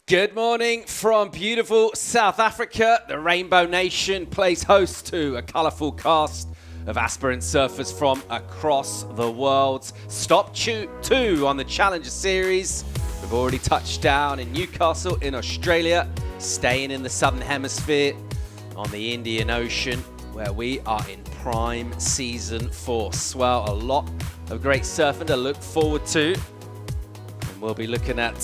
Good morning from beautiful South Africa. The Rainbow Nation plays host to a colourful cast of aspirant surfers from across the world. Stop 2 on the Challenger Series. We've already touched down in Newcastle in Australia, staying in the Southern Hemisphere on the Indian Ocean, where we are in prime season for swell. A lot of great surfing to look forward to. And we'll be looking at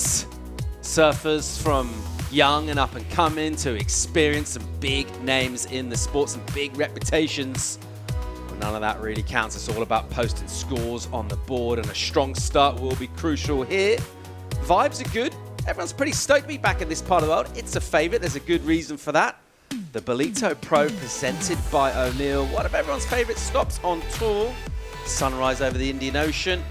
surfers from young and up and coming to experience some big names in the sport, some big reputations. But none of that really counts. It's all about posting scores on the board, and a strong start will be crucial here. Vibes are good. Everyone's pretty stoked to be back in this part of the world. It's a favourite. There's a good reason for that. The Ballito Pro presented by O'Neill. One of everyone's favourite stops on tour. Sunrise over the Indian Ocean.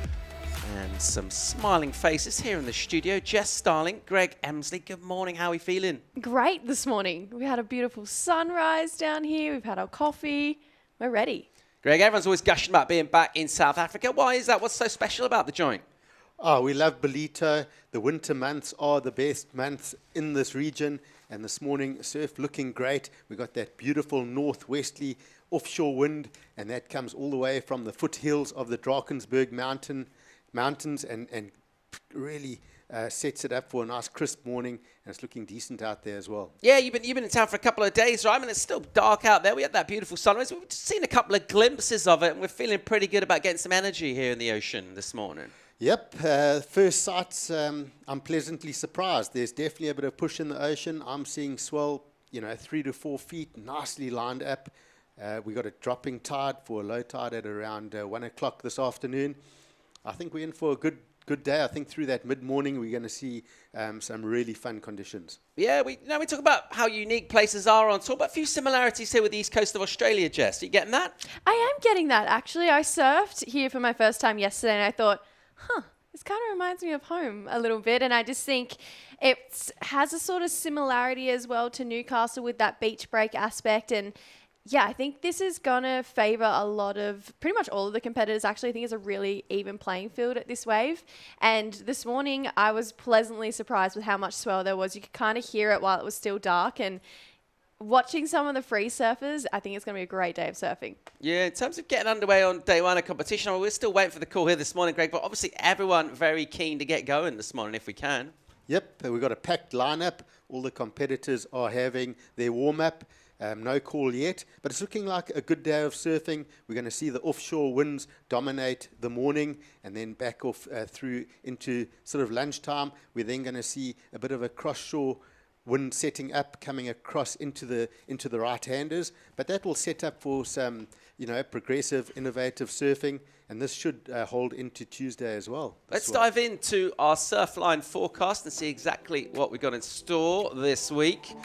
And some smiling faces here in the studio. Jess Starling, Greg Emsley, good morning. How are we feeling? Great this morning. We had a beautiful sunrise down here. We've had our coffee. We're ready. Greg, everyone's always gushing about being back in South Africa. Why is that? What's so special about the joint? Oh, we love Ballito. The winter months are the best months in this region. And this morning, surf looking great. We got that beautiful northwesterly offshore wind, and that comes all the way from the foothills of the Drakensberg mountains and really sets it up for a nice crisp morning, and it's looking decent out there as well. Yeah, you've been in town for a couple of days, right? I mean, it's still dark out there. We had that beautiful sunrise. We've just seen a couple of glimpses of it, and we're feeling pretty good about getting some energy here in the ocean this morning. Yep, first sights, I'm pleasantly surprised. There's definitely a bit of push in the ocean. I'm seeing swell, 3 to 4 feet, nicely lined up. We got a dropping tide for a low tide at around 1 o'clock this afternoon. I think we're in for a good day. I think through that mid-morning we're going to see some really fun conditions. Yeah, we talk about how unique places are on tour, but a few similarities here with the east coast of Australia, Jess. Are you getting that? I am getting that, actually. I surfed here for my first time yesterday, and I thought, this kind of reminds me of home a little bit. And I just think it has a sort of similarity as well to Newcastle with that beach break aspect. And yeah, I think this is going to favour a lot of, pretty much all of the competitors, actually. I think it's a really even playing field at this wave. And this morning, I was pleasantly surprised with how much swell there was. You could kind of hear it while it was still dark. And watching some of the free surfers, I think it's going to be a great day of surfing. Yeah, in terms of getting underway on day one of competition, we're still waiting for the call here this morning, Greg, but obviously everyone very keen to get going this morning if we can. Yep, we've got a packed lineup. All the competitors are having their warm-up. No call yet, but it's looking like a good day of surfing. We're going to see the offshore winds dominate the morning, and then back off through into sort of lunchtime. We're then going to see a bit of a cross-shore wind setting up, coming across into the right-handers, but that will set up for some, progressive, innovative surfing, and this should hold into Tuesday as well. Let's dive into our Surfline forecast and see exactly what we've got in store this week.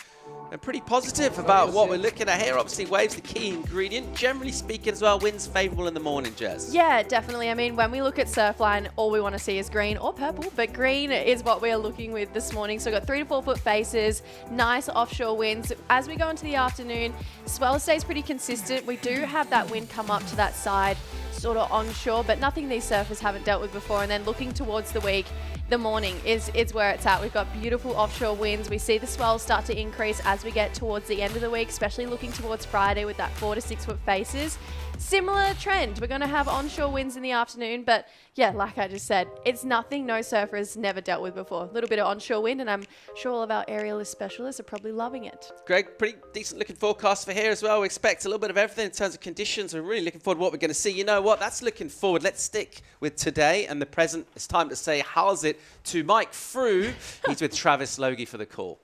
And pretty positive about what we're looking at here. Obviously, waves the key ingredient. Generally speaking as well, winds favourable in the morning, Jess. Yeah, definitely. I mean, when we look at Surfline, all we want to see is green or purple, but green is what we're looking with this morning. So we've got 3 to 4 foot faces, nice offshore winds. As we go into the afternoon, swell stays pretty consistent. We do have that wind come up to that side, sort of onshore, but nothing these surfers haven't dealt with before. And then looking towards the week, the morning is where it's at. We've got beautiful offshore winds. We see the swells start to increase as we get towards the end of the week, especially looking towards Friday with that 4 to 6 foot faces. Similar trend. We're going to have onshore winds in the afternoon, but yeah, like I just said, it's nothing no surfer has never dealt with before. A little bit of onshore wind, and I'm sure all of our aerialist specialists are probably loving it. Greg, pretty decent looking forecast for here as well. We expect a little bit of everything in terms of conditions. We're really looking forward to what we're going to see. You know what? That's looking forward. Let's stick with today and the present. It's time to say how's it to Mike Frew. He's with Travis Logie for the call.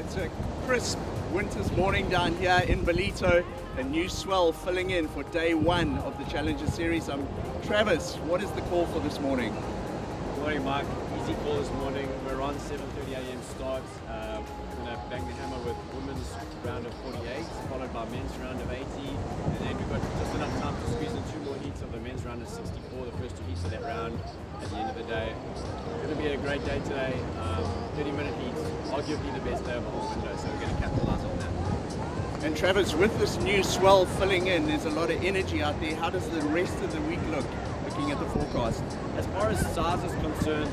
It's a crisp winter's morning down here in Ballito. A new swell filling in for day one of the Challenger Series. Travis, what is the call for this morning? Good morning, Mark. Easy call this morning. We're on 7:30 a.m. start. We're going to bang the hammer with women's round of 48, followed by men's round of 80. And then we've got just enough time to squeeze in 2 more heats of the men's round of 64, the first 2 heats of that round at the end of the day. It's going to be a great day today. 30-minute heats, arguably the best day of the whole window, so we're going to capitalize on that. And Travis, with this new swell filling in, there's a lot of energy out there. How does the rest of the week look, looking at the forecast? As far as size is concerned,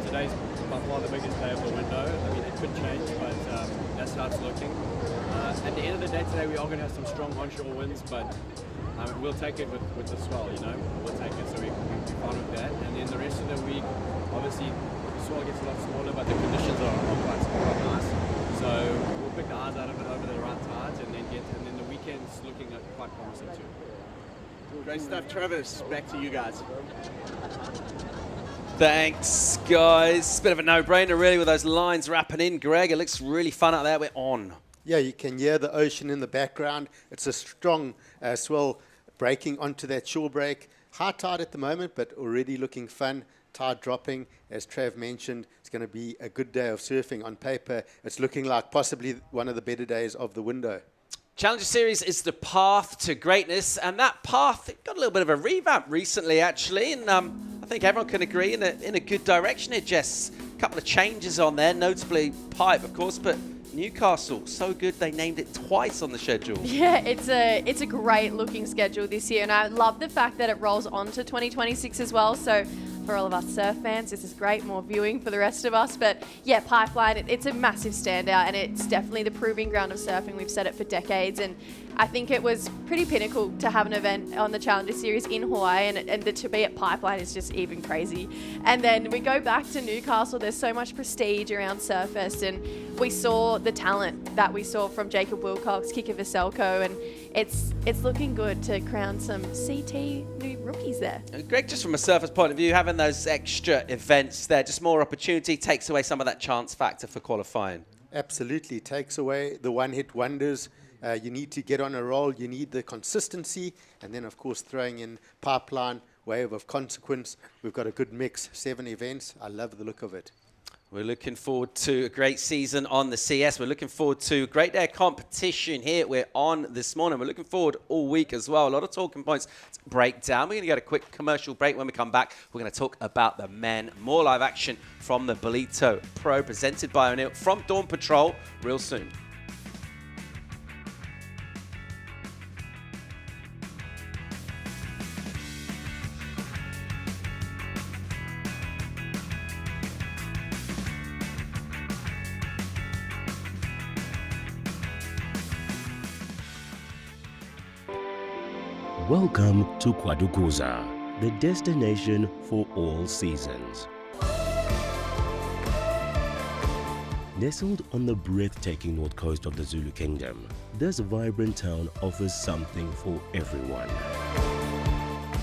today's by far the biggest day of the window. I mean, it could change, but that's how it's looking. At the end of the day today, we are going to have some strong onshore winds, but we'll take it with the swell, you know. We'll take it, so we're fine with that. And then the rest of the week, obviously, the swell gets a lot smaller, but the conditions are quite nice. So we'll pick the eyes out of it over the right tides, and then the weekend's looking quite promising too. Great stuff, Travis. Back to you guys. Thanks, guys. Bit of a no-brainer, really, with those lines wrapping in. Greg, it looks really fun out there. We're on. Yeah, you can hear the ocean in the background. It's a strong swell breaking onto that shore break. High tide at the moment, but already looking fun. Tide dropping. As Trav mentioned, it's going to be a good day of surfing. On paper, it's looking like possibly one of the better days of the window. Challenger Series is the path to greatness, and that path got a little bit of a revamp recently, actually, and I think everyone can agree in a good direction here, Jess. A couple of changes on there, notably Pipe, of course, but Newcastle, so good they named it twice on the schedule. Yeah, it's a great looking schedule this year, and I love the fact that it rolls on to 2026 as well. So for all of us surf fans, this is great, more viewing for the rest of us. But yeah, Pipeline, it's a massive standout, and it's definitely the proving ground of surfing. We've said it for decades, and I think it was pretty pinnacle to have an event on the Challenger Series in Hawaii, and to be at Pipeline is just even crazy. And then we go back to Newcastle. There's so much prestige around Surfest, and we saw the talent that we saw from Jacob Wilcox, Kika Veselko, and it's looking good to crown some CT new rookies there. Greg, just from a surfer's point of view, having those extra events there, just more opportunity, takes away some of that chance factor for qualifying. Absolutely. Takes away the one-hit wonders. You need to get on a roll. You need the consistency. And then, of course, throwing in Pipeline, Wave of Consequence. We've got a good mix, 7 events. I love the look of it. We're looking forward to a great season on the CS. We're looking forward to a great day of competition here. We're on this morning. We're looking forward all week as well. A lot of talking points to break down. We're going to get a quick commercial break. When we come back, we're going to talk about the men. More live action from the Ballito Pro presented by O'Neill from Dawn Patrol real soon. Welcome to KwaDukuza, the destination for all seasons. Nestled on the breathtaking north coast of the Zulu Kingdom, this vibrant town offers something for everyone.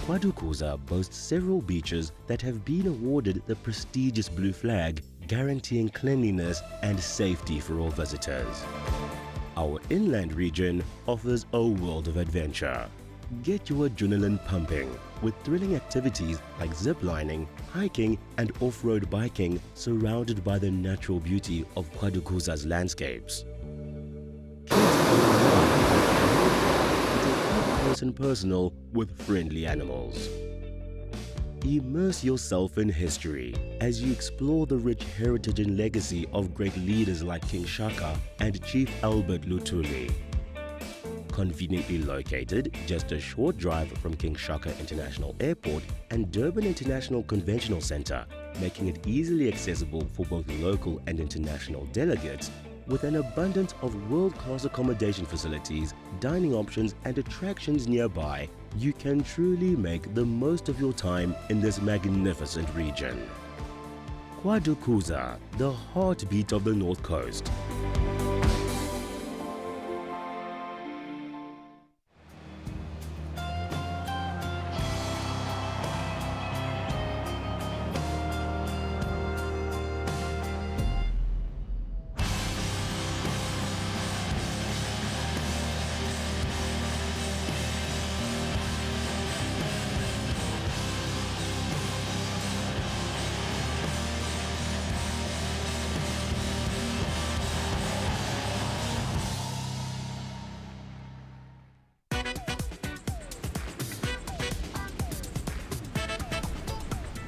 KwaDukuza boasts several beaches that have been awarded the prestigious Blue Flag, guaranteeing cleanliness and safety for all visitors. Our inland region offers a world of adventure. Get your adrenaline pumping with thrilling activities like ziplining, hiking and off-road biking surrounded by the natural beauty of KwaDukuza's landscapes. Kids and personal with friendly animals. Immerse yourself in history as you explore the rich heritage and legacy of great leaders like King Shaka and Chief Albert Lutuli. Conveniently located just a short drive from King Shaka International Airport and Durban International Conventional Center, making it easily accessible for both local and international delegates, with an abundance of world-class accommodation facilities, dining options and attractions nearby, you can truly make the most of your time in this magnificent region. KwaDukuza, the heartbeat of the North Coast.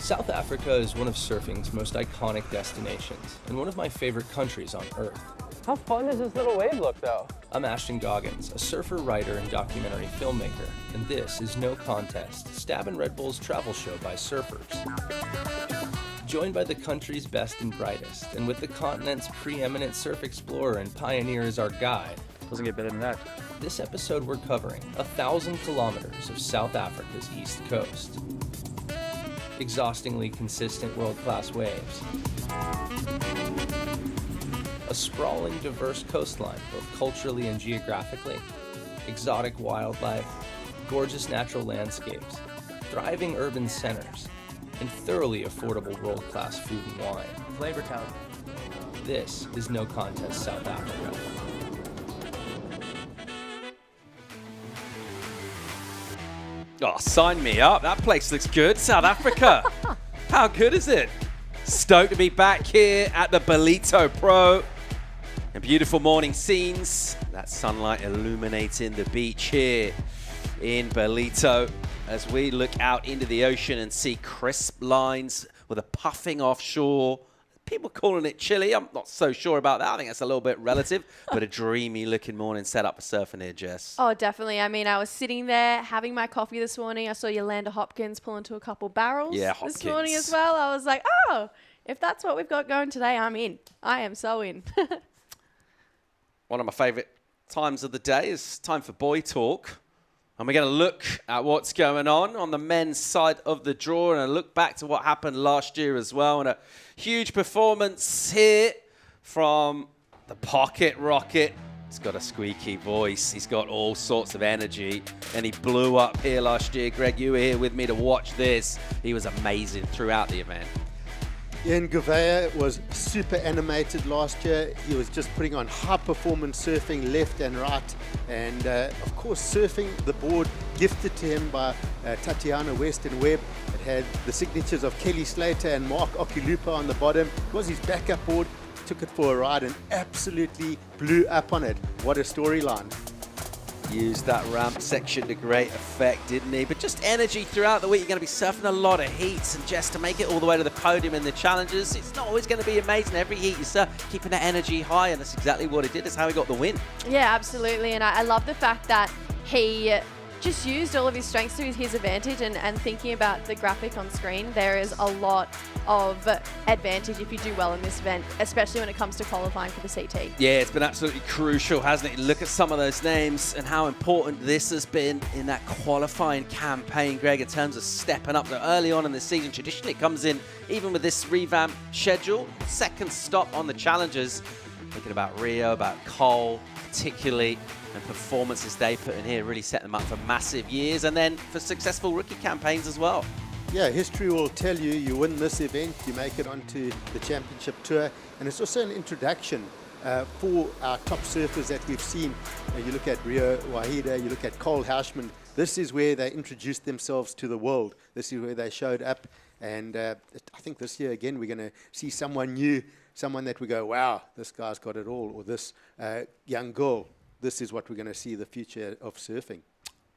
South Africa is one of surfing's most iconic destinations and one of my favorite countries on earth. How fun does this little wave look, though? I'm Ashton Goggins, a surfer, writer, and documentary filmmaker, and this is No Contest, Stab and Red Bull's travel show by surfers. Joined by the country's best and brightest, and with the continent's preeminent surf explorer and pioneer as our guide, Doesn't get better than that. this episode we're covering 1,000 kilometers of South Africa's east coast. Exhaustingly consistent world-class waves. A sprawling, diverse coastline, both culturally and geographically. Exotic wildlife, gorgeous natural landscapes, thriving urban centers, and thoroughly affordable world-class food and wine. Flavor Town. This is No Contest South Africa. Oh, sign me up. That place looks good. South Africa. How good is it? Stoked to be back here at the Ballito Pro. And beautiful morning scenes. That sunlight illuminating the beach here in Ballito as we look out into the ocean and see crisp lines with a puffing offshore. People calling it chilly. I'm not so sure about that. I think that's a little bit relative, but a dreamy looking morning set up for surfing here, Jess. Oh, definitely. I mean, I was sitting there having my coffee this morning. I saw Yolanda Hopkins pull into a couple barrels this morning as well. I was like, oh, if that's what we've got going today, I'm in. I am so in. One of my favorite times of the day is time for boy talk. And we're going to look at what's going on the men's side of the draw and a look back to what happened last year as well. And a huge performance here from the Pocket Rocket. He's got a squeaky voice. He's got all sorts of energy. And he blew up here last year. Greg, you were here with me to watch this. He was amazing throughout the event. Ian Gouveia was super animated last year. He was just putting on high performance surfing left and right. And of course, surfing the board gifted to him by Tatiana Weston Webb. It had the signatures of Kelly Slater and Mark Okulupa on the bottom. It was his backup board. Took it for a ride and absolutely blew up on it. What a storyline. Used that ramp section to great effect, didn't he? But just energy throughout the week. You're going to be surfing a lot of heats, and just to make it all the way to the podium in the challenges, it's not always going to be amazing. Every heat you surf, keeping that energy high, and that's exactly what he did. That's how he got the win. Yeah, absolutely. And I love the fact that he just used all of his strengths to his advantage, and thinking about the graphic on screen, there is a lot of advantage if you do well in this event, especially when it comes to qualifying for the CT. Yeah, it's been absolutely crucial, hasn't it? Look at some of those names and how important this has been in that qualifying campaign, Greg, in terms of stepping up. So early on in the season, traditionally it comes in, even with this revamp schedule, second stop on the challenges. Thinking about Rio, about Cole particularly, and performances they put in here really set them up for massive years, and then for successful rookie campaigns as well. Yeah, history will tell you, you win this event, you make it onto the championship tour, and it's also an introduction for our top surfers that we've seen. You look at Rio Wahida, you look at Cole Houshman. This is where they introduced themselves to the world. This is where they showed up, and I think this year again we're going to see someone new, someone that we go, wow, this guy's got it all, or this young girl. This is what we're going to see the future of surfing.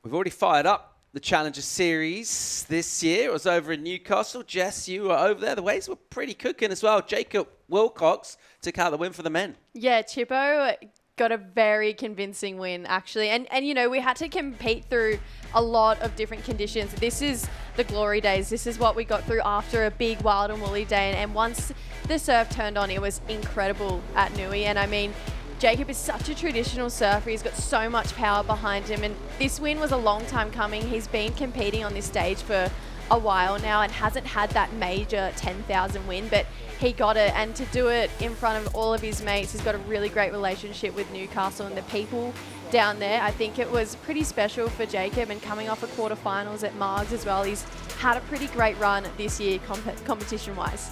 We've already fired up the Challenger Series this year. It was over in Newcastle. Jess, you were over there. The waves were pretty cooking as well. Jacob Wilcox took out the win for the men. Yeah, Chippo got a very convincing win, actually. And you know, we had to compete through a lot of different conditions. This is the glory days. This is what we got through after a big wild and woolly day. And once the surf turned on, it was incredible at Nui. And I mean, Jacob is such a traditional surfer. He's got so much power behind him. And this win was a long time coming. He's been competing on this stage for a while now and hasn't had that major 10,000 win, but he got it. And to do it in front of all of his mates, he's got a really great relationship with Newcastle and the people down there. I think it was pretty special for Jacob, and coming off a quarterfinals at Margs as well. He's had a pretty great run this year competition-wise.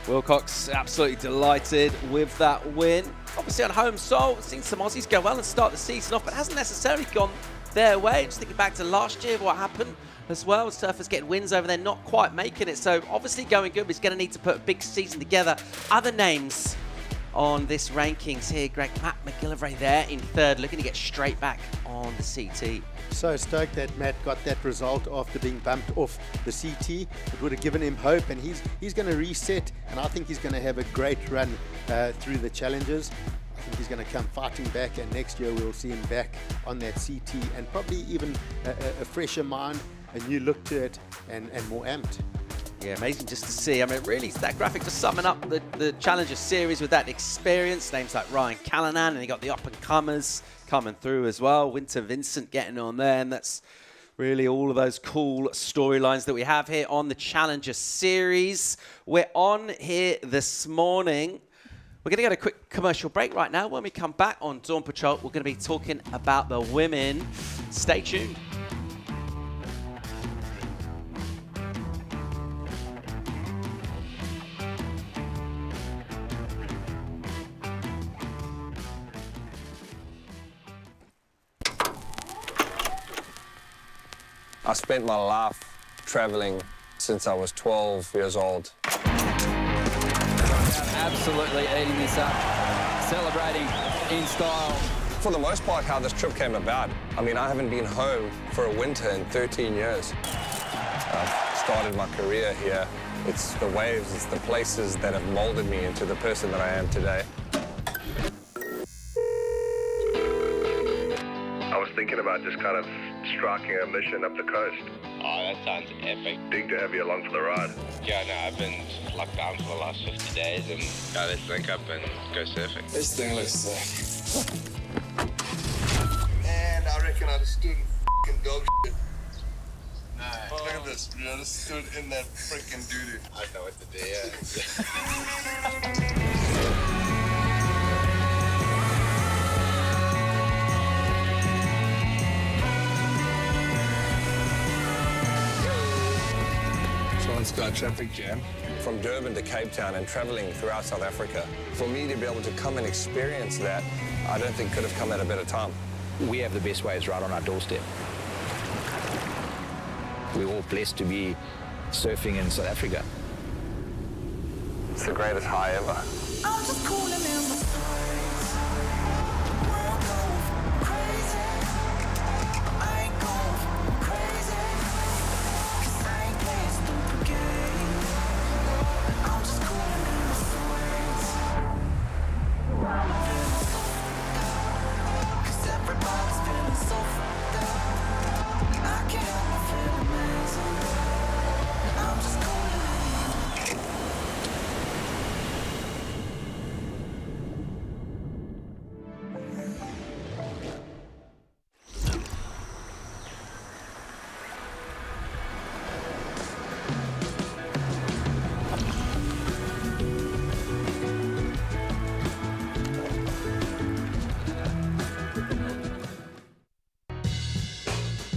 Wilcox absolutely delighted with that win. Obviously on home soil, we've seen some Aussies go well and start the season off, but it hasn't necessarily gone their way. Just thinking back to last year, what happened as well, surfers getting wins over there, not quite making it. So obviously going good, but he's going to need to put a big season together. Other names on this rankings here. Greg, Matt McGillivray there in third, looking to get straight back on the CT. So stoked that Matt got that result after being bumped off the CT. It would have given him hope, and he's going to reset, and I think he's going to have a great run through the challenges. I think he's going to come fighting back, and next year we'll see him back on that CT, and probably even a fresher mind, a new look to it, and more amped. Yeah, amazing just to see. I mean, really, that graphic just summing up the Challenger Series with that experience. Names like Ryan Callanan, and you got the up-and-comers coming through as well. Winter Vincent getting on there, and that's really all of those cool storylines that we have here on the Challenger Series. We're on here this morning. We're going to get a quick commercial break right now. When we come back on Dawn Patrol, we're going to be talking about the women. Stay tuned. I spent my life traveling since I was 12 years old. Absolutely eating this up, celebrating in style. For the most part, how this trip came about, I mean, I haven't been home for a winter in 13 years. I've started my career here. It's the waves, it's the places that have molded me into the person that I am today. I was thinking about just kind of striking a mission up the coast. Oh, that sounds epic. Dig to have you along for the ride. Yeah, no, I've been locked down for the last 50 days and let's link up and go surfing. This thing looks sick. Man, I reckon I just stood in f***ing dog shit. Nice. Look at this, bro. I just stood in that freaking doo-doo. I know what to do, yeah. Sean's got a traffic jam. From Durban to Cape Town and traveling throughout South Africa, for me to be able to come and experience that, I don't think could have come at a better time. We have the best waves right on our doorstep. We're all blessed to be surfing in South Africa. It's the greatest high ever. I'm just cooling in the streets. World going crazy. I ain't going crazy. 'Cause I ain't playing stupid games. I'm just cooling in the streets. 'Cause everybody's feeling so fucked up. I can't help but feel amazing. I'm just cooling in.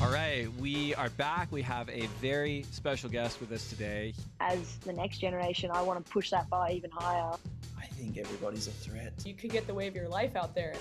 All right, we are back. We have a very special guest with us today. As the next generation, I want to push that bar even higher. I think everybody's a threat. You could get the wave of your life out there.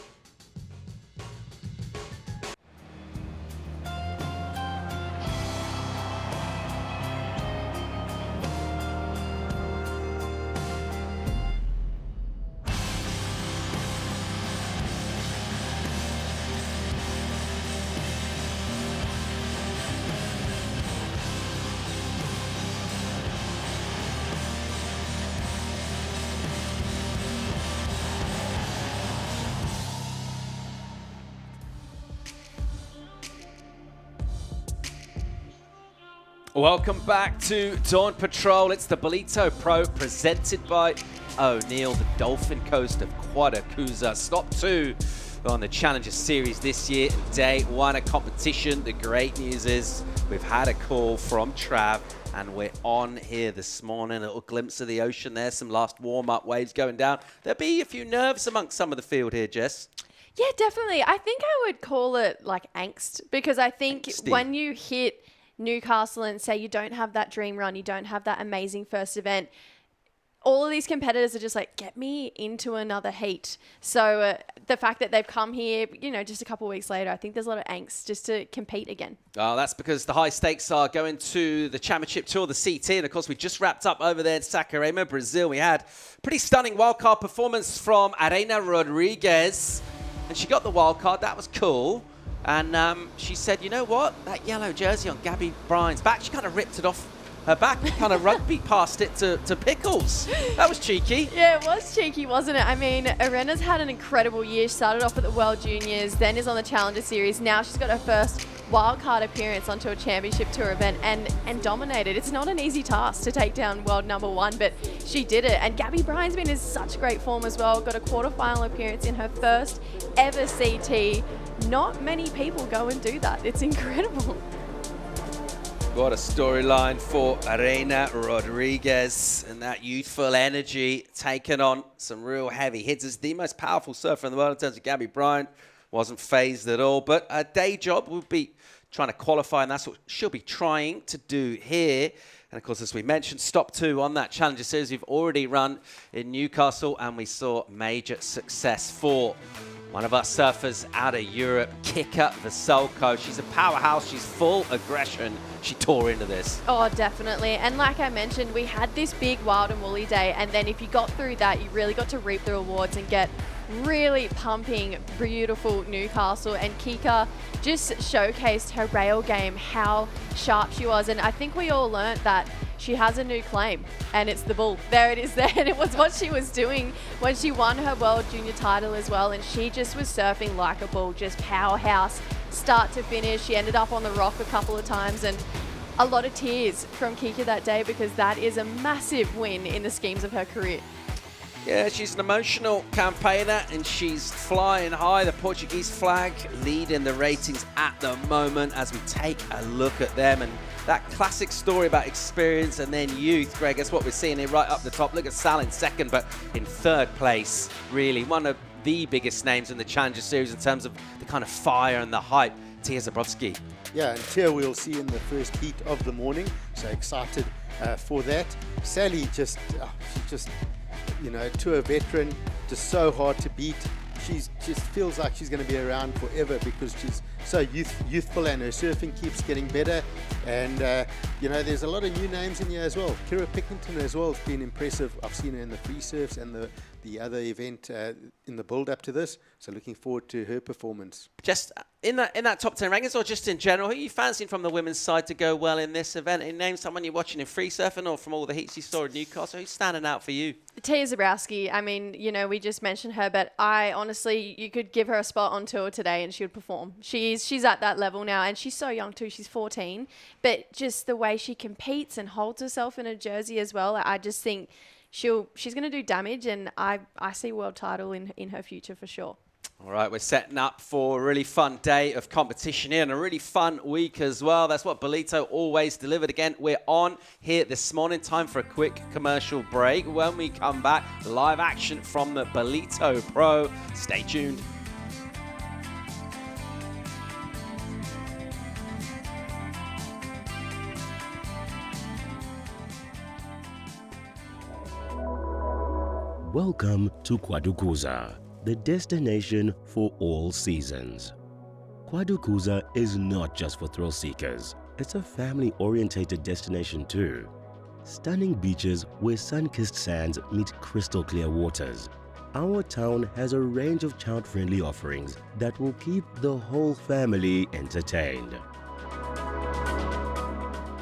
Welcome back to Dawn Patrol. It's the Ballito Pro presented by O'Neill, the Dolphin Coast of KwaDukuza. Stop 2 on the Challenger Series this year. Day 1 of competition. The great news is we've had a call from Trav and we're on here this morning. A little glimpse of the ocean there. Some last warm-up waves going down. There'll be a few nerves amongst some of the field here, Jess. Yeah, definitely. I think I would call it like angst, because I think Angsty. when you hit Newcastle and say you don't have that dream run, you don't have that amazing first event, all of these competitors are just like, get me into another heat. So the fact that they've come here, you know, just a couple of weeks later, I think there's a lot of angst just to compete again. Oh, that's because the high stakes are going to the championship tour, the CT. And of course, we just wrapped up over there in Saquarema, Brazil. We had a pretty stunning wildcard performance from Arena Rodriguez. And she got the wildcard. That was cool. And she said, you know what? That yellow jersey on Gabby Bryan's back, she kind of ripped it off her back, kind of rugby past it to Pickles. That was cheeky. Yeah, it was cheeky, wasn't it? I mean, Arena's had an incredible year. She started off at the World Juniors, then is on the Challenger Series. Now she's got her first wildcard appearance onto a championship tour event and dominated. It's not an easy task to take down world #1, but she did it. And Gabby Bryan's been in such great form as well. Got a quarterfinal appearance in her first ever CT. Not many people go and do that. It's incredible. What a storyline for Arena Rodriguez, and that youthful energy taking on some real heavy hitters. The most powerful surfer in the world in terms of Gabby Bryan. Wasn't phased at all, but her day job will be trying to qualify, and that's what she'll be trying to do here. And of course, as we mentioned, stop 2 on that Challenger Series we've already run in Newcastle, and we saw major success for one of our surfers out of Europe, Kika Veselko. She's a powerhouse. She's full aggression. She tore into this. Oh, definitely. And like I mentioned, we had this big wild and woolly day. And then if you got through that, you really got to reap the rewards and get really pumping, beautiful Newcastle. And Kika just showcased her rail game, how sharp she was. And I think we all learnt that she has a new claim, and it's the bull. There it is there. And it was what she was doing when she won her World Junior title as well. And she just was surfing like a bull, just powerhouse, start to finish. She ended up on the rock a couple of times, and a lot of tears from Kika that day because that is a massive win in the schemes of her career. Yeah, she's an emotional campaigner, and she's flying high. The Portuguese flag leading the ratings at the moment as we take a look at them. And that classic story about experience and then youth, Greg, that's what we're seeing here right up the top. Look at Sal in second, but in third place, really one of the biggest names in the Challenger Series in terms of the kind of fire and the hype, Tya Zebrowski. Yeah, and Tya we'll see in the first heat of the morning, so excited for that. Sally she's just, you know, tour veteran, just so hard to beat. She just feels like she's going to be around forever because she's so youthful, and her surfing keeps getting better. And you know, there's a lot of new names in here as well. Kira Pickington as well has been impressive. I've seen her in the free surfs and the other event in the build up to this. So looking forward to her performance. Just in that top 10 rankings, or just in general, who are you fancying from the women's side to go well in this event? And name someone you're watching in free surfing or from all the heats you saw in Newcastle. Who's standing out for you? Tya Zebrowski, I mean, you know, we just mentioned her, but I honestly, you could give her a spot on tour today and she would perform. She's at that level now, and she's so young too. She's 14, but just the way she competes and holds herself in a jersey as well, I just think she's going to do damage, and I see world title in her future for sure. All right, we're setting up for a really fun day of competition here and a really fun week as well. That's what Ballito always delivered. Again, we're on here this morning. Time for a quick commercial break. When we come back, live action from the Ballito Pro. Stay tuned. Welcome to KwaDukuza, the destination for all seasons. KwaDukuza is not just for thrill seekers, it's a family-orientated destination too. Stunning beaches where sun-kissed sands meet crystal clear waters. Our town has a range of child-friendly offerings that will keep the whole family entertained.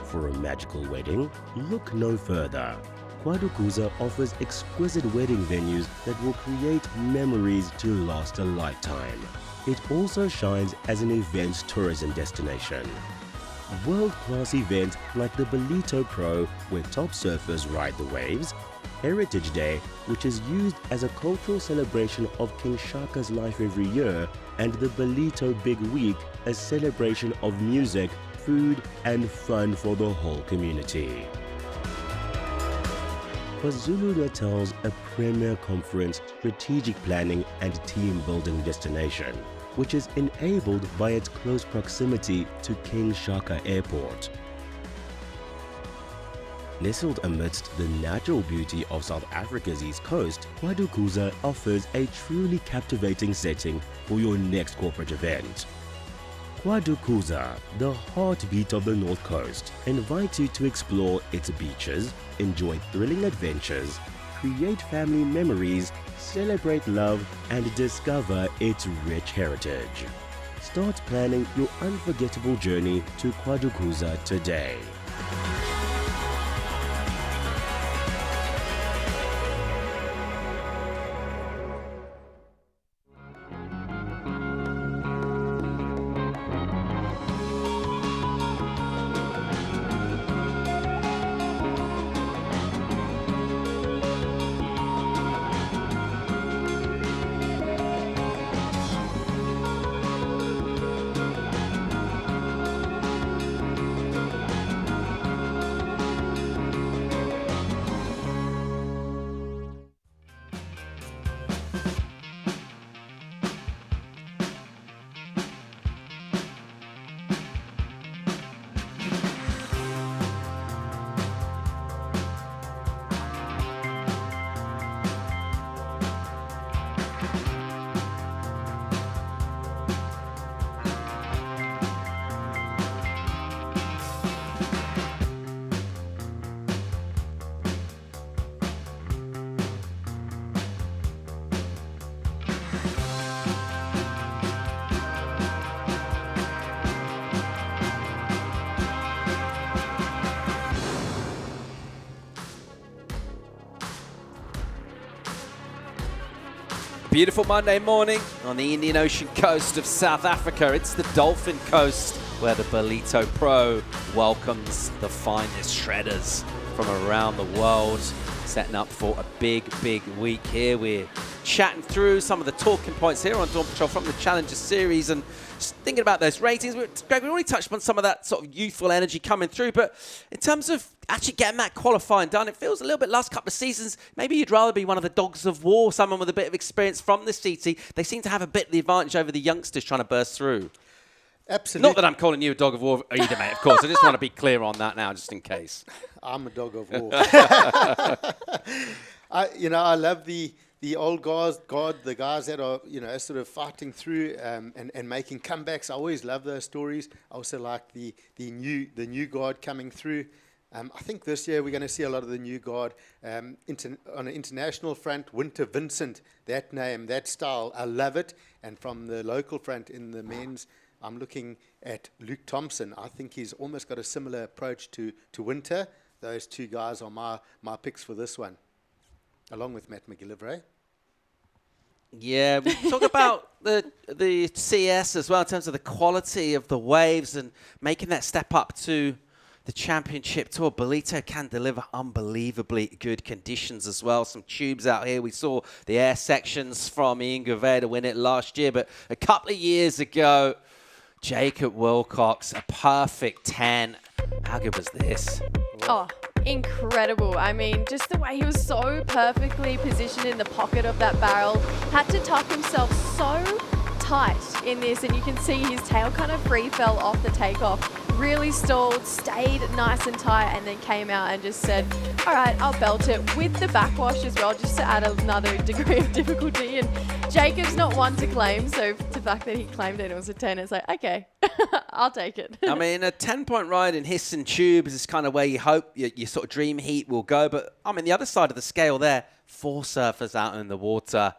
For a magical wedding, look no further. KwaDukuza offers exquisite wedding venues that will create memories to last a lifetime. It also shines as an events tourism destination. World-class events like the Ballito Pro, where top surfers ride the waves, Heritage Day, which is used as a cultural celebration of King Shaka's life every year, and the Ballito Big Week, a celebration of music, food, and fun for the whole community. KwaZulu-Natal's a premier conference, strategic planning and team building destination, which is enabled by its close proximity to King Shaka Airport. Nestled amidst the natural beauty of South Africa's east coast, KwaDukuza offers a truly captivating setting for your next corporate event. KwaDukuza, the heartbeat of the North Coast, invites you to explore its beaches, enjoy thrilling adventures, create family memories, celebrate love, and discover its rich heritage. Start planning your unforgettable journey to KwaDukuza today. Beautiful Monday morning on the Indian Ocean coast of South Africa. It's the Dolphin Coast where the Ballito Pro welcomes the finest shredders from around the world, setting up for a big week here. We're chatting through some of the talking points here on Dawn Patrol from the Challenger Series and just thinking about those ratings. Greg, we already touched upon some of that sort of youthful energy coming through, but in terms of actually getting that qualifying done, it feels a little bit last couple of seasons, maybe you'd rather be one of the dogs of war, someone with a bit of experience from the CT. They seem to have a bit of the advantage over the youngsters trying to burst through. Absolutely. Not that I'm calling you a dog of war either, mate, of course. I just want to be clear on that now, just in case. I'm a dog of war. I love the old guard, the guys that are, sort of fighting through and making comebacks. I always love those stories. I also like the new guard coming through. I think this year we're going to see a lot of the new guard. On an international front, Winter Vincent, that name, that style, I love it. And from the local front in the men's, I'm looking at Luke Thompson. I think he's almost got a similar approach to Winter. Those two guys are my picks for this one, along with Matt McGillivray. Yeah, we talk about the CS as well in terms of the quality of the waves and making that step up to the championship tour. Ballito can deliver unbelievably good conditions as well. Some tubes out here. We saw the air sections from Ian Gouveia to win it last year, but a couple of years ago, Jacob Wilcox, a perfect 10. How good was this? Oh, incredible. I mean, just the way he was so perfectly positioned in the pocket of that barrel. Had to tuck himself so tight in this, and you can see his tail kind of free fell off the takeoff. Really stalled, stayed nice and tight, and then came out and just said, all right, I'll belt it with the backwash as well, just to add another degree of difficulty. And Jacob's not one to claim, so the fact that he claimed it was a 10, it's like, okay, I'll take it. I mean, a 10-point ride in hiss and tubes is kind of where you hope your sort of dream heat will go. But, I mean, the other side of the scale there, 4 surfers out in the water,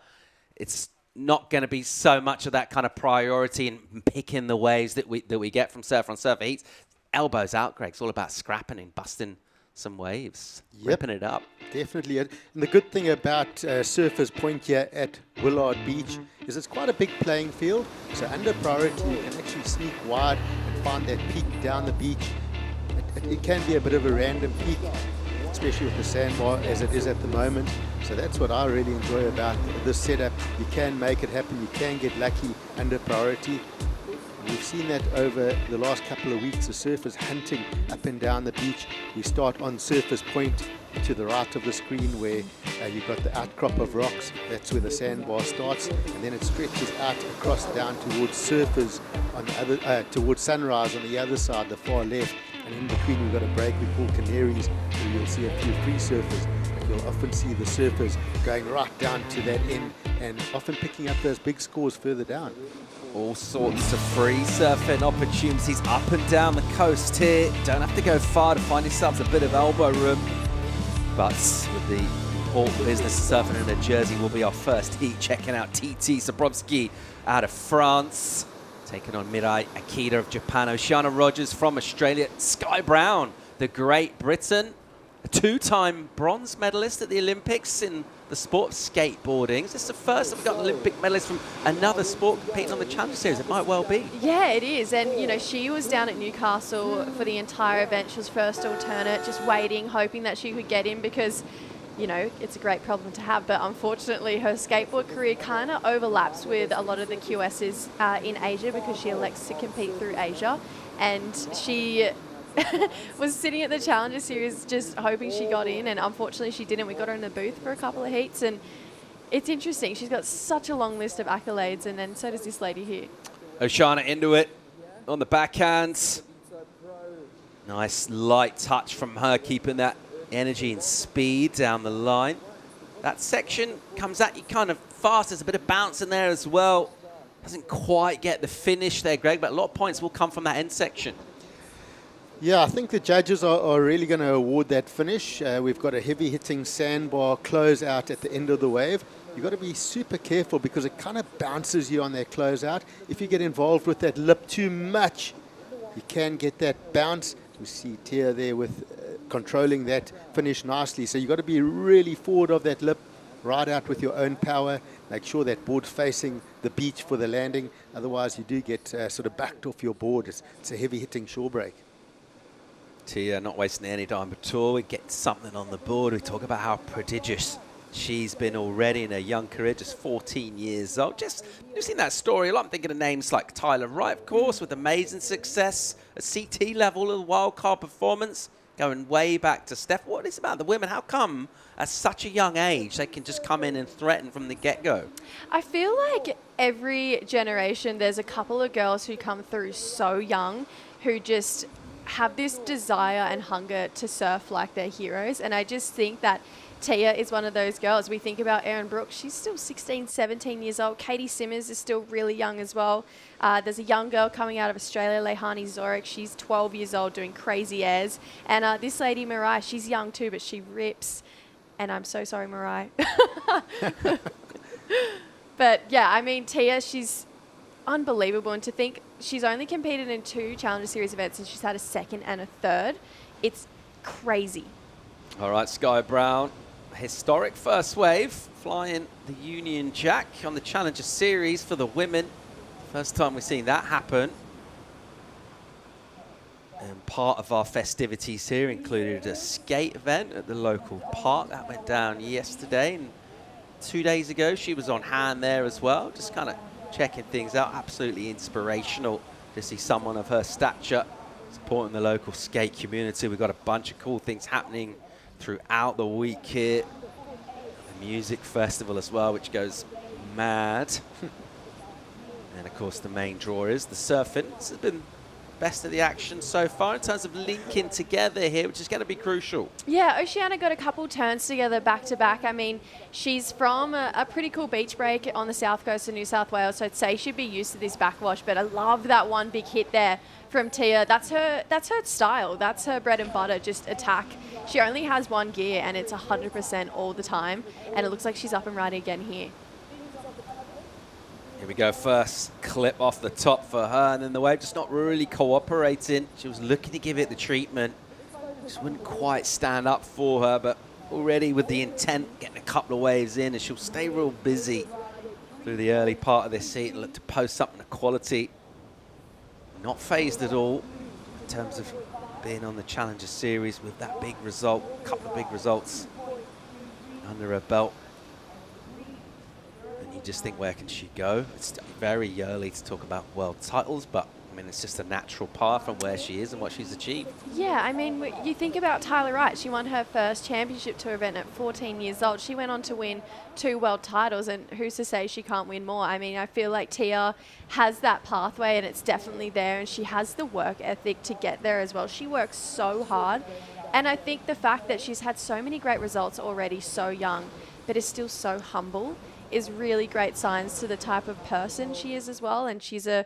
it's not going to be so much of that kind of priority in picking the waves that we get from surfer on surfer heats. Elbows out, Greg. It's all about scrapping and busting some waves, ripping it up. Definitely. And the good thing about Surfers Point here at Willard Beach is it's quite a big playing field. So under priority, you can actually sneak wide and find that peak down the beach. It can be a bit of a random peak, especially with the sandbar as it is at the moment. So that's what I really enjoy about this setup. You can make it happen. You can get lucky under priority. We've seen that over the last couple of weeks, the surfers hunting up and down the beach. We start on Surfers Point to the right of the screen where you've got the outcrop of rocks. That's where the sandbar starts, and then it stretches out across down towards surfers on the other, towards Sunrise on the other side, the far left. And in between, we've got a break we call Canaries, where you'll see a few free surfers. But you'll often see the surfers going right down to that end and often picking up those big scores further down. All sorts of free surfing opportunities up and down the coast here. Don't have to go far to find yourselves a bit of elbow room. But with the important business of surfing in a jersey will be our first heat. Checking out Tya Zebrowski out of France. Taking on Mirai Akita of Japan. Oceana Rogers from Australia. Sky Brown, the Great Britain. A two-time bronze medalist at the Olympics in the sport of skateboarding. Is this the first that we've got an Olympic medalist from another sport competing on the Challenger Series? It might well be. Yeah, it is. And, you know, she was down at Newcastle for the entire event. She was first alternate, just waiting, hoping that she could get in because, you know, it's a great problem to have. But unfortunately, her skateboard career kind of overlaps with a lot of the QSs in Asia because she elects to compete through Asia. And she was sitting at the Challenger Series just hoping she got in, and unfortunately she didn't. We got her in the booth for a couple of heats, and it's interesting. She's got such a long list of accolades, and then so does this lady here. Oceana into it on the backhand. Nice light touch from her, keeping that energy and speed down the line. That section comes at you kind of fast. There's a bit of bounce in there as well. Doesn't quite get the finish there, Greg, but a lot of points will come from that end section. Yeah, I think the judges are really going to award that finish. We've got a heavy-hitting sandbar closeout at the end of the wave. You've got to be super careful because it kind of bounces you on that closeout. If you get involved with that lip too much, you can get that bounce. We see Tya there with controlling that finish nicely. So you've got to be really forward of that lip, ride out with your own power. Make sure that board's facing the beach for the landing. Otherwise, you do get sort of backed off your board. It's a heavy-hitting shore break. Tia not wasting any time at all. We get something on the board. We talk about how prodigious she's been already in her young career, just 14 years old. You've seen that story a lot. I'm thinking of names like Tyler Wright, of course, with amazing success at CT level, a wildcard performance, going way back to Steph. What is it about the women? How come at such a young age they can just come in and threaten from the get-go? I feel like every generation there's a couple of girls who come through so young who just have this desire and hunger to surf like their heroes. And I just think that Tia is one of those girls. We think about Erin Brooks. She's still 16, 17 years old. Katie Simmers is still really young as well. There's a young girl coming out of Australia, Lehani Zorek. She's 12 years old doing crazy airs. And this lady, Mirai, she's young too, but she rips. And I'm so sorry, Mirai. But yeah, I mean, Tia, she's unbelievable. And to think she's only competed in 2 Challenger Series events and she's had a second and a third. It's crazy. All right, Sky Brown, historic first wave, flying the Union Jack on the Challenger Series for the women. First time we've seen that happen. And part of our festivities here included a skate event at the local park. That went down yesterday. And 2 days ago, she was on hand there as well, just kind of checking things out. Absolutely inspirational to see someone of her stature supporting the local skate community. We've got a bunch of cool things happening throughout the week here. The music festival as well, which goes mad. And of course the main draw is the surfing. This has been best of the action so far in terms of linking together here, which is going to be crucial. Yeah, Oceana got a couple turns together back to back. I mean, she's from a pretty cool beach break on the south coast of New South Wales, so I'd say she'd be used to this backwash, but I love that one big hit there from Tia. That's her style. That's her bread and butter, just attack. She only has one gear and it's 100% all the time, and it looks like she's up and riding again here. Here we go, first clip off the top for her, and then the wave just not really cooperating. She was looking to give it the treatment. Just wouldn't quite stand up for her, but already with the intent, getting a couple of waves in, and she'll stay real busy through the early part of this heat and look to post something of quality. Not phased at all in terms of being on the Challenger Series with that big result, a couple of big results under her belt. And you just think, where can she go? It's very early to talk about world titles, but mean, it's just a natural path from where she is and what she's achieved. Yeah, I mean, you think about Tyler Wright. She won her first championship tour event at 14 years old. She went on to win 2 world titles, and who's to say she can't win more? I mean, I feel like Tya has that pathway, and it's definitely there, and she has the work ethic to get there as well. She works so hard, and I think the fact that she's had so many great results already so young, but is still so humble, is really great signs to the type of person she is as well. And she's a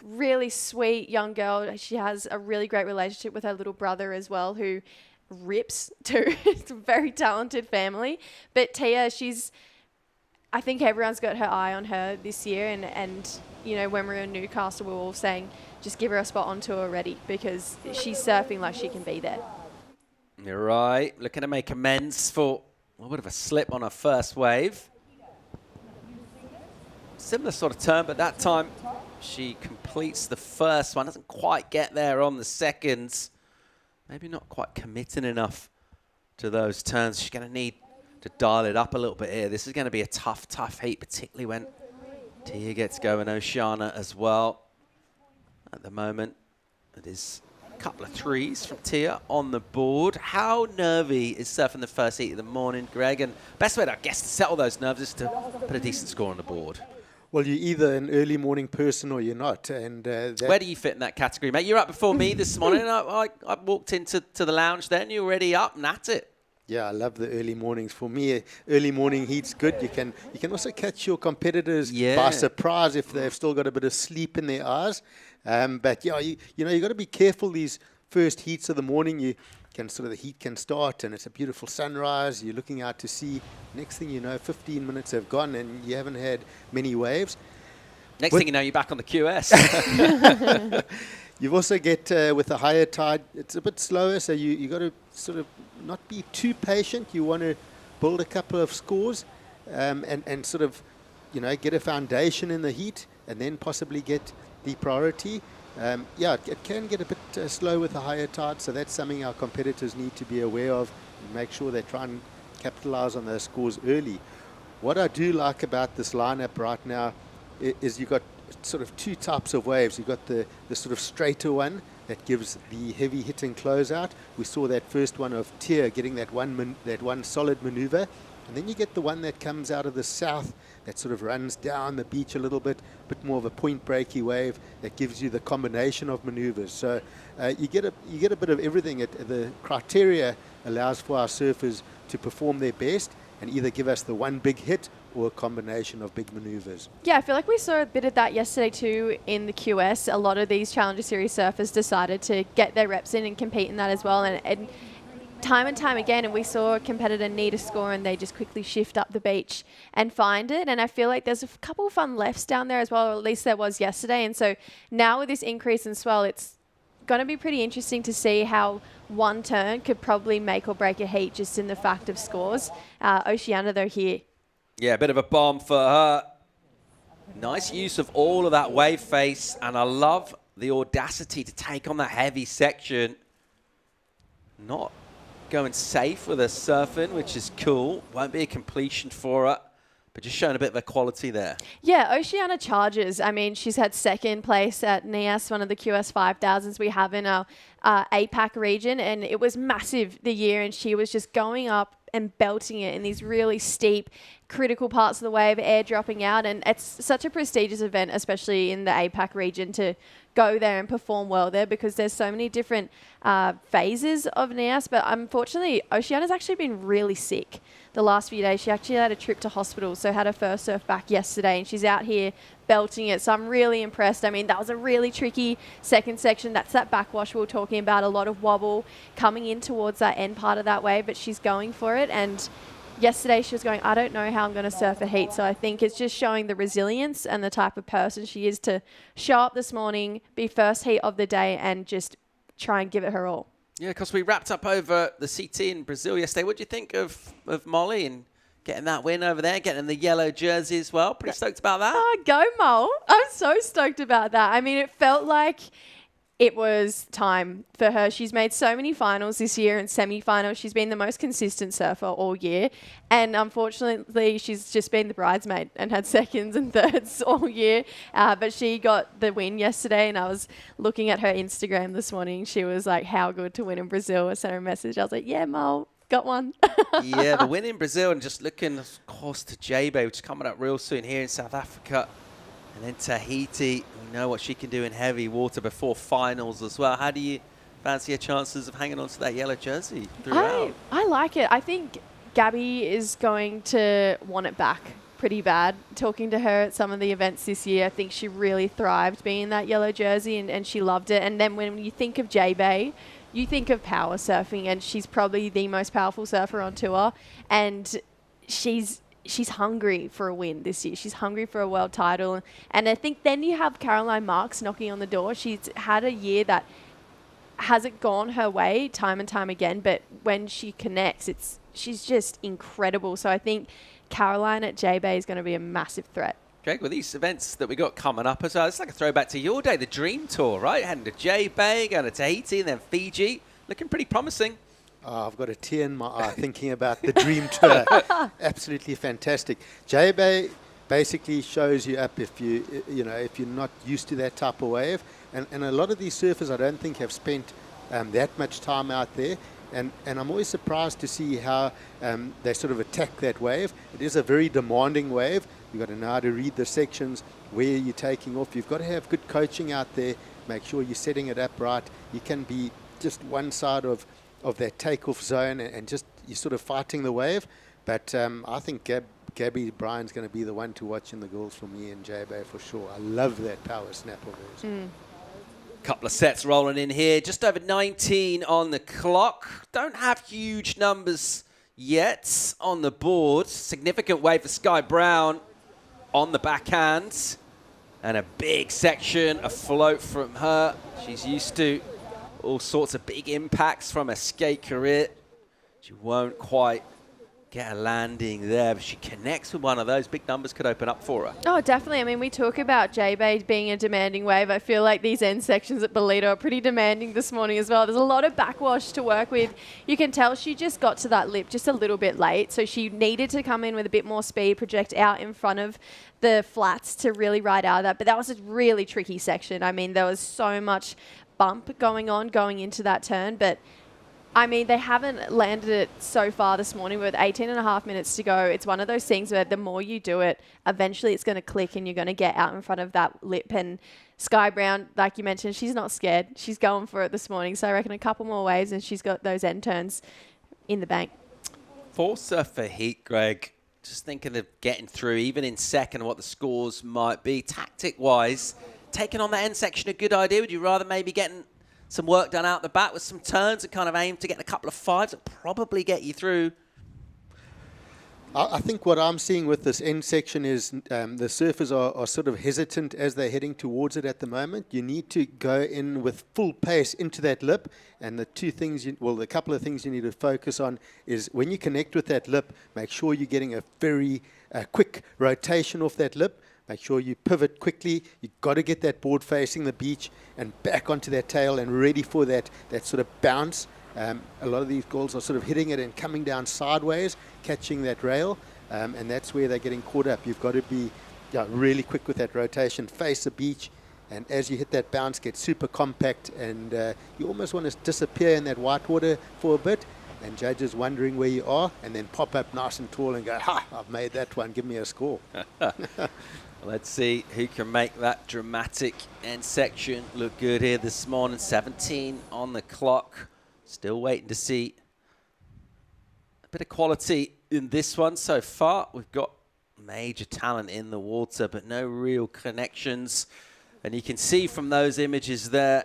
really sweet young girl. She has a really great relationship with her little brother as well, who rips too. It's a very talented family. But Tya, I think everyone's got her eye on her this year. And you know, when we were in Newcastle, we were all saying, just give her a spot on tour already, because she's surfing like she can be there. You're right. Looking to make amends for a bit of a slip on her first wave. Similar sort of turn, but that time she completes the first one. Doesn't quite get there on the seconds. Maybe not quite committing enough to those turns. She's going to need to dial it up a little bit here. This is going to be a tough, tough heat, particularly when Tya gets going, Oceana as well. At the moment, it is a couple of threes from Tya on the board. How nervy is surfing the first heat of the morning, Greg? And best way, I guess, to settle those nerves is to put a decent score on the board. Well, you're either an early morning person or you're not. And where do you fit in that category, mate? You're up before me this morning. I walked into the lounge then. You're already up and at it. Yeah, I love the early mornings. For me, early morning heat's good. You can also catch your competitors by surprise if they've still got a bit of sleep in their eyes. But yeah, you know, you got to be careful these first heats of the morning. The heat can start and it's a beautiful sunrise. You're looking out to sea. Next thing you know, 15 minutes have gone and you haven't had many waves. Next thing you know, you're back on the QS. You've also get with a higher tide, it's a bit slower, so you got to sort of not be too patient. You want to build a couple of scores and sort of, you know, get a foundation in the heat and then possibly get the priority. It can get a bit slow with a higher tide, so that's something our competitors need to be aware of and make sure they try and capitalize on those scores early. What I do like about this lineup right now is you've got sort of 2 types of waves. You've got the sort of straighter one that gives the heavy hitting closeout. We saw that first one of Tya getting that one solid maneuver. And then you get the one that comes out of the south that sort of runs down the beach a little bit more of a point breaky wave that gives you the combination of maneuvers. So you get a bit of everything. The criteria allows for our surfers to perform their best and either give us the one big hit or a combination of big maneuvers. Yeah, I feel like we saw a bit of that yesterday too in the QS. A lot of these Challenger Series surfers decided to get their reps in and compete in that as well. And time and time again, and we saw a competitor need a score and they just quickly shift up the beach and find it. And I feel like there's a couple of fun lefts down there as well, or at least there was yesterday. And so now with this increase in swell, it's going to be pretty interesting to see how one turn could probably make or break a heat just in the fact of scores. Oceana, though, here. Yeah, a bit of a bomb for her. Nice use of all of that wave face, and I love the audacity to take on that heavy section. Not going safe with her surfing, which is cool. Won't be a completion for her, but just showing a bit of a quality there. Yeah, Oceana charges. I mean, she's had second place at NIAS, one of the QS 5000s we have in our APAC region, and it was massive the year, and she was just going up and belting it in these really steep, critical parts of the wave, air dropping out. And it's such a prestigious event, especially in the APAC region, to go there and perform well there because there's so many different phases of NIAS. But unfortunately, Oceana's actually been really sick the last few days. She actually had a trip to hospital, so had her first surf back yesterday, and she's out here belting it. So I'm really impressed. I mean, that was a really tricky second section. That's that backwash we were talking about, a lot of wobble coming in towards that end part of that wave, but she's going for it. And yesterday she was going, I don't know how I'm going to surf a heat. So I think it's just showing the resilience and the type of person she is to show up this morning, be first heat of the day, and just try and give it her all. Yeah, because we wrapped up over the CT in Brazil yesterday. What do you think of Molly and getting that win over there, getting the yellow jersey as well? Pretty stoked about that? Oh, go Mole. I'm so stoked about that. I mean, it felt like it was time for her. She's made so many finals this year and semi-finals. She's been the most consistent surfer all year. And unfortunately, she's just been the bridesmaid and had seconds and thirds all year. But she got the win yesterday, and I was looking at her Instagram this morning. She was like, how good to win in Brazil. I sent her a message. I was like, yeah, Mo, got one. Yeah, the win in Brazil, and just looking, of course, to J-Bay, which is coming up real soon here in South Africa. And then Tahiti, we know what she can do in heavy water before finals as well. How do you fancy her chances of hanging on to that yellow jersey throughout? I like it. I think Gabby is going to want it back pretty bad. Talking to her at some of the events this year, I think she really thrived being in that yellow jersey, and she loved it. And then when you think of J-Bay, you think of power surfing, and she's probably the most powerful surfer on tour. And she's hungry for a win this year. She's hungry for a world title. And I think then you have Caroline Marks knocking on the door. She's had a year that hasn't gone her way time and time again, but when she connects, she's just incredible. So I think Caroline at J-Bay is going to be a massive threat. Greg, with these events that we got coming up as well, it's like a throwback to your day, the Dream Tour, right? Heading to J-Bay, going to Tahiti, and then Fiji. Looking pretty promising. Oh, I've got a tear in my eye thinking about the Dream Tour. Absolutely fantastic. J-Bay basically shows you up if if you're not used to that type of wave. And a lot of these surfers, I don't think, have spent that much time out there. And I'm always surprised to see how they sort of attack that wave. It is a very demanding wave. You've got to know how to read the sections, where you're taking off. You've got to have good coaching out there. Make sure you're setting it up right. You can be just one side of that takeoff zone and just you're sort of fighting the wave. But I think Gabby Bryan's going to be the one to watch in the goals for me and J-Bay for sure. I love that power snap of hers. Couple of sets rolling in here. Just over 19 on the clock. Don't have huge numbers yet on the board. Significant wave for Sky Brown on the backhand. And a big section afloat from her. She's used to all sorts of big impacts from her skate career. She won't quite get a landing there, but she connects with one of those. Big numbers could open up for her. Oh, definitely. I mean, we talk about J-Bay being a demanding wave. I feel like these end sections at Ballito are pretty demanding this morning as well. There's a lot of backwash to work with. You can tell she just got to that lip just a little bit late, so she needed to come in with a bit more speed, project out in front of the flats to really ride out of that. But that was a really tricky section. I mean, there was so much bump going into that turn, but I mean, they haven't landed it so far this morning with 18 and a half minutes to go. It's one of those things where the more you do it, eventually it's going to click and you're going to get out in front of that lip. And Sky Brown, like you mentioned, she's not scared. She's going for it this morning. So I reckon a couple more waves and she's got those end turns in the bank. For surfer heat, Greg, just thinking of getting through, even in second, what the scores might be. Tactic-wise, taking on the end section a good idea? Would you rather maybe getting some work done out the back with some turns and kind of aim to get a couple of fives that probably get you through? I think what I'm seeing with this end section is the surfers are sort of hesitant as they're heading towards it at the moment. You need to go in with full pace into that lip. And the the couple of things you need to focus on is when you connect with that lip, make sure you're getting a very quick rotation off that lip. Make sure you pivot quickly. You've got to get that board facing the beach and back onto that tail and ready for that sort of bounce. A lot of these girls are sort of hitting it and coming down sideways, catching that rail, and that's where they're getting caught up. You've got to be really quick with that rotation, face the beach, and as you hit that bounce, get super compact, and you almost want to disappear in that white water for a bit, and judges wondering where you are, and then pop up nice and tall and go, ha, I've made that one, give me a score. Let's see who can make that dramatic end section look good here this morning. 17 on the clock. Still waiting to see a bit of quality in this one so far. We've got major talent in the water, but no real connections. And you can see from those images there,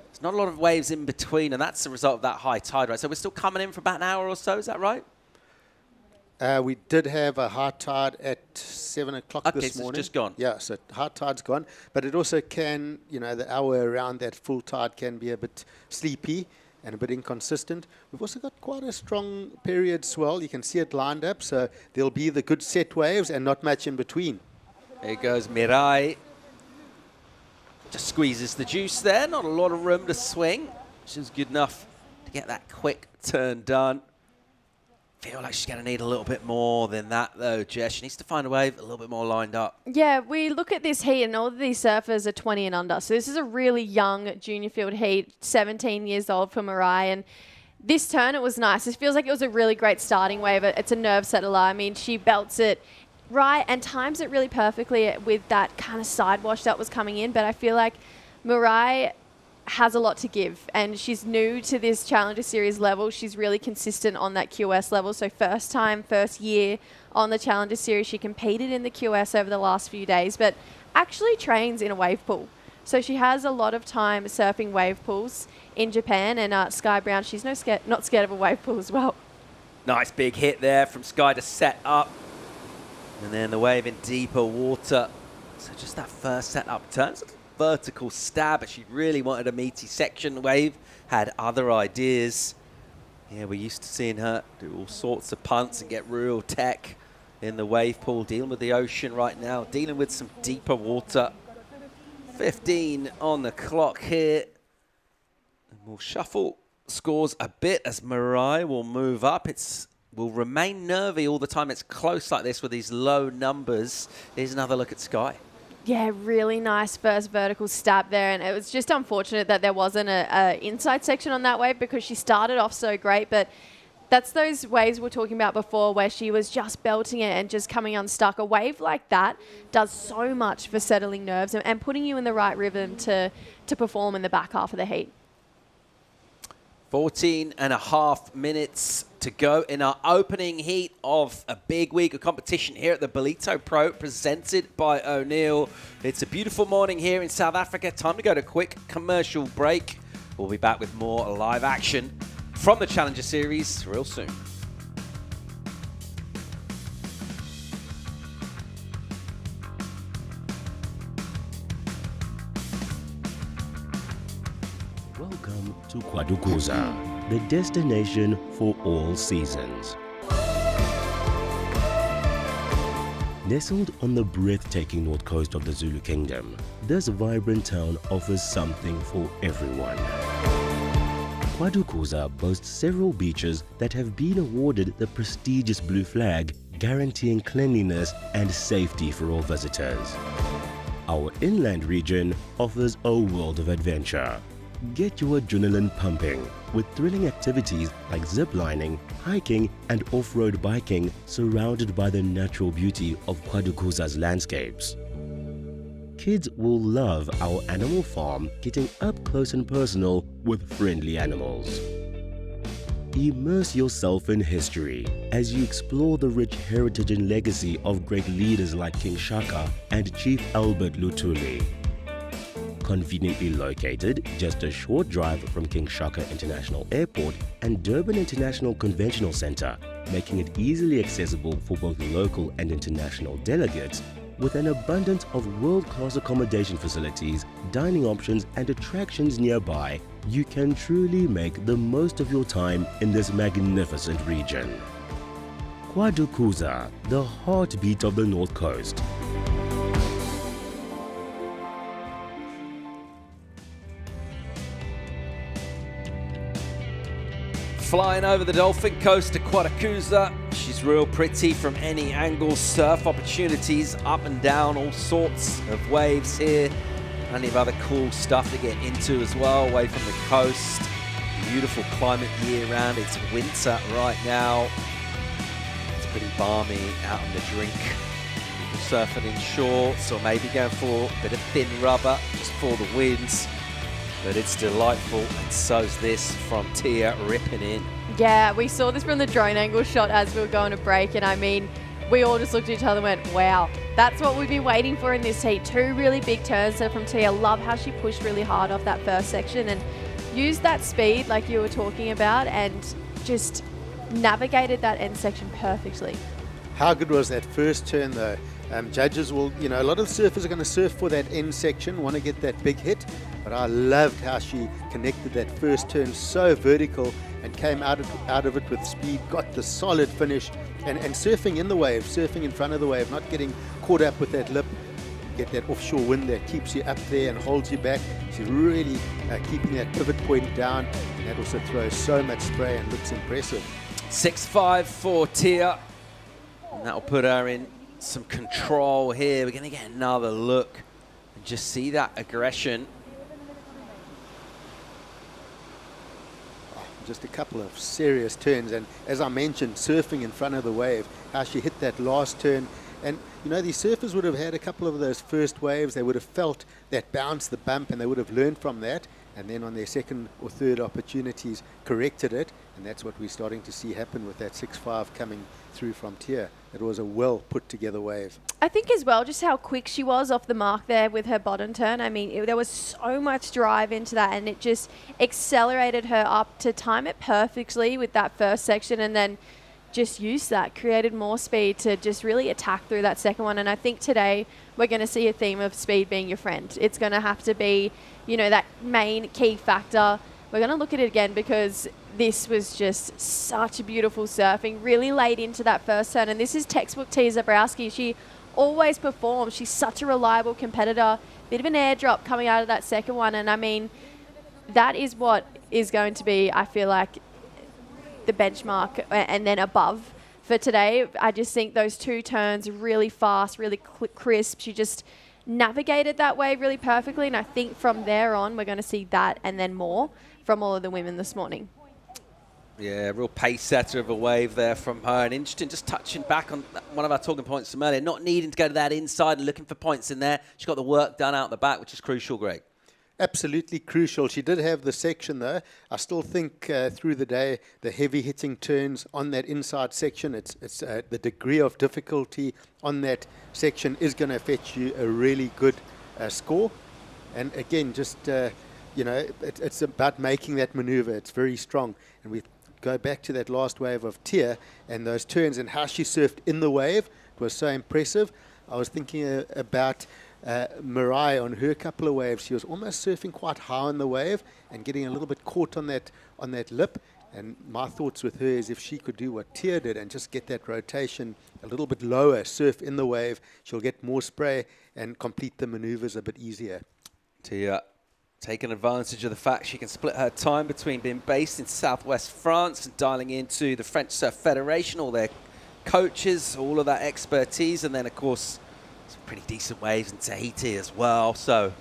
there's not a lot of waves in between, and that's the result of that high tide, right? So we're still coming in for about an hour or so, is that right? We did have a high tide at 7 o'clock this morning. Okay, so it's just gone. Yeah, so high tide's gone. But it also can, the hour around that full tide can be a bit sleepy and a bit inconsistent. We've also got quite a strong period swell. You can see it lined up, so there'll be the good set waves and not much in between. There goes Mirai. Just squeezes the juice there. Not a lot of room to swing. She's good enough to get that quick turn done. Feel like she's going to need a little bit more than that, though, Jess. She needs to find a wave a little bit more lined up. Yeah, we look at this heat and all of these surfers are 20 and under. So this is a really young junior field heat, 17 years old for Mariah. And this turn, it was nice. It feels like it was a really great starting wave. It's a nerve settler. I mean, she belts it right and times it really perfectly with that kind of side wash that was coming in. But I feel like Mariah has a lot to give, and she's new to this Challenger Series level. She's really consistent on that QS level. So first time, first year on the Challenger Series. She competed in the QS over the last few days, but actually trains in a wave pool. So she has a lot of time surfing wave pools in Japan, and Sky Brown, she's not scared of a wave pool as well. Nice big hit there from Sky to set up. And then the wave in deeper water. So just that first set up turn. Vertical stab, but she really wanted a meaty section wave, had other ideas. Yeah, we're used to seeing her do all sorts of punts and get real tech in the wave pool, dealing with the ocean right now, dealing with some deeper water. 15 on the clock here. And we'll shuffle scores a bit as Mariah will move up. Will remain nervy all the time. It's close like this with these low numbers. Here's another look at Sky. Yeah, really nice first vertical stab there, and it was just unfortunate that there wasn't a inside section on that wave because she started off so great, but that's those waves we were talking about before where she was just belting it and just coming unstuck. A wave like that does so much for settling nerves and putting you in the right rhythm to perform in the back half of the heat. 14.5 minutes to go in our opening heat of a big week of competition here at the Ballito Pro, presented by O'Neill. It's a beautiful morning here in South Africa. Time to go to a quick commercial break. We'll be back with more live action from the Challenger Series real soon. Welcome to KwaDukuza, the destination for all seasons. Nestled on the breathtaking north coast of the Zulu Kingdom, this vibrant town offers something for everyone. KwaDukuza boasts several beaches that have been awarded the prestigious Blue Flag, guaranteeing cleanliness and safety for all visitors. Our inland region offers a world of adventure. Get your adrenaline pumping with thrilling activities like ziplining, hiking and off-road biking surrounded by the natural beauty of KwaDukuza's landscapes. Kids will love our animal farm, getting up close and personal with friendly animals. Immerse yourself in history as you explore the rich heritage and legacy of great leaders like King Shaka and Chief Albert Luthuli. Conveniently located just a short drive from King Shaka International Airport and Durban International Conventional Center, making it easily accessible for both local and international delegates, with an abundance of world-class accommodation facilities, dining options and attractions nearby, you can truly make the most of your time in this magnificent region. KwaDukuza, the heartbeat of the North Coast. Flying over the Dolphin Coast to KwaDukuza. She's real pretty from any angle. Surf opportunities up and down, all sorts of waves here. Plenty of other cool stuff to get into as well, away from the coast. Beautiful climate year round. It's winter right now. It's pretty balmy out on the drink. People surfing in shorts or maybe going for a bit of thin rubber just for the winds. But it's delightful, and so's this from Tya ripping in. Yeah, we saw this from the drone angle shot as we were going to break, and I mean, we all just looked at each other and went, wow, that's what we've been waiting for in this heat. Two really big turns there from Tya. Love how she pushed really hard off that first section and used that speed like you were talking about and just navigated that end section perfectly. How good was that first turn though? Judges will, a lot of surfers are going to surf for that end section, want to get that big hit, but I loved how she connected that first turn so vertical and came out of it with speed, got the solid finish, and surfing in the wave, surfing in front of the wave, not getting caught up with that lip. get that offshore wind that keeps you up there and holds you back. She's really keeping that pivot point down, and that also throws so much spray and looks impressive. 6-5 for Tya, and that'll put her in some control here. We're going to get another look and just see that aggression. Just a couple of serious turns, and as I mentioned, surfing in front of the wave, how she hit that last turn. And you know, these surfers would have had a couple of those first waves, they would have felt that bounce, the bump, and they would have learned from that, and then on their second or third opportunities corrected it, and that's what we're starting to see happen with that 6-5 coming through from Tya. It was a well put together wave. I think as well just how quick she was off the mark there with her bottom turn. I mean, there was so much drive into that, and it just accelerated her up to time it perfectly with that first section, and then just used that, created more speed to just really attack through that second one. And I think today we're going to see a theme of speed being your friend. It's going to have to be, you know, that main key factor. We're going to look at it again because this was just such a beautiful surfing, really laid into that first turn. And this is textbook Tya Zebrowski. She always performs. She's such a reliable competitor. Bit of an airdrop coming out of that second one. And I mean, that is what is going to be, I feel like, the benchmark and then above for today. I just think those two turns really fast, really crisp. She just navigated that wave really perfectly, and I think from there on we're going to see that and then more from all of the women this morning. Yeah, real pace setter of a wave there from her. And interesting, just touching back on one of our talking points from earlier, not needing to go to that inside and looking for points in there. She got the work done out the back, which is crucial, Greg. Absolutely crucial. She did have the section though. I still think through the day, the heavy hitting turns on that inside section, it's the degree of difficulty on that section is going to fetch you a really good score. And again, just, you know, it's about making that maneuver. It's very strong. And we go back to that last wave of Tya and those turns and how she surfed in the wave. It was so impressive. I was thinking about Mariah on her couple of waves. She was almost surfing quite high on the wave and getting a little bit caught on that lip. And my thoughts with her is if she could do what Tya did and just get that rotation a little bit lower, surf in the wave, she'll get more spray and complete the maneuvers a bit easier. Tya taking advantage of the fact she can split her time between being based in southwest France and dialing into the French Surf Federation, all their coaches, all of that expertise, and then of course some pretty decent waves in Tahiti as well. So,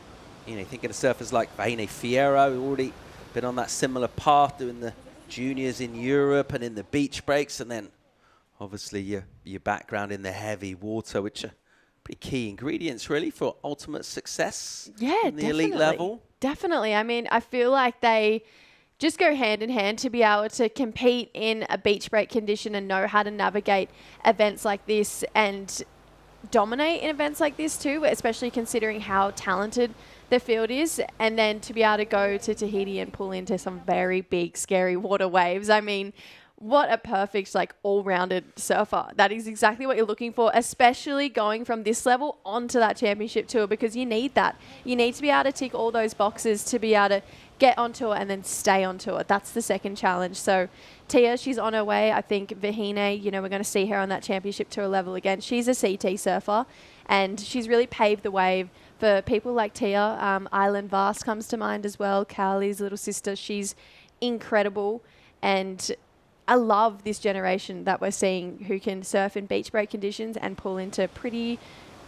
you know, thinking of surfers like Vahine Fierro, who already been on that similar path, doing the juniors in Europe and in the beach breaks, and then obviously your background in the heavy water, which are pretty key ingredients really for ultimate success in the elite level. Definitely. I mean, I feel like they just go hand in hand to be able to compete in a beach break condition and know how to navigate events like this and dominate in events like this too, especially considering how talented the field is. And then to be able to go to Tahiti and pull into some very big, scary water waves. I mean, what a perfect, like, all-rounded surfer. That is exactly what you're looking for, especially going from this level onto that championship tour, because you need that. You need to be able to tick all those boxes to be able to get on tour and then stay on tour. That's the second challenge. So Tya, she's on her way. I think Vahine, you know, we're going to see her on that championship tour level again. She's a CT surfer, and she's really paved the way for people like Tya. Island Vast comes to mind as well. Cowley's little sister. She's incredible, and I love this generation that we're seeing who can surf in beach break conditions and pull into pretty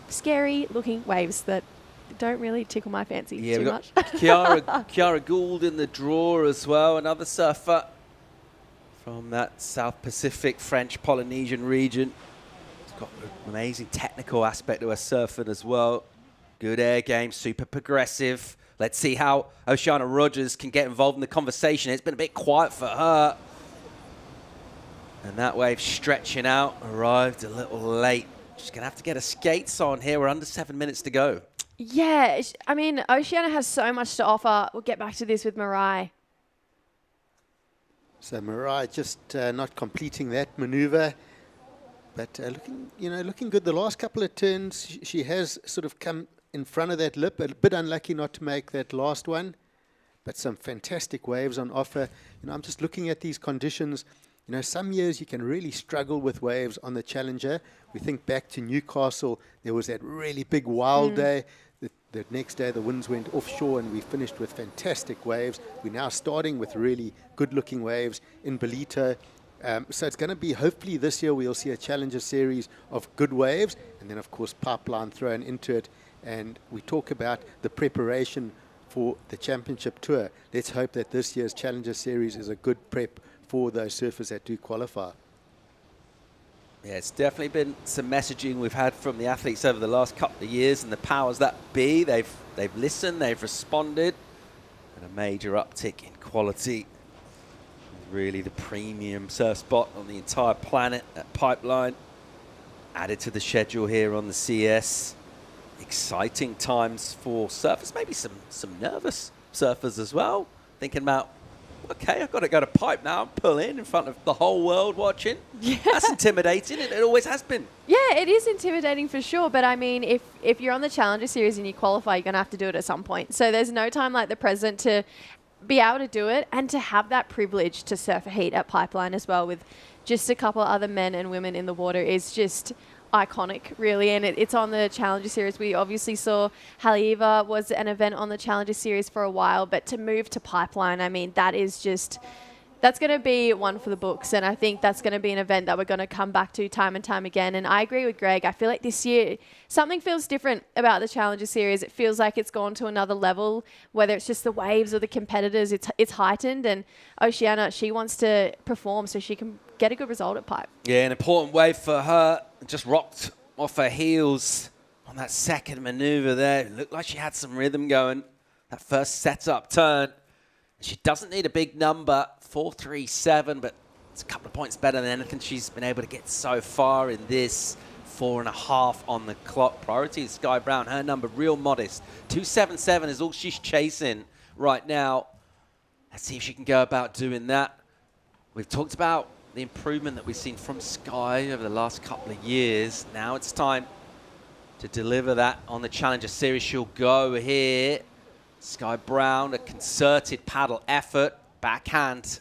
scary looking waves that don't really tickle my fancy too much. Kiara Gould in the draw as well, another surfer from that South Pacific French Polynesian region. She's got an amazing technical aspect to her surfing as well. Good air game, super progressive. Let's see how Oceana Rogers can get involved in the conversation. It's been a bit quiet for her. And that wave stretching out, arrived a little late. She's going to have to get her skates on here. We're under 7 minutes to go. Yeah, I mean, Oceana has so much to offer. We'll get back to this with Mariah. So Mariah just not completing that maneuver, but looking good. The last couple of turns, she has sort of come in front of that lip. A bit unlucky not to make that last one, but some fantastic waves on offer. You know, I'm just looking at these conditions. You know, some years you can really struggle with waves on the Challenger. We think back to Newcastle, there was that really big wild day. The next day the winds went offshore and we finished with fantastic waves. We're now starting with really good-looking waves in Ballito. So it's going to be, hopefully this year we'll see a Challenger series of good waves, and then of course pipeline thrown into it. And we talk about the preparation for the championship tour. Let's hope that this year's Challenger series is a good prep for those surfers that do qualify. Yeah, it's definitely been some messaging we've had from the athletes over the last couple of years, and the powers that be, they've listened, they've responded, and a major uptick in quality. Really the premium surf spot on the entire planet at Pipeline. Added to the schedule here on the CS. Exciting times for surfers, maybe some nervous surfers as well. Thinking about, okay, I've got to go to Pipe now and pull in front of the whole world watching. Yeah. That's intimidating. It always has been. Yeah, it is intimidating for sure. But I mean, if you're on the Challenger Series and you qualify, you're going to have to do it at some point. So there's no time like the present to be able to do it and to have that privilege to surf a heat at Pipeline as well with just a couple of other men and women in the water is just iconic, really. And it's on the Challenger Series. We obviously saw Haleiwa was an event on the Challenger Series for a while, but to move to Pipeline, I mean, that's going to be one for the books. And I think that's going to be an event that we're going to come back to time and time again. And I agree with Greg. I feel like this year something feels different about the Challenger Series. It feels like it's gone to another level, whether it's just the waves or the competitors, it's heightened. And Oceana, she wants to perform so she can get a good result at Pipe. Yeah, an important wave for her. Just rocked off her heels on that second maneuver there. It looked like she had some rhythm going. That first setup turn. She doesn't need a big number, 4.37, but it's a couple of points better than anything she's been able to get so far in this. 4.5 on the clock. Priority is Sky Brown. Her number real modest. 2.77 is all she's chasing right now. Let's see if she can go about doing that. We've talked about the improvement that we've seen from Sky over the last couple of years. Now it's time to deliver that on the Challenger Series. She'll go here. Sky Brown, a concerted paddle effort, backhand,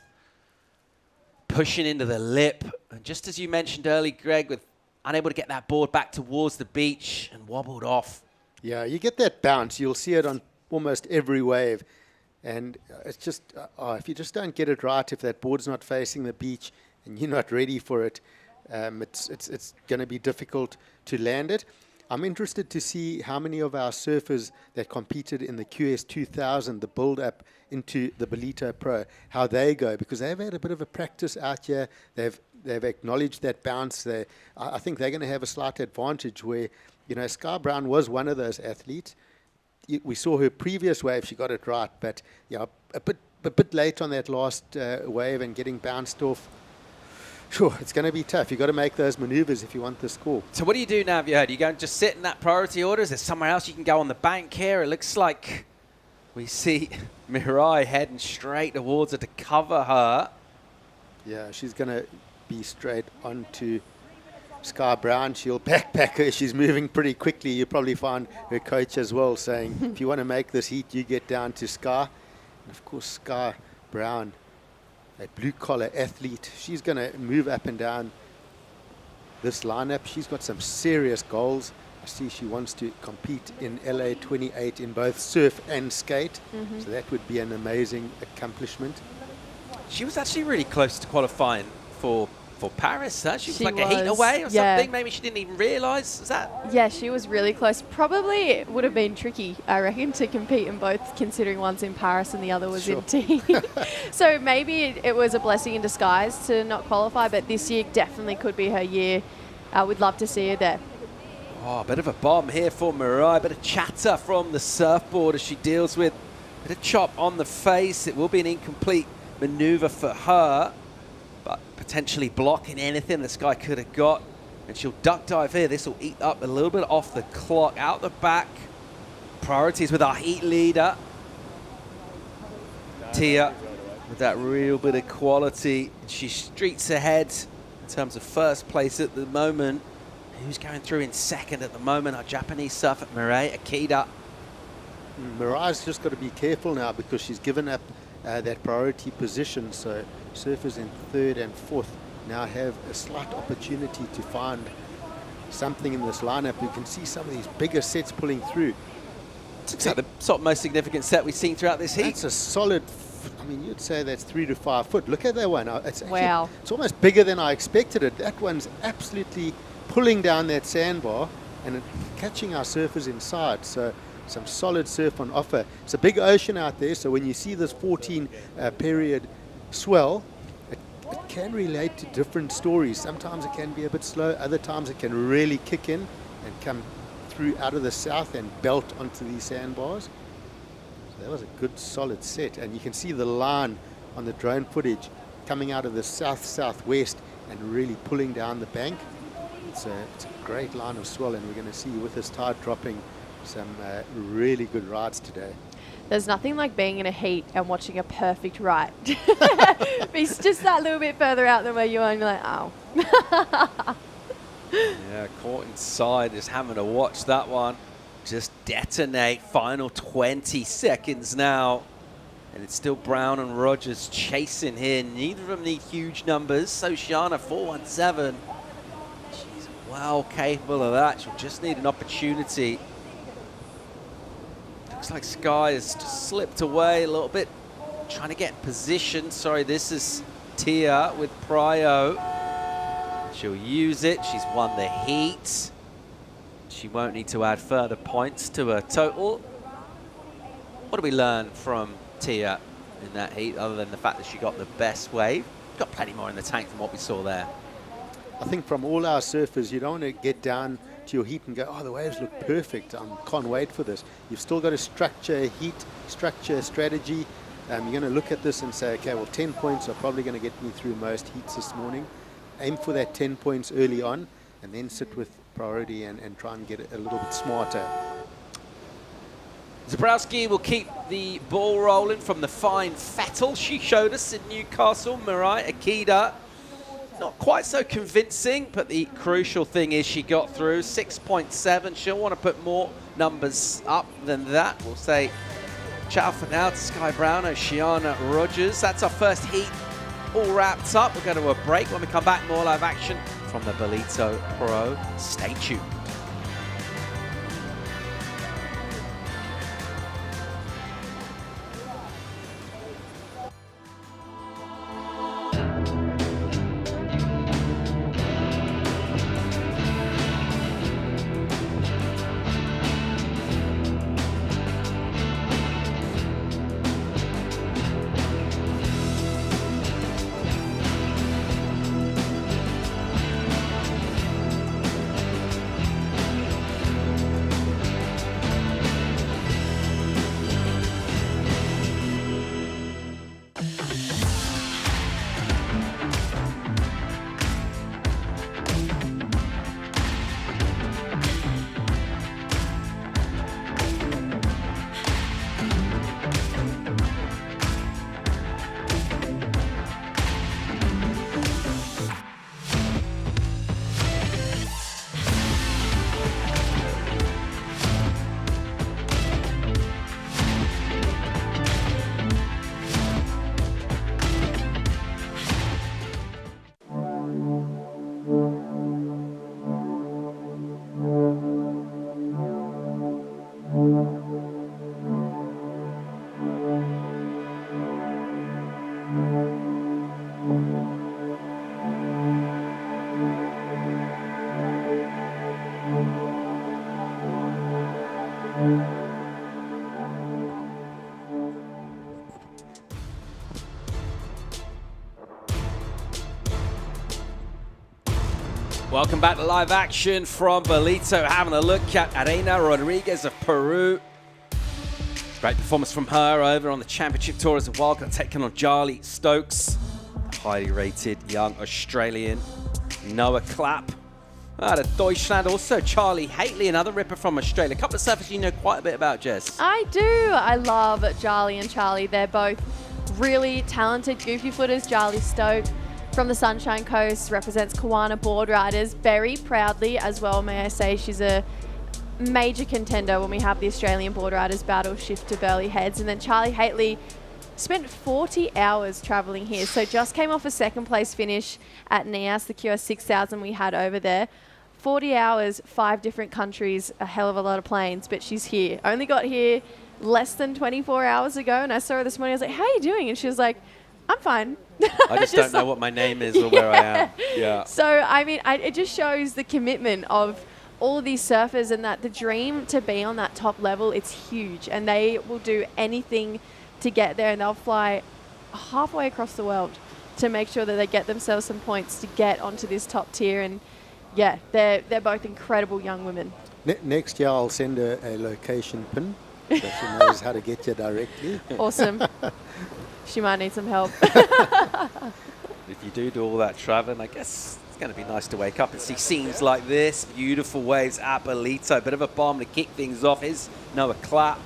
pushing into the lip. And just as you mentioned earlier, Greg, with unable to get that board back towards the beach and wobbled off. Yeah, you get that bounce. You'll see it on almost every wave. And it's just, if you just don't get it right, if that board's not facing the beach and you're not ready for it, it's going to be difficult to land it. I'm interested to see how many of our surfers that competed in the QS 2000, the build-up into the Ballito Pro, how they go, because they've had a bit of a practice out here. They've acknowledged that bounce. I think they're going to have a slight advantage where, you know, Sky Brown was one of those athletes. We saw her previous wave, she got it right, but yeah, a bit late on that last wave and getting bounced off. Sure, it's going to be tough. You've got to make those maneuvers if you want the score. So what do you do now, have you heard? Are you going to just sit in that priority order? Is there somewhere else you can go on the bank here? It looks like we see Mirai heading straight towards her to cover her. Yeah, she's going to be straight onto Sky Brown. She'll backpack her. She's moving pretty quickly. You'll probably find her coach as well saying, if you want to make this heat, you get down to Sky. And of course, Sky Brown, that blue-collar athlete, she's going to move up and down this lineup. She's got some serious goals. I see she wants to compete in LA 28 in both surf and skate. So that would be an amazing accomplishment. She was actually really close to qualifying for Paris. Huh? She was like a heat was, away or yeah. something. Maybe she didn't even realise. Is that? Yeah, she was really close. Probably it would have been tricky, I reckon, to compete in both, considering one's in Paris and the other was in T. So maybe it was a blessing in disguise to not qualify, but this year definitely could be her year. We'd love to see her there. Oh, a bit of a bomb here for Mirai. A bit of chatter from the surfboard as she deals with a bit of chop on the face. It will be an incomplete manoeuvre for her, but potentially blocking anything this guy could have got. And she'll duck dive here. This will eat up a little bit off the clock. Out the back. Priorities with our heat leader. Tya with that real bit of quality. She streets ahead in terms of first place at the moment. Who's going through in second at the moment? Our Japanese surfer, Mirai Akita. Mirai's just got to be careful now because she's given up that priority position. So surfers in third and fourth now have a slight opportunity to find something in this lineup. You can see some of these bigger sets pulling through. Looks like the sort of most significant set we've seen throughout this heat. That's a solid, I mean, you'd say that's 3 to 5 foot. Look at that one. It's actually, Wow. it's almost bigger than I expected it. That one's absolutely pulling down that sandbar and catching our surfers inside. So some solid surf on offer. It's a big ocean out there, so when you see this 14 period swell, it can relate to different stories. Sometimes it can be a bit slow, other times it can really kick in and come through out of the south and belt onto these sandbars. So that was a good solid set, and you can see the line on the drone footage coming out of the south-southwest and really pulling down the bank. It's a great line of swell, and we're going to see with this tide dropping some really good rides today. There's nothing like being in a heat and watching a perfect ride. It's just that little bit further out than where you are, and you're like, oh. Yeah, caught inside, just having to watch that one just detonate. Final 20 seconds now. And it's still Brown and Rogers chasing here. Neither of them need huge numbers. So Shiana, 417. She's well capable of that. She'll just need an opportunity. Looks like Sky has just slipped away a little bit. Trying to get position. Sorry, this is Tya with Prio. She'll use it. She's won the heat. She won't need to add further points to her total. What do we learn from Tya in that heat, other than the fact that she got the best wave? Got plenty more in the tank than what we saw there. I think from all our surfers, you don't want to get down to your heat and go, oh, the waves look perfect. I can't wait for this. You've still got to structure a heat, structure a strategy. You're going to look at this and say, okay, well, 10 points are probably going to get me through most heats this morning. Aim for that 10 points early on, and then sit with priority and try and get it a little bit smarter. Zebrowski will keep the ball rolling from the fine Fettel she showed us in Newcastle. Mirai Akida, not quite so convincing, but the crucial thing is she got through 6.7. She'll want to put more numbers up than that. We'll say ciao for now to Sky Brown, Oceana Rogers. That's our first heat all wrapped up. We're going to a break. When we come back, more live action from the Ballito Pro. Stay tuned. Welcome back to live action from Ballito. Having a look at Arena Rodriguez of Peru. Great performance from her over on the championship tour as well. Got taken on Charlie Stokes, highly rated young Australian. Noah Clapp out of Deutschland. Also Charlie Haitley, another ripper from Australia. A couple of surfers you know quite a bit about, Jess. I do. I love Charlie and Charlie. They're both really talented goofy footers. Charlie Stoke from the Sunshine Coast represents Kawana board riders very proudly as well, may I say. She's a major contender when we have the Australian board riders battle shift to Burleigh Heads. And then Charlie Haitley Spent 40 hours traveling here. So just came off a second place finish at NIAS, the QS 6000 we had over there. 40 hours, 5 different countries, a hell of a lot of planes, but she's here. Only got here less than 24 hours ago, and I saw her this morning. I was like, how are you doing? And she was like, I'm fine. I just don't know what my name is or where I am. Yeah. So, I mean, it just shows the commitment of all of these surfers, and that the dream to be on that top level, it's huge. And they will do anything to get there, and they'll fly halfway across the world to make sure that they get themselves some points to get onto this top tier. And yeah, they're both incredible young women. Next year I'll send her a location pin so she knows how to get you directly. Awesome. She might need some help. If you do all that traveling, I guess it's going to be nice to wake up and see scenes like this. Beautiful waves at Ballito. Bit of a bomb to kick things off. Here's Noah Clapp.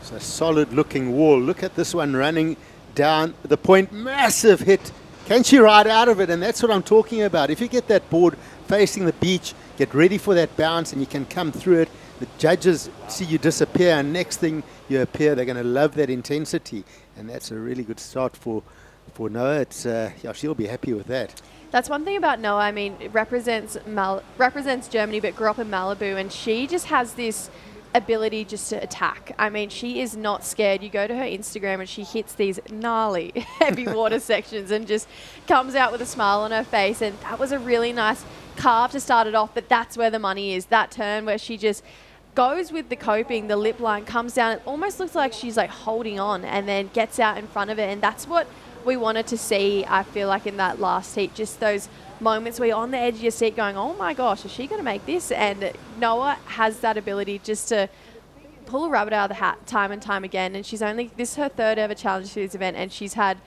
It's a solid looking wall. Look at this one running down the point. Massive hit. Can she ride out of it? And that's what I'm talking about. If you get that board facing the beach, get ready for that bounce, and you can come through it. The judges see you disappear, and next thing you appear, they're going to love that intensity. And that's a really good start for Noah. It's yeah, she'll be happy with that. That's one thing about Noah. I mean, it represents Germany, but grew up in Malibu, and she just has this ability just to attack. I mean, she is not scared. You go to her Instagram and she hits these gnarly heavy water sections and just comes out with a smile on her face. And that was a really nice carve to start it off, but that's where the money is. That turn where she just goes with the coping, the lip line comes down. It almost looks like she's like holding on and then gets out in front of it. And that's what we wanted to see, I feel like, in that last heat. Just those moments where you're on the edge of your seat going, oh my gosh, is she going to make this? And Noah has that ability just to pull a rabbit out of the hat time and time again. And she's this is her third ever Challenge Series event, and she's had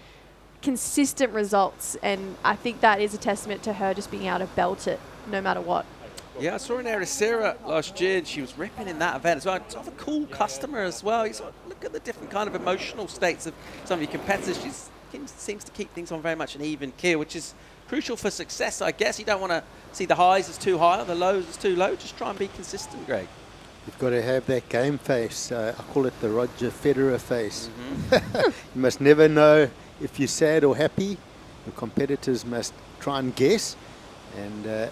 consistent results. And I think that is a testament to her just being able to belt it no matter what. Yeah, I saw her in Ericeira last year, and she was ripping in that event as well. Sort of a cool customer as well. You sort of look at the different kind of emotional states of some of your competitors. She seems to keep things on very much an even keel, which is crucial for success, I guess. You don't want to see the highs as too high or the lows as too low. Just try and be consistent, Greg. You've got to have that game face. I call it the Roger Federer face. You must never know if you're sad or happy. The competitors must try and guess. And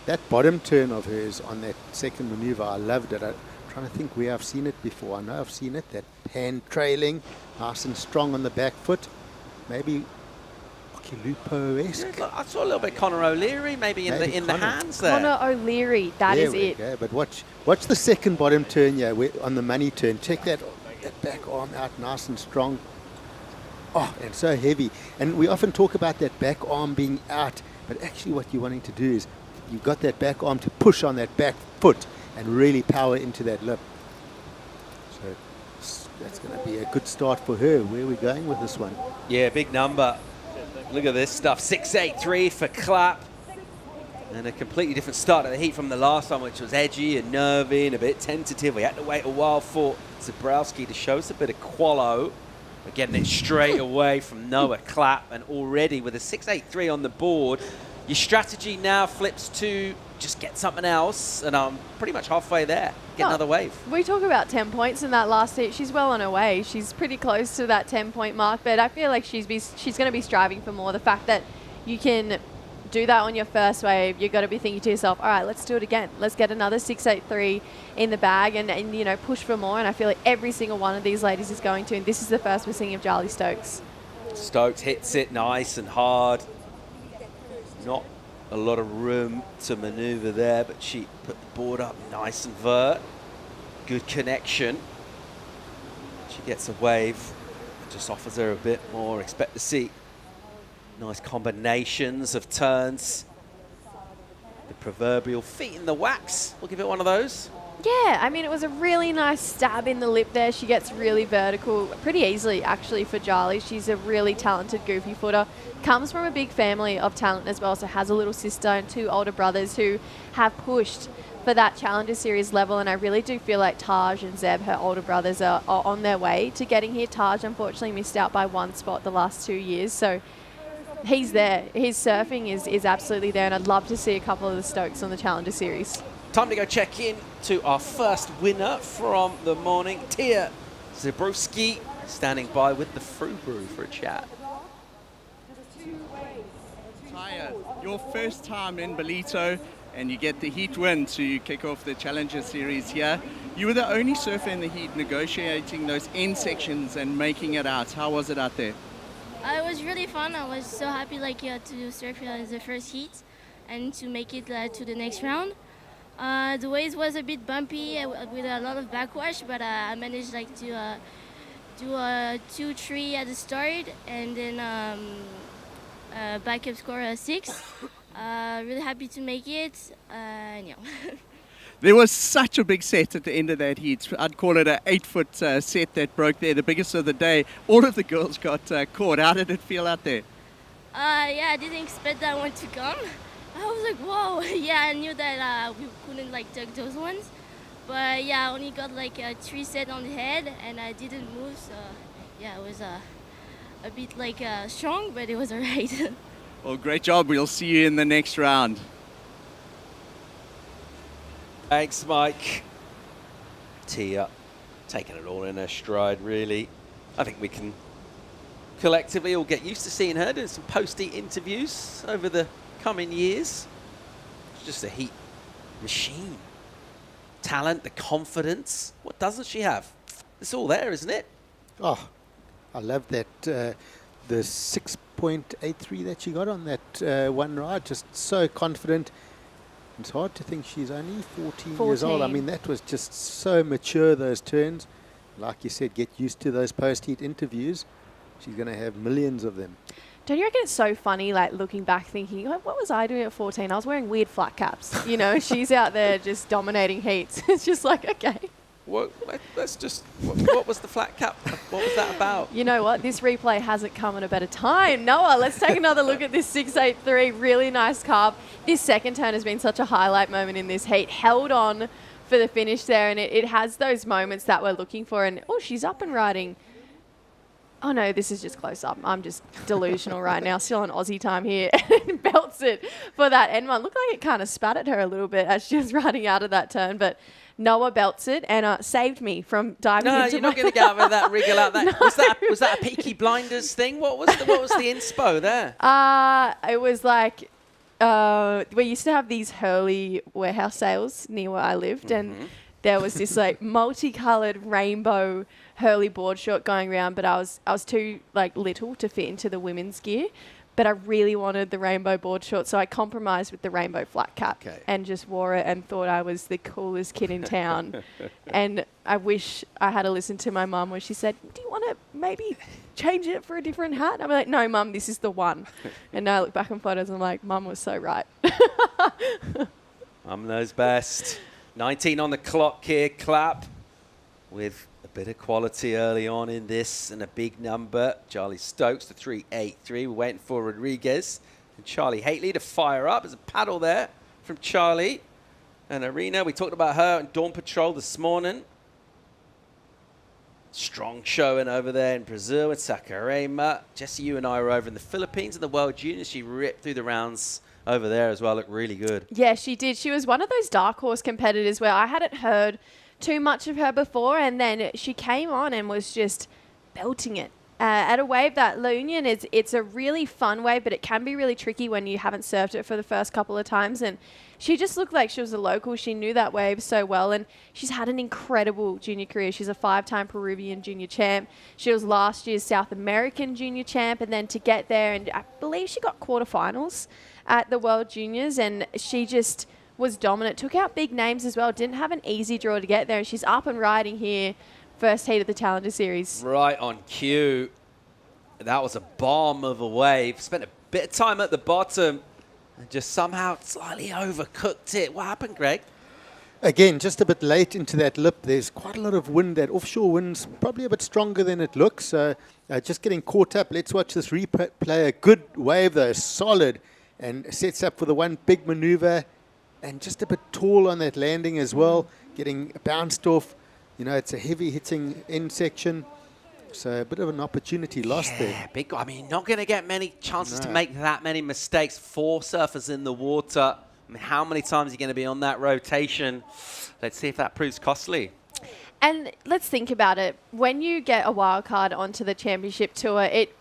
that bottom turn of hers on that second maneuver, I loved it. I'm trying to think where I've seen it before. I know I've seen it. That hand trailing, nice and strong on the back foot. Maybe Lupo-esque. Yeah, I saw a little bit Conor O'Leary, maybe in the hands there. Conor O'Leary, that is it. Go. But watch the second bottom turn, yeah, on the money turn. Check that back arm out, nice and strong. Oh, and so heavy. And we often talk about that back arm being out, but actually what you're wanting to do is you've got that back arm to push on that back foot and really power into that lip. So that's going to be a good start for her. Where are we going with this one? Yeah, big number. Look at this stuff, 6.83 for Clapp. And a completely different start to the heat from the last one, which was edgy and nervy and a bit tentative. We had to wait a while for Zebrowski to show us a bit of qualo. We're getting it straight away from Noah Clapp, and already with a 6.83 on the board, your strategy now flips to just get something else, and I'm pretty much halfway there. Get another wave. We talk about 10 points in that last heat. She's well on her way. She's pretty close to that 10-point mark, but I feel like she's going to be striving for more. The fact that you can do that on your first wave, you've got to be thinking to yourself, all right, let's do it again. Let's get another 6.83 in the bag and you know, push for more. And I feel like every single one of these ladies is going to, and this is the first we're seeing of Charlie Stokes. Stokes hits it nice and hard. Not a lot of room to maneuver there, but she put the board up nice and vert. Good connection. She gets a wave. It just offers her a bit more. Expect to see nice combinations of turns. The proverbial feet in the wax. We'll give it one of those. Yeah, I mean, it was a really nice stab in the lip there. She gets really vertical pretty easily, actually, for Charlie. She's a really talented goofy footer. Comes from a big family of talent as well, so has a little sister and 2 older brothers who have pushed for that Challenger Series level, and I really do feel like Taj and Zeb, her older brothers, are on their way to getting here. Taj, unfortunately, missed out by 1 spot the last 2 years, so he's there. His surfing is absolutely there, and I'd love to see a couple of the Stokes on the Challenger Series. Time to go check in to our first winner from the morning, Tya Zebrowski. standing by with the Frou Brew for a chat. Tya, your first time in Ballito, and you get the heat win to kick off the Challenger Series here. You were the only surfer in the heat negotiating those end sections and making it out. How was it out there? It was really fun. I was so happy to surf the first heat and to make it to the next round. The waves was a bit bumpy with a lot of backwash, but I managed to do a 2-3 at the start, and then backup score 6. Really happy to make it. Yeah. There was such a big set at the end of that heat. I'd call it an 8-foot set that broke there, the biggest of the day. All of the girls got caught. How did it feel out there? Yeah, I didn't expect that one to come. I was like, whoa. Yeah, I knew that we couldn't take those ones. But yeah, I only got a 3 set on the head, and I didn't move. So yeah, it was a bit strong, but it was alright. Well, great job. We'll see you in the next round. Thanks, Mike. Tya taking it all in her stride, really. I think we can collectively all get used to seeing her doing some post-heat interviews over the coming years. She's just a heat machine. Talent, the confidence. What doesn't she have? It's all there, isn't it? Oh, I love that. The 6.83 that she got on that one ride, just so confident. It's hard to think she's only 14 years old. I mean, that was just so mature, those turns. Like you said, get used to those post-heat interviews. She's going to have millions of them. Don't you reckon it's so funny, looking back, thinking, what was I doing at 14? I was wearing weird flat caps. She's out there just dominating heats. It's just okay. What was the flat cap? What was that about? You know what? This replay hasn't come at a better time. Noah, let's take another look at this 683. Really nice carve. This second turn has been such a highlight moment in this heat. Held on for the finish there, and it has those moments that we're looking for. And, she's up and riding. Oh, no, this is just close up. I'm just delusional right now. Still on Aussie time here. And belts it for that end one. Looked like it kind of spat at her a little bit as she was riding out of that turn. But Noah belts it and saved me from diving into. No, you're not going to get out of that wriggle out that. No. Was that a Peaky Blinders thing? What was the inspo there? It was we used to have these Hurley warehouse sales near where I lived, and there was this multicolored rainbow Hurley board short going around, but I was too little to fit into the women's gear. But I really wanted the rainbow board short, so I compromised with the rainbow flat cap and just wore it and thought I was the coolest kid in town. And I wish I had to listen to my mum where she said, do you want to maybe change it for a different hat? And I'm like, no, Mum, this is the one. And now I look back on photos and I'm like, Mum was so right. Mum knows best. 19 on the clock here, clap with a bit of quality early on in this and a big number. Charlie Stokes to 3.83. We're waiting for Rodriguez and Charlie Haitley to fire up. There's a paddle there from Charlie and Arena. We talked about her in Dawn Patrol this morning. Strong showing over there in Brazil with Saquarema. Jessie, you and I were over in the Philippines in the World Juniors. She ripped through the rounds over there as well. Looked really good. Yeah, she did. She was one of those dark horse competitors where I hadn't heard too much of her before, and then she came on and was just belting it. At a wave that La Union, it's a really fun wave, but it can be really tricky when you haven't surfed it for the first couple of times. And she just looked like she was a local. She knew that wave so well, and she's had an incredible junior career. She's a 5-time Peruvian junior champ. She was last year's South American junior champ, and then to get there, and I believe she got quarterfinals at the World Juniors, and she just was dominant. Took out big names as well. Didn't have an easy draw to get there, and she's up and riding here. First heat of the Challenger Series. Right on cue. That was a bomb of a wave. Spent a bit of time at the bottom and just somehow slightly overcooked it. What happened, Greg? Again, just a bit late into that lip. There's quite a lot of wind. That offshore wind's probably a bit stronger than it looks. So just getting caught up. Let's watch this replay. A good wave, though, solid, and sets up for the one big maneuver. And just a bit tall on that landing as well. Getting bounced off. You know, it's a heavy hitting end section. So a bit of an opportunity lost there. Big. I mean, you're not going to get many chances to make that many mistakes. 4 surfers in the water. I mean, how many times are you going to be on that rotation? Let's see if that proves costly. And let's think about it. When you get a wild card onto the championship tour, it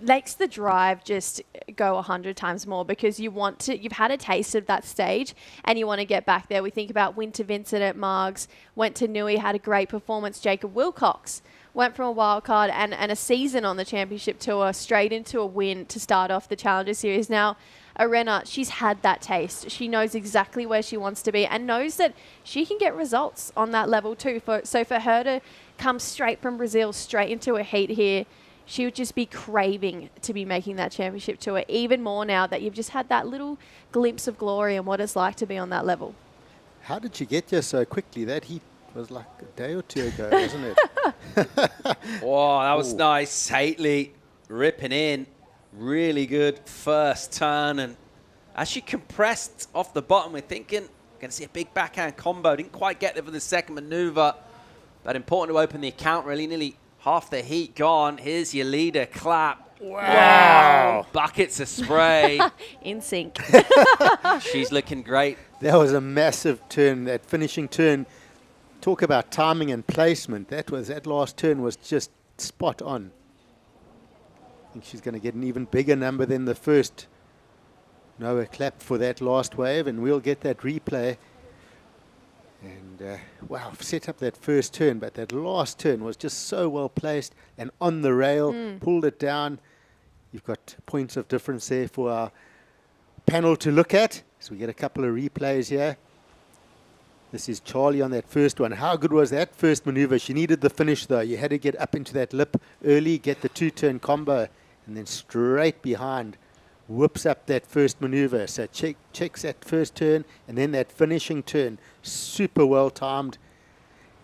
makes the drive just go 100 times more because you've had a taste of that stage and you want to get back there. We think about Winter Vincent at Margs, went to Nui, had a great performance. Jacob Wilcox went from a wild card and a season on the championship tour straight into a win to start off the Challenger Series. Now, Arena, she's had that taste. She knows exactly where she wants to be and knows that she can get results on that level too. So for her to come straight from Brazil, straight into a heat here, she would just be craving to be making that championship tour even more now that you've just had that little glimpse of glory and what it's like to be on that level. How did you get here so quickly? That heat was like a day or two ago, wasn't it? Oh, that was nice. Hately ripping in. Really good first turn. And as she compressed off the bottom, we're thinking, going to see a big backhand combo. Didn't quite get there for the second maneuver. But important to open the account, really. Nearly half the heat gone. Here's your leader, clap. Wow. Buckets of spray. In sync. She's looking great. That was a massive turn, that finishing turn. Talk about timing and placement. That last turn was just spot on. I think she's going to get an even bigger number than the first. Noah clap for that last wave, and we'll get that replay. And wow, set up that first turn, but that last turn was just so well placed and on the rail, pulled it down. You've got points of difference there for our panel to look at. So we get a couple of replays here. This is Charlie on that first one. How good was that first maneuver? She needed the finish though. You had to get up into that lip early, get the two-turn combo, and then straight behind whips up that first maneuver. So checks that first turn and then that finishing turn. Super well timed.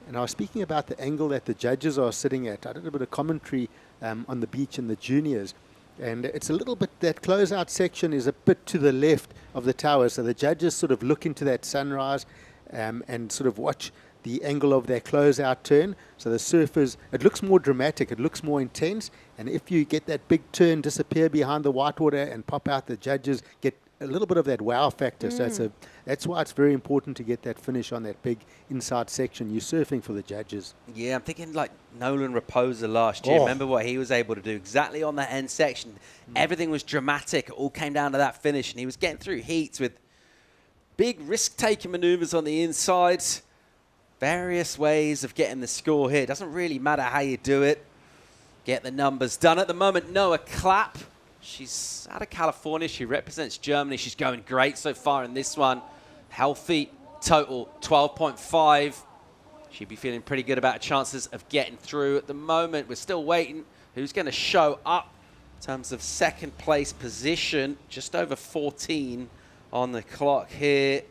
And I was speaking about the angle that the judges are sitting at. I did a bit of commentary on the beach in the juniors. And it's a little bit, that closeout section is a bit to the left of the tower. So the judges sort of look into that sunrise and sort of watch the angle of their closeout turn. So the surfers, it looks more dramatic, it looks more intense. And if you get that big turn, disappear behind the whitewater and pop out, the judges get a little bit of that wow factor. So that's why it's very important to get that finish on that big inside section. You're surfing for the judges. Yeah, I'm thinking like Nolan Raposa last year. Remember what he was able to do exactly on that end section. Everything was dramatic. It all came down to that finish. And he was getting through heats with big risk-taking maneuvers on the inside. Various ways of getting the score here. It doesn't really matter how you do it. Get the numbers done. At the moment, Noah Clapp. She's out of California. She represents Germany. She's going great so far in this one. Healthy total 12.5. She'd be feeling pretty good about her chances of getting through. At the moment, we're still waiting. Who's going to show up in terms of second place position? Just over 14 on the clock here.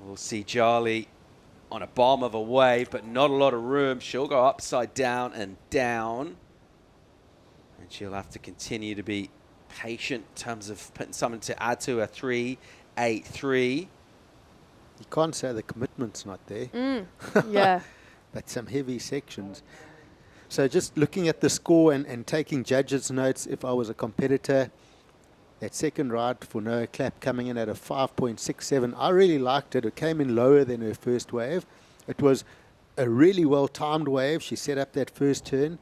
We'll see Charlie on a bomb of a wave, but not a lot of room. She'll go upside down and down. And she'll have to continue to be patient in terms of putting something to add to her 3.83. You can't say the commitment's not there. Yeah. But some heavy sections. So just looking at the score and taking judges' notes, if I was a competitor, that second ride for Noah Clapp coming in at a 5.67. I really liked it. It came in lower than her first wave. It was a really well-timed wave. She set up that first turn.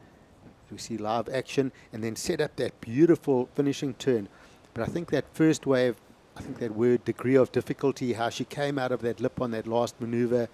We see live action, and then set up that beautiful finishing turn. But I think that first wave, I think that word degree of difficulty, how she came out of that lip on that last maneuver,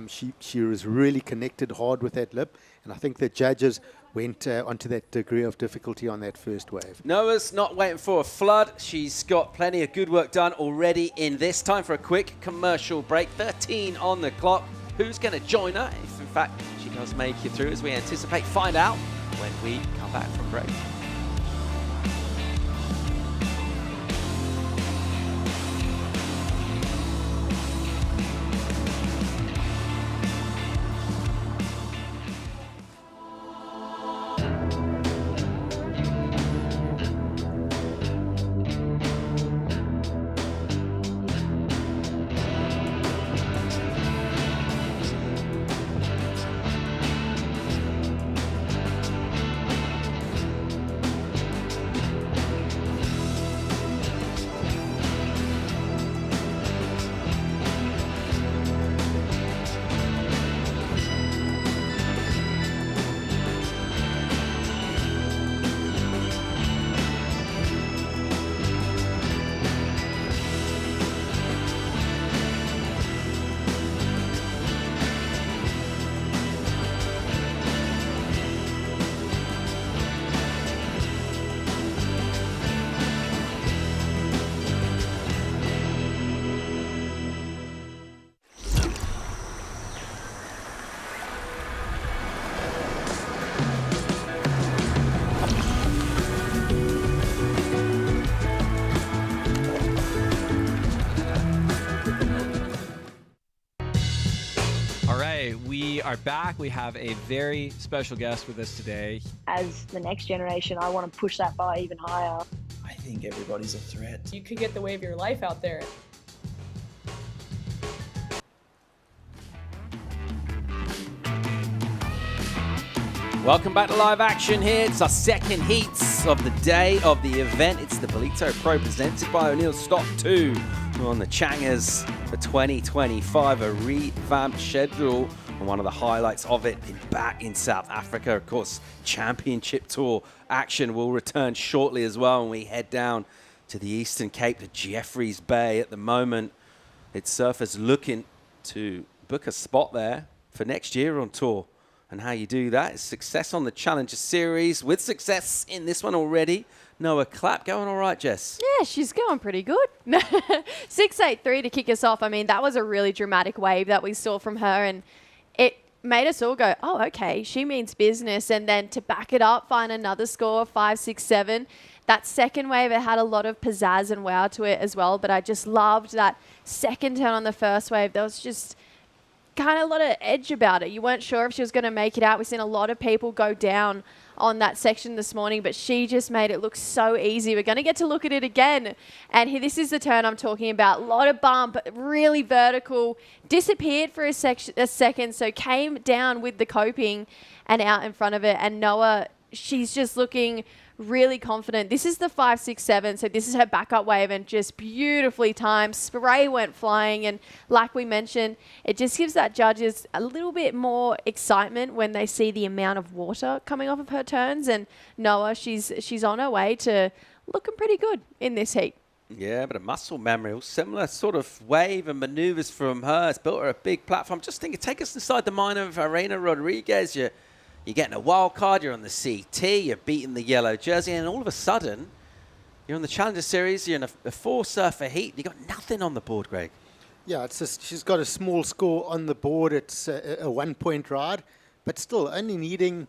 she was really connected hard with that lip, and I think the judges went onto that degree of difficulty on that first wave. Noah's not waiting for a flood. She's got plenty of good work done already in this. Time for a quick commercial break. 13 on the clock. Who's going to join her? If in fact she does make it through, as we anticipate, find out when we come back from break. are back. We have a very special guest with us today. As the next generation, I want to push that bar even higher. I think everybody's a threat. You could get the wave of your life out there. Welcome back to live action here. It's our second heats of the day of the event. It's the Ballito Pro presented by O'Neill Stock 2. We're on the Changers for 2025, a revamped schedule. And one of the highlights of it is back in South Africa. Of course, Championship Tour action will return shortly as well when we head down to the Eastern Cape to Jeffreys Bay. At the moment, it's surfers looking to book a spot there for next year on tour. And how you do that is success on the Challenger Series with success in this one already. Noah Clapp going all right, Jess? Yeah, she's going pretty good. 6.83 to kick us off. I mean, that was a really dramatic wave that we saw from her, and it made us all go, oh, okay, she means business. And then to back it up, find another score, 5.67. That second wave, it had a lot of pizzazz and wow to it as well, but I just loved that second turn on the first wave. There was just kind of a lot of edge about it. You weren't sure if she was going to make it out. We've seen a lot of people go down on that section this morning, but she just made it look so easy. We're going to get to look at it again. And here, this is the turn I'm talking about. A lot of bump, really vertical, disappeared for a second, so came down with the coping and out in front of it. And Noah, she's just looking really confident. This is the 5.67, so this is her backup wave and just beautifully timed. Spray went flying, and like we mentioned, it just gives that judges a little bit more excitement when they see the amount of water coming off of her turns. And Noah, she's on her way to looking pretty good in this heat. Yeah, but a muscle memory, similar sort of wave and maneuvers from her. It's built her a big platform. Just thinking, take us inside the mind of Arena Rodriguez. You're getting a wild card, you're on the CT, you're beating the yellow jersey, and all of a sudden, you're on the Challenger Series, you're in a four-surfer heat, you got nothing on the board, Greg. Yeah, it's just, she's got a small score on the board. It's a one-point ride, but still only needing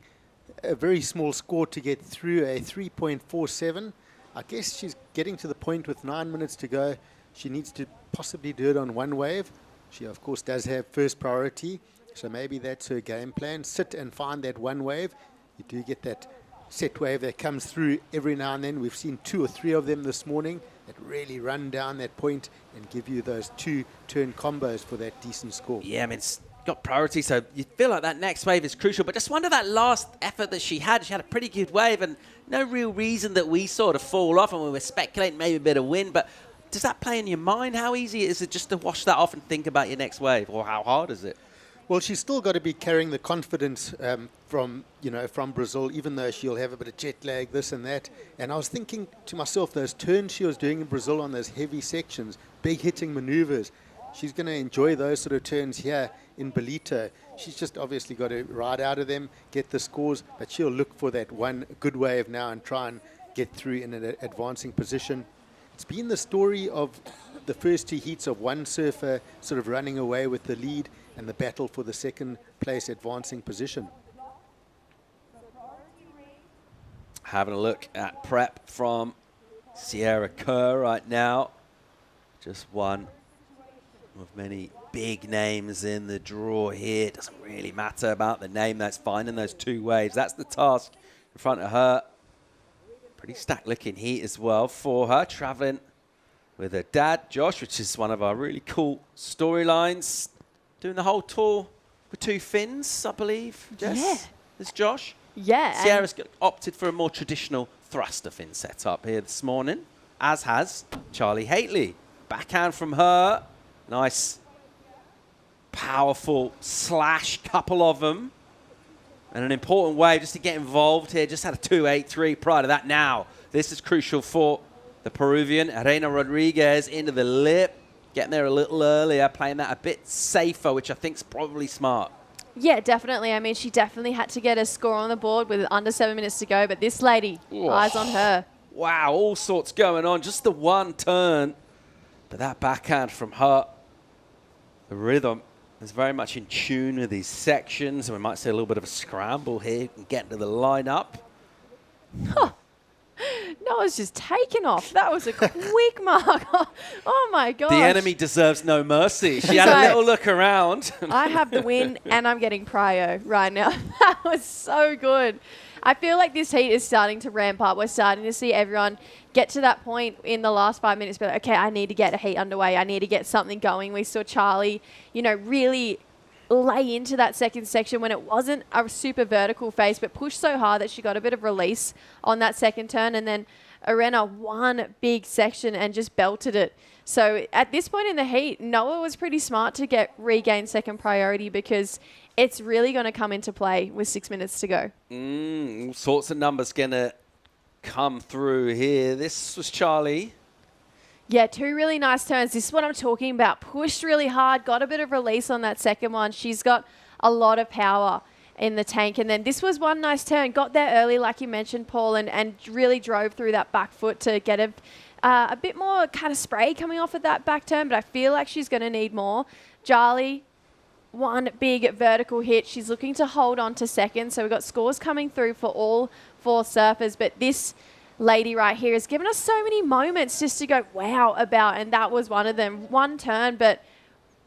a very small score to get through, a 3.47. I guess she's getting to the point with 9 minutes to go. She needs to possibly do it on one wave. She, of course, does have first priority. So maybe that's her game plan. Sit and find that one wave. You do get that set wave that comes through every now and then. We've seen 2 or 3 of them this morning that really run down that point and give you those 2-turn combos for that decent score. Yeah, I mean, it's got priority, so you feel like that next wave is crucial. But just wonder that last effort that she had a pretty good wave, and no real reason that we sort of fall off, and we were speculating maybe a bit of wind. But does that play in your mind? How easy is it just to wash that off and think about your next wave, or how hard is it? Well, she's still got to be carrying the confidence from Brazil, even though she'll have a bit of jet lag, this and that. And I was thinking to myself, those turns she was doing in Brazil on those heavy sections, big hitting maneuvers, she's going to enjoy those sort of turns here in Ballito. She's just obviously got to ride out of them, get the scores, but she'll look for that one good wave now and try and get through in an advancing position. It's been the story of the first 2 heats of one surfer sort of running away with the lead and the battle for the second place advancing position. Having a look at prep from Sierra Kerr right now. Just one of many big names in the draw here. It doesn't really matter about the name. That's finding those 2 waves. That's the task in front of her. Pretty stacked looking heat as well for her. Traveling with her dad, Josh, which is one of our really cool storylines. Doing the whole tour with 2 fins, I believe, Jess? Yeah. This Josh? Yeah. Sierra's opted for a more traditional thruster fin setup here this morning, as has Charlie Haitley. Backhand from her. Nice, powerful slash, couple of them. And an important wave just to get involved here. Just had a 2.83 prior to that. Now, this is crucial for the Peruvian, Arena Rodriguez, into the lip. Getting there a little earlier, playing that a bit safer, which I think is probably smart. Yeah, definitely. I mean, she definitely had to get a score on the board with under 7 minutes to go, but this lady, eyes on her. Wow, all sorts going on. Just the one turn. But that backhand from her, the rhythm is very much in tune with these sections. And we might see a little bit of a scramble here and get into the lineup. No, was just taken off. That was a quick mark. Oh my gosh. The enemy deserves no mercy. She She's had a like, little look around. I have the win and I'm getting prio right now. That was so good. I feel like this heat is starting to ramp up. We're starting to see everyone get to that point in the last 5 minutes, but okay, I need to get a heat underway. I need to get something going. We saw Charlie, really lay into that second section when it wasn't a super vertical face, but pushed so hard that she got a bit of release on that second turn. And then Arena one big section and just belted it. So at this point in the heat, Noah was pretty smart to regain second priority because it's really going to come into play with 6 minutes to go. All sorts of numbers going to come through here. This was Charlie. Yeah, 2 really nice turns. This is what I'm talking about. Pushed really hard, got a bit of release on that second one. She's got a lot of power in the tank. And then this was one nice turn. Got there early, like you mentioned, Paul, and really drove through that back foot to get a bit more kind of spray coming off of that back turn, but I feel like she's going to need more. Charlie, one big vertical hit. She's looking to hold on to second. So we've got scores coming through for all 4 surfers, but this lady right here has given us so many moments just to go wow about, and that was one of them. One turn, but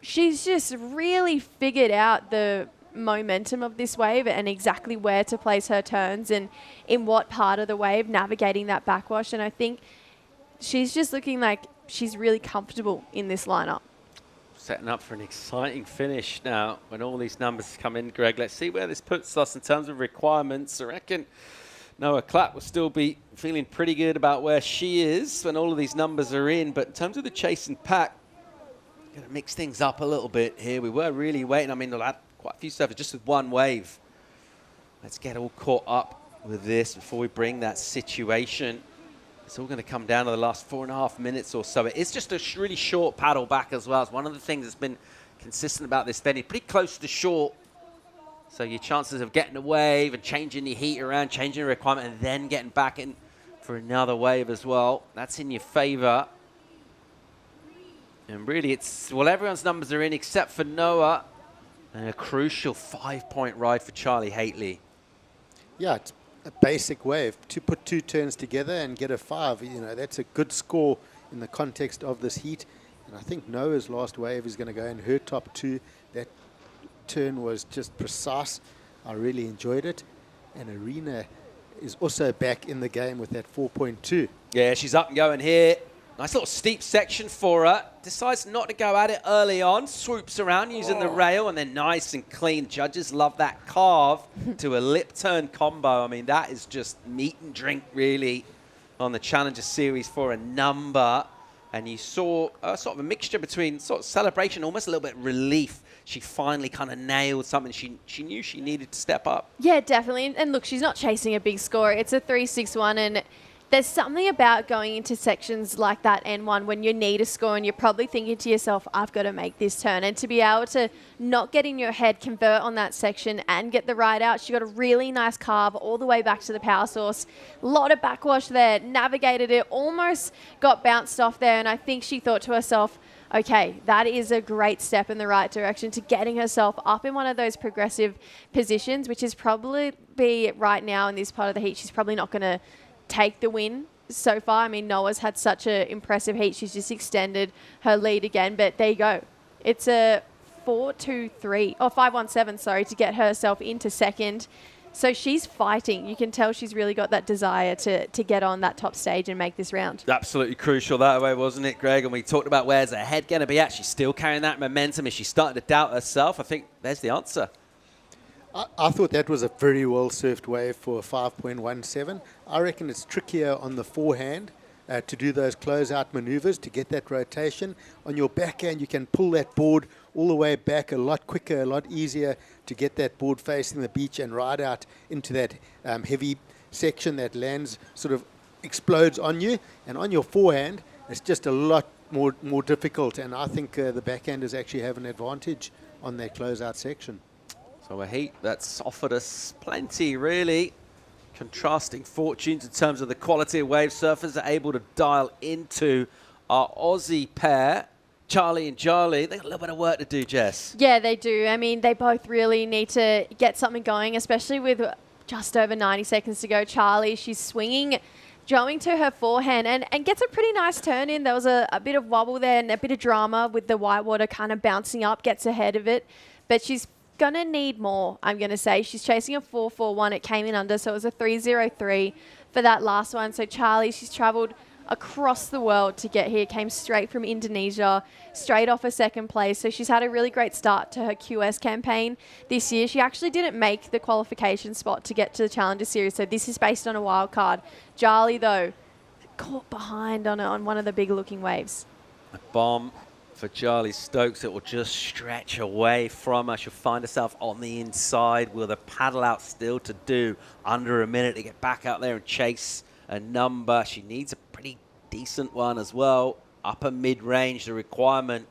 she's just really figured out the momentum of this wave and exactly where to place her turns and in what part of the wave, navigating that backwash. And I think she's just looking like she's really comfortable in this lineup. Setting up for an exciting finish now when all these numbers come in, Greg. Let's see where this puts us in terms of requirements. I reckon Noah Clapp will still be feeling pretty good about where she is when all of these numbers are in. But in terms of the chase and pack, going to mix things up a little bit here. We were really waiting. I mean, we'll add quite a few surfers just with one wave. Let's get all caught up with this before we bring that situation. It's all going to come down to the last 4.5 minutes or so. It is just a really short paddle back as well. It's one of the things that's been consistent about this venue. Pretty close to short. So your chances of getting a wave and changing your heat around, changing the requirement, and then getting back in for another wave as well, that's in your favor. And really, it's, well, everyone's numbers are in except for Noah. And a crucial 5-point ride for Charlie Haitley. Yeah, it's a basic wave. To put 2 turns together and get a 5, that's a good score in the context of this heat. And I think Noah's last wave is going to go in her top 2. That turn was just precise. I really enjoyed it. And Arena is also back in the game with that 4.2. Yeah, she's up and going here. Nice little steep section for her. Decides not to go at it early on. Swoops around using the rail and then nice and clean. Judges love that carve to a lip turn combo. I mean, that is just meat and drink really on the Challenger Series for a number. And you saw sort of a mixture between sort of celebration, almost a little bit relief. She finally kind of nailed something she knew she needed to step up. Yeah, definitely. And look, she's not chasing a big score. It's a 3.61, and there's something about going into sections like that N1 when you need a score and you're probably thinking to yourself, I've got to make this turn. And to be able to not get in your head, convert on that section and get the ride out. She got a really nice carve all the way back to the power source. A lot of backwash there, navigated it, almost got bounced off there. And I think she thought to herself, okay, that is a great step in the right direction to getting herself up in one of those progressive positions, which is probably right now in this part of the heat, she's probably not going to take the win so far. I mean, Noah's had such an impressive heat. She's just extended her lead again, but there you go. It's a 5-1-7, sorry, to get herself into second. So she's fighting. You can tell she's really got that desire to get on that top stage and make this round. Absolutely crucial that way, wasn't it, Greg? And we talked about where's her head going to be at. She's still carrying that momentum. Is she starting to doubt herself? I think there's the answer. I thought that was a very well surfed wave for a 5.17. I reckon it's trickier on the forehand to do those closeout maneuvers to get that rotation. On your backhand, you can pull that board all the way back a lot quicker, a lot easier to get that board facing the beach and ride out into that heavy section that lands, sort of explodes on you. And on your forehand, it's just a lot more difficult. And I think the backhanders actually have an advantage on that closeout section. So a heat that's offered us plenty, really. Contrasting fortunes in terms of the quality of wave surfers are able to dial into our Aussie pair. Charlie and Charlie, they've got a little bit of work to do, Jess. Yeah, they do. I mean, they both really need to get something going, especially with just over 90 seconds to go. Charlie, she's swinging going to her forehand and gets a pretty nice turn in. There was a bit of wobble there and a bit of drama with the whitewater kind of bouncing up, gets ahead of it. But she's going to need more, I'm going to say. She's chasing a 4.41. It came in under, so it was a 3.03 for that last one. So Charlie, she's travelled across the world to get here, came straight from Indonesia, straight off a second place. So she's had a really great start to her QS campaign this year. She actually didn't make the qualification spot to get to the Challenger Series, so this is based on a wild card. Charlie, though, caught behind on one of the big looking waves. A bomb for Charlie Stokes. It will just stretch away from her. She'll find herself on the inside with a paddle out still to do. Under a minute to get back out there and chase a number. She needs a pretty decent one as well. Upper mid-range, the requirement.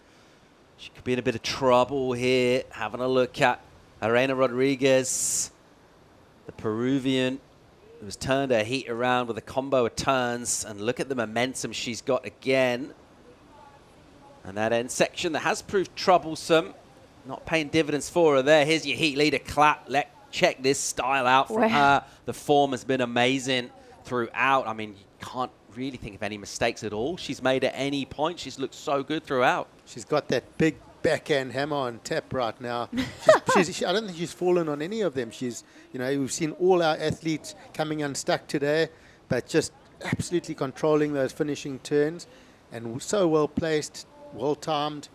She could be in a bit of trouble here. Having a look at Arena Rodriguez, the Peruvian, who has turned her heat around with a combo of turns. And look at the momentum she's got again. And that end section that has proved troublesome. Not paying dividends for her there. Here's your heat leader, Clap. Check this style out from her. The form has been amazing throughout. I mean, you can't really think of any mistakes at all she's made at any point. She's looked so good throughout. She's got that big backhand hammer on tap right now. I don't think she's fallen on any of them. She's, we've seen all our athletes coming unstuck today, but just absolutely controlling those finishing turns and so well placed, well timed.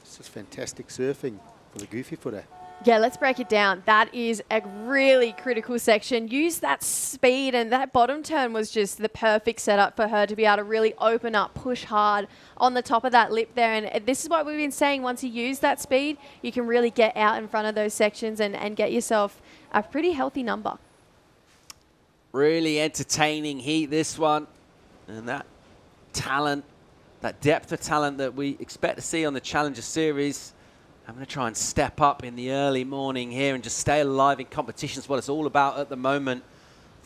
It's just fantastic surfing for the goofy footer. Yeah, let's break it down. That is a really critical section. Use that speed, and that bottom turn was just the perfect setup for her to be able to really open up, push hard on the top of that lip there. And this is what we've been saying. Once you use that speed, you can really get out in front of those sections and get yourself a pretty healthy number. Really entertaining heat, this one. And that talent, that depth of talent that we expect to see on the Challenger Series. I'm going to try and step up in the early morning here and just stay alive in competitions, what it's all about at the moment.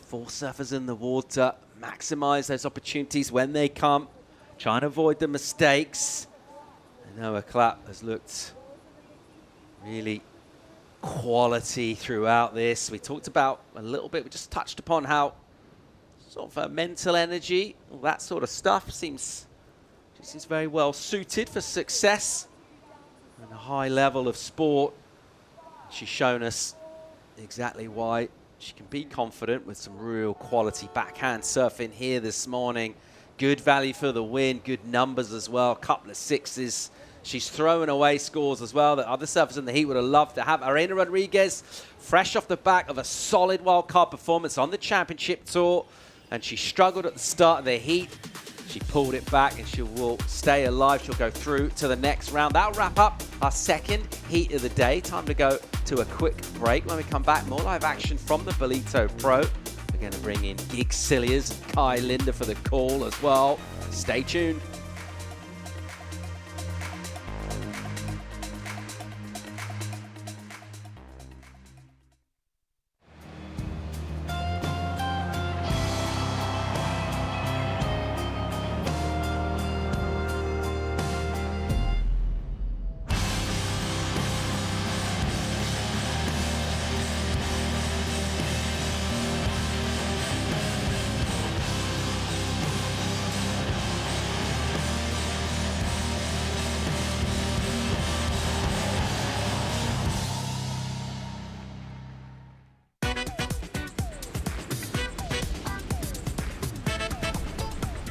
4 surfers in the water, maximize those opportunities when they come, trying to avoid the mistakes. I know a Clap has looked really quality throughout this. We talked about a little bit, we just touched upon how sort of mental energy, all that sort of stuff she seems very well suited for success. And a high level of sport. She's shown us exactly why she can be confident with some real quality backhand surfing here this morning. Good value for the win, good numbers as well, couple of sixes. She's throwing away scores as well that other surfers in the heat would have loved to have. Arena Rodriguez, fresh off the back of a solid wildcard performance on the championship tour, and she struggled at the start of the heat. She pulled it back and she will stay alive. She'll go through to the next round. That'll wrap up our second heat of the day. Time to go to a quick break. When we come back, more live action from the Ballito Pro. We're going to bring in Gig Cilliers and Kai Linder for the call as well. Stay tuned.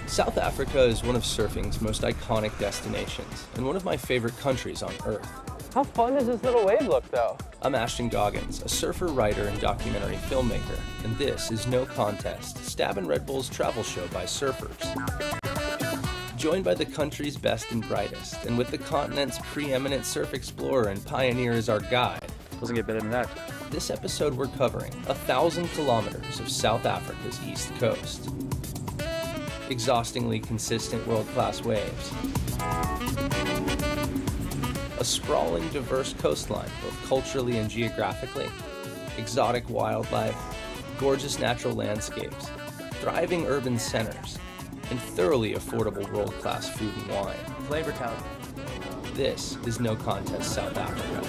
South Africa is one of surfing's most iconic destinations and one of my favorite countries on Earth. How fun does this little wave look, though? I'm Ashton Goggins, a surfer, writer, and documentary filmmaker, and this is No Contest, Stab and Red Bull's travel show by surfers. Joined by the country's best and brightest, and with the continent's preeminent surf explorer and pioneer as our guide. Doesn't get better than that. This episode we're covering 1,000 kilometers of South Africa's east coast. Exhaustingly consistent world-class waves. A sprawling, diverse coastline, both culturally and geographically. Exotic wildlife, gorgeous natural landscapes, thriving urban centers, and thoroughly affordable world-class food and wine. Flavor Town. This is No Contest South Africa.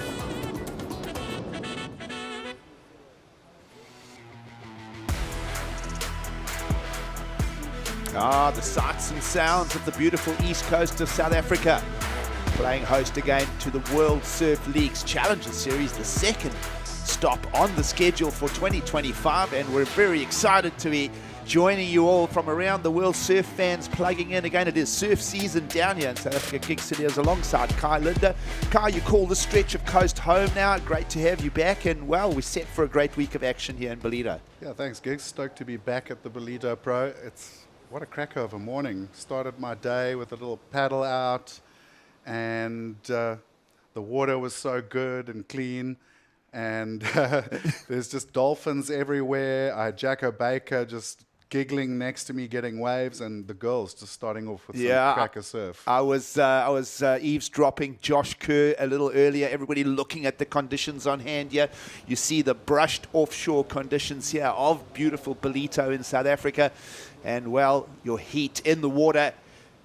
The sights and sounds of the beautiful east coast of South Africa. Playing host again to the World Surf League's Challenger Series, the second stop on the schedule for 2025. And we're very excited to be joining you all from around the world, surf fans plugging in. Again, it is surf season down here in South Africa Gig City alongside Kai Linder. Kai, you call this stretch of coast home now. Great to have you back, and well, we're set for a great week of action here in Ballito. Yeah, thanks, Gigs. Stoked to be back at the Ballito Pro. What a cracker of a morning. Started my day with a little paddle out, and the water was so good and clean. And there's just dolphins everywhere. I had Jacko Baker just giggling next to me, getting waves, and the girls just starting off with some cracker surf. I was eavesdropping Josh Kerr a little earlier. Everybody looking at the conditions on hand here. You see the brushed offshore conditions here of beautiful Ballito in South Africa. And, well, your heat in the water.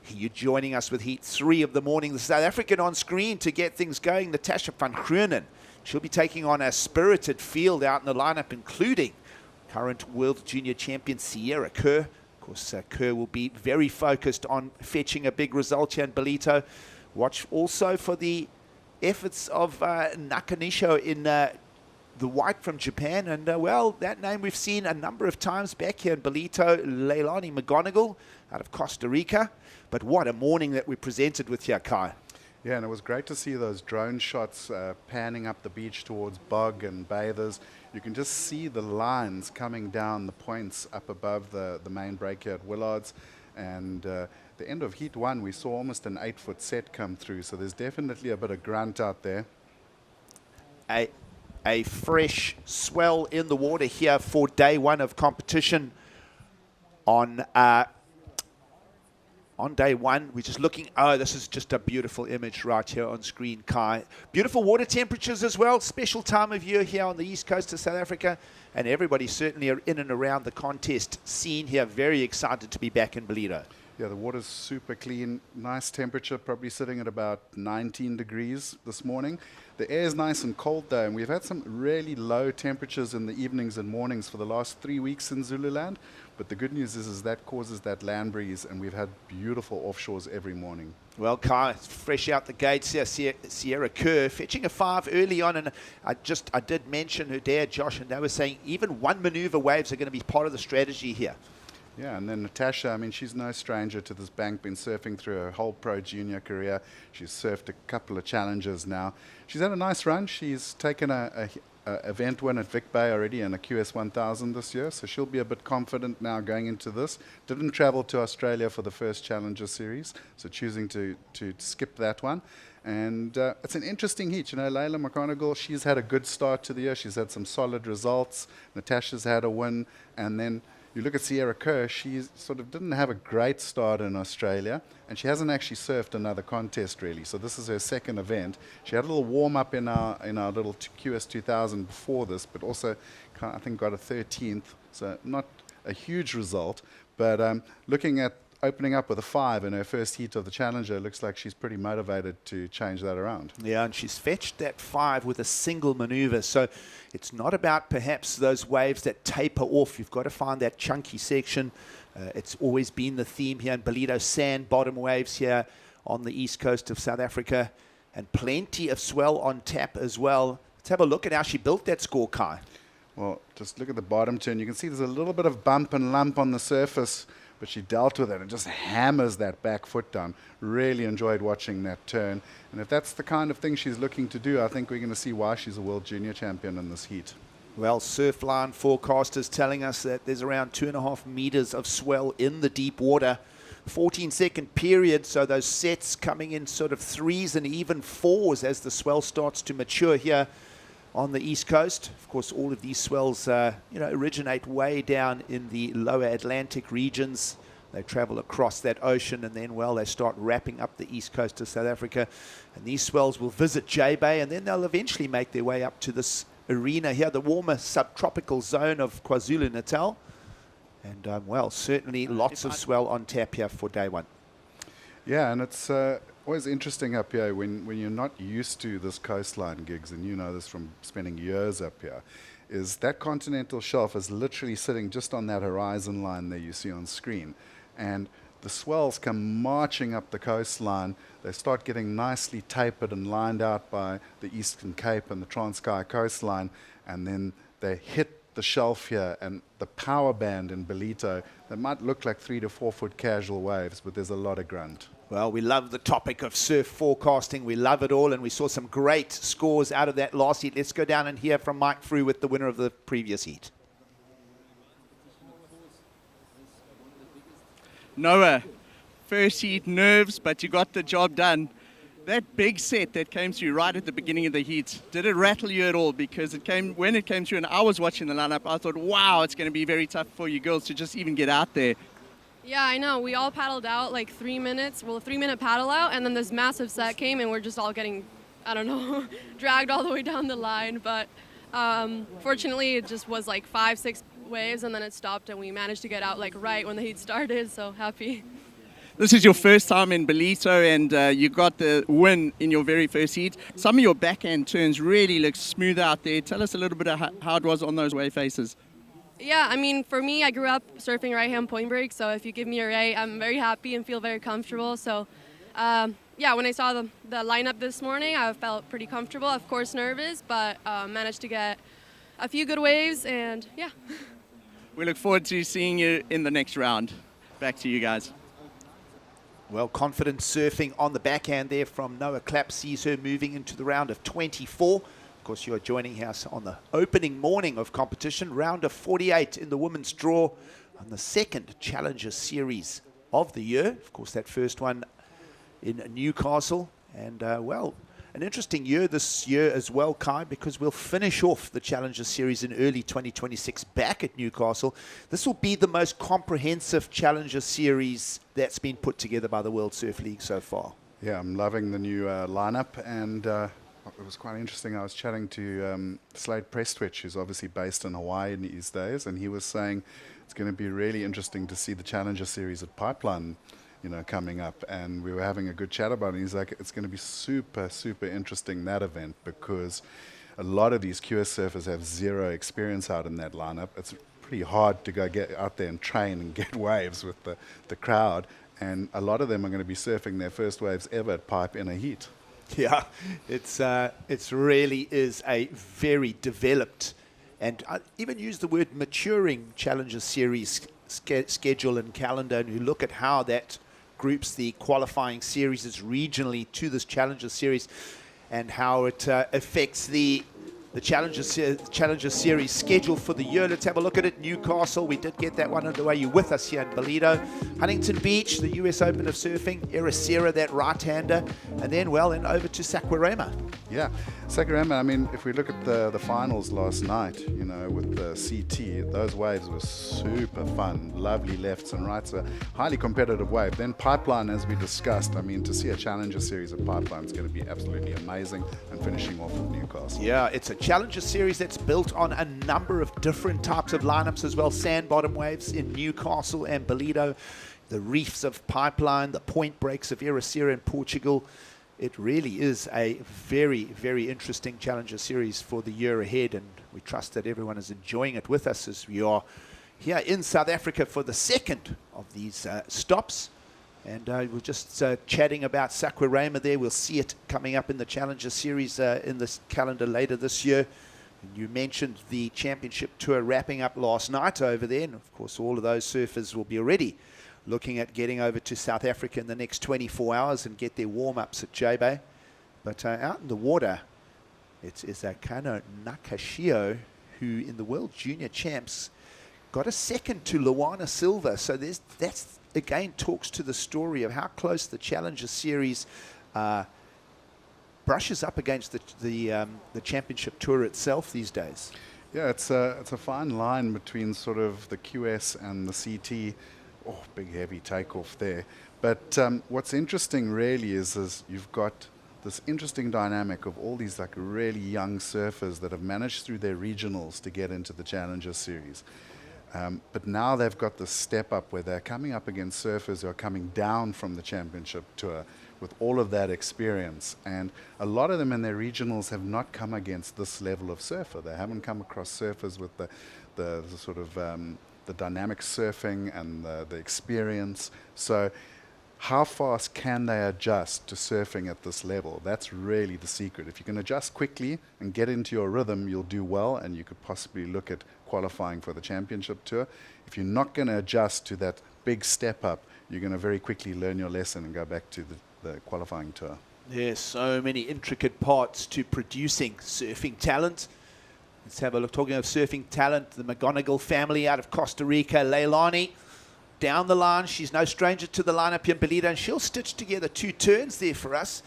You're joining us with Heat 3 of the morning. The South African on screen to get things going, Natasha van Groenen. She'll be taking on a spirited field out in the lineup, including current World Junior Champion Sierra Kerr. Of course, Kerr will be very focused on fetching a big result here in Ballito. Watch also for the efforts of Nakanisho in the white from Japan. And, well, that name we've seen a number of times back here in Ballito. Leilani McGonigal out of Costa Rica. But what a morning that we presented with here, Kai. Yeah, and it was great to see those drone shots panning up the beach towards bog and bathers. You can just see the lines coming down the points up above the main break here at Willard's. And the end of Heat 1, we saw almost an 8-foot set come through. So there's definitely a bit of grunt out there. A fresh swell in the water here for day one of competition. On day one, we're just looking, this is just a beautiful image right here on screen, Kai. Beautiful water temperatures as well. Special time of year here on the east coast of South Africa. And everybody certainly are in and around the contest scene here. Very excited to be back in Ballito. Yeah, the water's super clean. Nice temperature, probably sitting at about 19 degrees this morning. The air is nice and cold though, and we've had some really low temperatures in the evenings and mornings for the last 3 weeks in Zululand. But the good news is that causes that land breeze, and we've had beautiful offshores every morning. Well, Kai, fresh out the gates here, Sierra Kerr fetching a 5 early on, and I did mention her dad, Josh, and they were saying even one maneuver waves are going to be part of the strategy here. Yeah, and then Natasha, I mean, she's no stranger to this bank, been surfing through her whole pro junior career. She's surfed a couple of challenges now. She's had a nice run. She's taken a event win at Vic Bay already and a QS 1000 this year, so she'll be a bit confident now going into this. Didn't travel to Australia for the first Challenger Series, so choosing to skip that one. And it's an interesting heat. You know, Layla McGonigal, she's had a good start to the year. She's had some solid results. Natasha's had a win, and then you look at Sierra Kerr, she sort of didn't have a great start in Australia, and she hasn't actually surfed another contest really. So this is her second event. She had a little warm-up in our little QS 2000 before this, but also I think got a 13th, so not a huge result. But looking at opening up with a 5 in her first heat of the Challenger, looks like she's pretty motivated to change that around. Yeah, and she's fetched that 5 with a single maneuver. So it's not about perhaps those waves that taper off. You've got to find that chunky section. It's always been the theme here in Ballito, sand bottom waves here on the east coast of South Africa, and plenty of swell on tap as well. Let's have a look at how she built that score, Kai. Well, just look at the bottom turn. You can see there's a little bit of bump and lump on the surface, but she dealt with it and just hammers that back foot down. Really enjoyed watching that turn. And if that's the kind of thing she's looking to do, I think we're going to see why she's a world junior champion in this heat. Well, Surfline forecasters telling us that there's around 2.5 meters of swell in the deep water. 14-second period, so those sets coming in sort of 3s and even 4s as the swell starts to mature here on the east coast. Of course, all of these swells originate way down in the lower Atlantic regions. They travel across that ocean, and then, well, they start wrapping up the east coast of South Africa. And these swells will visit J Bay, and then they'll eventually make their way up to this arena here, the warmer subtropical zone of KwaZulu-Natal. And, well, certainly lots of swell on tap here for day one. Yeah, and it's always interesting up here when you're not used to this coastline gigs, and you know this from spending years up here, is that continental shelf is literally sitting just on that horizon line there you see on screen. and the swells come marching up the coastline. They start getting nicely tapered and lined out by the Eastern Cape and the Transkei coastline, and then they hit the shelf here and the power band in Ballito. They might look like 3 to 4 foot casual waves, but there's a lot of grunt. Well, we love the topic of surf forecasting. We love it all, and we saw some great scores out of that last heat. Let's go down and hear from Mike Frew with the winner of the previous heat. Noah, first heat nerves, but you got the job done. That big set that came through right at the beginning of the heat, did it rattle you at all? Because when it came through and I was watching the lineup, I thought, wow, it's going to be very tough for you girls to just even get out there. Yeah, I know. We all paddled out like 3 minutes, well, a 3-minute paddle out, and then this massive set came and we're just all getting, I don't know, dragged all the way down the line. But fortunately, it just was like 5-6 waves and then it stopped and we managed to get out like right when the heat started, so happy. This is your first time in Ballito, and you got the win in your very first heat. Some of your backhand turns really look smooth out there. Tell us a little bit of how it was on those wave faces. Yeah, I mean, for me, I grew up surfing right-hand point break, so if you give me a right, I'm very happy and feel very comfortable. So, yeah, when I saw the lineup this morning, I felt pretty comfortable. Of course, nervous, but managed to get a few good waves, and yeah. We look forward to seeing you in the next round. Back to you guys. Well, confident surfing on the backhand there from Noah Clapp sees her moving into the round of 24. Of course, you're joining us on the opening morning of competition, round of 48 in the women's draw on the second Challenger Series of the year. Of course, that first one in Newcastle. And, well, an interesting year this year as well, Kai, because we'll finish off the Challenger Series in early 2026 back at Newcastle. This will be the most comprehensive Challenger Series that's been put together by the World Surf League so far. Yeah, I'm loving the new lineup, and it was quite interesting. I was chatting to Slade Prestwich, who's obviously based in Hawaii these days, and he was saying it's going to be really interesting to see the Challenger Series at Pipeline, you know, coming up. And we were having a good chat about it. He's like, it's going to be super, super interesting, that event, because a lot of these QS surfers have zero experience out in that lineup. It's pretty hard to go get out there and train and get waves with the crowd. And a lot of them are going to be surfing their first waves ever at Pipe in a heat. Yeah, it's really is a very developed, and I even use the word maturing Challenger Series schedule and calendar, and you look at how that groups the qualifying series regionally to this Challenger Series and how it affects the Challenger Series schedule for the year. Let's have a look at it. Newcastle, we did get that one underway. You're with us here in Ballito. Huntington Beach, the US Open of Surfing. Ericira, that right-hander. And then, well, then over to Saquarema. Yeah, Saquarema, I mean, if we look at the finals last night, you know, with the CT, those waves were super fun. Lovely lefts and rights, a highly competitive wave. Then Pipeline, as we discussed, I mean, to see a Challenger Series at Pipeline is going to be absolutely amazing, and finishing off with Newcastle. Yeah, it's a Challenger Series that's built on a number of different types of lineups as well. Sand bottom waves in Newcastle and Ballito, the reefs of Pipeline, the point breaks of Ericira in Portugal. It really is a very, very interesting Challenger Series for the year ahead, and we trust that everyone is enjoying it with us as we are here in South Africa for the second of these stops. And we're just chatting about Saquarema there. We'll see it coming up in the Challenger Series in this calendar later this year. And you mentioned the championship tour wrapping up last night over there. And, of course, all of those surfers will be already looking at getting over to South Africa in the next 24 hours and get their warm-ups at J-Bay. But out in the water, it's Kano Nakashio, who in the World Junior Champs got a second to Luana Silva. So that's again talks to the story of how close the Challenger Series brushes up against the championship tour itself these days. Yeah, it's a fine line between sort of the QS and the CT. Oh, big heavy takeoff there. But what's interesting really is you've got this interesting dynamic of all these like really young surfers that have managed through their regionals to get into the Challenger Series. But now they've got this step up where they're coming up against surfers who are coming down from the championship tour with all of that experience. And a lot of them in their regionals have not come against this level of surfer. They haven't come across surfers with the sort of the dynamic surfing and the experience. So how fast can they adjust to surfing at this level? That's really the secret. If you can adjust quickly and get into your rhythm, you'll do well, and you could possibly look at qualifying for the championship tour. If you're not going to adjust to that big step up, you're going to very quickly learn your lesson and go back to the qualifying tour. There's so many intricate parts to producing surfing talent. Let's have a look. Talking of surfing talent, the McGonigal family out of Costa Rica, Leilani, down the line. She's no stranger to the lineup here in Ballito, and she'll stitch together 2 turns there for us.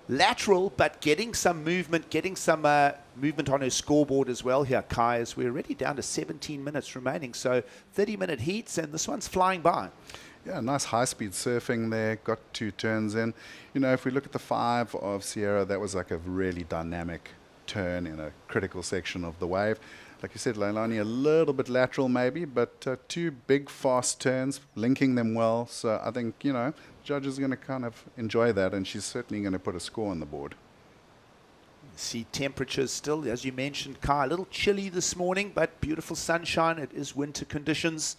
Lateral, but getting some movement, movement on her scoreboard as well here, Kai, as we're already down to 17 minutes remaining. So 30-minute heats, and this one's flying by. Yeah, nice high-speed surfing there, got 2 turns in. You know, if we look at the 5 of Sierra, that was like a really dynamic turn in a critical section of the wave. Like you said, Leilani, a little bit lateral maybe, but 2 big, fast turns, linking them well. So I think, you know, the judge is going to kind of enjoy that, and she's certainly going to put a score on the board. See temperatures still, as you mentioned, Kai, a little chilly this morning, but beautiful sunshine. It is winter conditions.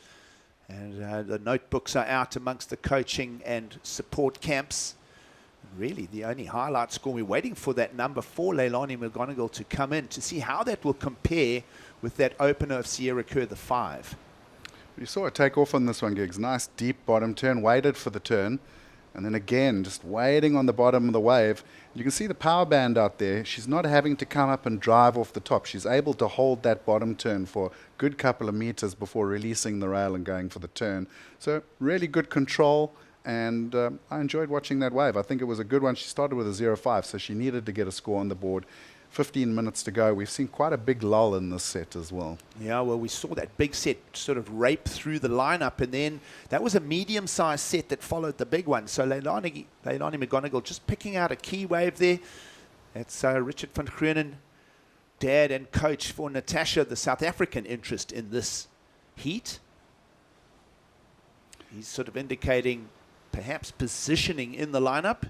And the notebooks are out amongst the coaching and support camps. Really, the only highlight score, we're waiting for that number 4, Leilani McGonigal, to come in to see how that will compare with that opener of Sierra Kerr, the 5. You saw it take off on this one, Giggs. Nice deep bottom turn, waited for the turn. And then again, just waiting on the bottom of the wave. You can see the power band out there. She's not having to come up and drive off the top. She's able to hold that bottom turn for a good couple of meters before releasing the rail and going for the turn. So really good control, and I enjoyed watching that wave. I think it was a good one. She started with a 0.5, so she needed to get a score on the board. 15 minutes to go. We've seen quite a big lull in this set as well. Yeah, well, we saw that big set sort of rape through the lineup, and then that was a medium-sized set that followed the big one. So Leilani McGonigal just picking out a key wave there. That's Richard van Groenen, dad and coach for Natasha, the South African interest in this heat. He's sort of indicating perhaps positioning in the lineup.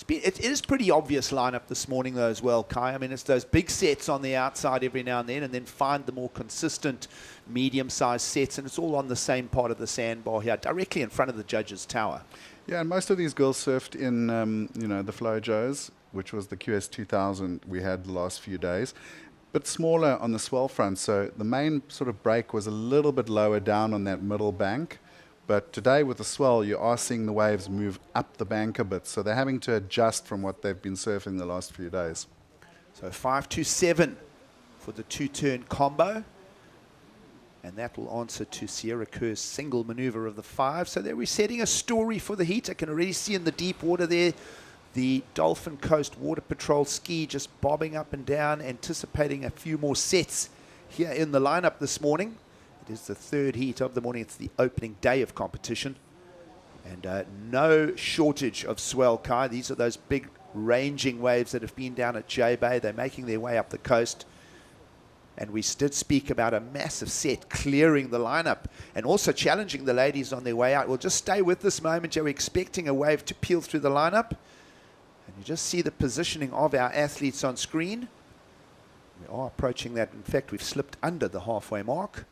It is pretty obvious lineup this morning, though, as well, Kai. I mean, it's those big sets on the outside every now and then find the more consistent medium-sized sets, and it's all on the same part of the sandbar here, directly in front of the judges' tower. Yeah, and most of these girls surfed in, you know, the Flojos, which was the QS 2000 we had the last few days. Bit smaller on the swell front, so the main sort of break was a little bit lower down on that middle bank. But today with the swell, you are seeing the waves move up the bank a bit. So they're having to adjust from what they've been surfing the last few days. So 5-7 for the 2-turn combo. And that will answer to Sierra Kerr's single maneuver of the 5. So they're resetting a story for the heat. I can already see in the deep water there the Dolphin Coast Water Patrol ski just bobbing up and down, anticipating a few more sets here in the lineup this morning. It is the 3rd heat of the morning. It's the opening day of competition. And no shortage of swell, Kai. These are those big ranging waves that have been down at J Bay. They're making their way up the coast. And we did speak about a massive set clearing the lineup and also challenging the ladies on their way out. We'll just stay with this moment. We're expecting a wave to peel through the lineup. And you just see the positioning of our athletes on screen. We are approaching that. In fact, we've slipped under the halfway mark.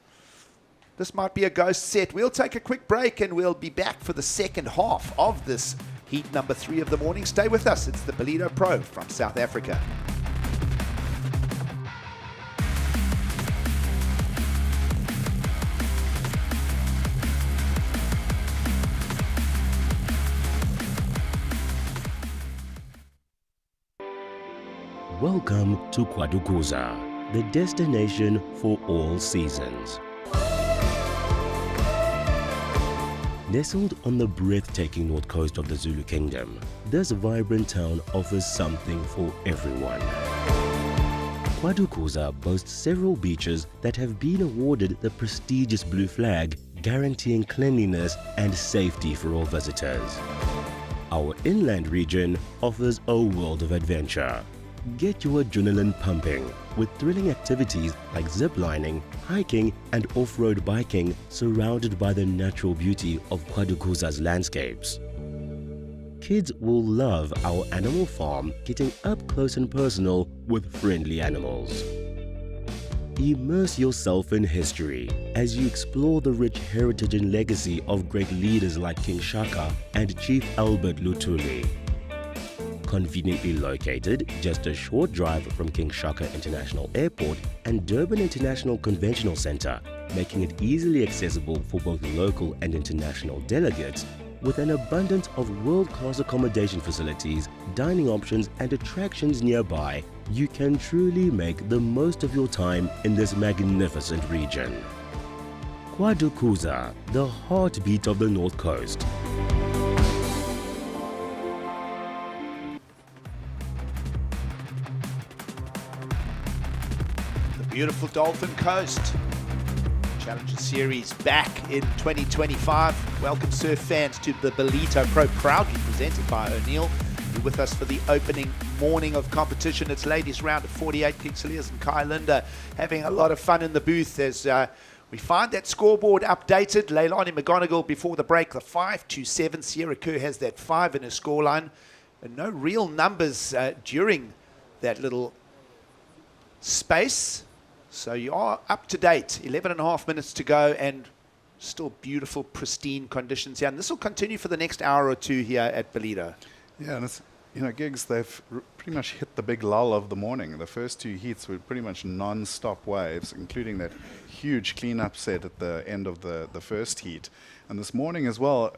This might be a ghost set. We'll take a quick break and we'll be back for the second half of this heat number 3 of the morning. Stay with us. It's the Ballito Pro from South Africa. Welcome to KwaDukuza, the destination for all seasons. Nestled on the breathtaking north coast of the Zulu Kingdom, this vibrant town offers something for everyone. KwaDukuza boasts several beaches that have been awarded the prestigious Blue Flag, guaranteeing cleanliness and safety for all visitors. Our inland region offers a world of adventure. Get your adrenaline pumping with thrilling activities like ziplining, hiking and off-road biking surrounded by the natural beauty of KwaDukuza's landscapes. Kids will love our animal farm, getting up close and personal with friendly animals. Immerse yourself in history as you explore the rich heritage and legacy of great leaders like King Shaka and Chief Albert Lutuli. Conveniently located just a short drive from King Shaka International Airport and Durban International Conventional Center, making it easily accessible for both local and international delegates, with an abundance of world-class accommodation facilities, dining options and attractions nearby, you can truly make the most of your time in this magnificent region. KwaDukuza, the heartbeat of the North Coast. The beautiful Dolphin Coast. Challenger Series back in 2025. Welcome surf fans to the Ballito Pro, proudly presented by O'Neill. You're with us for the opening morning of competition. It's ladies round of 48. King Celias and Kai Linda having a lot of fun in the booth as we find that scoreboard updated. Leilani McGonigal before the break, the 5-7. Sierra Kerr has that 5 in her scoreline. And no real numbers during that little space. So you are up to date, 11.5 minutes to go and still beautiful, pristine conditions here. And this will continue for the next hour or two here at Ballito. Yeah, and it's, gigs, they've pretty much hit the big lull of the morning. The first two heats were pretty much non-stop waves, including that huge cleanup set at the end of the first heat. And this morning as well,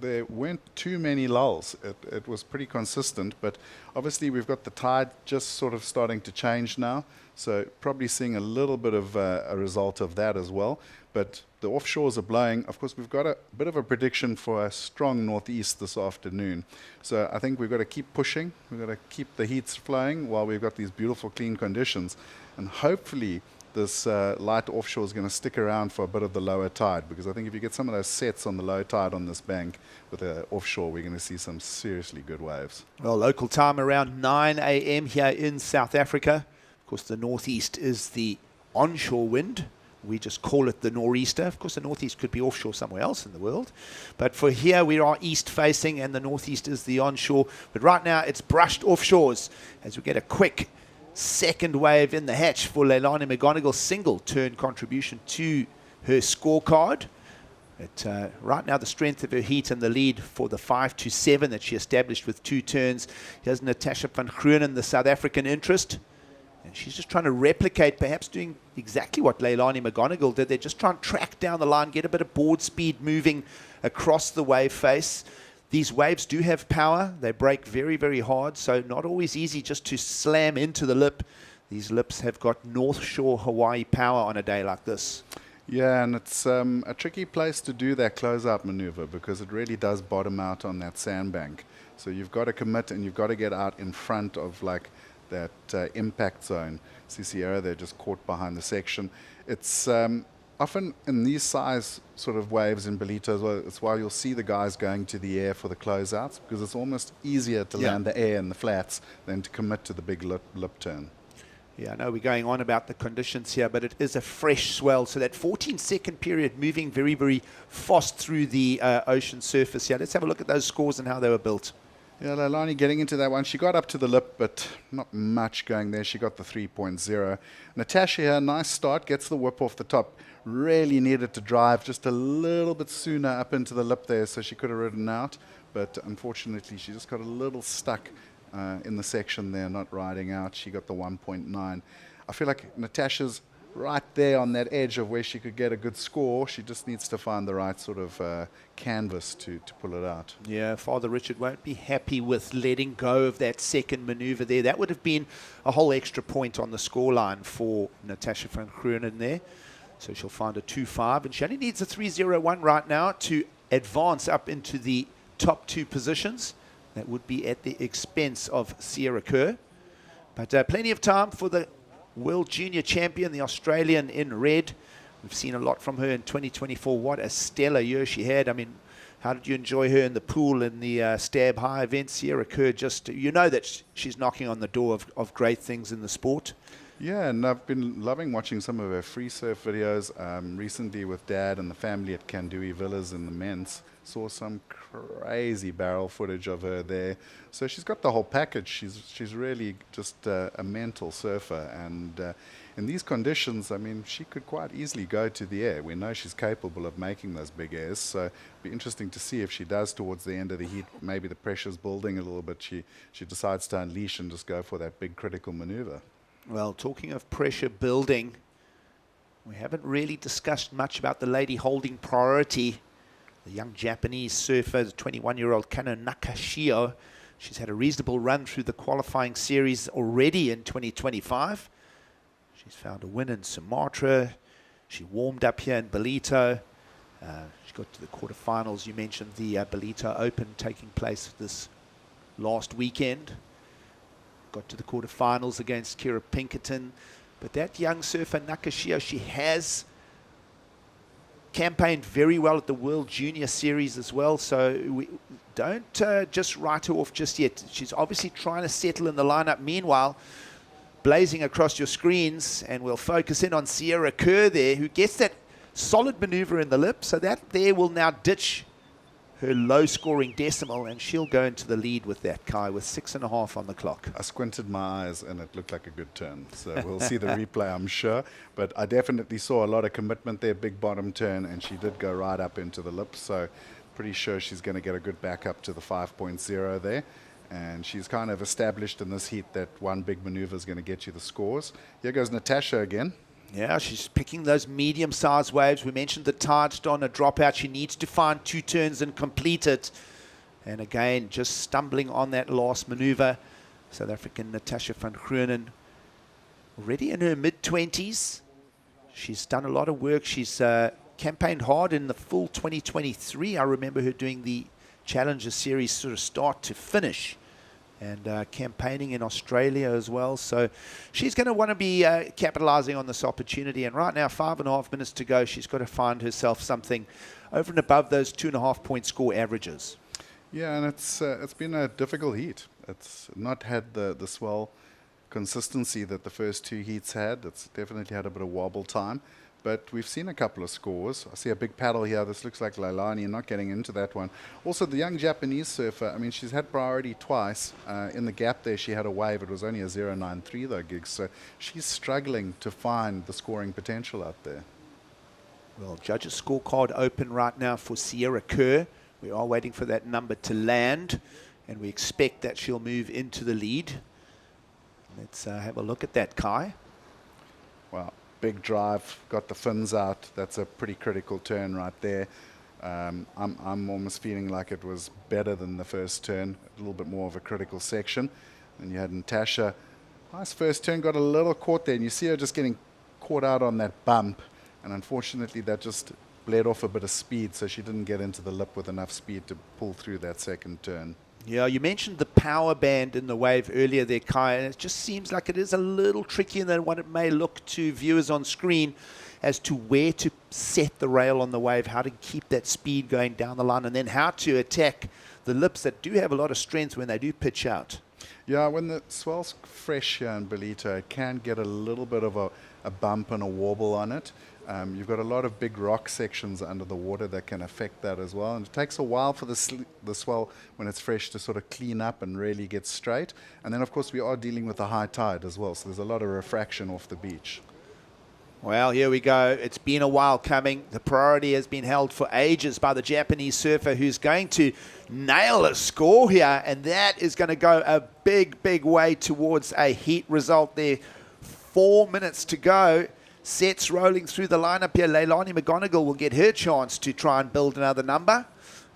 there weren't too many lulls. It was pretty consistent, but obviously we've got the tide just sort of starting to change now, so probably seeing a little bit of a result of that as well. But the offshores are blowing. Of course, we've got a bit of a prediction for a strong northeast this afternoon. So I think we've got to keep pushing. We've got to keep the heats flowing while we've got these beautiful, clean conditions. And hopefully this light offshore is going to stick around for a bit of the lower tide, because I think if you get some of those sets on the low tide on this bank with the offshore, we're going to see some seriously good waves. Well, local time around 9 a.m. here in South Africa. Of course, the northeast is the onshore wind. We just call it the nor'easter. Of course, the northeast could be offshore somewhere else in the world. But for here, we are east facing and the northeast is the onshore. But right now, it's brushed offshores as we get a quick second wave in the hatch for Leilani McGonigal. Single turn contribution to her scorecard. But right now, the strength of her heat and the lead for the 5-7 that she established with 2 turns. Here's Natasha van Groenen, the South African interest. And she's just trying to replicate, perhaps doing exactly what Leilani McGonigal did. They're just trying to track down the line, get a bit of board speed moving across the wave face. These waves do have power. They break very, very hard, so not always easy just to slam into the lip. These lips have got North Shore Hawaii power on a day like this. Yeah, and it's a tricky place to do that close-out maneuver because it really does bottom out on that sandbank. So you've got to commit and you've got to get out in front of that impact zone. See Sierra, they're just caught behind the section. It's often in these size sort of waves in Ballito as well, it's why you'll see the guys going to the air for the closeouts, because it's almost easier to land the air in the flats than to commit to the big lip turn. Yeah, I know we're going on about the conditions here, but it is a fresh swell. So that 14-second period moving very, very fast through the ocean surface here. Let's have a look at those scores and how they were built. Yeah, Leilani getting into that one. She got up to the lip, but not much going there. She got the 3.0. Natasha here, nice start, gets the whip off the top. Really needed to drive just a little bit sooner up into the lip there, so she could have ridden out. But unfortunately, she just got a little stuck in the section there, not riding out. She got the 1.9. I feel like Natasha's right there on that edge of where she could get a good score. She just needs to find the right sort of canvas to pull it out. Yeah, Father Richard won't be happy with letting go of that second maneuver there. That would have been a whole extra point on the scoreline for Natasha van Groenen there. So she'll find a 2.5, and she only needs a 3.01 right now to advance up into the top 2 positions. That would be at the expense of Sierra Kerr. But plenty of time for the World Junior Champion, the Australian in red. We've seen a lot from her in 2024. What a stellar year she had. I mean, how did you enjoy her in the pool in the Stab High event? Sierra Kerr, just, you know that she's knocking on the door of great things in the sport. Yeah, and I've been loving watching some of her free surf videos. Recently with Dad and the family at Kandui Villas in the men's. Saw some crazy barrel footage of her there. So she's got the whole package. She's really just a mental surfer. And in these conditions, I mean, she could quite easily go to the air. We know she's capable of making those big airs. So it'll be interesting to see if she does towards the end of the heat. Maybe the pressure's building a little bit. She decides to unleash and just go for that big critical maneuver. Well, talking of pressure building, we haven't really discussed much about the lady holding priority, the young Japanese surfer, the 21-year-old Kano Nakashio. She's had a reasonable run through the qualifying series already in 2025. She's found a win in Sumatra. She warmed up here in Ballito. She got to the quarterfinals. You mentioned the Ballito Open taking place this last weekend. Got to the quarterfinals against Kira Pinkerton. But that young surfer, Nakashio, she has campaigned very well at the World Junior Series as well. So we don't just write her off just yet. She's obviously trying to settle in the lineup. Meanwhile, blazing across your screens, and we'll focus in on Sierra Kerr there, who gets that solid maneuver in the lip. So that there will now ditch her low-scoring decimal, and she'll go into the lead with that, Kai, with 6.5 on the clock. I squinted my eyes, and it looked like a good turn. So we'll see the replay, I'm sure. But I definitely saw a lot of commitment there, big bottom turn, and she did go right up into the lip. So pretty sure she's going to get a good backup to the 5.0 there. And she's kind of established in this heat that one big maneuver is going to get you the scores. Here goes Natasha again. Yeah, she's picking those medium-sized waves. We mentioned the tide on a dropout. She needs to find 2 turns and complete it. And again, just stumbling on that last maneuver. South African Natasha van Groenen, already in her mid-20s. She's done a lot of work. She's campaigned hard in the full 2023. I remember her doing the Challenger Series sort of start to finish, and campaigning in Australia as well. So she's going to want to be capitalizing on this opportunity. And right now, 5.5 minutes to go, she's got to find herself something over and above those 2.5-point score averages. Yeah, and it's been a difficult heat. It's not had the swell consistency that the first 2 heats had. It's definitely had a bit of wobble time. But we've seen a couple of scores. I see a big paddle here. This looks like Leilani, not getting into that one. Also, the young Japanese surfer, I mean, she's had priority twice. In the gap there, she had a wave. It was only a 0.93, though, Gigs. So she's struggling to find the scoring potential out there. Well, judges' scorecard open right now for Sierra Kerr. We are waiting for that number to land, and we expect that she'll move into the lead. Let's have a look at that, Kai. Wow. Big drive, got the fins out. That's a pretty critical turn right there. I'm almost feeling like it was better than the first turn, a little bit more of a critical section. And you had Natasha. Nice first turn, got a little caught there, and you see her just getting caught out on that bump. And unfortunately, that just bled off a bit of speed, so she didn't get into the lip with enough speed to pull through that second turn. Yeah, you mentioned the power band in the wave earlier there, Kai, and it just seems like it is a little trickier than what it may look to viewers on screen as to where to set the rail on the wave, how to keep that speed going down the line, and then how to attack the lips that do have a lot of strength when they do pitch out. Yeah, when the swell's fresh here in Ballito, it can get a little bit of a bump and a wobble on it. You've got a lot of big rock sections under the water that can affect that as well. And it takes a while for the swell, when it's fresh, to sort of clean up and really get straight. And then, of course, we are dealing with the high tide as well. So there's a lot of refraction off the beach. Well, here we go. It's been a while coming. The priority has been held for ages by the Japanese surfer, who's going to nail a score here. And that is going to go a big, big way towards a heat result there. 4 minutes to go. Sets rolling through the lineup here. Leilani McGonigal will get her chance to try and build another number.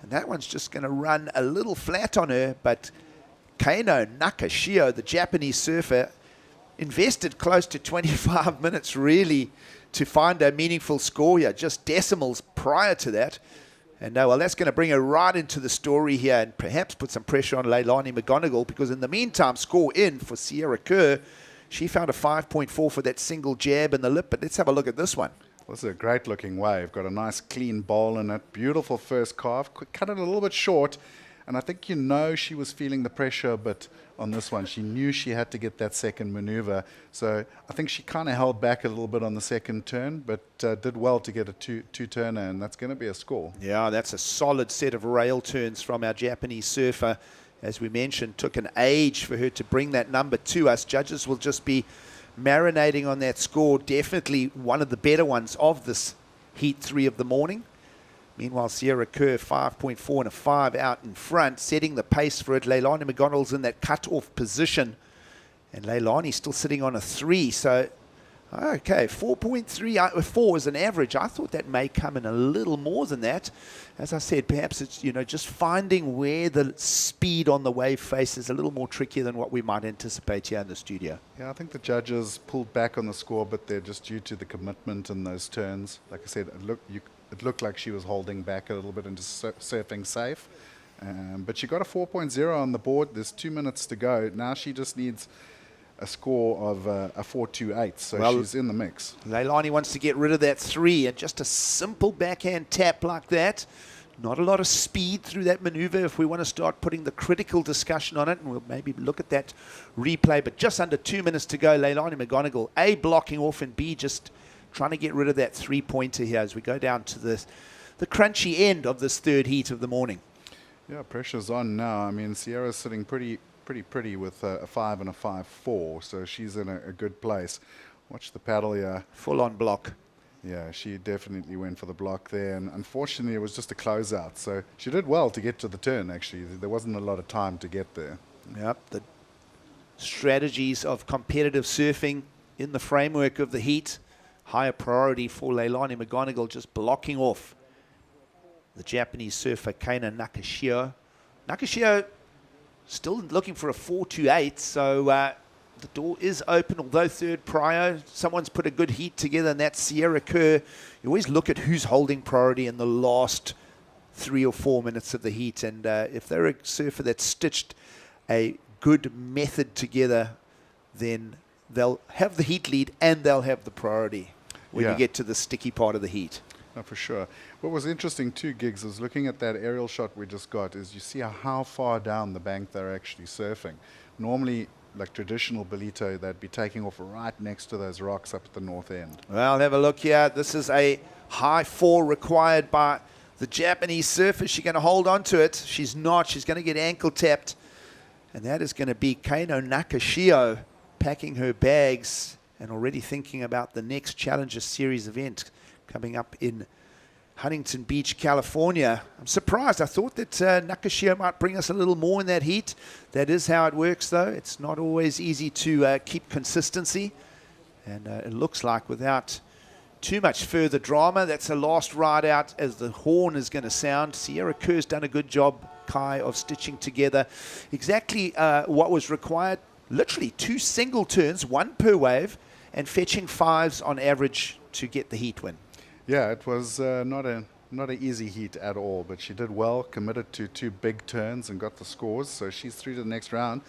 And that one's just going to run a little flat on her. But Kano Nakashio, the Japanese surfer, invested close to 25 minutes really to find a meaningful score here. Just decimals prior to that. And well, that's going to bring her right into the story here and perhaps put some pressure on Leilani McGonigal, because in the meantime, score in for Sierra Kerr. She found a 5.4 for that single jab in the lip, but let's have a look at this one. This is a great looking wave. Got a nice clean bowl in it. Beautiful first calf. Cut it a little bit short. And I think she was feeling the pressure a bit on this one. She knew she had to get that second maneuver. So I think she kind of held back a little bit on the second turn, but did well to get a two-turner, and that's going to be a score. Yeah, that's a solid set of rail turns from our Japanese surfer. As we mentioned, took an age for her to bring that number to us. Judges will just be marinating on that score. Definitely one of the better ones of this Heat 3 of the morning. Meanwhile, Sierra Kerr, 5.4 and a 5 out in front, setting the pace for it. Leilani McGonagall's in that cut-off position. And Leilani's still sitting on a 3. So, okay, 4.3, 4 is an average. I thought that may come in a little more than that. As I said, perhaps it's, just finding where the speed on the wave face is a little more trickier than what we might anticipate here in the studio. Yeah, I think the judges pulled back on the score, but they're just due to the commitment in those turns. Like I said, it looked like she was holding back a little bit into surfing safe. But she got a 4.0 on the board. There's 2 minutes to go. Now she just needs a score of a 4.28, so she's in the mix. Leilani wants to get rid of that 3, and just a simple backhand tap like that. Not a lot of speed through that maneuver if we want to start putting the critical discussion on it, and we'll maybe look at that replay. But just under 2 minutes to go, Leilani McGonigal, A, blocking off, and B, just trying to get rid of that 3-pointer here as we go down to the crunchy end of this third heat of the morning. Yeah, pressure's on now. I mean, Sierra's sitting pretty with a 5 and a 5.4, so she's in a good place. Watch the paddle here. Full on block. Yeah, she definitely went for the block there, and unfortunately it was just a closeout. So she did well to get to the turn, actually. There wasn't a lot of time to get there. Yep, the strategies of competitive surfing in the framework of the heat. Higher priority for Leilani McGonigal, just blocking off the Japanese surfer Keina Nakashio. Nakashio still looking for a 4.28, so the door is open, although third prio. Someone's put a good heat together, and that's Sierra Kerr. You always look at who's holding priority in the last 3 or 4 minutes of the heat, and if they're a surfer that's stitched a good method together, then they'll have the heat lead and they'll have the priority when you get to the sticky part of the heat. No, for sure. What was interesting too, Giggs, is looking at that aerial shot we just got, is you see how far down the bank they're actually surfing. Normally, like traditional Ballito, they'd be taking off right next to those rocks up at the north end. Well, have a look here. This is a high 4 required by the Japanese surfer. Is she going to hold on to it? She's not. She's going to get ankle tapped. And that is going to be Keino Nakashio packing her bags and already thinking about the next Challenger Series event coming up in Huntington Beach, California. I'm surprised. I thought that Nakashio might bring us a little more in that heat. That is how it works, though. It's not always easy to keep consistency. And it looks like without too much further drama, that's a last ride out as the horn is going to sound. Sierra Kerr's done a good job, Kai, of stitching together exactly what was required. Literally 2 single turns, 1 per wave, and fetching 5s on average to get the heat win. Yeah, it was not an easy heat at all, but she did well, committed to 2 big turns and got the scores, so she's through to the next round.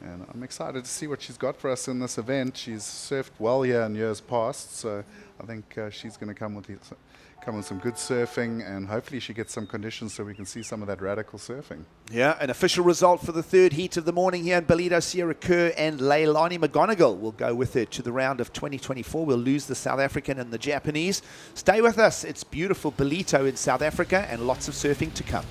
And I'm excited to see what she's got for us in this event. She's surfed well here in years past, so I think she's going to come with some good surfing, and hopefully she gets some conditions so we can see some of that radical surfing. Yeah, an official result for the third heat of the morning here in Ballito. Sierra Kerr and Leilani McGonigal will go with her to the round of 2024. We'll lose the South African and the Japanese. Stay with us. It's beautiful Ballito in South Africa and lots of surfing to come.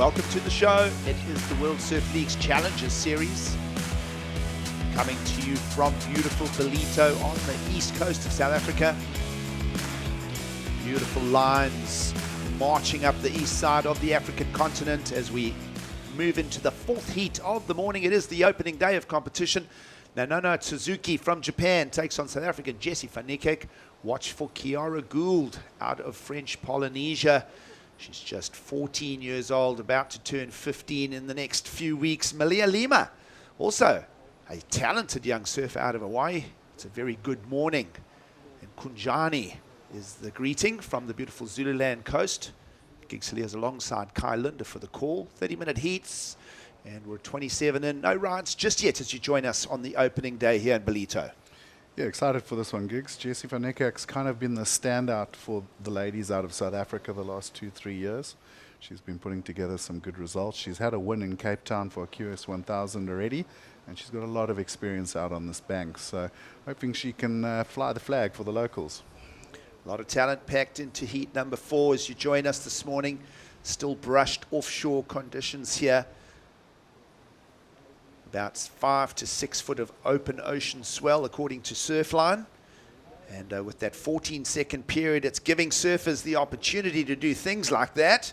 welcome to the show. It is the World Surf League's Challengers Series, coming to you from beautiful Ballito on the east coast of South Africa. Beautiful lines marching up the east side of the African continent as we move into the fourth heat of the morning. It is the opening day of competition. Now, Suzuki from Japan takes on South African Jessie van Niekerk. Watch for Kiara Gould out of French Polynesia. She's just 14 years old, about to turn 15 in the next few weeks. Malia Lima, also a talented young surfer out of Hawaii. It's a very good morning. And Kunjani is the greeting from the beautiful Zululand coast. Gigsley is alongside Kai Linder for the call. 30-minute heats, and we're 27 in. No rides just yet as you join us on the opening day here in Ballito. Yeah, excited for this one, Gigs. Jessie van Niekerk's kind of been the standout for the ladies out of South Africa the last 2-3 years. She's been putting together some good results. She's had a win in Cape Town for a QS 1000 already, and she's got a lot of experience out on this bank. So hoping she can fly the flag for the locals. A lot of talent packed into heat number 4 as you join us this morning. Still brushed offshore conditions here. About 5 to 6 foot of open ocean swell according to Surfline. And with that 14-second period, it's giving surfers the opportunity to do things like that.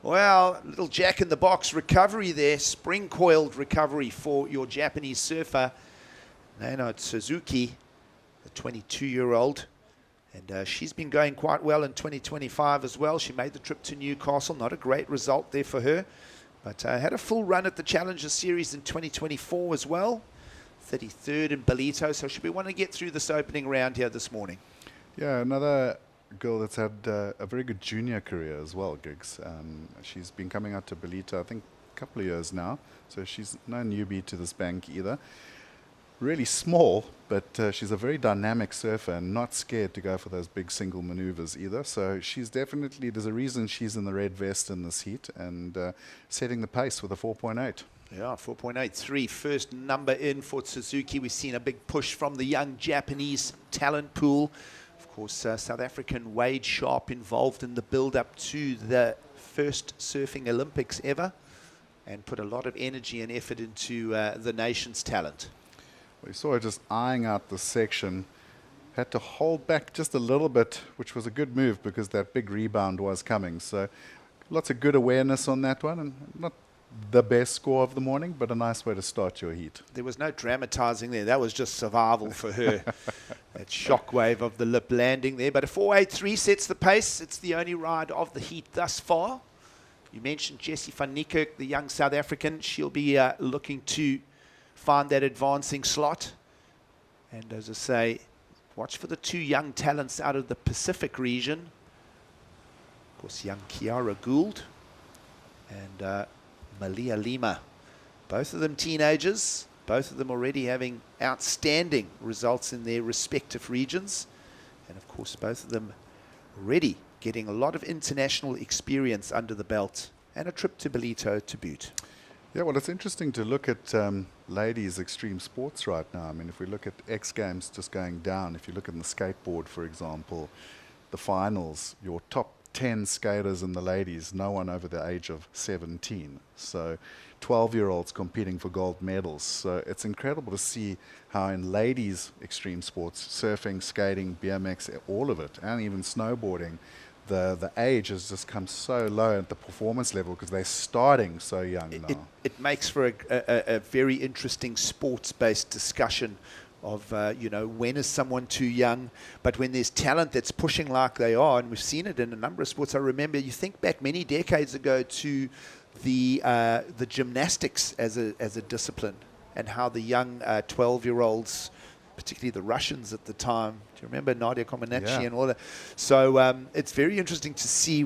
Well, little jack-in-the-box recovery there, spring-coiled recovery for your Japanese surfer, Naino Suzuki, the 22-year-old. And she's been going quite well in 2025 as well. She made the trip to Newcastle. Not a great result there for her. But had a full run at the Challenger Series in 2024 as well. 33rd in Ballito. So she'll be wanting to get through this opening round here this morning. Yeah, another girl that's had a very good junior career as well, Gigs. She's been coming out to Ballito, I think, a couple of years now. So she's no newbie to this bank either. Really small, but she's a very dynamic surfer and not scared to go for those big single maneuvers either. So she's definitely, there's a reason she's in the red vest in this heat, and setting the pace with a 4.8. Yeah, 4.83, first number in for Suzuki. We've seen a big push from the young Japanese talent pool. Of course, South African Wade Sharp involved in the build-up to the first surfing Olympics ever, and put a lot of energy and effort into the nation's talent. We saw her just eyeing out the section, had to hold back just a little bit, which was a good move because that big rebound was coming. So lots of good awareness on that one, and not the best score of the morning, but a nice way to start your heat. There was no dramatizing there. That was just survival for her. That shockwave of the lip landing there. But a 4.83 sets the pace. It's the only ride of the heat thus far. You mentioned Jessie van Niekerk, the young South African. She'll be looking to find that advancing slot. And as I say, watch for the two young talents out of the Pacific region. Of course, young Kiara Gould and Malia Lima. Both of them teenagers, both of them already having outstanding results in their respective regions. And of course, both of them already getting a lot of international experience under the belt, and a trip to Ballito to boot. Yeah, well, it's interesting to look at ladies' extreme sports right now. I mean, if we look at X Games just going down, if you look at the skateboard, for example, the finals, your top 10 skaters in the ladies, no one over the age of 17. So 12-year-olds competing for gold medals. So it's incredible to see how in ladies' extreme sports, surfing, skating, BMX, all of it, and even snowboarding, the age has just come so low at the performance level because they're starting so young now. It makes for a very interesting sports-based discussion of, you know, when is someone too young? But when there's talent that's pushing like they are, and we've seen it in a number of sports. I remember, you think back many decades ago to the gymnastics as a discipline, and how the young 12-year-olds, particularly the Russians at the time, do you remember Nadia Comaneci and all that? So it's very interesting to see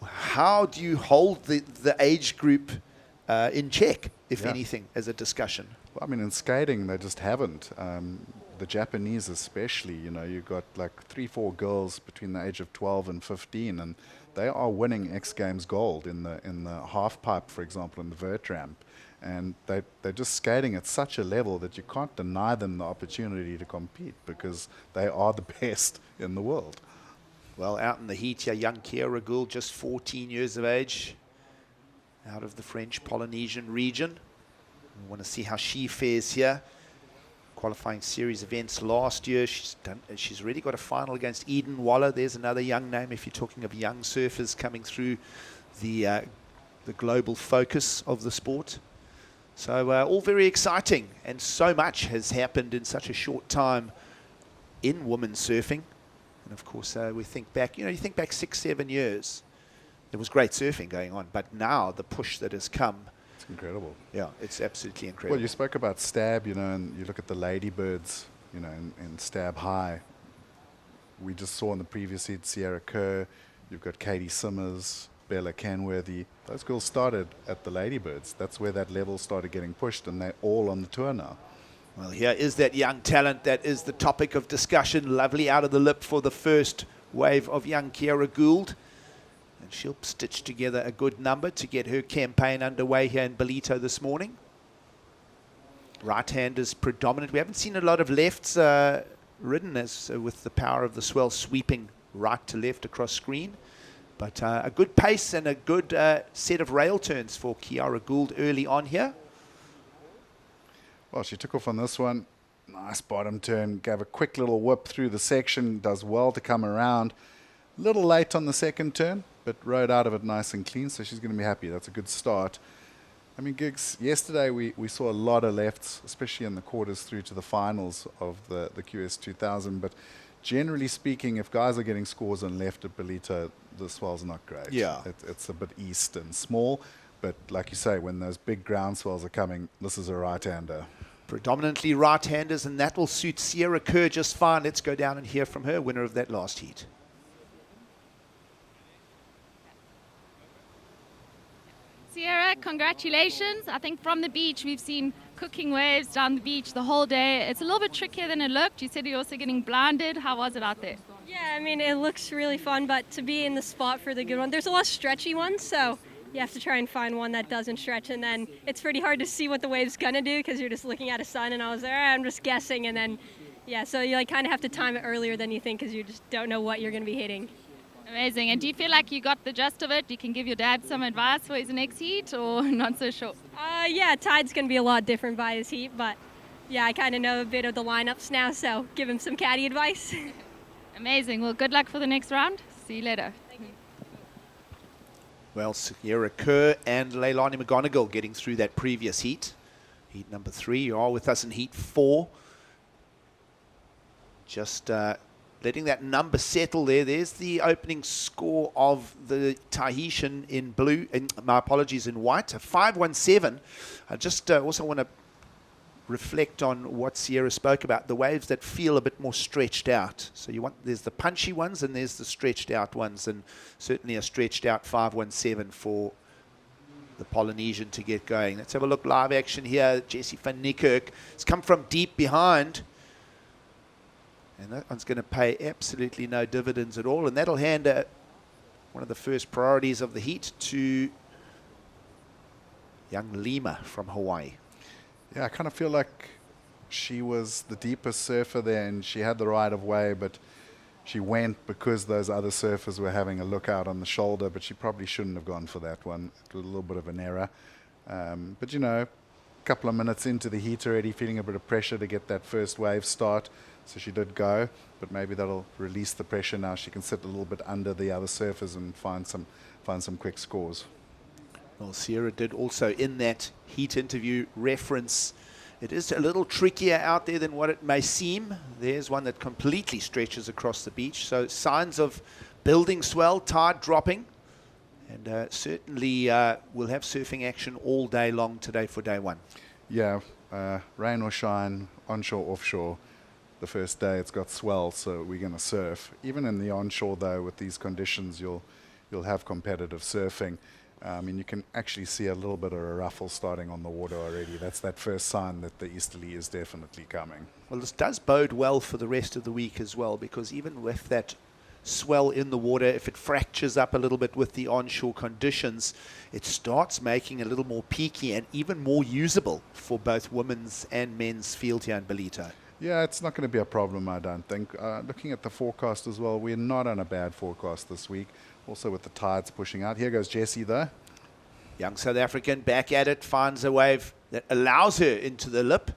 how do you hold the age group in check, if anything, as a discussion. Well, I mean, in skating, they just haven't. The Japanese especially, you know, you've got like 3-4 girls between the age of 12 and 15, and they are winning X Games gold in the half pipe, for example, in the vert ramp. And they're just skating at such a level that you can't deny them the opportunity to compete because they are the best in the world. Well, out in the heat here, young Kiara Gould, just 14 years of age. out of the French Polynesian region. We want to see how she fares here. Qualifying series events last year. She's already got a final against Eden Waller. There's another young name if you're talking of young surfers coming through the global focus of the sport. So all very exciting, and so much has happened in such a short time in women's surfing. And of course, we think back, you think back 6-7 years, there was great surfing going on, but now the push that has come, it's incredible. Yeah, it's absolutely incredible. Well, you spoke about Stab, and you look at the Ladybirds, in Stab High. We just saw in the previous heat Sierra Kerr, you've got Katie Simmers, Bella Canworthy. Those girls started at the Ladybirds. That's where that level started getting pushed, and they're all on the tour now. Well, here is that young talent that is the topic of discussion. Lovely out of the lip for the first wave of young Kiara Gould. And she'll stitch together a good number to get her campaign underway here in Ballito this morning. Right hand is predominant. We haven't seen a lot of lefts ridden with the power of the swell sweeping right to left across screen. But a good pace and a good set of rail turns for Kiara Gould early on here. Well, she took off on this one. Nice bottom turn. Gave a quick little whip through the section. Does well to come around. A little late on the second turn, but rode out of it nice and clean, so she's going to be happy. That's a good start. I mean, Gigs, yesterday we saw a lot of lefts, especially in the quarters through to the finals of the QS 2000. But generally speaking, if guys are getting scores on left at Ballito, the swell's not great. Yeah. It's a bit east and small. But like you say, when those big ground swells are coming, this is a right-hander. Predominantly right-handers, and that will suit Sierra Kerr just fine. Let's go down and hear from her, winner of that last heat. Sierra, congratulations. I think from the beach, we've seen cooking waves down the beach the whole day. It's a little bit trickier than it looked. You said you're also getting blinded. How was it out there? Yeah, I mean, it looks really fun, but to be in the spot for the good one, there's a lot of stretchy ones, so you have to try and find one that doesn't stretch, and then it's pretty hard to see what the wave's gonna do because you're just looking at a sun, and I was there, I'm just guessing, and then, yeah, so you kind of have to time it earlier than you think because you just don't know what you're gonna be hitting. Amazing. And do you feel like you got the gist of it? You can give your dad some advice for his next heat, or not so sure? Yeah, Tide's gonna be a lot different by his heat, but yeah, I kind of know a bit of the lineups now, so give him some caddy advice. Amazing. Well, good luck for the next round. See you later. Thank you. Well, Sierra Kerr and Leilani McGonigal getting through that previous heat. Heat number 3, you are with us in heat 4. Just letting that number settle there. There's the opening score of the Tahitian in blue, my apologies, in white, a 517. I just also want to reflect on what Sierra spoke about, the waves that feel a bit more stretched out. So there's the punchy ones and there's the stretched out ones, and certainly a stretched out 517 for the Polynesian to get going. Let's have a look live action here. Jessie van Niekerk has come from deep behind, and that one's going to pay absolutely no dividends at all, and that'll hand one of the first priorities of the heat to young Lima from Hawaii. Yeah, I kind of feel like she was the deepest surfer there, and she had the right of way, but she went because those other surfers were having a look out on the shoulder, but she probably shouldn't have gone for that one. It was a little bit of an error. But, a couple of minutes into the heat already, feeling a bit of pressure to get that first wave start. So she did go, but maybe that'll release the pressure now. She can sit a little bit under the other surfers and find some quick scores. Well, Sierra did also in that heat interview reference, it is a little trickier out there than what it may seem. There's one that completely stretches across the beach. So signs of building swell, tide dropping. And certainly we'll have surfing action all day long today for day one. Yeah, rain or shine, onshore, offshore. The first day it's got swell, so we're going to surf. Even in the onshore, though, with these conditions, you'll have competitive surfing. You can actually see a little bit of a ruffle starting on the water already. That's that first sign that the easterly is definitely coming. Well, this does bode well for the rest of the week as well, because even with that swell in the water, if it fractures up a little bit with the onshore conditions, it starts making a little more peaky and even more usable for both women's and men's field here in Ballito. Yeah, it's not going to be a problem, I don't think. Looking at the forecast as well, we're not on a bad forecast this week. Also with the tides pushing out. Here goes Jessie, though. Young South African back at it, finds a wave that allows her into the lip.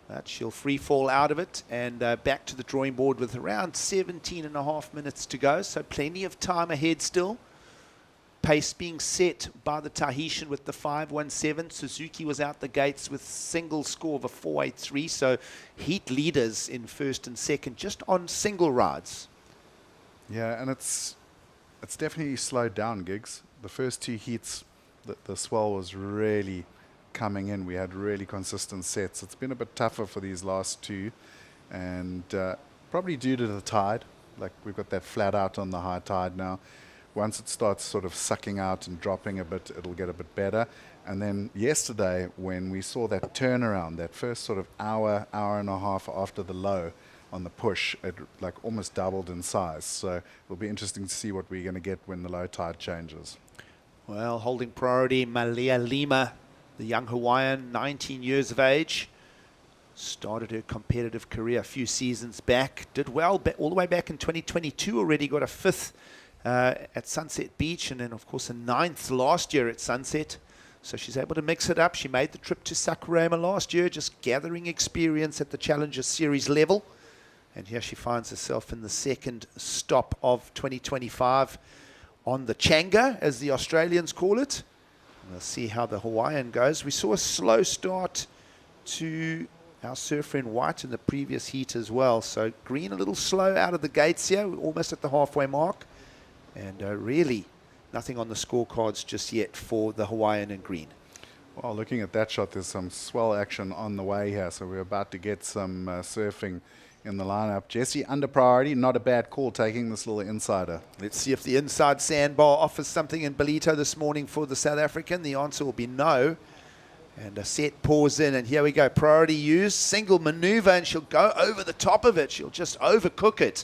But she'll free fall out of it and back to the drawing board with around 17.5 minutes to go. So plenty of time ahead still. Pace being set by the Tahitian with the 5.17. Suzuki was out the gates with single score of a 4.83. So heat leaders in first and second just on single rides. Yeah, and it's definitely slowed down, Gigs. The first two heats, the swell was really coming in. We had really consistent sets. It's been a bit tougher for these last two, and probably due to the tide. Like, we've got that flat out on the high tide now. Once it starts sort of sucking out and dropping a bit, it'll get a bit better. And then yesterday, when we saw that turnaround, that first sort of hour and a half after the low on the push, it like almost doubled in size. So it'll be interesting to see what we're going to get when the low tide changes. Well, holding priority, Malia Lima, the young Hawaiian, 19 years of age. Started her competitive career a few seasons back. Did well all the way back in 2022. Already got a 5th at Sunset Beach, and then, of course, a 9th last year at Sunset. So she's able to mix it up. She made the trip to Saquarema last year, just gathering experience at the Challenger Series level. And here she finds herself in the second stop of 2025 on the Changa, as the Australians call it. We'll see how the Hawaiian goes. We saw a slow start to our surfer in white in the previous heat as well. So green a little slow out of the gates here. We're almost at the halfway mark. And really nothing on the scorecards just yet for the Hawaiian in green. Well, looking at that shot, there's some swell action on the way here. So we're about to get some surfing in the lineup. Jesse, under priority, not a bad call taking this little insider. Let's see if the inside sandbar offers something in Ballito this morning for the South African. The answer will be no. And a set pause in, and here we go. Priority used, single maneuver, and she'll go over the top of it. She'll just overcook it.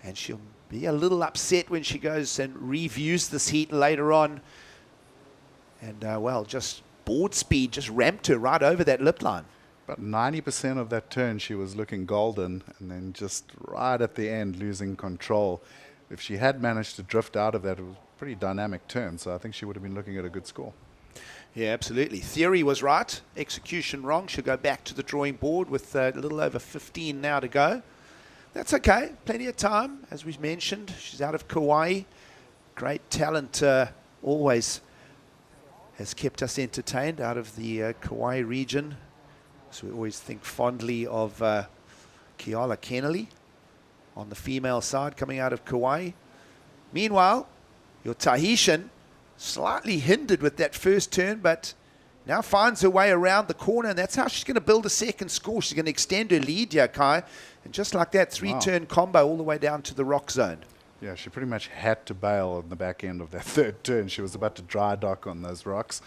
And she'll be a little upset when she goes and reviews this heat later on. And, well, just board speed just ramped her right over that lip line. About 90% of that turn, she was looking golden, and then just right at the end, losing control. If she had managed to drift out of that, it was a pretty dynamic turn, so I think she would have been looking at a good score. Yeah, absolutely. Theory was right, execution wrong. She'll go back to the drawing board with a little over 15 now to go. That's okay, plenty of time. As we've mentioned, she's out of Kauai. Great talent always has kept us entertained out of the Kauai region. So we always think fondly of Keala Kennelly on the female side coming out of Kauai. Meanwhile, your Tahitian slightly hindered with that first turn, but now finds her way around the corner, and that's how she's going to build a second score. She's going to extend her lead, Kai. And just like that, three-turn combo all the way down to the rock zone. Yeah, she pretty much had to bail on the back end of that third turn. She was about to dry dock on those rocks.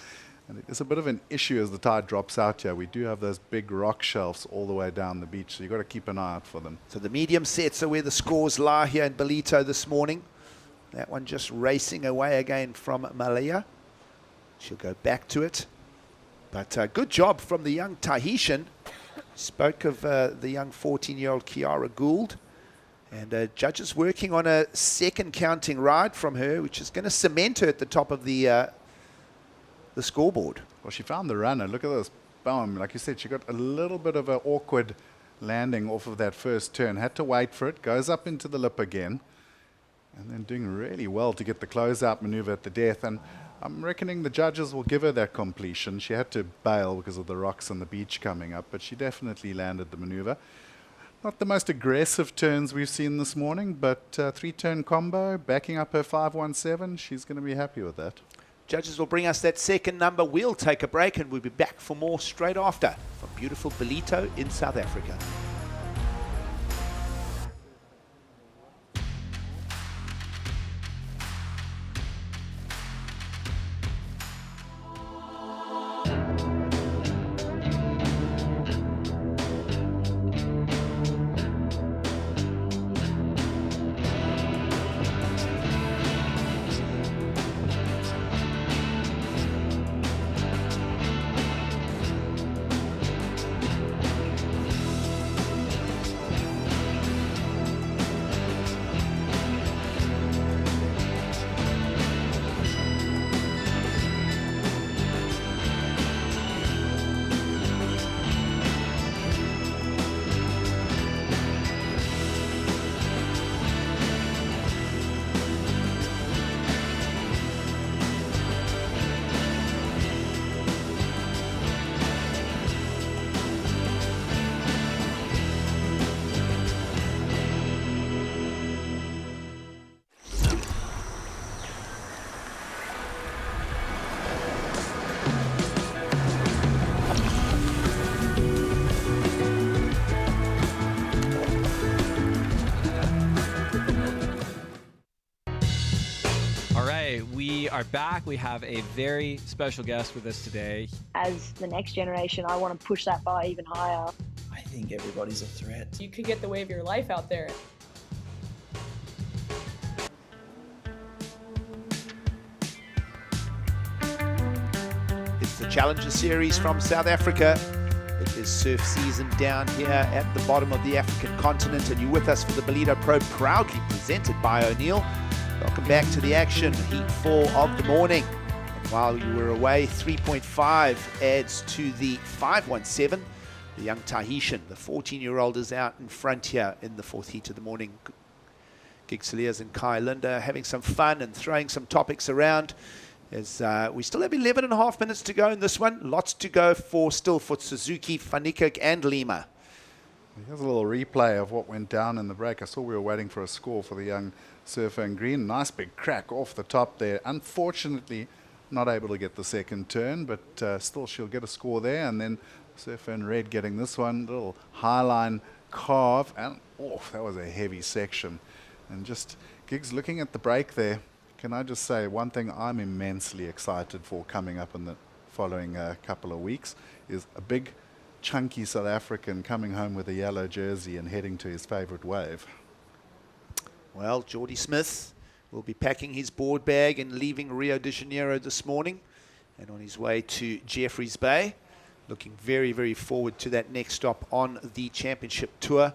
And it is a bit of an issue as the tide drops out here. We do have those big rock shelves all the way down the beach, so you've got to keep an eye out for them. So the medium sets are where the scores lie here in Ballito this morning. That one just racing away again from Malia. She'll go back to it. But good job from the young Tahitian. Spoke of the young 14-year-old Kiara Gould. And judges working on a second counting ride from her, which is going to cement her at the top of the scoreboard. Well, she found the runner. Look at this. Boom. Like you said, she got a little bit of an awkward landing off of that first turn. Had to wait for it. Goes up into the lip again. And then doing really well to get the closeout maneuver at the death. And I'm reckoning the judges will give her that completion. She had to bail because of the rocks on the beach coming up, but she definitely landed the maneuver. Not the most aggressive turns we've seen this morning, but three-turn combo, backing up her 5.17. She's going to be happy with that. Judges will bring us that second number. We'll take a break, and we'll be back for more straight after from beautiful Ballito in South Africa. We are back. We have a very special guest with us today. As the next generation, I want to push that bar even higher. I think everybody's a threat. You could get the wave of your life out there. It's the Challenger Series from South Africa. It is surf season down here at the bottom of the African continent, and you're with us for the Ballito Pro, proudly presented by O'Neill. Welcome back to the action, Heat 4 of the morning. And while you were away, 3.5 adds to the 5.17. The young Tahitian, the 14-year-old, is out in front here in the fourth heat of the morning. Gig Saliers and Kai Linda having some fun and throwing some topics around. As we still have 11 and a half minutes to go in this one. Lots to go still for Suzuki, Fanikak and Lima. Here's a little replay of what went down in the break. I saw we were waiting for a score for the young surfer in green. Nice big crack off the top there. Unfortunately, not able to get the second turn, but still she'll get a score there. And then surfer in red getting this one. Little highline carve. And that was a heavy section. And just Gigs looking at the break there. Can I just say one thing I'm immensely excited for coming up in the following couple of weeks is a big, chunky South African coming home with a yellow jersey and heading to his favourite wave. Well, Geordie Smith will be packing his board bag and leaving Rio de Janeiro this morning and on his way to Jeffreys Bay. Looking very, very forward to that next stop on the championship tour.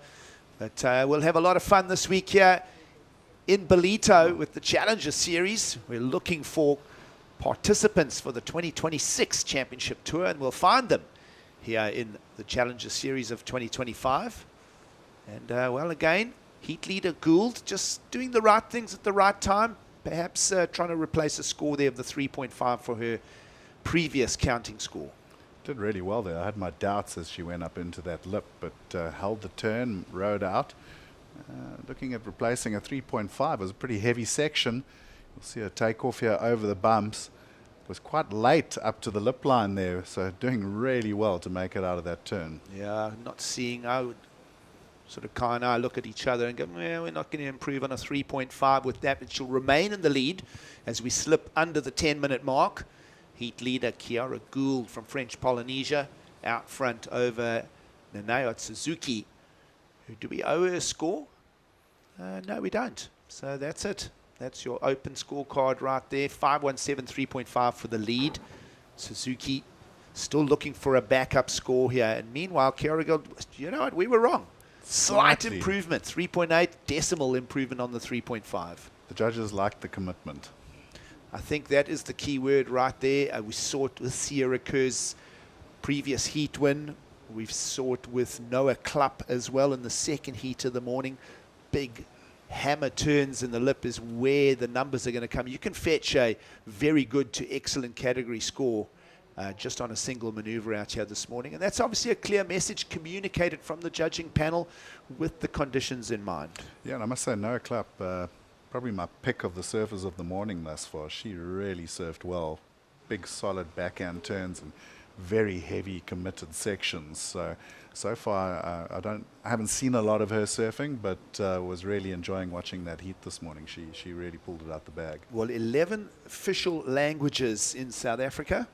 But we'll have a lot of fun this week here in Ballito with the Challenger Series. We're looking for participants for the 2026 Championship Tour, and we'll find them here in the Challenger Series of 2025. And, well, again, heat leader Gould just doing the right things at the right time, perhaps trying to replace a score there of the 3.5 for her previous counting score. Did really well there. I had my doubts as she went up into that lip, but held the turn, rode out. Looking at replacing a 3.5 was a pretty heavy section. You'll see her take off here over the bumps. It was quite late up to the lip line there, so doing really well to make it out of that turn. Yeah, not seeing, I would sort of Kai and I look at each other and go, well, we're not going to improve on a 3.5 with that, but she'll remain in the lead as we slip under the 10-minute mark. Heat leader Kiara Gould from French Polynesia out front over Nanayot Suzuki. Do we owe her a score? No, we don't. So that's it. That's your open scorecard right there. 5.17, 3.5 for the lead. Suzuki still looking for a backup score here. And meanwhile, Kiara Gould, you know what? We were wrong. Slight improvement. 3.8 decimal improvement on the 3.5. The judges liked the commitment. I think that is the key word right there. We saw it with Sierra Kerr's previous heat win. We've saw it with Noah Klupp as well in the second heat of the morning. Big hammer turns in the lip is where the numbers are going to come. You can fetch a very good to excellent category score just on a single maneuver out here this morning. And that's obviously a clear message communicated from the judging panel with the conditions in mind. Yeah, and I must say Noah Klupp, probably my pick of the surfers of the morning thus far. She really surfed well. Big solid backhand turns and very heavy committed sections. So far I haven't seen a lot of her surfing, but was really enjoying watching that heat this morning. She really pulled it out the bag. Well, 11 official languages in South Africa.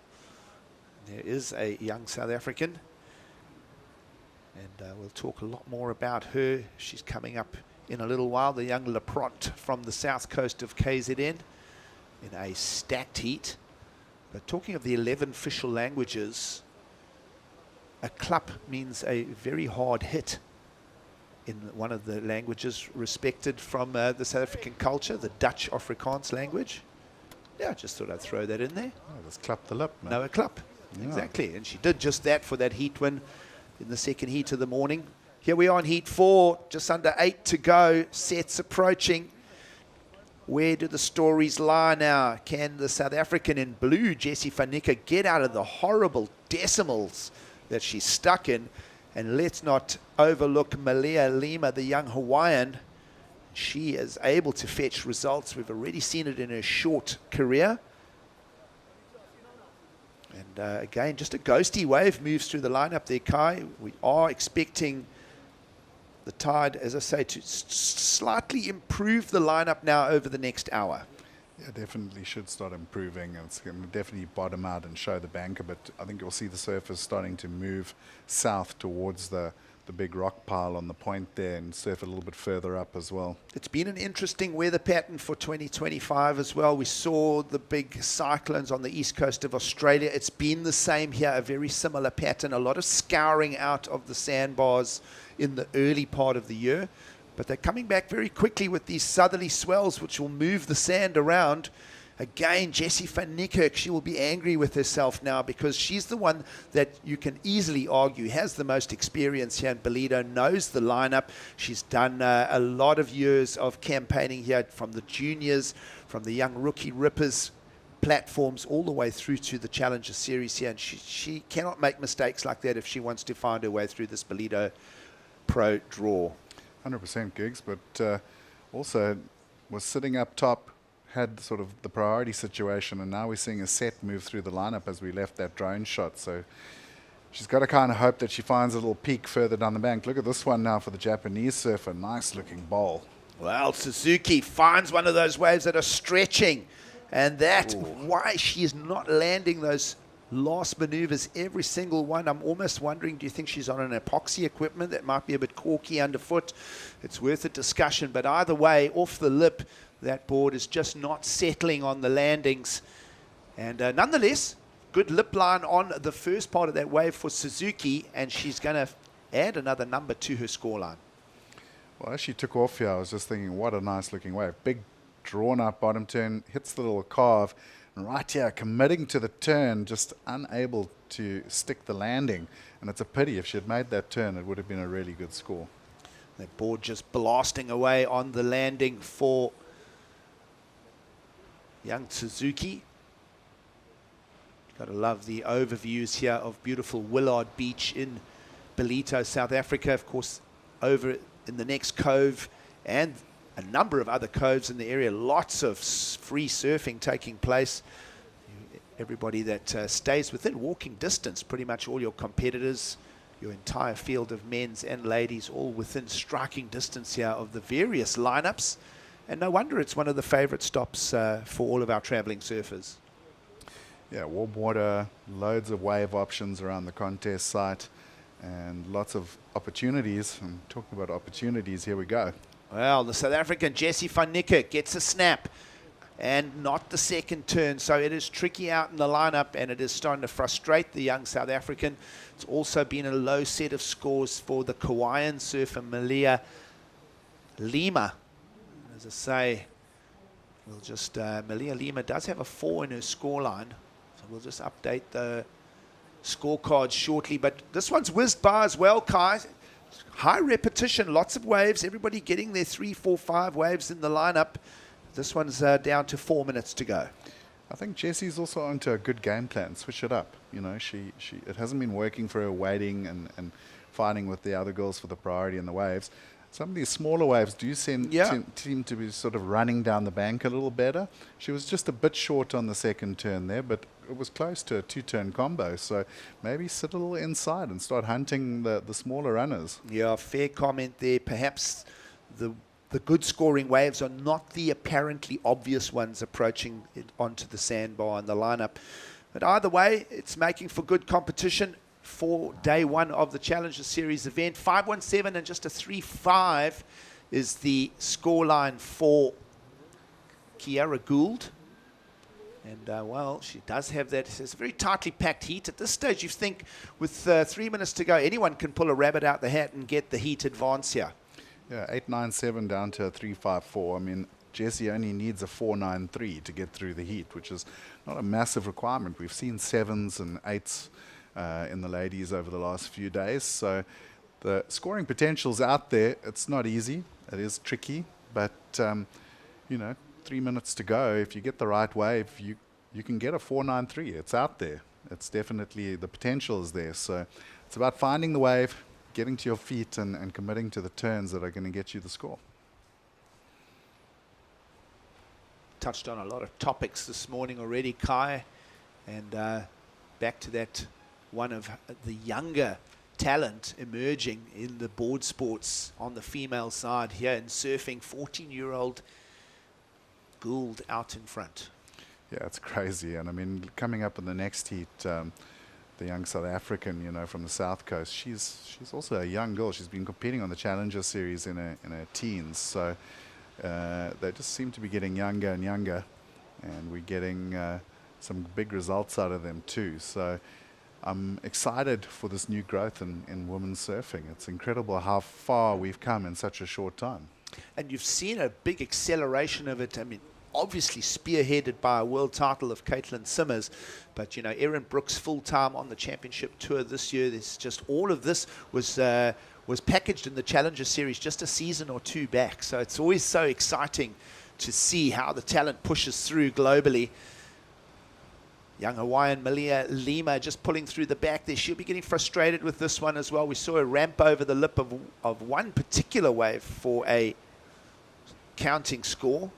There is a young South African, and we'll talk a lot more about her. She's coming up in a little while, the young Leprot from the south coast of KZN in a stacked heat. But talking of the 11 official languages, a klap means a very hard hit in one of the languages respected from the South African culture, the Dutch Afrikaans language. Yeah, I just thought I'd throw that in there. Oh, let's clap the lip, man. No, a klap. Yeah. Exactly. And she did just that for that heat win in the second heat of the morning. Here we are in heat 4, just under 8 to go. Sets approaching. Where do the stories lie now? Can the South African in blue, Jessie Fanika, get out of the horrible decimals that she's stuck in? And let's not overlook Malia Lima, the young Hawaiian. She is able to fetch results. We've already seen it in her short career. And again, just a ghosty wave moves through the lineup there, Kai. We are expecting the tide, as I say, to slightly improve the lineup now over the next hour. Yeah, definitely should start improving. It's going to definitely bottom out and show the bank a bit. I think you'll see the surface starting to move south towards the big rock pile on the point there and surf a little bit further up as well. It's been an interesting weather pattern for 2025 as well. We saw the big cyclones on the east coast of Australia. It's been the same here, a very similar pattern. A lot of scouring out of the sandbars in the early part of the year. But they're coming back very quickly with these southerly swells, which will move the sand around. Again, Jessie van Niekerk, she will be angry with herself now because she's the one that you can easily argue has the most experience here in Ballito, knows the lineup. She's done a lot of years of campaigning here from the juniors, from the young rookie rippers platforms all the way through to the Challenger Series here. And she cannot make mistakes like that if she wants to find her way through this Ballito Pro draw. 100% gigs, but also was sitting up top, had sort of the priority situation, and now we're seeing a set move through the lineup as we left that drone shot. So she's got to kind of hope that she finds a little peak further down the bank. Look at this one now for the Japanese surfer. Nice looking bowl. Well, Suzuki finds one of those waves that are stretching, and that's why she is not landing those last maneuvers, every single one. I'm almost wondering, do you think she's on an epoxy equipment that might be a bit corky underfoot? It's worth a discussion, but either way, off the lip, that board is just not settling on the landings. And nonetheless, good lip line on the first part of that wave for Suzuki, and she's going to add another number to her scoreline. Well, as she took off here, I was just thinking, what a nice looking wave. Big drawn up bottom turn, hits the little carve, and right here, committing to the turn, just unable to stick the landing. And it's a pity. If she had made that turn, it would have been a really good score. That board just blasting away on the landing for young Suzuki. Got to love the overviews here of beautiful Willard Beach in Ballito, South Africa. Of course, over in the next cove and a number of other coves in the area. Lots of free surfing taking place. Everybody that stays within walking distance, pretty much all your competitors, your entire field of men's and ladies, all within striking distance here of the various lineups. And no wonder it's one of the favorite stops for all of our traveling surfers. Yeah, warm water, loads of wave options around the contest site, and lots of opportunities. And talking about opportunities, here we go. Well, the South African Jessie van Niekerk gets a snap and not the second turn. So it is tricky out in the lineup, and it is starting to frustrate the young South African. It's also been a low set of scores for the Kauaian surfer, Malia Lima. As I say, we'll just, Malia Lima does have a 4 in her scoreline. So we'll just update the scorecards shortly. But this one's whizzed by as well, Kai. High repetition, lots of waves, everybody getting their 3, 4, 5 waves in the lineup. This one's down to 4 minutes to go. I think Jessie's also onto a good game plan. Switch it up. You know, it hasn't been working for her waiting and fighting with the other girls for the priority in the waves. Some of these smaller waves do seem to be sort of running down the bank a little better. She was just a bit short on the second turn there, but it was close to a 2-turn combo. So maybe sit a little inside and start hunting the smaller runners. Yeah, fair comment there. Perhaps the good scoring waves are not the apparently obvious ones approaching it onto the sandbar in the lineup. But either way, it's making for good competition for day one of the Challenger Series event. 5.17 and just a 3.5 is the scoreline for Kiara Gould. And, well, she does have that. It's a very tightly packed heat. At this stage, you think with 3 minutes to go, anyone can pull a rabbit out the hat and get the heat advance here. Yeah, 8.97 down to a 3.54. I mean, Jessie only needs a 4.93 to get through the heat, which is not a massive requirement. We've seen 7s and 8s in the ladies over the last few days. So the scoring potential's out there. It's not easy. It is tricky. But, you know, 3 minutes to go. If you get the right wave, you can get a 4.93. It's out there. It's definitely, the potential is there. So it's about finding the wave, getting to your feet and committing to the turns that are going to get you the score. Touched on a lot of topics this morning already, Kai. And back to that one of the younger talent emerging in the board sports on the female side here in surfing, 14-year-old Gould out in front. Yeah, it's crazy. And I mean, coming up in the next heat, the young South African, from the South Coast, she's also a young girl. She's been competing on the Challenger Series in her teens. So they just seem to be getting younger and younger. And we're getting some big results out of them too. So I'm excited for this new growth in women's surfing. It's incredible how far we've come in such a short time. And you've seen a big acceleration of it. I mean, obviously spearheaded by a world title of Caitlin Simmers, but Erin Brooks full-time on the championship tour this year. There's just all of this was packaged in the Challenger Series just a season or two back. So it's always so exciting to see how the talent pushes through globally. Young Hawaiian Malia Lima just pulling through the back there. She'll be getting frustrated with this one as well. We saw a ramp over the lip of one particular wave for a counting score.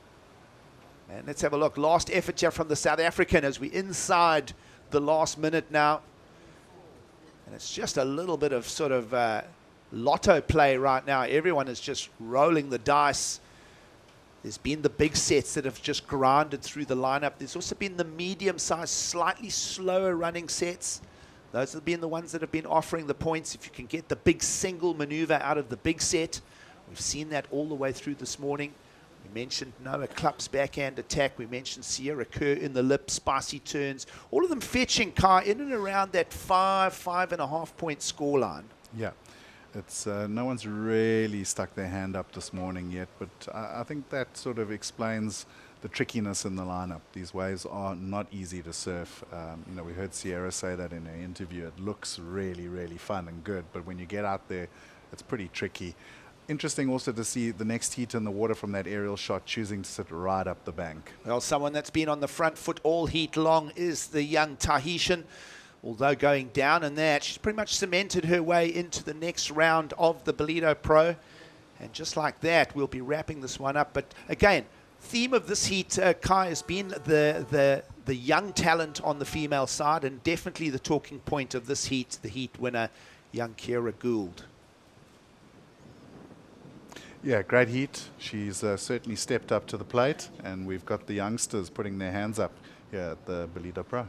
And let's have a look. Last effort here from the South African as we're inside the last minute now. And it's just a little bit of sort of lotto play right now. Everyone is just rolling the dice. There's been the big sets that have just grinded through the lineup. There's also been the medium-sized, slightly slower running sets. Those have been the ones that have been offering the points. If you can get the big single maneuver out of the big set, we've seen that all the way through this morning. We mentioned Noah Klupp's backhand attack. We mentioned Sierra Kerr in the lip, spicy turns. All of them fetching Kai in and around that 5.5 point scoreline. Yeah, it's no one's really stuck their hand up this morning yet, but I think that sort of explains the trickiness in the lineup. These waves are not easy to surf. We heard Sierra say that in her interview. It looks really, really fun and good, but when you get out there, it's pretty tricky. Interesting also to see the next heat in the water from that aerial shot choosing to sit right up the bank. Well, someone that's been on the front foot all heat long is the young Tahitian. Although going down in that, she's pretty much cemented her way into the next round of the Ballito Pro. And just like that, we'll be wrapping this one up. But again, theme of this heat, Kai, has been the young talent on the female side, and definitely the talking point of this heat, the heat winner, young Kira Gould. Yeah, great heat. She's certainly stepped up to the plate, and we've got the youngsters putting their hands up here at the Ballito Pro.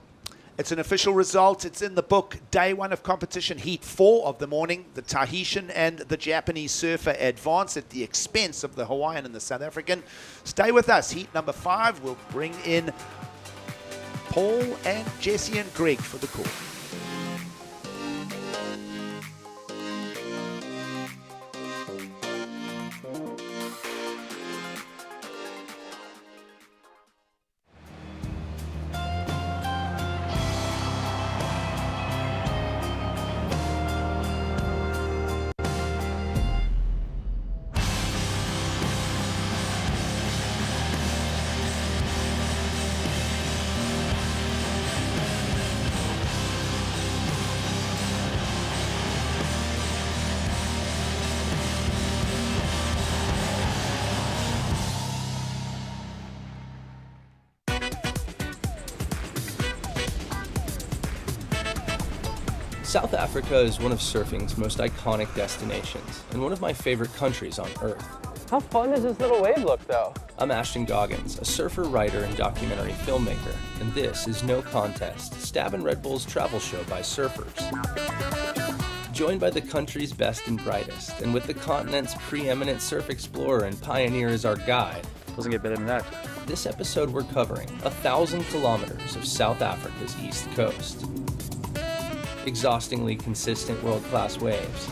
It's an official result. It's in the book. Day one of competition, heat 4 of the morning. The Tahitian and the Japanese surfer advance at the expense of the Hawaiian and the South African. Stay with us. Heat number 5 will bring in Paul and Jesse and Greg for the call. South Africa is one of surfing's most iconic destinations and one of my favorite countries on Earth. How fun does this little wave look, though? I'm Ashton Goggins, a surfer, writer, and documentary filmmaker, and this is No Contest, Stab and Red Bull's travel show by surfers. Joined by the country's best and brightest, and with the continent's preeminent surf explorer and pioneer as our guide, Doesn't get better than that. this episode we're covering 1,000 kilometers of South Africa's east coast. Exhaustingly consistent world-class waves.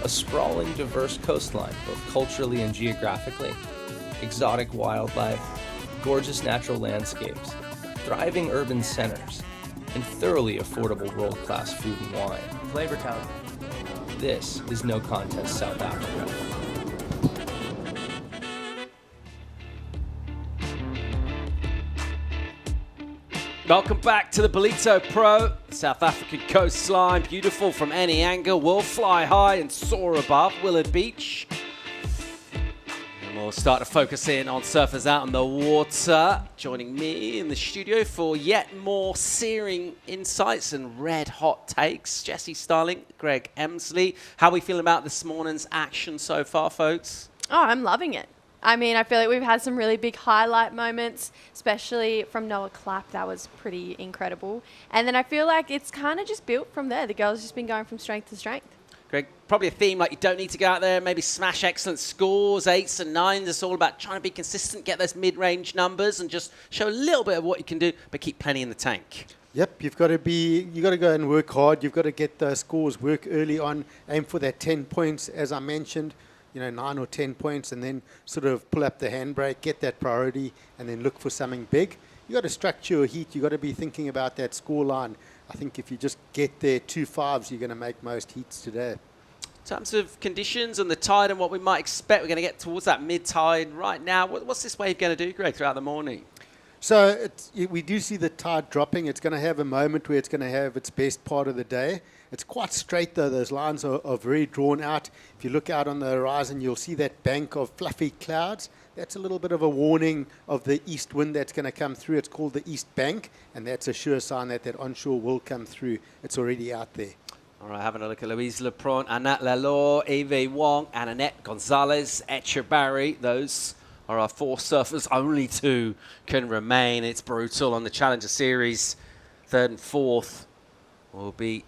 A sprawling, diverse coastline, both culturally and geographically. Exotic wildlife, gorgeous natural landscapes, thriving urban centers, and thoroughly affordable world-class food and wine. Flavor Town. This is No Contest South Africa. Welcome back to the Ballito Pro. South African coastline, beautiful from any angle. We'll fly high and soar above Willard Beach. And we'll start to focus in on surfers out in the water. Joining me in the studio for yet more searing insights and red hot takes, Jesse Starling, Greg Emsley. How are we feeling about this morning's action so far, folks? Oh, I'm loving it. I mean, I feel like we've had some really big highlight moments, especially from Noah Clapp. That was pretty incredible. And then I feel like it's kind of just built from there. The girls just been going from strength to strength. Greg, probably a theme like you don't need to go out there, maybe smash excellent scores, 8s and 9s. It's all about trying to be consistent, get those mid-range numbers, and just show a little bit of what you can do, but keep plenty in the tank. Yep, you've got to go and work hard. You've got to get those scores, work early on, aim for that 10 points, as I mentioned, 9 or 10 points, and then sort of pull up the handbrake, get that priority, and then look for something big. You've got to structure your heat. You've got to be thinking about that score line. I think if you just get there 2 5s, you're going to make most heats today. In terms of conditions and the tide and what we might expect, we're going to get towards that mid-tide right now. What's this wave going to do, Greg, throughout the morning? So we do see the tide dropping. It's going to have a moment where it's going to have its best part of the day. It's quite straight, though. Those lines are very drawn out. If you look out on the horizon, you'll see that bank of fluffy clouds. That's a little bit of a warning of the east wind that's going to come through. It's called the east bank, and that's a sure sign that onshore will come through. It's already out there. All right, having a look at Louise Lepron, Annette Lalore, Evie Wong, and Annette Gonzalez, Echebarri. Those are our 4 surfers. Only 2 can remain. It's brutal on the Challenger Series. 3rd and 4th will be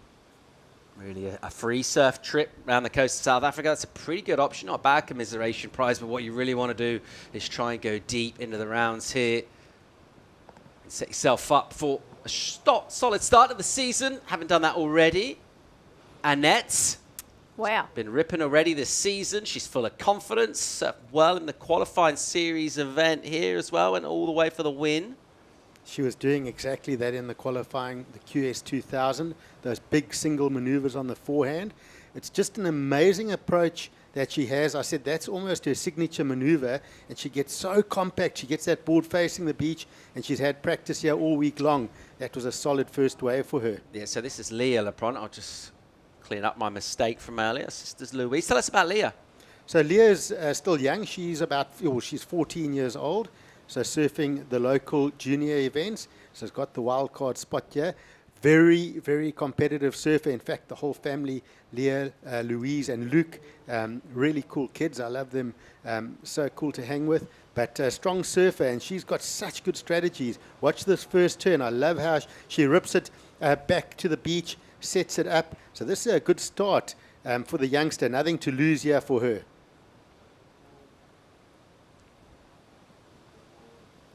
really a free surf trip around the coast of South Africa. That's a pretty good option. Not a bad commiseration prize, but what you really want to do is try and go deep into the rounds here and set yourself up for a solid start of the season. Haven't done that already. Annette. Wow. Been ripping already this season. She's full of confidence. Well in the qualifying series event here as well, and all the way for the win. She was doing exactly that in the qualifying, the QS 2000, those big single maneuvers on the forehand. It's just an amazing approach that she has. I said that's almost her signature maneuver, and she gets so compact. She gets that board facing the beach, and she's had practice here all week long. That was a solid first wave for her. Yeah, so this is Leah Lepron. I'll just clean up my mistake from earlier. Sisters Louise. Tell us about Leah. So Leah is still young. She's she's 14 years old. So surfing the local junior events. So she's got the wild card spot here. Very, very competitive surfer. In fact, the whole family, Leah, Louise, and Luke, really cool kids. I love them. So cool to hang with. But strong surfer, and she's got such good strategies. Watch this first turn. I love how she rips it back to the beach, sets it up. So this is a good start for the youngster. Nothing to lose here for her.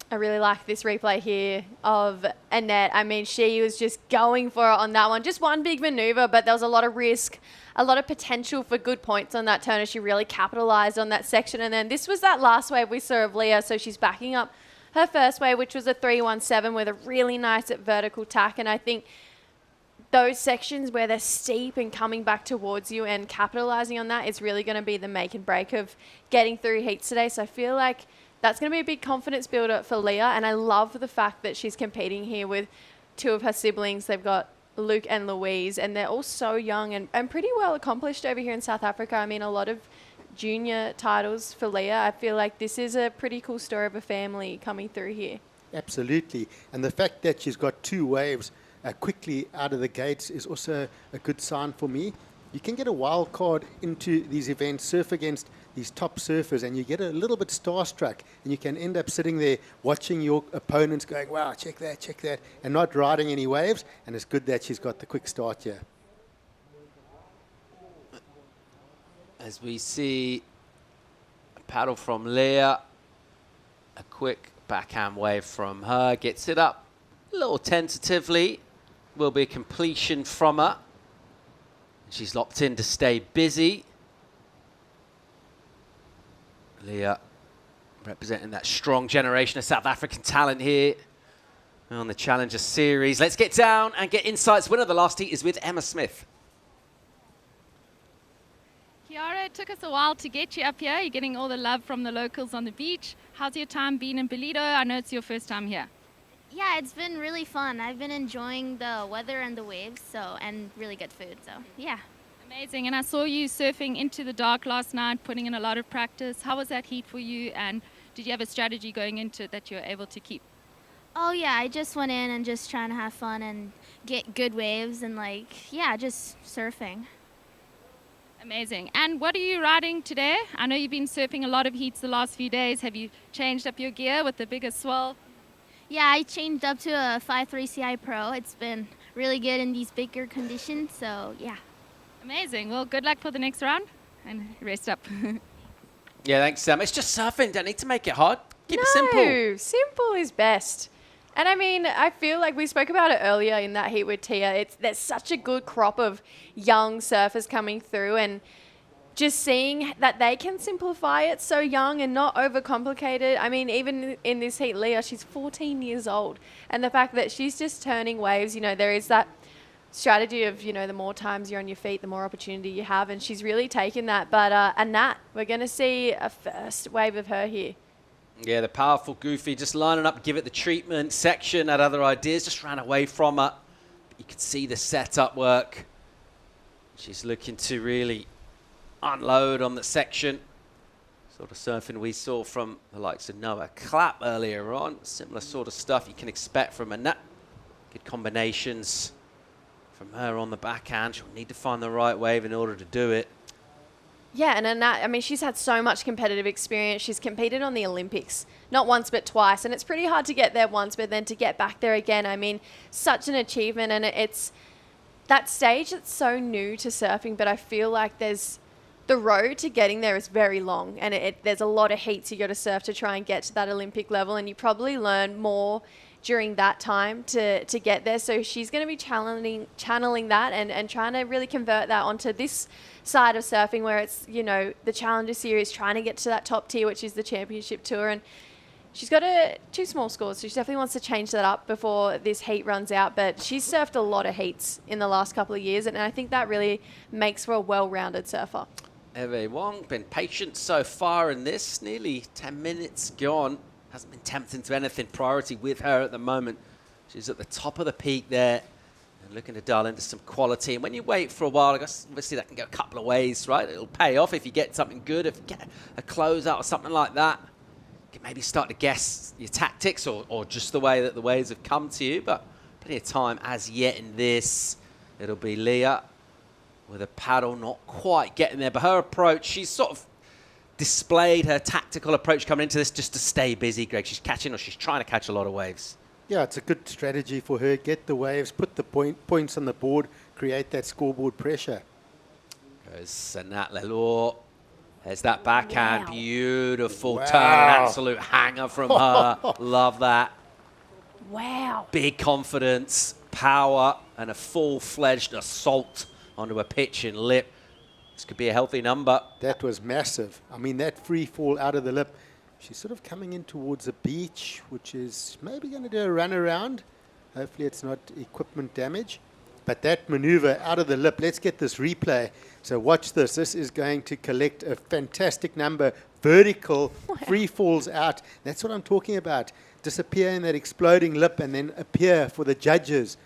I really like this replay here of Annette. I mean, she was just going for it on that one. Just one big maneuver, but there was a lot of risk, a lot of potential for good points on that turn, and she really capitalized on that section. And then this was that last wave we saw of Leah, so she's backing up her first wave, which was a 317 with a really nice vertical tack. And I think those sections where they're steep and coming back towards you and capitalizing on that is really going to be the make and break of getting through heats today. So I feel like that's going to be a big confidence builder for Leah, and I love the fact that she's competing here with 2 of her siblings. They've got Luke and Louise, and they're all so young and pretty well accomplished over here in South Africa. I mean, a lot of junior titles for Leah. I feel like this is a pretty cool story of a family coming through here. Absolutely. And the fact that she's got 2 waves quickly out of the gates is also a good sign for me. You can get a wild card into these events, surf against these top surfers, and you get a little bit starstruck, and you can end up sitting there watching your opponents going, wow, check that, and not riding any waves. And it's good that she's got the quick start here. As we see a paddle from Leah, a quick backhand wave from her, gets it up a little tentatively, will be a completion from her. She's locked in to stay busy. Leah representing that strong generation of South African talent here on the Challenger Series. Let's get down and get insights. Winner of the last heat is with Emma Smith. Kiara, it took us a while to get you up here. You're getting all the love from the locals on the beach. How's your time been in Ballito? I know it's your first time here. Yeah, it's been really fun. I've been enjoying the weather and the waves, and really good food, so yeah. Amazing. And I saw you surfing into the dark last night, putting in a lot of practice. How was that heat for you, and did you have a strategy going into it that you were able to keep? Oh yeah, I just went in and just trying to have fun and get good waves and just surfing. Amazing. And what are you riding today? I know you've been surfing a lot of heats the last few days. Have you changed up your gear with the bigger swell? Yeah, I changed up to a 5.3 CI Pro. It's been really good in these bigger conditions, so yeah. Amazing. Well, good luck for the next round and rest up. Yeah, thanks, Sam. It's just surfing. Don't need to make it hard. Keep it simple. No, simple is best. And I mean, I feel like we spoke about it earlier in that heat with Tya. There's such a good crop of young surfers coming through, and just seeing that they can simplify it so young and not overcomplicate it. I mean, even in this heat, Leah, she's 14 years old. And the fact that she's just turning waves, there is that strategy of, the more times you're on your feet, the more opportunity you have. And she's really taken that. But Nat, we're going to see a first wave of her here. Yeah, the powerful Goofy just lining up, give it the treatment. Section had other ideas, just ran away from her. But you can see the setup work. She's looking to really unload on the section. Sort of surfing we saw from the likes of Noah Clapp earlier on. Similar sort of stuff you can expect from a Nat. Good combinations from her on the backhand. She'll need to find the right wave in order to do it. Yeah, and Nat, I mean, she's had so much competitive experience. She's competed on the Olympics, not once but twice, and it's pretty hard to get there once, but then to get back there again, I mean, such an achievement, and it's that stage that's so new to surfing, but I feel like the road to getting there is very long, and there's a lot of heats you got to surf to try and get to that Olympic level, and you probably learn more during that time to get there. So she's going to be channeling that and trying to really convert that onto this side of surfing where it's, the Challenger Series, trying to get to that top tier, which is the Championship Tour. And she's got two small scores, so she definitely wants to change that up before this heat runs out. But she's surfed a lot of heats in the last couple of years, and I think that really makes for a well-rounded surfer. Eve Wong, been patient so far in this. Nearly 10 minutes gone. Hasn't been tempting to anything. Priority with her at the moment. She's at the top of the peak there and looking to dial into some quality. And when you wait for a while, I guess obviously that can go a couple of ways, right? It'll pay off if you get something good, if you get a closeout or something like that. You can maybe start to guess your tactics or just the way that the waves have come to you. But plenty of time as yet in this. It'll be Leah with a paddle, not quite getting there. But her approach, she's sort of displayed her tactical approach coming into this just to stay busy, Greg. She's catching, or she's trying to catch a lot of waves. Yeah, it's a good strategy for her. Get the waves, put the points on the board, create that scoreboard pressure. Goes Sanat Lelour. There's that backhand. Wow. Beautiful Wow. turn. An absolute hanger from her. Love that. Wow. Big confidence, power, and a full-fledged assault onto a pitch and lip. This could be a healthy number. That was massive. I mean, that free fall out of the lip. She's sort of coming in towards the beach, which is maybe going to do a run around. Hopefully it's not equipment damage. But that maneuver out of the lip, let's get this replay. So watch this. This is going to collect a fantastic number. Vertical, free falls out. That's what I'm talking about. Disappear in that exploding lip and then appear for the judges.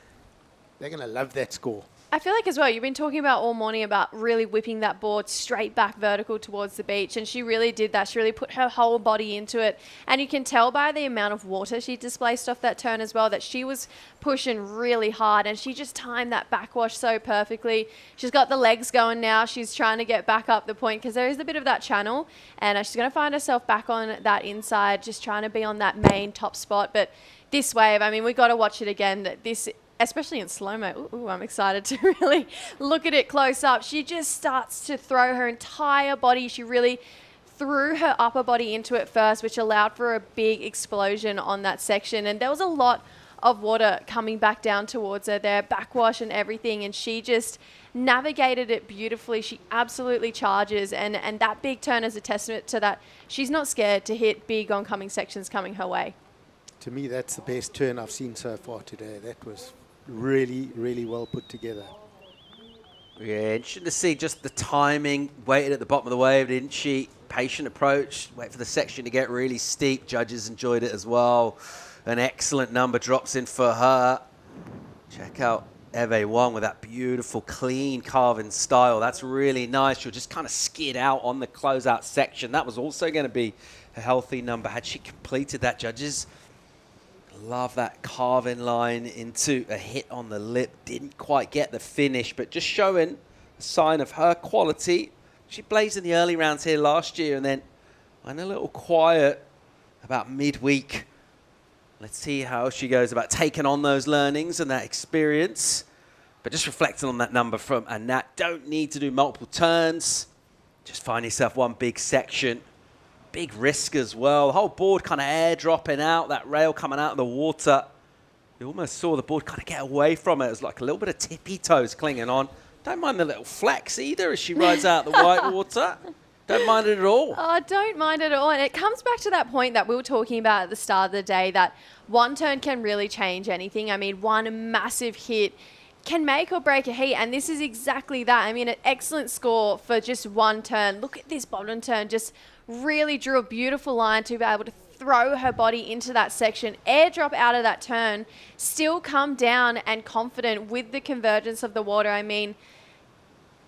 They're going to love that score. I feel like as well, you've been talking about all morning about really whipping that board straight back vertical towards the beach, and she really did that. She really put her whole body into it, and you can tell by the amount of water she displaced off that turn as well that she was pushing really hard, and she just timed that backwash so perfectly. She's got the legs going now. She's trying to get back up the point because there is a bit of that channel, and she's going to find herself back on that inside, just trying to be on that main top spot. But this wave, I mean, we got to watch it again. That this, especially in slow-mo. Ooh, I'm excited to really look at it close up. She just starts to throw her entire body. She really threw her upper body into it first, which allowed for a big explosion on that section. And there was a lot of water coming back down towards her there, backwash and everything. And she just navigated it beautifully. She absolutely charges. And that big turn is a testament to that. She's not scared to hit big oncoming sections coming her way. To me, that's the best turn I've seen so far today. That was really, really well put together. Yeah, interesting to see just the timing. Waited at the bottom of the wave, didn't she? Patient approach. Wait for the section to get really steep. Judges enjoyed it as well. An excellent number drops in for her. Check out Eve Wong with that beautiful, clean carving style. That's really nice. She'll just kind of skid out on the closeout section. That was also going to be a healthy number had she completed that, judges. Love that carving line into a hit on the lip. Didn't quite get the finish, but just showing a sign of her quality. She blazed in the early rounds here last year and then went a little quiet about midweek. Let's see how she goes about taking on those learnings and that experience. But just reflecting on that number from Anat, don't need to do multiple turns. Just find yourself one big section. Big risk as well. The whole board kind of airdropping out, that rail coming out of the water. You almost saw the board kind of get away from it. It was like a little bit of tippy toes clinging on. Don't mind the little flex either as she rides out the white water. Don't mind it at all. Oh, don't mind it at all. And it comes back to that point that we were talking about at the start of the day, that one turn can really change anything. I mean, one massive hit can make or break a heat, and this is exactly that. I mean, an excellent score for just one turn. Look at this bottom turn, just really drew a beautiful line to be able to throw her body into that section, airdrop out of that turn, still come down and confident with the convergence of the water. I mean,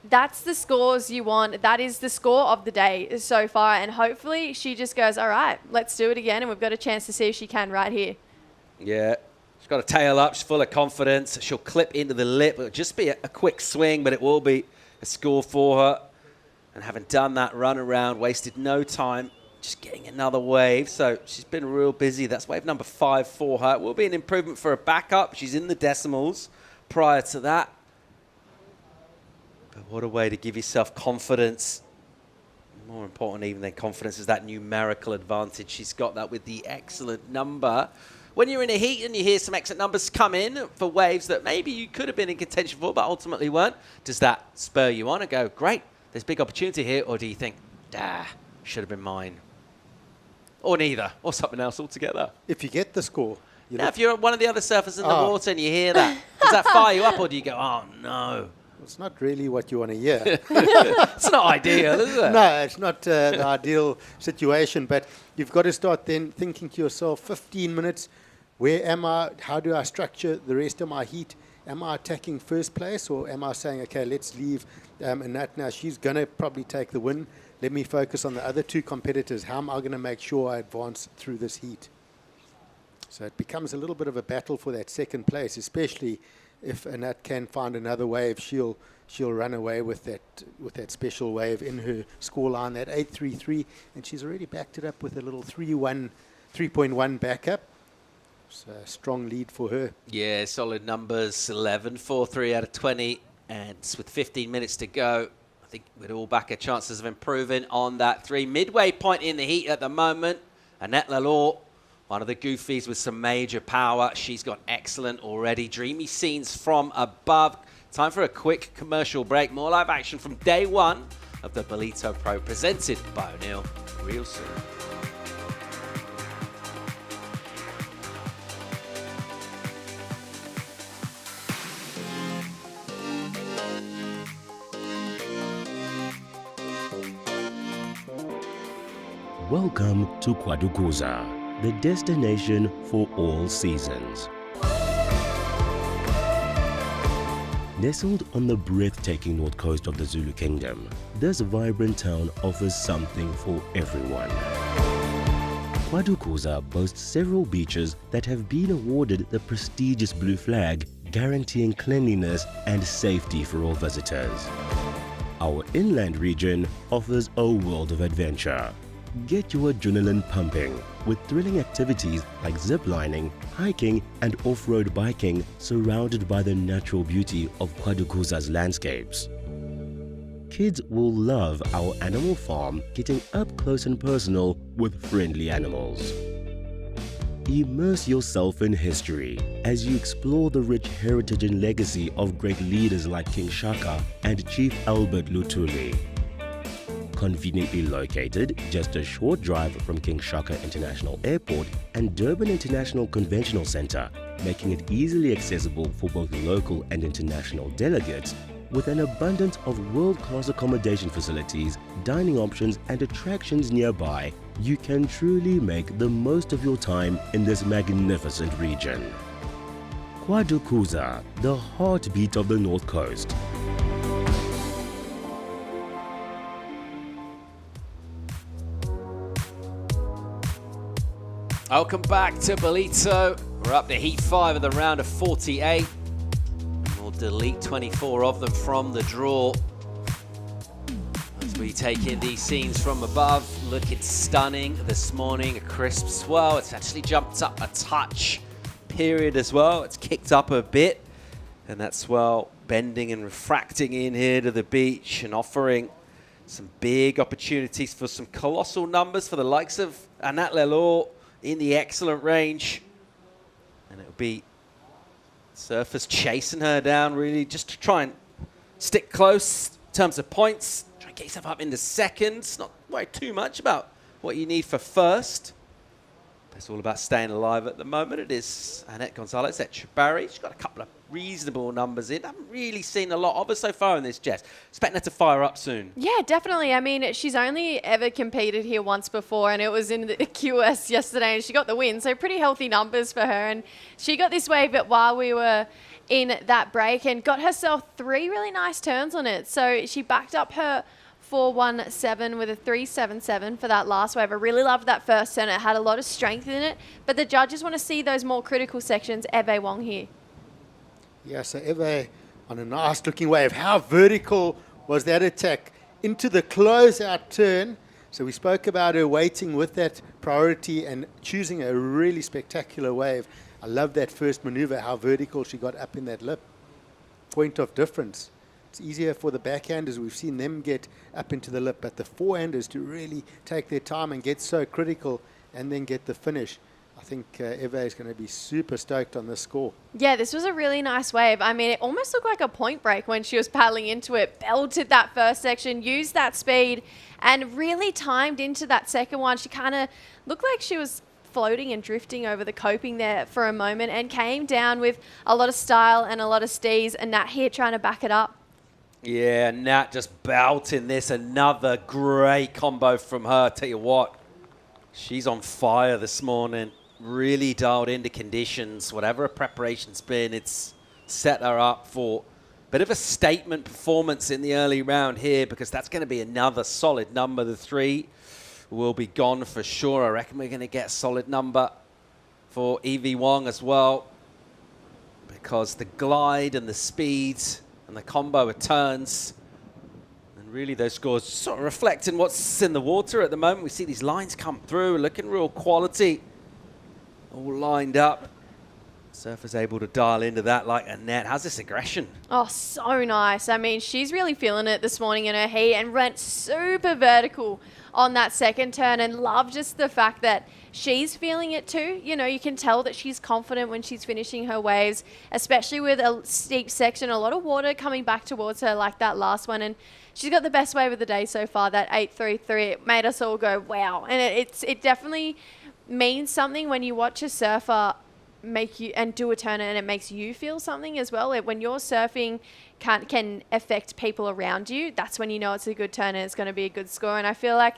that's the scores you want. That is the score of the day so far, and hopefully she just goes, all right, let's do it again, and we've got a chance to see if she can right here. Yeah. She's got a tail up. She's full of confidence. She'll clip into the lip. It'll just be a quick swing, but it will be a score for her. And having done that run around, wasted no time, just getting another wave. So she's been real busy. That's wave number 5 for her. It will be an improvement for her backup. She's in the decimals prior to that. But what a way to give yourself confidence. More important even than confidence is that numerical advantage. She's got that with the excellent number. When you're in a heat and you hear some excellent numbers come in for waves that maybe you could have been in contention for but ultimately weren't, does that spur you on and go, great, there's big opportunity here? Or do you think, should have been mine? Or neither, or something else altogether? If you get the score. Now, if you're one of the other surfers in the water and you hear that, does that fire you up or do you go, oh, no? It's not really what you want to hear. It's not ideal, is it? No, it's not the ideal situation, but you've got to start then thinking to yourself, 15 minutes, where am I? How do I structure the rest of my heat? Am I attacking first place, or am I saying, okay, let's leave Anat now? She's going to probably take the win. Let me focus on the other two competitors. How am I going to make sure I advance through this heat? So it becomes a little bit of a battle for that second place, especially if Anat can find another wave. She'll run away with that special wave in her scoreline, that 8.33, and she's already backed it up with a little 3.1 backup. So a strong lead for her. Yeah, solid numbers, 11, 4-3 out of 20, and with 15 minutes to go, I think we'd all back her chances of improving on that 3. Midway point in the heat at the moment, Annette Lalore, one of the goofies with some major power. She's got excellent already. Dreamy scenes from above. Time for a quick commercial break. More live action from day 1 of the Ballito Pro, presented by O'Neill, real soon. Welcome to KwaDukuza, the destination for all seasons. Nestled on the breathtaking north coast of the Zulu Kingdom, this vibrant town offers something for everyone. KwaDukuza boasts several beaches that have been awarded the prestigious Blue Flag, guaranteeing cleanliness and safety for all visitors. Our inland region offers a world of adventure. Get your adrenaline pumping with thrilling activities like ziplining, hiking and off-road biking surrounded by the natural beauty of KwaDukuza's landscapes. Kids will love our animal farm, getting up close and personal with friendly animals. Immerse yourself in history as you explore the rich heritage and legacy of great leaders like King Shaka and Chief Albert Luthuli. Conveniently located just a short drive from King Shaka International Airport and Durban International Conventional Center, making it easily accessible for both local and international delegates, with an abundance of world-class accommodation facilities, dining options and attractions nearby, you can truly make the most of your time in this magnificent region. KwaDukuza, the heartbeat of the North Coast. Welcome back to Ballito. We're up to heat 5 of the round of 48. We'll delete 24 of them from the draw. We take in these scenes from above, looking stunning this morning. A crisp swell. It's actually jumped up a touch. Period as well. It's kicked up a bit. And that swell bending and refracting in here to the beach and offering some big opportunities for some colossal numbers for the likes of Anat Lelor in the excellent range. And it'll be surfers chasing her down, really, just to try and stick close in terms of points. Try and get yourself up into seconds. Not worry too much about what you need for first. It's all about staying alive at the moment. It is Annette Gonzalez at Barry. She's got a couple of reasonable numbers in. I haven't really seen a lot of her so far in this, Jess. Expecting her to fire up soon. Yeah, definitely. I mean, she's only ever competed here once before, and it was in the QS yesterday, and she got the win. So pretty healthy numbers for her. And she got this wave while we were in that break and got herself 3 really nice turns on it. So she backed up her 417 with a 377 for that last wave. I really loved that first turn. It had a lot of strength in it, but the judges want to see those more critical sections. Eve Wong here. Yeah, so Eve on a nice looking wave. How vertical was that attack into the closeout turn? So we spoke about her waiting with that priority and choosing a really spectacular wave. I love that first maneuver, how vertical she got up in that lip. Point of difference. It's easier for the backhanders. We've seen them get up into the lip, but the forehanders to really take their time and get so critical and then get the finish. I think Eve is going to be super stoked on this score. Yeah, this was a really nice wave. I mean, it almost looked like a point break when she was paddling into it, belted that first section, used that speed, and really timed into that second one. She kind of looked like she was floating and drifting over the coping there for a moment and came down with a lot of style and a lot of steez, and Nat here trying to back it up. Yeah, Nat just belting this. Another great combo from her. Tell you what, she's on fire this morning. Really dialed into conditions. Whatever her preparation's been, it's set her up for a bit of a statement performance in the early round here, because that's going to be another solid number. The 3 will be gone for sure. I reckon we're going to get a solid number for Evie Wong as well, because the glide and the speed and the combo of turns, and really those scores sort of reflecting what's in the water at the moment. We see these lines come through, looking real quality, all lined up. Surfer's able to dial into that like a net. How's this aggression? Oh, so nice. I mean, she's really feeling it this morning in her heat and went super vertical on that second turn, and love just the fact that she's feeling it too. You know, you can tell that she's confident when she's finishing her waves, especially with a steep section, a lot of water coming back towards her like that last one. And she's got the best wave of the day so far, that 833. It made us all go, wow. And it definitely means something when you watch a surfer make you and do a turn, and it makes you feel something as well. When your surfing can affect people around you, that's when you know it's a good turn and it's going to be a good score. And I feel like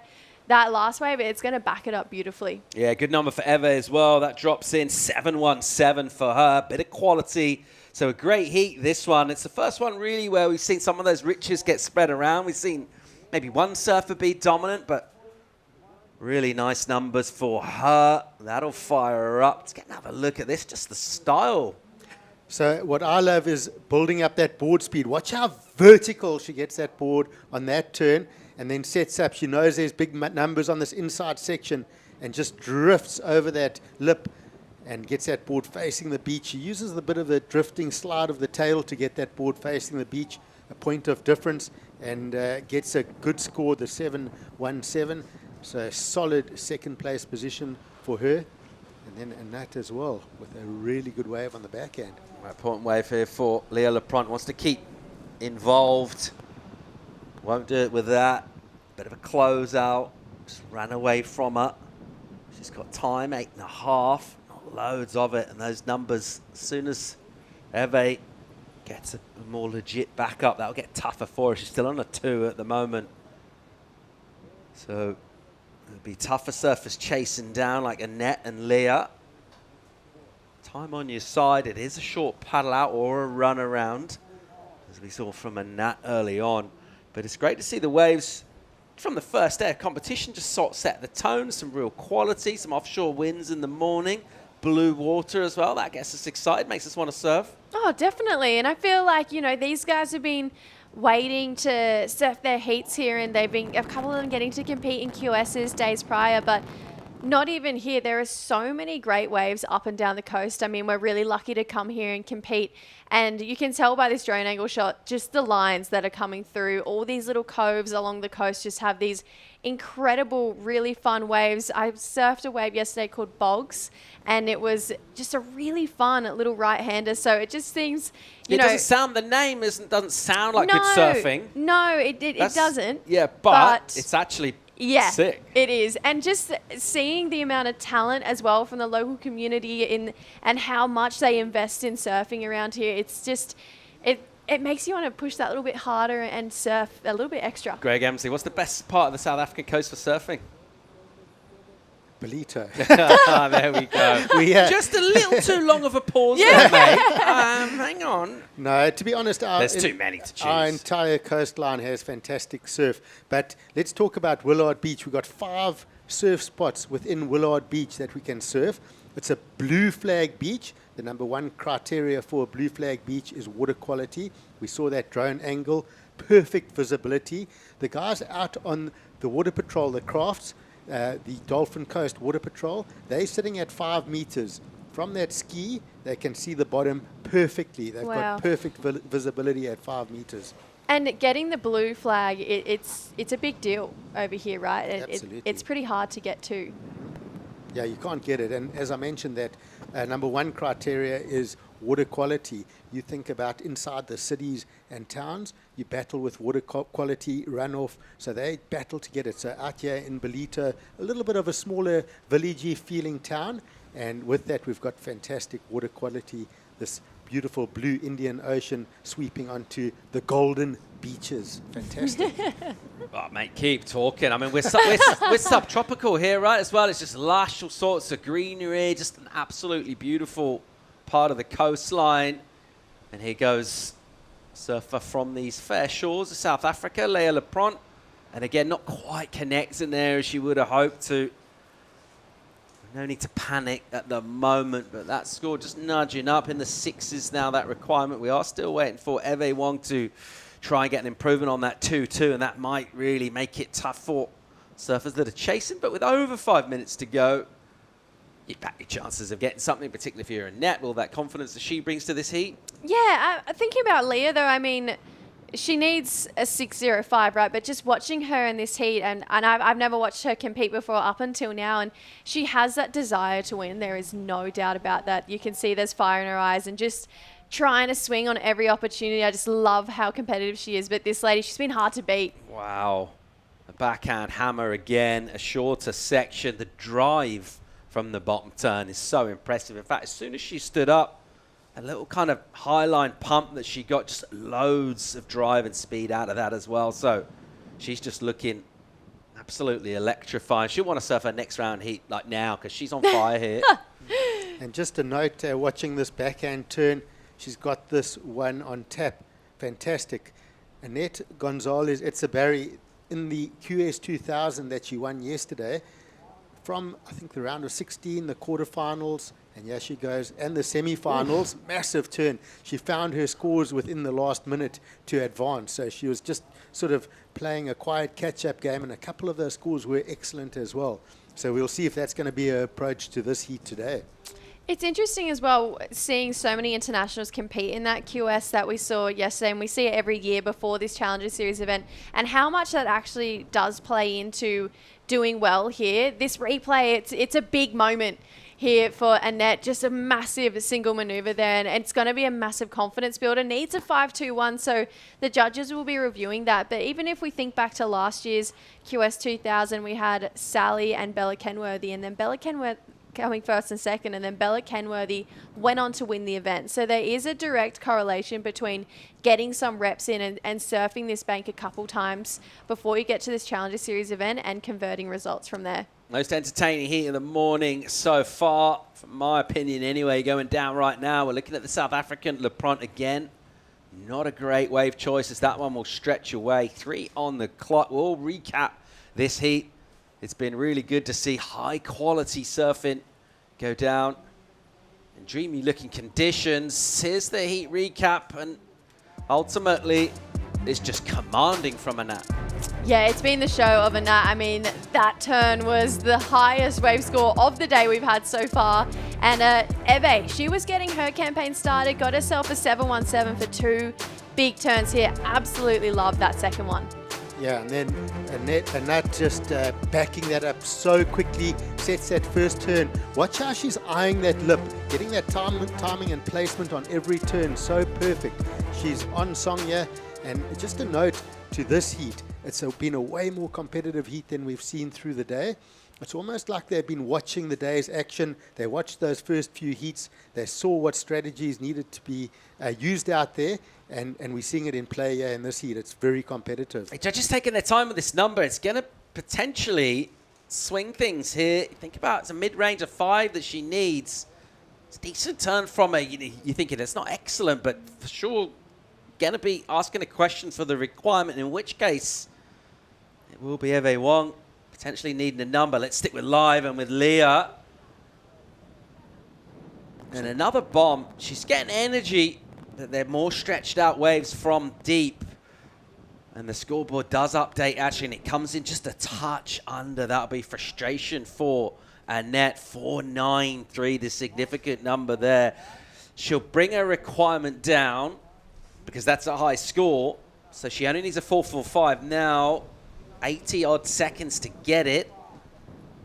that last wave, it's going to back it up beautifully. Yeah, good number for Eve as well. That drops in 717 for her. Bit of quality. So a great heat, this one. It's the first one really where we've seen some of those riches get spread around. We've seen maybe one surfer be dominant, but really nice numbers for her. That'll fire her up. Let's get another look at this, just the style. So what I love is building up that board speed. Watch how vertical she gets that board on that turn, and then sets up. She knows there's big numbers on this inside section and just drifts over that lip and gets that board facing the beach. She uses a bit of the drifting slide of the tail to get that board facing the beach, a point of difference, and gets a good score, the 717. So a solid second place position for her. And then Anat as well, with a really good wave on the backhand. Right, point wave here for Leah Lepront. Wants to keep involved. Won't do it with that. Bit of a closeout. Just ran away from her. She's got time, 8.5. Not loads of it. And those numbers, as soon as Eve gets a more legit backup, that'll get tougher for her. She's still on a 2 at the moment. So it'll be tougher surfers chasing down like Annette and Leah. Time on your side. It is a short paddle out or a run around, as we saw from Annette early on. But it's great to see the waves from the first day of competition just sort of set the tone. Some real quality, some offshore winds in the morning. Blue water as well. That gets us excited, makes us want to surf. Oh, definitely. And I feel like, you know, these guys have been waiting to surf their heats here, and they've been a couple of them getting to compete in QS's days prior, but not even here. There are so many great waves up and down the coast. I mean, we're really lucky to come here and compete. And you can tell by this drone angle shot, just the lines that are coming through. All these little coves along the coast just have these incredible, really fun waves. I surfed a wave yesterday called Bogs, and it was just a really fun little right-hander. So it just seems, you know, doesn't sound, the name doesn't sound like good surfing. No, it doesn't. Yeah, but it's actually yeah, sick. It is. And just seeing the amount of talent as well from the local community and how much they invest in surfing around here, it's just, it makes you want to push that little bit harder and surf a little bit extra. Greg Emsley, what's the best part of the South African coast for surfing? Ballito. There we go. Just a little too long of a pause there, mate. Hang on. No, to be honest, there's too many to choose. Our entire coastline has fantastic surf. But let's talk about Willard Beach. We've got 5 surf spots within Willard Beach that we can surf. It's a blue flag beach. The number 1 criteria for a blue flag beach is water quality. We saw that drone angle, perfect visibility. The guys out on the water patrol, the crafts, the Dolphin Coast Water Patrol, they're sitting at 5 meters. From that ski, they can see the bottom perfectly. They've got perfect visibility at 5 meters. And getting the blue flag, it's a big deal over here, right? Absolutely. It's pretty hard to get to. Yeah, you can't get it. And as I mentioned, that number 1 criteria is water quality. You think about inside the cities and towns, you battle with water quality runoff, so they battle to get it. So out here in Ballito, a little bit of a smaller villagey feeling town, and with that we've got fantastic water quality, this beautiful blue Indian Ocean sweeping onto the golden beaches. Fantastic. Oh, mate, keep talking. I mean, we're subtropical here, right, as well. It's just lush, all sorts of greenery, just an absolutely beautiful part of the coastline. And here goes surfer from these fair shores of South Africa, Leah Lepront. And again, not quite connecting there as she would have hoped to. No need to panic at the moment, but that score just nudging up in the 6s now, that requirement. We are still waiting for Eve Wong to try and get an improvement on that 2-2, and that might really make it tough for surfers that are chasing. But with over 5 minutes to go, you back your chances of getting something, particularly if you're a net. All that confidence that she brings to this heat. Yeah, thinking about Leah, though, I mean, she needs a 6.05, right? But just watching her in this heat, and I've never watched her compete before up until now, and she has that desire to win. There is no doubt about that. You can see there's fire in her eyes and just trying to swing on every opportunity. I just love how competitive she is. But this lady, she's been hard to beat. Wow. A backhand hammer again, a shorter section. The drive from the bottom turn is so impressive. In fact, as soon as she stood up, a little kind of high line pump that she got, just loads of drive and speed out of that as well. So she's just looking absolutely electrifying. She'll want to surf her next round heat like now because she's on fire here. And just a note, watching this backhand turn, she's got this one on tap. Fantastic. Annette Gonzalez Etzeberry in the QS 2000 that she won yesterday, from I think the round of 16, the quarterfinals, and here she goes, and the semi-finals. Massive turn. She found her scores within the last minute to advance, so she was just sort of playing a quiet catch-up game, and a couple of those scores were excellent as well. So we'll see if that's going to be her approach to this heat today. It's interesting as well seeing so many internationals compete in that QS that we saw yesterday, and we see it every year before this Challenger Series event, and how much that actually does play into doing well here. This replay, it's a big moment here for Annette, just a massive single maneuver there, and it's going to be a massive confidence builder. Needs a 5.21, so the judges will be reviewing that. But even if we think back to last year's QS 2000, we had Sally and Bella Kenworthy, and then Bella Kenworthy coming first and second, and then Bella Kenworthy went on to win the event. So there is a direct correlation between getting some reps in and surfing this bank a couple times before you get to this Challenger Series event and converting results from there. Most entertaining heat of the morning so far, from my opinion anyway, going down right now. We're looking at the South African Lepront again. Not a great wave choice as that one will stretch away. 3 on the clock. We'll recap this heat. It's been really good to see high quality surfing go down in dreamy looking conditions. Here's the heat recap, and ultimately is just commanding from Anat. Yeah, it's been the show of Anat. I mean, that turn was the highest wave score of the day we've had so far. And Eve, she was getting her campaign started, got herself a 717 for 2 big turns here. Absolutely loved that second one. Yeah, and then Anat just backing that up so quickly, sets that first turn. Watch how she's eyeing that lip, getting that timing and placement on every turn, so perfect. She's on song here, and just a note to this heat, it's been a way more competitive heat than we've seen through the day. It's almost like they've been watching the day's action. They watched those first few heats. They saw what strategies needed to be used out there, and we're seeing it in play here in this heat. It's very competitive. They're just taking their time with this number. It's going to potentially swing things here. Think about it's a mid-range of 5 that she needs. It's a decent turn from her. You're thinking it's not excellent, but for sure going to be asking a question for the requirement, in which case it will be Eve Wong potentially needing a number. Let's stick with live and with Leah. And another bomb. She's getting energy, but they're more stretched out waves from deep. And the scoreboard does update actually, and it comes in just a touch under. That'll be frustration for Annette. 493, the significant number there. She'll bring her requirement down because that's a high score. So she only needs a 445 now. 80 odd seconds to get it.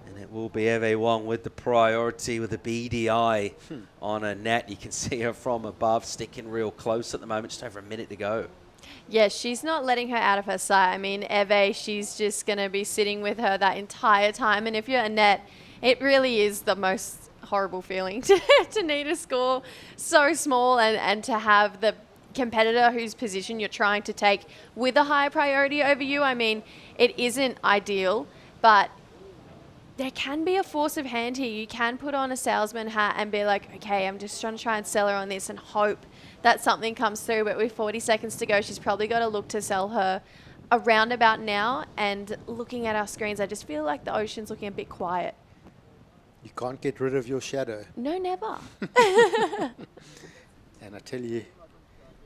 And it will be Eve Wong with the priority, with a beady eye on her net. You can see her from above sticking real close at the moment, just over a minute to go. Yeah, she's not letting her out of her sight. I mean, Eve, she's just going to be sitting with her that entire time. And if you're Annette, it really is the most horrible feeling to need a score so small and to have the competitor whose position you're trying to take with a higher priority over you. I mean, it isn't ideal, but there can be a force of hand here. You can put on a salesman hat and be like, okay, I'm just trying to try and sell her on this and hope that something comes through. But with 40 seconds to go, she's probably got to look to sell her around about now. And looking at our screens, I just feel like the ocean's looking a bit quiet. You can't get rid of your shadow. No, never. And I tell you,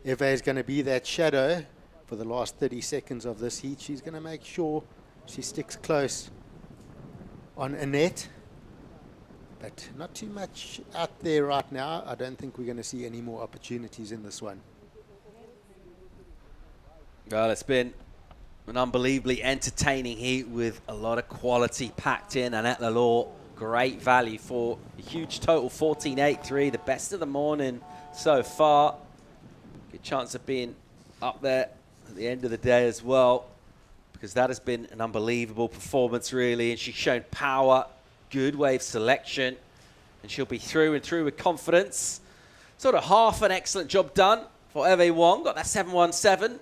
Eve is going to be that shadow for the last 30 seconds of this heat. She's going to make sure she sticks close on Annette, but not too much out there right now. I don't think we're going to see any more opportunities in this one. Well, it's been an unbelievably entertaining heat with a lot of quality packed in. Annette Lalor, great value for a huge total, 14.83, the best of the morning so far. Good chance of being up there at the end of the day as well, because that has been an unbelievable performance, really. And she's shown power, good wave selection, and she'll be through and through with confidence. Sort of half an excellent job done for Eve Wong. Got that 717.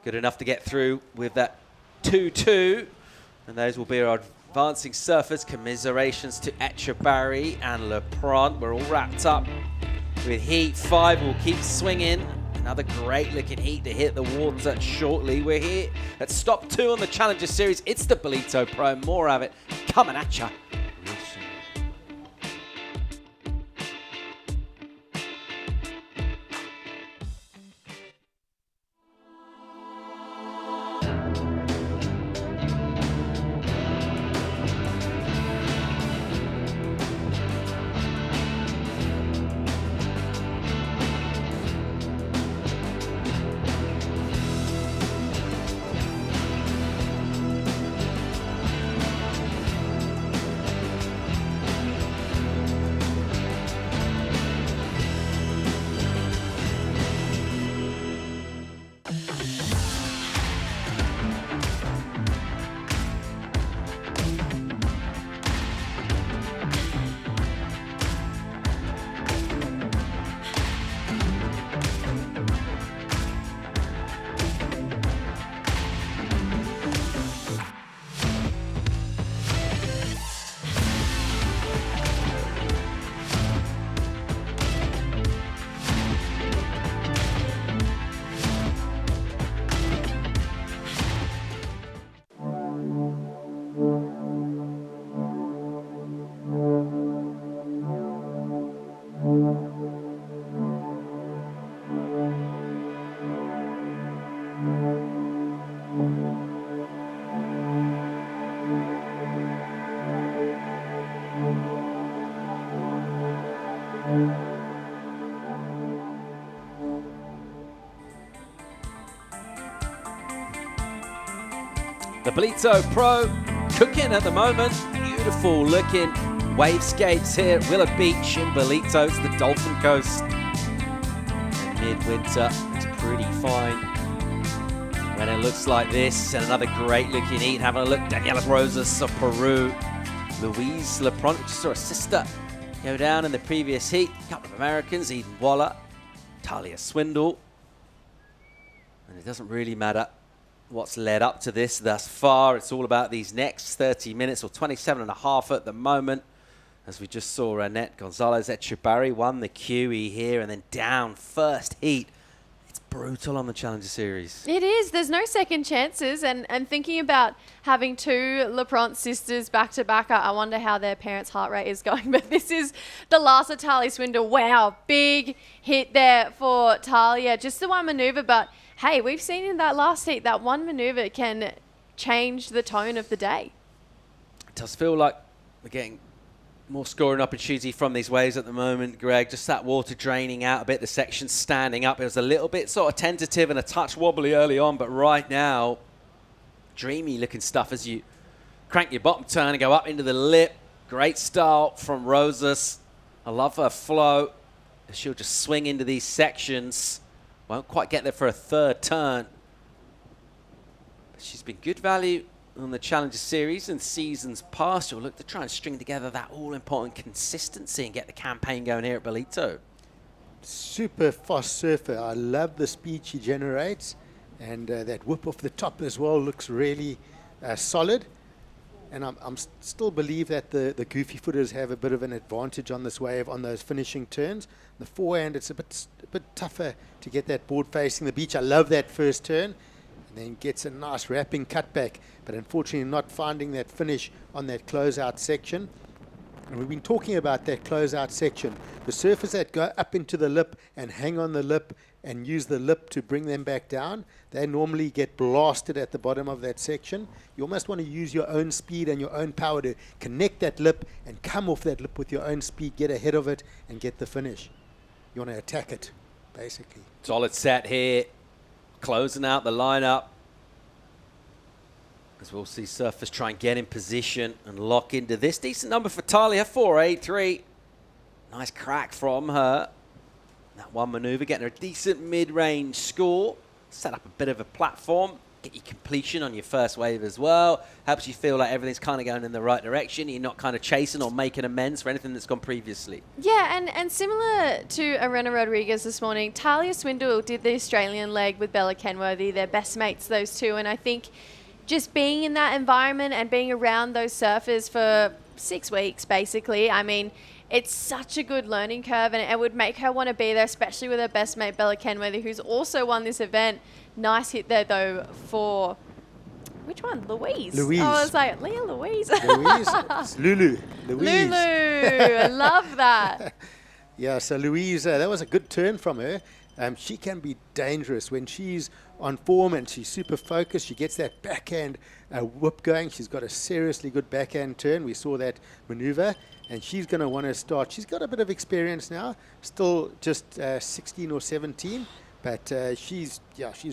Good enough to get through with that 2-2. And those will be our advancing surfers. Commiserations to Etchebarry and LePrant. We're all wrapped up with heat 5. We'll keep swinging. Another great looking heat to hit the water shortly. We're here at stop 2 on the Challenger Series. It's the Ballito Pro. More of it coming at ya. The Ballito Pro cooking at the moment. Beautiful looking wavescapes here at Willow Beach in Ballito. It's the Dolphin Coast. And midwinter, it's pretty fine. When it looks like this, and another great looking heat. Having a look, Daniela Rosas of Peru. Louise Lepron, which saw a sister go down in the previous heat. A couple of Americans, Eden Waller, Talia Swindle. And it doesn't really matter what's led up to this thus far. It's all about these next 30 minutes, or 27 and a half at the moment. As we just saw, Annette Gonzalez Echebarri won the QE here and then down first heat. It's brutal on the Challenger Series. It is. There's no second chances. And thinking about having two Lepront sisters back to back, I wonder how their parents' heart rate is going. But this is the last of Talia Swindle. Wow, big hit there for Talia. Just the one maneuver, but hey, we've seen in that last heat that one maneuver can change the tone of the day. It does feel like we're getting more scoring opportunity from these waves at the moment, Greg. Just that water draining out a bit, the section standing up. It was a little bit sort of tentative and a touch wobbly early on, but right now, dreamy looking stuff as you crank your bottom turn and go up into the lip. Great style from Rosas. I love her flow. She'll just swing into these sections. Won't quite get there for a third turn. But she's been good value on the Challenger Series and seasons past. You'll look to try and string together that all-important consistency and get the campaign going here at Ballito. Super fast surfer. I love the speed she generates. And that whip off the top as well looks really solid. And I'm still believe that the goofy footers have a bit of an advantage on this wave on those finishing turns. The forehand, it's a bit tougher to get that board facing the beach. I love that first turn. And then gets a nice wrapping cutback. But unfortunately not finding that finish on that closeout section. And we've been talking about that closeout section. The surfers that go up into the lip and hang on the lip and use the lip to bring them back down, they normally get blasted at the bottom of that section. You almost want to use your own speed and your own power to connect that lip and come off that lip with your own speed, get ahead of it and get the finish. You want to attack it, basically. Solid set here, closing out the lineup. As we'll see surfers try and get in position and lock into this. Decent number for Talia, 4.83. Nice crack from her. That one maneuver, getting her a decent mid-range score. Set up a bit of a platform. Get your completion on your first wave as well. Helps you feel like everything's kind of going in the right direction. You're not kind of chasing or making amends for anything that's gone previously. Yeah, and similar to Arena Rodriguez this morning, Talia Swindle did the Australian leg with Bella Kenworthy. They're best mates, those two. And I think just being in that environment and being around those surfers for 6 weeks, basically, I mean, it's such a good learning curve, and it would make her want to be there, especially with her best mate, Bella Kenworthy, who's also won this event. Nice hit there, though, for... Which one? Louise. Louise. Oh, I was like, Leah Louise. Louise. It's Lulu. Louise. Lulu. I love that. Yeah, so Louise, that was a good turn from her. She can be dangerous when she's on form and she's super focused. She gets that backhand whip going. She's got a seriously good backhand turn. We saw that maneuver. And she's going to want to start. She's got a bit of experience now, still just 16 or 17, but she's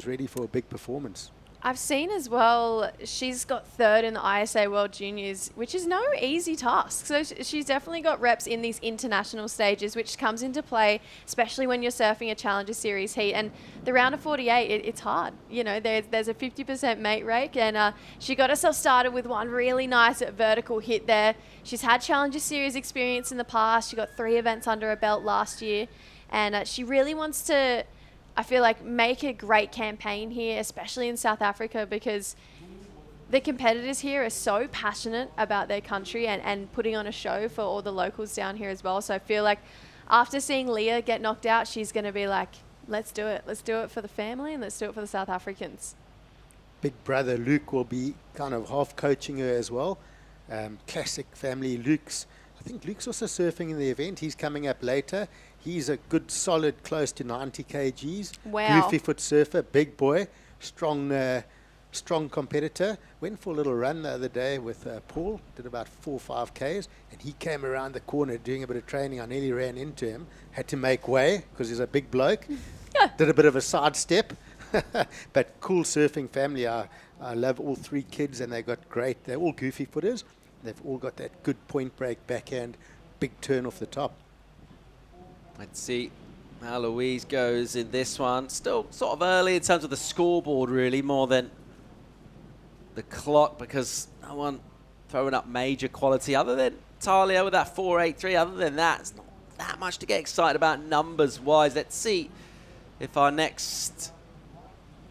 ready for a big performance. I've seen as well, she's got third in the ISA World Juniors, which is no easy task. So she's definitely got reps in these international stages, which comes into play, especially when you're surfing a Challenger Series heat. And the round of 48, it's hard. You know, there's a 50% mate rake, and she got herself started with one really nice vertical hit there. She's had Challenger Series experience in the past. She got 3 events under her belt last year, and she really wants to, I feel like, make a great campaign here, especially in South Africa, because the competitors here are so passionate about their country and putting on a show for all the locals down here as well. So I feel like after seeing Leah get knocked out, she's going to be like, let's do it. Let's do it for the family and let's do it for the South Africans. Big brother Luke will be kind of half coaching her as well. Classic family. I think Luke's also surfing in the event. He's coming up later. He's a good, solid, close to 90 kgs. Wow. Goofy foot surfer, big boy, strong competitor. Went for a little run the other day with Paul, did about 4 or 5 Ks, and he came around the corner doing a bit of training. I nearly ran into him, had to make way because he's a big bloke. Did a bit of a sidestep. But cool surfing family. I love all 3 kids, and they're all goofy footers. They've all got that good point break backhand, big turn off the top. Let's see how Louise goes in this one. Still sort of early in terms of the scoreboard, really, more than the clock, because no one throwing up major quality other than Talia with that 4.83. Other than that, it's not that much to get excited about numbers-wise. Let's see if our next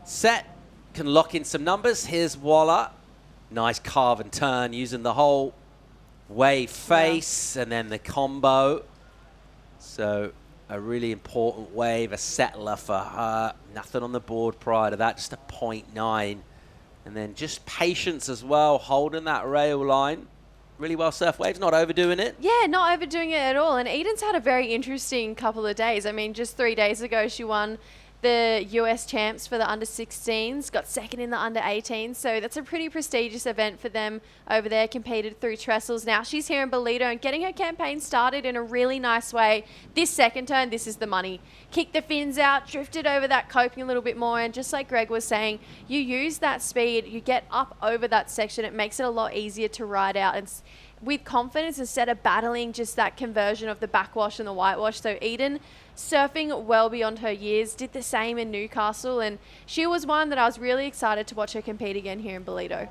set can lock in some numbers. Here's Walla. Nice carve and turn using the whole wave face and then the combo. So a really important wave, a settler for her. Nothing on the board prior to that, just a 0.9. And then just patience as well, holding that rail line. Really well surf waves, not overdoing it. Yeah, not overdoing it at all. And Eden's had a very interesting couple of days. I mean, just 3 days ago, she won the US champs for the under-16s, got second in the under-18s. So that's a pretty prestigious event for them over there, competed through trestles. Now she's here in Ballito and getting her campaign started in a really nice way. This second turn, this is the money. Kick the fins out, drifted over that coping a little bit more, and just like Greg was saying, you use that speed, you get up over that section, it makes it a lot easier to ride out and with confidence instead of battling just that conversion of the backwash and the whitewash. So Eden, surfing well beyond her years, did the same in Newcastle, and she was one that I was really excited to watch her compete again here in Ballito.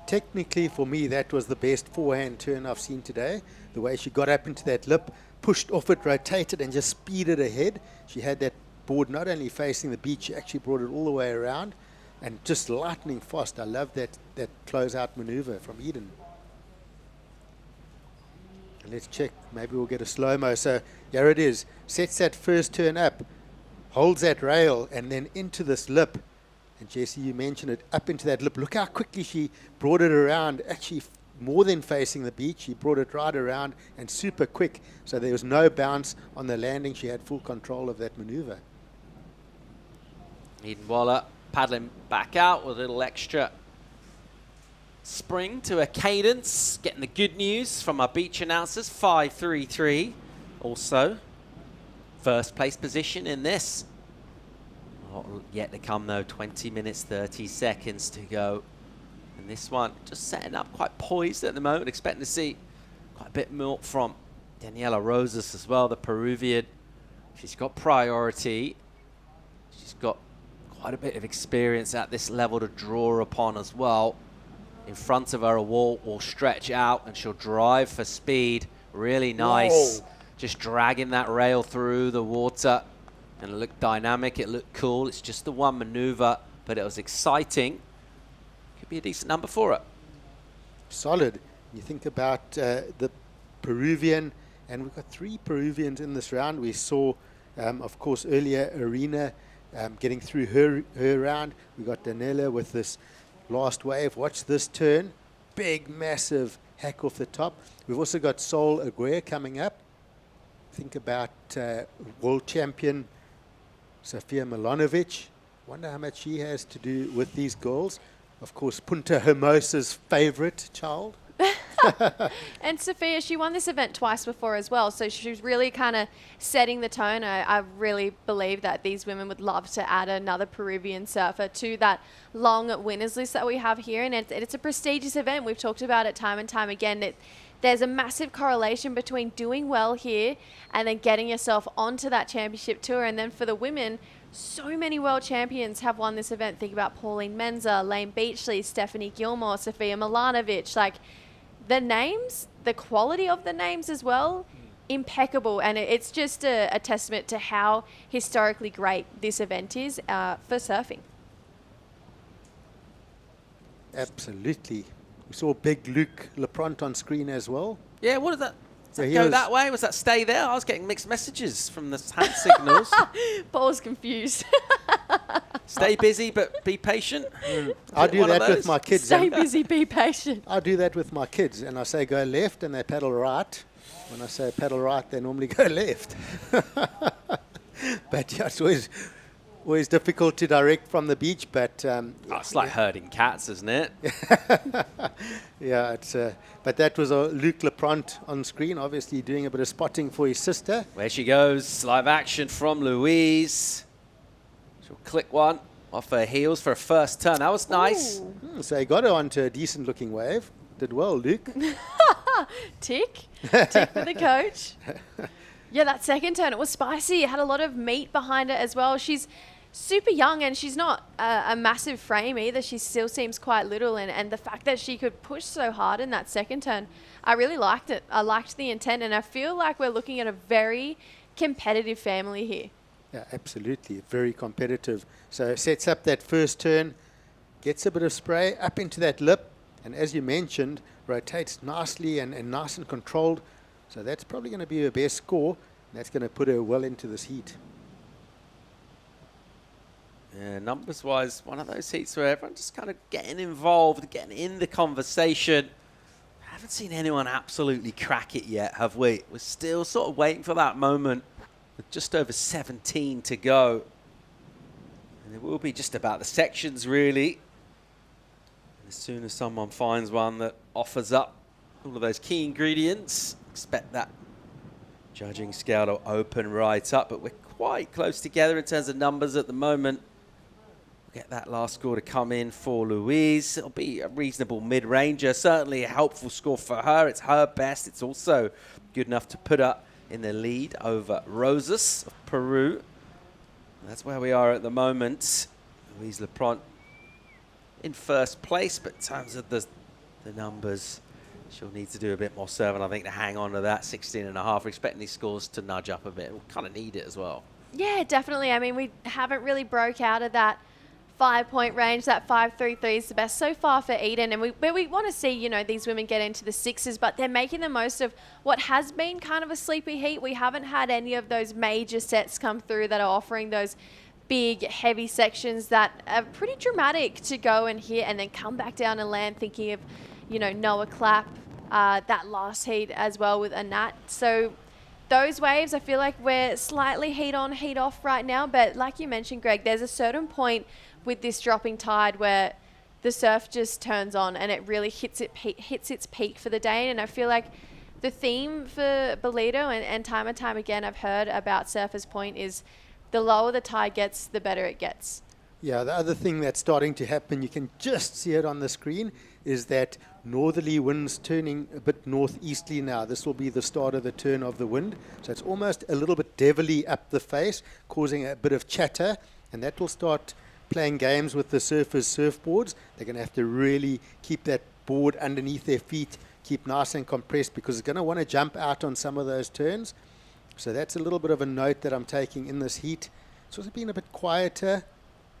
Technically, for me, that was the best forehand turn I've seen today. The way she got up into that lip, pushed off it, rotated, and just speeded ahead. She had that board not only facing the beach, she actually brought it all the way around, and just lightning fast. I love that closeout maneuver from Eden. Let's check, maybe we'll get a slow-mo. So here it is, sets that first turn up, holds that rail, and then into this lip. And Jesse, you mentioned it, up into that lip. Look how quickly she brought it around, actually more than facing the beach. She brought it right around and super quick. So there was no bounce on the landing. She had full control of that maneuver. Eden Waller paddling back out with a little extra spring to a cadence, getting the good news from our beach announcers, 5.33. Also, first place position in this. Not yet to come though, 20 minutes, 30 seconds to go. And this one just setting up quite poised at the moment, expecting to see quite a bit more from Daniela Rosas as well, the Peruvian. She's got priority. She's got quite a bit of experience at this level to draw upon as well. In front of her, a wall will stretch out and she'll drive for speed. Really nice. Whoa. Just dragging that rail through the water. And it looked dynamic, it looked cool. It's just the one maneuver, but it was exciting. Could be a decent number for her. Solid. You think about the Peruvian, and we've got 3 Peruvians in this round. We saw, of course, earlier Arena getting through her round. We got Danella with this last wave. Watch this turn. Big, massive hack off the top. We've also got Sol Aguirre coming up. Think about world champion Sofia Milanovic. Wonder how much she has to do with these girls. Of course, Punta Hermosa's favorite child. And Sophia, she won this event twice before as well, so she was really kind of setting the tone. I really believe that these women would love to add another Peruvian surfer to that long winners list that we have here, and it's a prestigious event. We've talked about it time and time again. There's a massive correlation between doing well here and then getting yourself onto that championship tour. And then for the women, so many world champions have won this event. Think about Pauline Menza, Lane Beachley, Stephanie Gilmore, Sofia Milanovic. Like, the names, the quality of the names as well, impeccable. And it's just a testament to how historically great this event is for surfing. Absolutely. We saw big Luke Lapront on screen as well. Yeah, what did that? So Go that way? Was that stay there? I was getting mixed messages from the hand signals. Paul's confused. Stay busy, but be patient. I do that with my kids. Stay busy, be patient. I do that with my kids, and I say go left, and they paddle right. When I say paddle right, they normally go left. But yeah, it's always difficult to direct from the beach, but it's like herding cats, isn't it? Yeah, it's but that was Luke Lapront on screen, obviously doing a bit of spotting for his sister. Where she goes, live action from Louise. She'll click one off her heels for a first turn. That was nice. So he got her onto a decent looking wave. Did well, Luke. Tick. Tick for the coach. Yeah, that second turn, it was spicy. It had a lot of meat behind it as well. She's super young and she's not a massive frame either. She still seems quite little. And the fact that she could push so hard in that second turn, I really liked it. I liked the intent. And I feel like we're looking at a very competitive family here. Yeah, absolutely. Very competitive. So sets up that first turn, gets a bit of spray up into that lip. And as you mentioned, rotates nicely and nice and controlled. So that's probably going to be her best score. That's going to put her well into this heat. Yeah, numbers-wise, one of those heats where everyone's just kind of getting involved, getting in the conversation. Haven't seen anyone absolutely crack it yet, have we? We're still sort of waiting for that moment with just over 17 to go. And it will be just about the sections, really. And as soon as someone finds one that offers up all of those key ingredients, expect that judging scale to open right up. But we're quite close together in terms of numbers at the moment. Get that last score to come in for Louise. It'll be a reasonable mid-ranger, certainly a helpful score for her. It's her best. It's also good enough to put her in the lead over Rosas of Peru. That's where we are at the moment. Louise Lepront in first place, but in terms of the numbers, she'll need to do a bit more serving, I think, to hang on to that 16.5. We're expecting these scores to nudge up a bit. We'll kind of need it as well. Yeah, definitely. I mean, we haven't really broke out of that 5-point range. That 5.33 is the best so far for Eden, and we want to see, you know, these women get into the sixes, but they're making the most of what has been kind of a sleepy heat. We haven't had any of those major sets come through that are offering those big, heavy sections that are pretty dramatic to go and hit and then come back down and land. Thinking of, you know, Noah Clapp, that last heat as well with Anat. So those waves, I feel like we're slightly heat on, heat off right now, but like you mentioned, Greg, there's a certain point with this dropping tide where the surf just turns on and it really hits its peak for the day. And I feel like the theme for Ballito and time again I've heard about Surfers Point is the lower the tide gets, the better it gets. Yeah, the other thing that's starting to happen, you can just see it on the screen, is that northerly winds turning a bit northeasterly now. This will be the start of the turn of the wind. So it's almost a little bit devilly up the face, causing a bit of chatter, and that will start playing games with the surfers' surfboards. They're going to have to really keep that board underneath their feet, keep nice and compressed, because it's going to want to jump out on some of those turns. So that's a little bit of a note that I'm taking in this heat. It's also been a bit quieter,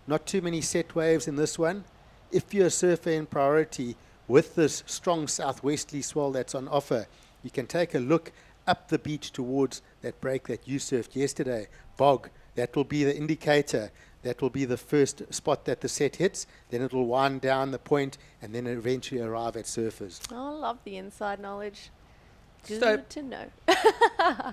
not too many set waves in this one. If you're a surfer in priority with this strong southwesterly swell that's on offer, you can take a look up the beach towards that break that you surfed yesterday. Bog, that will be the indicator. That will be the first spot that the set hits. Then it will wind down the point and then eventually arrive at surfers. Oh, I love the inside knowledge. Just Good to know.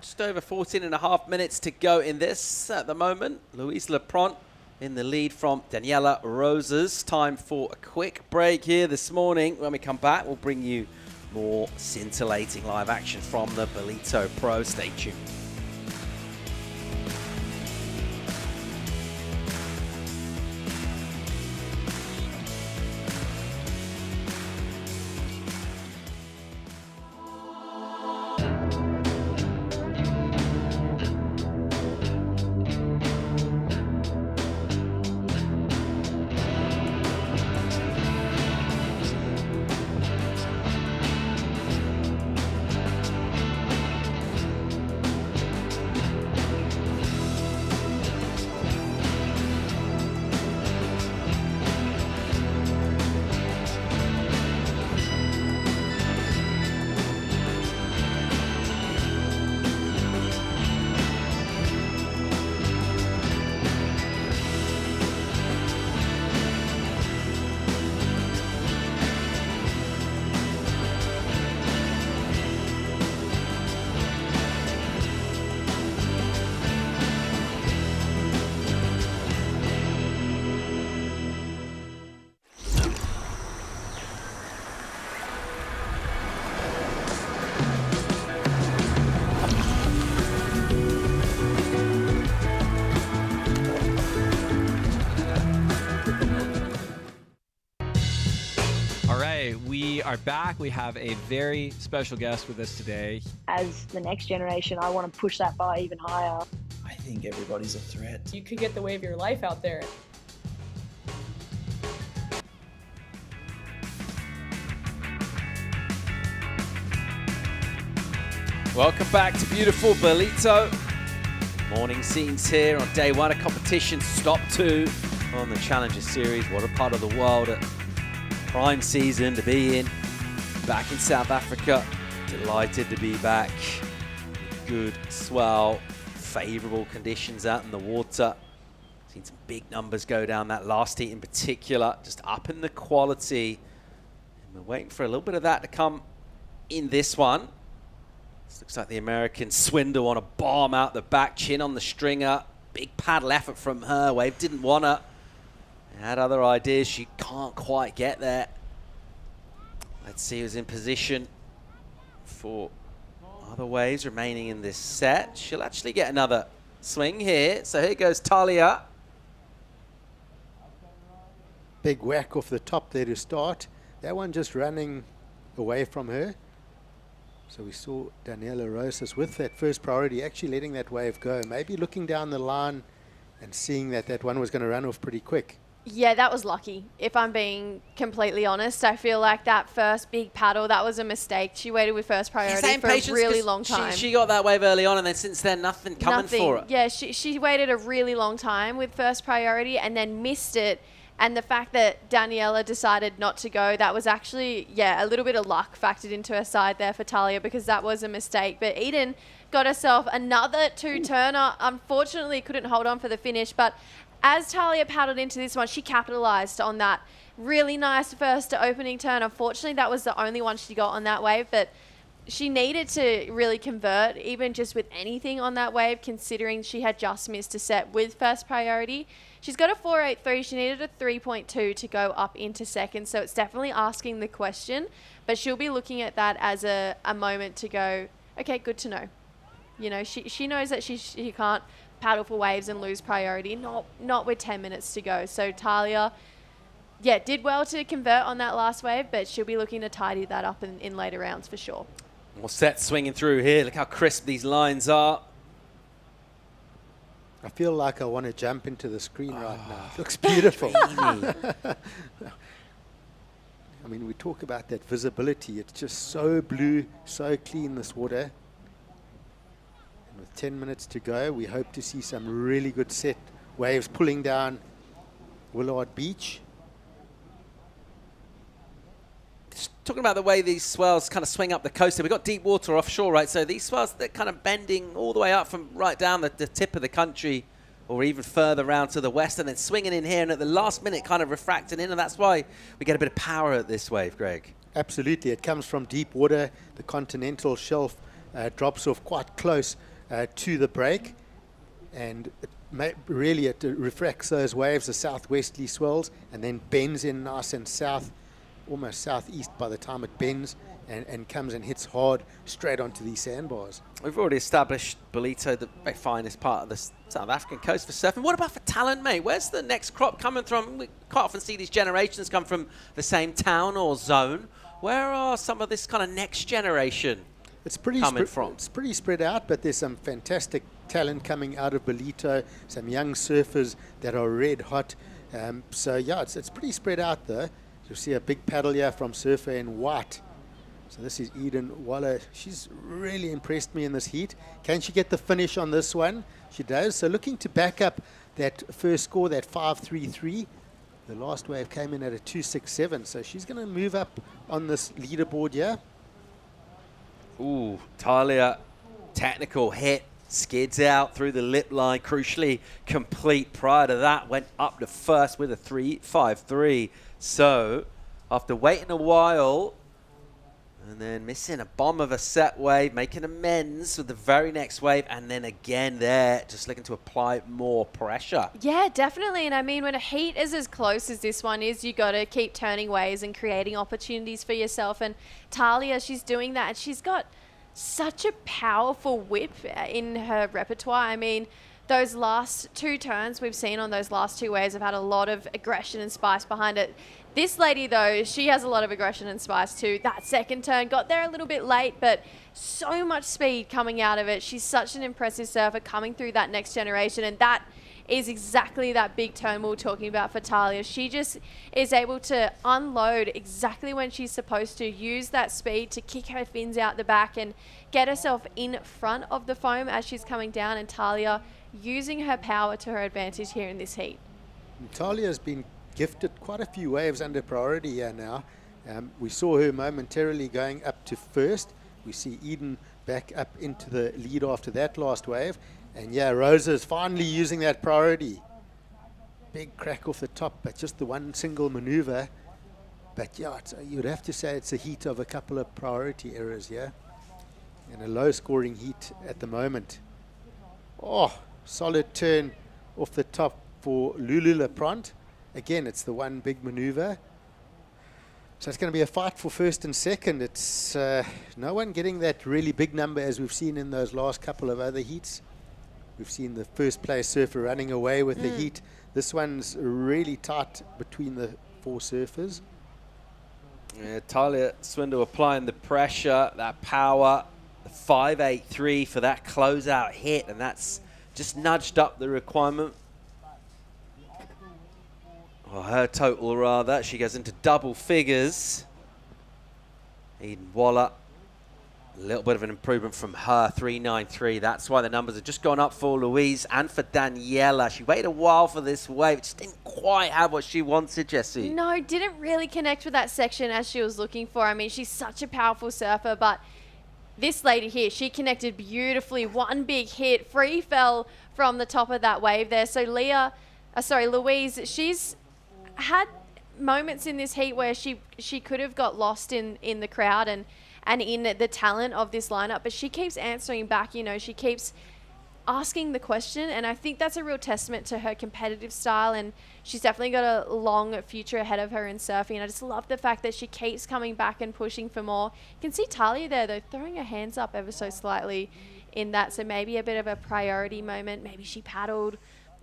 Just over 14.5 minutes to go in this at the moment. Louise Lepront in the lead from Daniela Rosas. Time for a quick break here this morning. When we come back, we'll bring you more scintillating live action from the Ballito Pro. Stay tuned. are back. We have a very special guest with us today. As the next generation, I want to push that bar even higher. I think everybody's a threat. You could get the wave of your life out there. Welcome back to beautiful Ballito. Morning scenes here on day one of competition, stop 2 on the Challenger Series. What a part of the world at prime season to be in. Back in South Africa, delighted to be back. Good swell, favourable conditions out in the water. Seen some big numbers go down that last heat in particular, just up in the quality. And we're waiting for a little bit of that to come in this one. This looks like the American Swindle on a bomb out the back, chin on the stringer. Big paddle effort from her. Wave didn't want her. Had other ideas. She can't quite get there. Let's see who's in position for other waves remaining in this set. She'll actually get another swing here. So here goes Tya. Big whack off the top there to start. That one just running away from her. So we saw Daniela Rosas with that first priority, actually letting that wave go. Maybe looking down the line and seeing that that one was going to run off pretty quick. Yeah, that was lucky. If I'm being completely honest, I feel like that first big paddle, that was a mistake. She waited with first priority for a really long time. She got that wave early on, and then since then, nothing coming for her. Yeah, she waited a really long time with first priority and then missed it. And the fact that Daniela decided not to go, that was actually, yeah, a little bit of luck factored into her side there for Tya, because that was a mistake. But Eden got herself another 2-turner. Unfortunately, couldn't hold on for the finish. But as Tya paddled into this one, she capitalized on that really nice first opening turn. Unfortunately, that was the only one she got on that wave. But she needed to really convert, even just with anything on that wave, considering she had just missed a set with first priority. She's got a 4.83. She needed a 3.2 to go up into second. So it's definitely asking the question. But she'll be looking at that as a moment to go, okay, good to know. You know, she knows that she can't paddle for waves and lose priority, not with 10 minutes to go. So Tya, yeah, did well to convert on that last wave, but she'll be looking to tidy that up in later rounds for sure. More sets swinging through here. Look how crisp these lines are. I feel like I want to jump into the screen right now. It looks beautiful. I mean, we talk about that visibility. It's just so blue, so clean, this water. And with 10 minutes to go, we hope to see some really good set waves pulling down Willard Beach. Just talking about the way these swells kind of swing up the coast. We've got deep water offshore, right? So these swells, they're kind of bending all the way up from right down the tip of the country, or even further around to the west, and then swinging in here, and at the last minute kind of refracting in, and that's why we get a bit of power at this wave, Greg. Absolutely. It comes from deep water. The continental shelf drops off quite close to the break, and it refracts those waves, the southwesterly swells, and then bends in nice and south, almost southeast by the time it bends, and comes and hits hard straight onto these sandbars. We've already established Ballito, the very finest part of the South African coast for surfing. What about for talent, mate? Where's the next crop coming from? We quite often see these generations come from the same town or zone. Where are some of this kind of next generation coming from? It's pretty spread out, but there's some fantastic talent coming out of Ballito, some young surfers that are red hot. So, yeah, it's pretty spread out, though. You'll see a big paddle here from surfer in white. So this is Eden Waller. She's really impressed me in this heat. Can she get the finish on this one? She does. So looking to back up that first score, that 5.33. The last wave came in at a 2.67. So she's going to move up on this leaderboard here. Ooh, Tya, technical hit, skids out through the lip line, crucially complete. Prior to that, went up to first with a 3.53. So after waiting a while, and then missing a bomb of a set wave, making amends with the very next wave, and then again there, just looking to apply more pressure. Yeah, definitely. And I mean, when a heat is as close as this one is, you got to keep turning waves and creating opportunities for yourself. And Tya, she's doing that. And she's got such a powerful whip in her repertoire. I mean, those last 2 turns we've seen on those last 2 waves have had a lot of aggression and spice behind it. This lady, though, she has a lot of aggression and spice too. That second turn got there a little bit late, but so much speed coming out of it. She's such an impressive surfer coming through that next generation, and that is exactly that big turn we were talking about for Tya. She just is able to unload exactly when she's supposed to, use that speed to kick her fins out the back and get herself in front of the foam as she's coming down, and Tya using her power to her advantage here in this heat. Talia's been gifted quite a few waves under priority here now. We saw her momentarily going up to first. We see Eden back up into the lead after that last wave. And yeah, Rosa's finally using that priority. Big crack off the top, but just the one single maneuver. But yeah, you'd have to say it's a heat of a couple of priority errors here. And a low scoring heat at the moment. Oh, solid turn off the top for Lulu Leprant. Again, it's the one big maneuver. So it's going to be a fight for first and second. It's no one getting that really big number as we've seen in those last couple of other heats. We've seen the first place surfer running away with the heat. This one's really tight between the 4 surfers. Yeah, Tya Swindle applying the pressure, that power, the 5.83 for that closeout hit, and that's just nudged up the requirement. Well, her total rather, she goes into double figures. Eden Waller, a little bit of an improvement from her, 3.93. That's why the numbers have just gone up for Louise and for Daniela. She waited a while for this wave. Just didn't quite have what she wanted, Jessie. No, didn't really connect with that section as she was looking for. I mean, she's such a powerful surfer, but this lady here, she connected beautifully. One big hit, free fell from the top of that wave there. So Louise, she's had moments in this heat where she could have got lost in the crowd and in the talent of this lineup, but she keeps answering back. You know, she keeps asking the question, and I think that's a real testament to her competitive style, and she's definitely got a long future ahead of her in surfing. And I just love the fact that she keeps coming back and pushing for more. You can see Tya there, though, throwing her hands up ever so slightly in that, so maybe a bit of a priority moment. Maybe she paddled,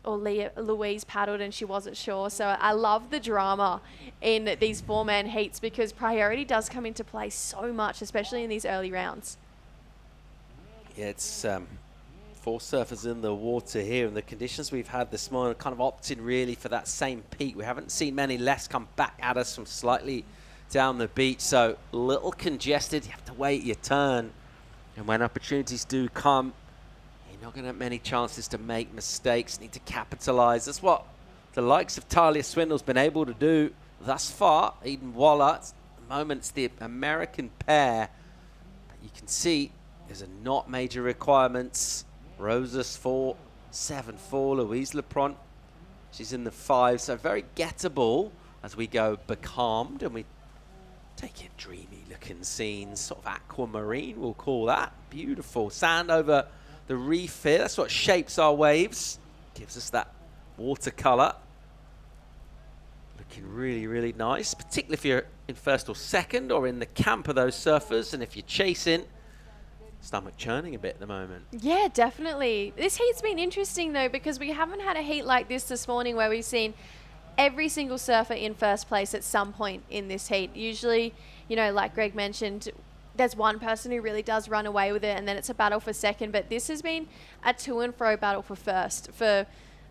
or Louise paddled and she wasn't sure. So I love the drama in these 4-man heats, because priority does come into play so much, especially in these early rounds. Yeah, it's 4 surfers in the water here, and the conditions we've had this morning kind of opting really for that same peak. We haven't seen many less come back at us from slightly down the beach, so a little congested. You have to wait your turn, and when opportunities do come, you're not going to have many chances to make mistakes. Need to capitalize. That's what the likes of Tya Swindle's been able to do thus far. Eden Waller, at the moment it's the American pair, but you can see there's a not major requirements. Rosa's 4.74, Louise Leprant, she's in the 5, so very gettable as we go becalmed and we take in dreamy looking scenes, sort of aquamarine we'll call that. Beautiful sand over the reef here, that's what shapes our waves, gives us that watercolor. Looking really, really nice, particularly if you're in first or second or in the camp of those surfers, and if you're chasing, stomach churning a bit at the moment. Yeah, definitely. This heat's been interesting though, because we haven't had a heat like this morning where we've seen every single surfer in first place at some point in this heat. Usually, you know, like Greg mentioned, there's one person who really does run away with it, and then it's a battle for second. But this has been a to and fro battle for first for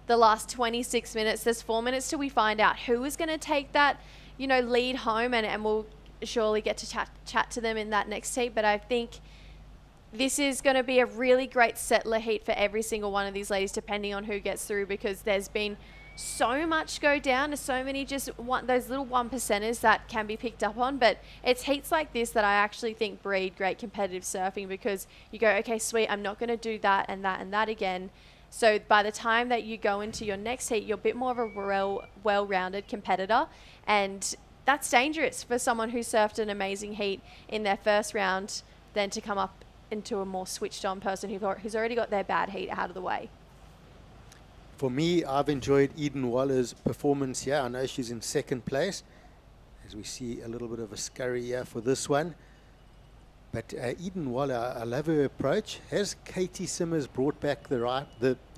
the last 26 minutes. There's 4 minutes till we find out who is going to take that, you know, lead home, and we'll surely get to chat to them in that next heat. But I think this is going to be a really great settler heat for every single one of these ladies, depending on who gets through, because there's been so much go down. There's so many just those little 1%ers that can be picked up on. But it's heats like this that I actually think breed great competitive surfing, because you go, okay, sweet, I'm not going to do that and that and that again. So by the time that you go into your next heat, you're a bit more of a well-rounded competitor, and that's dangerous for someone who surfed an amazing heat in their first round, then to come up into a more switched-on person who's already got their bad heat out of the way. For me, I've enjoyed Eden Waller's performance here. I know she's in second place, as we see a little bit of a scurry here for this one. But Eden Waller, I love her approach. Has Katie Simmers brought back the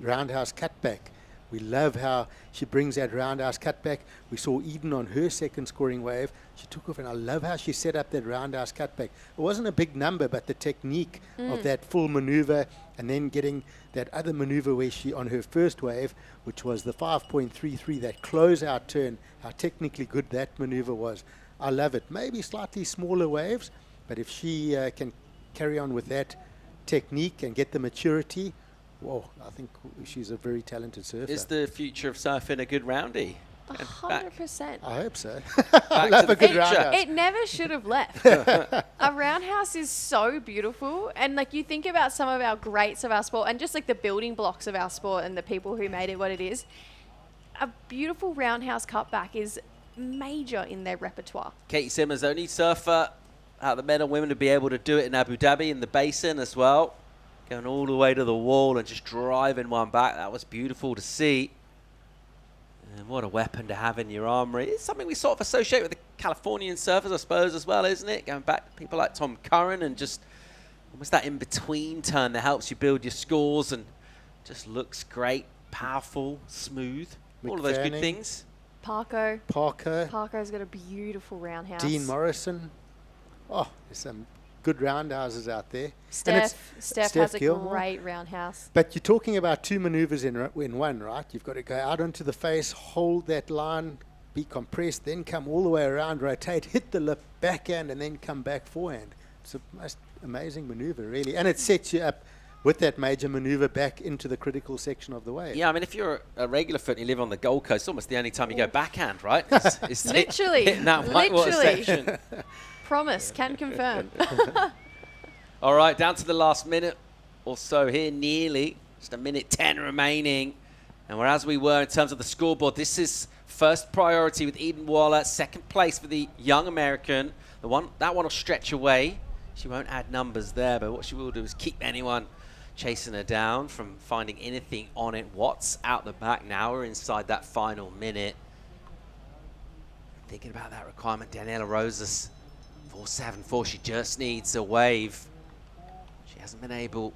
roundhouse cutback? We love how she brings that roundhouse cutback. We saw Eden on her second scoring wave. She took off, and I love how she set up that roundhouse cutback. It wasn't a big number, but the technique of that full maneuver, and then getting that other maneuver where she, on her first wave, which was the 5.33, that closeout turn, how technically good that maneuver was. I love it. Maybe slightly smaller waves, but if she can carry on with that technique and get the maturity, whoa, I think she's a very talented surfer. Is the future of surfing a good roundie? 100%. I hope so. I love a good roundhouse. It never should have left. A roundhouse is so beautiful. And like you think about some of our greats of our sport and just like the building blocks of our sport and the people who made it what it is, a beautiful roundhouse cutback is major in their repertoire. Katie Simmons, only surfer out of the men and women to be able to do it in Abu Dhabi in the basin as well. Going all the way to the wall and just driving one back. That was beautiful to see. And what a weapon to have in your armory. It's something we sort of associate with the Californian surfers, I suppose, as well, isn't it? Going back to people like Tom Curran and just almost that in-between turn that helps you build your scores and just looks great, powerful, smooth. All of those good McFerning. things. Parker's got a beautiful roundhouse. Dean Morrison. Oh, there's some good roundhouses out there. Steph has a Gilmore. great roundhouse. But you're talking about two maneuvers in one, right? You've got to go out onto the face, hold that line, be compressed, then come all the way around, rotate, hit the lip, backhand, and then come back forehand. It's a most amazing maneuver, really. And it sets you up with that major maneuver back into the critical section of the wave. Yeah, I mean, if you're a regular foot and you live on the Gold Coast, it's almost the only time you go backhand, right? It's Literally. hitting that whitewater Literally. section. Promise, can confirm. All right, down to the last minute or so here, nearly. Just a minute 10 remaining. And whereas we were in terms of the scoreboard, this is first priority with Eden Waller, second place for the young American. That one will stretch away. She won't add numbers there, but what she will do is keep anyone chasing her down from finding anything on it. Watts out the back now. We're inside that final minute. Thinking about that requirement, Daniela Rosas, 4.74. She just needs a wave. She hasn't been able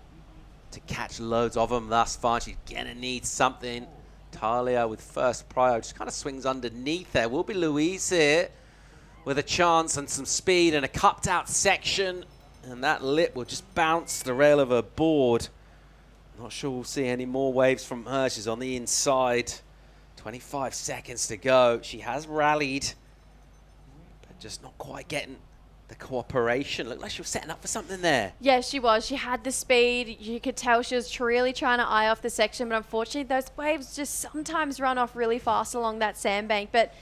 to catch loads of them thus far. She's gonna need something. Talia with first prio just kind of swings underneath there. Will be Louise here with a chance and some speed and a cupped out section. And that lip will just bounce the rail of her board. Not sure we'll see any more waves from her. She's on the inside. 25 seconds to go. She has rallied, but just not quite getting the cooperation. Looked like she was setting up for something there. Yeah, she was. She had the speed. You could tell she was really trying to eye off the section, but unfortunately those waves just sometimes run off really fast along that sandbank. But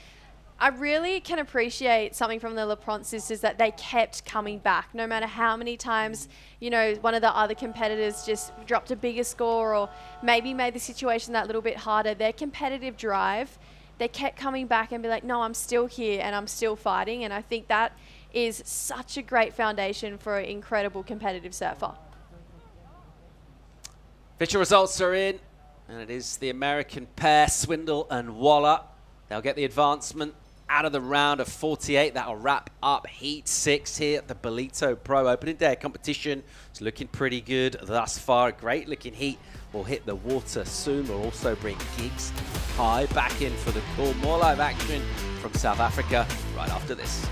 I really can appreciate something from the LaPrance sisters, that they kept coming back no matter how many times, you know, one of the other competitors just dropped a bigger score or maybe made the situation that little bit harder. Their competitive drive, they kept coming back and be like, no, I'm still here and I'm still fighting. And I think that is such a great foundation for an incredible competitive surfer. Official results are in, and it is the American pair, Swindle and Waller. They'll get the advancement out of the round of 48. That'll wrap up Heat 6 here at the Ballito Pro Opening Day competition. It's looking pretty good thus far. A great looking heat will hit the water soon. We'll also bring Gigs High back in for the call. More live action from South Africa right after this.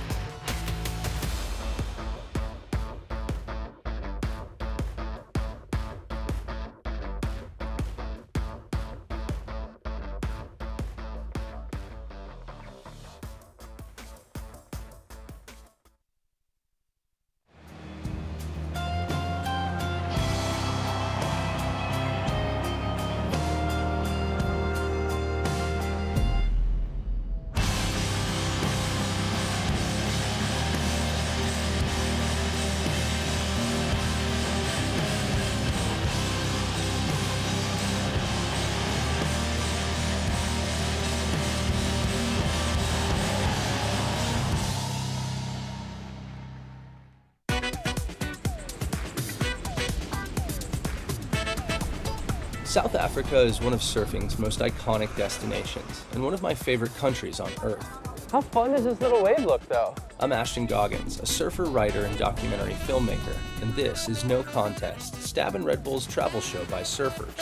South Africa is one of surfing's most iconic destinations and one of my favorite countries on Earth. How fun does this little wave look, though? I'm Ashton Goggins, a surfer, writer, and documentary filmmaker, and this is No Contest, Stab and Red Bull's travel show by surfers.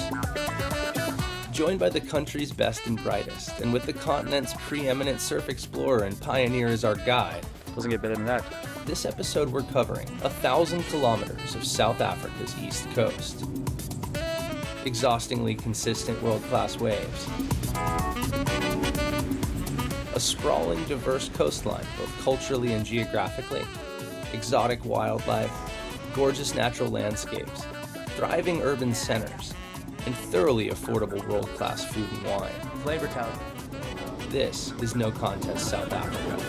Joined by the country's best and brightest, and with the continent's preeminent surf explorer and pioneer as our guide. Doesn't get better than that. This episode we're covering 1,000 kilometers of South Africa's east coast. Exhaustingly consistent world-class waves. A sprawling, diverse coastline, both culturally and geographically. Exotic wildlife, gorgeous natural landscapes, thriving urban centers, and thoroughly affordable world-class food and wine. Flavor Town. This is No Contest South Africa.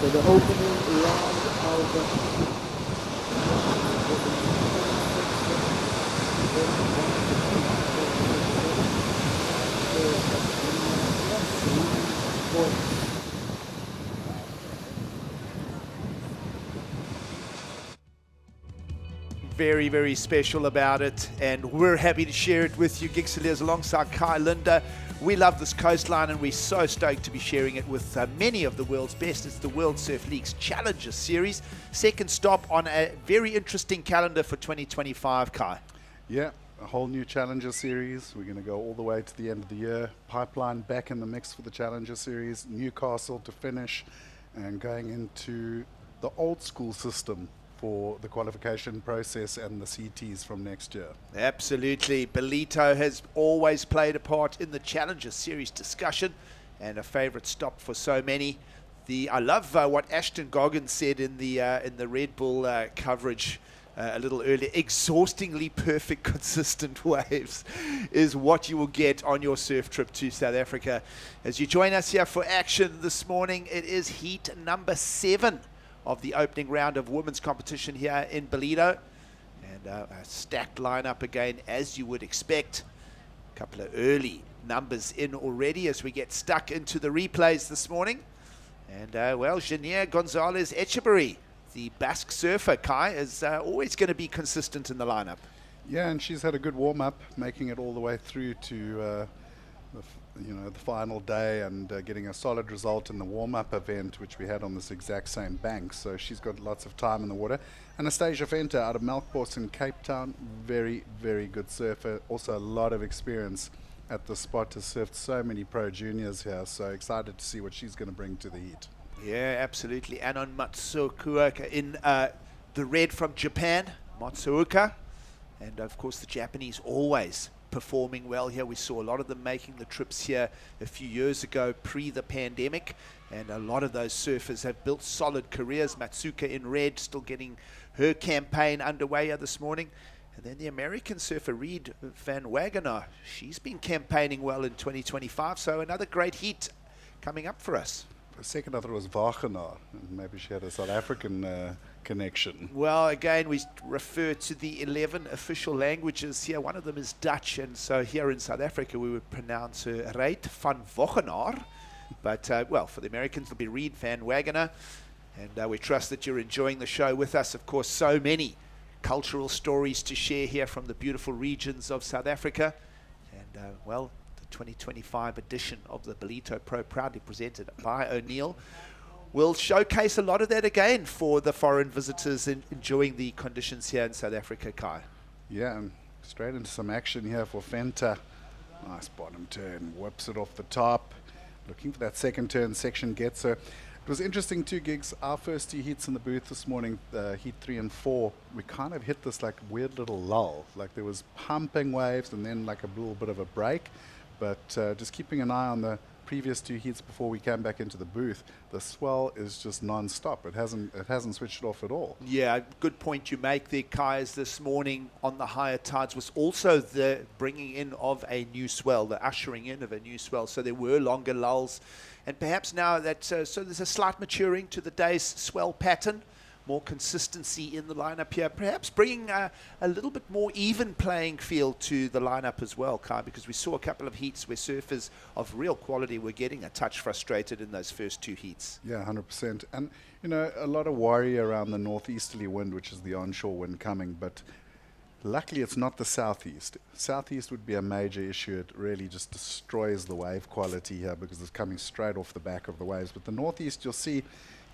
So the opening round of Very, very special about it, and we're happy to share it with you, Gigsaliers, alongside Kai Linda. We love this coastline, and we're so stoked to be sharing it with many of the world's best. It's the World Surf League's Challenger Series. Second stop on a very interesting calendar for 2025, Kai. Yeah, a whole new Challenger Series. We're going to go all the way to the end of the year. Pipeline back in the mix for the Challenger Series. Newcastle to finish, and going into the old school system for the qualification process and the CTs from next year. Absolutely. Ballito has always played a part in the Challenger Series discussion, and a favourite stop for so many. I love what Ashton Goggins said in the Red Bull coverage a little earlier. Exhaustingly perfect, consistent waves is what you will get on your surf trip to South Africa. As you join us here for action this morning, it is heat number 7 of the opening round of women's competition here in Ballito. And a stacked lineup again, as you would expect. A couple of early numbers in already as we get stuck into the replays this morning. And, well, Janier Gonzalez Echeverry, the Basque surfer, Kai, is always going to be consistent in the lineup. Yeah, and she's had a good warm-up, making it all the way through to the final day, and getting a solid result in the warm-up event, which we had on this exact same bank. So she's got lots of time in the water. Anastasia Venter out of Melkbos in Cape Town, very, very good surfer. Also a lot of experience at the spot, has surfed so many pro juniors here. So excited to see what she's going to bring to the heat. Yeah, absolutely. Anon Matsuoka in the red from Japan, Matsuoka. And of course the Japanese always performing well here. We saw a lot of them making the trips here a few years ago, pre the pandemic, and a lot of those surfers have built solid careers. Matsuka in red, still getting her campaign underway here this morning. And then the American surfer Reed Van Wagenaar, she's been campaigning well in 2025, so another great heat coming up for us. For a second I thought it was Wagenaar, and maybe she had a South African connection. Well, again, we refer to the 11 official languages here. One of them is Dutch, and so here in South Africa we would pronounce her Reed van Wagenaar. But, well, for the Americans it'll be Reed Van Wagenaar. And we trust that you're enjoying the show with us. Of course, so many cultural stories to share here from the beautiful regions of South Africa. And, well, the 2025 edition of the Ballito Pro, proudly presented by O'Neill, will showcase a lot of that again for the foreign visitors enjoying the conditions here in South Africa, Kai. Yeah, and straight into some action here for Venter. Nice bottom turn, whips it off the top. Looking for that second turn, section gets her. It was interesting too, Gigs. Our first 2 heats in the booth this morning, heat 3 and 4, we kind of hit this like weird little lull. Like there was pumping waves and then like a little bit of a break. But just keeping an eye on the previous 2 heats before we came back into the booth, the swell is just non-stop. It hasn't switched off at all. Yeah, good point you make there, Kai. As this morning on the higher tides was also the bringing in of a new swell, the ushering in of a new swell. So there were longer lulls. And perhaps now that, so there's a slight maturing to the day's swell pattern, more consistency in the lineup here, perhaps bringing a little bit more even playing field to the lineup as well, Kai, because we saw a couple of heats where surfers of real quality were getting a touch frustrated in those first 2 heats. Yeah, 100%. And, you know, a lot of worry around the northeasterly wind, which is the onshore wind coming, but Luckily, it's not the southeast. Southeast would be a major issue. It really just destroys the wave quality here because it's coming straight off the back of the waves. But the northeast, you'll see,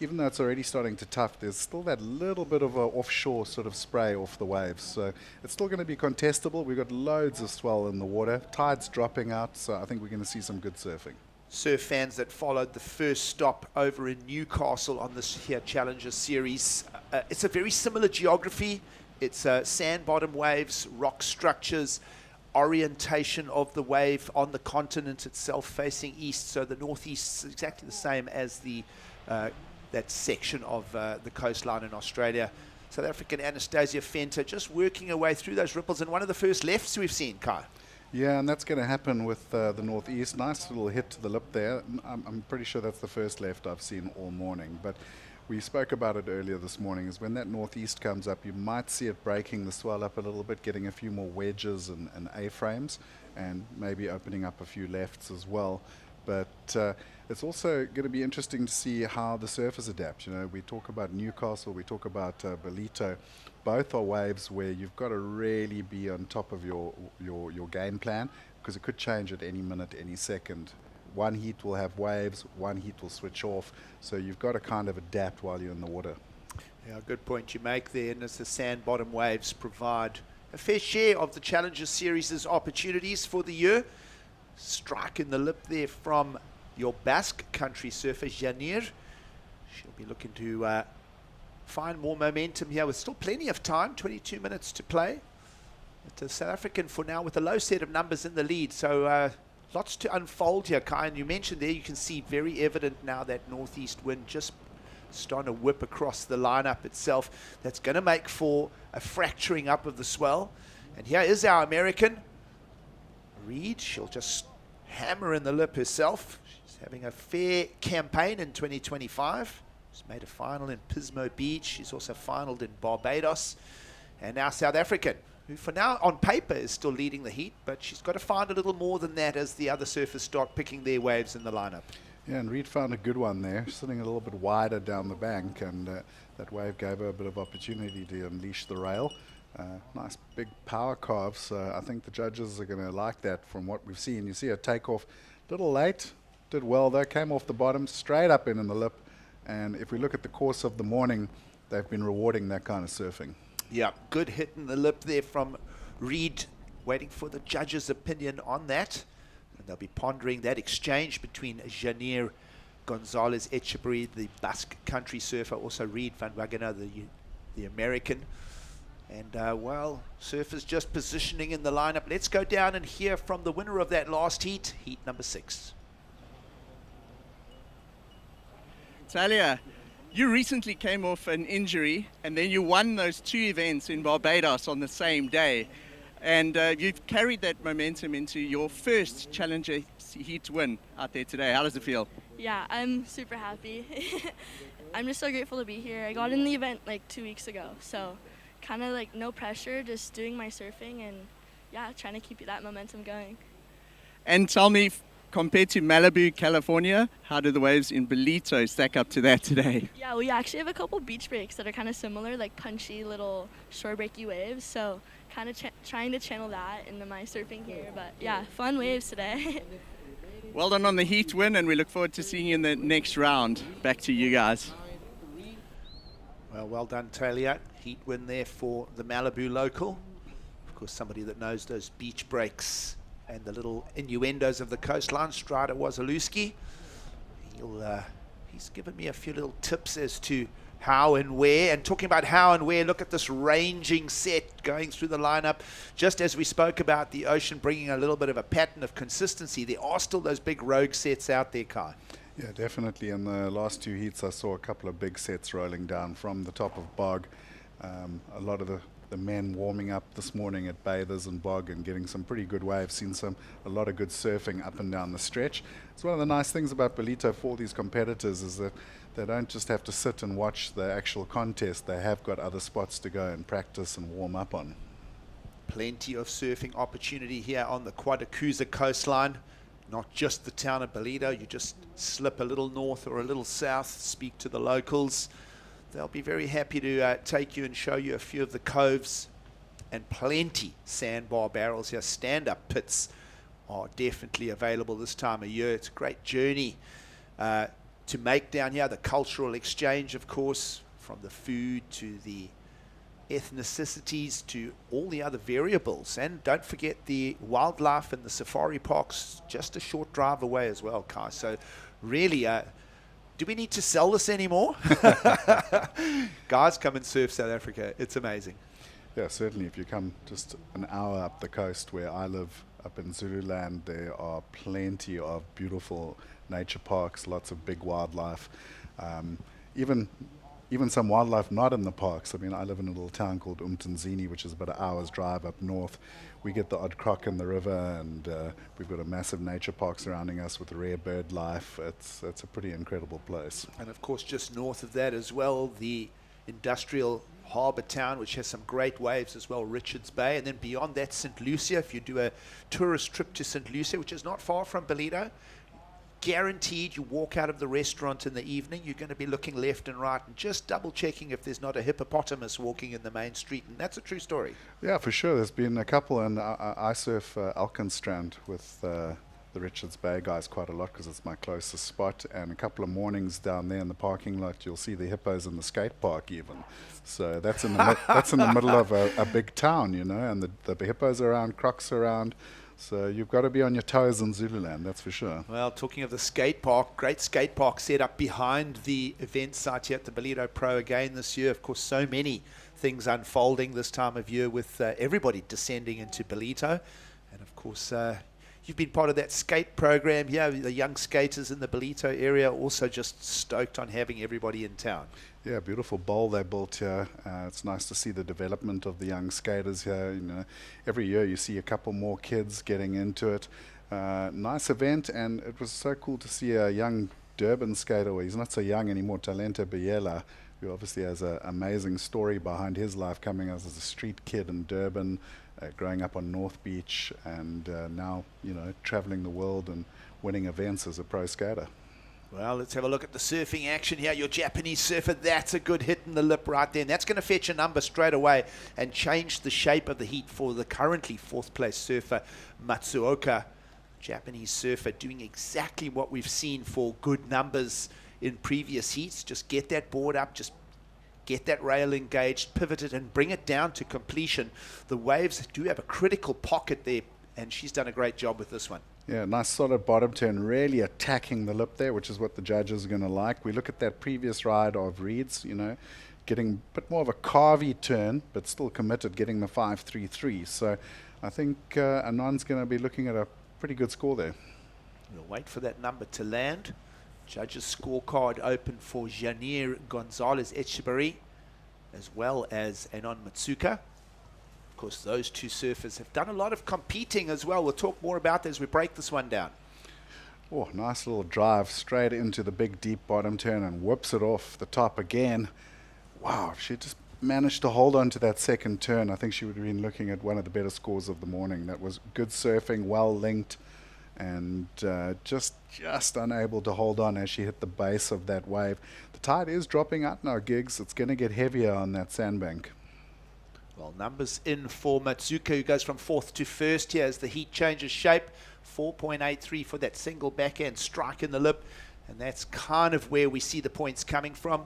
even though it's already starting to tough, there's still that little bit of a offshore sort of spray off the waves. So it's still going to be contestable. We've got loads of swell in the water. Tide's dropping out, so I think we're going to see some good surfing. Surf fans that followed the first stop over in Newcastle on this here Challenger Series. It's a very similar geography. It's sand bottom waves, rock structures, orientation of the wave on the continent itself facing east. So the northeast is exactly the same as the that section of the coastline in Australia. South African Anastasia Venter just working her way through those ripples, and one of the first lefts we've seen, Kai. Yeah, and that's going to happen with the northeast. Nice little hit to the lip there. I'm pretty sure that's the first left I've seen all morning. But we spoke about it earlier this morning, is when that northeast comes up, you might see it breaking the swell up a little bit, getting a few more wedges and A-frames, and maybe opening up a few lefts as well. But it's also going to be interesting to see how the surfers adapt. You know, we talk about Newcastle, we talk about Ballito. Both are waves where you've got to really be on top of your game plan, because it could change at any minute, any second. One heat will have waves, one heat will switch off, so you've got to kind of adapt while you're in the water. Yeah, good point you make there, and as the sand bottom waves provide a fair share of the Challenger Series' opportunities for the year. Strike in the lip there from your Basque country surfer, Janir. She'll be looking to find more momentum here with still plenty of time, 22 minutes to play. But South African for now with a low set of numbers in the lead, so lots to unfold here, Kai. And you mentioned there, you can see very evident now that northeast wind just starting to whip across the lineup itself. That's going to make for a fracturing up of the swell. And here is our American, Reed. She'll just hammer in the lip herself. She's having a fair campaign in 2025. She's made a final in Pismo Beach. She's also finaled in Barbados. And now South African, who for now on paper is still leading the heat, but she's got to find a little more than that as the other surfers start picking their waves in the lineup. Yeah, and Reed found a good one there, sitting a little bit wider down the bank, and that wave gave her a bit of opportunity to unleash the rail. Nice big power carves. I think the judges are going to like that from what we've seen. You see her take off a little late, did well though, came off the bottom, straight up in the lip, and if we look at the course of the morning, they've been rewarding that kind of surfing. Yeah, good hit in the lip there from Reed, waiting for the judge's opinion on that. And they'll be pondering that exchange between Janir Gonzalez Echeverry, the Basque country surfer, also Reed van Wagener, the American. And, well, surfers just positioning in the lineup. Let's go down and hear from the winner of that last heat, heat number 6. Tya, you recently came off an injury, and then you won those 2 events in Barbados on the same day. And you've carried that momentum into your first Challenger heat win out there today. How does it feel? Yeah, I'm super happy. I'm just so grateful to be here. I got in the event like 2 weeks ago, so kind of like no pressure, just doing my surfing and yeah, trying to keep that momentum going. And tell me, compared to Malibu, California, how do the waves in Ballito stack up to that today? Yeah, we actually have a couple beach breaks that are kind of similar, like punchy little shore breaky waves, so kind of trying to channel that into my surfing here. But yeah, fun waves today. Well done on the heat win, and we look forward to seeing you in the next round. Back to you guys. Well done, Talia. Heat win there for the Malibu local. Of course, somebody that knows those beach breaks and the little innuendos of the coastline, Strider Wasilewski. He's given me a few little tips as to how and where. And talking about how and where, look at this ranging set going through the lineup. Just as we spoke about the ocean bringing a little bit of a pattern of consistency, there are still those big rogue sets out there, Kai. Yeah, definitely. In the last 2 heats, I saw a couple of big sets rolling down from the top of Bog. A lot of the men warming up this morning at Bathers and Bog and getting some pretty good waves. Seen a lot of good surfing up and down the stretch. It's one of the nice things about Ballito for these competitors is that they don't just have to sit and watch the actual contest. They have got other spots to go and practice and warm up on. Plenty of surfing opportunity here on the KwaDukuza coastline. Not just the town of Ballito. You just slip a little north or a little south, speak to the locals. They'll be very happy to take you and show you a few of the coves and plenty sandbar barrels here. Stand-up pits are definitely available this time of year. It's a great journey to make down here. The cultural exchange, of course, from the food to the ethnicities to all the other variables. And don't forget the wildlife and the safari parks just a short drive away as well, Kai. So really, do we need to sell this anymore? Guys, come and surf South Africa. It's amazing. Yeah, certainly. If you come just an hour up the coast where I live, up in Zululand, there are plenty of beautiful nature parks, lots of big wildlife, even some wildlife not in the parks. I mean, I live in a little town called Umtunzini, which is about an hour's drive up north. We get the odd croc in the river, and we've got a massive nature park surrounding us with rare bird life. It's a pretty incredible place. And of course, just north of that as well, the industrial harbour town, which has some great waves as well, Richards Bay. And then beyond that, St. Lucia. If you do a tourist trip to St. Lucia, which is not far from Ballito, guaranteed you walk out of the restaurant in the evening, you're going to be looking left and right and just double checking if there's not a hippopotamus walking in the main street. And that's a true story. Yeah, for sure. There's been a couple, and I surf Alkenstrand with the Richards Bay guys quite a lot because it's my closest spot. And a couple of mornings down there in the parking lot, you'll see the hippos in the skate park even. So that's in the middle of a big town, you know, and the hippos are around, crocs are around. So you've got to be on your toes in Zululand, that's for sure. Well, talking of the skate park, great skate park set up behind the event site here at the Ballito Pro again this year. Of course, so many things unfolding this time of year with everybody descending into Ballito. And of course, you've been part of that skate program here. The young skaters in the Ballito area also just stoked on having everybody in town. Yeah, beautiful bowl they built here. It's nice to see the development of the young skaters here. You know, every year you see a couple more kids getting into it. Nice event, and it was so cool to see a young Durban skater. Well, he's not so young anymore, Talente Biela, who obviously has an amazing story behind his life, coming as a street kid in Durban, growing up on North Beach, and now, you know, traveling the world and winning events as a pro skater. Well, let's have a look at the surfing action here. Your Japanese surfer, that's a good hit in the lip right there. And that's going to fetch a number straight away and change the shape of the heat for the currently fourth place surfer, Matsuoka. Japanese surfer doing exactly what we've seen for good numbers in previous heats. Just get that board up, just get that rail engaged, pivot it, and bring it down to completion. The waves do have a critical pocket there, and she's done a great job with this one. Yeah, nice solid bottom turn, really attacking the lip there, which is what the judges are going to like. We look at that previous ride of Reed's, you know, getting a bit more of a carvy turn, but still committed, getting the 5.33. So I think Anon's going to be looking at a pretty good score there. We'll wait for that number to land. Judges' scorecard open for Janir Gonzalez Echeverry, as well as Anon Matsuka. Of course, those two surfers have done a lot of competing as well. We'll talk more about that as we break this one down. Oh, nice little drive straight into the big deep bottom turn and whips it off the top again. Wow, she just managed to hold on to that second turn. I think she would have been looking at one of the better scores of the morning. That was good surfing, well linked, and just unable to hold on as she hit the base of that wave. The tide is dropping out now, Gigs. It's going to get heavier on that sandbank. Well, numbers in for Matsuka, who goes from fourth to first here as the heat changes shape. 4.83 for that single backhand strike in the lip. And that's kind of where we see the points coming from.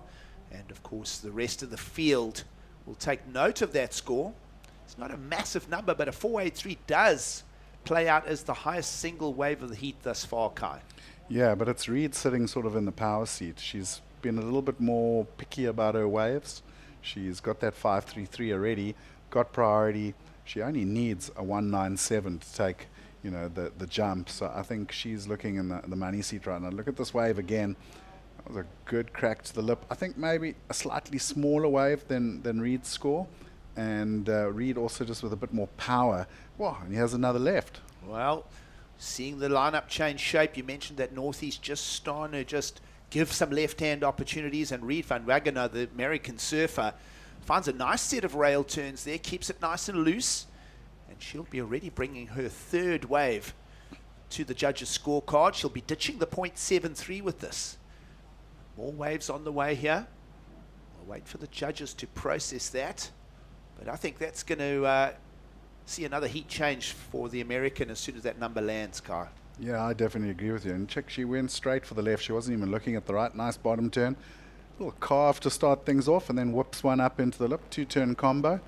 And, of course, the rest of the field will take note of that score. It's not a massive number, but a 4.83 does play out as the highest single wave of the heat thus far, Kai. Yeah, but it's Reed sitting sort of in the power seat. She's been a little bit more picky about her waves. She's got that 5.33 already, got priority. She only needs a 1.97 to take, you know, the jump. So I think she's looking in the money seat right now. Look at this wave again. That was a good crack to the lip. I think maybe a slightly smaller wave than Reed's score. And Reed also just with a bit more power. Wow, and he has another left. Well, seeing the lineup change shape, you mentioned that Northeast just starting to just give some left-hand opportunities, and Reed van Wagener, the American surfer, finds a nice set of rail turns there, keeps it nice and loose, and she'll be already bringing her third wave to the judges' scorecard. She'll be ditching the 0.73 with this. More waves on the way here. We'll wait for the judges to process that. But I think that's going to see another heat change for the American as soon as that number lands, Kai. Yeah, I definitely agree with you. And check, she went straight for the left. She wasn't even looking at the right. Nice bottom turn. Little carve to start things off, and then whoops one up into the lip. 2-turn combo.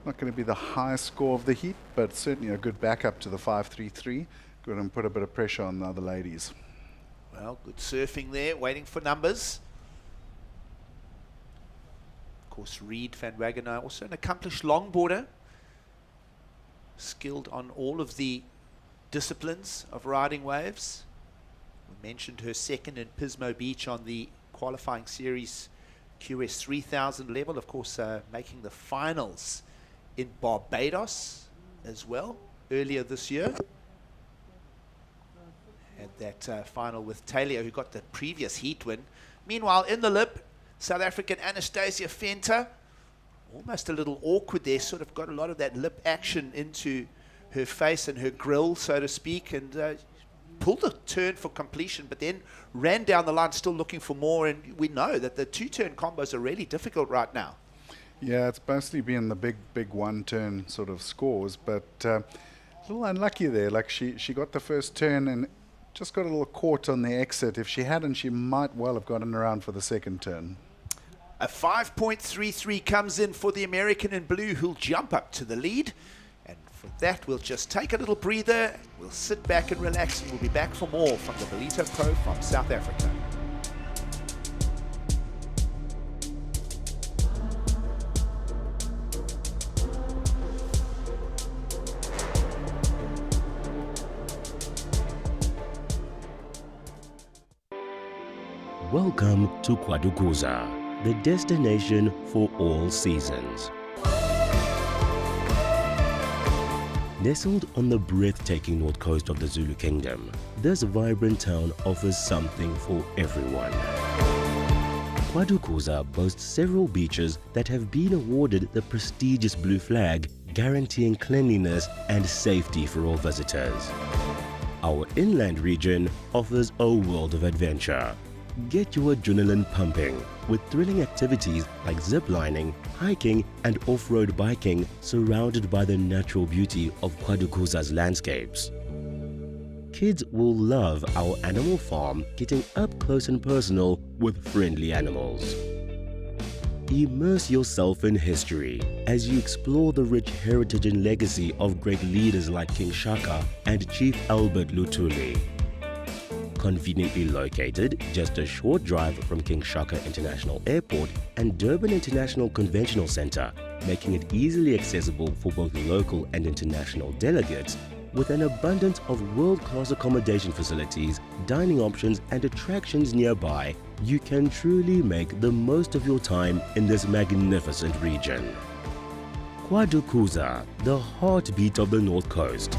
Not going to be the highest score of the heat, but certainly a good backup to the 5-3-3. Good, and put a bit of pressure on the other ladies. Well, good surfing there, waiting for numbers. Of course, Reed van Wagenaar, also an accomplished longboarder. Skilled on all of the disciplines of riding waves. We mentioned her second in Pismo Beach on the qualifying series QS 3000 level. Of course, making the finals in Barbados as well earlier this year. Had that final with Taylor, who got the previous heat win. Meanwhile, in the lip, South African Anastasia Venter, almost a little awkward there, sort of got a lot of that lip action into her face and her grill, so to speak, and pulled the turn for completion, but then ran down the line still looking for more, and we know that the 2-turn combos are really difficult right now. Yeah, it's mostly been the big 1-turn sort of scores, but a little unlucky there. Like she got the first turn and just got a little caught on the exit. If she hadn't, she might well have gotten around for the second turn. A 5.33 comes in for the American in blue, who'll jump up to the lead. And for that, we'll just take a little breather. We'll sit back and relax, and we'll be back for more from the Ballito Pro from South Africa. Welcome to KwaDukuza, the destination for all seasons. Nestled on the breathtaking north coast of the Zulu Kingdom, this vibrant town offers something for everyone. KwaDukuza boasts several beaches that have been awarded the prestigious Blue Flag, guaranteeing cleanliness and safety for all visitors. Our inland region offers a world of adventure. Get your adrenaline pumping with thrilling activities like ziplining, hiking and off-road biking surrounded by the natural beauty of KwaDukuza's landscapes. Kids will love our animal farm, getting up close and personal with friendly animals. Immerse yourself in history as you explore the rich heritage and legacy of great leaders like King Shaka and Chief Albert Lutuli. Conveniently located just a short drive from King Shaka International Airport and Durban International Conventional Center, making it easily accessible for both local and international delegates, with an abundance of world-class accommodation facilities, dining options and attractions nearby, you can truly make the most of your time in this magnificent region. KwaDukuza, the heartbeat of the North Coast.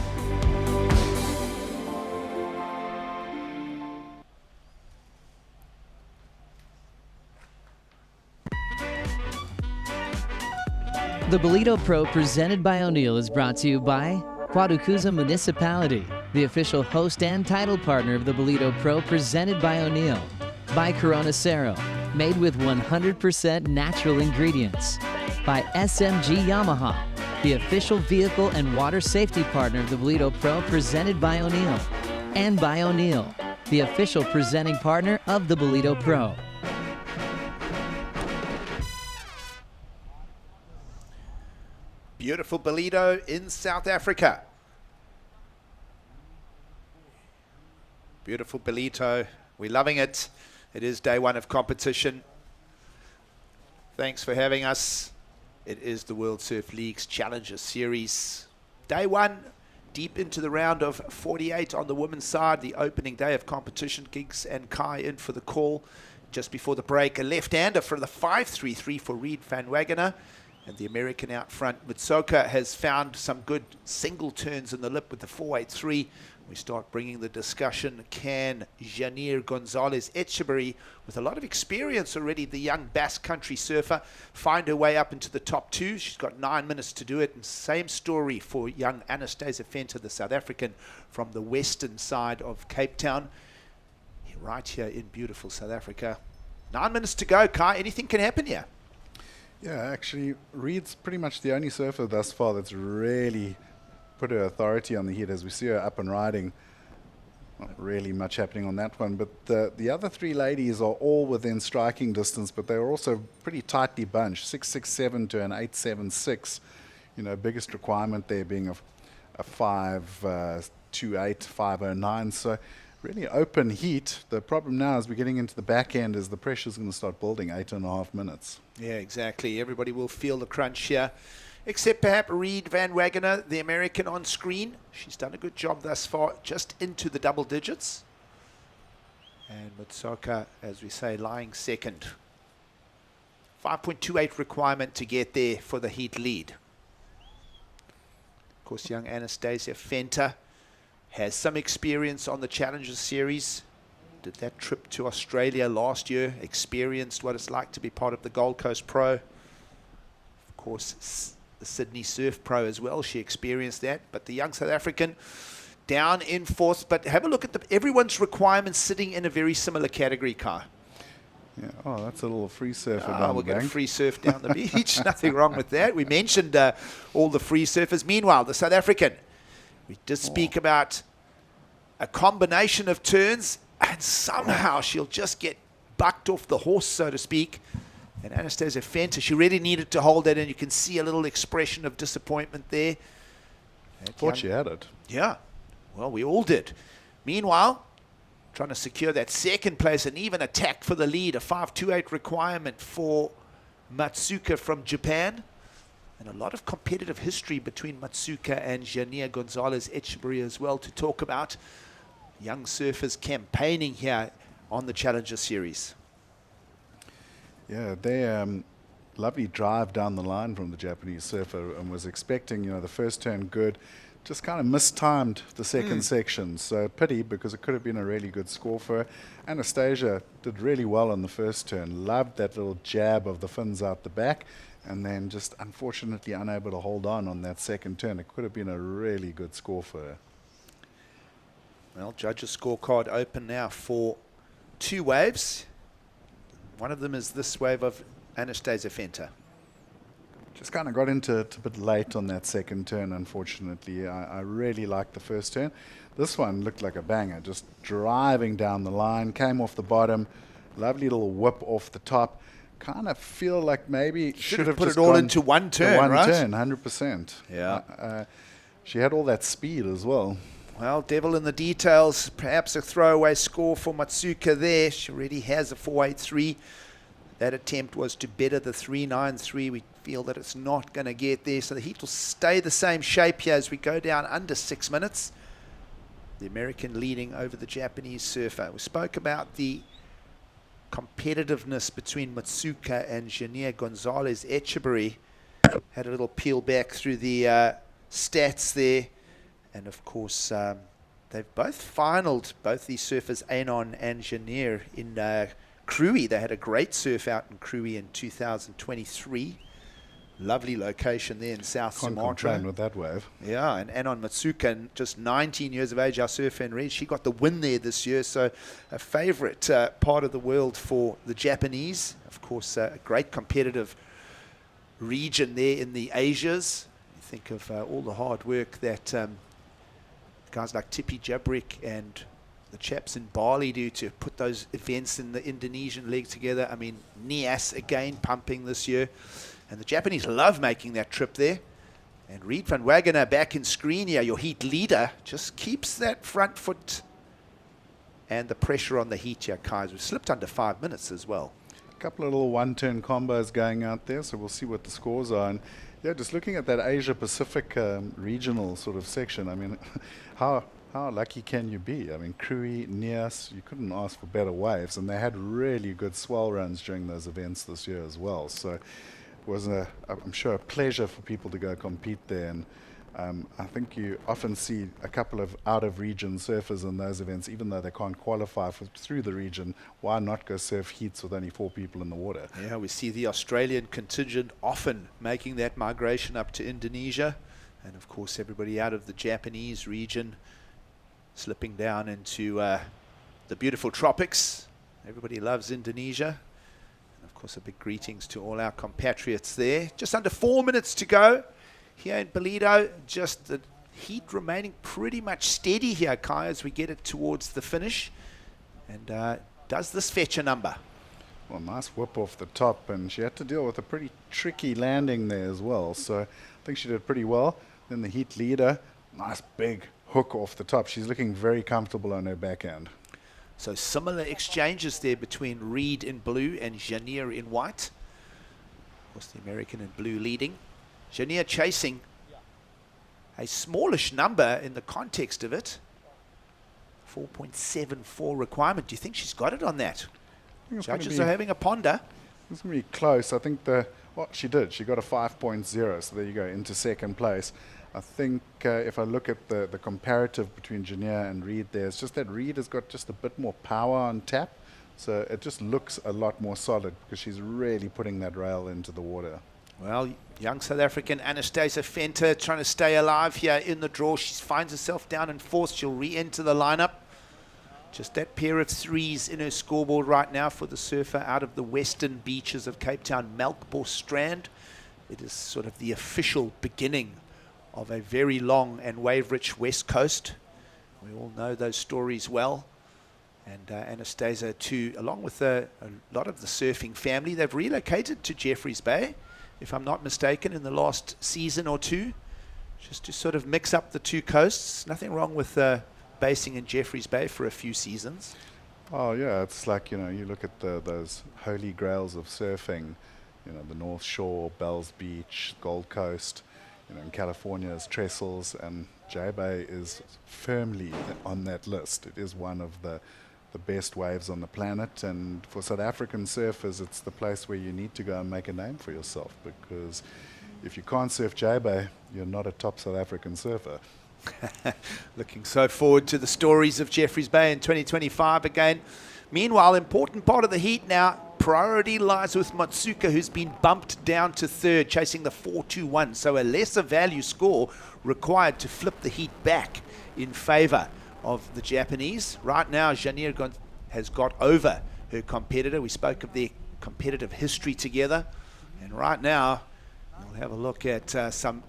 The Ballito Pro presented by O'Neill is brought to you by KwaDukuza Municipality, the official host and title partner of the Ballito Pro presented by O'Neill. By Corona Cero, made with 100% natural ingredients. By SMG Yamaha, the official vehicle and water safety partner of the Ballito Pro presented by O'Neill. And by O'Neill, the official presenting partner of the Ballito Pro. Beautiful Ballito in South Africa. Beautiful Ballito. We're loving it. It is day one of competition. Thanks for having us. It is the World Surf League's Challenger Series. Day one, deep into the round of 48 on the women's side. The opening day of competition. Giggs and Kai in for the call. Just before the break, a left-hander for the 5-3-3 for Reed van Wagenaar. And the American out front, Mutsoka, has found some good single turns in the lip with the 483. We start bringing the discussion. Can Janir Gonzalez Etchebury, with a lot of experience already, the young Basque Country surfer, find her way up into the top two? She's got 9 minutes to do it. And same story for young Anastasia Venter, the South African from the western side of Cape Town. Right here in beautiful South Africa. 9 minutes to go, Kai. Anything can happen here. Yeah, actually, Reed's pretty much the only surfer thus far that's really put her authority on the heat. As we see her up and riding, not really much happening on that one. But the other three ladies are all within striking distance, but they're also pretty tightly bunched, 6.67 to an 8.76. You know, biggest requirement there being a 5.28, 5.09. So really open heat. The problem now as we're getting into the back end is the pressure's going to start building, 8.5 minutes. Yeah, exactly. Everybody will feel the crunch here, except perhaps Reed Van Wagener, the American on screen. She's done a good job thus far, just into the double digits. And Mutsoka, as we say, lying second. 5.28 requirement to get there for the heat lead. Of course, young Anastasia Fenter has some experience on the Challenger Series. Did that trip to Australia last year, experienced what it's like to be part of the Gold Coast Pro. Of course, the Sydney Surf Pro as well. She experienced that. But the young South African down in fourth. But have a look at everyone's requirements sitting in a very similar category, Kai. Yeah. Oh, that's a little free surfer down We'll the get bank. a free surf down the beach. Nothing wrong with that. We mentioned all the free surfers. Meanwhile, the South African, we did speak about a combination of turns, and somehow she'll just get bucked off the horse, so to speak. And Anastasia Fenter, she really needed to hold that, and you can see a little expression of disappointment there. Thought she had it. Yeah, well, we all did. Meanwhile, trying to secure that second place and even attack for the lead, a 5.28 requirement for Matsuka from Japan. And a lot of competitive history between Matsuka and Jania Gonzalez Echeverry as well to talk about. Young surfers campaigning here on the Challenger Series. Yeah, they lovely drive down the line from the Japanese surfer, and was expecting, the first turn good. Just kind of mistimed the second section. So pity, because it could have been a really good score for her. Anastasia did really well on the first turn. Loved that little jab of the fins out the back, and then just unfortunately unable to hold on that second turn. It could have been a really good score for her. Well, judges' scorecard open now for two waves. One of them is this wave of Anastasia Fenter. Just kind of got into it a bit late on that second turn, unfortunately. I really liked the first turn. This one looked like a banger, just driving down the line, came off the bottom, lovely little whip off the top. Kind of feel like maybe should have put just it all gone into one turn, one right? turn, 100%. Yeah. She had all that speed as well. Well, devil in the details. Perhaps a throwaway score for Matsuka there. She already has a 4.83. That attempt was to better the 3.93. We feel that it's not going to get there. So the heat will stay the same shape here as we go down under 6 minutes. The American leading over the Japanese surfer. We spoke about the competitiveness between Matsuka and Jania Gonzalez Echeverry. Had a little peel back through the stats there. And of course, they've both finaled, both these surfers, Anon and Janier, in Krui. They had a great surf out in Krui in 2023. Lovely location there in South Can't Sumatra. complain with that wave. Yeah, and Anon Matsuka, just 19 years of age, our surfer in red. She got the win there this year, so a favourite part of the world for the Japanese. Of course, a great competitive region there in the Asias. You think of all the hard work that guys like Tya Zebrowski and the chaps in Bali do to put those events in the Indonesian league together. I mean, Nias again pumping this year. And the Japanese love making that trip there. And Reed Van Wagener back in screen here, your heat leader, just keeps that front foot and the pressure on the heat here, Kais. We've slipped under 5 minutes as well. A couple of little one-turn combos going out there, so we'll see what the scores are. And yeah, just looking at that Asia-Pacific regional sort of section, I mean, how lucky can you be? I mean, Krui, Nias, you couldn't ask for better waves, and they had really good swell runs during those events this year as well. So it was, I'm sure, a pleasure for people to go compete there. And I think you often see a couple of out-of-region surfers in those events, even though they can't qualify through the region. Why not go surf heats with only 4 people in the water? Yeah, we see the Australian contingent often making that migration up to Indonesia. And of course, everybody out of the Japanese region slipping down into the beautiful tropics. Everybody loves Indonesia. And of course, a big greetings to all our compatriots there. Just under 4 minutes to go here in Ballito. Just the heat remaining pretty much steady here, Kai, as we get it towards the finish. And does this fetch a number? Well, nice whip off the top, and she had to deal with a pretty tricky landing there as well. So I think she did pretty well. Then the heat leader, nice big hook off the top. She's looking very comfortable on her backhand. So similar exchanges there between Reed in blue and Janier in white. Of course, the American in blue leading. Janier chasing a smallish number in the context of it. 4.74 requirement. Do you think she's got it on that? Judges are having a ponder. It's going to be close. I think she did. She got a 5.0, so there you go, into second place. I think if I look at the comparative between Janier and Reed there, it's just that Reed has got just a bit more power on tap, so it just looks a lot more solid because she's really putting that rail into the water. Well, young South African Anastasia Venter trying to stay alive here in the draw. She finds herself down in fourth. She'll re-enter the lineup. Just that pair of threes in her scoreboard right now for the surfer out of the western beaches of Cape Town, Melkbos Strand. It is sort of the official beginning of a very long and wave-rich west coast. We all know those stories well. And Anastasia too, along with a lot of the surfing family, they've relocated to Jeffreys Bay, if I'm not mistaken, in the last season or two, just to sort of mix up the two coasts. Nothing wrong with basing in Jeffreys Bay for a few seasons. Oh yeah, it's like, you look at those holy grails of surfing, the North Shore, Bells Beach, Gold Coast, in California is Trestles, and J-Bay is firmly on that list. It is one of the best waves on the planet, and for South African surfers, it's the place where you need to go and make a name for yourself, because if you can't surf J-Bay, you're not a top South African surfer. Looking so forward to the stories of Jeffreys Bay in 2025 again. Meanwhile, important part of the heat now, priority lies with Matsuka, who's been bumped down to third, chasing the 4.21. So a lesser value score required to flip the heat back in favor of the Japanese. Right now, Janier has got over her competitor. We spoke of their competitive history together. And right now, we'll have a look at some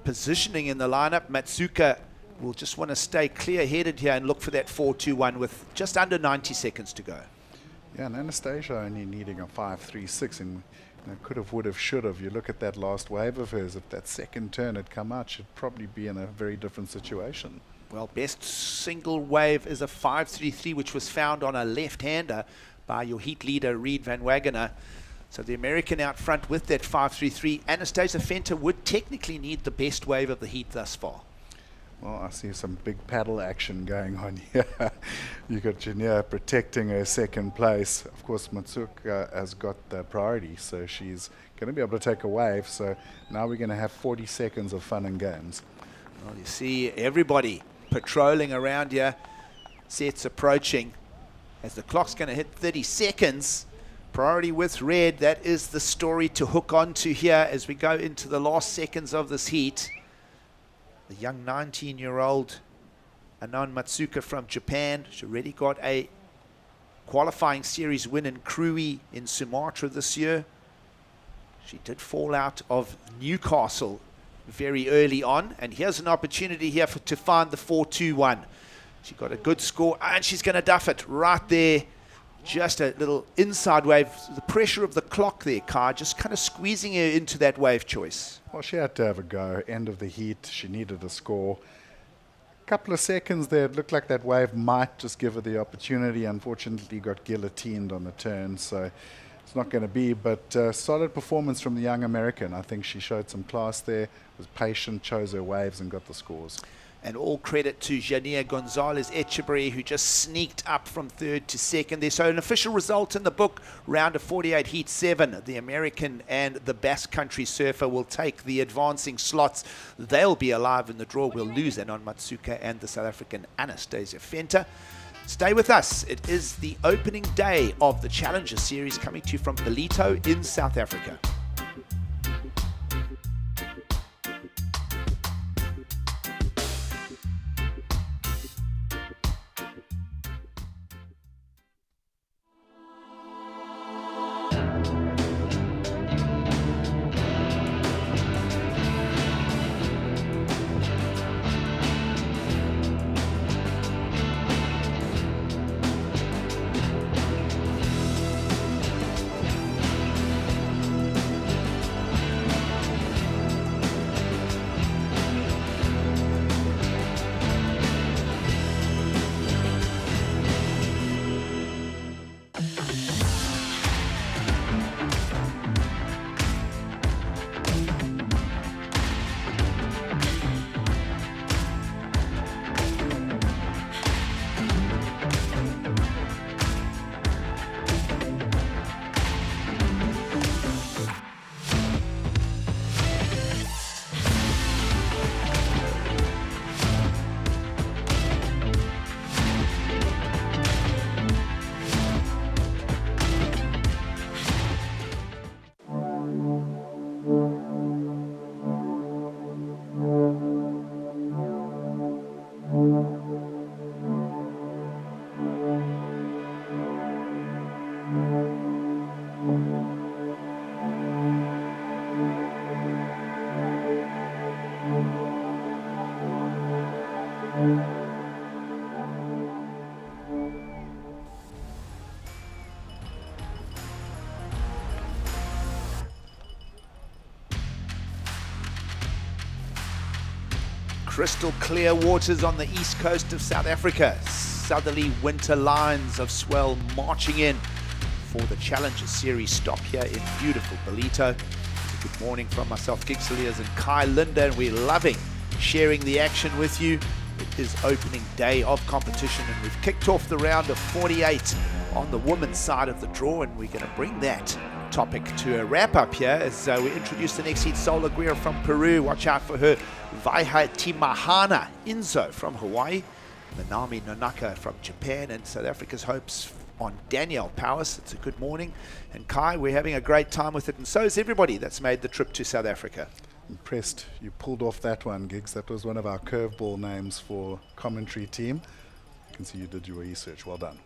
positioning in the lineup. Matsuka will just want to stay clear-headed here and look for that 4.21 with just under 90 seconds to go. Yeah, and Anastasia only needing a 5.36, and could have, would have, should have. You look at that last wave of hers, if that second turn had come out, she'd probably be in a very different situation. Well, best single wave is a 5.33, which was found on a left-hander by your heat leader, Reed Van Wagener. So the American out front with that 5.33. Anastasia Venter would technically need the best wave of the heat thus far. Well, I see some big paddle action going on here. You got Janier protecting her second place. Of course, Matsuka has got the priority, so she's going to be able to take a wave. So now we're going to have 40 seconds of fun and games. Well, you see everybody patrolling around here. Sets approaching. As the clock's going to hit 30 seconds, priority with red. That is the story to hook onto here as we go into the last seconds of this heat. The young 19-year-old Anon Matsuka from Japan. She already got a qualifying series win in Krui in Sumatra this year. She did fall out of Newcastle very early on. And here's an opportunity here to find the 4.21. She got a good score, and she's going to duff it right there. Just a little inside wave. The pressure of the clock there, Kai, just kind of squeezing her into that wave choice. Well, she had to have a go. End of the heat. She needed a score. Couple of seconds there. It looked like that wave might just give her the opportunity. Unfortunately, got guillotined on the turn, so it's not going to be. But solid performance from the young American. I think she showed some class there. Was patient, chose her waves, and got the scores. And all credit to Janier Gonzalez Echeverry, who just sneaked up from third to second there. So an official result in the book, round of 48, heat 7. The American and the Basque Country surfer will take the advancing slots. They'll be alive in the draw. We'll lose Anon Matsuka and the South African Anastasia Venter. Stay with us. It is the opening day of the Challenger Series coming to you from Ballito in South Africa. Crystal clear waters on the east coast of South Africa. Southerly winter lines of swell marching in for the Challenger Series stop here in beautiful Ballito. Good morning from myself, Gig Saliers, and Kai Linda, and we're loving sharing the action with you. It is opening day of competition, and we've kicked off the round of 48 on the women's side of the draw, and we're going to bring that topic to a wrap up here as we introduce the next heat. Sol Aguirre from Peru, watch out for her. Vaihatimahana Inzo from Hawaii, Minami Nonaka from Japan, and South Africa's hopes on Danielle Powers. It's a good morning, and Kai, we're having a great time with it, and so is everybody that's made the trip to South Africa. Impressed. You pulled off that one, Gigs. That was one of our curveball names for commentary team. You can see you did your research. Well done.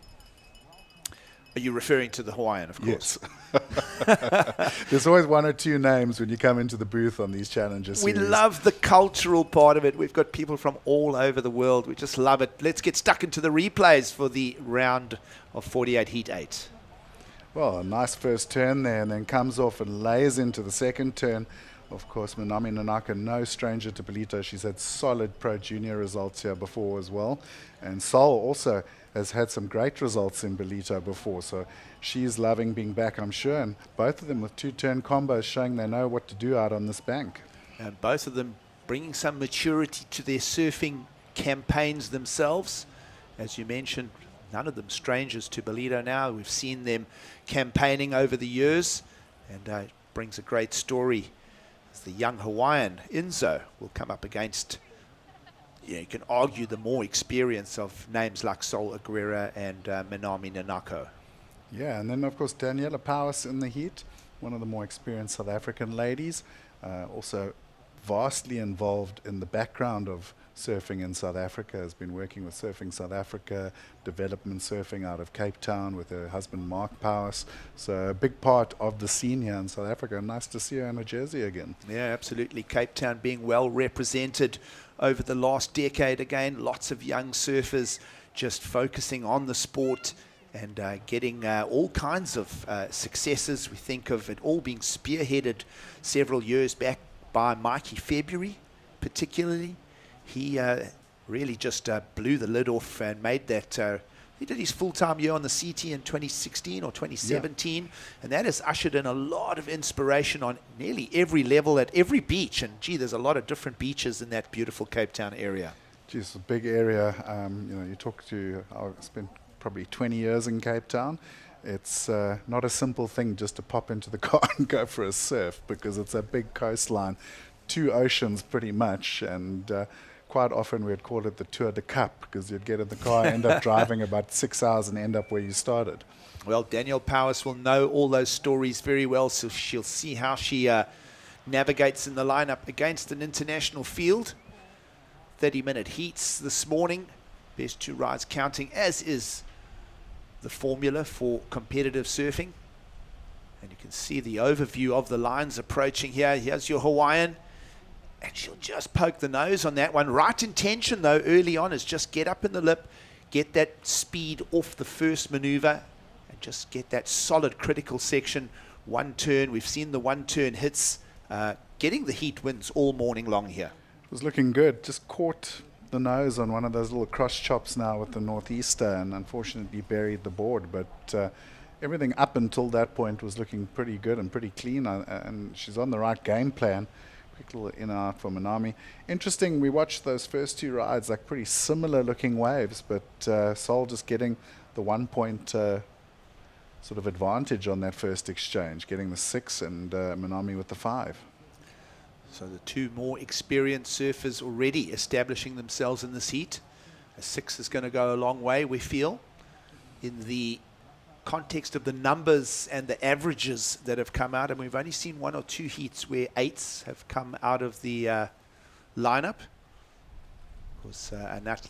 Are you referring to the Hawaiian, of course? Yes. There's always one or two names when you come into the booth on these challenges. We love the cultural part of it. We've got people from all over the world. We just love it. Let's get stuck into the replays for the round of 48 Heat 8. Well, a nice first turn there, and then comes off and lays into the second turn. Of course, Minami Nonaka, no stranger to Ballito. She's had solid Pro Junior results here before as well. And Sol also has had some great results in Ballito before. So she's loving being back, I'm sure. And both of them with two-turn combos showing they know what to do out on this bank. And both of them bringing some maturity to their surfing campaigns themselves. As you mentioned, none of them strangers to Ballito now. We've seen them campaigning over the years. And it brings a great story. The young Hawaiian, Inzo, will come up against, you can argue, the more experience of names like Sol Aguirre and Minami Nonaka. Yeah, and then, of course, Daniela Powers in the heat, one of the more experienced South African ladies, also vastly involved in the background of surfing in South Africa, has been working with Surfing South Africa, development surfing out of Cape Town with her husband Mark Powers. So a big part of the scene here in South Africa. Nice to see her in a jersey again. Yeah, absolutely. Cape Town being well represented over the last decade again. Lots of young surfers just focusing on the sport and getting all kinds of successes. We think of it all being spearheaded several years back by Mikey February, particularly. He really just blew the lid off and made that. He did his full-time year on the CT in 2016 or 2017, and that has ushered in a lot of inspiration on nearly every level at every beach. And gee, there's a lot of different beaches in that beautiful Cape Town area. Gee, it's a big area. You talk to. I spent probably 20 years in Cape Town. It's not a simple thing just to pop into the car and go for a surf, because it's a big coastline, two oceans pretty much, and quite often we'd call it the Tour de Cap, because you'd get in the car, end up driving about 6 hours and end up where you started. Well, Danielle Powers will know all those stories very well, so she'll see how she navigates in the lineup against an international field. 30-minute heats this morning, best two rides counting, as is the formula for competitive surfing. And you can see the overview of the lines approaching here. Here's your Hawaiian. And she'll just poke the nose on that one. Right intention, though, early on is just get up in the lip, get that speed off the first maneuver, and just get that solid critical section. One turn. We've seen the one-turn hits, getting the heat wins all morning long here. It was looking good. Just caught the nose on one of those little cross chops now with the Northeaster, and unfortunately buried the board. But everything up until that point was looking pretty good and pretty clean, and she's on the right game plan. Quick little in and out for Minami. Interesting, we watched those first two rides, like pretty similar looking waves, but Sol just getting the 1 point sort of advantage on that first exchange, getting the 6 and Minami with the 5. So the two more experienced surfers already establishing themselves in this heat. A 6 is going to go a long way, we feel, in the context of the numbers and the averages that have come out, and we've only seen 1 or 2 heats where 8s have come out of the lineup. Of course, Anat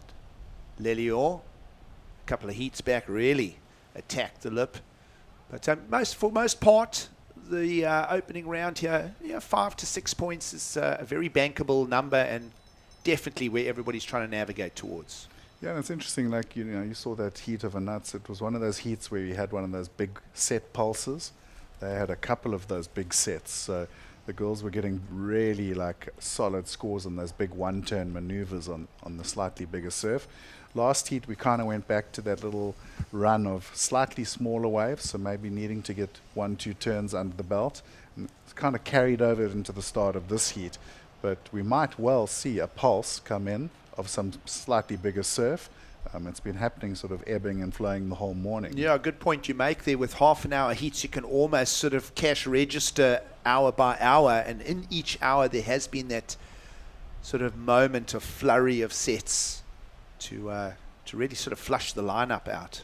Lelior, a couple of heats back, really attacked the lip. But for most part, the opening round here, 5 to 6 points is a very bankable number, and definitely where everybody's trying to navigate towards. Yeah, and it's interesting, like, you saw that heat of Anats. It was one of those heats where you had one of those big set pulses. They had a couple of those big sets. So the girls were getting really like solid scores on those big one-turn maneuvers on the slightly bigger surf. Last heat, we kind of went back to that little run of slightly smaller waves, so maybe needing to get 1-2 turns under the belt. And it's kind of carried over into the start of this heat. But we might well see a pulse come in of some slightly bigger surf. It's been happening sort of ebbing and flowing the whole morning. Yeah, good point you make there. With half an hour heats, you can almost sort of cash register hour by hour, and in each hour there has been that sort of moment of flurry of sets to really sort of flush the lineup out.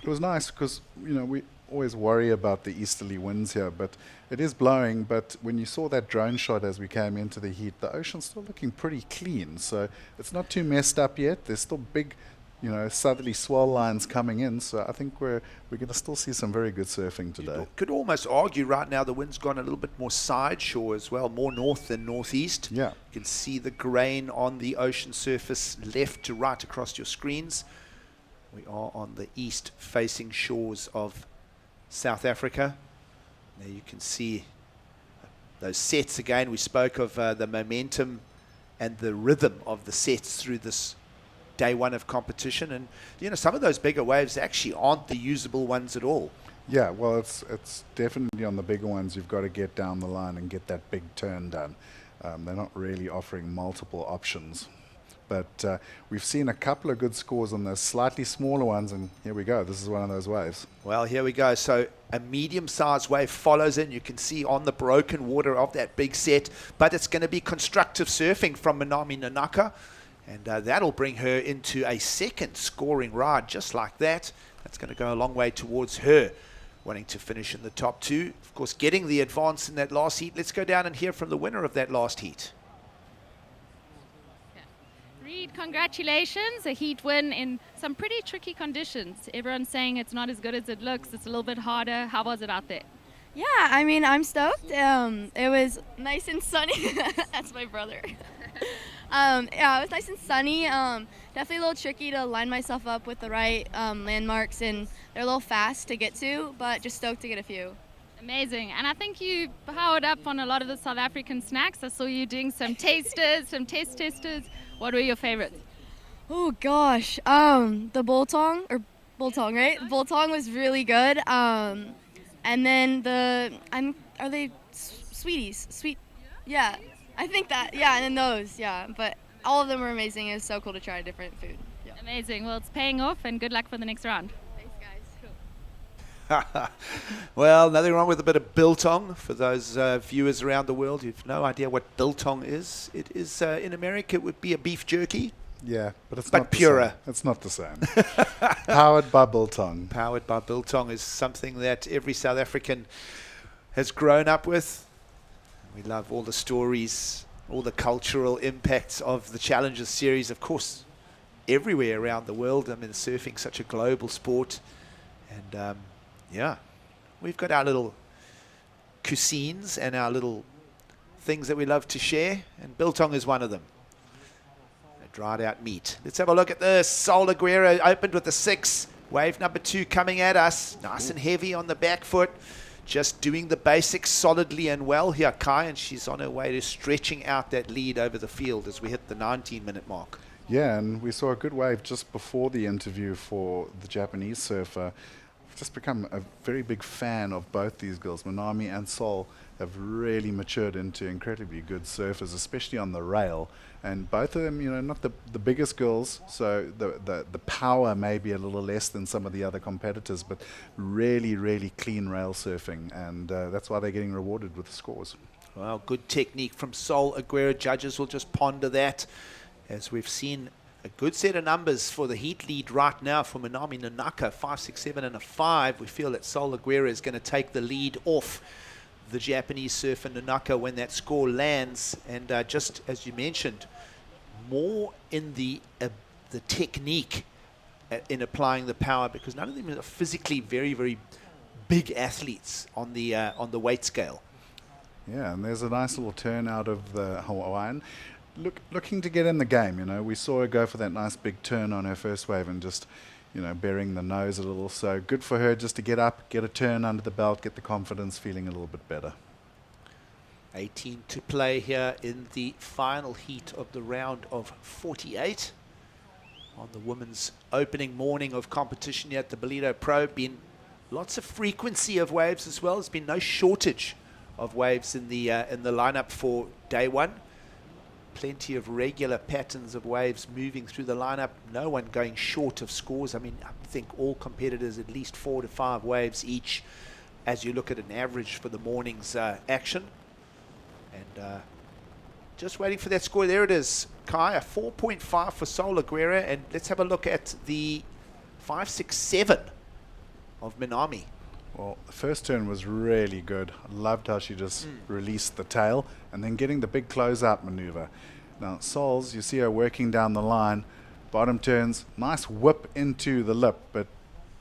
It was nice because, we always worry about the easterly winds here, but it is blowing. But when you saw that drone shot as we came into the heat, the ocean's still looking pretty clean. So it's not too messed up yet. There's still big, southerly swell lines coming in. So I think we're going to still see some very good surfing today. You could almost argue right now the wind's gone a little bit more side shore as well, more north than northeast. Yeah. You can see the grain on the ocean surface left to right across your screens. We are on the east-facing shores of South Africa. There you can see those sets again. We spoke of the momentum and the rhythm of the sets through this day one of competition. And, some of those bigger waves actually aren't the usable ones at all. Yeah, well, it's definitely on the bigger ones. You've got to get down the line and get that big turn done. They're not really offering multiple options. But we've seen a couple of good scores on those slightly smaller ones, and here we go. This is one of those waves. Well, here we go. So a medium-sized wave follows in. You can see on the broken water of that big set, but it's going to be constructive surfing from Minami Nanaka, and that'll bring her into a second scoring ride just like that. That's going to go a long way towards her wanting to finish in the top two. Of course, getting the advance in that last heat. Let's go down and hear from the winner of that last heat. Reed, congratulations, a heat win in some pretty tricky conditions. Everyone's saying it's not as good as it looks. It's a little bit harder. How was it out there? Yeah, I'm stoked. It was nice and sunny. That's my brother. Yeah, it was nice and sunny. Definitely a little tricky to line myself up with the right landmarks, and they're a little fast to get to, but just stoked to get a few. Amazing. And I think you powered up on a lot of the South African snacks. I saw you doing some tasters, some taste testers. What were your favorites? Oh gosh, the biltong, right? Biltong was really good. And then are they sweeties? Sweet, yeah. I think that, yeah. And then those, yeah. But all of them were amazing. It was so cool to try different food. Yeah. Amazing. Well, it's paying off, and good luck for the next round. Well, nothing wrong with a bit of biltong. For those viewers around the world who've no idea what biltong is, it is in America it would be a beef jerky. Yeah, but it's but not purer. The same. It's not the same. Powered by biltong. Powered by biltong is something that every South African has grown up with. We love all the stories, all the cultural impacts of the Challenger Series, of course, everywhere around the world. I mean, surfing's such a global sport, and yeah, we've got our little cuisines and our little things that we love to share, and biltong is one of them. A dried out meat. Let's have a look at this. Sol Aguero opened with a 6. Wave number 2 coming at us. Nice and heavy on the back foot. Just doing the basics solidly and well here, Kai, and she's on her way to stretching out that lead over the field as we hit the 19-minute mark. Yeah, and we saw a good wave just before the interview for the Japanese surfer. I've just become a very big fan of both these girls. Minami and Sol have really matured into incredibly good surfers, especially on the rail. And both of them, not the biggest girls, so the power may be a little less than some of the other competitors, but really, really clean rail surfing. And that's why they're getting rewarded with the scores. Well, good technique from Sol Aguero. Judges will just ponder that, as we've seen a good set of numbers for the heat lead right now for Minami Nanaka, 5, 6, 7, and a 5. We feel that Sol Aguero is going to take the lead off the Japanese surfer Nanaka when that score lands. And just as you mentioned, more in the technique in applying the power, because none of them are physically very, very big athletes on the weight scale. Yeah, and there's a nice little turn out of the Hawaiian. Looking to get in the game, we saw her go for that nice big turn on her first wave and just, bearing the nose a little. So good for her just to get up, get a turn under the belt, get the confidence, feeling a little bit better. 18 to play here in the final heat of the round of 48. On the women's opening morning of competition here at the Ballito Pro, been lots of frequency of waves as well. There's been no shortage of waves in the lineup for day one. Plenty of regular patterns of waves moving through the lineup. No one going short of scores. I mean, I think all competitors at least 4 to 5 waves each as you look at an average for the morning's action. And just waiting for that score. There it is, Kai, a 4.5 for Sol Aguera. And let's have a look at the 5.67 of Minami. Well, the first turn was really good. I loved how she just released the tail and then getting the big closeout maneuver. Now, Sol's, you see her working down the line. Bottom turns, nice whip into the lip, but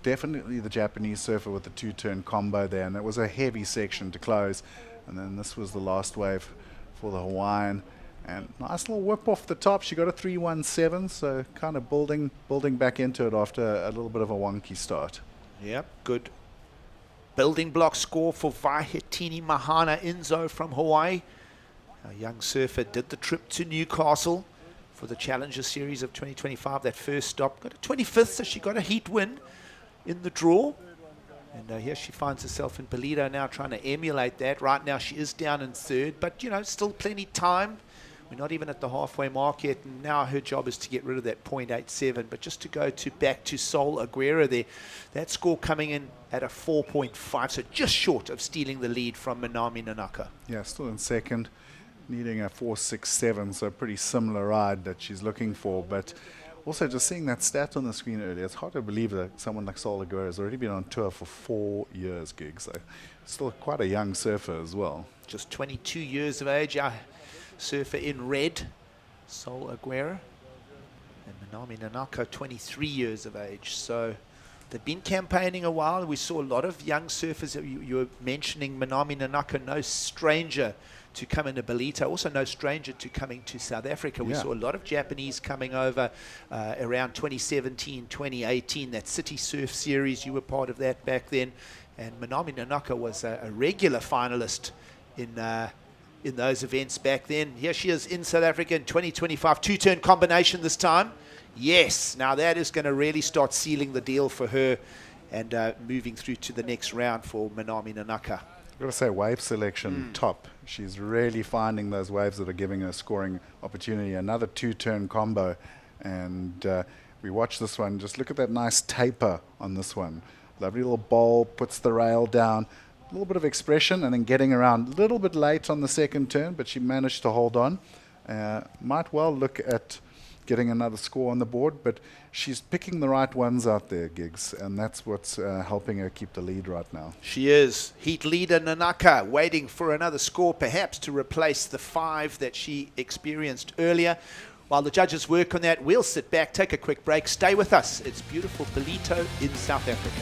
definitely the Japanese surfer with the 2-turn combo there. And it was a heavy section to close. And then this was the last wave for the Hawaiian. And nice little whip off the top. She got a 3.17, so kind of building back into it after a little bit of a wonky start. Yep, good building block score for Vahetini Mahana Inzo from Hawaii. A young surfer did the trip to Newcastle for the Challenger Series of 2025. That first stop, got a 25th, so she got a heat win in the draw. And here she finds herself in Ballito now, trying to emulate that. Right now she is down in third, but you know, still plenty time. We're not even at the halfway mark yet, and now her job is to get rid of that 0.87. But just to go back to Sol Aguera there, that score coming in at a 4.5, so just short of stealing the lead from Minami Nanaka. Yeah, still in second, needing a 4.67, so a pretty similar ride that she's looking for. But also just seeing that stat on the screen earlier, it's hard to believe that someone like Sol Aguera has already been on tour for 4 years, Gig. So still quite a young surfer as well. Just 22 years of age, our surfer in red, Sol Aguera. And Minami Nanaka, 23 years of age. So they've been campaigning a while. We saw a lot of young surfers. You were mentioning Minami Nanaka, no stranger to come into Ballito, also no stranger to coming to South Africa. We saw a lot of Japanese coming over around 2017, 2018, that City Surf Series. You were part of that back then. And Minami Nanaka was a regular finalist in those events back then. Here she is in South Africa in 2025, 2-turn combination this time. Yes, now that is going to really start sealing the deal for her and moving through to the next round for Minami Nanaka. I've got to say, wave selection top. She's really finding those waves that are giving her a scoring opportunity. Another 2-turn combo. And we watch this one. Just look at that nice taper on this one. Lovely little bowl, puts the rail down. A little bit of expression and then getting around a little bit late on the second turn, but she managed to hold on. Might well look at getting another score on the board, but she's picking the right ones out there, Gigs, and that's what's helping her keep the lead right now. She is. Heat leader Nanaka waiting for another score, perhaps to replace the 5 that she experienced earlier. While the judges work on that, we'll sit back, take a quick break. Stay with us. It's beautiful Ballito in South Africa.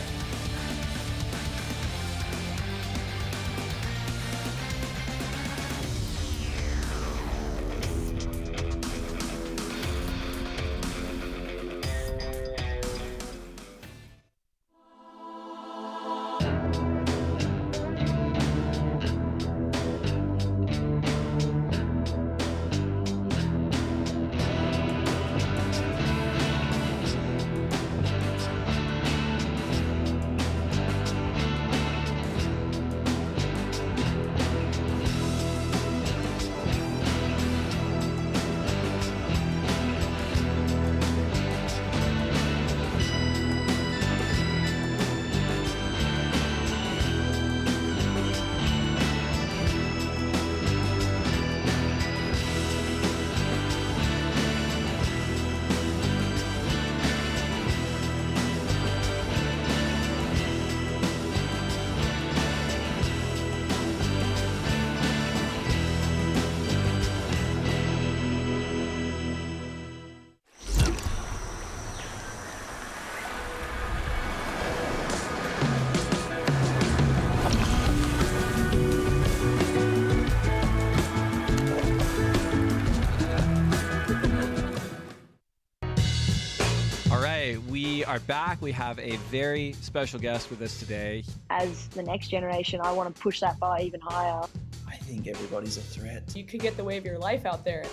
We are back. We have a very special guest with us today. As the next generation, I want to push that bar even higher. I think everybody's a threat. You could get the wave of your life out there.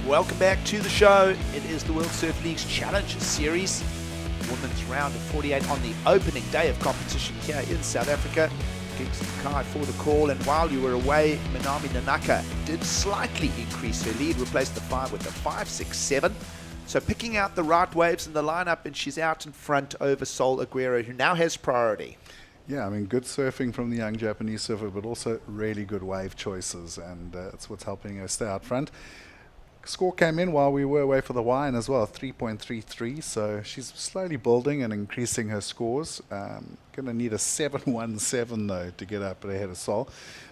Welcome back to the show. It is the World Surf League's Challenger Series. Women's round of 48 on the opening day of competition here in South Africa. Giggs and Kai for the call, and while you were away, Minami Nanaka did slightly increase her lead, replaced the 5 with the 5-6-7. So picking out the right waves in the lineup, and she's out in front over Sol Aguero, who now has priority. Yeah, I mean, good surfing from the young Japanese surfer, but also really good wave choices, and that's what's helping her stay out front. Score came in while we were away for the wine as well, 3.33, so she's slowly building and increasing her scores. Going to need a 7.17 though to get up ahead of Sol.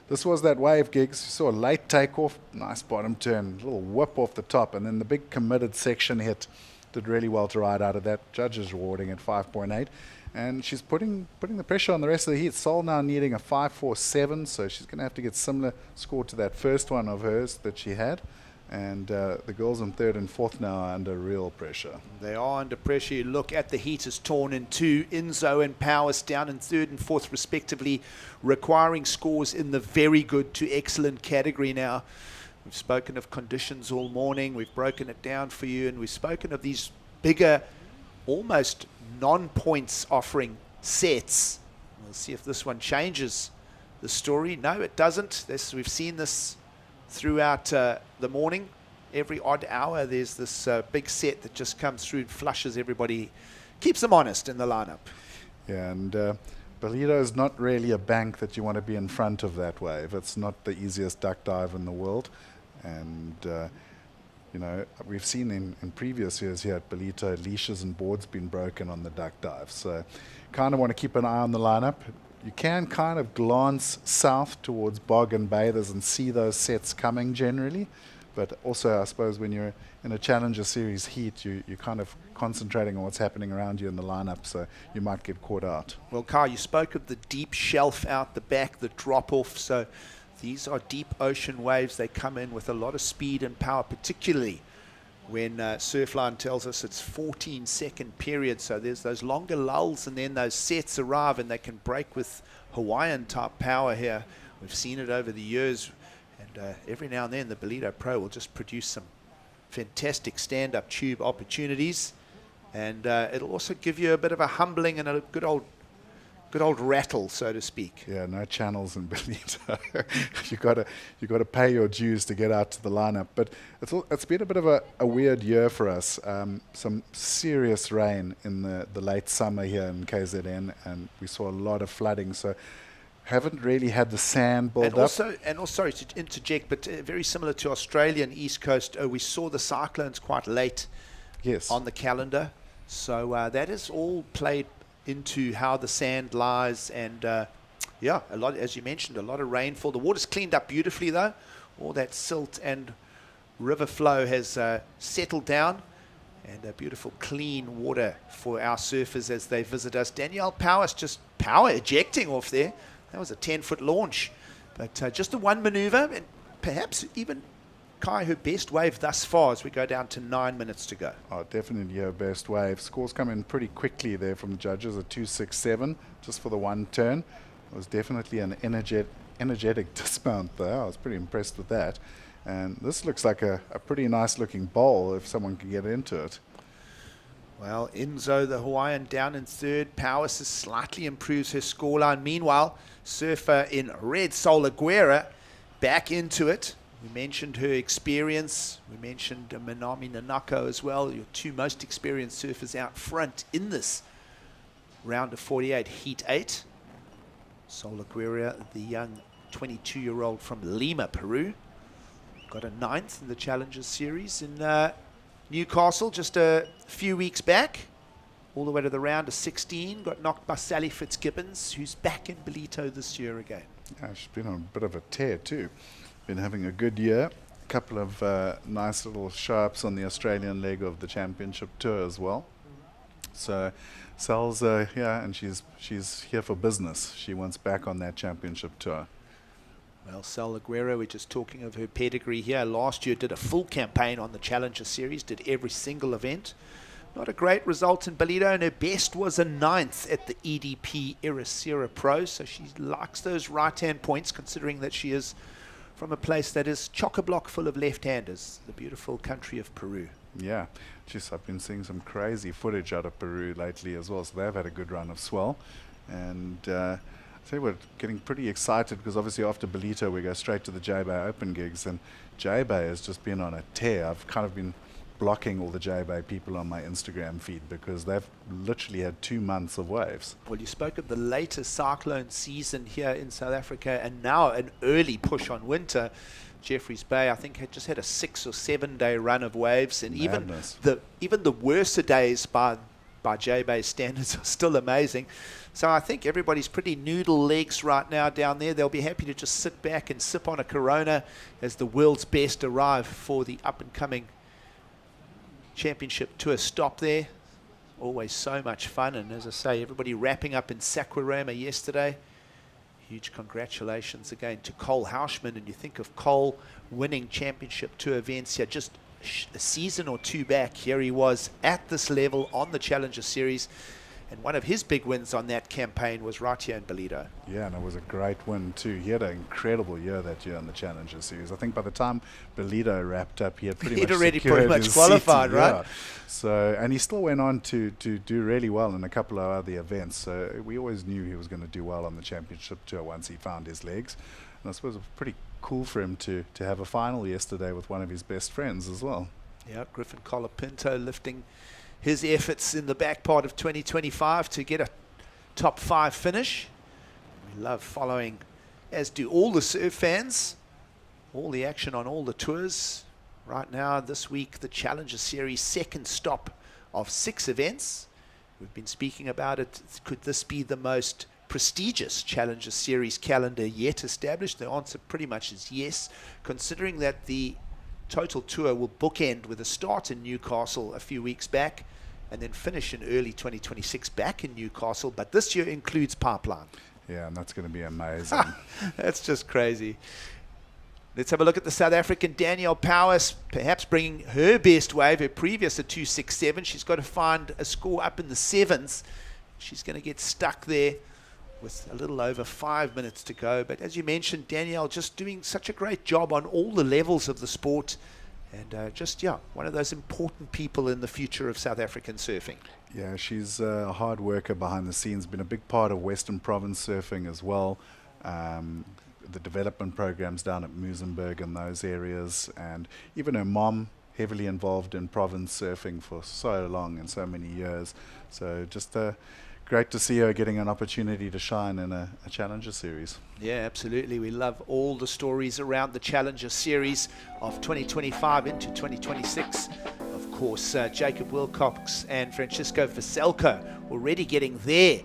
This was that wave, Giggs. You saw a late takeoff, nice bottom turn, little whip off the top, and then the big committed section hit. Did really well to ride out of that. Judges rewarding at 5.8. And she's putting the pressure on the rest of the heat. Sol now needing a 5.47, so she's going to have to get similar score to that first one of hers that she had. And the girls in third and fourth now are under real pressure. They are under pressure. You look at the heat is torn in two. Inzo and Powers down in third and fourth respectively, requiring scores in the very good to excellent category now. We've spoken of conditions all morning. We've broken it down for you, and we've spoken of these bigger, almost non-points offering sets. We'll see if this one changes the story. No, it doesn't. We've seen this throughout the morning. Every odd hour there's this big set that just comes through and flushes everybody, keeps them honest in the lineup. Yeah, and Ballito is not really a bank that you want to be in front of that wave. It's not the easiest duck dive in the world, and you know, we've seen in previous years here at Ballito, leashes and boards been broken on the duck dive, so kind of want to keep an eye on the lineup. You can kind of glance south towards Bog and Bathers and see those sets coming generally. But also, I suppose, when you're in a Challenger Series heat, you're kind of concentrating on what's happening around you in the lineup, so you might get caught out. Well, Kai, you spoke of the deep shelf out the back, the drop-off. So these are deep ocean waves. They come in with a lot of speed and power, particularly when Surfline tells us it's 14-second period. So there's those longer lulls, and then those sets arrive, and they can break with Hawaiian-type power here. We've seen it over the years, and every now and then the Ballito Pro will just produce some fantastic stand-up tube opportunities, and it'll also give you a bit of a humbling and a good old rattle, so to speak. Yeah, no channels in Ballito. you got to pay your dues to get out to the lineup. But it's been a bit of a weird year for us. Some serious rain in the late summer here in KZN, and we saw a lot of flooding. So haven't really had the sand build up. And also, sorry to interject, but very similar to Australia and East Coast, we saw the cyclones quite late on the calendar. So that is all played into how the sand lies, and yeah, a lot, as you mentioned, a lot of rainfall. The water's cleaned up beautifully though. All that silt and river flow has settled down, and a beautiful clean water for our surfers as they visit us. Danielle Powers just power ejecting off there. That was a 10-foot launch, but just the one maneuver, and perhaps even Kai, her best wave thus far as we go down to 9 minutes to go. Oh, definitely her best wave. Scores come in pretty quickly there from the judges, a 2.67 just for the one turn. It was definitely an energetic dismount though. I was pretty impressed with that. And this looks like a pretty nice looking bowl if someone can get into it. Well, Inzo, the Hawaiian, down in third. Powers slightly improves her scoreline. Meanwhile, surfer in red, Sol Aguero, back into it. We mentioned her experience. We mentioned Minami Nanako as well, your two most experienced surfers out front in this round of 48, Heat 8. Sol Aguero, the young 22-year-old from Lima, Peru. Got a 9th in the Challenger Series in Newcastle just a few weeks back. All the way to the round of 16. Got knocked by Sally Fitzgibbons, who's back in Ballito this year again. Yeah, she's been on a bit of a tear too. Been having a good year. A couple of nice little sharps on the Australian leg of the championship tour as well. So Sal's yeah, and she's here for business. She wants back on that championship tour. Well, Sal Aguero, we're just talking of her pedigree here. Last year did a full campaign on the Challenger Series, did every single event. Not a great result in Ballito, and her best was a 9th at the EDP Ericira Pro, so she likes those right-hand points, considering that she is from a place that is chock-a-block full of left-handers, the beautiful country of Peru. Yeah, just I've been seeing some crazy footage out of Peru lately as well, so they've had a good run of swell. And I tell you what, getting pretty excited because obviously after Ballito we go straight to the J-Bay Open gigs, and J-Bay has just been on a tear. I've kind of been blocking all the J-Bay people on my Instagram feed because they've literally had 2 months of waves. Well, you spoke of the later cyclone season here in South Africa and now an early push on winter. Jeffreys Bay, I think, had just had a 6 or 7 day run of waves, and Madness. even the worser days by J-Bay standards are still amazing. So I think everybody's pretty noodle legs right now down there. They'll be happy to just sit back and sip on a Corona as the world's best arrive for the up-and-coming Championship Tour stop there. Always so much fun, and as I say, everybody wrapping up in Saquarema yesterday. Huge congratulations again to Cole Hauschman, and you think of Cole winning Championship Tour events here just a season or 2 back. Here he was at this level on the Challenger Series, and one of his big wins on that campaign was right here in Ballito. Yeah, and it was a great win too. He had an incredible year that year on the Challenger Series. I think by the time Ballito wrapped up, he had He'd already pretty much qualified, right? Yeah. So, and he still went on to do really well in a couple of other events. So we always knew he was going to do well on the Championship Tour once he found his legs. And I suppose it was pretty cool for him to have a final yesterday with one of his best friends as well. Yeah, Griffin Colapinto lifting his efforts in the back part of 2025 to get a top 5 finish. We love following, as do all the surf fans, all the action on all the tours. Right now, this week, the Challenger Series second stop of 6 events. We've been speaking about it. Could this be the most prestigious Challenger Series calendar yet established? The answer pretty much is yes, considering that the total tour will bookend with a start in Newcastle a few weeks back and then finish in early 2026 back in Newcastle. But this year includes Pipeline. Yeah, and that's going to be amazing. That's just crazy. Let's have a look at the South African Danielle Powers, perhaps bringing her best wave, her previous a 267. She's got to find a score up in the 7s. She's going to get stuck there with a little over 5 minutes to go. But as you mentioned, Danielle just doing such a great job on all the levels of the sport. And just, yeah, one of those important people in the future of South African surfing. Yeah, she's a hard worker behind the scenes, been a big part of Western Province surfing as well. The development programs down at Muizenberg and those areas. And even her mom, heavily involved in province surfing for so long and so many years. So just great to see her getting an opportunity to shine in a Challenger Series. Yeah, absolutely. We love all the stories around the Challenger Series of 2025 into 2026. Of course, Jacob Wilcox and Francisco Veselko already getting their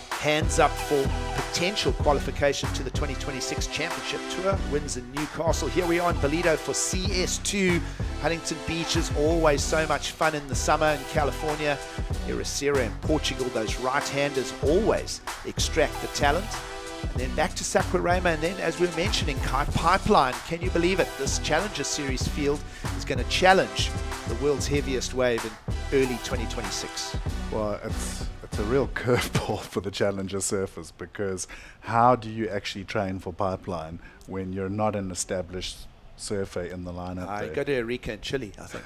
hands up for potential qualification to the 2026 Championship Tour. Wins in Newcastle. Here we are in Ballito for CS2. Huntington Beach is always so much fun in the summer in California. Ericira in Portugal, those right-handers always extract the talent. And then back to Saquarema, and then, as we were mentioning, Pipeline. Can you believe it? This Challenger Series field is going to challenge the world's heaviest wave in early 2026. Well, it's a real curveball for the Challenger surfers, because how do you actually train for Pipeline when you're not an established surfer in the lineup? I go to Eureka and Chile, I think.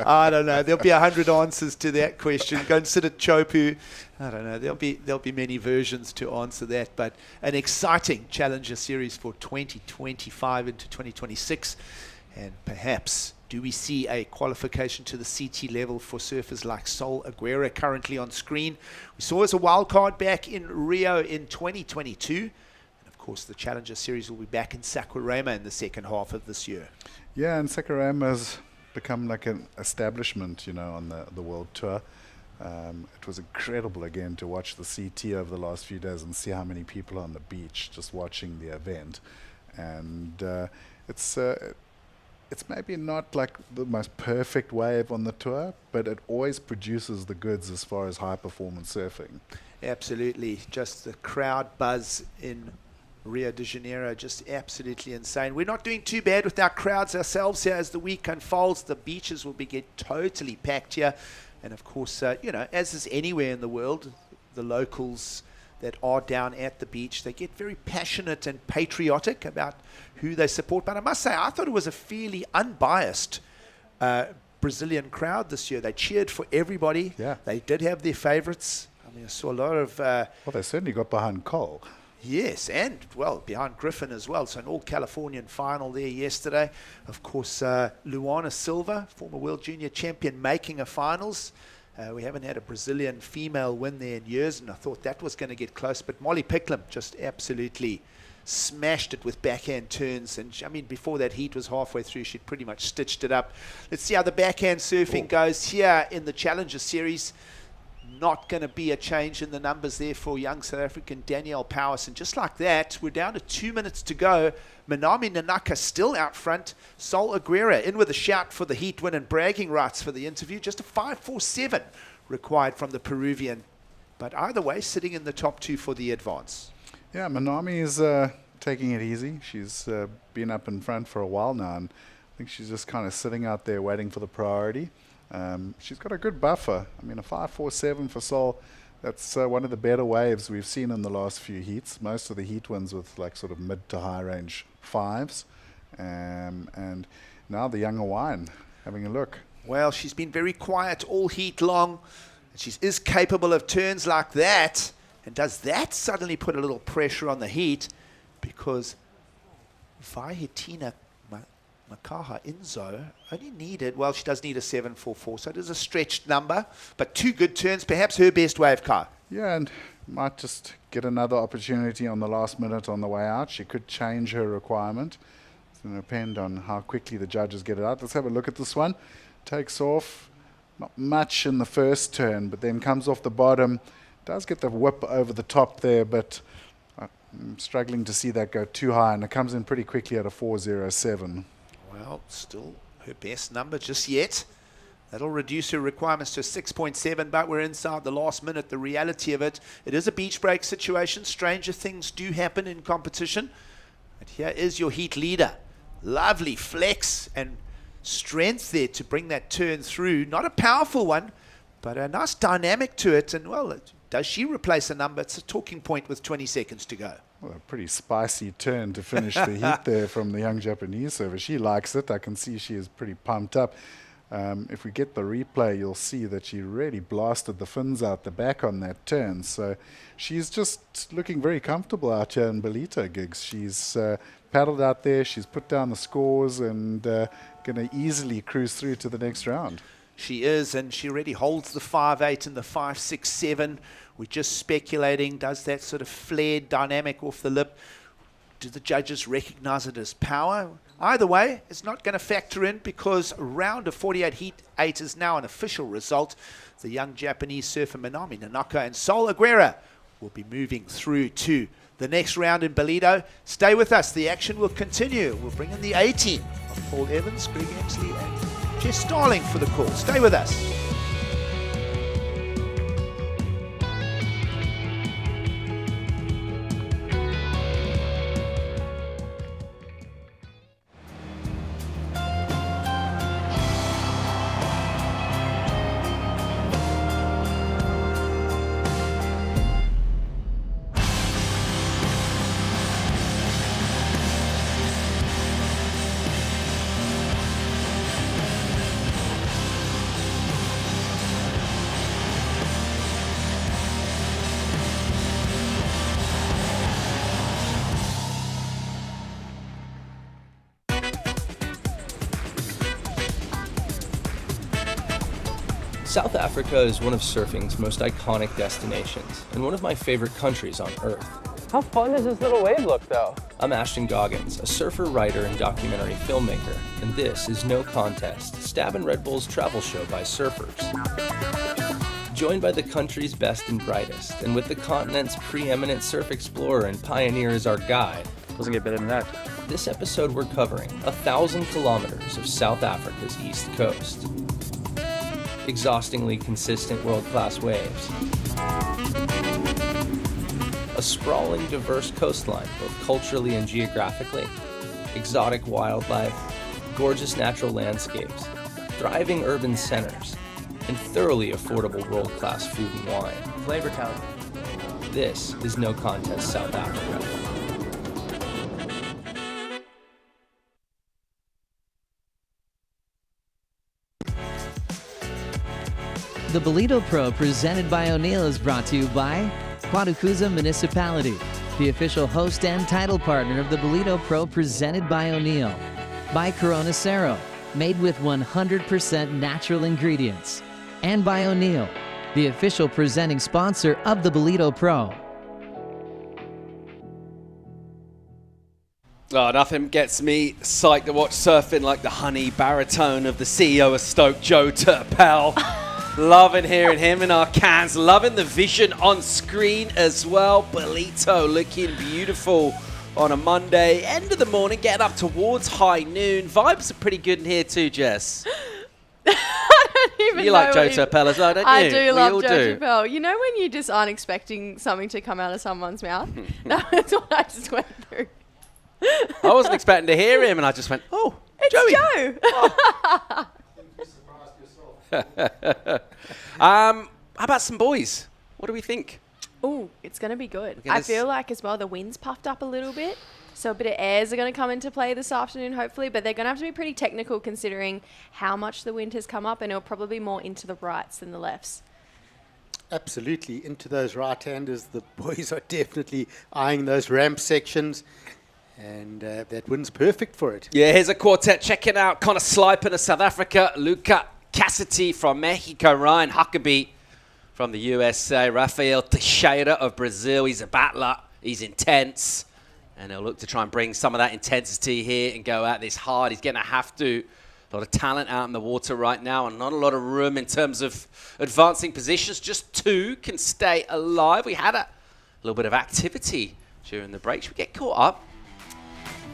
I don't know. There'll be 100 answers to that question. Go and sit at Chopu. I don't know. There'll be many versions to answer that, but an exciting Challenger Series for 2025 into 2026, and perhaps do we see a qualification to the CT level for surfers like Sol Aguero currently on screen? We saw as a wild card back in Rio in 2022. And of course, the Challenger Series will be back in Saquarema in the second half of this year. Yeah, and Saquarema's become like an establishment, you know, on the World Tour. It was incredible again to watch the CT over the last few days and see how many people on the beach just watching the event. And it's maybe not like the most perfect wave on the tour, but it always produces the goods as far as high performance surfing. Absolutely. Just the crowd buzz in Rio de Janeiro, just absolutely insane. We're not doing too bad with our crowds ourselves here as the week unfolds. The beaches will get totally packed here. And of course, as is anywhere in the world, the locals that are down at the beach, they get very passionate and patriotic about who they support. But I must say, I thought it was a fairly unbiased Brazilian crowd this year. They cheered for everybody. Yeah. They did have their favorites. I mean, I saw a lot of... well, they certainly got behind Cole. Yes, and, well, behind Griffin as well. So an all-Californian final there yesterday. Of course, Luana Silva, former World Junior Champion, making a finals. We haven't had a Brazilian female win there in years, and I thought that was going to get close. But Molly Picklum just absolutely smashed it with backhand turns. And, I mean, before that heat was halfway through, she'd pretty much stitched it up. Let's see how the backhand surfing goes here in the Challenger Series. Not going to be a change in the numbers there for young South African Danielle Powers. And just like that, we're down to 2 minutes to go. Minami Nanaka still out front. Sol Aguirre in with a shout for the heat win and bragging rights for the interview. Just a 5.47 required from the Peruvian. But either way, sitting in the top 2 for the advance. Yeah, Minami is taking it easy. She's been up in front for a while now, and I think she's just kind of sitting out there waiting for the priority. She's got a good buffer. I mean, a 5.47 for Sol, that's one of the better waves we've seen in the last few heats. Most of the heat wins with like sort of mid to high range 5s. And now the young Hawaiian having a look. Well, she's been very quiet all heat long. She is capable of turns like that. And does that suddenly put a little pressure on the heat? Because Vahitina Makaha Inzo only needed, well, she does need a 7.44, so it is a stretched number, but 2 good turns, perhaps her best wave, Kai. Yeah, and might just get another opportunity on the last minute on the way out. She could change her requirement. It's going to depend on how quickly the judges get it out. Let's have a look at this one. Takes off, not much in the first turn, but then comes off the bottom. Does get the whip over the top there, but I'm struggling to see that go too high, and it comes in pretty quickly at a 4.07. Well, still her best number just yet. That'll reduce her requirements to 6.7, but we're inside the last minute. The reality of it, it is a beach break situation. Stranger things do happen in competition. But here is your heat leader. Lovely flex and strength there to bring that turn through. Not a powerful one, but a nice dynamic to it. And, well, does she replace a number? It's a talking point with 20 seconds to go. Well, a pretty spicy turn to finish the heat there from the young Japanese server. She likes it. I can see she is pretty pumped up. If we get the replay, you'll see that she really blasted the fins out the back on that turn. So she's just looking very comfortable out here in Ballito gigs. She's paddled out there. She's put down the scores and going to easily cruise through to the next round. She is, and she already holds the 5.8 and the 5.67. We're just speculating, does that sort of flared dynamic off the lip, do the judges recognize it as power? Either way, it's not going to factor in because round of 48 heat 8 is now an official result. The young Japanese surfer Minami Nanaka and Sol Aguirre will be moving through to the next round in Ballito. Stay with us, the action will continue. We'll bring in the A-team of Paul Evans, Greg Emsley and Jess Starling for the call. Stay with us. South Africa is one of surfing's most iconic destinations and one of my favorite countries on earth. How fun does this little wave look, though? I'm Ashton Goggins, a surfer, writer, and documentary filmmaker, and this is No Contest, Stab and Red Bull's travel show by surfers. Joined by the country's best and brightest, and with the continent's preeminent surf explorer and pioneer as our guide. Doesn't get better than that. This episode we're covering 1,000 kilometers of South Africa's east coast. Exhaustingly consistent world-class waves. A sprawling, diverse coastline, both culturally and geographically, exotic wildlife, gorgeous natural landscapes, thriving urban centers, and thoroughly affordable world-class food and wine. Flavor Town. This is No Contest South Africa. The Ballito Pro presented by O'Neill is brought to you by KwaDukuza Municipality, the official host and title partner of the Ballito Pro presented by O'Neill. By Corona Cero, made with 100% natural ingredients. And by O'Neill, the official presenting sponsor of the Ballito Pro. Oh, nothing gets me psyched to watch surfing like the honey baritone of the CEO of Stoke, Joe Turpel. Loving hearing him in our cans. Loving the vision on screen as well. Ballito looking beautiful on a Monday. End of the morning, getting up towards high noon. Vibes are pretty good in here too, Jess. You like Joe Turpel as well, don't you? I do love Joe Turpel. You know when you just aren't expecting something to come out of someone's mouth? That's what I just went through. I wasn't expecting to hear him, and I just went, oh, it's Joey. Joe. Oh. How about some boys? What do we think? Oh, it's going to be good. I feel like as well the wind's puffed up a little bit, so a bit of airs are going to come into play this afternoon hopefully, but they're going to have to be pretty technical considering how much the wind has come up, and it'll probably be more into the rights than the lefts. Absolutely, into those right-handers. The boys are definitely eyeing those ramp sections, and that wind's perfect for it. Yeah, here's a quartet checking out Connor Slipen of South Africa, Luca Cassidy from Mexico, Ryan Huckabee from the USA, Rafael Teixeira of Brazil. He's a battler, he's intense, and he'll look to try and bring some of that intensity here and go at this hard. He's going to have to. A lot of talent out in the water right now, and not a lot of room in terms of advancing positions. Just two can stay alive. We had a little bit of activity during the break. Should we get caught up?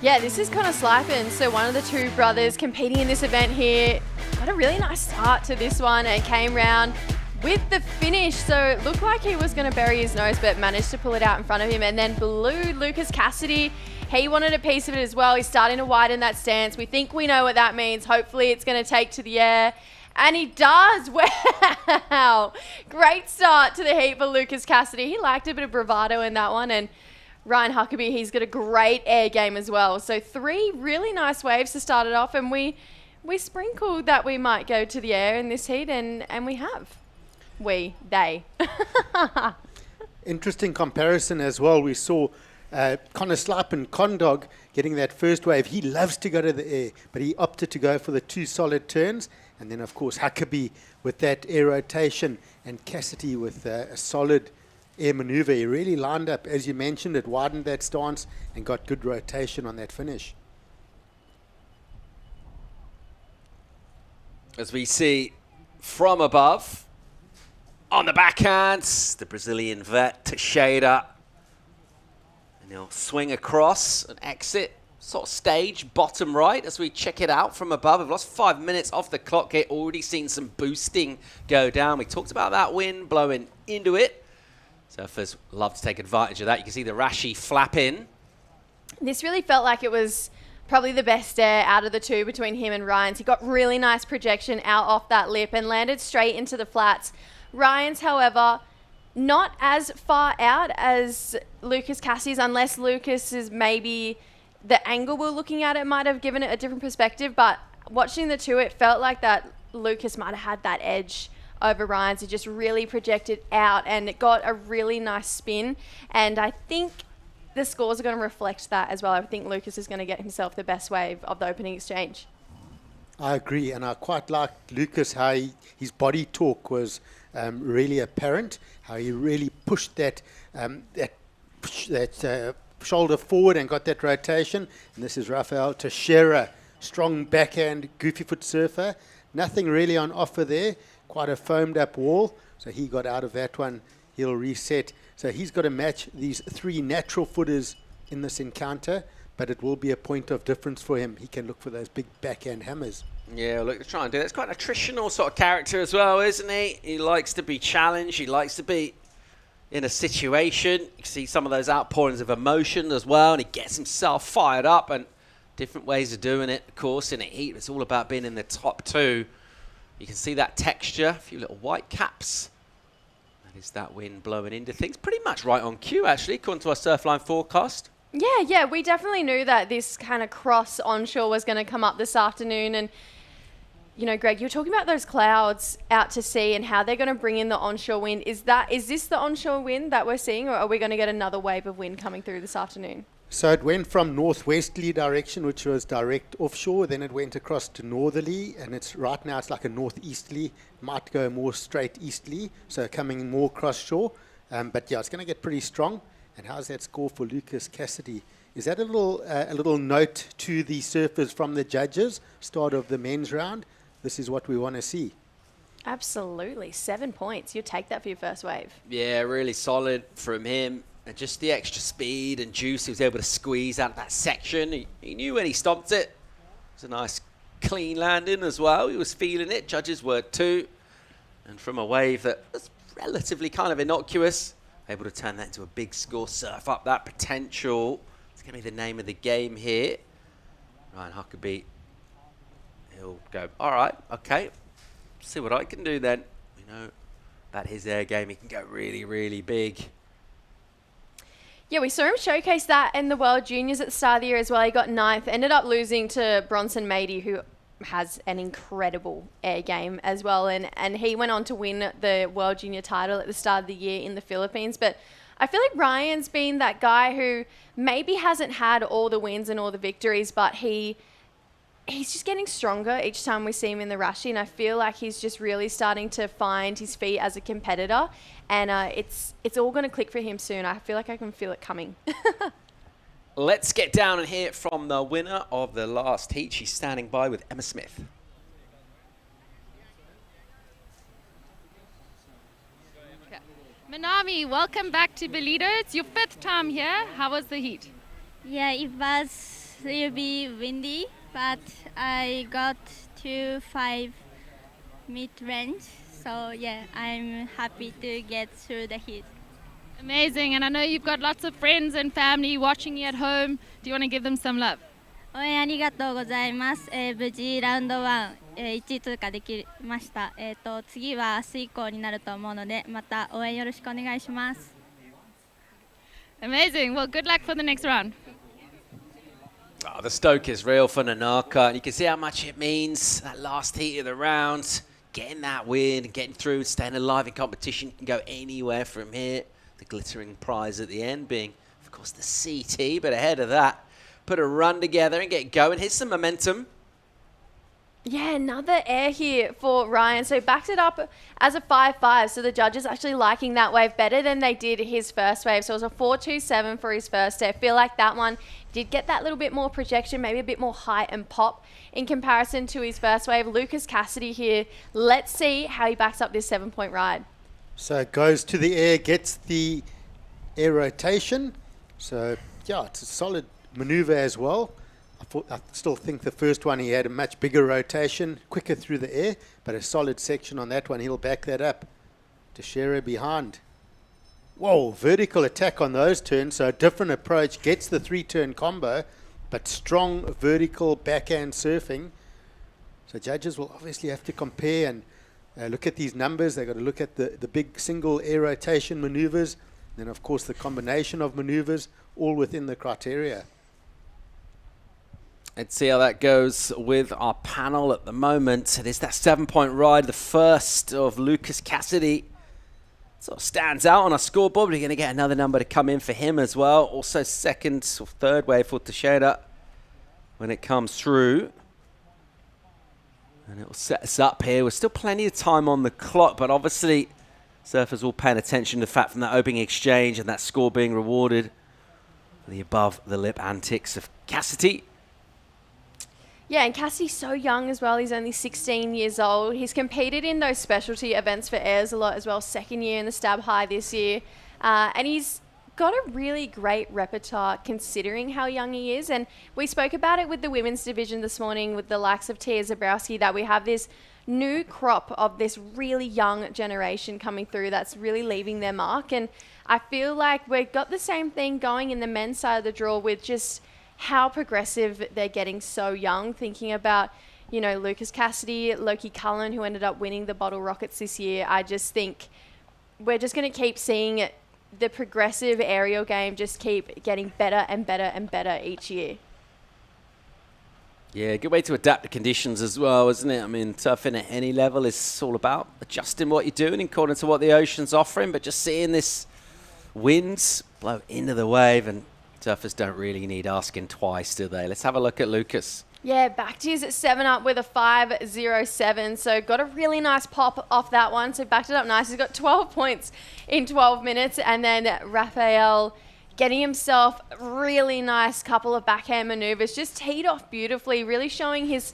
Yeah, this is Connor Slipen. So one of the two brothers competing in this event here got a really nice start to this one and came round with the finish. So it looked like he was going to bury his nose, but managed to pull it out in front of him. And then Blue Lucas Cassidy, he wanted a piece of it as well. He's starting to widen that stance. We think we know what that means. Hopefully it's going to take to the air. And he does. Wow. Great start to the heat for Lucas Cassidy. He liked a bit of bravado in that one. And Ryan Huckabee, he's got a great air game as well. So 3 really nice waves to start it off. And we sprinkled that we might go to the air in this heat. And we have. They. Interesting comparison as well. We saw Connor Slipen, Condog, getting that first wave. He loves to go to the air, but he opted to go for the 2 solid turns. And then, of course, Huckabee with that air rotation, and Cassidy with a solid air maneuver. He really lined up, as you mentioned, it widened that stance and got good rotation on that finish. As we see from above, on the backhand, the Brazilian vet, Teixeira. And he'll swing across and exit, sort of stage, bottom right, as we check it out from above. We've lost 5 minutes off the clock here, already seen some boosting go down. We talked about that wind blowing into it. Surfers love to take advantage of that. You can see the Rashi flap in. This really felt like it was probably the best air out of the two between him and Ryan's. He got really nice projection out off that lip and landed straight into the flats. Ryan's, however, not as far out as Lucas Cassidy's, unless Lucas is maybe the angle we're looking at it might have given it a different perspective. But watching the two, it felt like that Lucas might have had that edge over Ryan's. It just really projected out and it got a really nice spin. And I think the scores are going to reflect that as well. I think Lucas is going to get himself the best wave of the opening exchange. I agree, and I quite like Lucas, how his body talk was really apparent, how he really pushed that shoulder forward and got that rotation. And this is Rafael Teixeira, strong backhand, goofy foot surfer. Nothing really on offer there, quite a foamed up wall. So he got out of that one, he'll reset. So he's got to match these 3 natural footers in this encounter, but it will be a point of difference for him. He can look for those big backhand hammers. Yeah, look, to try and do that. It's quite an attritional sort of character as well, isn't he? He likes to be challenged. He likes to be, in a situation. You can see some of those outpourings of emotion as well, and he gets himself fired up, and different ways of doing it, of course, in a heat. It's all about being in the top 2. You can see that texture, a few little white caps. That is that wind blowing into things. Pretty much right on cue, actually, according to our Surfline forecast. Yeah, we definitely knew that this kind of cross onshore was going to come up this afternoon. And, you know, Greg, you're talking about those clouds out to sea and how they're going to bring in the onshore wind. Is this the onshore wind that we're seeing, or are we going to get another wave of wind coming through this afternoon? So it went from northwesterly direction, which was direct offshore, then it went across to northerly, and right now it's like a northeasterly, might go more straight easterly, so coming more cross shore. But yeah, it's going to get pretty strong. And how's that score for Lucas Cassidy? Is that a little note to the surfers from the judges, start of the men's round? This is what we want to see. Absolutely, 7 points. You'll take that for your first wave. Yeah, really solid from him. And just the extra speed and juice he was able to squeeze out of that section. He knew when he stomped it. It was a nice clean landing as well. He was feeling it. Judges were too. And from a wave that was relatively kind of innocuous, able to turn that into a big score, surf up that potential. It's going to be the name of the game here. Ryan Huckabee, he'll go, all right, okay, see what I can do then. We know about his air game. He can go really, really big. Yeah, we saw him showcase that in the World Juniors at the start of the year as well. He got 9th, ended up losing to Bronson Mady, who has an incredible air game as well. And he went on to win the World Junior title at the start of the year in the Philippines. But I feel like Ryan's been that guy who maybe hasn't had all the wins and all the victories, but he's just getting stronger each time we see him in the Rashi, and I feel like he's just really starting to find his feet as a competitor, and it's all going to click for him soon. I feel like I can feel it coming. Let's get down and hear it from the winner of the last heat. She's standing by with Emma Smith. Okay. Manami, welcome back to Ballito. It's your 5th time here. How was the heat? Yeah, it was really windy, but I got to 5 mid-range. So yeah, I'm happy to get through the heat. Amazing, and I know you've got lots of friends and family watching you at home. Do you want to give them some love? 応援ありがとうございます。無事ラウンド1、1位通過できました。次は明日以降になると思うので、また応援よろしくお願いします。Amazing. Well, good luck for the next round. Oh, the stoke is real for Nanaka, and you can see how much it means, that last heat of the round, getting that win, getting through, staying alive in competition. You can go anywhere from here. The glittering prize at the end being, of course, the CT, but ahead of that, put a run together and get going. Here's some momentum. Yeah, another air here for Ryan. So backed it up as a 5-5. So the judges actually liking that wave better than they did his first wave. So it was a 4.27 for his first day. I feel like that one did get that little bit more projection, maybe a bit more height and pop in comparison to his first wave. Lucas Cassidy here. Let's see how he backs up this 7-point ride. So it goes to the air, gets the air rotation. So yeah, it's a solid maneuver as well. I still think the first one he had a much bigger rotation, quicker through the air, but a solid section on that one. He'll back that up. Teixeira behind. Whoa, vertical attack on those turns, so a different approach, gets the 3-turn combo, but strong vertical backhand surfing. So judges will obviously have to compare and look at these numbers. They've got to look at the big single air rotation maneuvers, then of course the combination of maneuvers, all within the criteria. Let's see how that goes with our panel at the moment. It is that 7-point ride, the first of Lucas Cassidy. Sort of stands out on our scoreboard, but we're going to get another number to come in for him as well. Also second or third wave for Teixeira when it comes through. And it will set us up here. We're still plenty of time on the clock, but obviously surfers all paying attention to the fact from that opening exchange and that score being rewarded for the above-the-lip antics of Cassidy. Yeah, and Cassie's so young as well. He's only 16 years old. He's competed in those specialty events for airs a lot as well. Second year in the Stab High this year. And he's got a really great repertoire considering how young he is. And we spoke about it with the women's division this morning with the likes of Tya Zebrowski, that we have this new crop of this really young generation coming through that's really leaving their mark. And I feel like we've got the same thing going in the men's side of the draw with just how progressive they're getting so young, thinking about, you know, Lucas Cassidy, Loki Cullen, who ended up winning the Bottle Rockets this year. I just think we're just going to keep seeing the progressive aerial game just keep getting better and better and better each year. Yeah, good way to adapt to conditions as well, isn't it? I mean, surfing at any level is all about adjusting what you're doing according to what the ocean's offering, but just seeing this winds blow into the wave, and surfers don't really need asking twice, do they? Let's have a look at Lucas. Yeah, backed is at 7 up with a 5.07, so got a really nice pop off that one, so backed it up nice. He's got 12 points in 12 minutes, and then Rafael getting himself a really nice couple of backhand maneuvers, just teed off beautifully, really showing his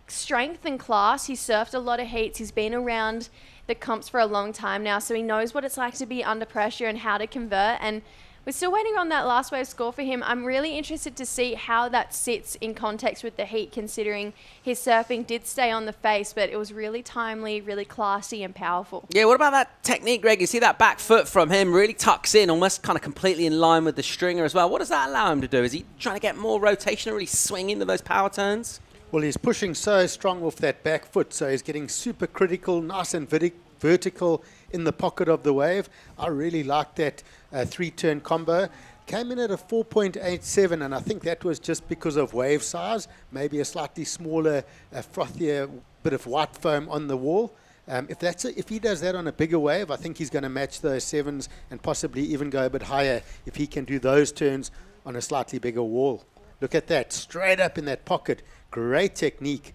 strength and class. He's surfed a lot of heats. He's been around the comps for a long time now, so he knows what it's like to be under pressure and how to convert. And we're still waiting on that last wave score for him. I'm really interested to see how that sits in context with the heat, considering his surfing did stay on the face, but it was really timely, really classy and powerful. Yeah, what about that technique, Greg? You see that back foot from him really tucks in, almost kind of completely in line with the stringer as well. What does that allow him to do? Is he trying to get more rotation and really swing into those power turns? Well, he's pushing so strong off that back foot, so he's getting super critical, nice and vertical in the pocket of the wave. I really like that three-turn combo. Came in at a 4.87, and I think that was just because of wave size, maybe a slightly smaller, frothier bit of white foam on the wall. If he does that on a bigger wave, I think he's going to match those 7s and possibly even go a bit higher if he can do those turns on a slightly bigger wall. Look at that, straight up in that pocket. Great technique.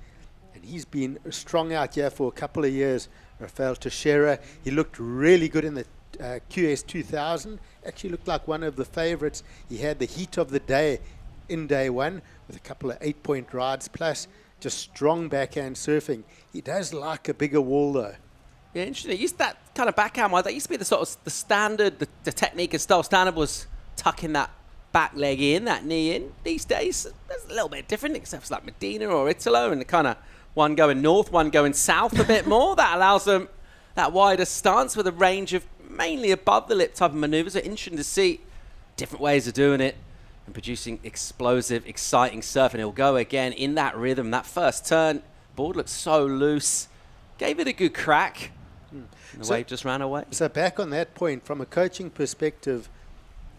And he's been strong out here for a couple of years. Rafael Teixeira, he looked really good in the QS 2000. Actually looked like one of the favorites. He had the heat of the day in day one with a couple of 8-point rides plus just strong backhand surfing. He does like a bigger wall though. Yeah, interesting. He used that kind of backhand one. That used to be the sort of the standard, the technique and style standard was tucking that back leg in, that knee in. These days, that's a little bit different, except for like Medina or Italo, and the kind of one going north, one going south a bit more. That allows them that wider stance with a range of mainly above the lip type of maneuvers. It's interesting to see different ways of doing it and producing explosive, exciting surf. And he'll go again in that rhythm. That first turn, board looked so loose. Gave it a good crack. And the wave just ran away. So back on that point, from a coaching perspective,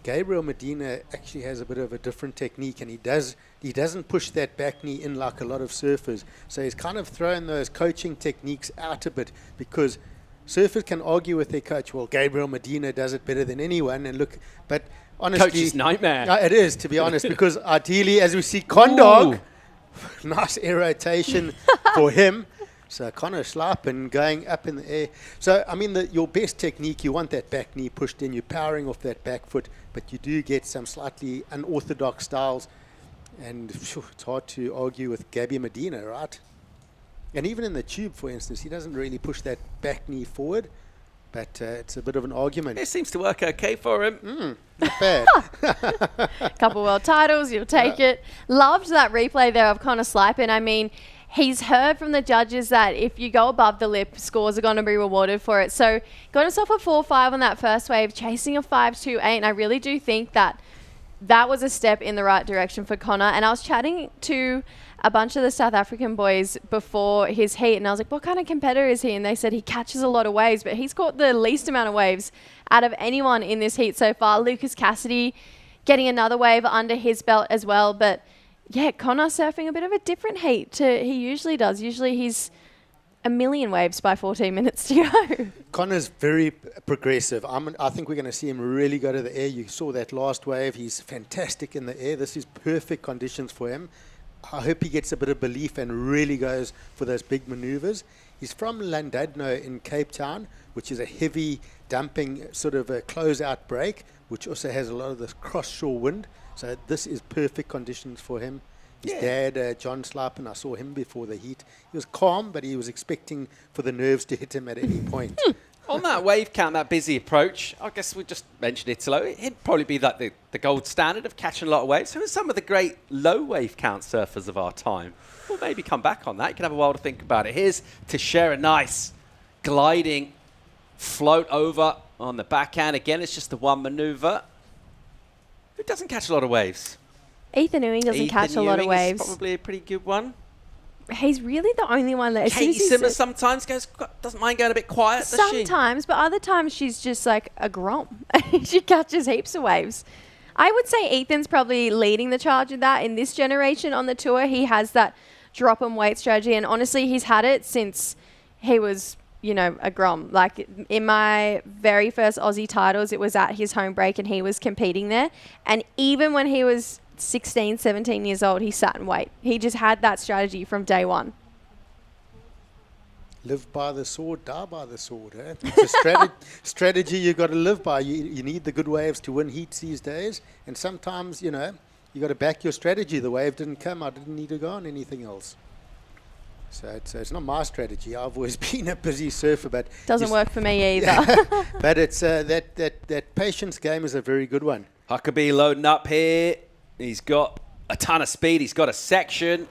Gabriel Medina actually has a bit of a different technique, and he doesn't push that back knee in like a lot of surfers. So he's kind of thrown those coaching techniques out a bit, because surfers can argue with their coach, well, Gabriel Medina does it better than anyone, and look, but honestly, coach's nightmare. It is, to be honest, because ideally, as we see, Condog, nice air rotation for him. So Connor Slapen going up in the air. So, I mean, your best technique, you want that back knee pushed in. You're powering off that back foot, but you do get some slightly unorthodox styles. And it's hard to argue with Gabby Medina, right? And even in the tube, for instance, he doesn't really push that back knee forward, but it's a bit of an argument. It seems to work okay for him. Not bad. Couple world titles, you'll take it. Loved that replay there of Connor Slapen. I mean, he's heard from the judges that if you go above the lip, scores are going to be rewarded for it. So got himself a 4.5 on that first wave, chasing a 5.28. And I really do think that was a step in the right direction for Connor. And I was chatting to a bunch of the South African boys before his heat, and I was like, what kind of competitor is he? And they said he catches a lot of waves, but he's caught the least amount of waves out of anyone in this heat so far. Lucas Cassidy getting another wave under his belt as well. But yeah, Connor surfing a bit of a different heat to he usually does. Usually he's a million waves by 14 minutes to go. Connor's very progressive. I think we're going to see him really go to the air. You saw that last wave. He's fantastic in the air. This is perfect conditions for him. I hope he gets a bit of belief and really goes for those big maneuvers. He's from Llandudno in Cape Town, which is a heavy dumping sort of a closeout break, which also has a lot of this cross-shore wind. So this is perfect conditions for him. His dad, John Slapen, I saw him before the heat. He was calm, but he was expecting for the nerves to hit him at any point. On that wave count, that busy approach, I guess we just mentioned Italo. He'd probably be like the gold standard of catching a lot of waves. Who are some of the great low wave count surfers of our time? We'll maybe come back on that. You can have a while to think about it. Here's to share a nice gliding float over on the backhand. Again, it's just the one maneuver. Who doesn't catch a lot of waves? Ethan Ewing doesn't catch a lot of waves. Probably a pretty good one. He's really the only one that... Katie Simmers sometimes doesn't mind going a bit quiet, does she? Sometimes, but other times she's just like a grom. She catches heaps of waves. I would say Ethan's probably leading the charge of that in this generation on the tour. He has that drop and weight strategy, and honestly, he's had it since he was, you know, a grom. Like in my very first Aussie titles, it was at his home break and he was competing there. And even when he was 16, 17 years old, he sat and wait. He just had that strategy from day one. Live by the sword, die by the sword. Eh? It's a strategy you got to live by. You need the good waves to win heats these days. And sometimes, you know, you got to back your strategy. The wave didn't come. I didn't need to go on anything else. So it's not my strategy. I've always been a busy surfer, but doesn't work for me either. But it's that patience game is a very good one. Huckabee loading up here. He's got a ton of speed. He's got a section.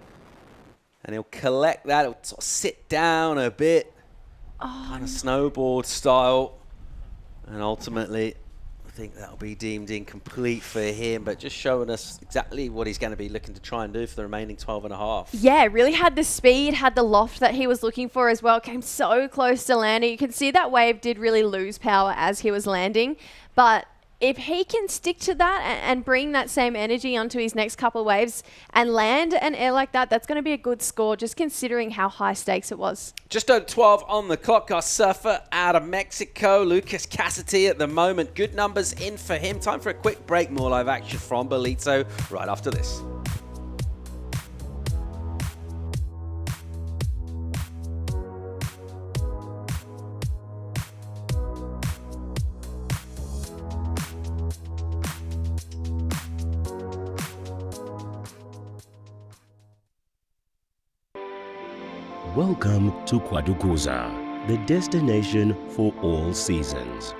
And he'll collect that. He'll sort of sit down a bit. Kind of snowboard style. And ultimately, I think that'll be deemed incomplete for him. But just showing us exactly what he's going to be looking to try and do for the remaining 12 and a half. Yeah, really had the speed, had the loft that he was looking for as well. Came so close to landing. You can see that wave did really lose power as he was landing. But if he can stick to that and bring that same energy onto his next couple of waves and land an air like that, that's going to be a good score, just considering how high stakes it was. Just over 12 on the clock. Our surfer out of Mexico, Lucas Cassidy at the moment. Good numbers in for him. Time for a quick break. More live action from Ballito right after this. Welcome to KwaDukuza, the destination for all seasons.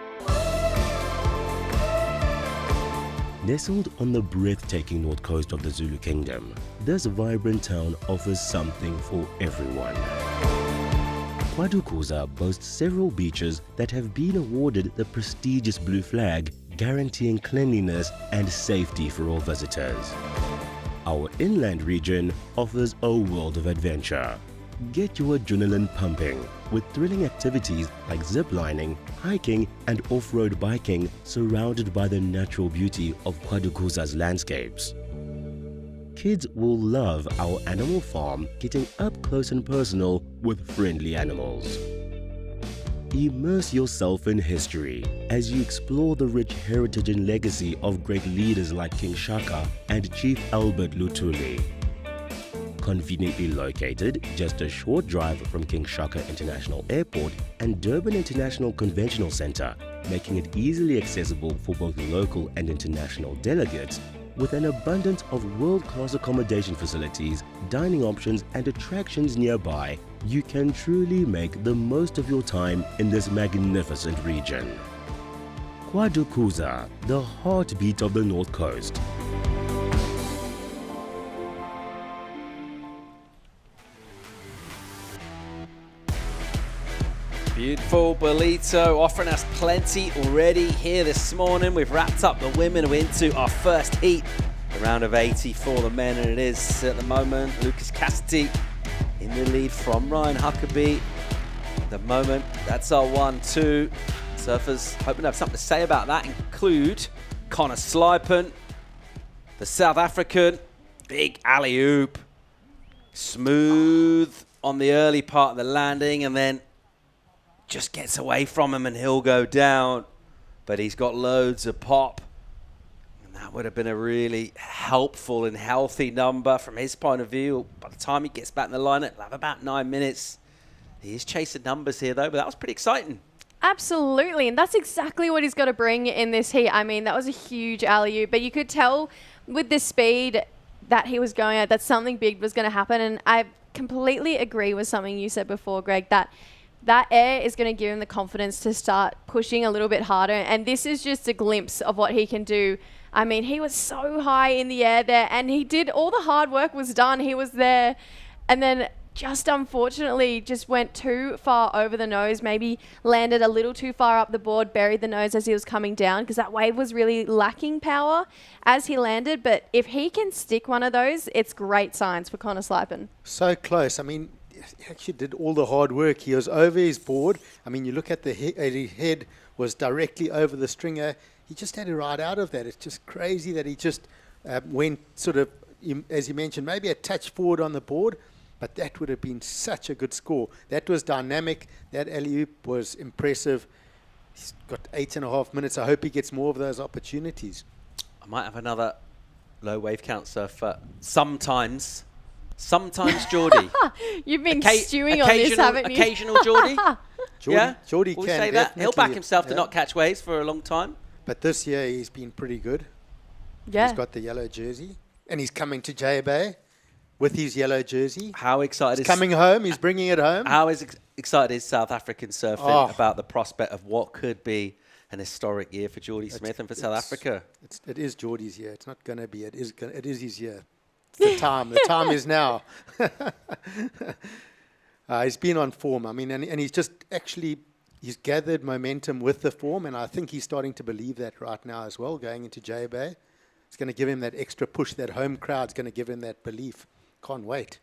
Nestled on the breathtaking north coast of the Zulu Kingdom, this vibrant town offers something for everyone. KwaDukuza boasts several beaches that have been awarded the prestigious Blue Flag, guaranteeing cleanliness and safety for all visitors. Our inland region offers a world of adventure. Get your adrenaline pumping with thrilling activities like ziplining, hiking and off-road biking surrounded by the natural beauty of KwaDukuza's landscapes. Kids will love our animal farm, getting up close and personal with friendly animals. Immerse yourself in history as you explore the rich heritage and legacy of great leaders like King Shaka and Chief Albert Lutuli. Conveniently located just a short drive from King Shaka International Airport and Durban International Conventional Center, making it easily accessible for both local and international delegates, with an abundance of world-class accommodation facilities, dining options and attractions nearby, you can truly make the most of your time in this magnificent region. KwaDukuza, the heartbeat of the North Coast. Beautiful Ballito offering us plenty already here this morning. We've wrapped up the women. We're into our first heat, the round of 80 for the men, and it is at the moment Lucas Cassidy in the lead from Ryan Huckabee. At the moment, that's our 1-2. Surfers hoping to have something to say about that include Connor Slipen, the South African, big alley-oop, smooth on the early part of the landing, and then just gets away from him and he'll go down. But he's got loads of pop. And that would have been a really helpful and healthy number from his point of view. By the time he gets back in the lineup, he'll have about 9 minutes. He is chasing numbers here, though, but that was pretty exciting. Absolutely, and that's exactly what he's got to bring in this heat. I mean, that was a huge alley-oop, but you could tell with the speed that he was going at that something big was going to happen. And I completely agree with something you said before, Greg, that that air is going to give him the confidence to start pushing a little bit harder. And this is just a glimpse of what he can do. I mean, he was so high in the air there, and he did, all the hard work was done. He was there, and then just unfortunately just went too far over the nose, maybe landed a little too far up the board, buried the nose as he was coming down, because that wave was really lacking power as he landed. But if he can stick one of those, it's great signs for Connor Slipen. So close. I mean, he actually did all the hard work. He was over his board. I mean, you look at his head was directly over the stringer. He just had to ride out of that. It's just crazy that he just went sort of, as you mentioned, maybe a touch forward on the board, but that would have been such a good score. That was dynamic. That alley-oop was impressive. He's got 8.5 minutes. I hope he gets more of those opportunities. I might have another low wave count surfer. Sometimes Geordie. You've been stewing on this, haven't you? Occasional Geordie. Geordie We'll can say that. He'll back definitely, himself to not catch waves for a long time. But this year he's been pretty good. Yeah. He's got the yellow jersey. And he's coming to J Bay with his yellow jersey. How excited he's coming home. He's bringing it home. How excited is South African surfing about the prospect of what could be an historic year for Geordie Smith and for South Africa? It is Geordie's year. It's not going to be. It is his year. It's the time. The time is now. He's been on form. I mean, and he's just actually, he's gathered momentum with the form, and I think he's starting to believe that right now as well, going into J Bay. It's going to give him that extra push. That home crowd's going to give him that belief. Can't wait.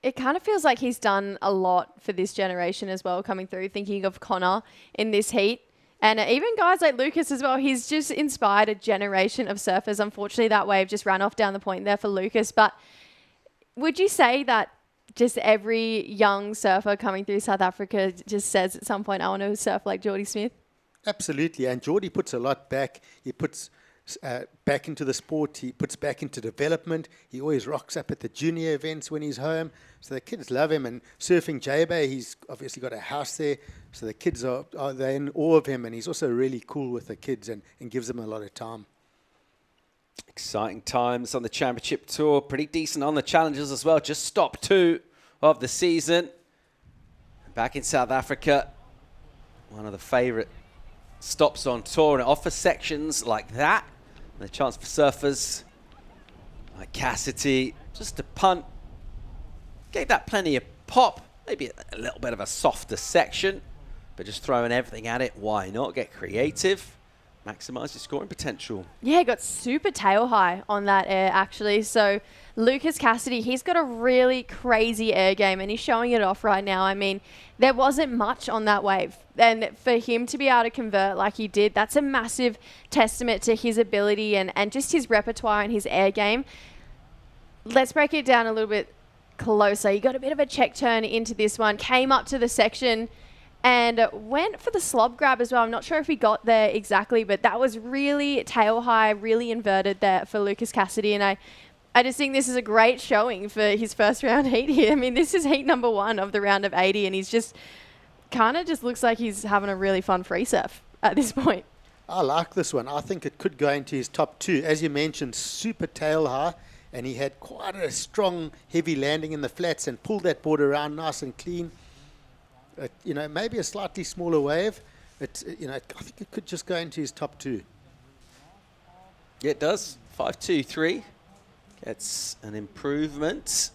It kind of feels like he's done a lot for this generation as well, coming through, thinking of Connor in this heat. And even guys like Lucas as well, he's just inspired a generation of surfers. Unfortunately, that wave just ran off down the point there for Lucas. But would you say that just every young surfer coming through South Africa just says at some point, I want to surf like Geordie Smith? Absolutely. And Geordie puts a lot back. He puts back into the sport. He puts back into development. He always rocks up at the junior events when he's home. So the kids love him. And surfing J-Bay, he's obviously got a house there. So the kids are they're in awe of him. And he's also really cool with the kids and gives them a lot of time. Exciting times on the Championship Tour. Pretty decent on the Challengers as well. Just stop 2 of the season. Back in South Africa, one of the favourite stops on tour, and it offers sections like that. And the chance for surfers like Cassidy just to punt. Gave that plenty of pop. Maybe a little bit of a softer section, but just throwing everything at it. Why not? Get creative. Maximise your scoring potential. Yeah, got super tail high on that air, actually. So Lucas Cassidy, he's got a really crazy air game, and he's showing it off right now. I mean, there wasn't much on that wave. And for him to be able to convert like he did, that's a massive testament to his ability and just his repertoire and his air game. Let's break it down a little bit closer. You got a bit of a check turn into this one, came up to the section, and went for the slob grab as well. I'm not sure if he got there exactly, but that was really tail high, really inverted there for Lucas Cassidy. And I just think this is a great showing for his first round heat here. I mean, this is heat number 1 of the round of 80, and he's just kind of just looks like he's having a really fun free surf at this point. I like this one. I think it could go into his top 2. As you mentioned, super tail high, and he had quite a strong, heavy landing in the flats and pulled that board around nice and clean. Maybe a slightly smaller wave. I think it could just go into his top 2. Yeah, it does. 5.23 gets an improvement.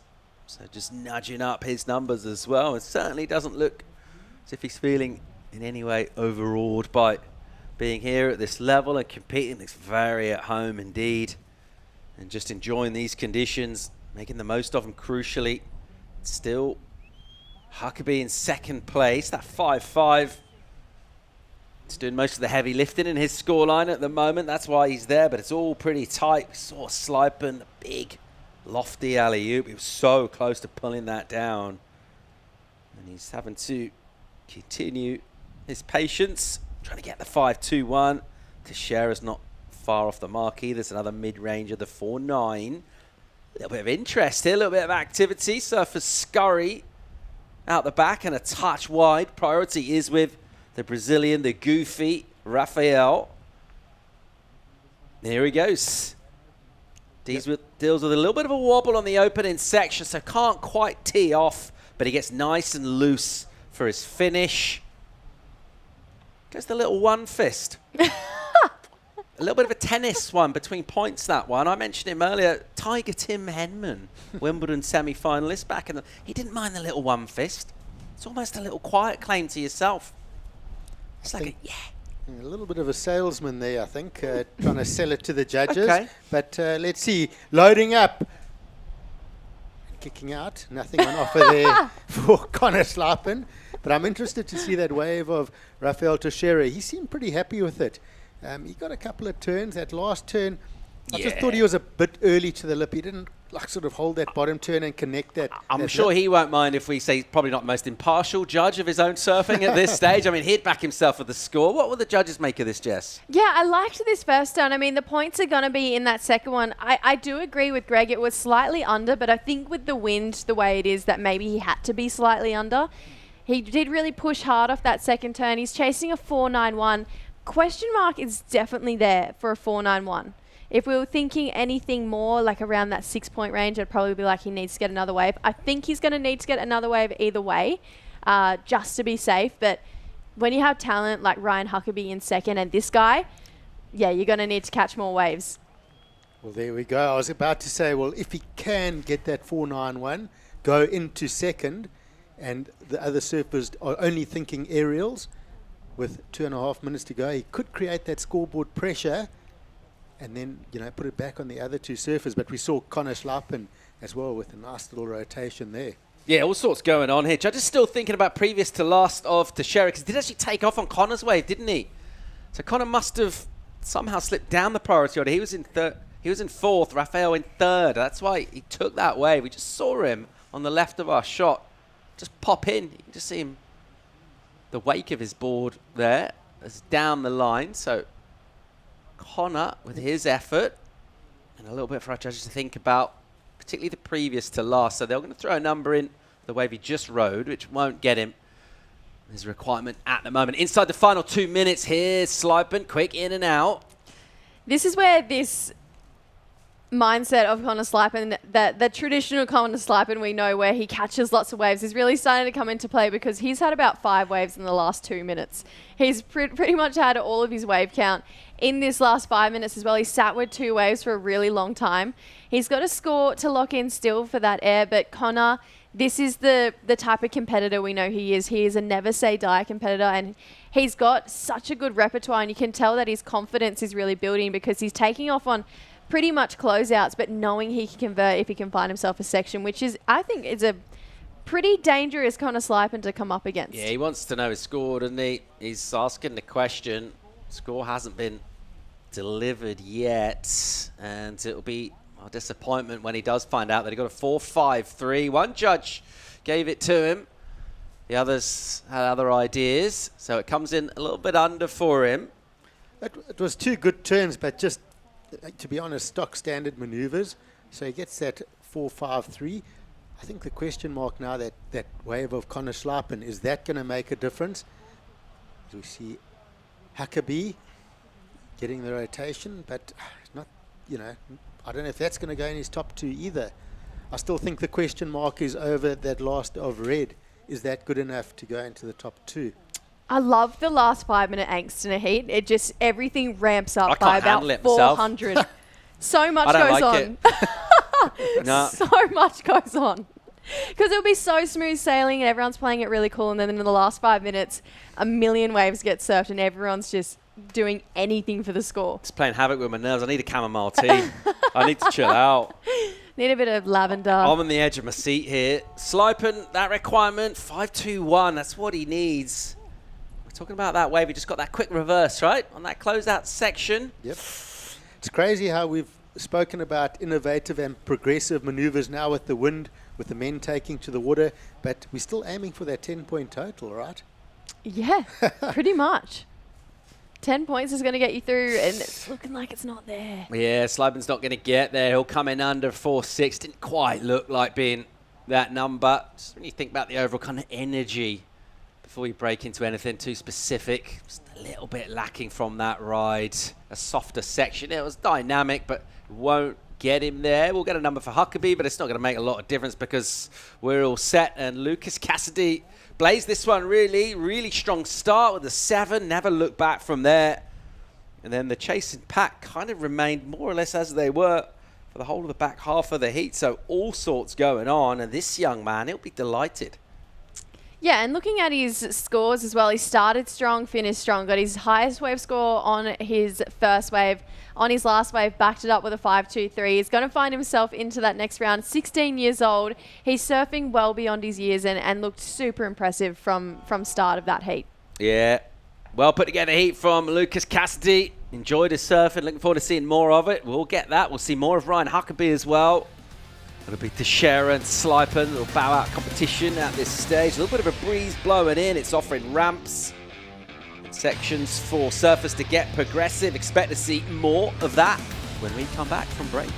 So just nudging up his numbers as well. It certainly doesn't look as if he's feeling in any way overawed by being here at this level and competing. It's very at home indeed. And just enjoying these conditions, making the most of them crucially. Still Huckabee in second place, that 5.5. He's doing most of the heavy lifting in his scoreline at the moment. That's why he's there, but it's all pretty tight. We saw Slipen, a big, lofty alley-oop. He was so close to pulling that down. And he's having to continue his patience, trying to get the 5.21. Teixeira's not far off the mark either. There's another mid-range of the 4.9. A little bit of interest here, a little bit of activity. Surfers scurry out the back and a touch wide. Priority is with the Brazilian, the goofy Rafael. Here he goes. Deals with a little bit of a wobble on the opening section, so can't quite tee off, but he gets nice and loose for his finish. Goes the little one fist. A little bit of a tennis one between points, that one. I mentioned him earlier. Tiger Tim Henman, Wimbledon semi-finalist back in the... He didn't mind the little one fist. It's almost a little quiet claim to yourself. It's like a little bit of a salesman there, I think, trying to sell it to the judges. Okay. But let's see. Loading up. Kicking out. Nothing on offer there for Connor Slapen. But I'm interested to see that wave of Rafael Teixeira. He seemed pretty happy with it. He got a couple of turns. That last turn, I just thought he was a bit early to the lip. He didn't sort of hold that bottom turn and connect that. I'm sure he won't mind if we say he's probably not the most impartial judge of his own surfing at this stage. I mean, he'd back himself with the score. What will the judges make of this, Jess? Yeah, I liked this first turn. I mean, the points are going to be in that second one. I do agree with Greg. It was slightly under, but I think with the wind the way it is, that maybe he had to be slightly under. He did really push hard off that second turn. He's chasing a 4.91. Question mark is definitely there for a 4.91. If we were thinking anything more like around that 6-point range, I'd probably be like, he needs to get another wave. I think he's going to need to get another wave either way, just to be safe. But when you have talent like Ryan Huckabee in second and this guy, yeah, you're going to need to catch more waves. Well, there we go. I was about to say, well, if he can get that 4.91, go into second, and the other surfers are only thinking aerials, with 2.5 minutes to go, he could create that scoreboard pressure and then, put it back on the other two surfers. But we saw Connor Slapen as well with a nice little rotation there. Yeah, all sorts going on here. Judge is still thinking about previous to last of Teixeira, because he did actually take off on Connor's wave, didn't he? So Connor must have somehow slipped down the priority order. He was in fourth, Rafael in third. That's why he took that wave. We just saw him on the left of our shot just pop in. You can just see him, the wake of his board there, is down the line. So Connor with his effort, and a little bit for our judges to think about, particularly the previous to last. So they're going to throw a number in the wave he just rode, which won't get him his requirement at the moment. Inside the final 2 minutes here, Slipen, quick in and out. This is where this mindset of Connor Slapen, that the traditional Connor Slapen we know, where he catches lots of waves, is really starting to come into play, because he's had about 5 waves in the last 2 minutes. He's pretty much had all of his wave count in this last 5 minutes as well. He sat with 2 waves for a really long time. He's got a score to lock in still for that air, but Connor, this is the type of competitor we know he is. He is a never say die competitor, and he's got such a good repertoire, and you can tell that his confidence is really building, because he's taking off on pretty much closeouts, but knowing he can convert if he can find himself a section, which is, I think, is a pretty dangerous Connor Slapen to come up against. Yeah, he wants to know his score, doesn't he? He's asking the question. Score hasn't been delivered yet, and it'll be a disappointment when he does find out that he got a 4.53. One judge gave it to him. The others had other ideas, so it comes in a little bit under for him. It was 2 good turns, but just, to be honest, stock standard maneuvers. So he gets that 4.53. I think the question mark now, that wave of Connor Slapen, is that going to make a difference? As we see Huckabee getting the rotation, but not, I don't know if that's going to go in his top 2 either. I still think the question mark is over that last of red. Is that good enough to go into the top 2? I love the last 5 minute angst in a heat. It just, everything ramps up by about 400. So much goes on. No. So much goes on. Because it'll be so smooth sailing and everyone's playing it really cool, and then in the last 5 minutes, a million waves get surfed and everyone's just doing anything for the score. It's playing havoc with my nerves. I need a chamomile tea. I need to chill out. Need a bit of lavender. I'm on the edge of my seat here. Slipen, that requirement, 5.21. That's what he needs. We're talking about that wave. He just got that quick reverse, right? On that closeout section. Yep. It's crazy how we've spoken about innovative and progressive maneuvers now with the wind, with the men taking to the water, but we're still aiming for that 10-point total, right? Yeah, pretty much. 10 points is going to get you through, and it's looking like it's not there. Yeah, Slipen's not going to get there. He'll come in under 4.6. Didn't quite look like being that number. Just when you think about the overall kind of energy, before we break into anything too specific, just a little bit lacking from that ride. A softer section. It was dynamic, but won't get him there. We'll get a number for Huckabee, but it's not going to make a lot of difference because we're all set. And Lucas Cassidy blazed this one really strong start with a 7. Never looked back from there. And then the chasing pack kind of remained more or less as they were for the whole of the back half of the heat. So all sorts going on. And this young man, he'll be delighted. Yeah, and looking at his scores as well, he started strong, finished strong, got his highest wave score on his first wave. On his last wave, backed it up with a 5.23. He's going to find himself into that next round. 16 years old. He's surfing well beyond his years and looked super impressive from start of that heat. Yeah. Well put together heat from Lucas Cassidy. Enjoyed his surfing. Looking forward to seeing more of it. We'll get that. We'll see more of Ryan Huckabee as well. It'll be Teixeira and Slipen. A little bow-out competition at this stage. A little bit of a breeze blowing in. It's offering ramps and sections for surfers to get progressive. Expect to see more of that when we come back from break.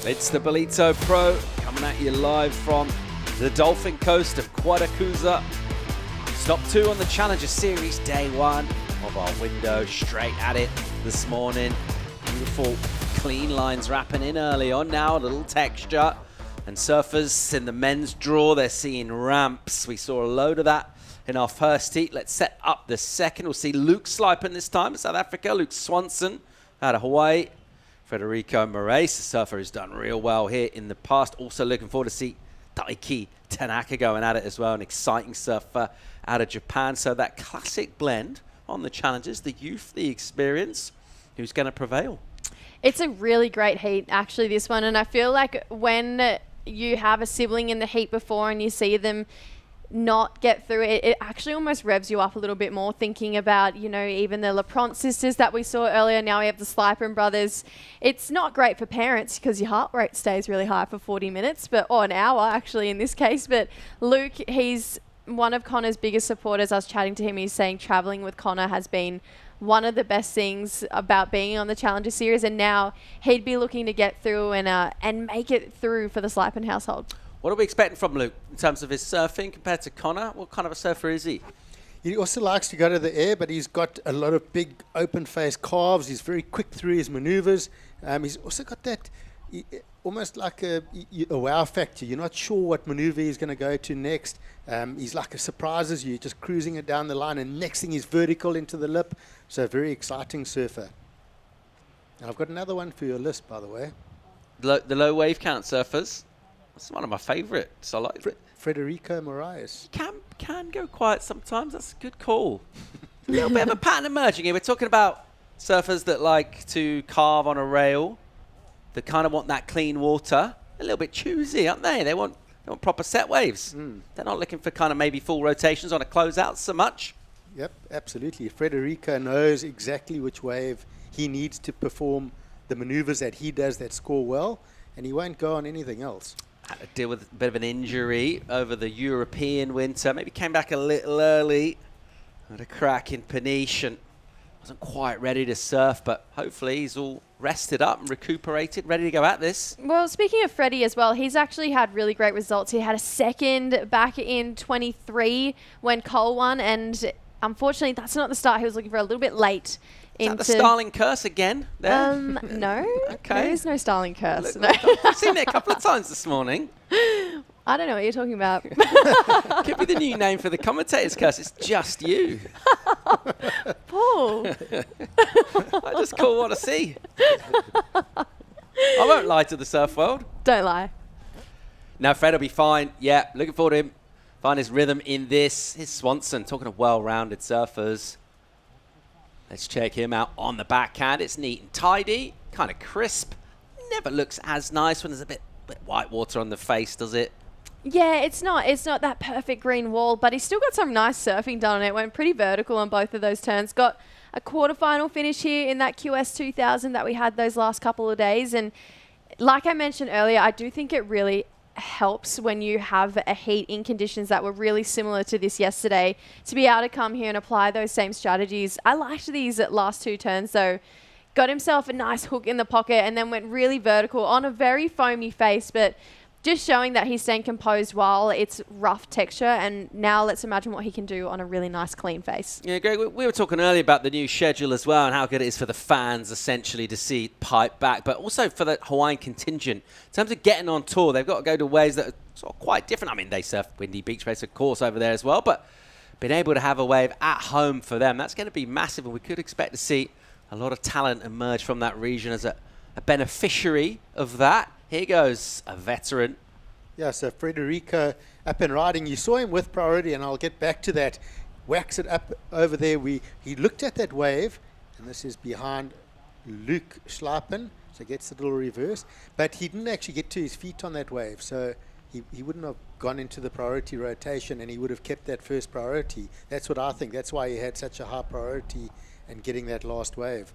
It's the Ballito Pro coming at you live from the Dolphin Coast of KwaDukuza. Stop 2 on the Challenger Series, day 1 of our window. Straight at it this morning. Beautiful clean lines wrapping in early on now. A little texture. And surfers in the men's draw, they're seeing ramps. We saw a load of that in our first heat. Let's set up the second. We'll see Luke Slipen this time, South Africa. Luke Swanson out of Hawaii. Federico Moraes, a surfer who's done real well here in the past. Also looking forward to see Taiki Tanaka going at it as well. An exciting surfer out of Japan. So that classic blend on the challenges, the youth, the experience. Who's going to prevail? It's a really great heat, actually, this one. And I feel like when you have a sibling in the heat before and you see them not get through it, it actually almost revs you up a little bit more, thinking about, you know, even the LaPrance sisters that we saw earlier. Now we have the Slipen brothers. It's not great for parents because your heart rate stays really high for 40 minutes, or an hour actually in this case. But Luke, he's one of Connor's biggest supporters. I was chatting to him. He's saying traveling with Connor has been one of the best things about being on the Challenger Series, and now he'd be looking to get through and make it through for the Slipen household. What are we expecting from Luke in terms of his surfing compared to Connor? What kind of a surfer is he? He also likes to go to the air, but he's got a lot of big open-face calves. He's very quick through his maneuvers. He's also got that almost like a wow factor. You're not sure what maneuver he's going to go to next. He's like a surprises you, just cruising it down the line, and next thing he's vertical into the lip. So a very exciting surfer. And I've got another one for your list, by the way. The low wave count surfers. That's one of my favourites. I like Federico Moraes. Can go quiet sometimes. That's a good call. A little bit of a pattern emerging here. We're talking about surfers that like to carve on a rail, that kind of want that clean water. A little bit choosy, aren't they? They want proper set waves. They're not looking for kind of maybe full rotations on a closeout so much. Yep, absolutely. Federico knows exactly which wave he needs to perform the maneuvers that he does that score well, and he won't go on anything else. Had to deal with a bit of an injury over the European winter. Maybe came back a little early. Had a crack in Peniche and wasn't quite ready to surf, but hopefully he's all rested up and recuperated, ready to go at this. Well, speaking of Freddie as well, he's actually had really great results. He had a second back in 23 when Cole won, and unfortunately that's not the start he was looking for. A little bit late. Is that the Starling curse again? There? No. Okay. There is no Starling curse. Look, I've seen it a couple of times this morning. I don't know what you're talking about. Could be the new name for the commentator's curse. It's just you. Paul. I just call what I see. I won't lie to the surf world. Don't lie. Now, Fred will be fine. Yeah, looking forward to him. Find his rhythm in this. Here's Swanson, talking of well-rounded surfers. Let's check him out on the backhand. It's neat and tidy, kind of crisp. Never looks as nice when there's a bit white water on the face, does it? Yeah, it's not that perfect green wall, but he's still got some nice surfing done on it. Went pretty vertical on both of those turns. Got a quarterfinal finish here in that QS 2000 that we had those last couple of days. And like I mentioned earlier, I do think it really helps when you have a heat in conditions that were really similar to this yesterday to be able to come here and apply those same strategies. I liked these last two turns though. Got himself a nice hook in the pocket and then went really vertical on a very foamy face, but just showing that he's staying composed while it's rough texture. And now let's imagine what he can do on a really nice clean face. Yeah, Greg, we were talking earlier about the new schedule as well and how good it is for the fans essentially to see Pipe back, but also for the Hawaiian contingent. In terms of getting on tour, they've got to go to waves that are sort of quite different. I mean, they surf windy beach race, of course, over there as well, but being able to have a wave at home for them, that's going to be massive, and we could expect to see a lot of talent emerge from that region as a beneficiary of that. Here goes a veteran. Yeah, so Frederico up and riding. You saw him with priority, and I'll get back to that. Wax it up over there. He looked at that wave, and this is behind Luke Schleipen, so gets a little reverse. But he didn't actually get to his feet on that wave, so he wouldn't have gone into the priority rotation, and he would have kept that first priority. That's what I think. That's why he had such a high priority and getting that last wave,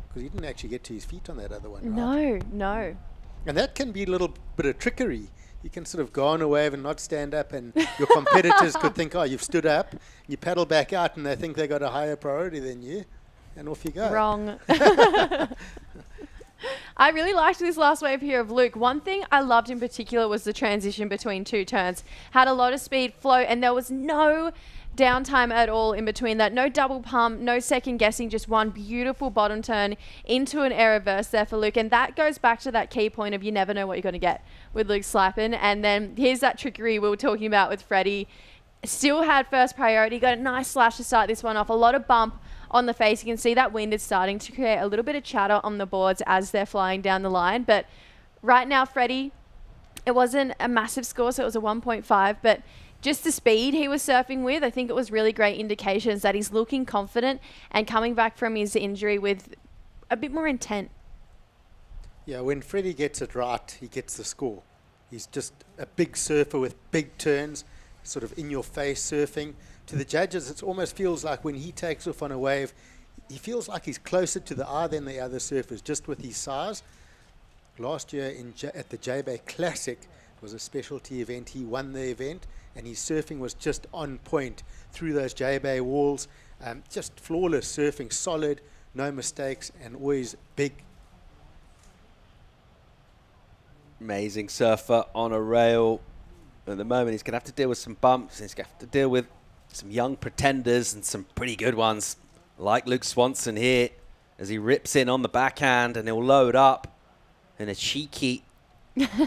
because he didn't actually get to his feet on that other one. Right? No. And that can be a little bit of trickery. You can sort of go on a wave and not stand up, and your competitors could think, oh, you've stood up. You paddle back out, and they think they got a higher priority than you, and off you go. Wrong. I really liked this last wave here of Luke. One thing I loved in particular was the transition between two turns. Had a lot of speed, flow, and there was no downtime at all in between that. No double pump, no second guessing, just one beautiful bottom turn into an air reverse there for Luke. And that goes back to that key point of you never know what you're going to get with Luke Schleipen. And then here's that trickery we were talking about with Freddie. Still had first priority, got a nice slash to start this one off. A lot of bump on the face. You can see that wind is starting to create a little bit of chatter on the boards as they're flying down the line. But right now, Freddie, it wasn't a massive score, so it was a 1.5, but just the speed he was surfing with, I think it was really great indications that he's looking confident and coming back from his injury with a bit more intent. Yeah, when Freddie gets it right, he gets the score. He's just a big surfer with big turns, sort of in-your-face surfing. To the judges, it almost feels like when he takes off on a wave, he feels like he's closer to the eye than the other surfers, just with his size. Last year at the J-Bay Classic, it was a specialty event. He won the event, and his surfing was just on point through those J-Bay walls. Just flawless surfing, solid, no mistakes, and always big. Amazing surfer on a rail. At the moment, he's going to have to deal with some bumps. He's going to have to deal with some young pretenders and some pretty good ones, like Luke Swanson here, as he rips in on the backhand, and he'll load up in a cheeky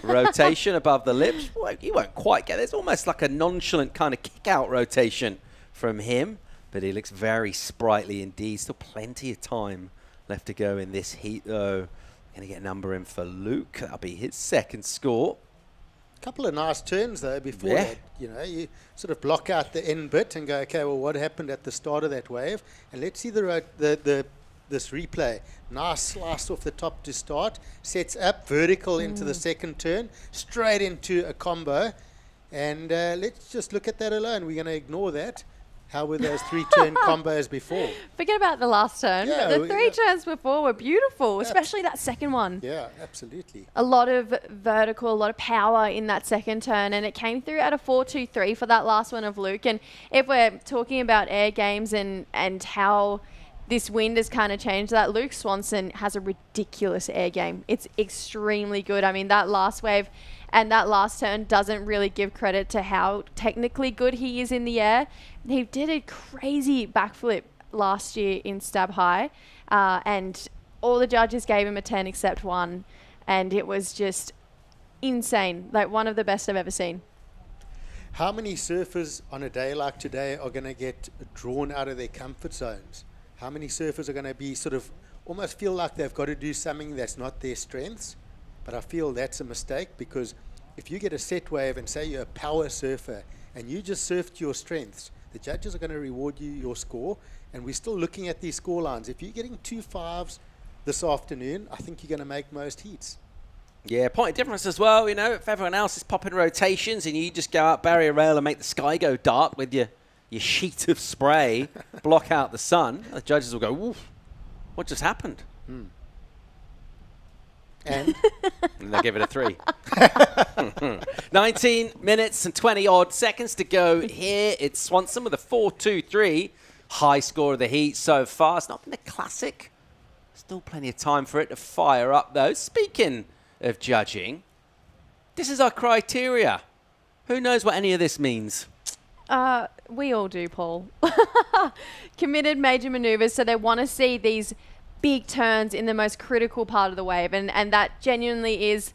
rotation above the lips. Well, he won't quite get it. It's almost like a nonchalant kind of kick-out rotation from him, but he looks very sprightly indeed. Still plenty of time left to go in this heat, though. Going to get a number in for Luke. That'll be his second score. Couple of nice turns, though, before Yeah. that. You know, you sort of block out the end bit and go, okay, well, what happened at the start of that wave? And let's see this replay. Nice slice off the top to start. Sets up vertical into the second turn. Straight into a combo. And let's just look at that alone. We're going to ignore that. How were those 3-turn combos before? Forget about the last turn. Yeah, The 3 turns before were beautiful, especially that second one. Yeah, absolutely. A lot of vertical, a lot of power in that second turn, and it came through at a 4-2-3 for that last one of Luke. And if we're talking about air games and how this wind has kind of changed that, Luke Swanson has a ridiculous air game. It's extremely good. I mean, that last wave and that last turn doesn't really give credit to how technically good he is in the air. He did a crazy backflip last year in Stab High, and all the judges gave him a 10 except one, and it was just insane. Like, one of the best I've ever seen. How many surfers on a day like today are going to get drawn out of their comfort zones? How many surfers are going to be sort of almost feel like they've got to do something that's not their strengths? But I feel that's a mistake, because if you get a set wave and say you're a power surfer and you just surf to your strengths, the judges are going to reward you your score. And we're still looking at these score lines. If you're getting 2 5s this afternoon, I think you're going to make most heats. Yeah, point of difference as well. You know, if everyone else is popping rotations and you just go out barrier rail and make the sky go dark with your sheet of spray, block out the sun, the judges will go, "Oof, what just happened?" And they'll give it a 3. 19 minutes and 20 odd seconds to go here. It's Swanson with a 4-2-3. High score of the heat so far. It's not been a classic. Still plenty of time for it to fire up, though. Speaking of judging, this is our criteria. Who knows what any of this means? We all do, Paul. Committed major maneuvers, so they want to see these big turns in the most critical part of the wave, and that genuinely is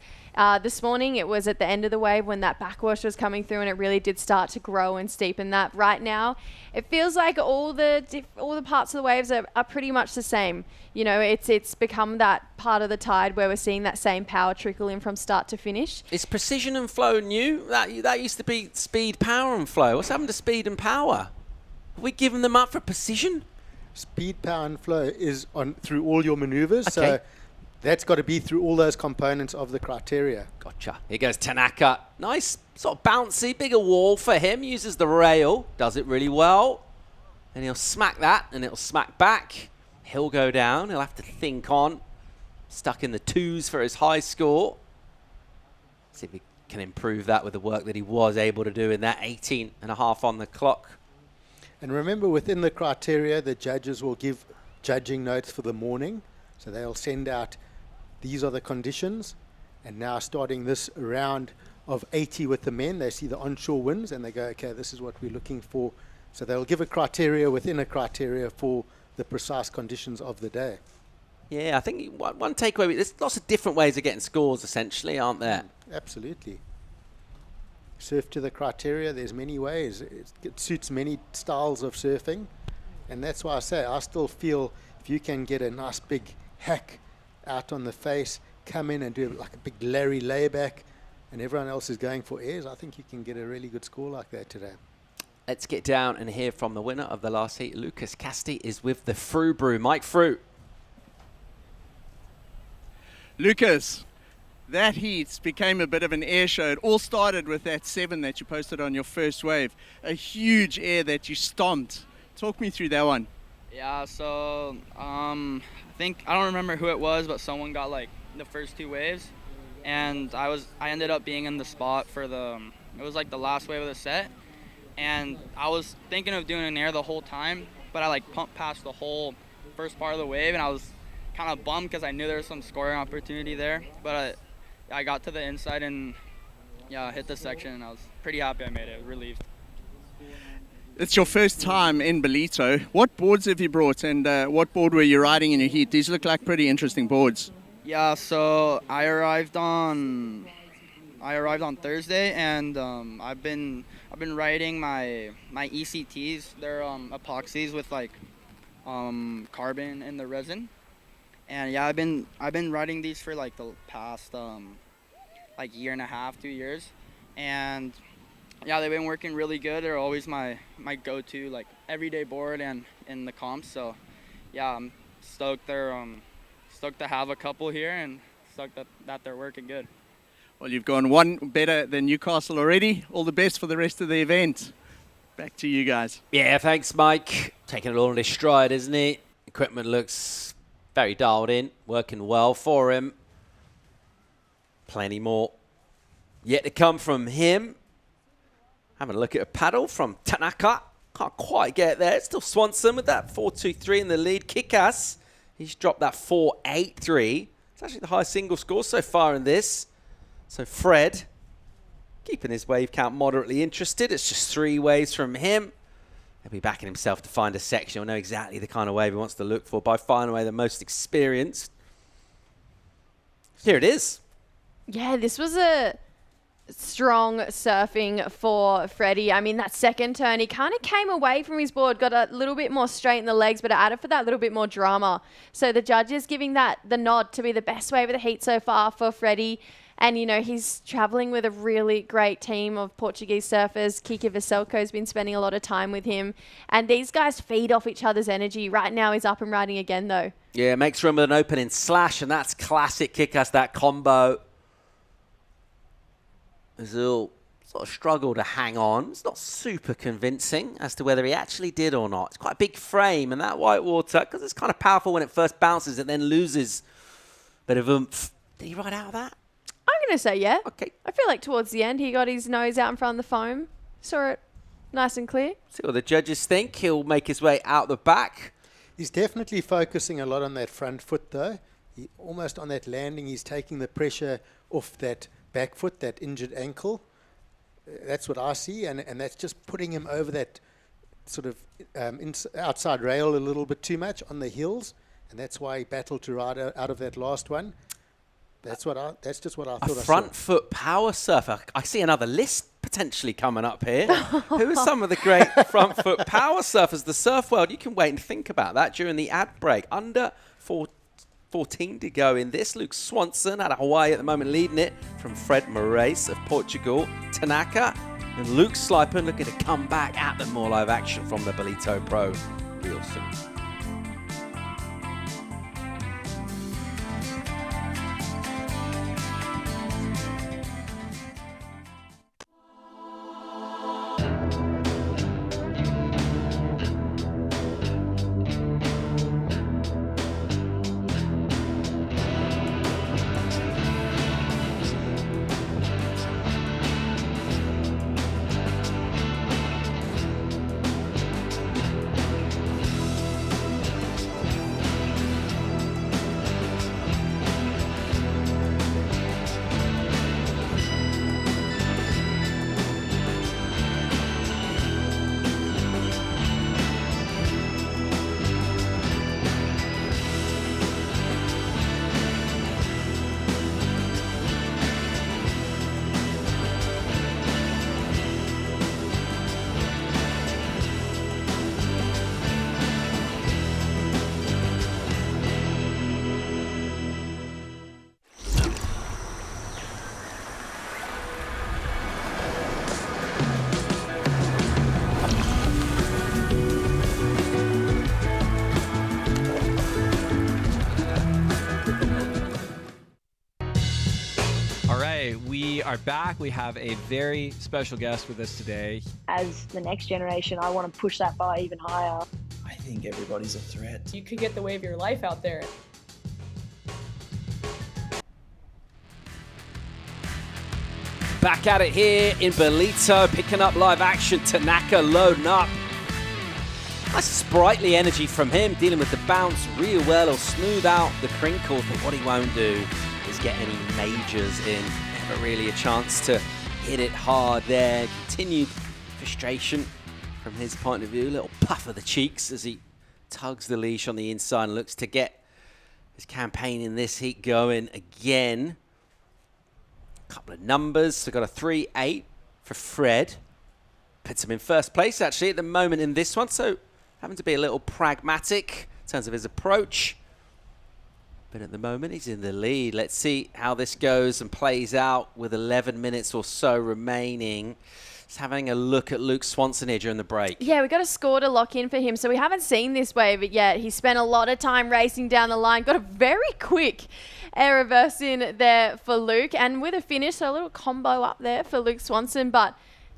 this morning. It was at the end of the wave when that backwash was coming through, and it really did start to grow and steepen. That right now it feels like all the parts of the waves are pretty much the same. You know, it's become that part of the tide where we're seeing that same power trickle in from start to finish. Is precision and flow new? That used to be speed, power and flow. What's happened to speed and power? Have we given them up for precision? Speed, power, and flow is on through all your maneuvers. Okay. So that's got to be through all those components of the criteria. Gotcha. Here goes Tanaka. Nice, sort of bouncy, bigger wall for him. Uses the rail. Does it really well. And he'll smack that, and it'll smack back. He'll go down. He'll have to think on. Stuck in the 2s for his high score. See if he can improve that with the work that he was able to do in that 18.5 on the clock. And remember, within the criteria, the judges will give judging notes for the morning. So they'll send out, these are the conditions. And now starting this round of 80 with the men, they see the onshore winds and they go, okay, this is what we're looking for. So they'll give a criteria within a criteria for the precise conditions of the day. Yeah, I think one takeaway, there's lots of different ways of getting scores, essentially, aren't there? Absolutely. Surf to the criteria, there's many ways. It suits many styles of surfing. And that's why I say, I still feel if you can get a nice big hack out on the face, come in and do like a big Larry layback, and everyone else is going for airs, I think you can get a really good score like that today. Let's get down and hear from the winner of the last heat. Lucas Casti is with the Fru Brew. Mike Fru. Lucas, that heat became a bit of an air show. It all started with that 7 that you posted on your first wave. A huge air that you stomped. Talk me through that one. Yeah, so I don't remember who it was, but someone got like the first 2 waves, and I ended up being in the spot for it was like the last wave of the set, and I was thinking of doing an air the whole time, but I like pumped past the whole first part of the wave, and I was kind of bummed because I knew there was some scoring opportunity there, but I got to the inside and hit the section, and I was pretty happy I made it. Relieved. It's your first time in Ballito. What boards have you brought, and what board were you riding in your heat? These look like pretty interesting boards. Yeah, so I arrived on Thursday, and I've been riding my ECTs. They're epoxies with like carbon in the resin, and yeah, I've been riding these for like the past like year and a half, 2 years, and yeah, they've been working really good. They're always my go-to like everyday board and in the comps. So yeah, I'm stoked. Stoked to have a couple here, and stoked that they're working good. Well, you've gone one better than Newcastle already. All the best for the rest of the event. Back to you guys. Yeah, thanks, Mike. Taking it all in his stride, isn't he? Equipment looks very dialed in, working well for him. Plenty more yet to come from him. Having a look at a paddle from Tanaka. Can't quite get there. It's still Swanson with that 4-2-3 in the lead. Kick-Ass, he's dropped that 4-8-3. It's actually the highest single score so far in this. So Fred, keeping his wave count moderately interested. It's just 3 waves from him. He'll be backing himself to find a section. He'll know exactly the kind of wave he wants to look for. By far and away the most experienced. Here it is. Yeah, this was a strong surfing for Freddie. I mean, that second turn, he kind of came away from his board, got a little bit more straight in the legs, but it added for that little bit more drama. So the judges giving that the nod to be the best wave of the heat so far for Freddie. And, you know, he's traveling with a really great team of Portuguese surfers. Kiki Veselko's been spending a lot of time with him. And these guys feed off each other's energy. Right now, he's up and riding again, though. Yeah, makes room with an opening slash, and that's classic Kick-Ass, that combo. Azul sort of struggle to hang on. It's not super convincing as to whether he actually did or not. It's quite a big frame, and that white water, because it's kind of powerful when it first bounces, it then loses a bit of oomph. Did he ride out of that? I'm going to say yeah. Okay. I feel like towards the end, he got his nose out in front of the foam. Saw it nice and clear. See what the judges think. He'll make his way out the back. He's definitely focusing a lot on that front foot, though. Almost on that landing, he's taking the pressure off that back foot, that injured ankle. That's what I see, and that's just putting him over that sort of outside rail a little bit too much on the heels, and that's why he battled to ride out of that last one. That's just what I thought. A front foot power surfer. I see another list potentially coming up here. Who are some of the great front foot power surfers? The surf world, you can wait and think about that during the ad break. Under 14 to go in this. Luke Swanson out of Hawaii at the moment leading it from Fred Moraes of Portugal. Tanaka and Luke Slipen looking to come back at the more live action from the Ballito Pro real soon. We are back. We have a very special guest with us today. As the next generation, I want to push that bar even higher. I think everybody's a threat. You could get the wave of your life out there. Back at it here in Ballito, picking up live action. Tanaka loading up. Nice sprightly energy from him, dealing with the bounce real well. He'll smooth out the crinkle, but what he won't do is get any majors in. Never really a chance to hit it hard there. Continued frustration from his point of view. A little puff of the cheeks as he tugs the leash on the inside and looks to get his campaign in this heat going again. A couple of numbers. So got a 3-8 for Fred. Puts him in first place actually at the moment in this one. So having to be a little pragmatic in terms of his approach. But at the moment, he's in the lead. Let's see how this goes and plays out with 11 minutes or so remaining. Just having a look at Luke Swanson here during the break. Yeah, we got a score to lock in for him. So we haven't seen this wave yet. He spent a lot of time racing down the line. Got a very quick air reverse in there for Luke. And with a finish, so a little combo up there for Luke Swanson. But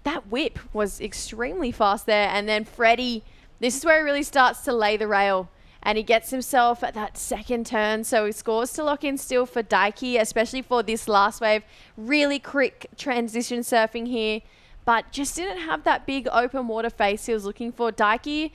that whip was extremely fast there. And then Freddie, this is where he really starts to lay the rail. And he gets himself at that second turn. So he scores to lock in still for Daiki, especially for this last wave. Really quick transition surfing here. But just didn't have that big open water face he was looking for. Daiki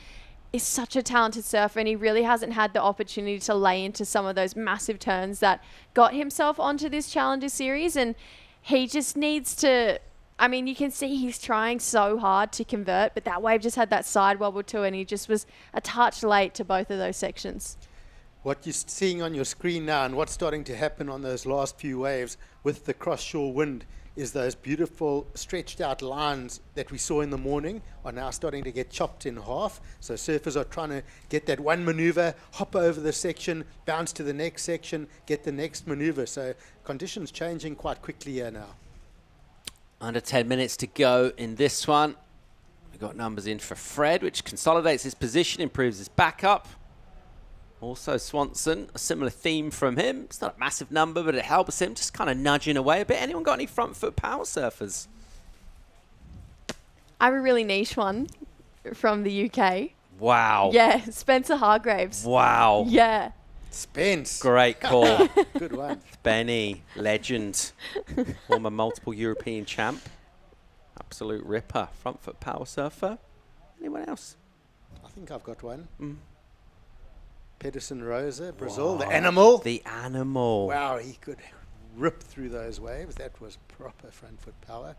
is such a talented surfer, and he really hasn't had the opportunity to lay into some of those massive turns that got himself onto this Challenger Series. And he just needs to... I mean, you can see he's trying so hard to convert, but that wave just had that side wobble too, and he just was a touch late to both of those sections. What you're seeing on your screen now and what's starting to happen on those last few waves with the cross-shore wind is those beautiful stretched out lines that we saw in the morning are now starting to get chopped in half. So surfers are trying to get that one maneuver, hop over the section, bounce to the next section, get the next maneuver. So conditions changing quite quickly here now. Under 10 minutes to go in this one. We've got numbers in for Fred, which consolidates his position, improves his backup. Also Swanson, a similar theme from him. It's not a massive number, but it helps him, just kind of nudging away a bit. Anyone got any front foot power surfers? I have a really niche one from the UK. Wow. Yeah, Spencer Hargraves. Wow. Yeah. Spence. Great call. Good one. Benny, legend. Former multiple European champ. Absolute ripper. Front foot power surfer. Anyone else? I think I've got one. Mm. Pedersen Rosa, Brazil, the Wow. animal. The animal. Wow, he could rip through those waves. That was proper front foot power.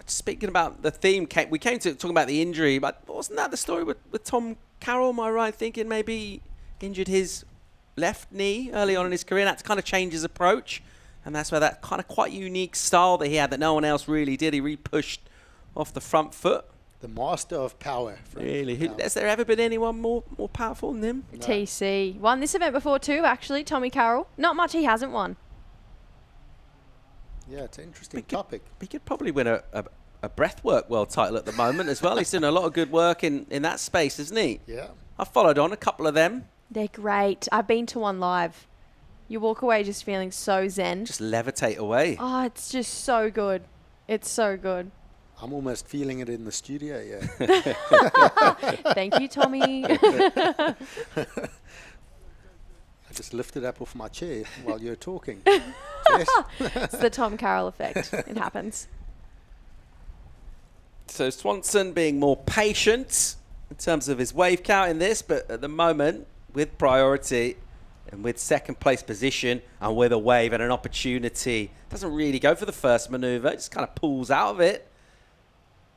Speaking about the theme, we came to talking about the injury, but wasn't that the story with Tom Carroll? Am I right thinking maybe injured his left knee early on in his career? That's kind of changed his approach, and that's where that kind of quite unique style that he had that no one else really did. He re-pushed off the front foot. The master of power. Really? Has there ever been anyone more powerful than him? No. TC. Won this event before too, actually, Tommy Carroll. Not much he hasn't won. Yeah, it's an interesting topic. He could probably win a breathwork world title at the moment as well. He's doing a lot of good work in that space, isn't he? Yeah. I followed on a couple of them. They're great. I've been to one live. You walk away just feeling so zen. Just levitate away. Oh, it's just so good. It's so good. I'm almost feeling it in the studio, yeah. Thank you, Tommy. I just lifted up off my chair while you're talking. Yes. It's the Tom Carroll effect. It happens. So Swanson being more patient in terms of his wave count in this, but at the moment, with priority and with second place position and with a wave and an opportunity, doesn't really go for the first maneuver, just kind of pulls out of it.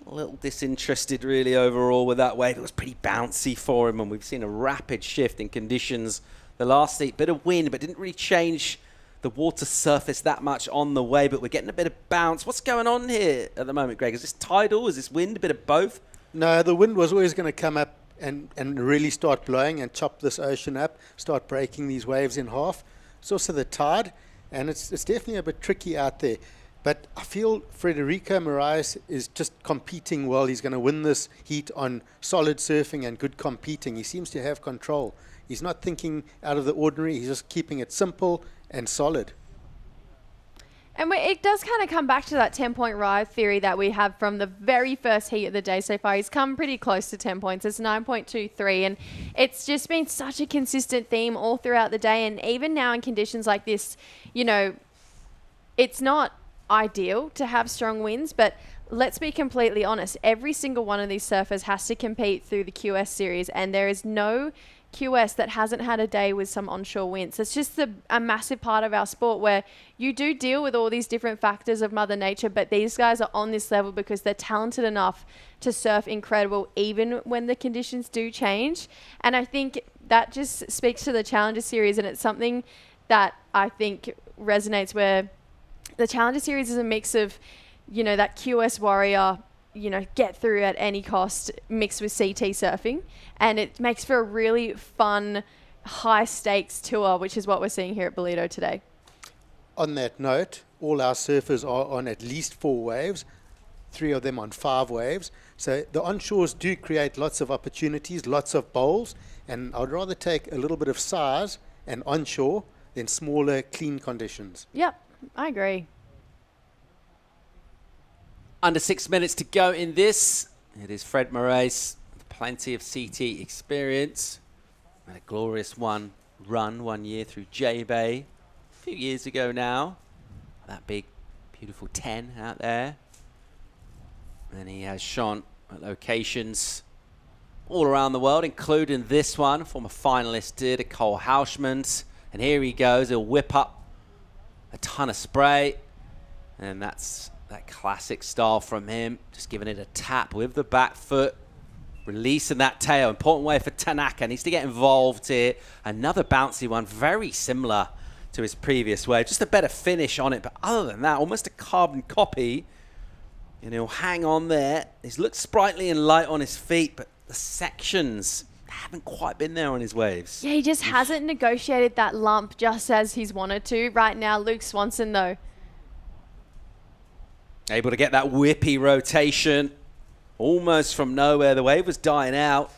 A little disinterested really overall with that wave. It was pretty bouncy for him, and we've seen a rapid shift in conditions. The last bit of wind, but didn't really change the water surface that much on the way, but we're getting a bit of bounce. What's going on here at the moment, Greg? Is this tidal? Is this wind? A bit of both? No, the wind was always going to come up and really start blowing and chop this ocean up, start breaking these waves in half. It's also the tide, and it's definitely a bit tricky out there. But I feel Federico Moraes is just competing well. He's going to win this heat on solid surfing and good competing. He seems to have control. He's not thinking out of the ordinary. He's just keeping it simple and solid. And it does kind of come back to that 10-point ride theory that we have from the very first heat of the day so far. He's come pretty close to 10 points. It's 9.23, and it's just been such a consistent theme all throughout the day. And even now in conditions like this, you know, it's not ideal to have strong winds, but let's be completely honest. Every single one of these surfers has to compete through the QS series, and there is no QS that hasn't had a day with some onshore winds. It's just a massive part of our sport where you do deal with all these different factors of Mother Nature, but these guys are on this level because they're talented enough to surf incredible even when the conditions do change. And I think that just speaks to the Challenger Series, and it's something that I think resonates where the Challenger Series is a mix of, you know, that QS warrior, you know, get through at any cost mixed with CT surfing. And it makes for a really fun, high stakes tour, which is what we're seeing here at Ballito today. On that note, all our surfers are on at least 4 waves, 3 of them on 5 waves. So the onshores do create lots of opportunities, lots of bowls. And I'd rather take a little bit of size and onshore than smaller, clean conditions. Yep, I agree. Under 6 minutes to go in this. It is Fred Moraes with plenty of CT experience. And a glorious run 1 year through J-Bay. A few years ago now. That big, beautiful 10 out there. And he has shone at locations all around the world, including this one. Former finalist did, Cole Hauschmans. And here he goes. He'll whip up a ton of spray. And that's that classic style from him. Just giving it a tap with the back foot. Releasing that tail. Important way for Tanaka. Needs to get involved here. Another bouncy one. Very similar to his previous wave. Just a better finish on it. But other than that, almost a carbon copy. And he'll hang on there. He's looked sprightly and light on his feet, but the sections haven't quite been there on his waves. Yeah, he just hasn't negotiated that lump just as he's wanted to. Right now, Luke Swanson, though. Able to get that whippy rotation. Almost from nowhere. The wave was dying out.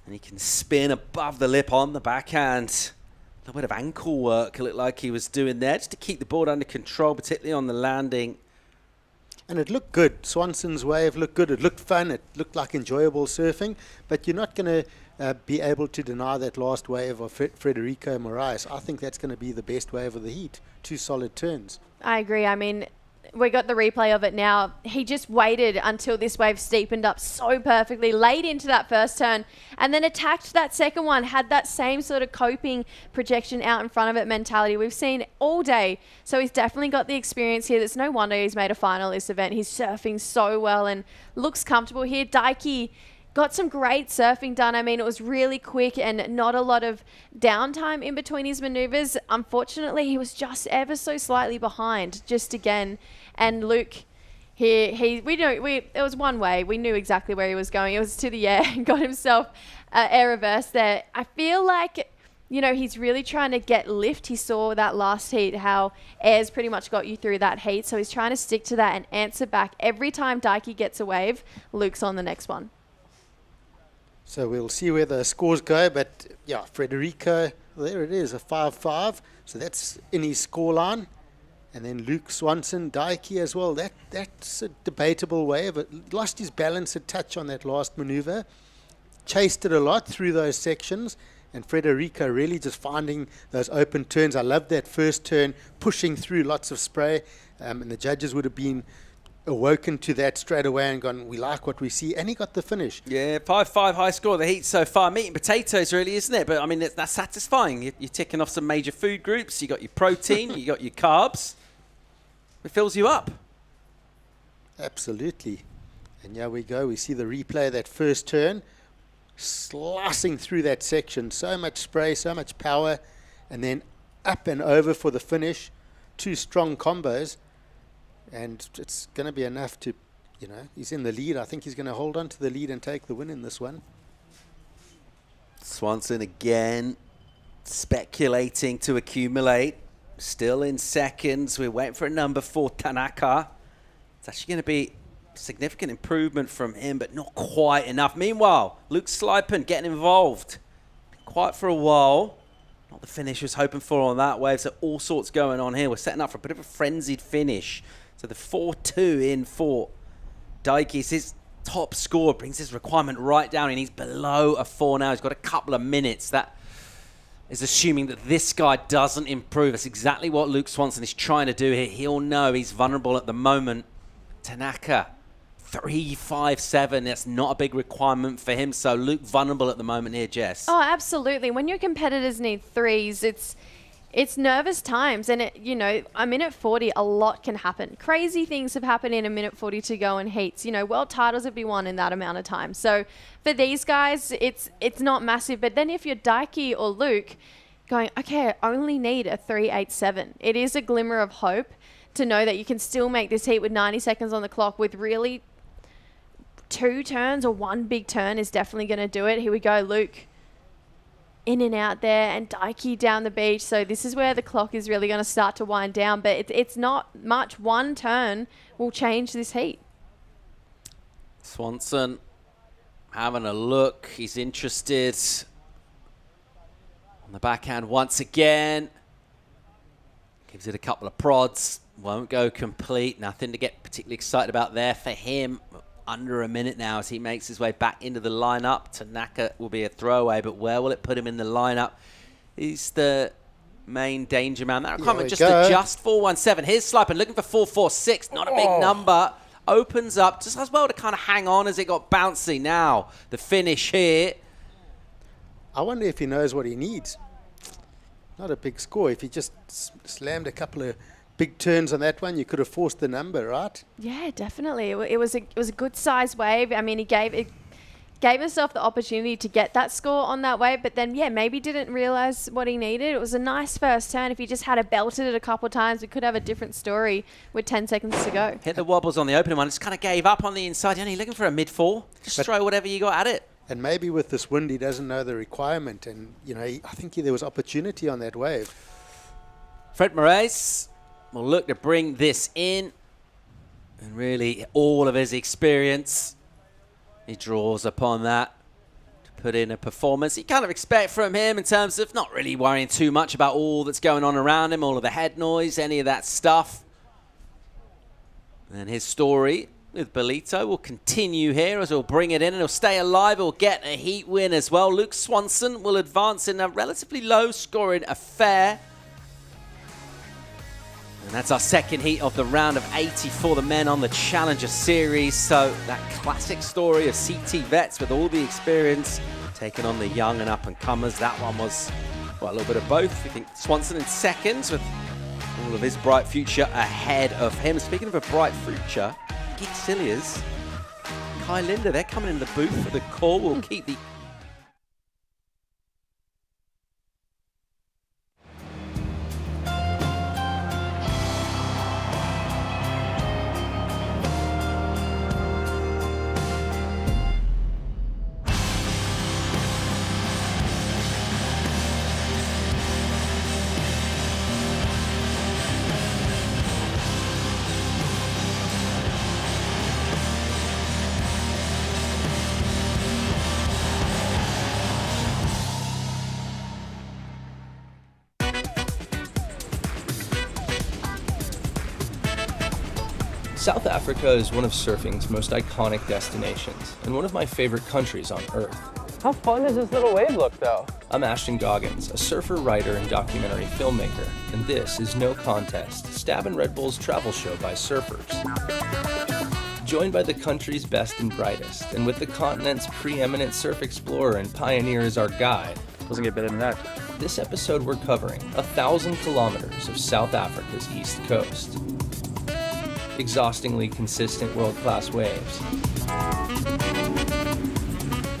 And he can spin above the lip on the backhand. A little bit of ankle work it looked like he was doing there, just to keep the board under control, particularly on the landing. And it looked good. Swanson's wave looked good. It looked fun. It looked like enjoyable surfing. But you're not going to be able to deny that last wave of Frederico Moraes. I think that's going to be the best wave of the heat. 2 solid turns. I agree. I mean, we got the replay of it now. He just waited until this wave steepened up so perfectly, laid into that first turn, and then attacked that second one, had that same sort of coping projection out in front of it mentality we've seen all day. So he's definitely got the experience here. There's no wonder he's made a final this event. He's surfing so well and looks comfortable here. Daiki got some great surfing done. I mean, it was really quick and not a lot of downtime in between his maneuvers. Unfortunately, he was just ever so slightly behind, just again. And Luke, it was one way. We knew exactly where he was going. It was to the air and got himself air reverse there. I feel like, you know, he's really trying to get lift. He saw that last heat, how air's pretty much got you through that heat. So he's trying to stick to that and answer back. Every time Daiki gets a wave, Luke's on the next one. So we'll see where the scores go. But, yeah, Frederico, there it is, a 5-5. So that's in his scoreline. And then Luke Swanson, Daiki as well. That's a debatable wave. It lost his balance a touch on that last maneuver. Chased it a lot through those sections. And Frederico really just finding those open turns. I loved that first turn, pushing through lots of spray. And the judges would have been awoken to that straight away and gone, we like what we see. And he got the finish. Yeah, 5-5 high score of the heat so far. Meat and potatoes really, isn't it? But I mean, that's satisfying. You're ticking off some major food groups. You got your protein, you got your carbs. It fills you up. Absolutely. And here we go. We see the replay of that first turn. Slicing through that section. So much spray, so much power. And then up and over for the finish. 2 strong combos. And it's going to be enough to, you know, he's in the lead. I think he's going to hold on to the lead and take the win in this one. Swanson again, speculating to accumulate. Still in seconds. We're waiting for a number 4, Tanaka. It's actually going to be significant improvement from him, but not quite enough. Meanwhile, Luke Slipen getting involved. Been quiet for a while. Not the finish he was hoping for on that wave. So all sorts going on here. We're setting up for a bit of a frenzied finish. So the 4-2 in for Daiki. His top score brings his requirement right down, and he's below a 4 now. He's got a couple of minutes. That is assuming that this guy doesn't improve. That's exactly what Luke Swanson is trying to do here. He'll know he's vulnerable at the moment. Tanaka, 3-5-7. That's not a big requirement for him. So Luke vulnerable at the moment here, Jess. Oh, absolutely. When your competitors need threes, it's nervous times. And, you know, a minute 40, a lot can happen. Crazy things have happened in a minute 40 to go in heats. You know, world titles have been won in that amount of time. So for these guys, it's not massive. But then if you're Daiki or Luke going, okay, I only need a 3.87, it is a glimmer of hope to know that you can still make this heat with 90 seconds on the clock with really 2 turns or 1 big turn is definitely going to do it. Here we go, Luke. In and out there, and Daiki down the beach. So this is where the clock is really going to start to wind down, but it's not much. 1 turn will change this heat. Swanson having a look. He's interested on the backhand once again. Gives it a couple of prods. Won't go complete. Nothing to get particularly excited about there for him. Under a minute now as he makes his way back into the lineup. Tanaka will be a throwaway, but where will it put him in the lineup? He's the main danger man. That requirement just adjust 417. Here's Slipen looking for 446. Not a big number. Opens up just as well to kind of hang on as it got bouncy. Now the finish here. I wonder if he knows what he needs. Not a big score. If he just slammed a couple of big turns on that one, you could have forced the number, right? Yeah, definitely. It was a good size wave. I mean, he gave himself the opportunity to get that score on that wave, but then maybe didn't realize what he needed. It was a nice first turn. If he just had belted it a couple of times, we could have a different story with 10 seconds to go. Hit the wobbles on the opening one. Just kind of gave up on the inside. Only looking for a mid-4. Just throw whatever you got at it. And maybe with this wind, he doesn't know the requirement. And, I think there was opportunity on that wave. Fred Moraes will look to bring this in. And really, all of his experience, he draws upon that to put in a performance you kind of expect from him in terms of not really worrying too much about all that's going on around him, all of the head noise, any of that stuff. And his story with Ballito will continue here as he'll bring it in and he'll stay alive. He'll get a heat win as well. Luke Swanson will advance in a relatively low-scoring affair. And that's our second heat of the round of 80 for the men on the Challenger Series. So that classic story of CT vets with all the experience taking on the young and up-and-comers. That one was, well, a little bit of both. We think Swanson in seconds with all of his bright future ahead of him. Speaking of a bright future, Geek Cilliers, Kai Linda, they're coming in the booth for the call. We'll keep the South Africa is one of surfing's most iconic destinations and one of my favorite countries on Earth. How fun does this little wave look, though? I'm Ashton Goggins, a surfer, writer, and documentary filmmaker, and this is No Contest, Stab and Red Bull's travel show by surfers. Joined by the country's best and brightest, and with the continent's preeminent surf explorer and pioneer as our guide, Doesn't get better than that. this episode we're covering 1,000 kilometers of South Africa's east coast. Exhaustingly consistent world-class waves.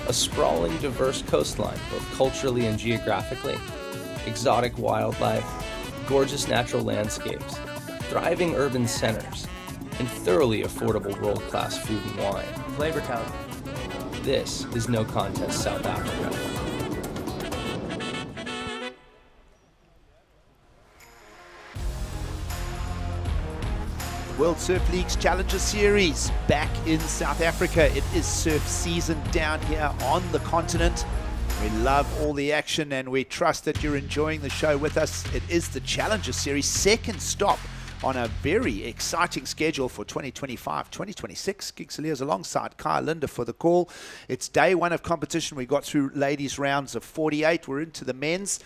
A sprawling, diverse coastline, both culturally and geographically. Exotic wildlife, gorgeous natural landscapes, thriving urban centers, and thoroughly affordable world-class food and wine. Flavor Town. This is No Contest South Africa. World Surf League's Challenger Series back in South Africa. It is surf season down here on the continent. We love all the action and we trust that you're enjoying the show with us. It is the Challenger Series second stop on a very exciting schedule for 2025-2026. Geek Cilliers alongside Kai Linda for the call. It's day one of competition. We got through ladies rounds of 48. We're into the men's.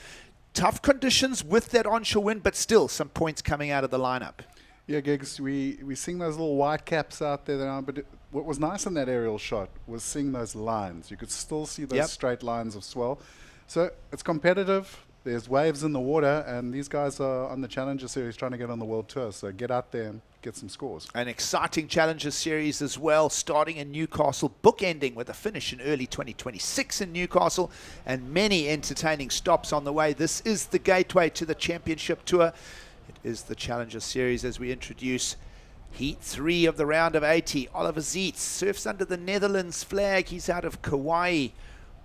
Tough conditions with that onshore wind, but still some points coming out of the lineup. Yeah, Gigs, we seeing those little white caps out there now, but what was nice in that aerial shot was seeing those lines. You could still see those straight lines of swell. So it's competitive. There's waves in the water, and these guys are on the Challenger Series trying to get on the World Tour. So get out there and get some scores. An exciting Challenger Series as well, starting in Newcastle, bookending with a finish in early 2026 in Newcastle, and many entertaining stops on the way. This is the gateway to the Championship Tour. It is the Challenger Series as we introduce Heat 3 of the round of 80. Oliver Zeitz surfs under the Netherlands flag. He's out of Kauai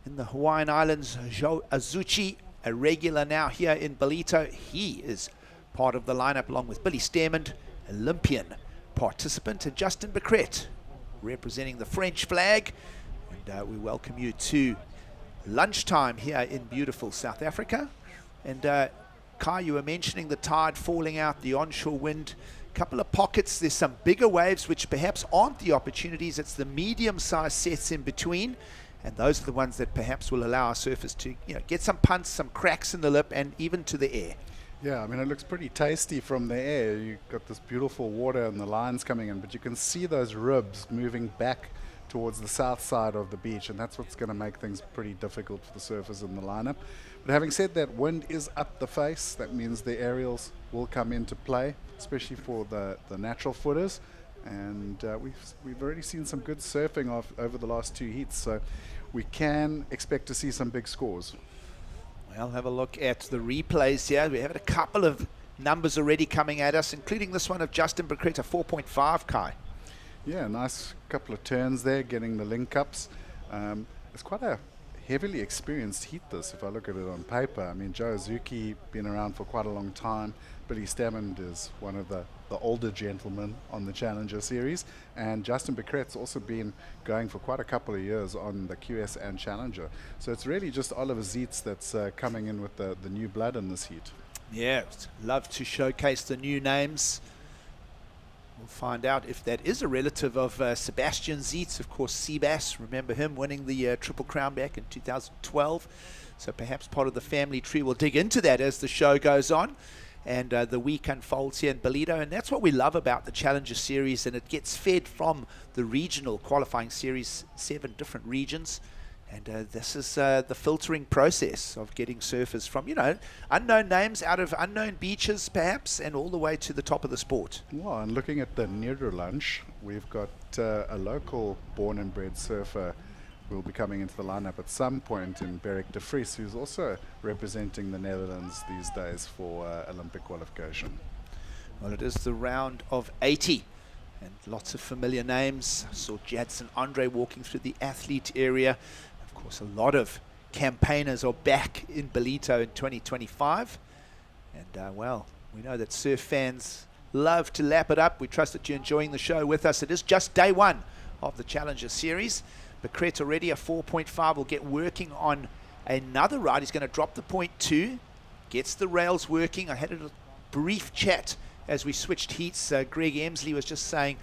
in the Hawaiian Islands. Joe Azuchi, a regular now here in Ballito. He is part of the lineup along with Billy Stearman, Olympian participant, and Justin Becret representing the French flag. And we welcome you to lunchtime here in beautiful South Africa. And Kai, you were mentioning the tide falling out, the onshore wind. Couple of pockets. There's some bigger waves which perhaps aren't the opportunities. It's the medium-sized sets in between, and those are the ones that perhaps will allow our surfers to, you know, get some punts, some cracks in the lip, and even to the air. Yeah, I mean, it looks pretty tasty from the air. You've got this beautiful water and the lines coming in, but you can see those ribs moving back towards the south side of the beach, and that's what's going to make things pretty difficult for the surfers in the lineup. But having said that, wind is up the face. That means the aerials will come into play, especially for the natural footers. And we've already seen some good surfing over the last 2 heats, so we can expect to see some big scores. Well, have a look at the replays here. We have a couple of numbers already coming at us, including this one of Justin Becreta, 4.5, Kai. Yeah, nice couple of turns there, getting the link-ups. It's quite a heavily experienced heat, this, if I look at it on paper. I mean, Joe Azuki, been around for quite a long time. Billy Stammond is one of the older gentlemen on the Challenger Series. And Justin Becret's also been going for quite a couple of years on the QS and Challenger. So it's really just Oliver Zietz that's coming in with the new blood in this heat. Yeah, love to showcase the new names. We'll find out if that is a relative of Sebastian Zietz, of course, Seabass. Remember him winning the Triple Crown back in 2012. So perhaps part of the family tree. We'll dig into that as the show goes on and the week unfolds here in Ballito. And that's what we love about the Challenger Series, and it gets fed from the regional qualifying series, 7 different regions. And this is the filtering process of getting surfers from, you know, unknown names out of unknown beaches, perhaps, and all the way to the top of the sport. Well, and looking at the Nederlands, we've got a local born and bred surfer who will be coming into the lineup at some point in Beric de Vries, who's also representing the Netherlands these days for Olympic qualification. Well, it is the round of 80. And lots of familiar names. I saw Jadson Andre walking through the athlete area. Of course, a lot of campaigners are back in Ballito in 2025. And, well, we know that surf fans love to lap it up. We trust that you're enjoying the show with us. It is just day 1 of the Challenger Series. Becret already a 4.5. Will get working on another ride. He's going to drop the 0.2. Gets the rails working. I had a brief chat as we switched heats. Greg Emsley was just saying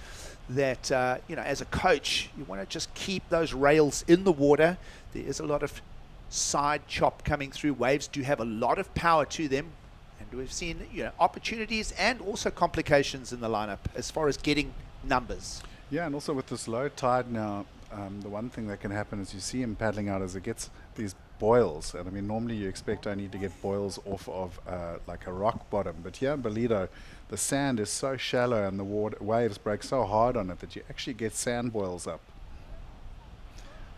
that, you know, as a coach, you want to just keep those rails in the water. There is a lot of side chop coming through. Waves do have a lot of power to them. And we've seen, you know, opportunities and also complications in the lineup as far as getting numbers. Yeah, and also with this low tide now, the one thing that can happen is you see him paddling out as it gets these boils. And I mean, normally you expect only to get boils off of like a rock bottom. But here in Ballito, the sand is so shallow and the waves break so hard on it that you actually get sand boils up.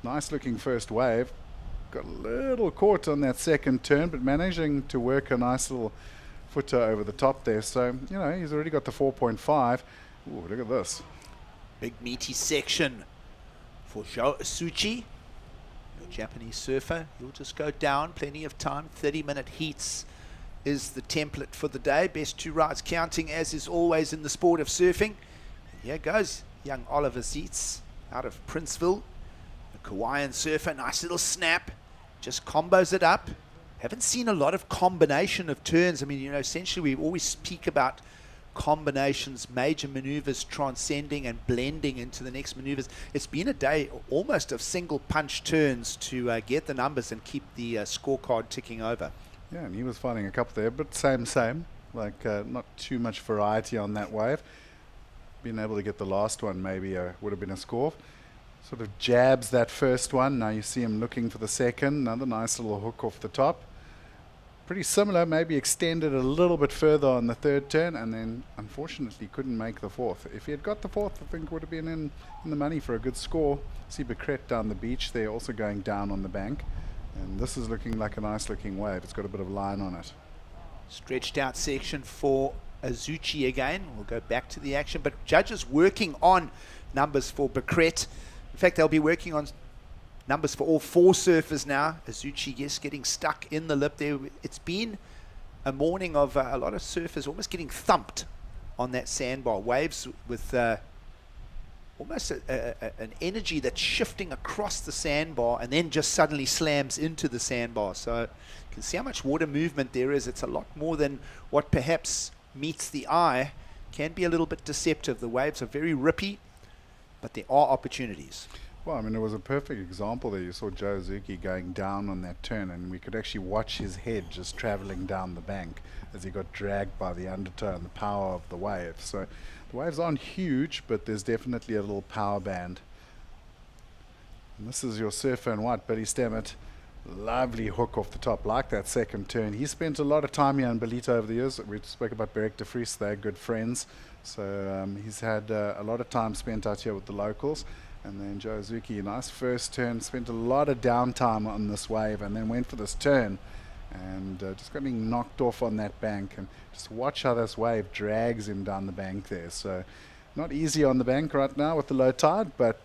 Nice looking first wave. Got a little caught on that second turn, but managing to work a nice little footer over the top there. So, you know, he's already got the 4.5. Ooh, look at this. Big meaty section for Joe Asuchi, a Japanese surfer. He'll just go down, plenty of time. 30-minute heats is the template for the day. Best 2 rides counting, as is always in the sport of surfing. And here goes young Oliver Zietz out of Princeville. The Kauaian surfer, nice little snap. Just combos it up. Haven't seen a lot of combination of turns. I mean, you know, essentially we always speak about combinations, major maneuvers transcending and blending into the next maneuvers. It's been a day almost of single punch turns to get the numbers and keep the scorecard ticking over. Yeah, and he was finding a couple there, but same. Like not too much variety on that wave. Being able to get the last one maybe would have been a score. Sort of jabs that first one. Now you see him looking for the second. Another nice little hook off the top. Pretty similar, maybe extended a little bit further on the third turn, and then unfortunately couldn't make the fourth. If he had got the fourth, I think would have been in the money for a good score. See Becret down the beach there, also going down on the bank. And this is looking like a nice looking wave. It's got a bit of line on it. Stretched out section for Azuchi again. We'll go back to the action, but judges working on numbers for Becret. In fact, they'll be working on numbers for all 4 surfers now. Azuchi, yes, getting stuck in the lip there. It's been a morning of a lot of surfers almost getting thumped on that sandbar. Waves with almost an energy that's shifting across the sandbar and then just suddenly slams into the sandbar. So you can see how much water movement there is. It's a lot more than what perhaps meets the eye. Can be a little bit deceptive. The waves are very rippy, but there are opportunities. Well, I mean, it was a perfect example there. You saw Tya Zebrowski going down on that turn, and we could actually watch his head just traveling down the bank as he got dragged by the undertow and the power of the wave. So the waves aren't huge, but there's definitely a little power band. And this is your surfer in white, Billy Stammet. Lovely hook off the top, like that second turn. He spent a lot of time here in Ballito over the years. We spoke about Beric de Vries, they're good friends. So he's had a lot of time spent out here with the locals. And then Tya Zebrowski, nice first turn, spent a lot of downtime on this wave and then went for this turn and just got being knocked off on that bank. And just watch how this wave drags him down the bank there. So not easy on the bank right now with the low tide, but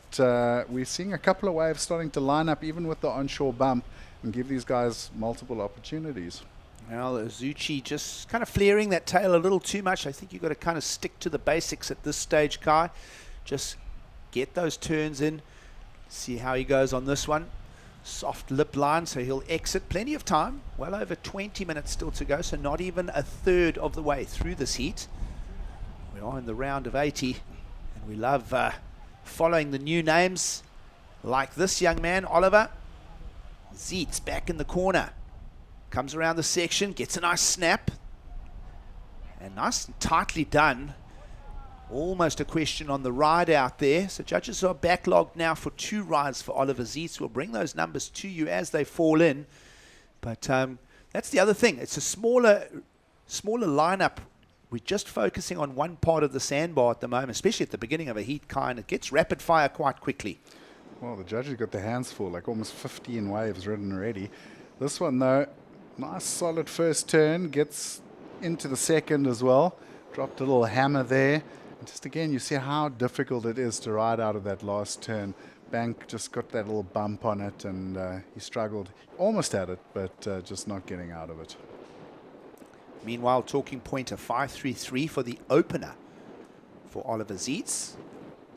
we're seeing a couple of waves starting to line up even with the onshore bump and give these guys multiple opportunities. Well, Zebrowski just kind of flaring that tail a little too much. I think you've got to kind of stick to the basics at this stage, Kai. Just get those turns in, see how he goes on this one. Soft lip line, so he'll exit. Plenty of time, well over 20 minutes still to go, so not even a third of the way through this heat. We are in the round of 80, and we love following the new names like this young man, Oliver. Zeets back in the corner, comes around the section, gets a nice snap, and nice and tightly done. Almost a question on the ride out there. So judges are backlogged now for 2 rides for Oliver Zeets. We'll bring those numbers to you as they fall in. But that's the other thing. It's a smaller lineup. We're just focusing on one part of the sandbar at the moment, especially at the beginning of a heat, kind. It gets rapid fire quite quickly. Well, the judges got their hands full, like almost 15 waves ridden already. This one, though, nice solid first turn, gets into the second as well. Dropped a little hammer there. And just again, you see how difficult it is to ride out of that last turn. Bank just got that little bump on it, and he struggled. Almost had it, but just not getting out of it. Meanwhile, talking point of 5.33 for the opener for Oliver Zeets.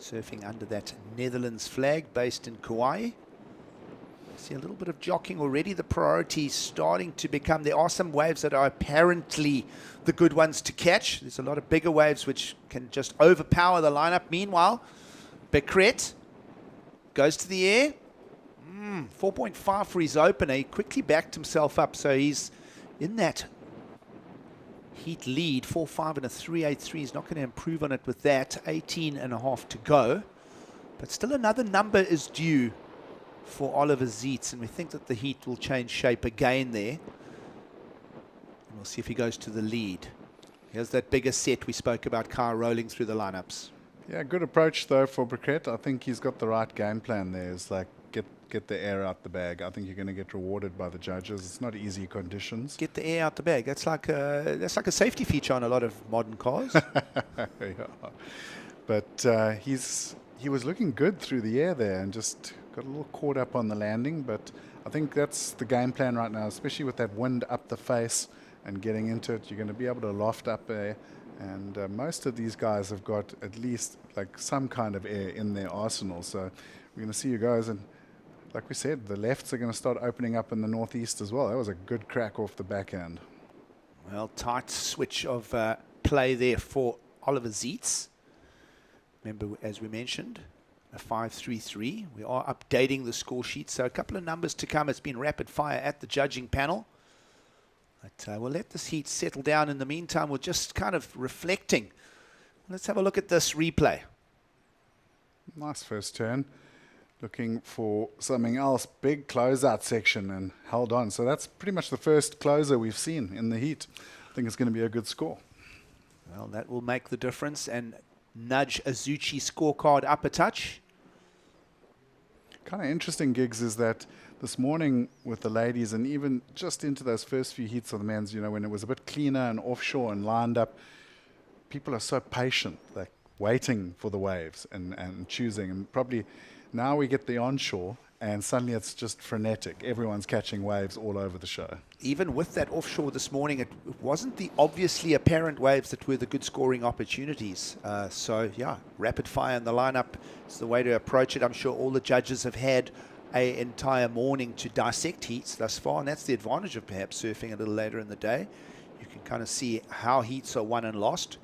Surfing under that Netherlands flag based in Kauai. See a little bit of jockeying already. The priority is starting to become, there are some waves that are apparently the good ones to catch. There's a lot of bigger waves which can just overpower the lineup. Meanwhile, Becret goes to the air. 4.5 for his opener. He quickly backed himself up, so he's in that heat lead. 4.5 and a 3.83. He's not going to improve on it with that. 18.5 to go. But still another number is due for Oliver Zeets, and we think that the heat will change shape again there. And we'll see if he goes to the lead. Here's that bigger set we spoke about, Kai, rolling through the lineups. Yeah, good approach though for Briquette. I think he's got the right game plan there. It's like get the air out the bag. I think you're going to get rewarded by the judges. It's not easy conditions. Get the air out the bag. That's like a safety feature on a lot of modern cars. Yeah. But he was looking good through the air there and just got a little caught up on the landing. But I think that's the game plan right now, especially with that wind up the face and getting into it. You're going to be able to loft up there. And most of these guys have got at least like some kind of air in their arsenal. So we're going to see you guys. And like we said, the lefts are going to start opening up in the northeast as well. That was a good crack off the backhand. Well, tight switch of play there for Oliver Zeets. Remember, as we mentioned, a 5.33. We are updating the score sheet, so a couple of numbers to come. It's been rapid fire at the judging panel. But we'll let this heat settle down. In the meantime, we're just kind of reflecting. Let's have a look at this replay. Nice first turn. Looking for something else. Big closeout section and held on. So that's pretty much the first closer we've seen in the heat. I think it's going to be a good score. Well, that will make the difference and nudge a Zucchi scorecard up a touch. Kind of interesting, Gigs, is that this morning with the ladies and even just into those first few heats of the men's, you know, when it was a bit cleaner and offshore and lined up, people are so patient, like waiting for the waves and choosing. And probably now we get the onshore and suddenly it's just frenetic. Everyone's catching waves all over the show. Even with that offshore this morning, it wasn't the obviously apparent waves that were the good scoring opportunities. So, yeah, rapid fire in the lineup is the way to approach it. I'm sure all the judges have had an entire morning to dissect heats thus far, and that's the advantage of perhaps surfing a little later in the day. You can kind of see how heats are won and lost.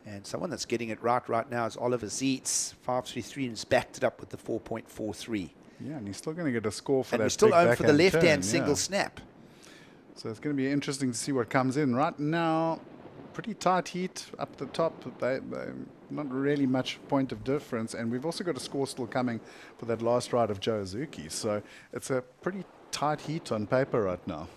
And someone that's getting it right now is Oliver Zeitz, 5.33, and has backed it up with the 4.43. Yeah, and he's still going to get a score for and that. we're still big on for the backhand left-hand turn, single yeah. snap. So it's going to be interesting to see what comes in. Right now, pretty tight heat up the top. Not really much point of difference. And we've also got a score still coming for that last ride of Tya Zebrowski. So it's a pretty tight heat on paper right now.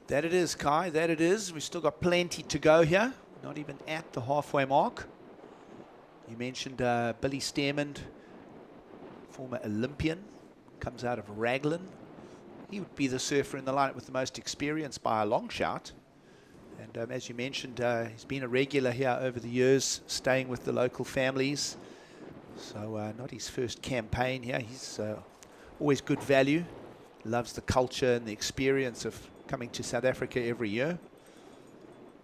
That it is, Kai, that it is. We've still got plenty to go here. Not even at the halfway mark. You mentioned Billy Stearman, former Olympian, comes out of Raglan. He would be the surfer in the lineup with the most experience by a long shot. And as you mentioned, he's been a regular here over the years, staying with the local families. So not his first campaign here. He's always good value. Loves the culture and the experience of coming to South Africa every year.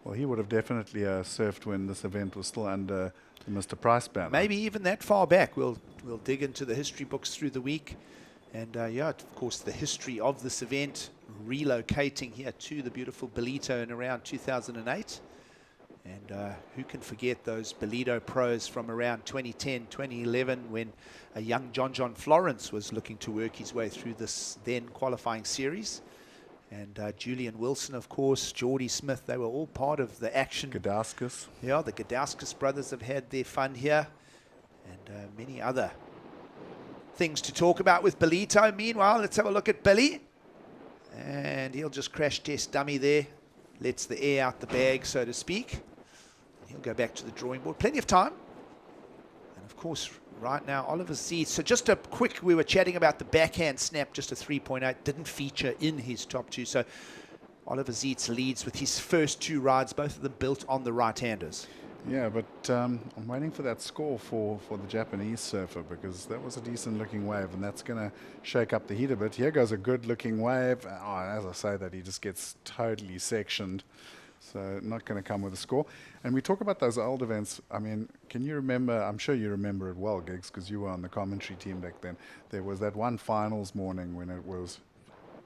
Well, he would have definitely surfed when this event was still under the Mr. Price banner. Maybe even that far back. We'll dig into the history books through the week. And yeah, of course, the history of this event, relocating here to the beautiful Ballito in around 2008. And who can forget those Ballito pros from around 2010, 2011, when a young John Florence was looking to work his way through this then qualifying series. And Julian Wilson, of course, Geordie Smith, they were all part of the action. Gadauskas. Yeah, the Gadauskas brothers have had their fun here. And many other things to talk about with Ballito. Meanwhile, let's have a look at Billy. And he'll just crash test dummy there. Lets the air out the bag, so to speak. He'll go back to the drawing board. Plenty of time. And of course, right now, Oliver Zeitz. So just a quick, we were chatting about the backhand snap, just a 3.8, didn't feature in his top two. So Oliver Zeitz leads with his first two rides, both of them built on the right-handers. Yeah, but I'm waiting for that score for the Japanese surfer, because that was a decent-looking wave, and that's going to shake up the heat a bit. Here goes a good-looking wave. Oh, as I say that, he just gets totally sectioned. So not going to come with a score. And we talk about those old events. I mean, can you remember, I'm sure you remember it well, Giggs, because you were on the commentary team back then. There was that one finals morning when it was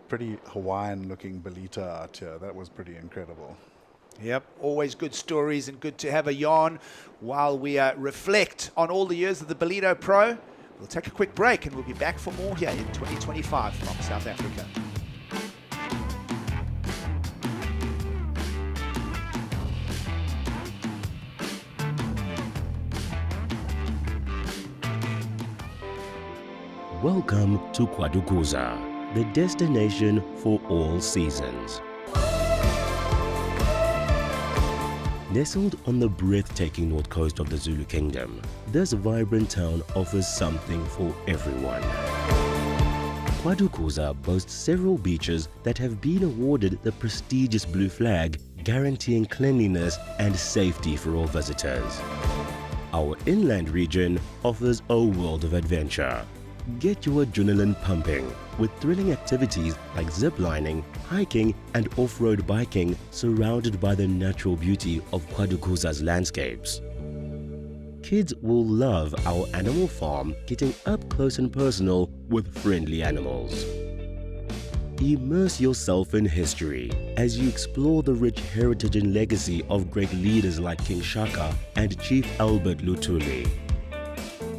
pretty Hawaiian-looking Ballito out here. That was pretty incredible. Yep, always good stories and good to have a yarn while we reflect on all the years of the Ballito Pro. We'll take a quick break and we'll be back for more here in 2025 from South Africa. Welcome to KwaDukuza, the destination for all seasons. Nestled on the breathtaking north coast of the Zulu Kingdom, this vibrant town offers something for everyone. KwaDukuza boasts several beaches that have been awarded the prestigious Blue Flag, guaranteeing cleanliness and safety for all visitors. Our inland region offers a world of adventure. Get your adrenaline pumping with thrilling activities like ziplining, hiking and off-road biking surrounded by the natural beauty of KwaDukuza's landscapes. Kids will love our animal farm, getting up close and personal with friendly animals. Immerse yourself in history as you explore the rich heritage and legacy of great leaders like King Shaka and Chief Albert Luthuli.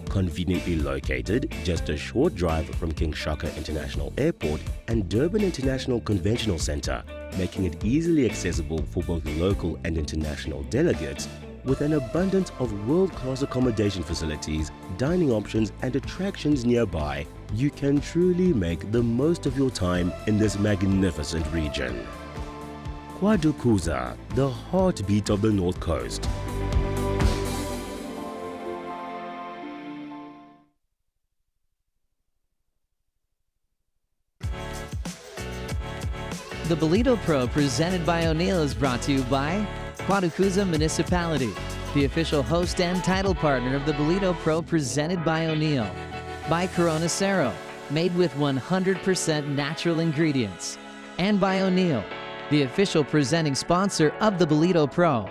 Conveniently located just a short drive from King Shaka International Airport and Durban International Conventional Center, making it easily accessible for both local and international delegates, with an abundance of world-class accommodation facilities, dining options and attractions nearby, you can truly make the most of your time in this magnificent region. KwaDukuza, the heartbeat of the North Coast. The Ballito Pro presented by O'Neill is brought to you by KwaDukuza Municipality, the official host and title partner of the Ballito Pro presented by O'Neill, by Corona Cerro, made with 100% natural ingredients. And by O'Neill, the official presenting sponsor of the Ballito Pro.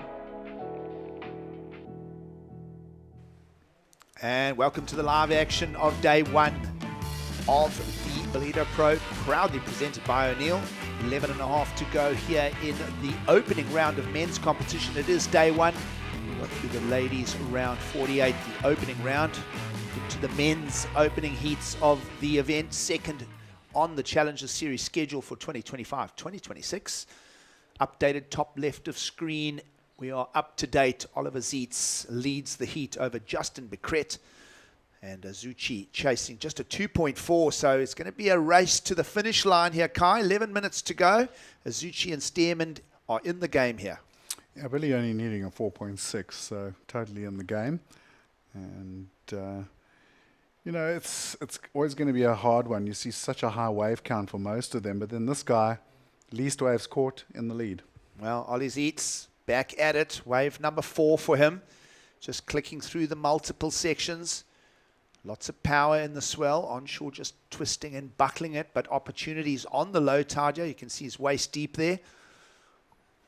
And welcome to the live action of day one of the Ballito Pro, proudly presented by O'Neill. 11 and a half to go here in the opening round of men's competition. It is day one. We'll go through the ladies round 48, the opening round, into the men's opening heats of the event, second on the Challenger Series schedule for 2025-2026. Updated top left of screen. We are up to date. Oliver Zietz leads the heat over Justin Becret. And Azuchi chasing just a 2.4, so it's going to be a race to the finish line here, Kai. 11 minutes to go. Azuchi and Stearman are in the game here. Yeah, Billy only needing a 4.6, so totally in the game. And, you know, it's always going to be a hard one. You see such a high wave count for most of them, but then this guy, least waves caught in the lead. Well, Ollie Zietz back at it. Wave number 4 for him. Just clicking through the multiple sections. Lots of power in the swell, onshore just twisting and buckling it, but opportunities on the low tide here. You can see his waist deep there.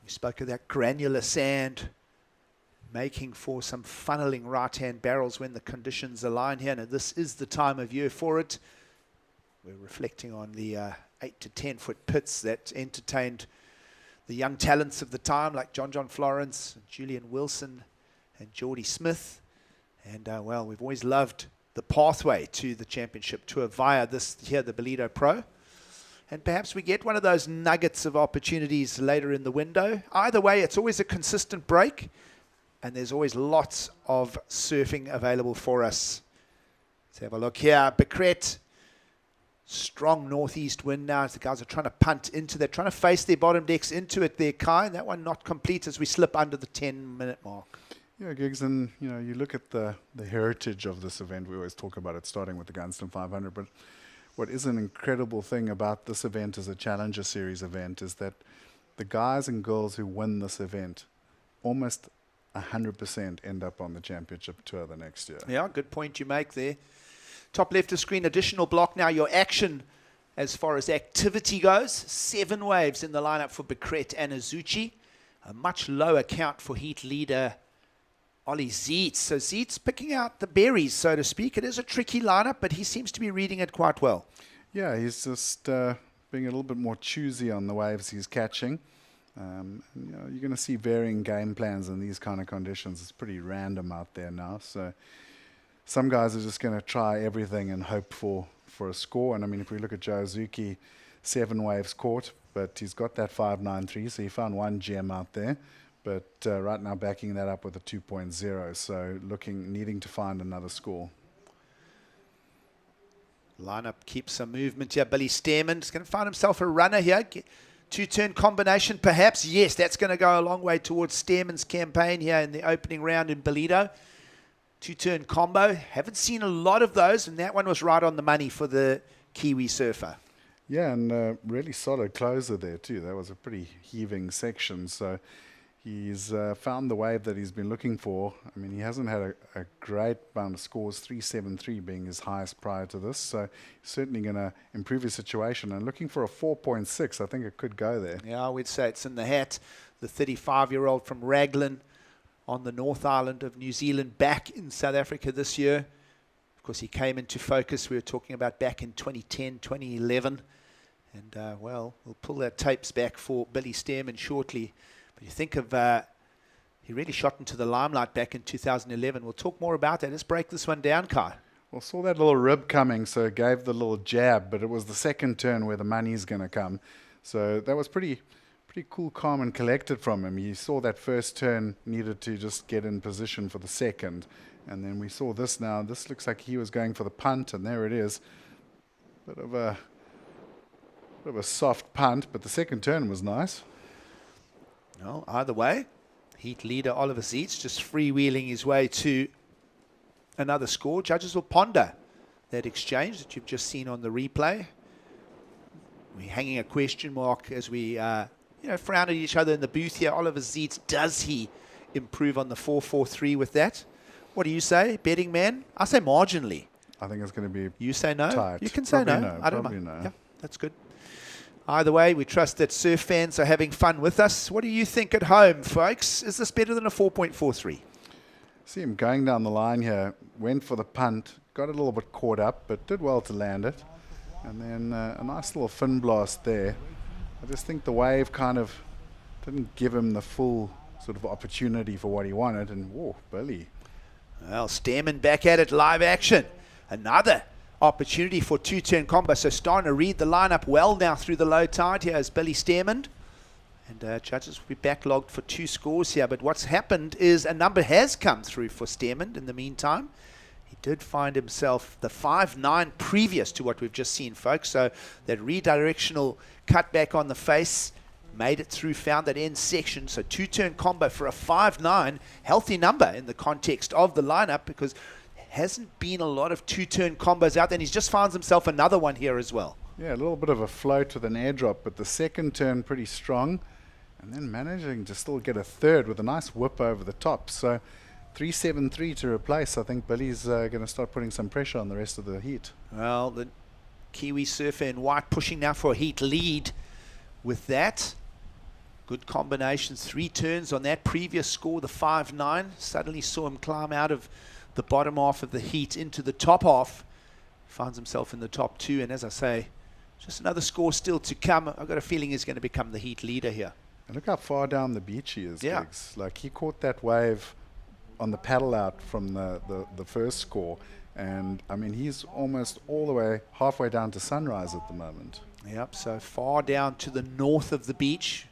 We spoke of that granular sand, making for some funneling right-hand barrels when the conditions align here. Now, this is the time of year for it. We're reflecting on the 8 to 10 foot pits that entertained the young talents of the time, like John Florence, Julian Wilson, and Geordie Smith. And, well, we've always loved the pathway to the championship tour via this here, the Ballito Pro. And perhaps we get one of those nuggets of opportunities later in the window. Either way, it's always a consistent break, and there's always lots of surfing available for us. Let's have a look here. Becret, strong northeast wind now as the guys are trying to punt into that, trying to face their bottom decks into it there, Kai. And that one not complete as we slip under the 10-minute mark. Yeah, Giggs, and you know, you look at the heritage of this event. We always talk about it starting with the Gunston 500, but what is an incredible thing about this event as a Challenger Series event is that the guys and girls who win this event almost 100% end up on the championship tour the next year. Yeah, good point you make there. Top left of screen, additional block now. Your action as far as activity goes. 7 waves in the lineup for Becret and Azuchi. A much lower count for heat leader Ollie Zietz. So Zietz picking out the berries, so to speak. It is a tricky lineup, but he seems to be reading it quite well. Yeah, he's just being a little bit more choosy on the waves he's catching. You know, you're going to see varying game plans in these kind of conditions. It's pretty random out there now. So some guys are just going to try everything and hope for a score. And I mean, if we look at Joe Azuki, 7 waves caught, but he's got that 5.93, so he found one gem out there. But right now backing that up with a 2.0, so needing to find another score. Lineup keeps some movement here. Billy Stearman is going to find himself a runner here. 2-turn combination perhaps. Yes, that's going to go a long way towards Stearman's campaign here in the opening round in Ballito. 2-turn combo. Haven't seen a lot of those, and that one was right on the money for the Kiwi surfer. Yeah, and really solid closer there too. That was a pretty heaving section, so he's found the wave that he's been looking for. I mean, he hasn't had a great amount of scores, 3.73 being his highest prior to this. So he's certainly going to improve his situation. And looking for a 4.6, I think it could go there. Yeah, I would say it's in the hat. The 35-year-old from Raglan on the North Island of New Zealand, back in South Africa this year. Of course, he came into focus. We were talking about back in 2010, 2011. And, well, we'll pull that tapes back for Billy Stearman shortly. But you think of, he really shot into the limelight back in 2011. We'll talk more about that. Let's break this one down, Kai. Well, saw that little rib coming, so it gave the little jab, but it was the second turn where the money's going to come. So that was pretty cool, calm, and collected from him. He saw that first turn, needed to just get in position for the second. And then we saw this now. This looks like he was going for the punt, and there it is. Bit of a soft punt, but the second turn was nice. Well, either way, heat leader Oliver Zietz just freewheeling his way to another score. Judges will ponder that exchange that you've just seen on the replay. We're hanging a question mark as we frown at each other in the booth here. Oliver Zietz, does he improve on the 4.43 with that? What do you say, betting man? I say marginally. I think it's going to be You say no? tight. You can say Probably no. I don't Probably mind. no. Yeah, that's good. Either way, we trust that surf fans are having fun with us. What do you think at home, folks? Is this better than a 4.43? See him going down the line here, went for the punt, got a little bit caught up, but did well to land it. And then a nice little fin blast there. I just think the wave kind of didn't give him the full sort of opportunity for what he wanted. And, whoa, Billy. Well, Stearman back at it, live action. Another opportunity for two-turn combo. So starting to read the lineup well now through the low tide. Here is Billy Stearman. And judges will be backlogged for 2 scores here. But what's happened is a number has come through for Stearman in the meantime. He did find himself the 5.9 previous to what we've just seen, folks. So that redirectional cutback on the face made it through, found that end section. So two-turn combo for a 5.9. Healthy number in the context of the lineup because hasn't been a lot of two-turn combos out there. And he's just found himself another one here as well. Yeah, a little bit of a float with an airdrop, but the second turn pretty strong. And then managing to still get a third with a nice whip over the top. So 3.73 to replace. I think Billy's going to start putting some pressure on the rest of the heat. Well, the Kiwi surfer in white pushing now for a heat lead with that. Good combinations. 3 turns on that previous score, the 5.9. Suddenly saw him climb out of the bottom half of the heat into the top half. Finds himself in the top 2. And as I say, just another score still to come. I've got a feeling he's going to become the heat leader here. And look how far down the beach he is, Yeah. Giggs. Like he caught that wave on the paddle out from the first score. And I mean, he's almost all the way halfway down to Sunrise at the moment. Yep, so far down to the north of the beach.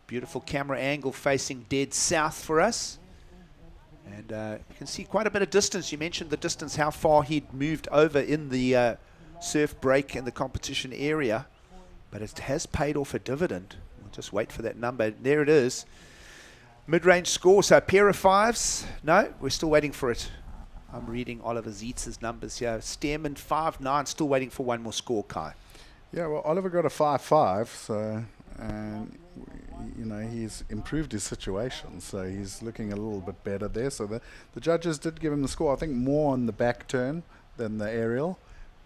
Beautiful camera angle facing dead south for us. And you can see quite a bit of distance. You mentioned the distance, how far he'd moved over in the surf break in the competition area. But it has paid off a dividend. We'll just wait for that number. There it is. Mid-range score, so a pair of 5s. No, we're still waiting for it. I'm reading Oliver Zietz's numbers here. Stearman 5.9, still waiting for one more score, Kai. Yeah, well, Oliver got a 5.5, so, and, you know, he's improved his situation, so he's looking a little bit better there. So the judges did give him the score, I think more on the back turn than the aerial,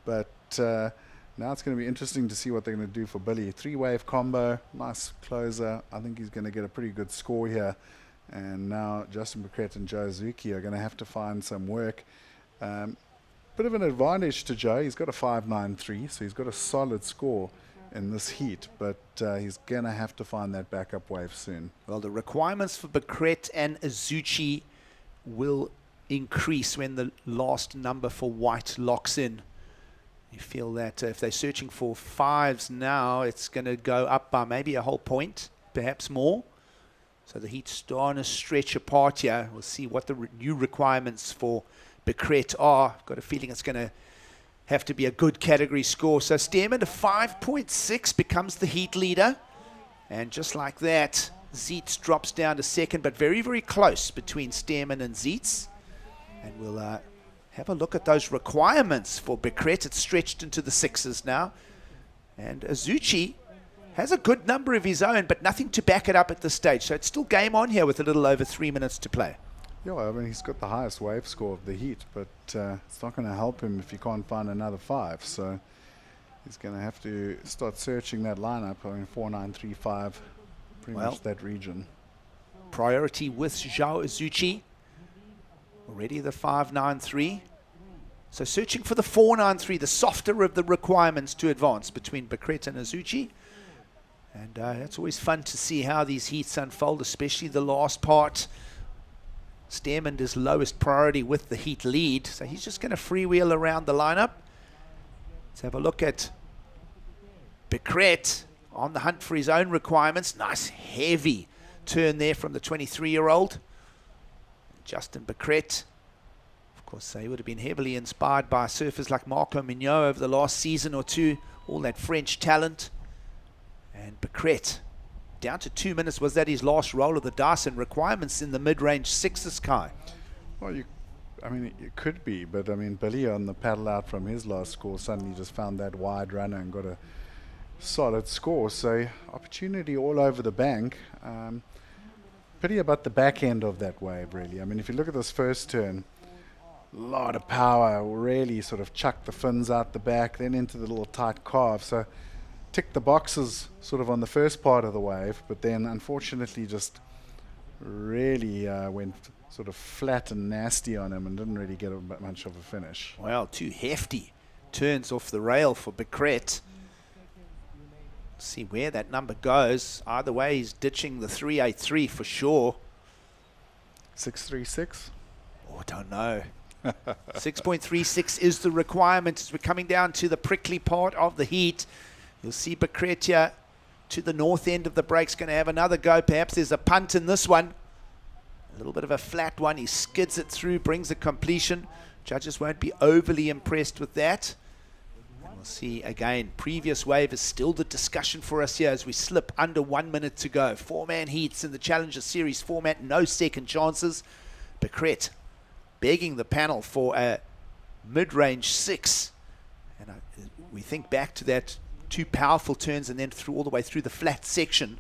but now it's going to be interesting to see what they're going to do for Billy. 3-wave combo, nice closer. I think he's going to get a pretty good score here. And now Justin Becquet and Joe Zuki are going to have to find some work. Bit of an advantage to Joe. He's got a 5.93, so he's got a solid score in this heat, but he's going to have to find that backup wave soon. Well, the requirements for Becquet and Azuchi will increase when the last number for white locks in. You feel that if they're searching for 5s now, it's going to go up by maybe a whole point, perhaps more. So the heat's starting to stretch apart here. We'll see what the new requirements for Becquet are. I've got a feeling it's going to have to be a good category score. So Stearman, a 5.6, becomes the heat leader. And just like that, Zietz drops down to second, but very, very close between Stearman and Zietz. And we'll have a look at those requirements for Becquet. It's stretched into the 6s now. And Azuchi has a good number of his own, but nothing to back it up at this stage. So it's still game on here with a little over 3 minutes to play. Yeah, I mean, he's got the highest wave score of the heat, but it's not going to help him if he can't find another 5. So he's going to have to start searching that lineup. I mean, 4.935, pretty much that region. Priority with Zhao Azuchi. Already the 5.93. So searching for the 4.93, the softer of the requirements to advance between Becquet and Azuchi. And it's always fun to see how these heats unfold, especially the last part. Stearman is lowest priority with the heat lead, so he's just going to freewheel around the lineup. Let's have a look at Becquet on the hunt for his own requirements. Nice heavy turn there from the 23-year-old. Justin Becquet, of course, he would have been heavily inspired by surfers like Marco Mignot over the last season or two, all that French talent. And Becquet, down to 2 minutes, was that his last roll of the dice, and requirements in the mid-range 6s, Kai? Well, I mean, it could be, but I mean, Billy on the paddle out from his last score suddenly just found that wide runner and got a solid score. So opportunity all over the bank. Pity about the back end of that wave, really. I mean, if you look at this first turn, lot of power, really sort of chucked the fins out the back, then into the little tight carve. So ticked the boxes sort of on the first part of the wave, but then unfortunately just really went sort of flat and nasty on him and didn't really get much of a finish. Well, 2 hefty turns off the rail for Becret. See where that number goes. Either way, he's ditching the 383 for sure. 636? Oh, I don't know. 6.36 is the requirement as we're coming down to the prickly part of the heat. You'll see Becret here to the north end of the break's going to have another go. Perhaps there's a punt in this one. A little bit of a flat one. He skids it through, brings a completion. Judges won't be overly impressed with that. And we'll see again. Previous wave is still the discussion for us here as we slip under 1 minute to go. 4-man heats in the Challenger Series format. No second chances. Becret begging the panel for a mid-range 6. And we think back to that 2 powerful turns and then through all the way through the flat section.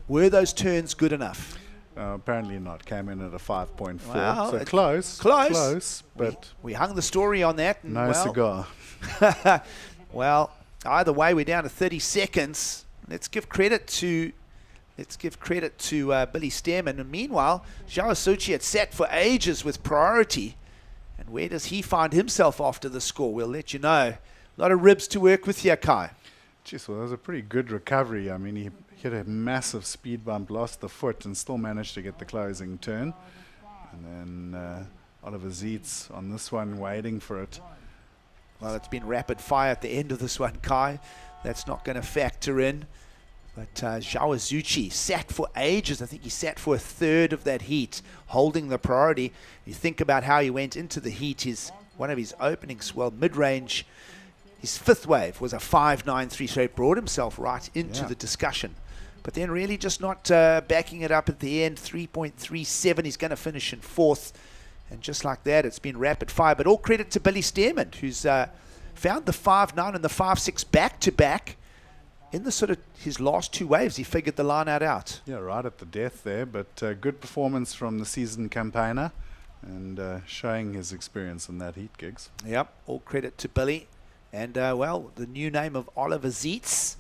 Were those turns good enough? Apparently not. Came in at a 5.4. Well, so close. Close. But we hung the story on that. And no cigar. Well, either way, we're down to 30 seconds. Let's give credit to Billy Stearman. And meanwhile, Zhao Suchi had sat for ages with priority. And where does he find himself after the score? We'll let you know. A lot of ribs to work with here, Kai. Jeez, well, that was a pretty good recovery. I mean, he hit a massive speed bump, lost the foot, and still managed to get the closing turn. And then Oliver Zietz on this one, waiting for it. Well, it's been rapid fire at the end of this one, Kai. That's not going to factor in. But Zhao Azuchi sat for ages. I think he sat for a third of that heat, holding the priority. You think about how he went into the heat. One of his openings, well, mid-range, his 5th wave was a 5.93, so he brought himself right into the discussion. But then really just not backing it up at the end. 3.37, he's going to finish in 4th. And just like that, it's been rapid fire. But all credit to Billy Stearman, who's found the 5.9 and the 5.6 back-to-back. In the sort of his last 2 waves, he figured the line out. Yeah, right at the death there, but good performance from the seasoned campaigner and showing his experience in that heat gigs. Yep, all credit to Billy. And, well, the new name of Oliver Zietz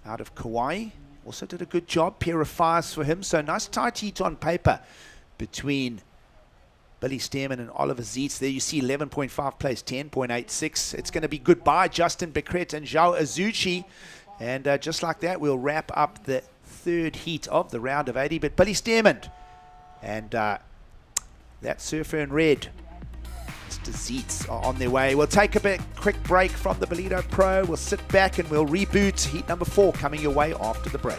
out of Kauai also did a good job. Pair of 5s for him. So nice tight heat on paper between Billy Stearman and Oliver Zietz. There you see 11.5 plays, 10.86. It's going to be goodbye, Justin Becret and Zhao Azuchi. And just like that, we'll wrap up the 3rd heat of the round of 80. But Billy Stearman and that surfer in red, Mr. Zietz, are on their way. We'll take a quick break from the Ballito Pro. We'll sit back and we'll reboot heat number 4 coming your way after the break.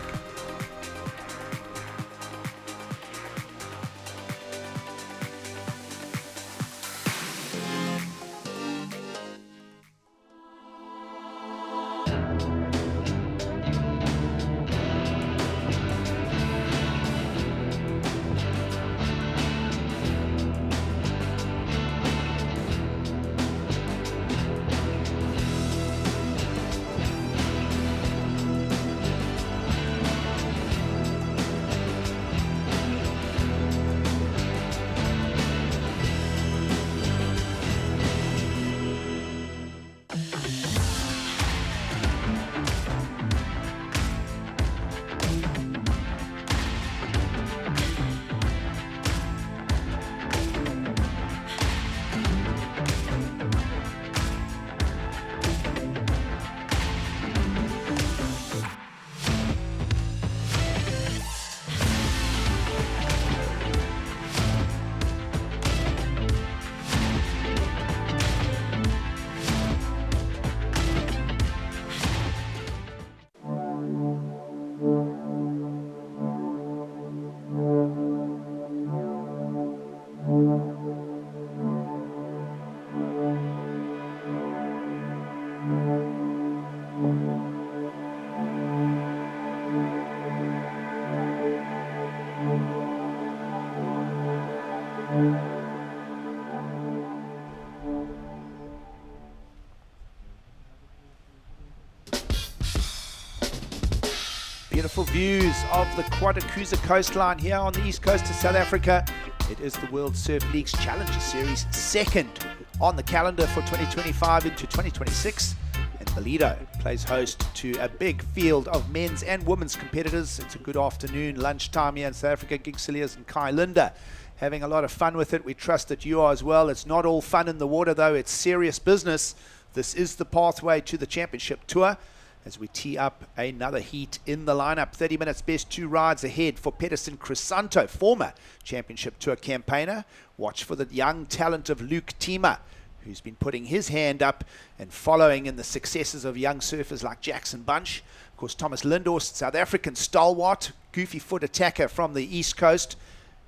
Beautiful views of the KwaDukuza coastline here on the east coast of South Africa. It is the World Surf League's Challenger Series, second on the calendar for 2025 into 2026. And Ballito plays host to a big field of men's and women's competitors. It's a good afternoon, lunchtime here in South Africa. Gig Cilliers and Kai Linda having a lot of fun with it. We trust that you are as well. It's not all fun in the water, though. It's serious business. This is the pathway to the championship tour as we tee up another heat in the lineup. 30 minutes best 2 rides ahead for Pedersen Crisanto, former championship tour campaigner. Watch for the young talent of Luke Tima, who's been putting his hand up and following in the successes of young surfers like Jackson Bunch. Of course, Thomas Lindhorst, South African stalwart, goofy foot attacker from the East Coast.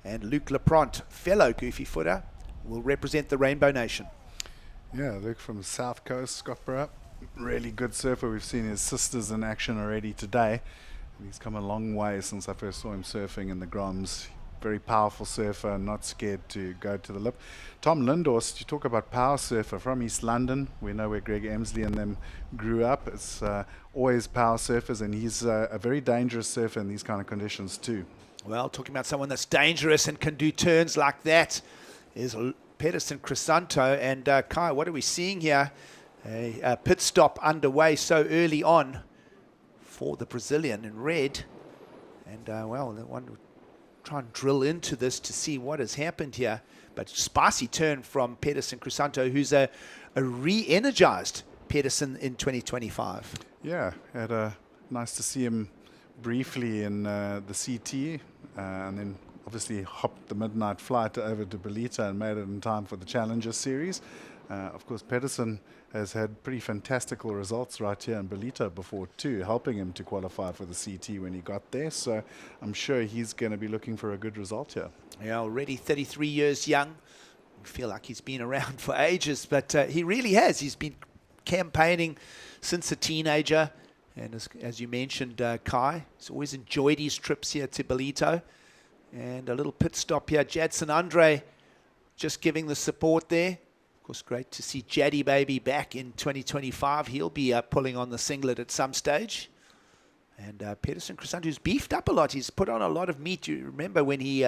And Luke Lapront, fellow goofy footer, will represent the Rainbow Nation. Yeah, Luke from the South Coast, Scottsboro. Really good surfer. We've seen his sisters in action already today. And he's come a long way since I first saw him surfing in the Groms. Very powerful surfer, not scared to go to the lip. Tom Lindhorst, you talk about power surfer from East London. We know where Greg Emsley and them grew up. It's always power surfers, and he's a very dangerous surfer in these kind of conditions too. Well, talking about someone that's dangerous and can do turns like that is Pedersen Crisanto. And Kai, what are we seeing here? A pit stop underway so early on for the Brazilian in red. And, well, I want to try and drill into this to see what has happened here. But spicy turn from Pedersen Crisanto, who's a re-energized Pedersen in 2025. Yeah, nice to see him briefly in the CT, and then obviously hopped the midnight flight over to Ballito and made it in time for the Challenger Series. Of course, Pedersen has had pretty fantastical results right here in Ballito before too, helping him to qualify for the CT when he got there. So I'm sure he's going to be looking for a good result here. Yeah, already 33 years young. I feel like he's been around for ages, but he really has. He's been campaigning since a teenager. And as you mentioned, Kai, he's always enjoyed his trips here to Ballito. And a little pit stop here. Jadson Andre just giving the support there. Of course, great to see Jaddy Baby back in 2025. He'll be pulling on the singlet at some stage. And Pedersen Crisanto, who's beefed up a lot. He's put on a lot of meat. You remember when he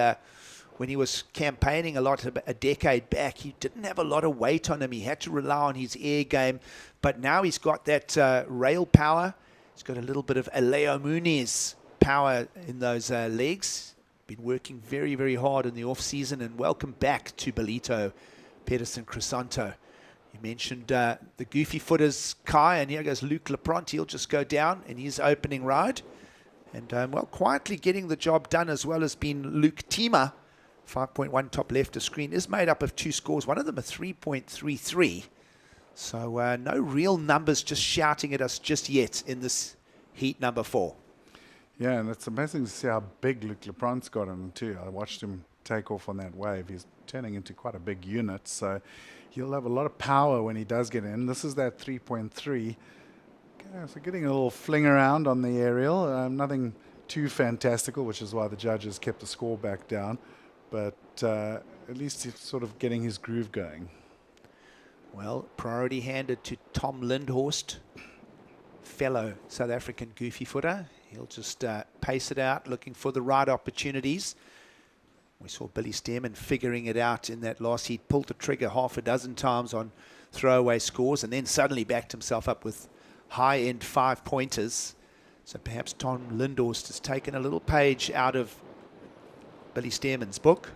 was campaigning a lot a decade back, he didn't have a lot of weight on him. He had to rely on his air game. But now he's got that rail power. He's got a little bit of Aleo Muniz power in those legs. Been working very, very hard in the off-season, and welcome back to Ballito, Pedersen Crisanto. You mentioned the goofy footers, Kai, and here goes Luke Lapront. He'll just go down in his opening ride. And, well, quietly getting the job done as well has been Luke Tima. 5.1 top left of screen is made up of 2 scores. One of them a 3.33. So no real numbers just shouting at us just yet in this heat number 4. Yeah, and it's amazing to see how big Luke Lapront's got him too. I watched him take off on that wave. He's turning into quite a big unit, so he'll have a lot of power when he does get in. This is that 3.3. Okay, so getting a little fling around on the aerial. Nothing too fantastical, which is why the judges kept the score back down. But at least he's sort of getting his groove going. Well, priority handed to Tom Lindhorst, fellow South African goofy footer. He'll just pace it out, looking for the right opportunities. We saw Billy Stearman figuring it out in that last heat, pulled the trigger half a dozen times on throwaway scores, and then suddenly backed himself up with high-end 5-pointers. So perhaps Tom Lindhorst has taken a little page out of Billy Stearman's book.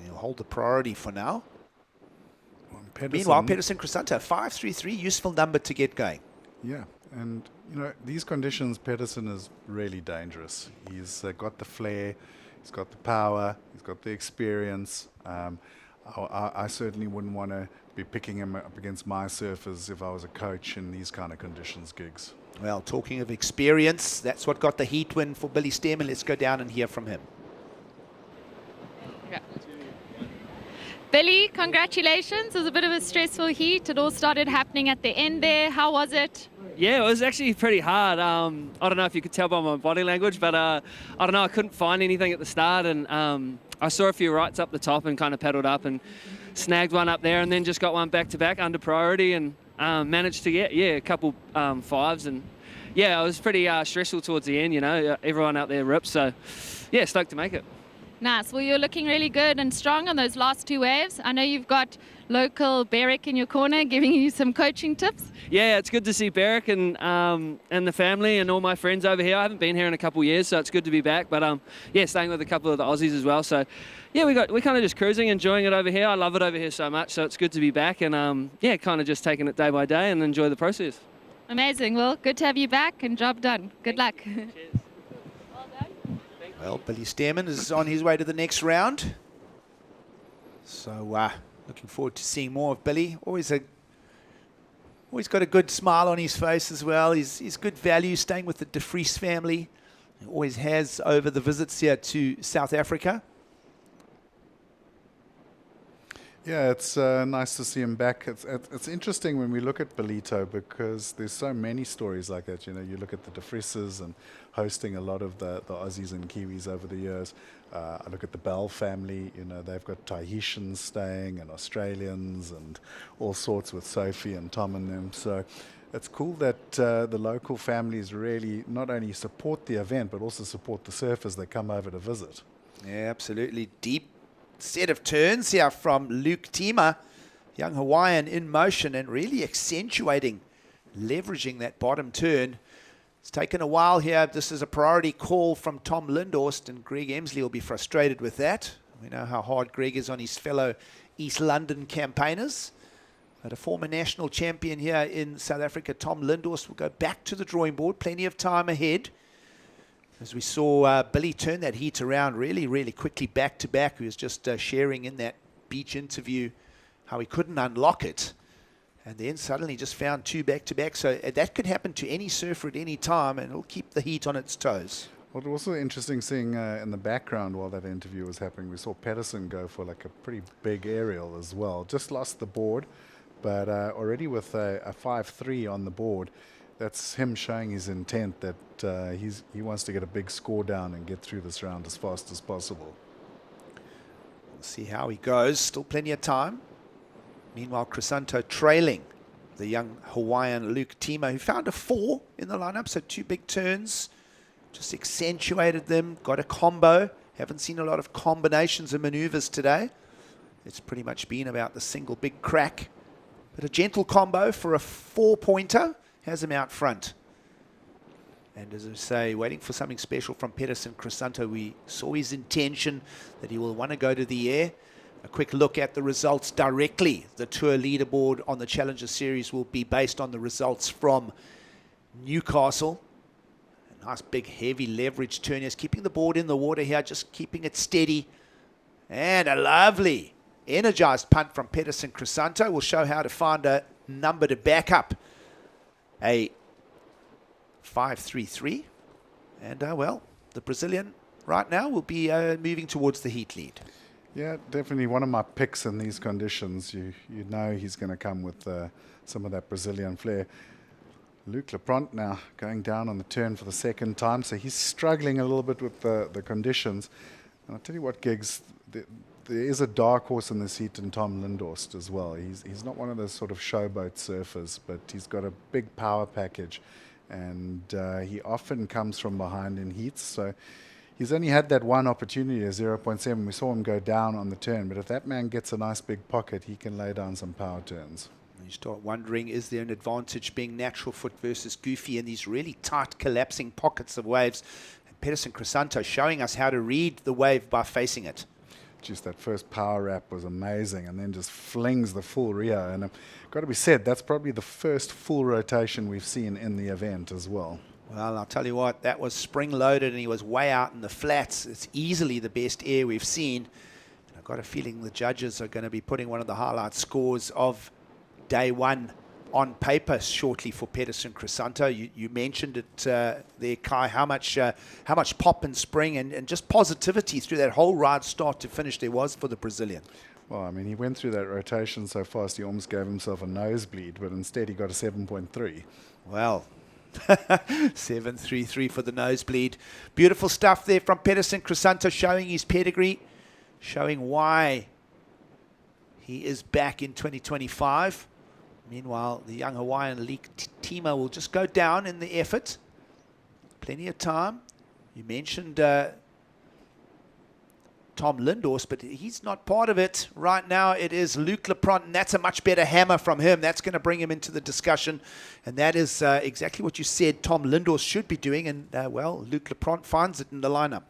He'll hold the priority for now. Meanwhile, Pedersen Crisanto, 5.33, useful number to get going. Yeah, and you know, these conditions, Pedersen is really dangerous. He's got the flair, he's got the power, he's got the experience. I certainly wouldn't want to be picking him up against my surfers if I was a coach in these kind of conditions gigs. Well, talking of experience, that's what got the heat win for Billy Stearman. Let's go down and hear from him. Yeah. Billy, congratulations. It was a bit of a stressful heat. It all started happening at the end there. How was it? Yeah, it was actually pretty hard. I don't know if you could tell by my body language, but I don't know, I couldn't find anything at the start, and I saw a few rights up the top and kind of paddled up and snagged one up there, and then just got one back-to-back under priority and managed to get, a couple 5s. And, yeah, it was pretty stressful towards the end, you know. Everyone out there ripped, so, yeah, stoked to make it. Nice. Well, you're looking really good and strong on those last two waves. I know you've got local Beric in your corner giving you some coaching tips. Yeah, it's good to see Beric and the family and all my friends over here. I haven't been here in a couple of years, so it's good to be back. But yeah, staying with a couple of the Aussies as well. So yeah, we're kind of just cruising, enjoying it over here. I love it over here so much, so it's good to be back and yeah, kind of just taking it day by day and enjoy the process. Amazing. Well, good to have you back and job done. Good luck. Cheers. Well, Billy Stearman is on his way to the next round. So looking forward to seeing more of Billy. Always got a good smile on his face as well. He's good value, staying with the De Vries family. He always has over the visits here to South Africa. Yeah, it's nice to see him back. It's interesting when we look at Ballito because there's so many stories like that. You know, you look at the De Vrieses and hosting a lot of the Aussies and Kiwis over the years. I look at the Bell family. You know, they've got Tahitians staying and Australians and all sorts with Sophie and Tom and them. So it's cool that the local families really not only support the event but also support the surfers that come over to visit. Yeah, absolutely. Deep set of turns here from Luke Tima, young Hawaiian in motion and really accentuating, leveraging that bottom turn. It's taken a while here. This is a priority call from Tom Lindhorst, and Greg Emsley will be frustrated with that. We know how hard Greg is on his fellow East London campaigners. But a former national champion here in South Africa, Tom Lindhorst, will go back to the drawing board. Plenty of time ahead. As we saw Billy turn that heat around really, really quickly back to back. He was just sharing in that beach interview how he couldn't unlock it. And then suddenly just found two back to back. So that could happen to any surfer at any time, and it'll keep the heat on its toes. Well, it was also interesting seeing in the background while that interview was happening, we saw Pedersen go for like a pretty big aerial as well. Just lost the board, but already with a 5-3 on the board, that's him showing his intent that he wants to get a big score down and get through this round as fast as possible. We'll see how he goes. Still plenty of time. Meanwhile, Crisanto trailing the young Hawaiian Luke Tima, who found a 4 in the lineup, so 2 big turns. Just accentuated them, got a combo. Haven't seen a lot of combinations and maneuvers today. It's pretty much been about the single big crack. But a gentle combo for a 4-pointer. Has him out front. And as I say, waiting for something special from Pedersen Crisanto. We saw his intention that he will want to go to the air. A quick look at the results directly. The tour leaderboard on the Challenger Series will be based on the results from Newcastle. A nice big heavy leverage turn. He's keeping the board in the water here, just keeping it steady. And a lovely energized punt from Pedersen Crisanto. Will show how to find a number to back up a 5-3-3, and well, the Brazilian right now will be moving towards the heat lead. Yeah, definitely one of my picks in these conditions. You know he's going to come with some of that Brazilian flair. Luc Lepront now going down on the turn for the second time, so he's struggling a little bit with the conditions. And I'll tell you what, Giggs, there is a dark horse in this heat in Tom Lindhorst as well. He's not one of those sort of showboat surfers, but he's got a big power package, and he often comes from behind in heats. So he's only had that one opportunity at 0.7. We saw him go down on the turn, but if that man gets a nice big pocket, he can lay down some power turns. You start wondering, is there an advantage being natural foot versus goofy in these really tight collapsing pockets of waves? And Pedersen Crisanto showing us how to read the wave by facing it. Just that first power wrap was amazing, and then just flings the full Rio. And got to be said, that's probably the first full rotation we've seen in the event as well. Well, I'll tell you what, that was spring-loaded, and he was way out in the flats. It's easily the best air we've seen. And I've got a feeling the judges are going to be putting one of the highlight scores of day one on paper shortly for Pedersen Crisanto. You mentioned it there, Kai, how much pop and spring and just positivity through that whole ride start to finish there was for the Brazilian. Well, I mean, he went through that rotation so fast he almost gave himself a nosebleed, but instead he got a 7.3. Well, 7.33 for the nosebleed. Beautiful stuff there from Pedersen Crisanto, showing his pedigree, showing why he is back in 2025. Meanwhile, the young Hawaiian Luke Tima will just go down in the effort. Plenty of time. You mentioned Tom Lindhorst, but he's not part of it. Right now it is Luc Lepront, and that's a much better hammer from him. That's going to bring him into the discussion, and that is exactly what you said Tom Lindhorst should be doing, and well, Luc Lepront finds it in the lineup.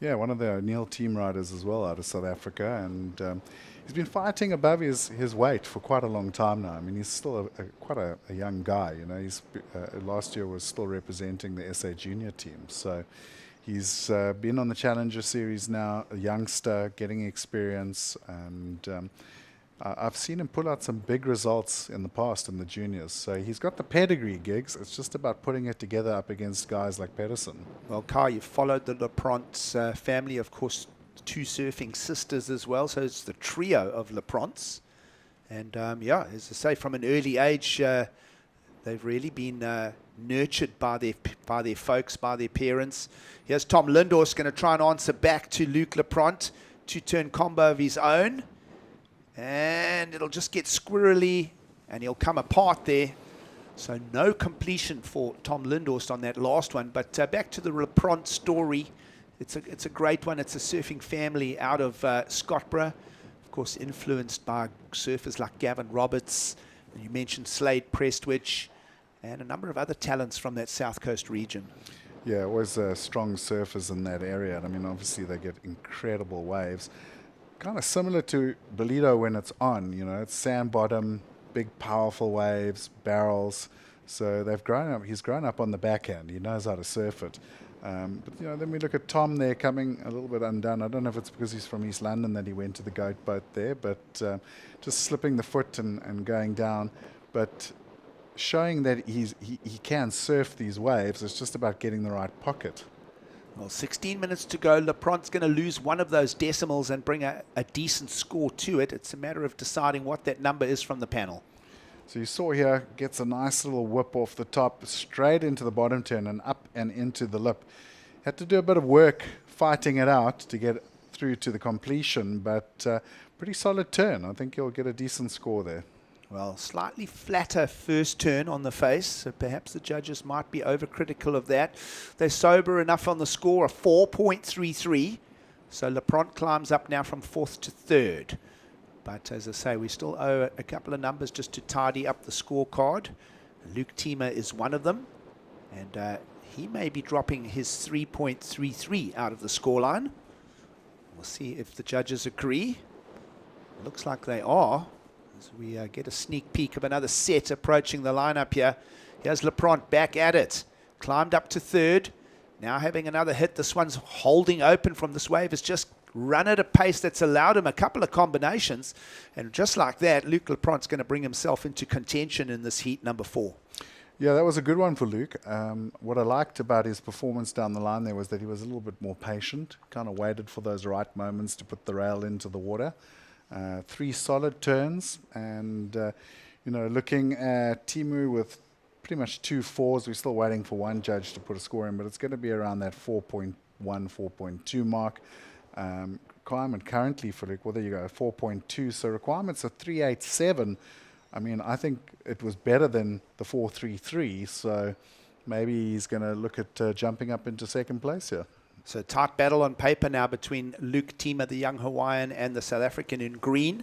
Yeah, one of the O'Neill team riders as well out of South Africa, and he's been fighting above his weight for quite a long time now. I mean, he's still quite a young guy. You know, he's last year was still representing the SA Junior team, so he's been on the Challenger Series now, a youngster, getting experience, and I've seen him pull out some big results in the past in the juniors. So he's got the pedigree gigs. It's just about putting it together up against guys like Pedersen. Well, Kai, you've followed the Lepront's family, of course, 2 surfing sisters as well, so it's the trio of Lepront's. And yeah, as I say, from an early age, they've really been nurtured by their folks, by their parents. Here's Tom Lindhorst going to try and answer back to Luc Lepront. 2-turn combo of his own. And it'll just get squirrely, and he'll come apart there. So no completion for Tom Lindhorst on that last one. But back to the Lepront story. It's a great one. It's a surfing family out of Scottsboro. Of course, influenced by surfers like Gavin Roberts. And you mentioned Slade Prestwich, and a number of other talents from that South Coast region. Yeah, always strong surfers in that area. And I mean, obviously they get incredible waves. Kind of similar to Ballito when it's on, you know, it's sand bottom, big powerful waves, barrels. So they've grown up, he's grown up on the backhand. He knows how to surf it. But, you know, then we look at Tom there coming a little bit undone. I don't know if it's because he's from East London that he went to the goat boat there, but just slipping the foot and going down. But showing that he can surf these waves, it's just about getting the right pocket. Well, 16 minutes to go. Lepront's going to lose one of those decimals and bring a decent score to it. It's a matter of deciding what that number is from the panel. So you saw here, gets a nice little whip off the top, straight into the bottom turn and up and into the lip. Had to do a bit of work fighting it out to get through to the completion, but pretty solid turn. I think you'll get a decent score there. Well, slightly flatter first turn on the face, so perhaps the judges might be overcritical of that. They're sober enough on the score, a 4.33. So Lepront climbs up now from 4th to 3rd. But as I say, we still owe a couple of numbers just to tidy up the scorecard. Luke Thiemer is one of them, and he may be dropping his 3.33 out of the scoreline. We'll see if the judges agree. Looks like they are. As we get a sneak peek of another set approaching the lineup here. Here's Lepront back at it. Climbed up to 3rd. Now having another hit. This one's holding open from this wave. It's just run at a pace that's allowed him a couple of combinations. And just like that, Luc Lepront's going to bring himself into contention in this heat number 4. Yeah, that was a good one for Luke. What I liked about his performance down the line there was that he was a little bit more patient. Kind of waited for those right moments to put the rail into the water. 3 solid turns, and you know, looking at Timu with pretty much 2 4s. We're still waiting for one judge to put a score in, but it's going to be around that 4.1, 4.2 mark. Requirement currently for Luke, well, there you go, 4.2. So requirements are 3.87. I mean, I think it was better than the 4.33. So maybe he's going to look at jumping up into 2nd place here. So tight battle on paper now between Luc Thiemer, the young Hawaiian, and the South African in green.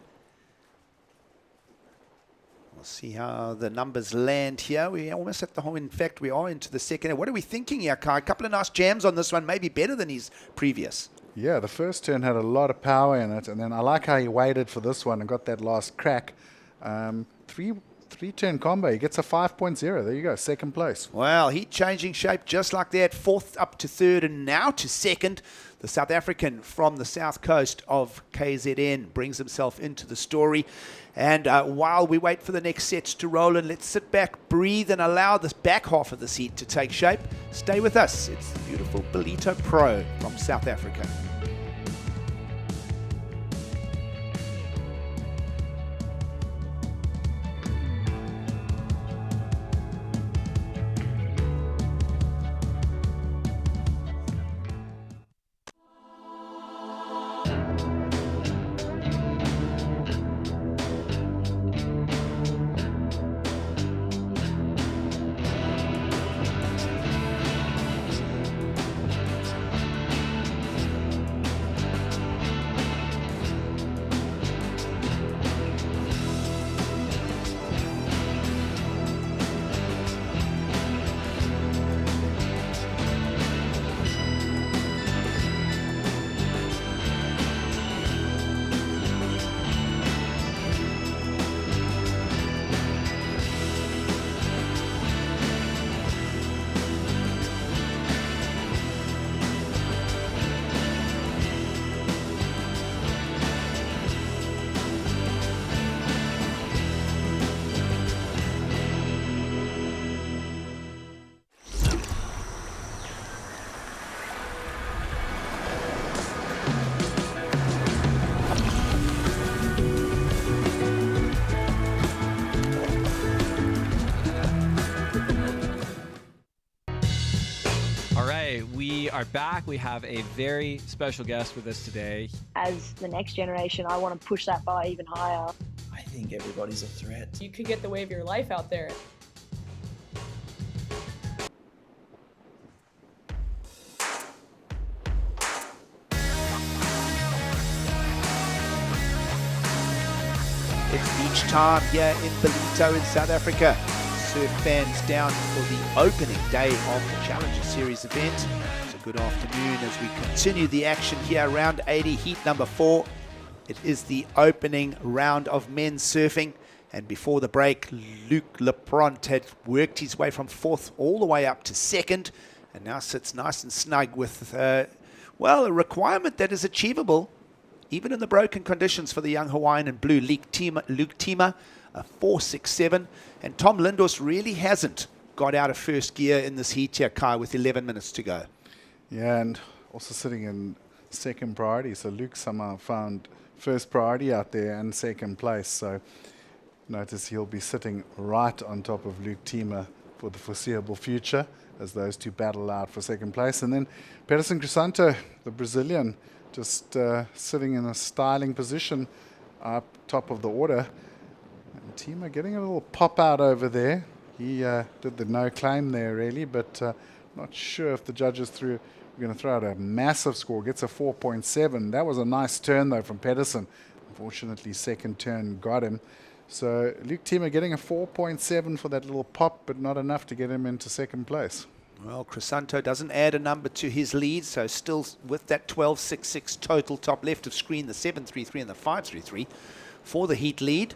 We'll see how the numbers land here. We're almost at the home. In fact, we are into the 2nd. What are we thinking here, Kai? A couple of nice jams on this one, maybe better than his previous. Yeah, the first turn had a lot of power in it, and then I like how he waited for this one and got that last crack. 3-turn combo. He gets a 5.0. There you go, 2nd place. Well, he changing shape just like that. 4th up to 3rd and now to 2nd. The South African from the south coast of KZN brings himself into the story. And while we wait for the next sets to roll in, let's sit back, breathe, and allow this back half of the seat to take shape. Stay with us. It's the beautiful Ballito Pro from South Africa. We are back. We have a very special guest with us today. As the next generation, I want to push that bar even higher. I think everybody's a threat. You could get the wave of your life out there. It's beach time here in Ballito in South Africa. Surf fans down for the opening day of the Challenger Series event. It's a good afternoon as we continue the action here, round 80, heat number 4. It is the opening round of men's surfing. And before the break, Luc Lepront had worked his way from 4th all the way up to 2nd, and now sits nice and snug with, well, a requirement that is achievable even in the broken conditions for the young Hawaiian in blue, Luke Tima, a 4.67. And Tom Lindhorst really hasn't got out of first gear in this heat here, Kai, with 11 minutes to go. Yeah, and also sitting in second priority. So Luke somehow found first priority out there and second place. So notice he'll be sitting right on top of Luke Tima for the foreseeable future as those two battle out for second place. And then Pedersen Crisanto, the Brazilian, just sitting in a styling position up top of the order. And Tima getting a little pop out over there. He did the no claim there really, but not sure if the judges we're going to throw out a massive score. Gets a 4.7. That was a nice turn though from Pedersen. Unfortunately, second turn got him. So Luke Tima getting a 4.7 for that little pop, but not enough to get him into second place. Well, Crisanto doesn't add a number to his lead, so still with that 12.66 total top left of screen, the 7.33 and the 5.33 for the heat lead.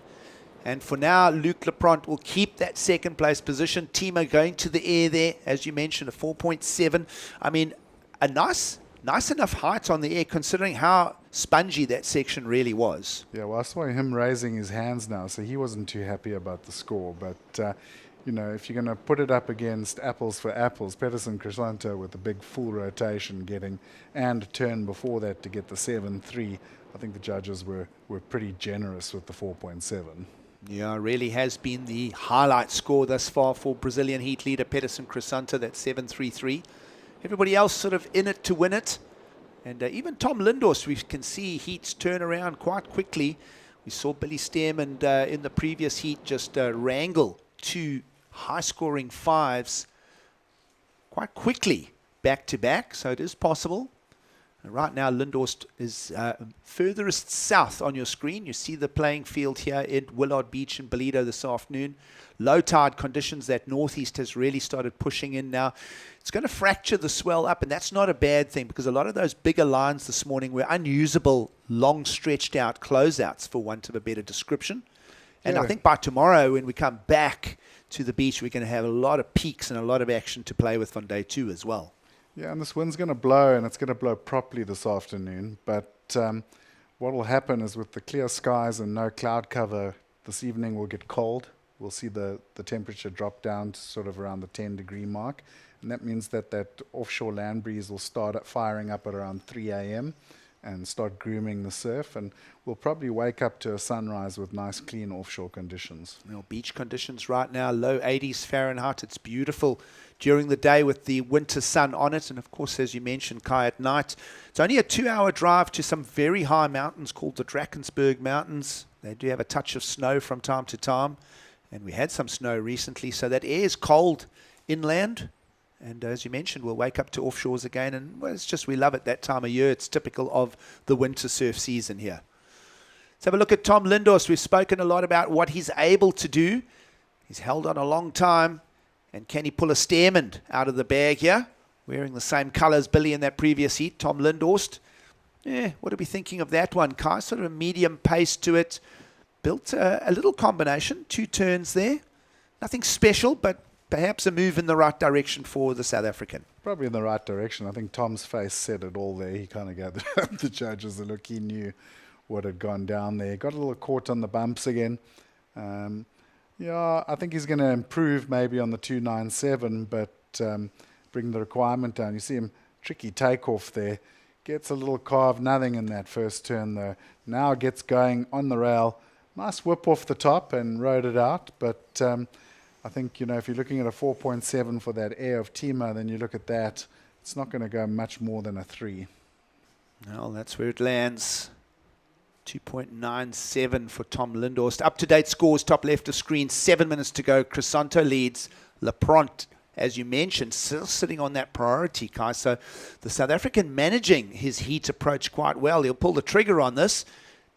And for now, Luc Lepront will keep that second place position. Tima going to the air there, as you mentioned, a 4.7. I mean, a nice enough height on the air considering how spongy that section really was. Yeah, well, I saw him raising his hands now, so he wasn't too happy about the score. But, you know, if you're going to put it up against apples for apples, Pedersen Crisanto with a big full rotation getting and a turn before that to get the 7.3, I think the judges were pretty generous with the 4.7. Yeah, really has been the highlight score thus far for Brazilian heat leader Pedersen Crisanto, that 7.33. Everybody else sort of in it to win it. And even Tom Lindhorst, we can see heats turn around quite quickly. We saw Billy Stearman in the previous heat just wrangle 2 high-scoring 5s quite quickly back to back, so it is possible. And right now, Lindhorst is furthest south on your screen. You see the playing field here at Willard Beach in Ballito this afternoon. Low tide conditions, that northeast has really started pushing in now. It's going to fracture the swell up, and that's not a bad thing because a lot of those bigger lines this morning were unusable, long stretched out closeouts, for want of a better description. And I think by tomorrow, when we come back to the beach, we're going to have a lot of peaks and a lot of action to play with on day 2 as well. Yeah, and this wind's going to blow, and it's going to blow properly this afternoon. But what will happen is with the clear skies and no cloud cover, this evening will get cold. We'll see the temperature drop down to sort of around the 10-degree mark. And that means that offshore land breeze will start firing up at around 3 a.m. and start grooming the surf. And we'll probably wake up to a sunrise with nice, clean offshore conditions. Well, beach conditions right now, low 80s Fahrenheit. It's beautiful during the day with the winter sun on it. And, of course, as you mentioned, Kai, at night, it's only a 2-hour drive to some very high mountains called the Drakensberg Mountains. They do have a touch of snow from time to time. And we had some snow recently, so that air is cold inland. And as you mentioned, we'll wake up to offshores again. And well, it's just, we love it that time of year. It's typical of the winter surf season here. Let's have a look at Tom Lindhorst. We've spoken a lot about what he's able to do. He's held on a long time. And can he pull a Stearman out of the bag here? Wearing the same colour as Billy in that previous heat, Tom Lindhorst. Yeah, what are we thinking of that one, Kai? Sort of a medium pace to it. Built a little combination, 2 turns there. Nothing special, but perhaps a move in the right direction for the South African. Probably in the right direction. I think Tom's face said it all there. He kind of gave the judges the look. He knew what had gone down there. Got a little caught on the bumps again. Yeah, I think he's going to improve maybe on the 297, but bring the requirement down. You see him tricky takeoff there. Gets a little carve, nothing in that first turn though. Now gets going on the rail. Nice whip off the top and rode it out, but I think, you know, if you're looking at a 4.7 for that air of Tima, then you look at that, it's not going to go much more than a 3. Well, that's where it lands. 2.97 for Tom Lindhorst. Up-to-date scores, top left of screen, 7 minutes to go. Crisanto leads. Lapront, as you mentioned, still sitting on that priority, Kai. So the South African managing his heat approach quite well. He'll pull the trigger on this.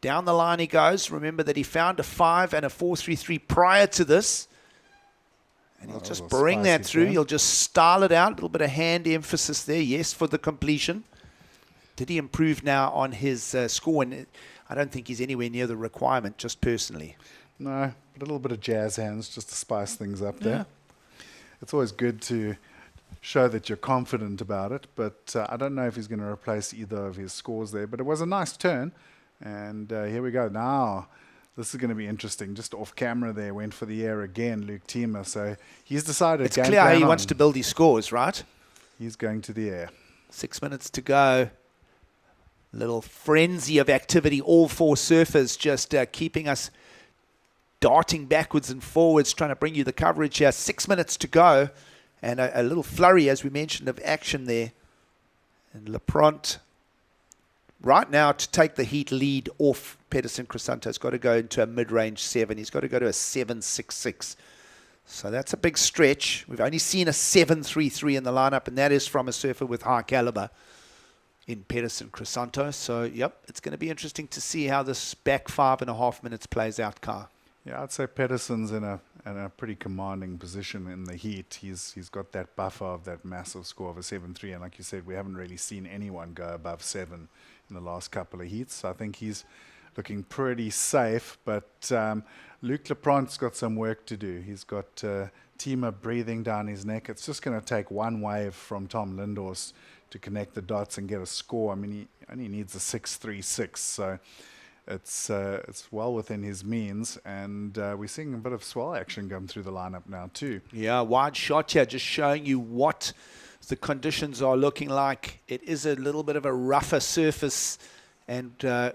Down the line he goes. Remember that he found a 5 and a 4.33 prior to this. And he'll just bring that through. He'll just style it out. A little bit of hand emphasis there. Yes, for the completion. Did he improve now on his score? And I don't think he's anywhere near the requirement, just personally. No, but a little bit of jazz hands just to spice things up there. It's always good to show that you're confident about it, but I don't know if he's going to replace either of his scores there. But it was a nice turn, and here we go. Now, this is going to be interesting. Just off camera there, went for the air again, Luke Thiemer. So he's decided. It's clear how he wants to build his scores, right? He's going to the air. 6 minutes to go. Little frenzy of activity. All 4 surfers just keeping us darting backwards and forwards, trying to bring you the coverage here. 6 minutes to go. And a little flurry, as we mentioned, of action there. And Lapront, right now, to take the heat lead off Pedersen Crisanto, has got to go into a mid-range 7. He's got to go to a 7.66. So that's a big stretch. We've only seen a 7.33 in the lineup, and that is from a surfer with high caliber in Pedersen Crisanto. So, yep, it's going to be interesting to see how this back 5.5 minutes plays out, Kai. Yeah, I'd say Pedersen's in a pretty commanding position in the heat. He's got that buffer of that massive score of a 7.3, and like you said, we haven't really seen anyone go above 7 in the last couple of heats. So I think he's looking pretty safe, but Luke Lapront's got some work to do. He's got Thiemer breathing down his neck. It's just going to take one wave from Tom Lindhorst to connect the dots and get a score. I mean, he only needs a 6.36, so it's well within his means, and we're seeing a bit of swell action come through the lineup now too. Yeah, wide shot here, just showing you what the conditions are looking like. It is a little bit of a rougher surface, and the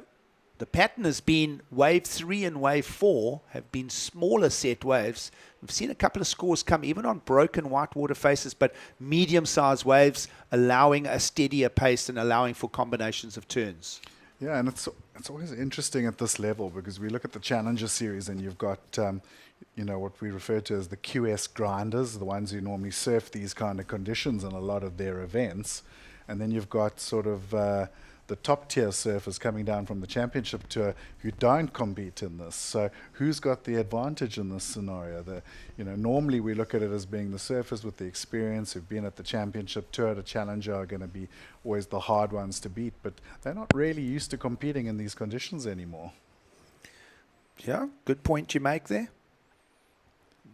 pattern has been wave 3 and wave 4 have been smaller set waves. We've seen a couple of scores come even on broken whitewater faces, but medium-sized waves allowing a steadier pace and allowing for combinations of turns. Yeah, and it's always interesting at this level because we look at the Challenger Series and you've got, what we refer to as the QS grinders, the ones who normally surf these kind of conditions in a lot of their events. And then you've got sort of the top tier surfers coming down from the championship tour who don't compete in this. So who's got the advantage in this scenario? Normally we look at it as being the surfers with the experience who've been at the championship tour, the challenger are going to be always the hard ones to beat, but they're not really used to competing in these conditions anymore. Yeah, good point you make there.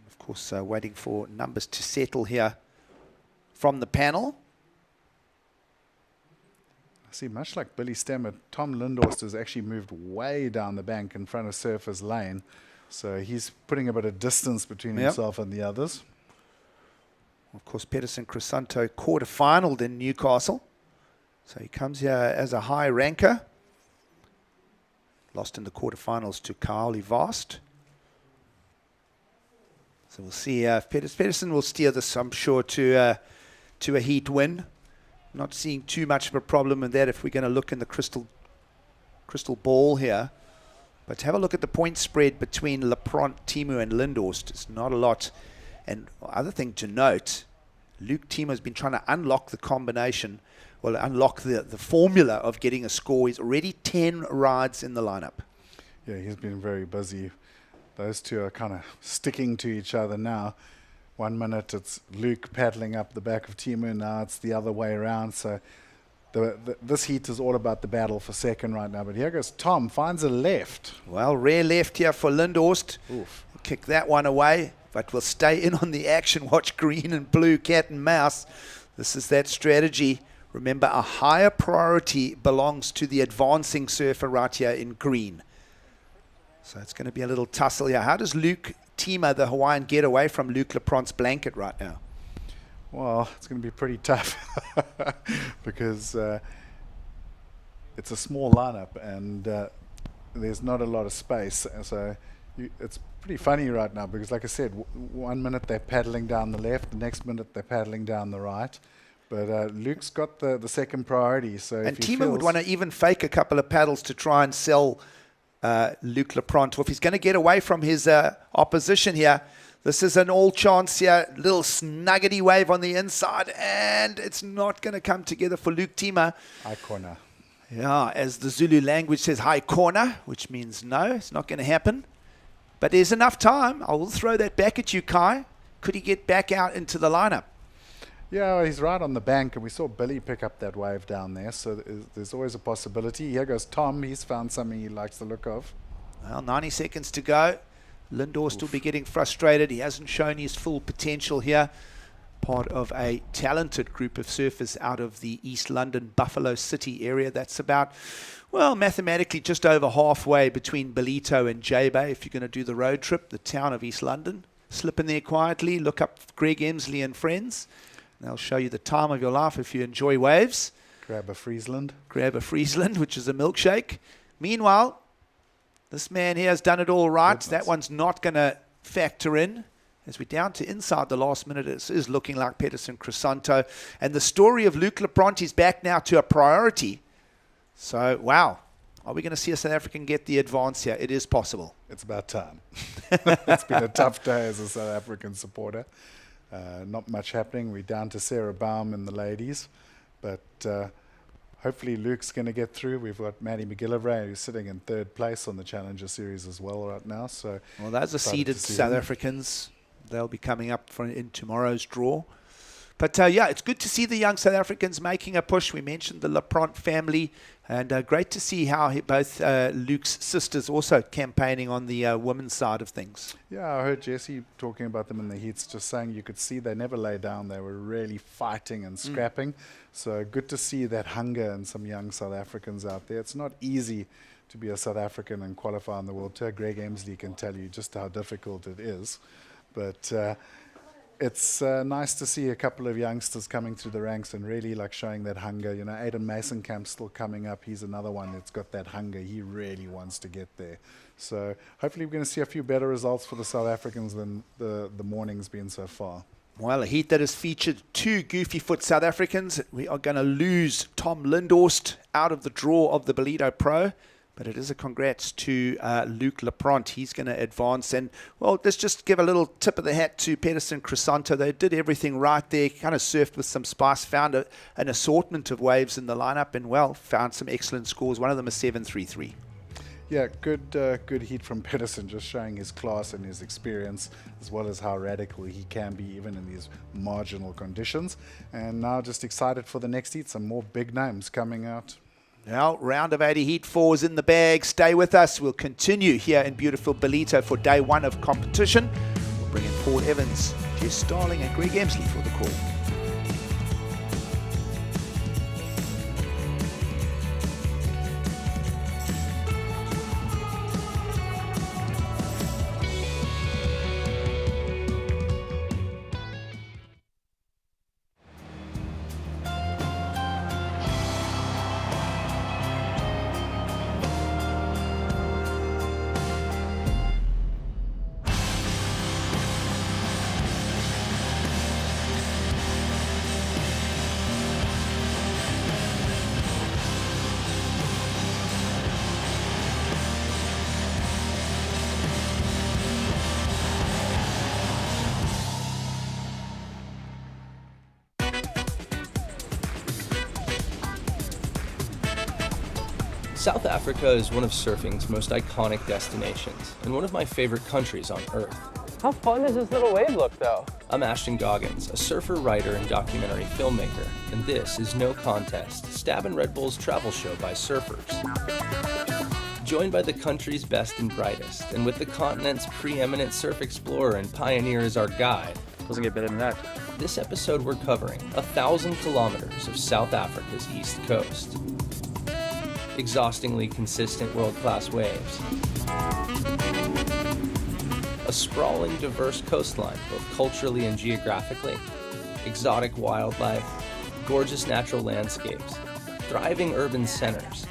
Of course, waiting for numbers to settle here from the panel. See, much like Billy Stemmer, Tom Lindhorst has actually moved way down the bank in front of Surfer's Lane. So he's putting a bit of distance between himself and the others. Of course, Pedersen Crisanto quarter-finaled in Newcastle. So he comes here as a high ranker. Lost in the quarterfinals to Kaoli Vast. So we'll see if Pedersen will steer this, I'm sure, to a heat win. Not seeing too much of a problem in that if we're going to look in the crystal ball here. But have a look at the point spread between Lapront, Thiemer and Lindhorst. It's not a lot. And other thing to note, Luke Thiemer has been trying to unlock the combination, well, unlock the formula of getting a score. He's already 10 rides in the lineup. Yeah, he's been very busy. Those two are kind of sticking to each other now. 1 minute it's Luke paddling up the back of Thiemer, now it's the other way around. So this heat is all about the battle for second right now. But here goes Tom, finds a left. Well, rare left here for Lindhorst. Oof. Kick that one away, but we'll stay in on the action. Watch green and blue, cat and mouse. This is that strategy. Remember, a higher priority belongs to the advancing surfer right here in green. So it's going to be a little tussle here. How does Luke Thiemer, the Hawaiian, get away from Luke Lapront's blanket right now? Well, it's going to be pretty tough because it's a small lineup and there's not a lot of space. So it's pretty funny right now because, like I said, 1 minute they're paddling down the left, the next minute they're paddling down the right. But Luke's got the second priority. So And if he Timo would feels- want to even fake a couple of paddles to try and sell Luke Lapront off. He's going to get away from his opposition here. This is an all chance here. Little snuggety wave on the inside, and it's not going to come together for Luke Timo. High corner. Yeah, as the Zulu language says, high corner, which means no, it's not going to happen. But there's enough time. I will throw that back at you, Kai. Could he get back out into the lineup? Yeah, well, he's right on the bank, and we saw Billy pick up that wave down there, so there's always a possibility. Here goes Tom. He's found something he likes the look of. Well, 90 seconds to go. Lindor still be getting frustrated. He hasn't shown his full potential here. Part of a talented group of surfers out of the East London, Buffalo City area. That's about, well, mathematically just over halfway between Ballito and J-Bay if you're going to do the road trip, the town of East London. Slip in there quietly, look up Greg Emsley and friends. They'll show you the time of your life if you enjoy waves. Grab a Friesland. Grab a Friesland, which is a milkshake. Meanwhile, this man here has done it all right. Goodness. That one's not going to factor in. As we're down to inside the last minute, it is looking like Pedersen Crisanto. And the story of Luke Lapront is back now to a priority. So, wow. Are we going to see a South African get the advance here? It is possible. It's about time. It's been a tough day as a South African supporter. Not much happening. We're down to Sarah Baum and the ladies. But hopefully Luke's going to get through. We've got Maddie McGillivray, who's sitting in third place on the Challenger Series as well right now. So, well, those are seeded South Africans. They'll be coming up in tomorrow's draw. But, yeah, it's good to see the young South Africans making a push. We mentioned the Lapront family. And great to see how both Luke's sisters also campaigning on the women's side of things. Yeah, I heard Jesse talking about them in the heats, just saying you could see they never lay down. They were really fighting and scrapping. So good to see that hunger in some young South Africans out there. It's not easy to be a South African and qualify on the World Tour. Greg Emsley can tell you just how difficult it is. But it's nice to see a couple of youngsters coming through the ranks and really like showing that hunger. You know, Aiden Masenkamp's still coming up. He's another one that's got that hunger. He really wants to get there. So hopefully we're going to see a few better results for the South Africans than the morning's been so far. Well, a heat that has featured two goofy foot South Africans. We are going to lose Tom Lindhorst out of the draw of the Ballito Pro. But it is a congrats to Luke Lapront. He's going to advance. And, well, let's just give a little tip of the hat to Pedersen Crisanto. They did everything right there, kind of surfed with some spice, found an assortment of waves in the lineup, and, well, found some excellent scores. One of them is 7.33. Yeah, good heat from Pedersen, just showing his class and his experience, as well as how radical he can be even in these marginal conditions. And now just excited for the next heat. Some more big names coming out. Now, round of 80 heat 4 is in the bag. Stay with us. We'll continue here in beautiful Ballito for day one of competition. We'll bring in Paul Evans, Jess Starling and Greg Emsley for the call. South Africa is one of surfing's most iconic destinations and one of my favorite countries on Earth. How fun does this little wave look, though? I'm Ashton Goggins, a surfer, writer, and documentary filmmaker, and this is No Contest, Stab and Red Bull's travel show by surfers. Joined by the country's best and brightest, and with the continent's preeminent surf explorer and pioneer as our guide. Doesn't get better than that. This episode we're covering 1,000 kilometers of South Africa's east coast. Exhaustingly consistent world-class waves. A sprawling, diverse coastline, both culturally and geographically. Exotic wildlife, gorgeous natural landscapes, thriving urban centers,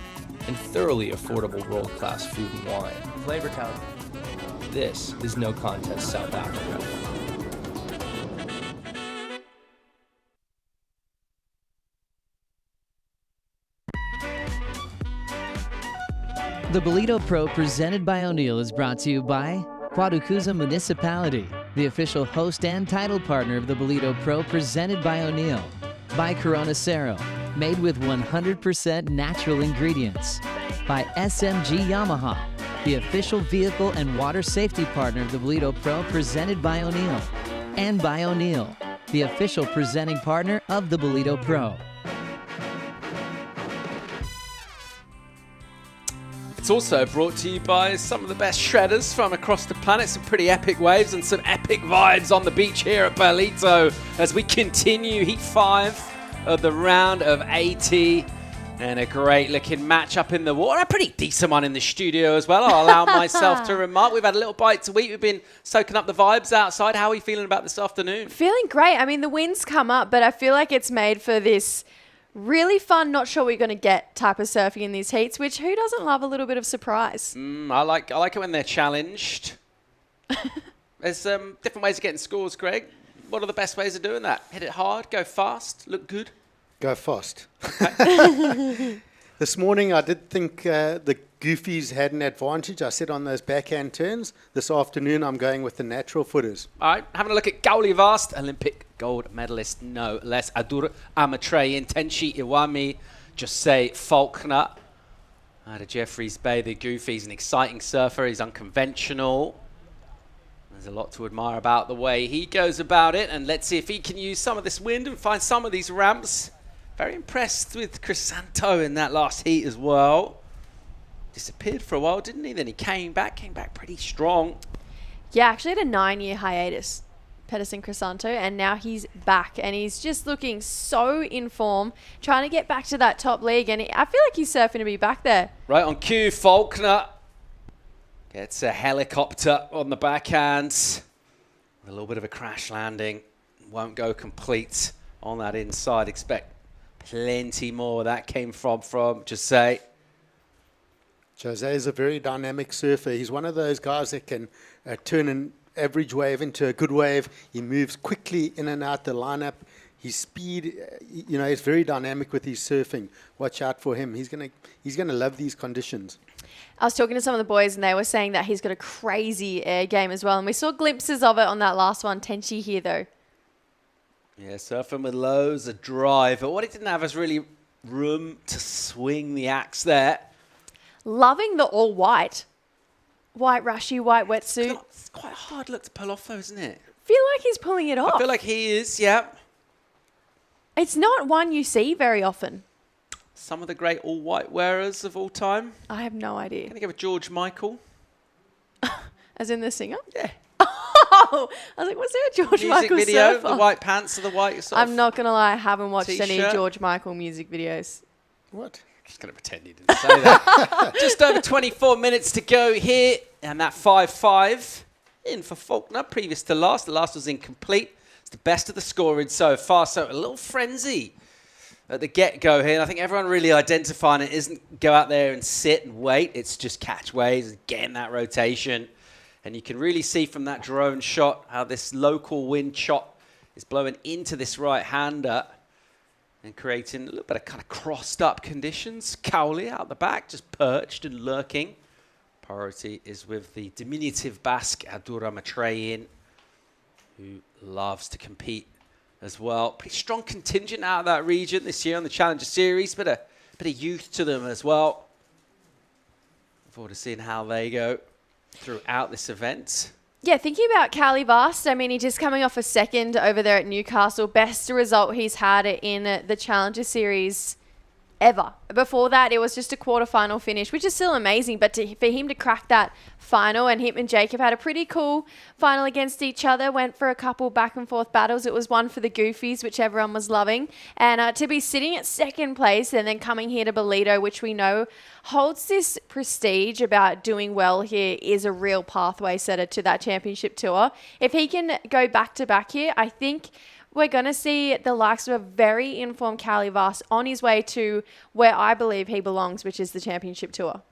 and thoroughly affordable world-class food and wine. Flavor town. This is No Contest South Africa. The Ballito Pro presented by O'Neill is brought to you by KwaDukuza Municipality, the official host and title partner of the Ballito Pro presented by O'Neill. By Corona Cero, made with 100% natural ingredients. By SMG Yamaha, the official vehicle and water safety partner of the Ballito Pro presented by O'Neill. And by O'Neill, the official presenting partner of the Ballito Pro. It's also brought to you by some of the best shredders from across the planet. Some pretty epic waves and some epic vibes on the beach here at Ballito as we continue Heat 5 of the round of 80. And a great looking match up in the water. A pretty decent one in the studio as well, I'll allow myself to remark. We've had a little bite to eat. We've been soaking up the vibes outside. How are you feeling about this afternoon? Feeling great. I mean, the wind's come up, but I feel like it's made for this really fun, not sure what you're going to get type of surfing in these heats, which who doesn't love a little bit of surprise? I like it when they're challenged. There's different ways of getting scores, Greg. What are the best ways of doing that? Hit it hard, go fast, look good? Go fast. This morning I did think the goofies had an advantage. I said on those backhand turns. This afternoon I'm going with the natural footers. All right, having a look at Gauli Vast, Olympic gold medalist, no less. Adur Amatreyin, Tenshi Iwami, Jose Faulkner. Out of Jeffreys Bay, the goofies, an exciting surfer. He's unconventional. There's a lot to admire about the way he goes about it. And let's see if he can use some of this wind and find some of these ramps. Very impressed with Crisanto in that last heat as well. Disappeared for a while, didn't he? Then he came back pretty strong. Yeah, actually had a 9-year hiatus, Pedersen Crisanto, and now he's back. And he's just looking so in form, trying to get back to that top league. And I feel like he's surfing to be back there. Right on cue, Faulkner gets a helicopter on the backhand. A little bit of a crash landing. Won't go complete on that inside. Expect plenty more. That came from Jose. Jose is a very dynamic surfer. He's one of those guys that can turn an average wave into a good wave. He moves quickly in and out the lineup. His speed, is very dynamic with his surfing. Watch out for him. He's gonna love these conditions. I was talking to some of the boys and they were saying that he's got a crazy air game as well. And we saw glimpses of it on that last one. Tenchi here though. Yeah, surfing with loads of drive. But what he didn't have is really room to swing the axe there. Loving the all white. White rushy, white wetsuit. It's quite a hard look to pull off though, isn't it? Feel like he's pulling it off. I feel like he is, yeah. It's not one you see very often. Some of the great all-white wearers of all time. I have no idea. Going to go with George Michael. As in the singer? Yeah. Oh, I was like, what's there a George Michael music video, surfer? the white pants or the white sort I'm not going to lie, I haven't watched any T-shirt. George Michael music videos. What? Just going to pretend you didn't say that. Just over 24 minutes to go here. And that 5-5 in for Faulkner, previous to last. The last was incomplete. It's the best of the scoring so far. So a little frenzy at the get-go here. And I think everyone really identifying it isn't go out there and sit and wait. It's just catch waves and get in that rotation. And you can really see from that drone shot how this local wind shot is blowing into this right-hander and creating a little bit of kind of crossed-up conditions. Cowley out the back, just perched and lurking. Priority is with the diminutive Basque Adura Matreyin, who loves to compete as well. Pretty strong contingent out of that region this year on the Challenger Series. Bit of youth to them as well. Look forward to seeing how they go throughout this event. Yeah, thinking about Cali Vast, I mean, he's just coming off a second over there at Newcastle. Best result he's had in the Challenger Series ever. Before that, it was just a quarterfinal finish, which is still amazing. But for him to crack that final, and him and Jacob had a pretty cool final against each other, went for a couple back and forth battles. It was one for the Goofies, which everyone was loving. And to be sitting at second place and then coming here to Ballito, which we know holds this prestige about doing well here, is a real pathway setter to that championship tour. If he can go back to back here, I think we're going to see the likes of a very informed Cali Vast on his way to where I believe he belongs, which is the championship tour.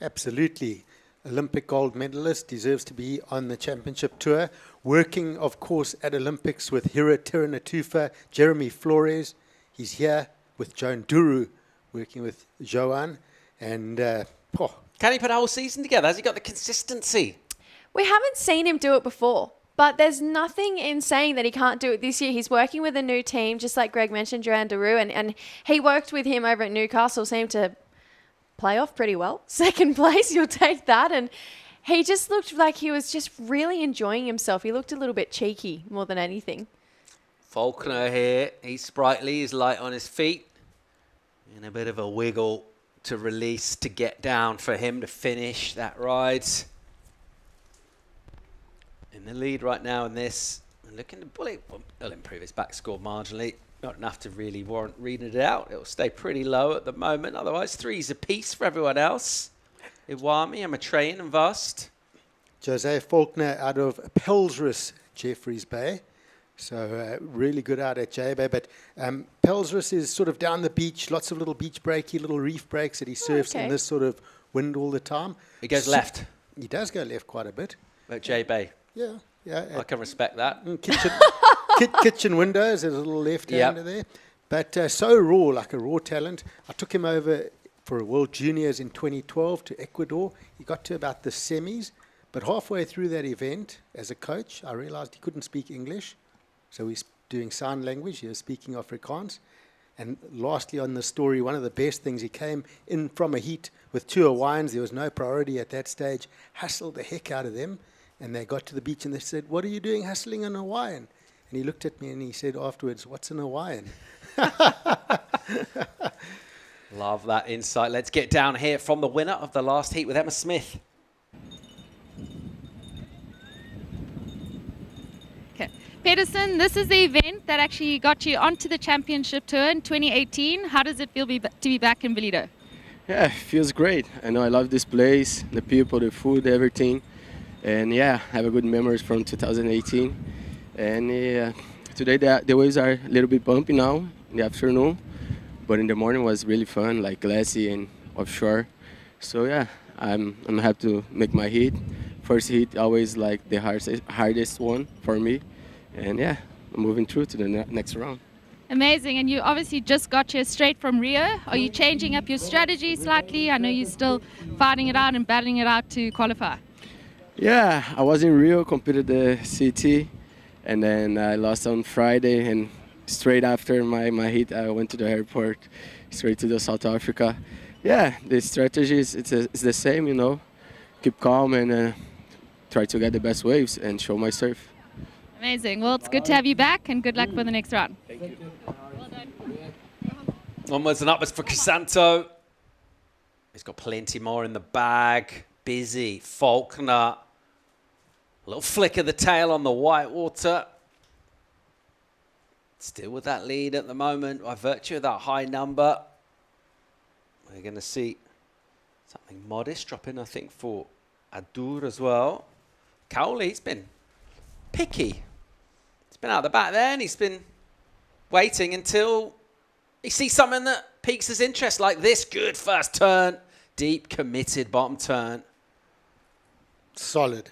Absolutely. Olympic gold medalist, deserves to be on the championship tour. Working, of course, at Olympics with Hira Tiranatufa, Jeremy Flores. He's here with Joan Duru, working with Joan. And Can he put a whole season together? Has he got the consistency? We haven't seen him do it before, but there's nothing in saying that he can't do it this year. He's working with a new team, just like Greg mentioned, Duran Daru, and he worked with him over at Newcastle, seemed to play off pretty well. Second place, you'll take that. And he just looked like he was just really enjoying himself. He looked a little bit cheeky more than anything. Faulkner here. He's sprightly. He's light on his feet. And a bit of a wiggle to release to get down for him to finish that ride. In the lead right now in this. Looking to bullet. He'll improve his back score marginally. Not enough to really warrant reading it out. It'll stay pretty low at the moment. Otherwise, 3's apiece for everyone else. Iwami, Amatreyan and Vast. Jose Faulkner out of Pelsris, Jeffreys Bay. So really good out at J Bay. But Pelsris is sort of down the beach, lots of little beach breaky, little reef breaks that he surfs in this sort of wind all the time. He goes left. He does go left quite a bit. At J Bay. Yeah. I can respect that. Kitchen windows, there's a little left-hander there. But so raw, like a raw talent. I took him over for a World Juniors in 2012 to Ecuador. He got to about the semis. But halfway through that event, as a coach, I realized he couldn't speak English. So he's doing sign language. He was speaking Afrikaans. And lastly on the story, one of the best things, he came in from a heat with 2 Hawaiians. There was no priority at that stage. Hustled the heck out of them. And they got to the beach and they said, "What are you doing hustling an Hawaiian?" And he looked at me and he said afterwards, "What's an Hawaiian?" Love that insight. Let's get down here from the winner of the last heat with Emma Smith. Okay. Pedersen, this is the event that actually got you onto the championship tour in 2018. How does it feel to be back in Ballito? Yeah, it feels great. I know I love this place, the people, the food, everything. And yeah, I have a good memories from 2018. And today the waves are a little bit bumpy now in the afternoon, but in the morning was really fun, like glassy and offshore. So yeah, I'm happy to make my heat. First heat always like the hardest one for me. And yeah, I'm moving through to the next round. Amazing, and you obviously just got here straight from Rio. Are you changing up your strategy slightly? I know you're still fighting it out and battling it out to qualify. Yeah, I was in Rio, competed the CT, and then I lost on Friday, and straight after my heat, I went to the airport, straight to the South Africa. Yeah, the strategy is it's the same, you know, keep calm and try to get the best waves and show my surf. Amazing. Well, it's good to have you back, and good luck for the next round. Thank you. Well done. Onwards and upwards for Crisanto. He's got plenty more in the bag. Busy. Faulkner. A little flick of the tail on the white water. Still with that lead at the moment by virtue of that high number. We're going to see something modest dropping, I think, for Adur as well. Cowley's been picky. He's been out the back there and he's been waiting until he sees something that piques his interest, like this. Good first turn. Deep, committed bottom turn. Solid.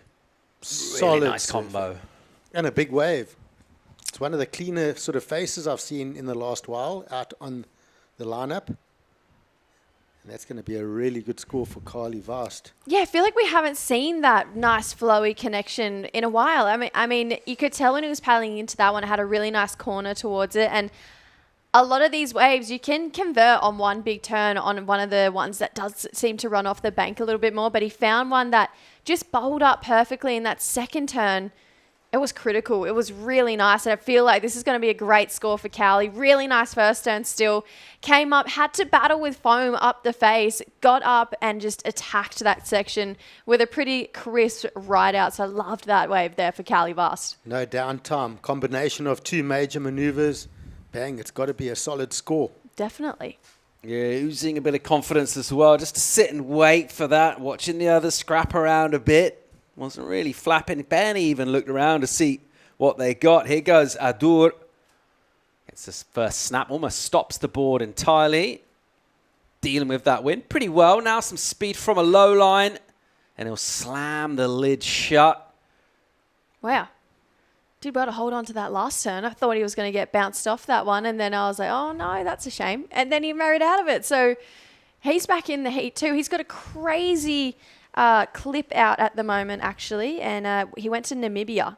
Really nice combo. And a big wave. It's one of the cleaner sort of faces I've seen in the last while out on the lineup. And that's going to be a really good score for Carly Vast. Yeah, I feel like we haven't seen that nice flowy connection in a while. I mean, you could tell when he was paddling into that one, it had a really nice corner towards it. And a lot of these waves, you can convert on one big turn on one of the ones that does seem to run off the bank a little bit more. But he found one that just bowled up perfectly in that second turn. It was critical. It was really nice. And I feel like this is going to be a great score for Cowley. Really nice first turn still. Came up, had to battle with foam up the face, got up and just attacked that section with a pretty crisp ride out. So I loved that wave there for Cowley Vast. No downtime. Combination of 2 major maneuvers. Bang, it's got to be a solid score. Definitely. Yeah, oozing a bit of confidence as well. Just to sit and wait for that. Watching the others scrap around a bit. Wasn't really flapping. Benny even looked around to see what they got. Here goes Adur. Gets his first snap. Almost stops the board entirely. Dealing with that wind pretty well. Now some speed from a low line. And he'll slam the lid shut. Wow. Did well to hold on to that last turn. I thought he was going to get bounced off that one. And then I was like, oh, no, that's a shame. And then he married out of it. So He's back in the heat too. He's got a crazy clip out at the moment, actually, and he went to Namibia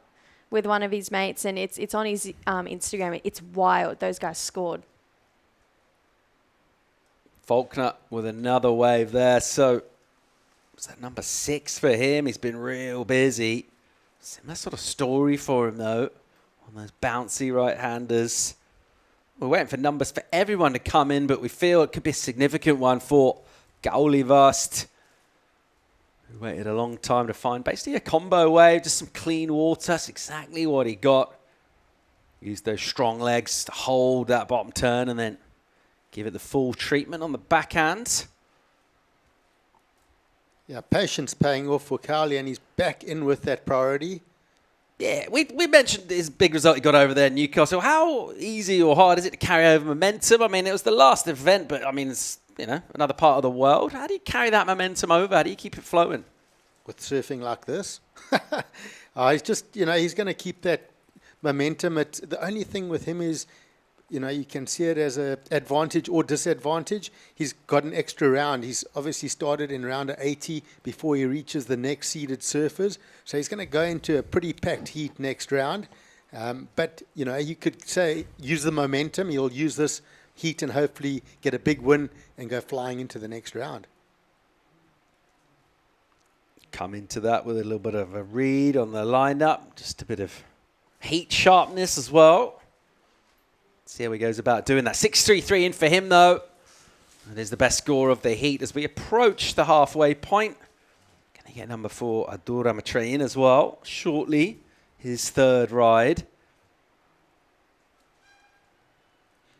with one of his mates, and it's on his Instagram. It's wild. Those guys scored. Faulkner with another wave there. So was that number 6 for him? He's been real busy. Similar sort of story for him, though, on those bouncy right-handers. We're waiting for numbers for everyone to come in, but we feel it could be a significant one for Qualification. We waited a long time to find basically a combo wave, just some clean water. That's exactly what he got. Used those strong legs to hold that bottom turn and then give it the full treatment on the backhand. Yeah, patience paying off for Cowley, and he's back in with that priority. Yeah, we mentioned his big result he got over there in Newcastle. How easy or hard is it to carry over momentum? I mean, it was the last event, but I mean, it's, you know, another part of the world. How do you carry that momentum over? How do you keep it floating? With surfing like this? He's just, you know, he's going to keep that momentum. The only thing with him is, you know, you can see it as an advantage or disadvantage. He's got an extra round. He's obviously started in round 80 before he reaches the next seeded surfers. So he's going to go into a pretty packed heat next round. But, you know, you could say use the momentum. He'll use this heat and hopefully get a big win and go flying into the next round. Come into that with a little bit of a read on the lineup. Just a bit of heat sharpness as well. See how he goes about doing that. 6.33 in for him, though. That is the best score of the heat as we approach the halfway point. Going to get number 4, Adura Matre in as well. Shortly, his third ride.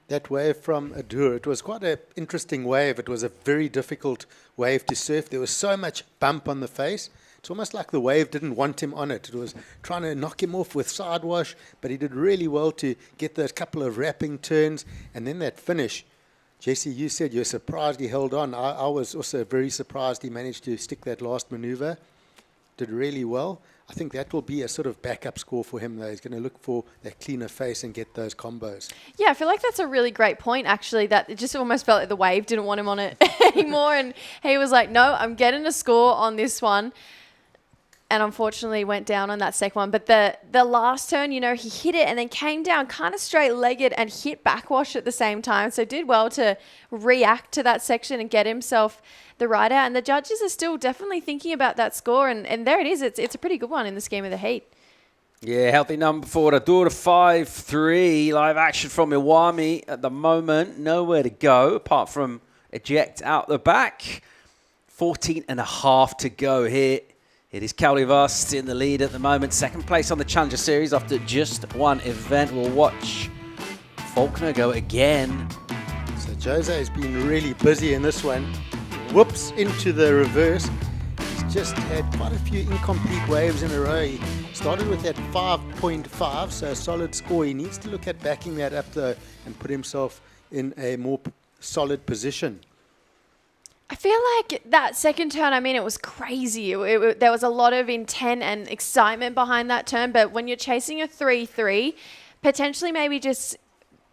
That wave from Adura, it was quite an interesting wave. It was a very difficult wave to surf. There was so much bump on the face. It's almost like the wave didn't want him on it. It was trying to knock him off with side wash, but he did really well to get those couple of wrapping turns. And then that finish. Jesse, you said you're surprised he held on. I was also very surprised he managed to stick that last maneuver. Did really well. I think that will be a sort of backup score for him, though. He's going to look for that cleaner face and get those combos. Yeah, I feel like that's a really great point, actually, that it just almost felt like the wave didn't want him on it anymore. And he was like, no, I'm getting a score on this one. And unfortunately went down on that second one. But the last turn, you know, he hit it and then came down kind of straight-legged and hit backwash at the same time. So did well to react to that section and get himself the ride out. And the judges are still definitely thinking about that score. And there it is. It's a pretty good one in the scheme of the heat. Yeah, healthy number 4, Adura 5.3. Live action from Iwami at the moment. Nowhere to go apart from eject out the back. 14.5 to go here. It is Qualification in the lead at the moment. Second place on the Challenger Series after just one event. We'll watch Faulkner go again. So Jose has been really busy in this one. Whoops, into the reverse. He's just had quite a few incomplete waves in a row. He started with that 5.5, so a solid score. He needs to look at backing that up, though, and put himself in a more solid position. I feel like that second turn, I mean, it was crazy. There was a lot of intent and excitement behind that turn. But when you're chasing a 3-3, potentially maybe just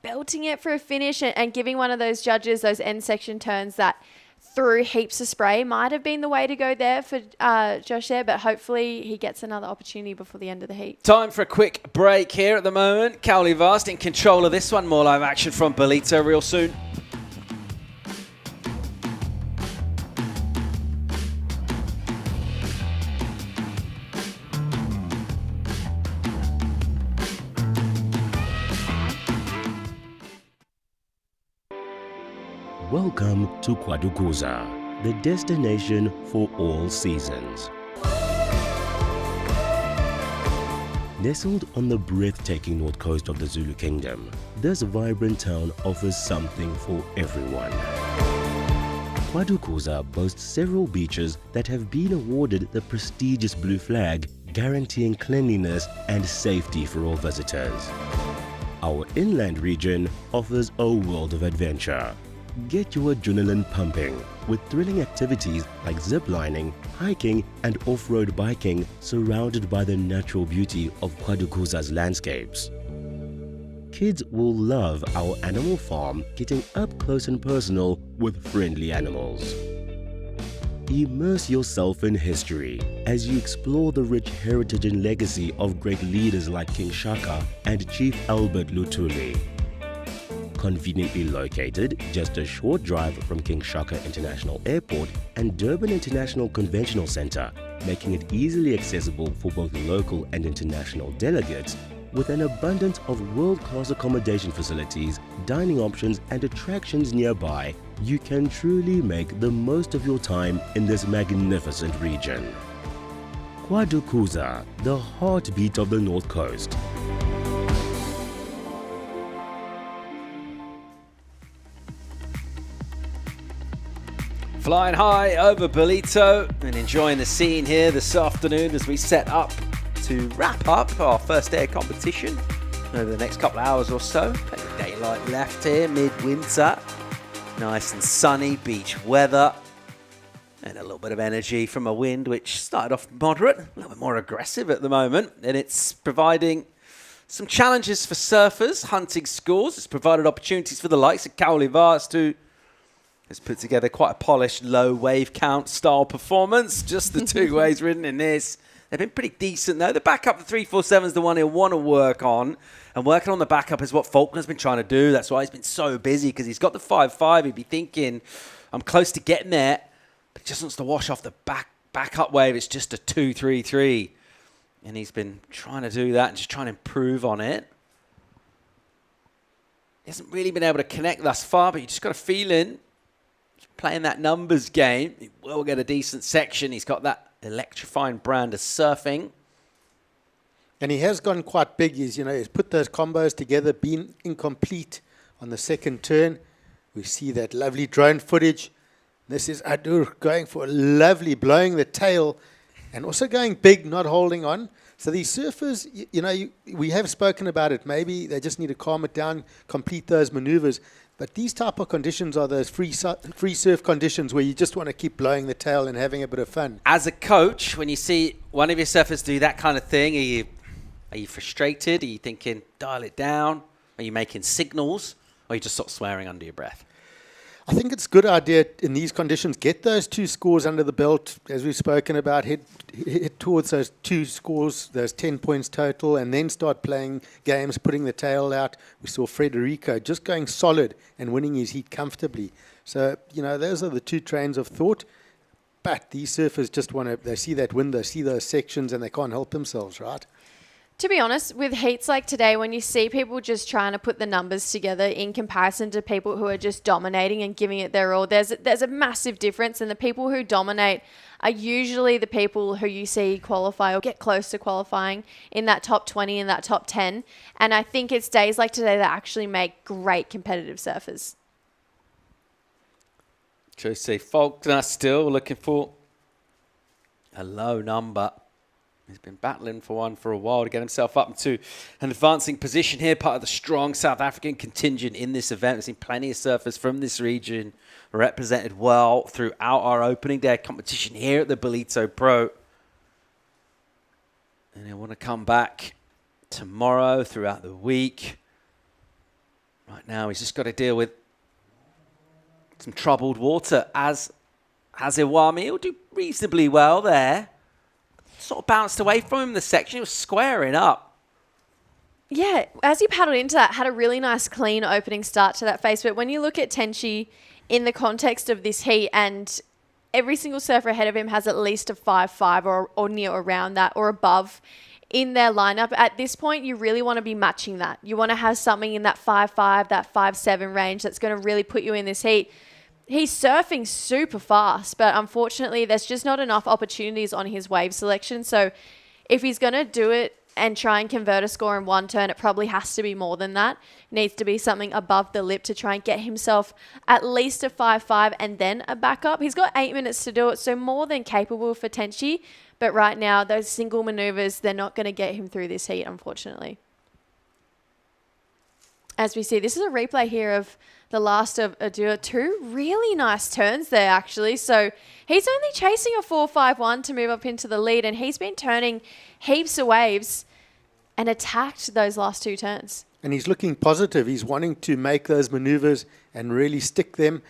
belting it for a finish and giving one of those judges those end section turns that threw heaps of spray might have been the way to go there for Josh there. But hopefully he gets another opportunity before the end of the heat. Time for a quick break here at the moment. Qualification in control of this one. More live action from Ballito real soon. Welcome to KwaDukuza, the destination for all seasons. Nestled on the breathtaking north coast of the Zulu Kingdom, this vibrant town offers something for everyone. KwaDukuza boasts several beaches that have been awarded the prestigious Blue Flag, guaranteeing cleanliness and safety for all visitors. Our inland region offers a world of adventure. Get your adrenaline pumping with thrilling activities like ziplining, hiking and off-road biking surrounded by the natural beauty of KwaDukuza's landscapes. Kids will love our animal farm, getting up close and personal with friendly animals. Immerse yourself in history as you explore the rich heritage and legacy of great leaders like King Shaka and Chief Albert Lutuli. Conveniently located just a short drive from King Shaka International Airport and Durban International Conventional Center, making it easily accessible for both local and international delegates, with an abundance of world-class accommodation facilities, dining options and attractions nearby, you can truly make the most of your time in this magnificent region. KwaDukuza, the heartbeat of the North Coast. Flying high over Ballito and enjoying the scene here this afternoon as we set up to wrap up our first day of competition over the next couple of hours or so. Plenty of daylight left here, midwinter. Nice and sunny beach weather. And a little bit of energy from a wind which started off moderate, a little bit more aggressive at the moment. And it's providing some challenges for surfers, hunting scores. It's provided opportunities for the likes of KwaDukuza who has put together quite a polished low wave count style performance. Just the two ways ridden in this. They've been pretty decent, though. The backup, the 347 is the one he'll want to work on. And working on the backup is what Faulkner's been trying to do. That's why he's been so busy, because he's got the 5.5. He'd be thinking, I'm close to getting there. But he just wants to wash off the backup wave. It's just a 2.33. And he's been trying to do that and just trying to improve on it. He hasn't really been able to connect thus far, but you just got a feeling, playing that numbers game, he will get a decent section. He's got that electrifying brand of surfing. And he has gone quite big. He's put those combos together, been incomplete on the second turn. We see that lovely drone footage. This is Adur going for a lovely, blowing the tail and also going big, not holding on. So these surfers, we have spoken about it. Maybe they just need to calm it down, complete those maneuvers. But these type of conditions are those free surf conditions where you just want to keep blowing the tail and having a bit of fun. As a coach, when you see one of your surfers do that kind of thing, are you frustrated? Are you thinking, dial it down? Are you making signals? Or are you just sort of swearing under your breath? I think it's a good idea in these conditions, get those 2 scores under the belt, as we've spoken about, head towards those 2 scores, those 10 points total, and then start playing games, putting the tail out. We saw Federico just going solid and winning his heat comfortably. So, those are the 2 trains of thought. But these surfers just they see that wind, they see those sections, and they can't help themselves, right? To be honest, with heats like today, when you see people just trying to put the numbers together in comparison to people who are just dominating and giving it their all, there's a massive difference. And the people who dominate are usually the people who you see qualify or get close to qualifying in that top 20, in that top 10. And I think it's days like today that actually make great competitive surfers. Jose Faulkner still looking for a low number. He's been battling for one for a while to get himself up into an advancing position here, part of the strong South African contingent in this event. We've seen plenty of surfers from this region represented well throughout our opening day competition here at the Ballito Pro. And they want to come back tomorrow, throughout the week. Right now, he's just got to deal with some troubled water, as has Iwami. He'll do reasonably well there. Sort of bounced away from him in the section. He was squaring up. Yeah, as he paddled into that, had a really nice, clean opening start to that face. But when you look at Tenchi in the context of this heat, and every single surfer ahead of him has at least a 5.5 or near around that or above in their lineup, at this point, you really want to be matching that. You want to have something in that 5.5, that 5.7 range that's going to really put you in this heat. He's surfing super fast, but unfortunately, there's just not enough opportunities on his wave selection. So if he's going to do it and try and convert a score in one turn, it probably has to be more than that. It needs to be something above the lip to try and get himself at least a 5.5 and then a backup. He's got 8 minutes to do it, so more than capable for Tenchi. But right now, those single maneuvers, they're not going to get him through this heat, unfortunately. As we see, this is a replay here of the last of Adur. 2 really nice turns there, actually. So he's only chasing a 4.51 to move up into the lead, and he's been turning heaps of waves and attacked those last 2 turns. And he's looking positive. He's wanting to make those maneuvers and really stick them.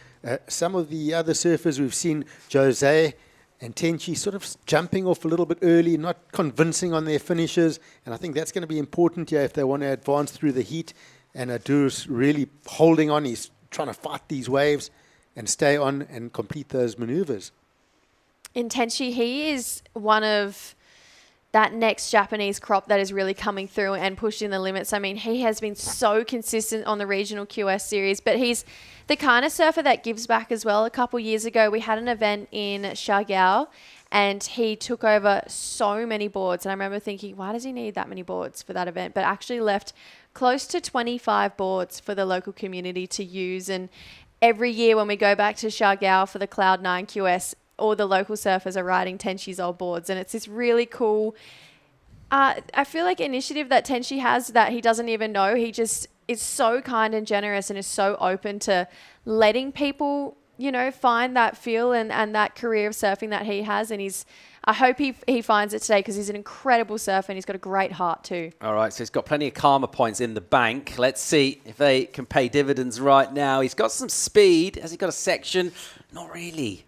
Some of the other surfers we've seen, Jose and Tenchi, sort of jumping off a little bit early, not convincing on their finishes. And I think that's going to be important here if they want to advance through the heat. And Adu's really holding on. He's trying to fight these waves and stay on and complete those maneuvers. In Tenchi, he is one of that next Japanese crop that is really coming through and pushing the limits. I mean, he has been so consistent on the regional QS series, but he's the kind of surfer that gives back as well. A couple years ago, we had an event in Shagao, and he took over so many boards. And I remember thinking, why does he need that many boards for that event? But actually left close to 25 boards for the local community to use. And every year when we go back to Shagao for the Cloud9 QS, all the local surfers are riding Tenchi's old boards. And it's this really cool, I feel like, initiative that Tenchi has that he doesn't even know. He just is so kind and generous and is so open to letting people, you know, find that feel and that career of surfing that he has. And I hope he finds it today, because he's an incredible surfer and he's got a great heart too. All right, so he's got plenty of karma points in the bank. Let's see if they can pay dividends right now. He's got some speed. Has he got a section? Not really.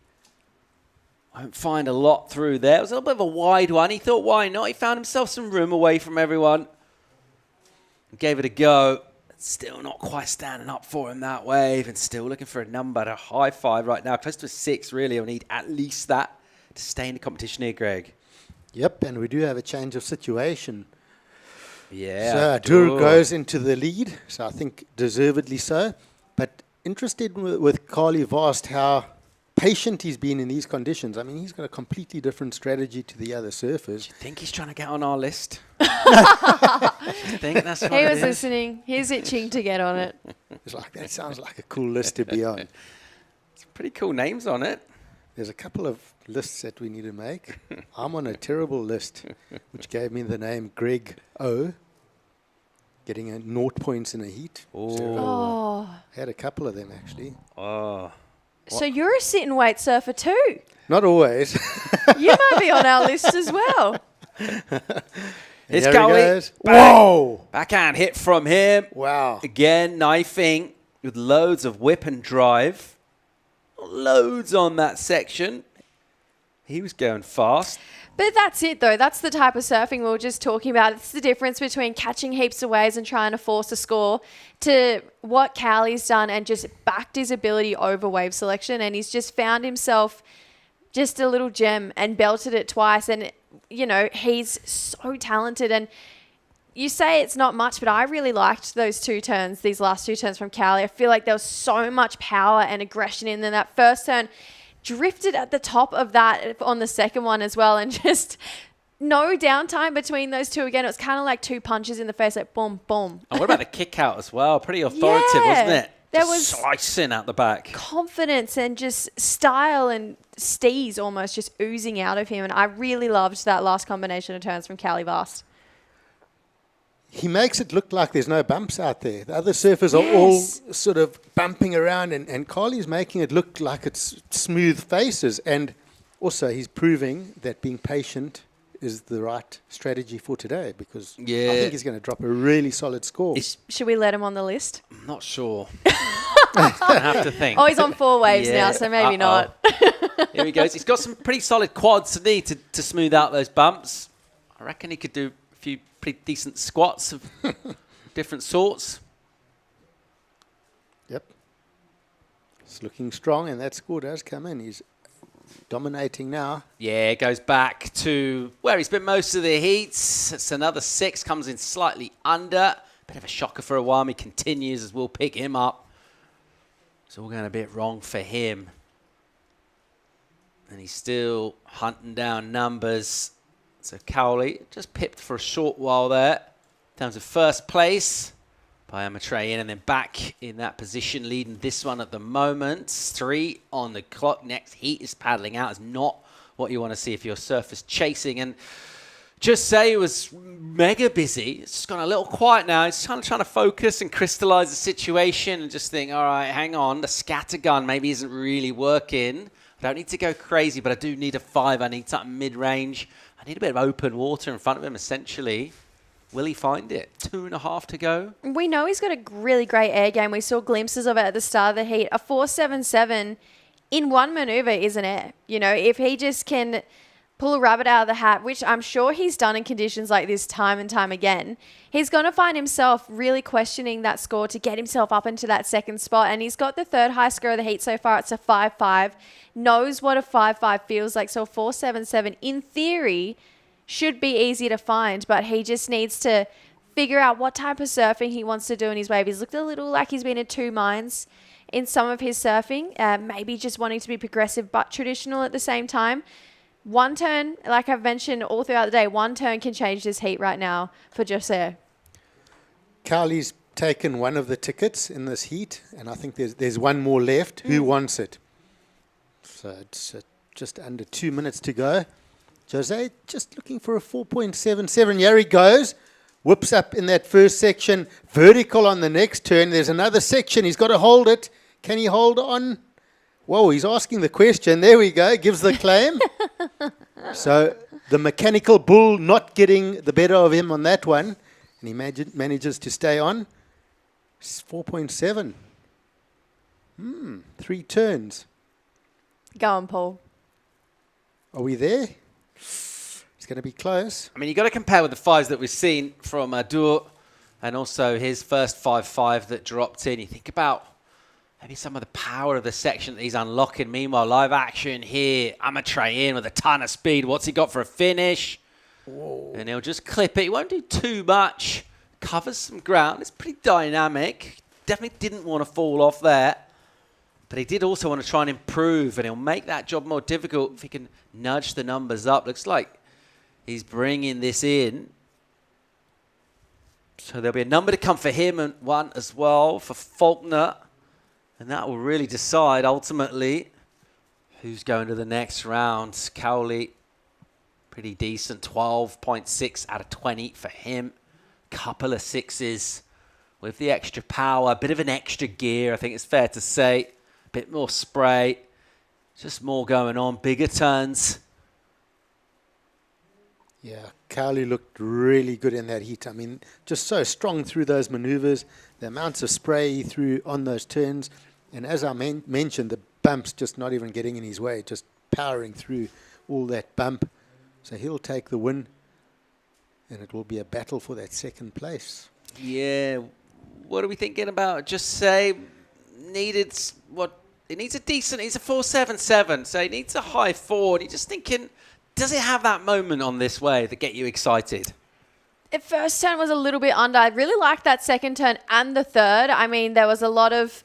Won't find a lot through there. It was a little bit of a wide one. He thought, why not? He found himself some room away from everyone. Gave it a go. Still not quite standing up for him that wave, and still looking for a number to high five right now. Close to a 6, really. I'll need at least that to stay in the competition here, Greg. Yep, and we do have a change of situation. Yeah. So Adur goes into the lead, so I think deservedly so. But interested with Carly Vast, how patient he's been in these conditions. I mean, he's got a completely different strategy to the other surfers. Do you think he's trying to get on our list? I think that's what he was listening. He's itching to get on it. It's like, that sounds like a cool list to be on. Some pretty cool names on it. There's a couple of lists that we need to make. I'm on a terrible list, which gave me the name Greg O. Getting 0 points in a heat. Oh. I had a couple of them, actually. Oh. So you're a sit and wait surfer too? Not always. You might be on our list as well. Here's There he Cowley. goes. Whoa! Backhand hit from him. Wow. Again, knifing with loads of whip and drive. Loads on that section. He was going fast. But that's it, though. That's the type of surfing we were just talking about. It's the difference between catching heaps of waves and trying to force a score to what Cowley's done and just backed his ability over wave selection. And he's just found himself just a little gem and belted it twice. And, you know, he's so talented. And you say it's not much, but I really liked those 2 turns, these last 2 turns from Cowley. I feel like there was so much power and aggression in there. That first turn drifted at the top of that on the second one as well, and just no downtime between those two. Again, it was kind of like 2 punches in the face, like boom, boom. And what about the kick out as well? Pretty authoritative, wasn't it? There Just was slicing out the back. Confidence and just style and steez almost just oozing out of him. And I really loved that last combination of turns from Cowley Vast. He makes it look like there's no bumps out there. The other surfers are all sort of bumping around, and Carly's making it look like it's smooth faces. And also, he's proving that being patient is the right strategy for today, because I think he's going to drop a really solid score. Should we let him on the list? I'm not sure. I have to think. Oh, he's on 4 waves now, so maybe not. Here he goes. He's got some pretty solid quads to smooth out those bumps. I reckon he could do a few pretty decent squats of different sorts. Yep. It's looking strong, and that score does come in. He's dominating now. Yeah, it goes back to where he's been most of the heats. It's another 6, comes in slightly under. Bit of a shocker for Awami. Continues as we'll pick him up. It's all going a bit wrong for him. And he's still hunting down numbers. So Cowley just pipped for a short while there. In terms of first place by Amatreyin, and then back in that position, leading this one at the moment. 3 on the clock. Next heat is paddling out. Is not what you want to see if you're surfers chasing. And just say he was mega busy. It's just gone a little quiet now. He's kind of trying to focus and crystallize the situation and just think, all right, hang on. The scattergun maybe isn't really working. I don't need to go crazy, but I do need a 5. I need something mid-range. I need a bit of open water in front of him, essentially. Will he find it? 2.5 to go. We know he's got a really great air game. We saw glimpses of it at the start of the heat. A 4.77 in one maneuver is an air. You know, if he just can pull a rabbit out of the hat, which I'm sure he's done in conditions like this time and time again, he's going to find himself really questioning that score to get himself up into that second spot. And he's got the third highest score of the heat so far. It's a 5.5. Knows what a 5.5 feels like. So a 4.77, in theory, should be easy to find. But he just needs to figure out what type of surfing he wants to do in his wave. He's looked a little like he's been in two minds in some of his surfing. Maybe just wanting to be progressive but traditional at the same time. One turn, like I've mentioned all throughout the day, one turn can change this heat right now for Jose. Cowley's taken one of the tickets in this heat, and I think there's one more left. Who wants it? So it's just under 2 minutes to go. Jose just looking for a 4.77. Here he goes. Whips up in that first section. Vertical on the next turn. There's another section. He's got to hold it. Can he hold on? Whoa, he's asking the question. There we go. Gives the claim. So the mechanical bull not getting the better of him on that one. And he manages to stay on. It's 4.7. 3 turns. Go on, Paul. Are we there? It's going to be close. I mean, you've got to compare with the 5s that we've seen from Adur and also his first 5.5 that dropped in. You think about maybe some of the power of the section that he's unlocking. Meanwhile, live action here. Amateur in with a ton of speed. What's he got for a finish? Whoa. And he'll just clip it. He won't do too much. Covers some ground. It's pretty dynamic. Definitely didn't want to fall off there. But he did also want to try and improve, and he'll make that job more difficult if he can nudge the numbers up. Looks like he's bringing this in. So there'll be a number to come for him and one as well for Faulkner. And that will really decide ultimately who's going to the next round. Cowley, pretty decent. 12.6 out of 20 for him. Couple of 6s with the extra power. A bit of an extra gear, I think it's fair to say. Bit more spray, just more going on, bigger turns. Yeah, Cowley looked really good in that heat. I mean, just so strong through those maneuvers, the amounts of spray he threw on those turns. And as I mentioned, the bumps just not even getting in his way, just powering through all that bump. So he'll take the win, and it will be a battle for that second place. Yeah, what are we thinking about? Just say needed what? It needs a decent, it's a 4.77, so he needs a high 4. And you're just thinking, does it have that moment on this wave that get you excited? The first turn was a little bit under. I really liked that second turn and the third. I mean, there was a lot of,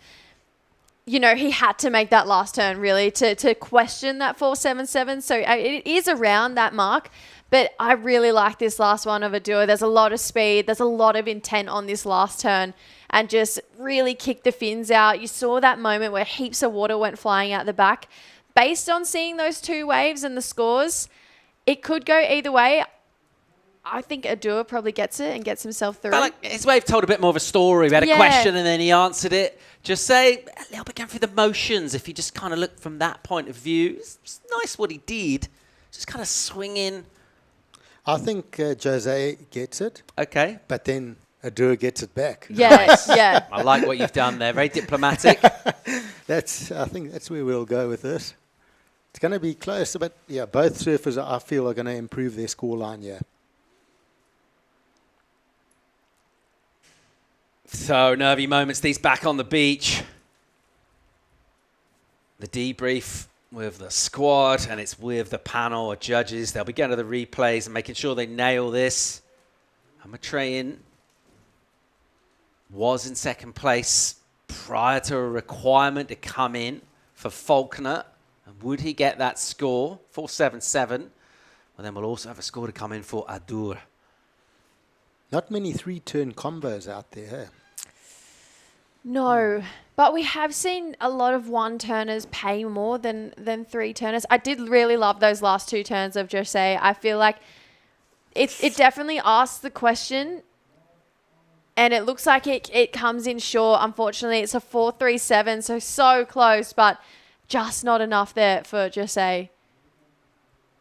you know, he had to make that last turn really to question that 4.77. So it is around that mark. But I really like this last one of Adur. There's a lot of speed. There's a lot of intent on this last turn. And just really kicked the fins out. You saw that moment where heaps of water went flying out the back. Based on seeing those 2 waves and the scores, it could go either way. I think Adur probably gets it and gets himself through. But like his wave told a bit more of a story. We had a question and then he answered it. Just say a little bit going through the motions if you just kind of look from that point of view. It's nice what he did. Just kind of swinging. I think Jose gets it. Okay. But then Adur gets it back. Yeah, yeah. I like what you've done there. Very diplomatic. I think that's where we'll go with this. It's going to be close, but yeah, both surfers I feel are going to improve their scoreline. Yeah. So nervy moments. These back on the beach. The debrief with the squad, and it's with the panel of judges. They'll be going to the replays and making sure they nail this. Amatrain was in second place prior to a requirement to come in for Faulkner. And would he get that score? 4.77. Well, then we'll also have a score to come in for Adur. Not many 3-turn combos out there, hey? No, but we have seen a lot of 1-turners pay more than 3-turners. I did really love those last 2 turns of Jose. I feel like it definitely asks the question, and it looks like it comes in short. Unfortunately, it's a 4.37, so close, but just not enough there for Jose.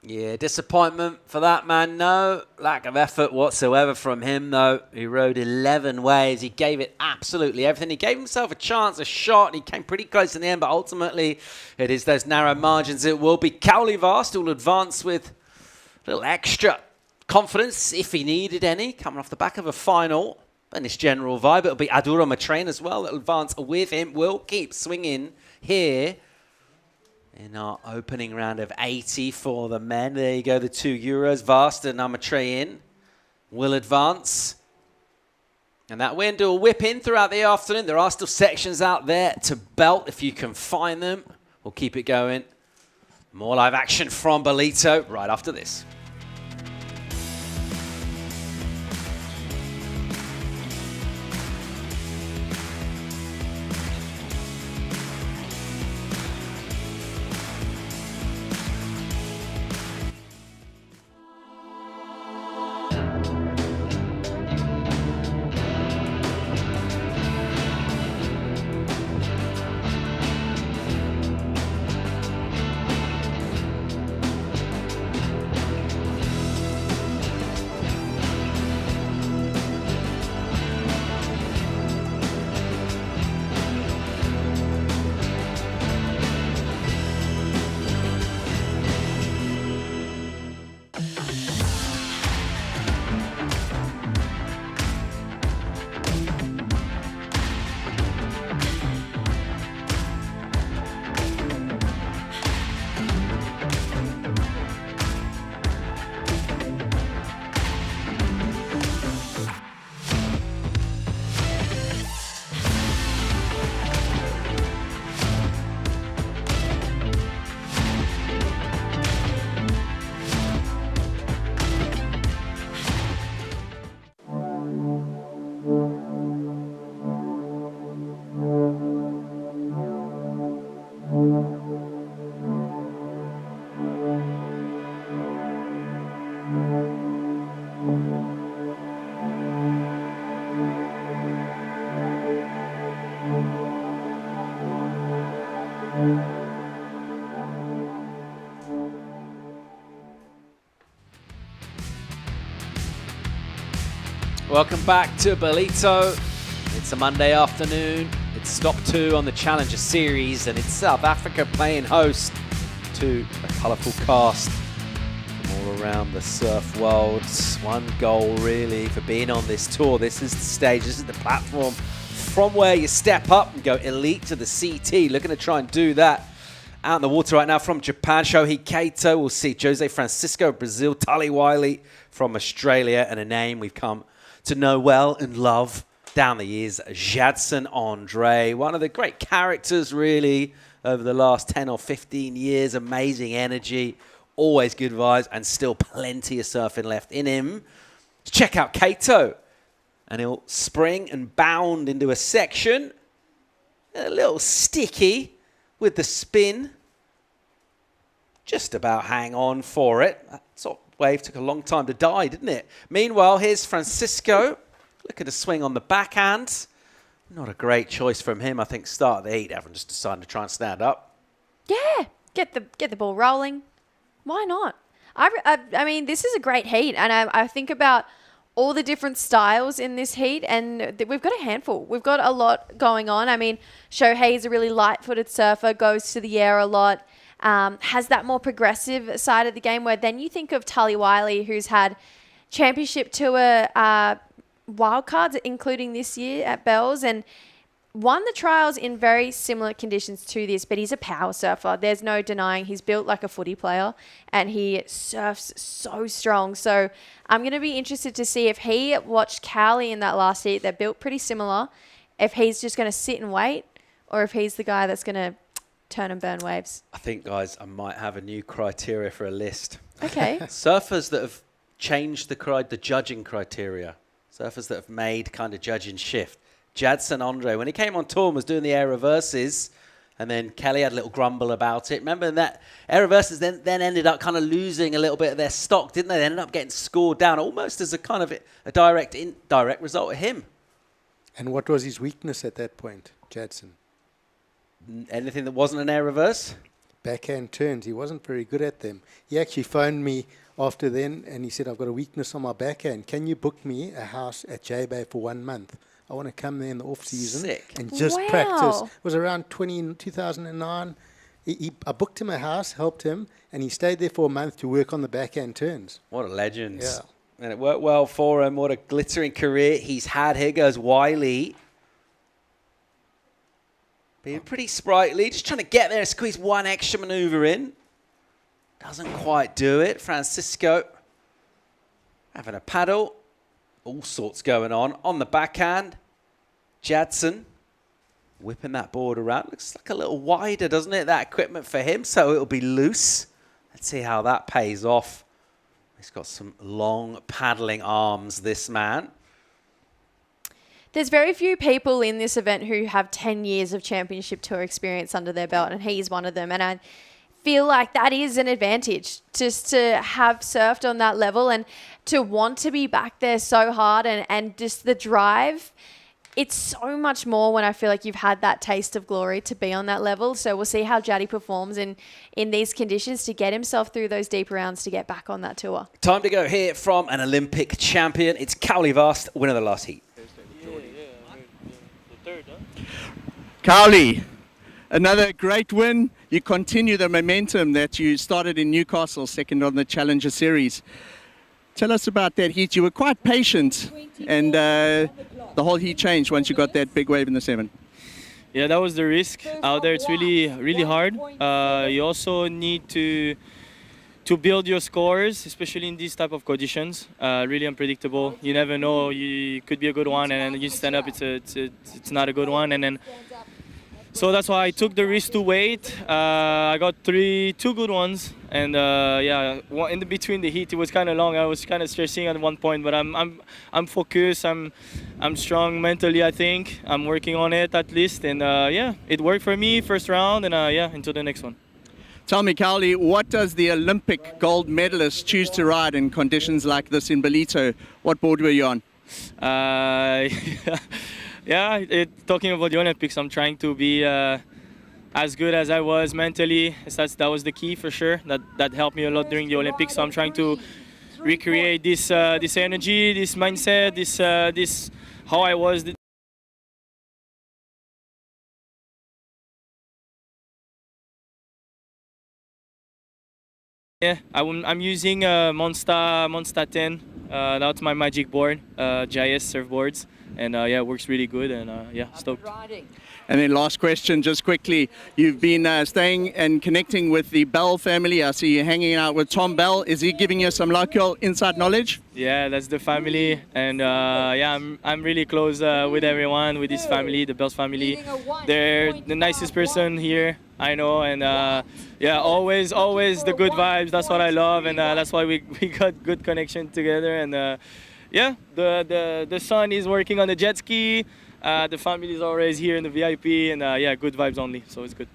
Yeah, disappointment for that man. No lack of effort whatsoever from him, though. He rode 11 waves. He gave it absolutely everything. He gave himself a chance, a shot. He came pretty close in the end, but ultimately it is those narrow margins. It will be KwaDukuza who will advance with a little extra confidence, if he needed any, coming off the back of a final. And this general vibe, it'll be Adura Matrain as well that'll advance with him. We'll keep swinging here in our opening round of 80 for the men. There you go, the €2. Vast and Amatrain will advance. And that wind will whip in throughout the afternoon. There are still sections out there to belt if you can find them. We'll keep it going. More live action from Ballito right after this. Welcome back to Ballito. It's a Monday afternoon. It's stop 2 on the Challenger Series, and it's South Africa playing host to a colourful cast from all around the surf world. One goal really for being on this tour. This is the stage, this is the platform from where you step up and go elite to the CT. Looking to try and do that out in the water right now from Japan. Shohei Kato. We'll see Jose Francisco, Brazil. Tali Wiley from Australia, and a name we've come to know well and love down the years, Jadson Andre. One of the great characters, really, over the last 10 or 15 years. Amazing energy, always good vibes, and still plenty of surfing left in him. Check out Kato. And he'll spring and bound into a section. A little sticky with the spin. Just about hang on for it. That sort of wave took a long time to die, didn't it? Meanwhile, here's Francisco. Looking to swing on the backhand. Not a great choice from him. I think start of the heat, everyone just decided to try and stand up. Yeah, get the ball rolling. Why not? I mean, this is a great heat, and I think about all the different styles in this heat, and we've got a handful. We've got a lot going on. I mean, Shohei is a really light-footed surfer, goes to the air a lot, has that more progressive side of the game, where then you think of Tali Wiley, who's had championship tour wildcards, including this year at Bells, and won the trials in very similar conditions to this, but he's a power surfer. There's no denying he's built like a footy player, and he surfs so strong. So I'm going to be interested to see if he watched Cowley in that last heat. They're built pretty similar. If he's just going to sit and wait, or if he's the guy that's going to turn and burn waves. I think, guys, I might have a new criteria for a list. Okay. Surfers that have changed the judging criteria. Surfers that have made kind of judging shift. Jadson Andre, when he came on tour and was doing the air reverses, and then Kelly had a little grumble about it. Remember that air reverses then ended up kind of losing a little bit of their stock, didn't they? They ended up getting scored down almost as a kind of a direct result of him. And what was his weakness at that point, Jadson? Anything that wasn't an air reverse? backhand turns. He wasn't very good at them. He actually phoned me after then, and he said, I've got a weakness on my backhand. Can you book me a house at J-Bay for 1 month? I want to come there in the off-season and just practice. It was around 2009. I booked him a house, helped him, and he stayed there for a month to work on the backhand turns. What a legend. Yeah. And it worked well for him. What a glittering career he's had. Here goes Wiley. Being pretty sprightly, just trying to get there and squeeze one extra maneuver in. Doesn't quite do it. Francisco having a paddle. All sorts going on the backhand. Jadson whipping that board around. Looks like a little wider, doesn't it? That equipment for him, so it'll be loose. Let's see how that pays off. He's got some long paddling arms, this man. There's very few people in this event who have 10 years of championship tour experience under their belt, and he's one of them. And I feel like that is an advantage, just to have surfed on that level and to want to be back there so hard, and just the drive. It's so much more when I feel like you've had that taste of glory to be on that level. So we'll see how Jaddy performs in these conditions to get himself through those deep rounds to get back on that tour. Time to go here from an Olympic champion. It's Cowley Vast, winner of the last heat. Cowley, another great win. You continue the momentum that you started in Newcastle, second on the Challenger Series. Tell us about that heat. You were quite patient, and the whole heat changed once you got that big wave in the 7. Yeah, that was the risk. Out there, it's really hard. You also need to build your scores, especially in these type of conditions. Really unpredictable. You never know. You could be a good one, and then you stand up. It's not a good one, and then. So that's why I took the risk to wait. I got two good ones, and in between the heat it was kind of long. I was kind of stressing at one point, but I'm focused. I'm strong mentally. I think I'm working on it at least, and it worked for me first round, and into the next one. Tell me, Cowley, what does the Olympic gold medalist choose to ride in conditions like this in Ballito? What board were you on? Talking about the Olympics, I'm trying to be as good as I was mentally. That was the key for sure. That helped me a lot during the Olympics. So I'm trying to recreate this energy, this mindset, this how I was. Yeah, I'm using Monster 10. That's my magic board, GIS surfboards. And it works really good, and stoked. And then last question, just quickly. You've been staying and connecting with the Bell family. I see you hanging out with Tom Bell. Is he giving you some local inside knowledge? Yeah, that's the family, and I'm really close with everyone, with his family, the Bell's family. They're the nicest person here, I know, and always the good vibes. That's what I love, and that's why we got good connection together, and the son is working on the jet ski. The family is always here in the VIP, and good vibes only, so it's good.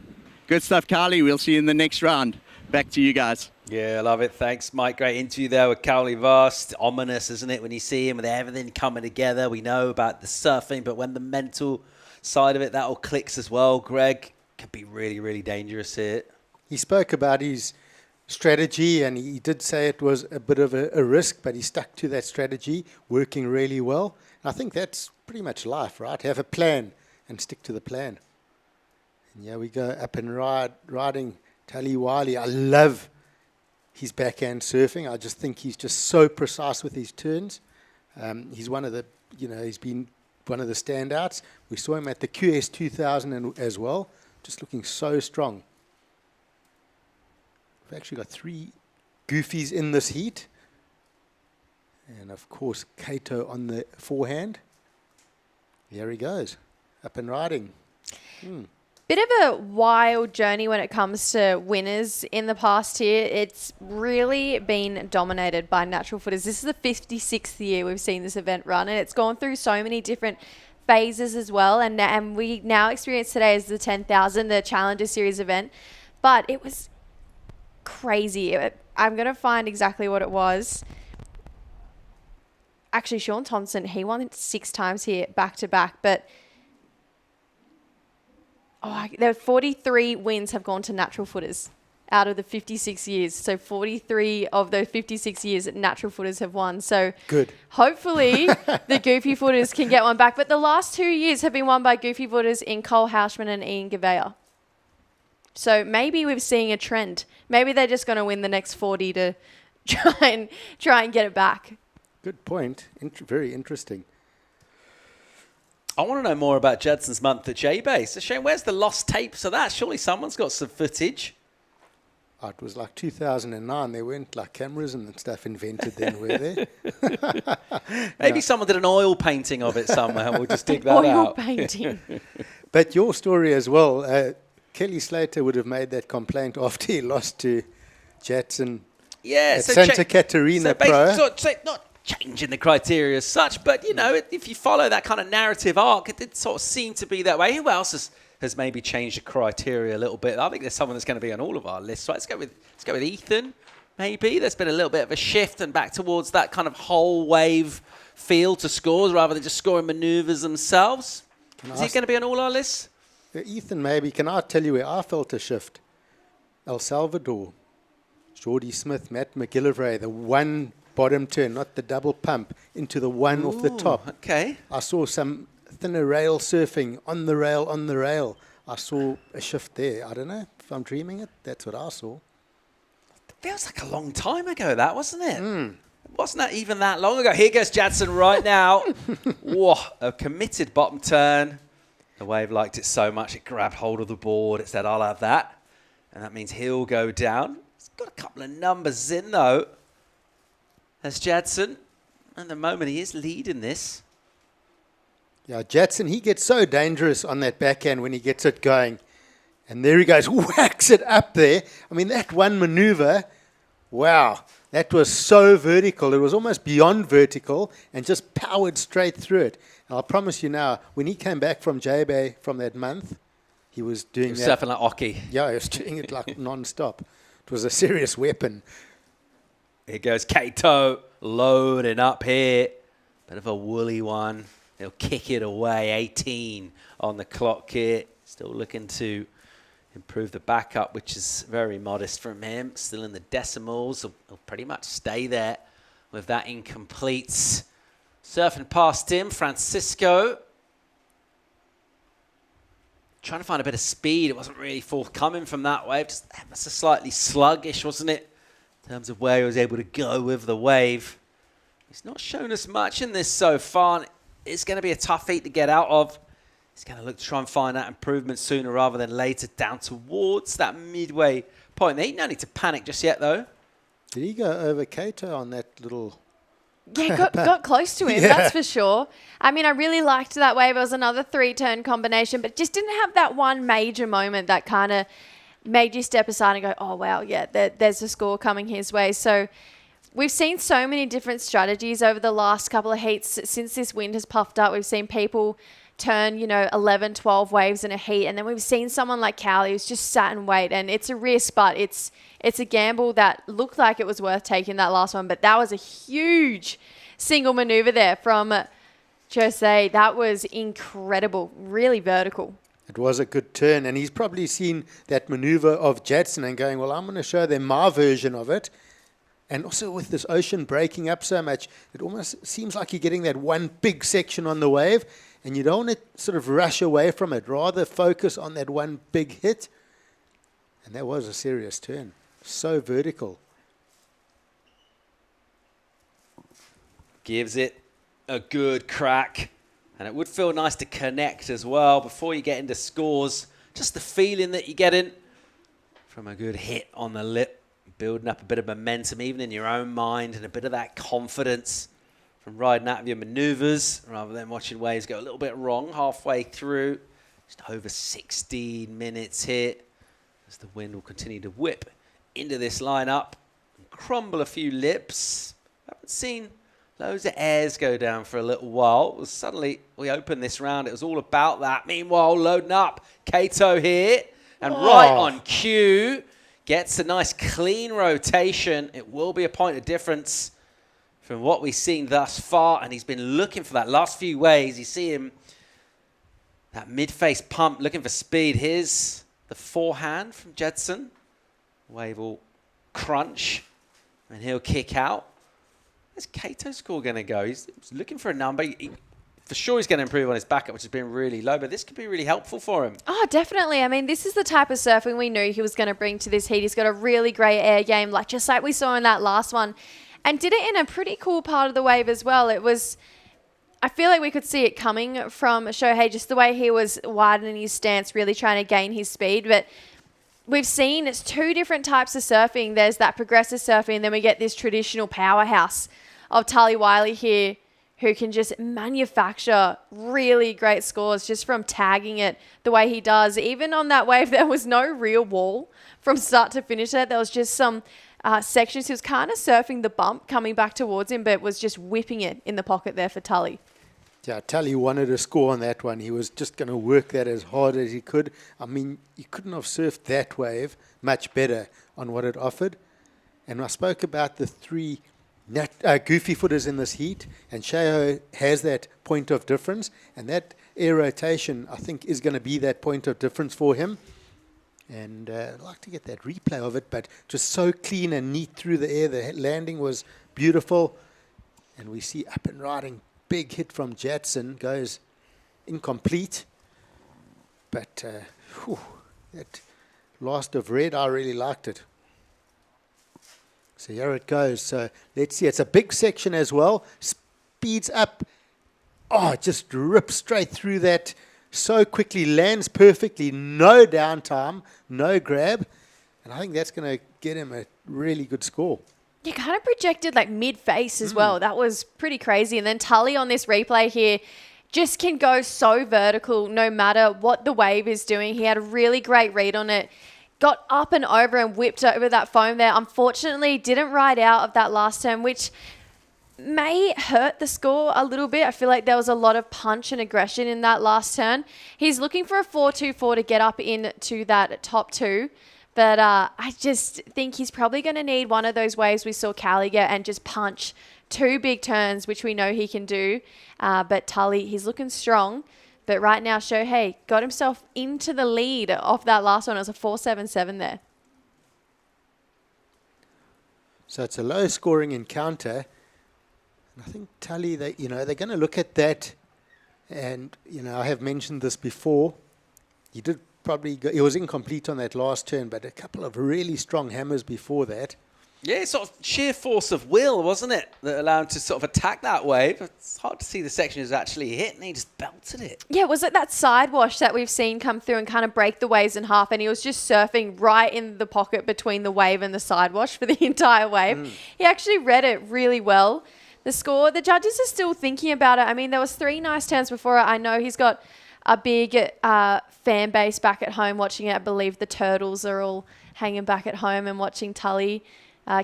Good stuff, Cowley. We'll see you in the next round. Back to you guys. Yeah, I love it. Thanks, Mike. Great interview there with Cowley Vast. Ominous, isn't it, when you see him with everything coming together? We know about the surfing, but when the mental side of it, that all clicks as well, Greg, can be really, really dangerous here. He spoke about his strategy, and he did say it was a bit of a risk, but he stuck to that strategy, working really well. And I think that's pretty much life, right? Have a plan and stick to the plan. And yeah, we go up and riding Tali Wiley. I love his backhand surfing. I just think he's just so precise with his turns. He's one of the, he's been one of the standouts. We saw him at the QS 2000 as well, just looking so strong. We've actually got 3 goofies in this heat. And of course, Kato on the forehand. There he goes, up and riding. Bit of a wild journey when it comes to winners in the past here. It's really been dominated by natural footers. This is the 56th year we've seen this event run, and it's gone through so many different phases as well. And we now experience today as the 10,000, the Challenger Series event. But it was crazy. I'm going to find exactly what it was. Actually, Sean Thompson, he won 6 times here back to back, but there are 43 wins have gone to natural footers. out of the 56 years. So 43 of those 56 years natural footers have won. So Good. Hopefully the goofy footers can get one back. But the last 2 years have been won by goofy footers in Cole Houshman and Ian Gavea. So maybe we're seeing a trend. Maybe they're just going to win the next 40 to try and get it back. Good point. Very interesting. I want to know more about Judson's month at J-Bay. So Shane, where's the lost tapes of that? Surely someone's got some footage. Oh, it was like 2009. There weren't like cameras and stuff invented then, were there? Maybe someone did an oil painting of it somewhere. We'll just dig that Oil out. painting. But your story as well. Kelly Slater would have made that complaint after he lost to Jadson Yeah, at so Santa Catarina so Pro. So not changing the criteria as such, but, you know, if you follow that kind of narrative arc, it did sort of seem to be that way. Who else has maybe changed the criteria a little bit? I think there's someone that's going to be on all of our lists. Right? Let's go with Ethan, maybe. There's been a little bit of a shift and back towards that kind of whole wave feel to scores rather than just scoring manoeuvres themselves. Is he going to be on all our lists? Ethan, maybe. Can I tell you where I felt a shift? El Salvador. Jordy Smith, Matt McGillivray, the one bottom turn, not the double pump, into the one off the top. Okay. I saw some thinner rail surfing on the rail. I saw a shift there. I don't know if I'm dreaming it. That's what I saw. Feels like a long time ago, that, wasn't it? Wasn't that even that long ago? Here goes Jadson right now. Whoa, a committed bottom turn. The wave liked it so much, it grabbed hold of the board. It said, I'll have that. And that means he'll go down. He's got a couple of numbers in, though. There's Jadson. And the moment he is leading this. Yeah, Jadson, he gets so dangerous on that backhand when he gets it going. And there he goes, whacks it up there. I mean, that one maneuver, wow, that was so vertical. It was almost beyond vertical and just powered straight through it. And I'll promise you now, when he came back from J-Bay from that month, he was doing He was surfing like Oki. Yeah, he was doing it like non-stop. It was a serious weapon. Here goes Kato, loading up here. Bit of a woolly one. He'll kick it away, 18 on the clock here. Still looking to improve the backup, which is very modest from him. Still in the decimals. He'll pretty much stay there with that incomplete. Surfing past him, Francisco. Trying to find a bit of speed. It wasn't really forthcoming from that wave. Just ever so slightly sluggish, wasn't it? In terms of where he was able to go with the wave. He's not shown us much in this so far. It's going to be a tough heat to get out of. He's going to look to try and find that improvement sooner rather than later down towards that midway point. There ain't no need to panic just yet, though. Did he go over Kato on that little... Yeah, got close to him, that's for sure. I mean, I really liked that wave. It was another 3-turn combination, but just didn't have that one major moment that kind of made you step aside and go, oh, wow, yeah, there's a score coming his way. So we've seen so many different strategies over the last couple of heats. Since this wind has puffed up, we've seen people turn, 11, 12 waves in a heat. And then we've seen someone like Cowley who's just sat and wait. And it's a risk, but it's a gamble that looked like it was worth taking that last one. But that was a huge single maneuver there from Jose. That was incredible, really vertical. It was a good turn, and he's probably seen that maneuver of Jadson and going, well, I'm going to show them my version of it. And also with this ocean breaking up so much, it almost seems like you're getting that one big section on the wave, and you don't want to sort of rush away from it, rather focus on that one big hit. And that was a serious turn. So vertical. Gives it a good crack. And it would feel nice to connect as well before you get into scores. Just the feeling that you're getting from a good hit on the lip. Building up a bit of momentum even in your own mind and a bit of that confidence from riding out of your maneuvers rather than watching waves go a little bit wrong halfway through. Just over 16 minutes here as the wind will continue to whip into this lineup and crumble a few lips. Haven't seen loads of airs go down for a little while. Suddenly we opened this round. It was all about that. Meanwhile, loading up Kato here and right on cue. Gets a nice clean rotation. It will be a point of difference from what we've seen thus far. And he's been looking for that last few waves. You see him, that mid-face pump, looking for speed. Here's the forehand from Jadson. Wave will crunch, and he'll kick out. Where's Kato's score going to go? He's looking for a number. For sure he's going to improve on his backup, which has been really low, but this could be really helpful for him. Oh, definitely. I mean, this is the type of surfing we knew he was going to bring to this heat. He's got a really great air game, just like we saw in that last one, and did it in a pretty cool part of the wave as well. I feel like we could see it coming from Shohei, just the way he was widening his stance, really trying to gain his speed. But we've seen it's two different types of surfing. There's that progressive surfing, and then we get this traditional powerhouse of Tully Wiley here, who can just manufacture really great scores just from tagging it the way he does. Even on that wave, there was no real wall from start to finish. There was just some sections. He was kind of surfing the bump coming back towards him, but was just whipping it in the pocket there for Tully. Yeah, Tully wanted a score on that one. He was just going to work that as hard as he could. I mean, you couldn't have surfed that wave much better on what it offered. And I spoke about the three goofy footers in this heat, and Shohei has that point of difference, and that air rotation, I think, is going to be that point of difference for him. And I'd like to get that replay of it, but just so clean and neat through the air. The landing was beautiful, and we see up and riding. Big hit from Jadson, goes incomplete. But that last of red, I really liked it. So here it goes. So let's see. It's a big section as well. Speeds up. Oh, just rips straight through that so quickly. Lands perfectly. No downtime. No grab. And I think that's going to get him a really good score. You kind of projected mid-face as well. That was pretty crazy. And then Tully on this replay here just can go so vertical no matter what the wave is doing. He had a really great read on it. Got up and over and whipped over that foam there. Unfortunately, didn't ride out of that last turn, which may hurt the score a little bit. I feel like there was a lot of punch and aggression in that last turn. He's looking for a 4.24 to get up into that top two. But I just think he's probably going to need one of those waves we saw Callie get and just punch two big turns, which we know he can do. But Tully, he's looking strong. But right now, Shohei got himself into the lead off that last one. It was a 4.77 there. So it's a low-scoring encounter. And I think Tully, they're going to look at that. And, I have mentioned this before. He did probably he was incomplete on that last turn, but a couple of really strong hammers before that. Yeah, sort of sheer force of will, wasn't it, that allowed him to sort of attack that wave. It's hard to see the section is actually hit, and he just belted it. Yeah, was it that side wash that we've seen come through and kind of break the waves in half, and he was just surfing right in the pocket between the wave and the side wash for the entire wave. He actually read it really well. The score, the judges are still thinking about it. I mean, there was 3 nice turns before it. I know he's got a big fan base back at home watching it. I believe the Turtles are all hanging back at home and watching Tully.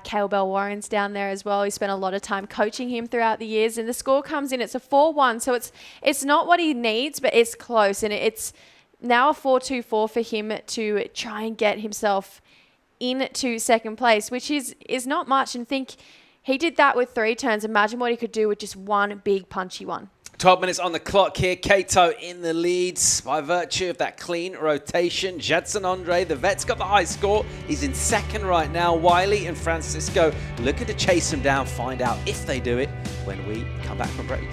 Cale Bell Warren's down there as well. He spent a lot of time coaching him throughout the years. And the score comes in, it's a 4-1. So it's not what he needs, but it's close. And it's now a 4.24 for him to try and get himself into second place, which is not much. And think he did that with 3 turns. Imagine what he could do with just one big punchy one. 12 minutes on the clock here. Kato in the leads by virtue of that clean rotation. Jadson Andre, the vet's got the high score. He's in second right now. Wiley and Francisco looking to chase him down, find out if they do it when we come back from break.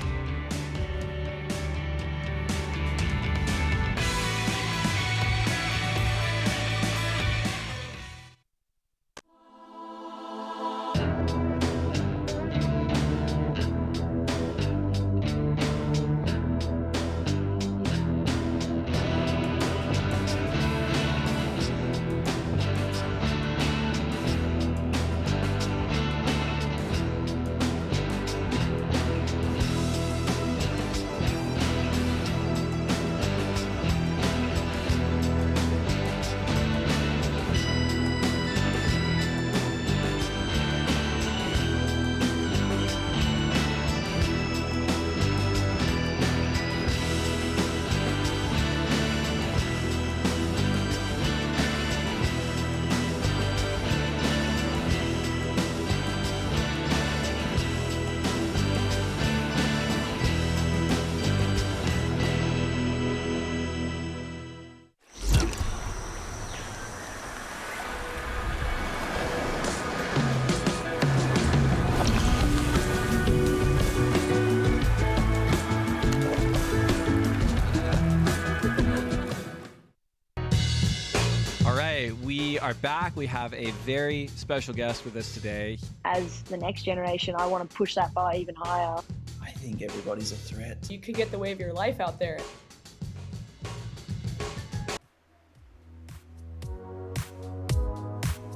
are back. We have a very special guest with us today. As the next generation, I want to push that bar even higher. I think everybody's a threat. You could get the wave of your life out there.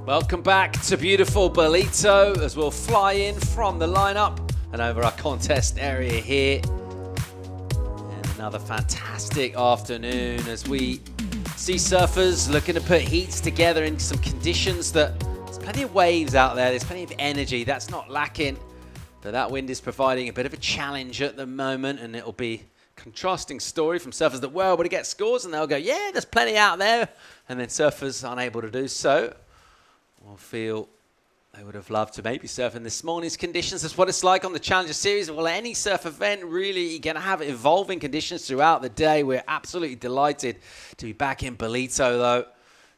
Welcome back to beautiful Ballito as we'll fly in from the lineup and over our contest area here. And another fantastic afternoon as we see surfers looking to put heats together in some conditions that there's plenty of waves out there, there's plenty of energy, that's not lacking. But that wind is providing a bit of a challenge at the moment, and it'll be a contrasting story from surfers that were able to get scores and they'll go, yeah, there's plenty out there. And then surfers unable to do so will feel they would have loved to maybe surf in this morning's conditions. That's what it's like on the Challenger Series. Well, any surf event really going to have evolving conditions throughout the day. We're absolutely delighted to be back in Ballito, though.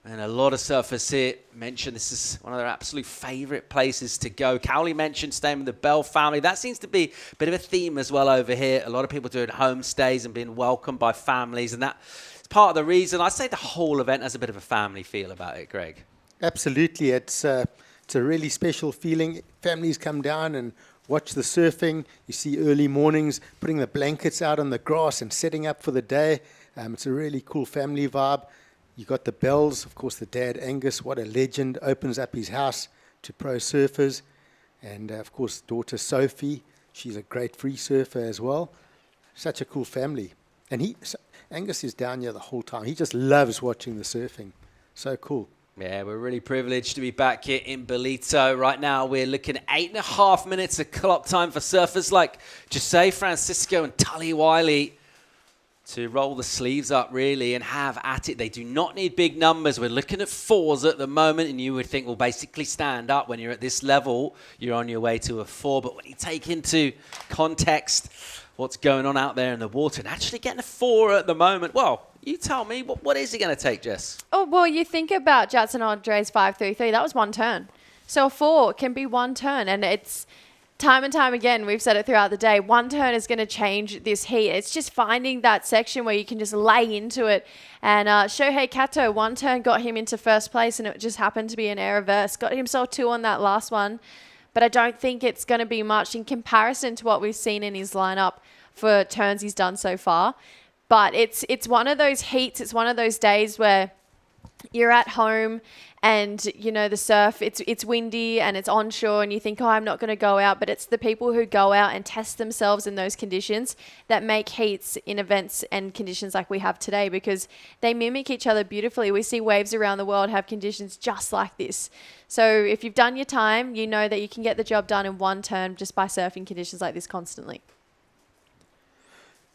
And a lot of surfers here mentioned this is one of their absolute favourite places to go. Cowley mentioned staying with the Bell family. That seems to be a bit of a theme as well over here. A lot of people doing homestays and being welcomed by families. And that's part of the reason. I'd say the whole event has a bit of a family feel about it, Greg. Absolutely. It's a really special feeling. Families come down and watch the surfing. You see early mornings putting the blankets out on the grass and setting up for the day. It's a really cool family vibe. You got the Bells, of course, the dad, Angus, what a legend, opens up his house to pro surfers. And, of course, daughter Sophie, she's a great free surfer as well. Such a cool family. And Angus is down here the whole time. He just loves watching the surfing. So cool. Yeah, we're really privileged to be back here in Ballito. Right now, we're looking at 8.5 minutes of clock time for surfers like Jose Francisco and Tully Wiley to roll the sleeves up, really, and have at it. They do not need big numbers. We're looking at 4s at the moment, and you would think, well, basically stand up. When you're at this level, you're on your way to a 4. But when you take into context what's going on out there in the water, and actually getting a 4 at the moment, well, you tell me, what is it going to take, Jess? Oh, well, you think about Jatson Andre's 533. That was one turn. So a 4 can be one turn, and it's time and time again, we've said it throughout the day, one turn is going to change this heat. It's just finding that section where you can just lay into it. And Shohei Kato, one turn got him into first place, and it just happened to be an air reverse. Got himself 2 on that last one. But I don't think it's going to be much in comparison to what we've seen in his lineup for turns he's done so far. But it's one of those heats, it's one of those days where you're at home and, you know, the surf, it's windy and it's onshore and you think, oh, I'm not going to go out. But it's the people who go out and test themselves in those conditions that make heats in events and conditions like we have today, because they mimic each other beautifully. We see waves around the world have conditions just like this. So if you've done your time, you know that you can get the job done in one turn just by surfing conditions like this constantly.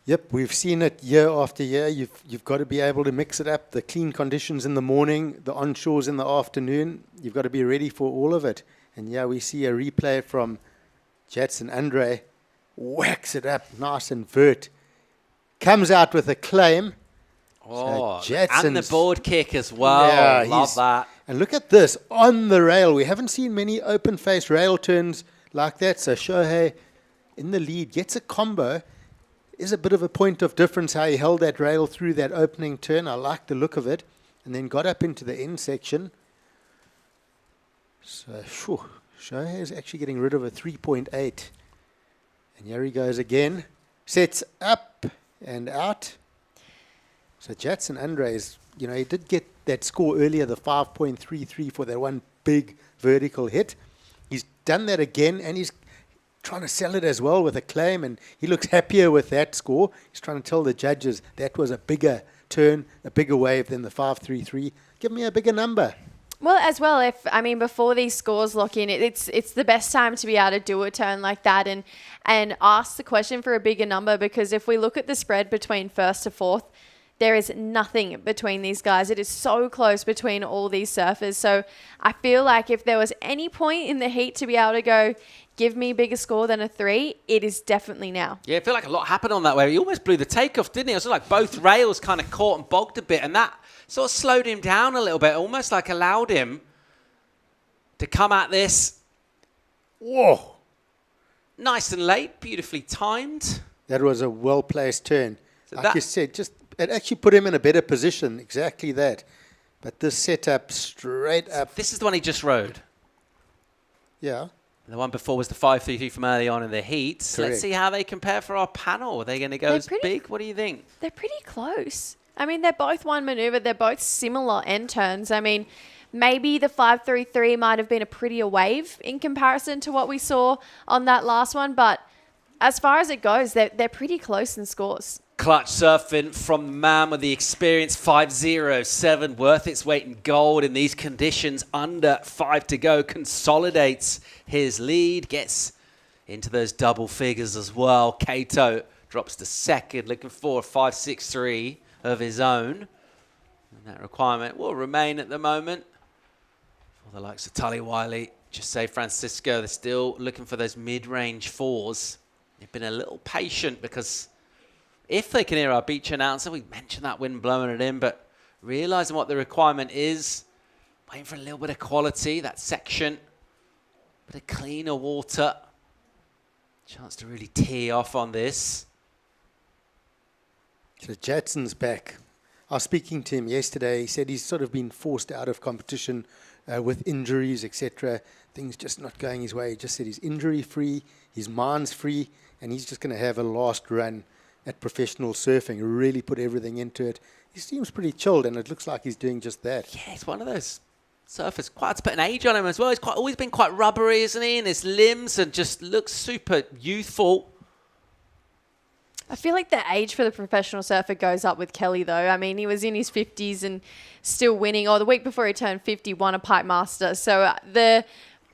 Yep, we've seen it year after year. You've got to be able to mix it up. The clean conditions in the morning, the onshores in the afternoon. You've got to be ready for all of it. And yeah, we see a replay from Jatson Andre. Whacks it up nice and vert. Comes out with a claim. Oh, so and the board kick as well. Yeah, love that. And look at this, on the rail. We haven't seen many open-face rail turns like that. So Shohei in the lead gets a combo. Is a bit of a point of difference how he held that rail through that opening turn. I like the look of it. And then got up into the end section. So, Shohei is actually getting rid of a 3.8. And here he goes again. Sets up and out. So Jatson Andre is, you know, he did get that score earlier, the 5.33 for that one big vertical hit. He's done that again, and he's trying to sell it as well with a claim, and he looks happier with that score. He's trying to tell the judges that was a bigger turn, a bigger wave than the 5.33. Give me a bigger number. Well, as well, before these scores lock in, it's the best time to be able to do a turn like that and ask the question for a bigger number, because if we look at the spread between first to fourth, there is nothing between these guys. It is so close between all these surfers. So I feel like if there was any point in the heat to be able to go, give me a bigger score than a 3, it is definitely now. Yeah, I feel like a lot happened on that wave. He almost blew the takeoff, didn't he? It was like both rails kind of caught and bogged a bit, and that sort of slowed him down a little bit, almost like allowed him to come at this. Whoa. Nice and late, beautifully timed. That was a well-placed turn. So like you said, it actually put him in a better position, exactly that. But this setup straight up. This is the one he just rode. Yeah. The one before was the 533 from early on in the heats. Correct. Let's see how they compare for our panel. Are they going to go as big? What do you think? They're pretty close. I mean, they're both one maneuver. They're both similar end turns. I mean, maybe the 533 might have been a prettier wave in comparison to what we saw on that last one. But as far as it goes, they're pretty close in scores. Clutch surfing from the man with the experience, 507, worth its weight in gold in these conditions. Under 5 to go, consolidates his lead, gets into those double figures as well. Kato drops to second, looking for a 5.63 of his own. And that requirement will remain at the moment for the likes of Tully Wiley, just say Francisco. They're still looking for those mid-range 4s. They've been a little patient because if they can hear our beach announcer, we mentioned that wind blowing it in, but realizing what the requirement is, waiting for a little bit of quality, that section, bit of cleaner water. Chance to really tee off on this. So Jackson's back. I was speaking to him yesterday. He said he's sort of been forced out of competition with injuries, etc. Things just not going his way. He just said he's injury-free, his mind's free, and he's just going to have a last run at professional surfing, really put everything into it. He seems pretty chilled, and it looks like he's doing just that. Yeah, he's one of those surfers, quite to put an age on him as well. He's always been quite rubbery, isn't he, in his limbs, and just looks super youthful. I feel like the age for the professional surfer goes up with Kelly, though. I mean, he was in his 50s and still winning. Or the week before he turned 50, won a Pipe Master. So the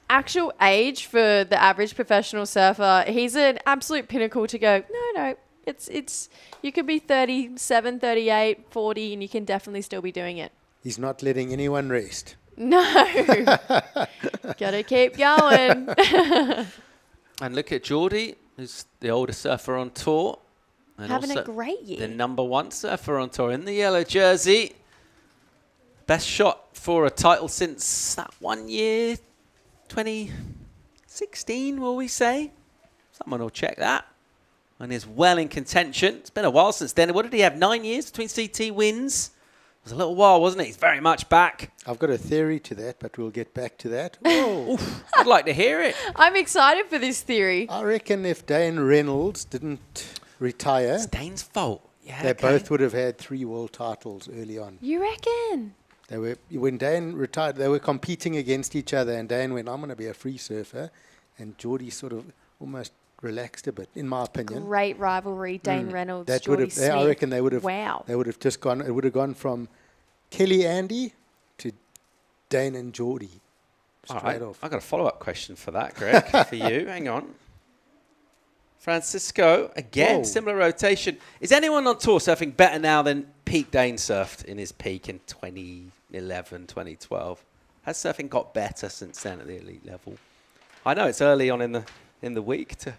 actual age for the average professional surfer, he's an absolute pinnacle to go, no, it's you could be 37, 38, 40, and you can definitely still be doing it. He's not letting anyone rest. No. Gotta keep going. And look at Geordie, who's the oldest surfer on tour. And having also a great year. the #1 surfer on tour in the yellow jersey. Best shot for a title since that 1 year, 2016, will we say? Someone will check that. And is well in contention. It's been a while since then. What did he have, 9 years between CT wins? It was a little while, wasn't it? He's very much back. I've got a theory to that, but we'll get back to that. Oof, I'd like to hear it. I'm excited for this theory. I reckon if Dane Reynolds didn't retire, it's Dane's fault. Yeah, they both would have had 3 world titles early on. You reckon? They were, when Dane retired, they were competing against each other, and Dane went, I'm going to be a free surfer, and Geordie sort of almost relaxed a bit, in my opinion. Great rivalry, Dane Reynolds, That Geordie would have, Smith. I reckon they would have. Wow. They would have just gone. It would have gone from Kelly Andy to Dane and Geordie. All Straight right, off. I've got a follow-up question for that, Greg, for you. Hang on. Francisco, again, Whoa. similar rotation. Is anyone on tour surfing better now than peak Dane surfed in his peak in 2011, 2012? Has surfing got better since then at the elite level? I know it's early on in the week to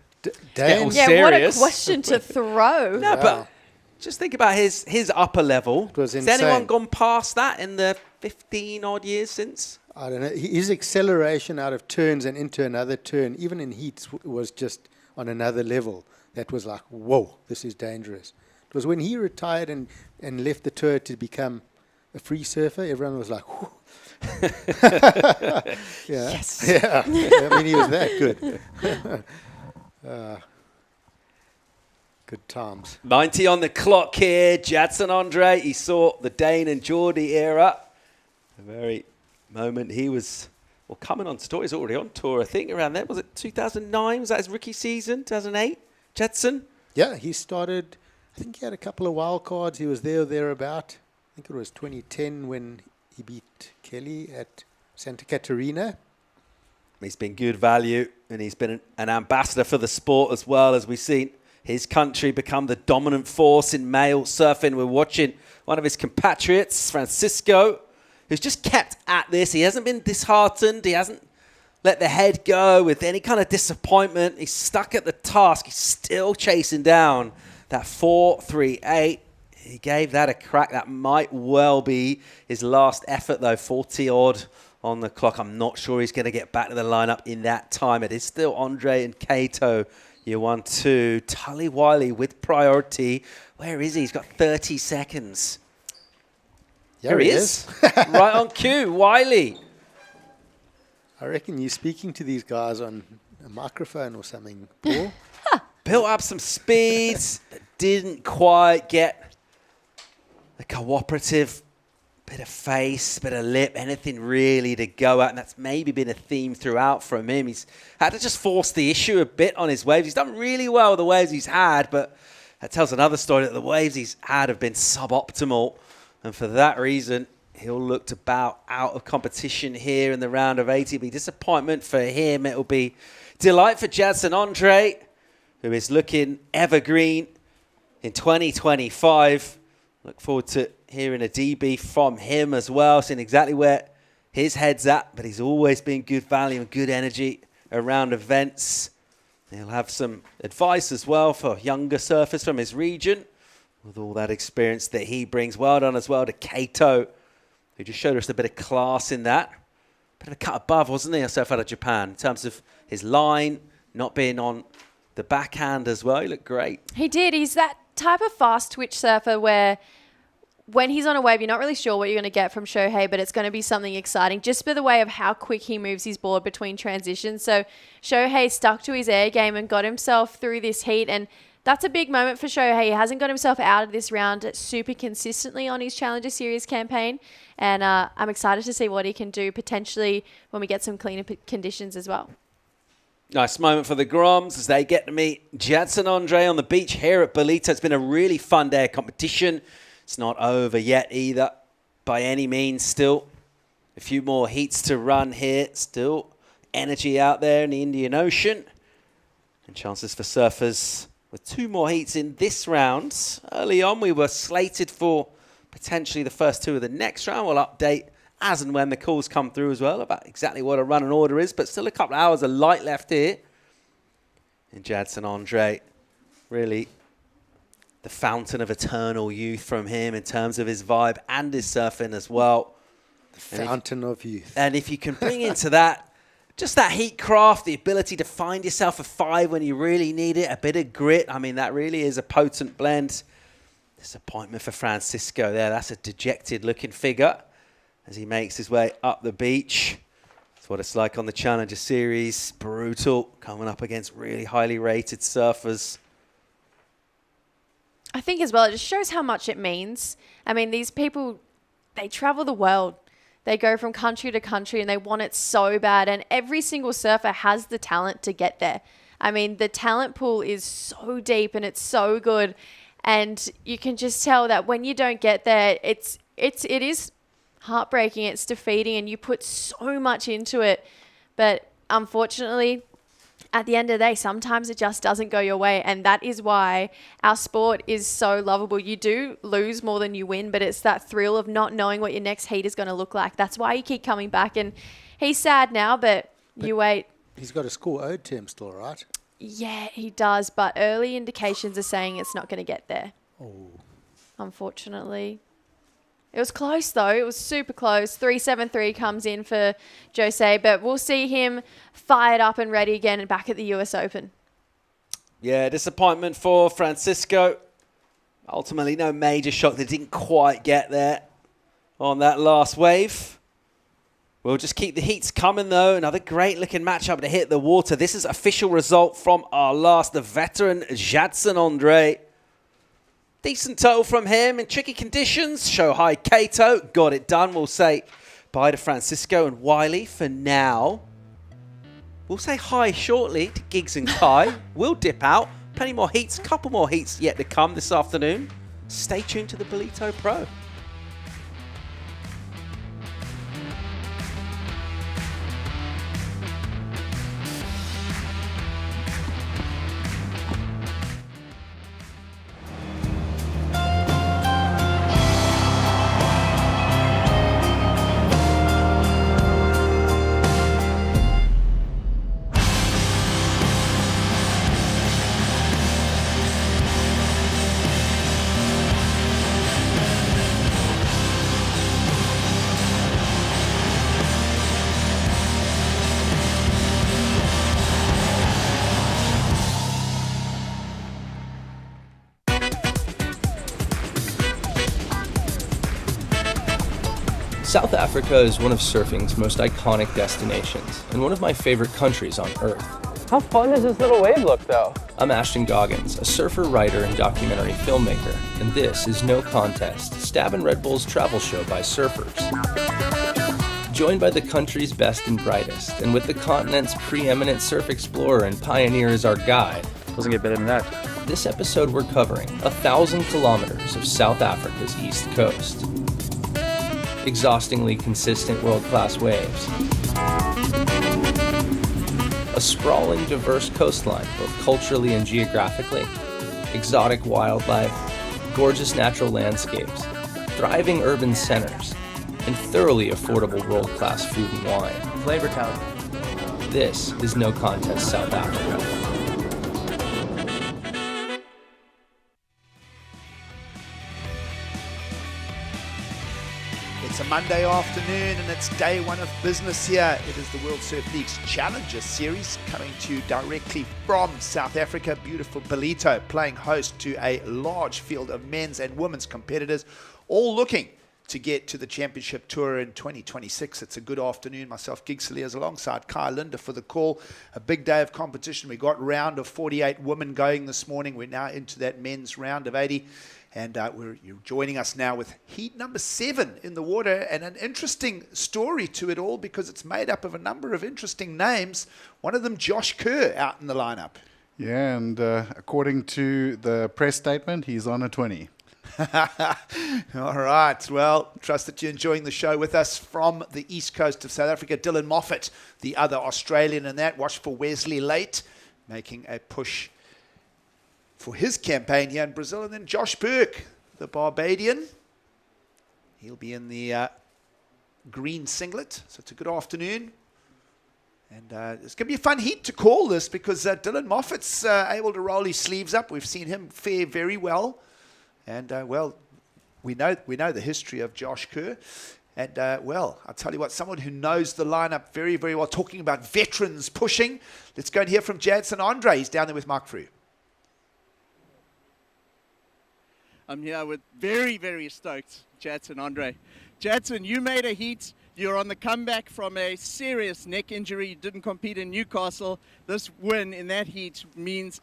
get all yeah, serious. what a question to throw. No, but just think about his upper level. was Has anyone insane. gone past that in the 15-odd years since? I don't know. His acceleration out of turns and into another turn, even in heats, was just on another level. That was like, whoa, this is dangerous. It was when he retired and left the tour to become a free surfer, everyone was like, whew. Yeah. Yes. Yeah. I mean, he was that good. Good times. 90 on the clock here. Jadson Andre, he saw the Dane and Geordie era. The very moment he was, well, coming on tour. He's already on tour, I think, around then. Was it 2009? Was that his rookie season? 2008? Jadson? Yeah, he started, I think he had a couple of wild cards. He was there or thereabout. I think it was 2010 when he beat Kelly at Santa Catarina. He's been good value, and he's been an ambassador for the sport as well, as we've seen his country become the dominant force in male surfing. We're watching one of his compatriots, Francisco, who's just kept at this. He hasn't been disheartened. He hasn't let the head go with any kind of disappointment. He's stuck at the task. He's still chasing down that 4.38. He gave that a crack. That might well be his last effort, though. 40-odd on the clock. I'm not sure he's going to get back to the lineup in that time. It is still Andre and Kato. Year 1-2. Tully Wiley with priority. Where is he? He's got 30 seconds. There he is. Right on cue, Wiley. I reckon you're speaking to these guys on a microphone or something, Paul. Built up some speeds, but didn't quite get the cooperative bit of face, bit of lip, anything really to go at. And that's maybe been a theme throughout from him. He's had to just force the issue a bit on his waves. He's done really well with the waves he's had, but that tells another story that the waves he's had have been suboptimal. And for that reason, he'll look to bow out of competition here in the round of 80. It'll be disappointment for him. It'll be delight for Jadson Andre, who is looking evergreen in 2025. Look forward to hearing a DB from him as well, seeing exactly where his head's at. But he's always been good value and good energy around events. He'll have some advice as well for younger surfers from his region, with all that experience that he brings. Well done as well to Kato, who just showed us a bit of class in that. Bit of a cut above, wasn't he, a surf out of Japan, in terms of his line, not being on the backhand as well. He looked great. He did. He's that type of fast twitch surfer where when he's on a wave, you're not really sure what you're going to get from Shohei, but it's going to be something exciting just by the way of how quick he moves his board between transitions. So Shohei stuck to his air game and got himself through this heat, and that's a big moment for Shohei. He hasn't got himself out of this round super consistently on his Challenger Series campaign, and I'm excited to see what he can do potentially when we get some cleaner conditions as well. Nice moment for the Groms as they get to meet Jadson Andre on the beach here at Ballito. It's been a really fun day of competition. It's not over yet either, by any means. Still a few more heats to run here. Still energy out there in the Indian Ocean. And chances for surfers with 2 more heats in this round. Early on, we were slated for potentially the first 2 of the next round. We'll update as and when the calls come through as well about exactly what a run and order is. But still a couple of hours of light left here. And Jadson Andre, really the fountain of eternal youth from him in terms of his vibe and his surfing as well. The fountain of youth. And if you can bring into that, just that heat craft, the ability to find yourself a 5 when you really need it, a bit of grit. I mean, that really is a potent blend. Disappointment for Francisco there. That's a dejected-looking figure as he makes his way up the beach. That's what it's like on the Challenger Series. Brutal, coming up against really highly rated surfers. I think as well, it just shows how much it means. I mean, these people, they travel the world. They go from country to country and they want it so bad. And every single surfer has the talent to get there. I mean, the talent pool is so deep and it's so good. And you can just tell that when you don't get there, it is heartbreaking. It's defeating and you put so much into it. But unfortunately, at the end of the day, sometimes it just doesn't go your way. And that is why our sport is so lovable. You do lose more than you win, but it's that thrill of not knowing what your next heat is going to look like. That's why you keep coming back. And he's sad now, but you wait. He's got a score owed to him still, right? Yeah, he does. But early indications are saying it's not going to get there. Oh. Unfortunately. It was close, though. It was super close. 373 comes in for Jose, but we'll see him fired up and ready again and back at the US Open. Yeah, disappointment for Francisco. Ultimately, no major shock that didn't quite get there on that last wave. We'll just keep the heats coming, though. Another great-looking matchup to hit the water. This is official result from our last, the veteran Jadson Andre. Decent total from him in tricky conditions. Shohei Kato got it done. We'll say bye to Francisco and Wiley for now. We'll say hi shortly to Giggs and Kai. We'll dip out. Plenty more heats, couple more heats yet to come this afternoon. Stay tuned to the Ballito Pro. South Africa is one of surfing's most iconic destinations and one of my favorite countries on Earth. How fun does this little wave look, though? I'm Ashton Goggins, a surfer, writer, and documentary filmmaker, and this is No Contest, Stab and Red Bull's travel show by surfers. Joined by the country's best and brightest, and with the continent's preeminent surf explorer and pioneer as our guide, Doesn't get better than that. this episode we're covering 1,000 kilometers of South Africa's east coast. Exhaustingly consistent world-class waves. A sprawling, diverse coastline, both culturally and geographically. Exotic wildlife, gorgeous natural landscapes, thriving urban centers, and thoroughly affordable world-class food and wine. Flavor town. This is No Contest South Africa. It's a Monday afternoon and it's day one of business here. It is the World Surf League's Challenger Series coming to you directly from South Africa. Beautiful Ballito playing host to a large field of men's and women's competitors, all looking to get to the championship tour in 2026. It's a good afternoon. Myself, Gig Saliers, alongside Kai Linda for the call. A big day of competition. We got round of 48 women going this morning. We're now into that men's round of 80. And you're joining us now with heat number 7 in the water, and an interesting story to it all because it's made up of a number of interesting names. One of them, Josh Kerr, out in the lineup. Yeah, and according to the press statement, he's on a 20. All right. Well, trust that you're enjoying the show with us from the east coast of South Africa. Dylan Moffat, the other Australian in that. Watch for Wesley Late, making a push for his campaign here in Brazil. And then Josh Burke, the Barbadian. He'll be in the green singlet. So it's a good afternoon. And it's going to be a fun heat to call this because Dylan Moffat's able to roll his sleeves up. We've seen him fare very well. And, well, we know the history of Josh Kerr. And, well, I'll tell you what, someone who knows the lineup very, very well, talking about veterans pushing. Let's go and hear from Jadson Andre. He's down there with Mark Frew. I'm here with very, very stoked Jadson Andre. Jadson, you made a heat. You're on the comeback from a serious neck injury. You didn't compete in Newcastle. This win in that heat means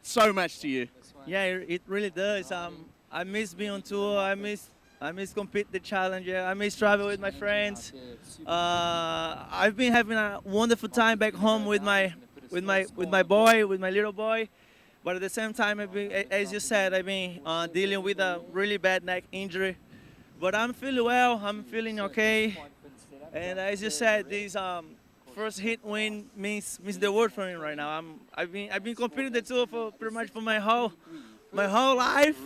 so much to you. Yeah, it really does. I miss being on tour. I miss compete the Challenger. I miss travel with my friends. I've been having a wonderful time back home with my little boy. But at the same time, as you said, I've been dealing with a really bad neck injury. But I'm feeling well. I'm feeling okay. And as you said, this first hit win means the world for me right now. I've been competing the tour for pretty much for my whole life.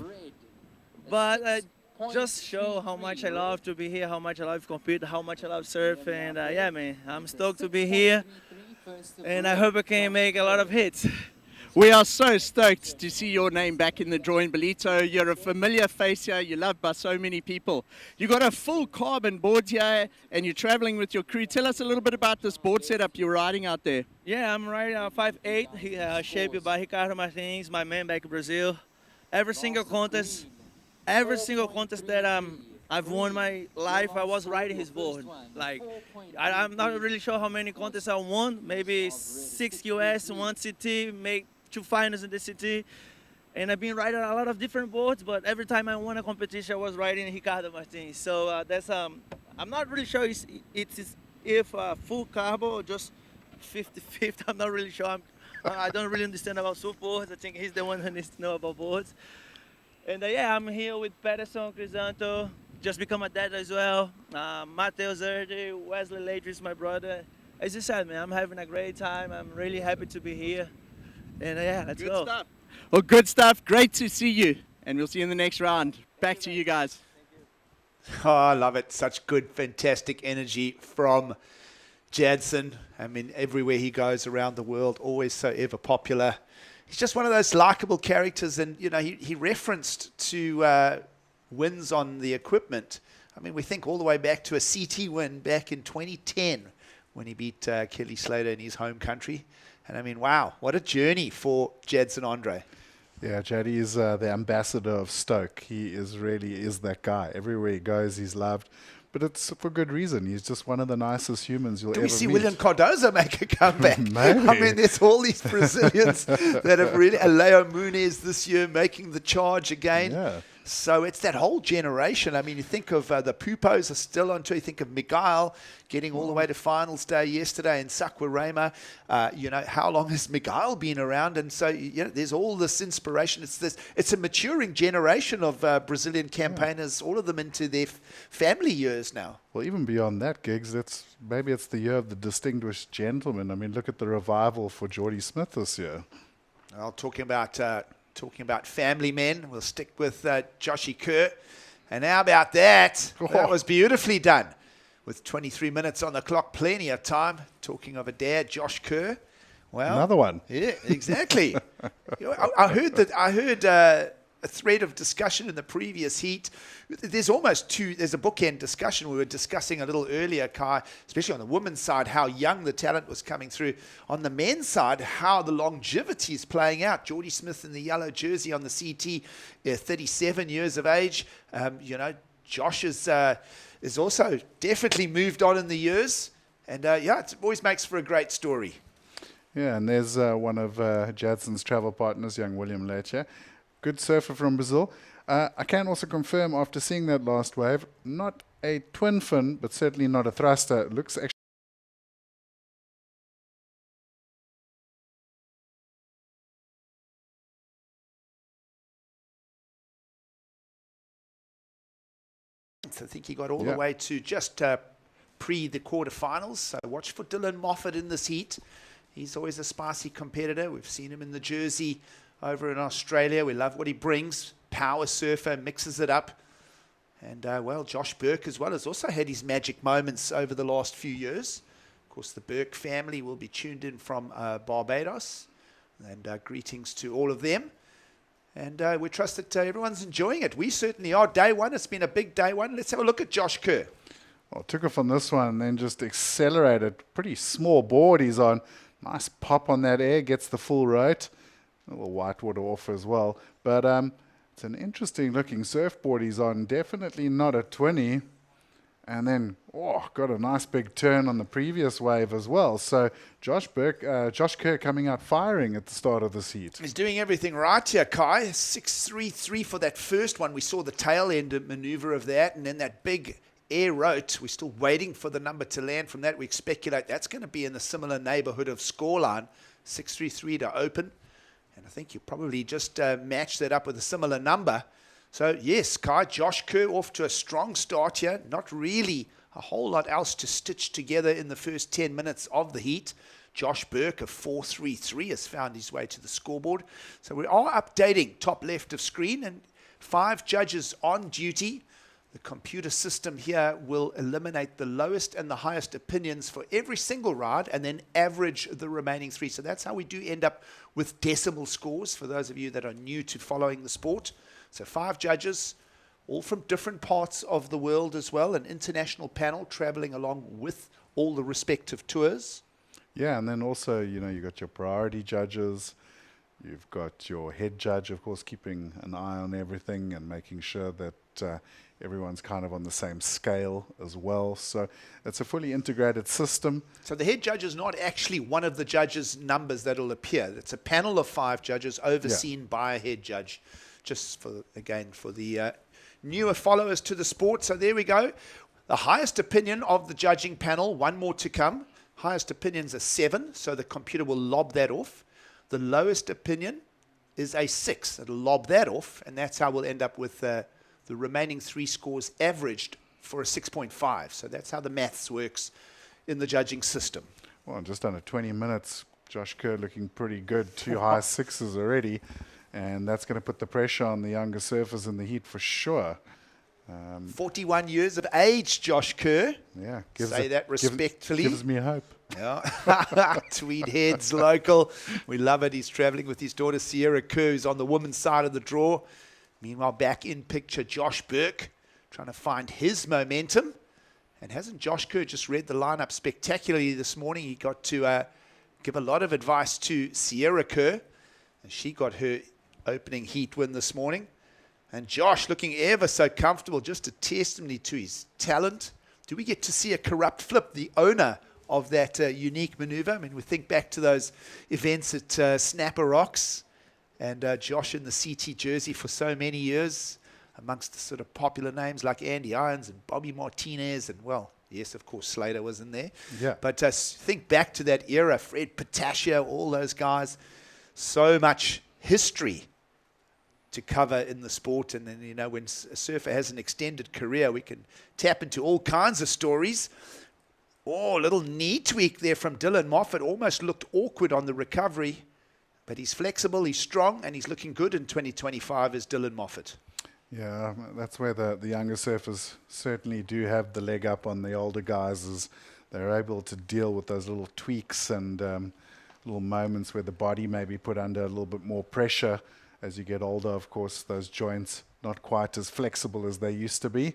But just show how much I love to be here, how much I love to compete, how much I love surf. And yeah, man, I'm stoked to be here. And I hope I can make a lot of hits. We are so stoked to see your name back in the drawing, Ballito. You're a familiar face here. You're loved by so many people. You got a full carbon board here, and you're traveling with your crew. Tell us a little bit about this board setup you're riding out there. Yeah, I'm riding a 5'8", shaped by Ricardo Martins, my man back in Brazil. Every single contest that I've won my life, I was riding his board. Like, I'm not really sure how many contests I won. Maybe 6 US, 1 CT, make 2 finals in the CT. And I've been riding a lot of different boards, but every time I won a competition, I was riding Ricardo Martins. So that's I'm not really sure if full carbo or just 50-50. I'm not really sure. I don't really understand about surfboards. I think he's the one who needs to know about boards. And yeah, I'm here with Patterson, Crisanto, just become a dad as well. Matteo Zerdi, Wesley Late is my brother. As you said, man, I'm having a great time. I'm really happy to be here. And yeah, let's go. Good stuff. Well, good stuff. Great to see you. And we'll see you in the next round. Back to you guys. Oh, I love it. Such good, fantastic energy from Jadson. I mean, everywhere he goes around the world, always so ever popular. He's just one of those likable characters. And, you know, he referenced to wins on the equipment. I mean, we think all the way back to a CT win back in 2010 when he beat Kelly Slater in his home country. And I mean, wow, what a journey for Jadson Andre. Yeah, Jaddy is the ambassador of Stoke. He really is that guy. Everywhere he goes, he's loved. but it's for good reason. He's just one of the nicest humans you'll Do ever we see meet. William KwaDukuza make a comeback? Maybe. I mean, there's all these Brazilians that have really... Leo Muniz this year making the charge again. Yeah. So it's that whole generation. I mean, you think of the Pupos are still on tour. You think of Miguel getting all the way to finals day yesterday in Saquarema. How long has Miguel been around? And so, there's all this inspiration. It's a maturing generation of Brazilian campaigners, all of them into their family years now. Well, even beyond that, Giggs, maybe it's the year of the distinguished gentleman. I mean, look at the revival for Jordy Smith this year. Well, talking about family men, we'll stick with Joshy Kerr. And how about that? That was beautifully done. With 23 minutes on the clock, plenty of time. Talking of a dad, Josh Kerr. Well, another one. Yeah, exactly. I heard a thread of discussion in the previous heat. There's a bookend discussion. We were discussing a little earlier, Kai, especially on the women's side, how young the talent was coming through. On the men's side, how the longevity is playing out. Jordy Smith in the yellow jersey on the CT, 37 years of age. Josh is also definitely moved on in the years. And it always makes for a great story. Yeah, and there's one of Jadson's travel partners, young William Leche. Good surfer from Brazil. I can also confirm after seeing that last wave, not a twin fin, but certainly not a thruster. It looks actually... I think he got all the way to just pre the quarterfinals. So watch for Dylan Moffat in this heat. He's always a spicy competitor. We've seen him in the jersey over in Australia. We love what he brings. Power surfer, mixes it up. And, Josh Burke as well has also had his magic moments over the last few years. Of course, the Burke family will be tuned in from Barbados. And greetings to all of them. And we trust that everyone's enjoying it. We certainly are. Day one, it's been a big day one. Let's have a look at Josh Kerr. Well, took off on this one and then just accelerated. Pretty small board he's on. Nice pop on that air, gets the full rate. A little whitewater off as well. But it's an interesting looking surfboard he's on. Definitely not a 20. And then, got a nice big turn on the previous wave as well. So Josh Kerr coming out firing at the start of this heat. He's doing everything right here, Kai. 6.33 for that first one. We saw the tail end maneuver of that, and then that big air rote. We're still waiting for the number to land from that. We speculate that's going to be in the similar neighborhood of scoreline. 6.33 to open. And I think you probably just match that up with a similar number. So, yes, Kai, Josh Kerr off to a strong start here. Not really a whole lot else to stitch together in the first 10 minutes of the heat. Josh Burke of 4.33 has found his way to the scoreboard. So we are updating top left of screen, and 5 judges on duty. The computer system here will eliminate the lowest and the highest opinions for every single ride and then average the remaining 3. So that's how we do end up with decimal scores for those of you that are new to following the sport. So 5 judges, all from different parts of the world as well, an international panel traveling along with all the respective tours. Yeah, and then also, you've got your priority judges. You've got your head judge, of course, keeping an eye on everything and making sure that everyone's kind of on the same scale as well. So it's a fully integrated system. So the head judge is not actually one of the judges' numbers that will appear. It's a panel of 5 judges overseen by a head judge. Just for the newer followers to the sport. So there we go. The highest opinion of the judging panel, 1 more to come. Highest opinion's a 7, so the computer will lob that off. The lowest opinion is a 6. It'll lob that off, and that's how we'll end up with the remaining 3 scores averaged for a 6.5. So that's how the maths works in the judging system. Well, just under 20 minutes, Josh Kerr looking pretty good. 2 high 6s already. And that's going to put the pressure on the younger surfers in the heat for sure. 41 years of age, Josh Kerr. Yeah. Say that respectfully. Gives me hope. Yeah. Tweed Heads local. We love it. He's traveling with his daughter, Sierra Kerr, who's on the women's side of the draw. Meanwhile, back in picture, Josh Burke, trying to find his momentum. And hasn't Josh Kerr just read the lineup spectacularly this morning? He got to give a lot of advice to Sierra Kerr. And she got her opening heat win this morning. And Josh looking ever so comfortable, just a testimony to his talent. do we get to see a corrupt flip, the owner of that unique maneuver? I mean, we think back to those events at Snapper Rocks and Josh in the CT jersey for so many years, amongst the sort of popular names like Andy Irons and Bobby Martinez, and well, yes, of course, Slater was in there. Yeah. But think back to that era, Fred Patashia, all those guys, so much history to cover in the sport. And then, you know, when a surfer has an extended career, we can tap into all kinds of stories. Oh, a little knee tweak there from Dylan Moffat. Almost looked awkward on the recovery, but he's flexible, he's strong, and he's looking good in 2025 as Dylan Moffat. Yeah, that's where the younger surfers certainly do have the leg up on the older guys, as they're able to deal with those little tweaks and little moments where the body may be put under a little bit more pressure. As you get older, of course, those joints not quite as flexible as they used to be.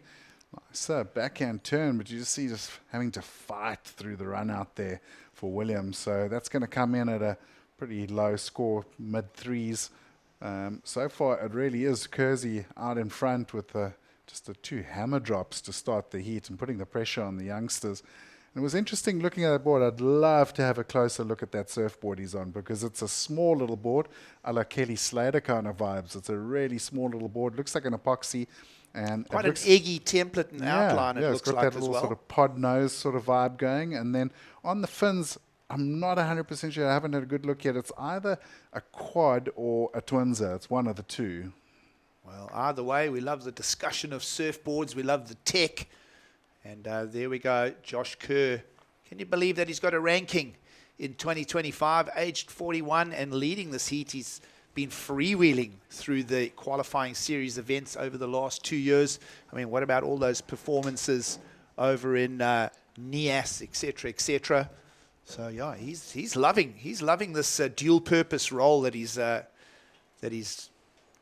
Nice backhand turn, but you just see just having to fight through the run out there for Williams. So that's going to come in at a pretty low score, mid-threes. So far, it really is Kersey out in front with just the 2 hammer drops to start the heat and putting the pressure on the youngsters. And it was interesting looking at that board. I'd love to have a closer look at that surfboard he's on, because it's a small little board, a la Kelly Slater kind of vibes. It's a really small little board. Looks like an epoxy. And quite an eggy template and outline, it looks it's got like that as little well. sort of pod nose sort of vibe going. And then on the fins, I'm not 100% sure. I haven't had a good look yet. It's either a quad or a twinser. It's one of the two. Well, either way, we love the discussion of surfboards. We love the tech. And there we go, Josh Kerr. Can you believe that he's got a ranking in 2025, aged 41 and leading this heat? He's been freewheeling through the qualifying series events over the last 2 years. I mean, what about all those performances over in NIAS, etc., etc.? So yeah, he's loving this dual-purpose role that he's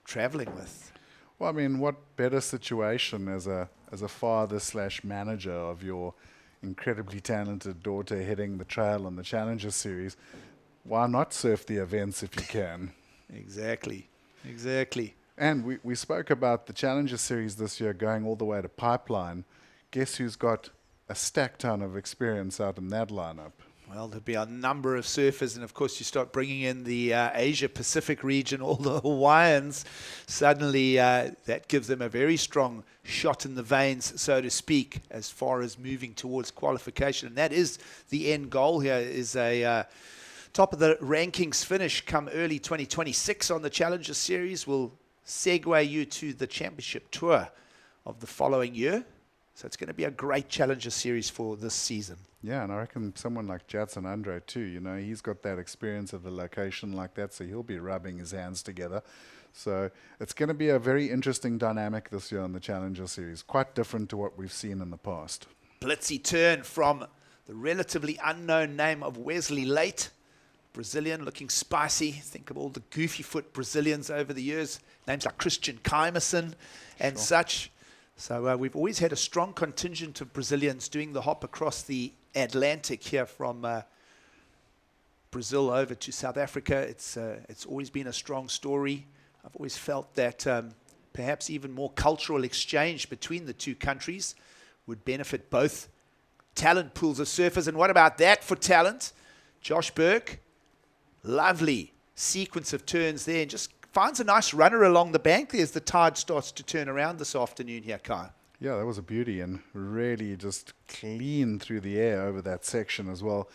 traveling with. Well, I mean, what better situation as a father / manager of your incredibly talented daughter hitting the trail on the Challenger Series? Why not surf the events if you can? Exactly. And we spoke about the Challenger Series this year going all the way to Pipeline. Guess who's got a stack ton of experience out in that lineup? Well, there'll be a number of surfers, and of course you start bringing in the Asia-Pacific region, all the Hawaiians, suddenly that gives them a very strong shot in the veins, so to speak, as far as moving towards qualification. And that is the end goal here, is a top of the rankings finish come early 2026 on the Challenger Series. Will segue you to the Championship Tour of the following year. So it's going to be a great Challenger Series for this season. Yeah, and I reckon someone like Jadson Andre too, you know, he's got that experience of a location like that, so he'll be rubbing his hands together. So it's going to be a very interesting dynamic this year on the Challenger Series, quite different to what we've seen in the past. Blitzy turn from the relatively unknown name of Wesley Late, Brazilian, looking spicy. Think of all the goofy foot Brazilians over the years, names like Christian Keimerson and such. So we've always had a strong contingent of Brazilians doing the hop across the Atlantic here from Brazil over to South Africa. It's always been a strong story. I've always felt that perhaps even more cultural exchange between the two countries would benefit both talent pools of surfers. And what about that for talent? Josh Burke, lovely sequence of turns there, and just finds a nice runner along the bank there as the tide starts to turn around this afternoon here, Kai. Yeah, that was a beauty, and really just clean through the air over that section as well.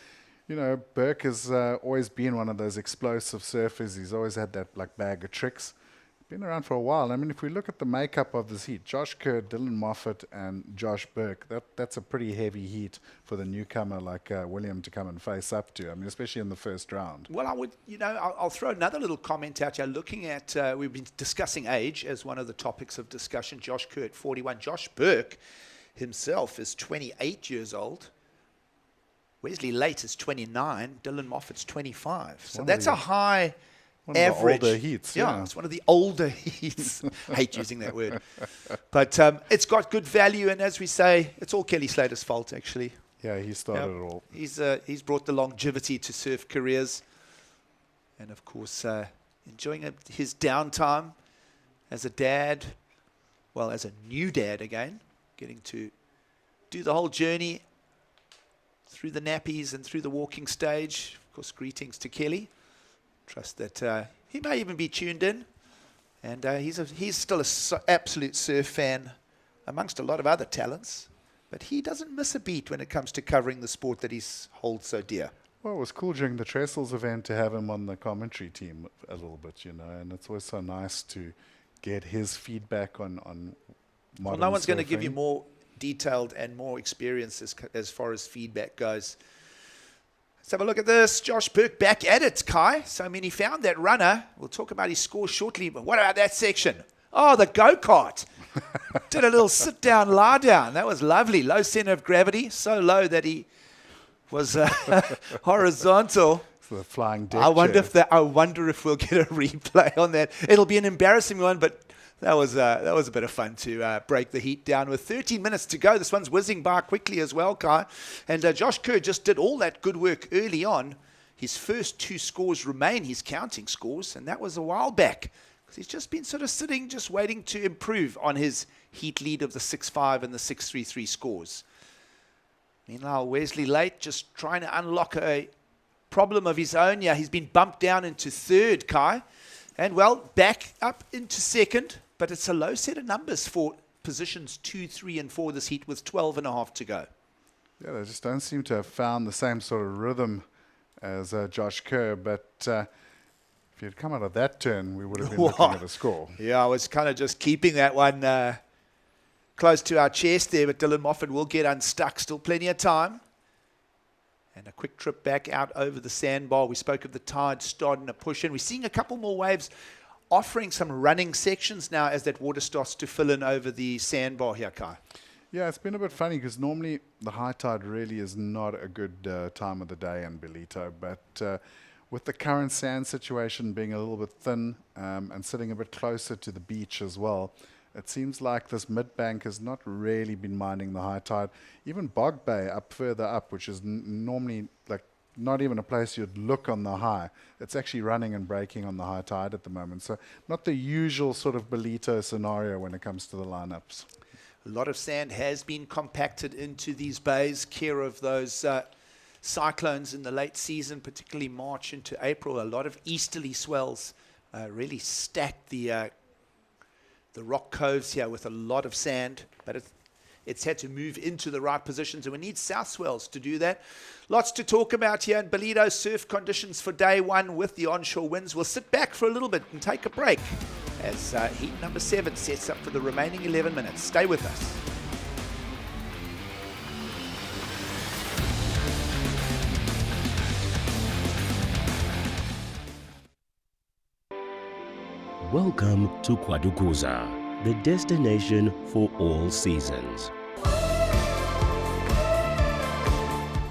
You know, Burke has always been one of those explosive surfers. He's always had that like bag of tricks. Been around for a while. I mean, if we look at the makeup of this heat, Josh Kerr, Dylan Moffat, and Josh Burke, that's a pretty heavy heat for the newcomer like William to come and face up to. I mean, especially in the first round. Well, I'll throw another little comment out here. Looking at, we've been discussing age as one of the topics of discussion. Josh Kerr at 41. Josh Burke himself is 28 years old. Wesley Late is 29. Dylan Moffat's 25. So that's a high average. Older heats. Yeah, it's one of the older heats. I hate using that word. But it's got good value, and as we say, it's all Kelly Slater's fault, actually. Yeah, he started it all. He's brought the longevity to surf careers. And, of course, enjoying his downtime as a dad, well, as a new dad again, getting to do the whole journey through the nappies and through the walking stage. Of course, greetings to Kelly. Trust that he may even be tuned in. And he's still an absolute surf fan amongst a lot of other talents. But he doesn't miss a beat when it comes to covering the sport that he holds so dear. Well, it was cool during the Trestles event to have him on the commentary team a little bit, and it's always so nice to get his feedback on modern Well, no one's going to give surfing. you more detailed and more experience as far as feedback goes. Let's have a look at this. Josh Burke back at it, Kai. So, I mean, he found that runner. We'll talk about his score shortly, but what about that section? Oh, the go-kart. Did a little sit-down, lie-down. That was lovely. Low center of gravity, so low that he was horizontal. So the flying deck I wonder chairs. if we'll get a replay on that. It'll be an embarrassing one, but that was a bit of fun to break the heat down with 13 minutes to go. This one's whizzing by quickly as well, Kai. And Josh Kerr just did all that good work early on. His first 2 scores remain his counting scores, and that was a while back because he's just been sort of sitting, just waiting to improve on his heat lead of the 6.5 and the 6.33 scores. Meanwhile, Wesley Late just trying to unlock a problem of his own. Yeah, he's been bumped down into 3rd, Kai. And, well, back up into 2nd. But it's a low set of numbers for positions 2, 3, and 4 this heat with 12.5 to go. Yeah, they just don't seem to have found the same sort of rhythm as Josh Kerr. But if he had come out of that turn, we would have been looking at a score. Yeah, I was kind of just keeping that one close to our chest there, but Dylan Moffat will get unstuck. Still plenty of time. And a quick trip back out over the sandbar. We spoke of the tide starting to push in. We're seeing a couple more waves offering some running sections now as that water starts to fill in over the sandbar here, Kai. Yeah, it's been a bit funny because normally the high tide really is not a good time of the day in Ballito, but with the current sand situation being a little bit thin and sitting a bit closer to the beach as well, it seems like this mid-bank has not really been minding the high tide. Even Bog Bay up further up, which is normally like not even a place you'd look on the high. It's actually running and breaking on the high tide at the moment. So not the usual sort of Ballito scenario when it comes to the lineups. A lot of sand has been compacted into these bays, care of those cyclones in the late season, particularly March into April. A lot of easterly swells really stacked the rock coves here with a lot of sand, but it's had to move into the right positions, and we need south swells to do that. Lots to talk about here in Ballito. Surf conditions for day 1 with the onshore winds. We'll sit back for a little bit and take a break as heat number 7 sets up for the remaining 11 minutes. Stay with us. Welcome to KwaDukuza, the destination for all seasons.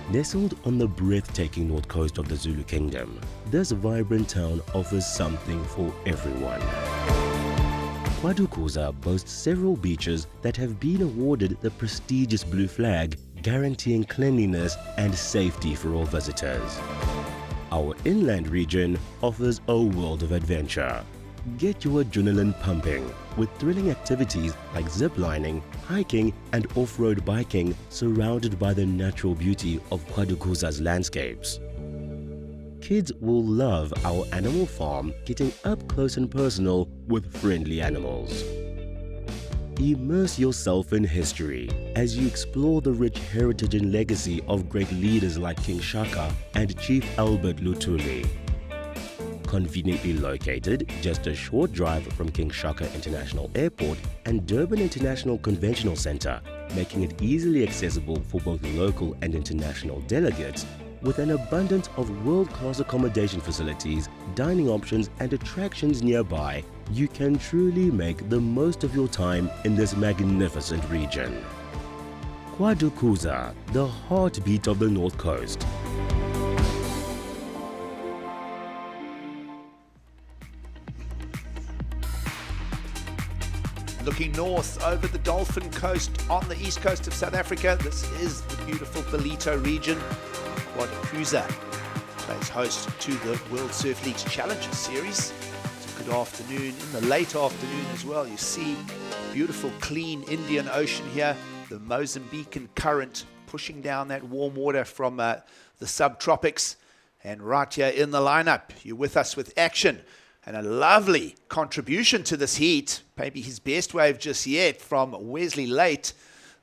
Nestled on the breathtaking north coast of the Zulu Kingdom, this vibrant town offers something for everyone. KwaDukuza boasts several beaches that have been awarded the prestigious Blue Flag, guaranteeing cleanliness and safety for all visitors. Our inland region offers a world of adventure. Get your adrenaline pumping with thrilling activities like ziplining, hiking and off-road biking surrounded by the natural beauty of KwaDukuza's landscapes. Kids will love our animal farm, getting up close and personal with friendly animals. Immerse yourself in history as you explore the rich heritage and legacy of great leaders like King Shaka and Chief Albert Lutuli. Conveniently located just a short drive from King Shaka International Airport and Durban International Conventional Center, making it easily accessible for both local and international delegates, with an abundance of world-class accommodation facilities, dining options and attractions nearby, you can truly make the most of your time in this magnificent region. KwaDukuza, the heartbeat of the North Coast. Looking north over the Dolphin Coast on the east coast of South Africa, this is the beautiful Ballito region. KwaDukuza plays host to the World Surf League's Challenger Series. It's a good afternoon, in the late afternoon as well. You see beautiful, clean Indian Ocean here. The Mozambican current pushing down that warm water from the subtropics. And right here in the lineup, you're with us with action. And a lovely contribution to this heat, maybe his best wave just yet, from Wesley Late,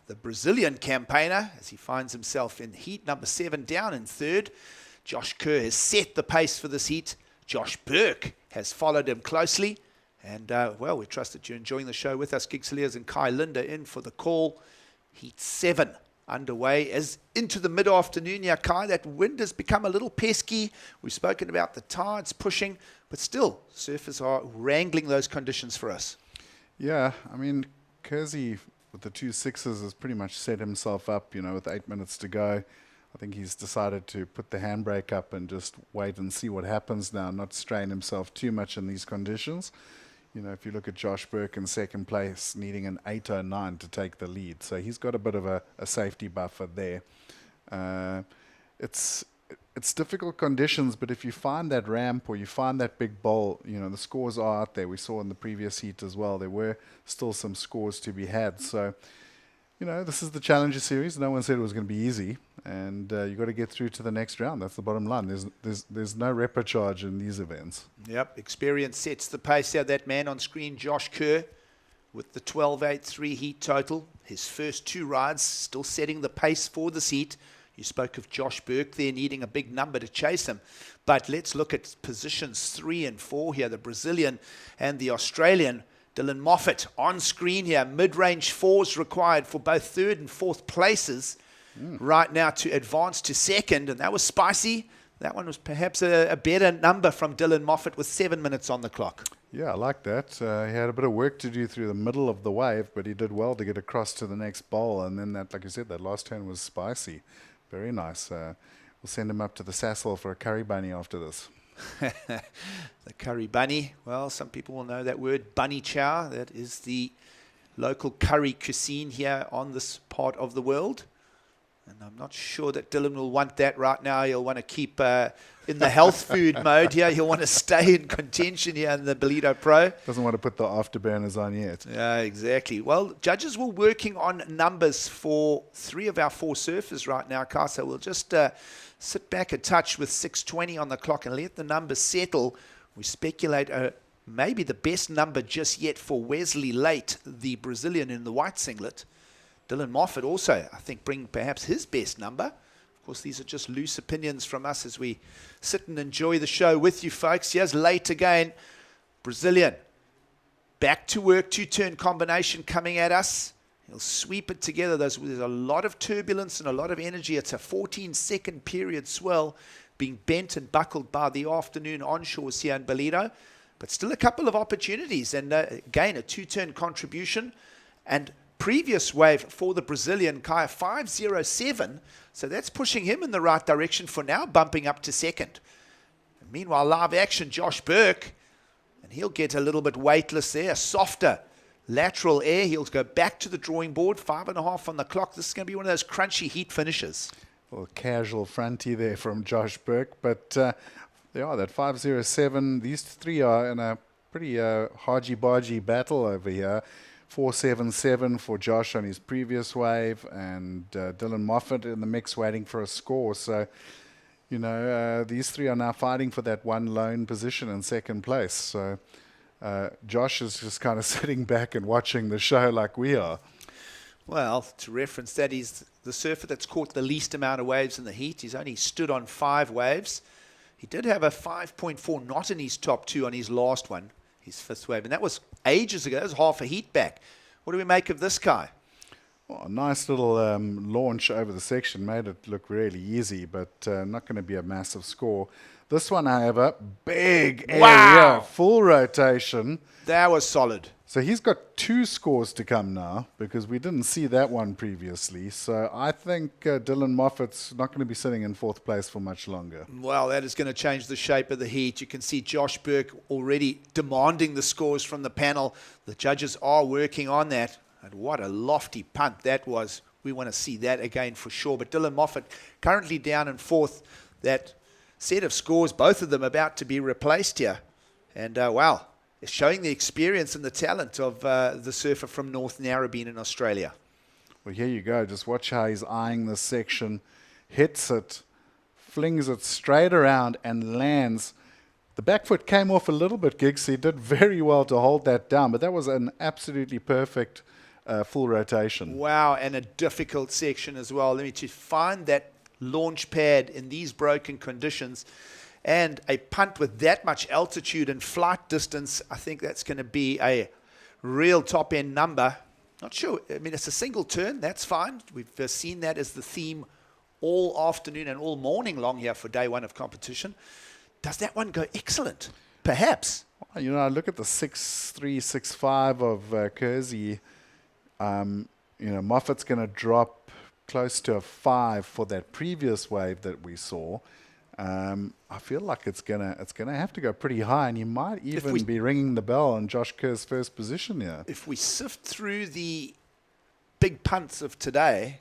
the Brazilian campaigner, as he finds himself in heat number 7 down in 3rd. Josh Kerr has set the pace for this heat. Josh Burke has followed him closely. And, well, we trust that you're enjoying the show with us. Gig Saliers and Kai Linda in for the call. Heat 7 underway as into the mid-afternoon here, Kai. That wind has become a little pesky. We've spoken about the tides pushing, but still, surfers are wrangling those conditions for us. Yeah, I mean, Kersey with the 2 6s has pretty much set himself up, you know, with 8 minutes to go. I think he's decided to put the handbrake up and just wait and see what happens now, not strain himself too much in these conditions. You know, if you look at Josh Burke in 2nd place, needing an 8:09 to take the lead. So he's got a bit of a safety buffer there. It's difficult conditions, but if you find that ramp or you find that big bowl, you know, the scores are out there. We saw in the previous heat as well. There were still some scores to be had. So, you know, this is the Challenger Series. No one said it was going to be easy. And you've got to get through to the next round. That's the bottom line. There's no repechage in these events. Yep, experience sets the pace here. That man on screen, Josh Kerr, with the 12.83 heat total. His first 2 rides, still setting the pace for this heat. You spoke of Josh Burke there needing a big number to chase him. But let's look at positions 3 and 4 here. The Brazilian and the Australian. Dylan Moffat on screen here. Mid-range 4s required for both 3rd and 4th places. Right now to advance to 2nd, and that was spicy. That one was perhaps a better number from Dylan Moffat with 7 minutes on the clock. Yeah, I like that. He had a bit of work to do through the middle of the wave, but he did well to get across to the next bowl. And then that, like you said, that last turn was spicy. Very nice. We'll send him up to the Sassel for a curry bunny after this. The curry bunny. Well, some people will know that word, bunny chow. That is the local curry cuisine here on this part of the world. And I'm not sure that Dylan will want that right now. He'll want to keep in the health food mode here. He'll want to stay in contention here in the Ballito Pro. Doesn't want to put the afterburners on yet. Yeah, exactly. Well, judges were working on numbers for 3 of our 4 surfers right now, Kai. So we'll just sit back a touch with 6:20 on the clock and let the numbers settle. We speculate maybe the best number just yet for Wesley Late, the Brazilian in the white singlet. Dylan Moffat also, I think, bring perhaps his best number. Of course, these are just loose opinions from us as we sit and enjoy the show with you folks. Here's Late again. Brazilian. Back to work, 2-turn combination coming at us. He'll sweep it together. There's a lot of turbulence and a lot of energy. It's a 14-second period swell being bent and buckled by the afternoon onshores here in Ballito. But still a couple of opportunities. And again, a 2-turn contribution. And previous wave for the Brazilian, Kaya 5.07, so that's pushing him in the right direction for now, bumping up to 2nd. And meanwhile, live action, Josh Burke, and he'll get a little bit weightless there, softer lateral air. He'll go back to the drawing board, 5.5 on the clock. This is going to be one of those crunchy heat finishes. A little casual fronty there from Josh Burke, but they are that 5.07. These 3 are in a pretty hargy-bargy battle over here. 4.77 for Josh on his previous wave, and Dylan Moffat in the mix waiting for a score. So, you know, these 3 are now fighting for that one lone position in 2nd place. So Josh is just kind of sitting back and watching the show like we are. Well, to reference that, he's the surfer that's caught the least amount of waves in the heat. He's only stood on 5 waves. He did have a 5.4 knot in his top 2 on his last one. His 5th wave, and that was ages ago. That was half a heat back. What do we make of this guy? Well, a nice little launch over the section made it look really easy, but not going to be a massive score. This one, however, big area, full rotation. That was solid. So he's got 2 scores to come now because we didn't see that one previously. So I think Dylan Moffat's not going to be sitting in 4th place for much longer. Well, that is going to change the shape of the heat. You can see Josh Burke already demanding the scores from the panel. The judges are working on that. And what a lofty punt that was. We want to see that again for sure. But Dylan Moffat currently down in 4th. That set of scores, both of them about to be replaced here. And wow. It's showing the experience and the talent of the surfer from North Narrabeen in Australia. Well, here you go. Just watch how he's eyeing this section. Hits it, flings it straight around and lands. The back foot came off a little bit, Giggs. He did very well to hold that down, but that was an absolutely perfect full rotation. Wow, and a difficult section as well. Let me just find that launch pad in these broken conditions, and a punt with that much altitude and flight distance. I think that's going to be a real top-end number. Not sure. I mean, it's a single turn. That's fine. We've seen that as the theme all afternoon and all morning long here for day one of competition. Does that one go excellent? Perhaps. Well, you know, I look at the 6'3", 6'5" of Kersey. You know, Moffat's going to drop close to a 5 for that previous wave that we saw. I feel like it's gonna have to go pretty high, and you might even be ringing the bell on Josh Kerr's first position here. If we sift through the big punts of today,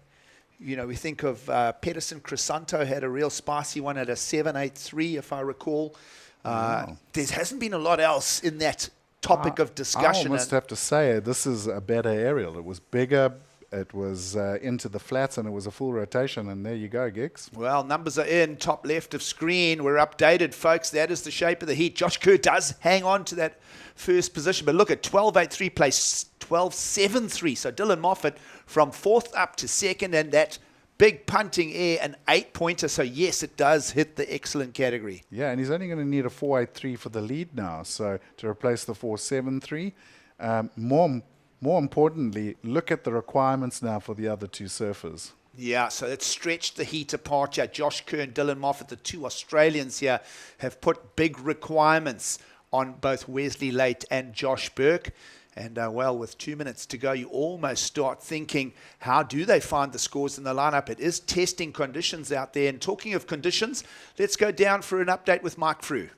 you know, we think of Pedersen Crisanto had a real spicy one at a 7.83, if I recall. There hasn't been a lot else in that topic of discussion. I almost have to say this is a better aerial. It was bigger. It was into the flats, and it was a full rotation, and there you go, Giggs. Well, numbers are in, top left of screen. We're updated, folks. That is the shape of the heat. Josh Kerr does hang on to that first position, but look at 12.83 place 12.73. So Dylan Moffat from fourth up to second, and that big punting air, an 8-pointer. So yes, it does hit the excellent category. Yeah, and he's only going to need a 4.83 for the lead now, so to replace the 4.73. More importantly, look at the requirements now for the other two surfers. Yeah, so it's stretched the heat apart. Yeah, Josh Kerr and Dylan Moffat, the two Australians here, have put big requirements on both Wesley Late and Josh Burke. And, well, with 2 minutes to go, you almost start thinking, how do they find the scores in the lineup? It is testing conditions out there. And talking of conditions, let's go down for an update with Mike Frew.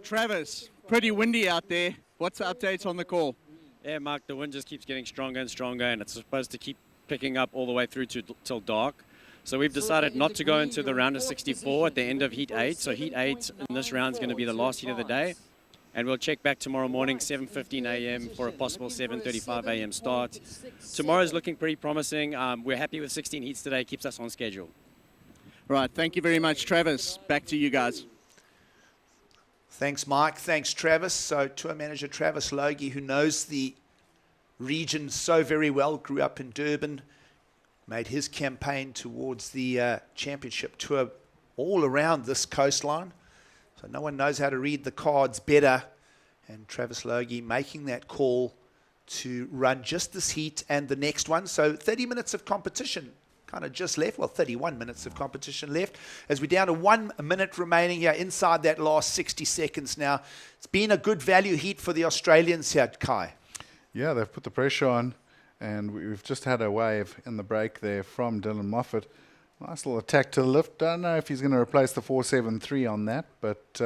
Travis, pretty windy out there. What's the updates on the call? Yeah, Mark, the wind just keeps getting stronger and stronger, and it's supposed to keep picking up all the way through till dark. So we've decided not to go into the round of 64 at the end of Heat 8. So Heat 8 in this round is going to be the last heat of the day. And we'll check back tomorrow morning, 7:15 a.m. for a possible 7:35 a.m. start. Tomorrow's looking pretty promising. We're happy with 16 heats today. Keeps us on schedule. Right, thank you very much, Travis. Back to you guys. Thanks, Mike. Thanks, Travis. So tour manager Travis Logie, who knows the region so very well, grew up in Durban, made his campaign towards the championship tour all around this coastline. So no one knows how to read the cards better. And Travis Logie making that call to run just this heat and the next one. So 30 minutes of competition kind of just left. Well, 31 minutes of competition left as we're down to 1 minute remaining here inside that last 60 seconds now. It's been a good value heat for the Australians here, Kai. Yeah, they've put the pressure on, and we've just had a wave in the break there from Dylan Moffat. Nice little attack to the lift. Don't know if he's going to replace the 4.73 on that, but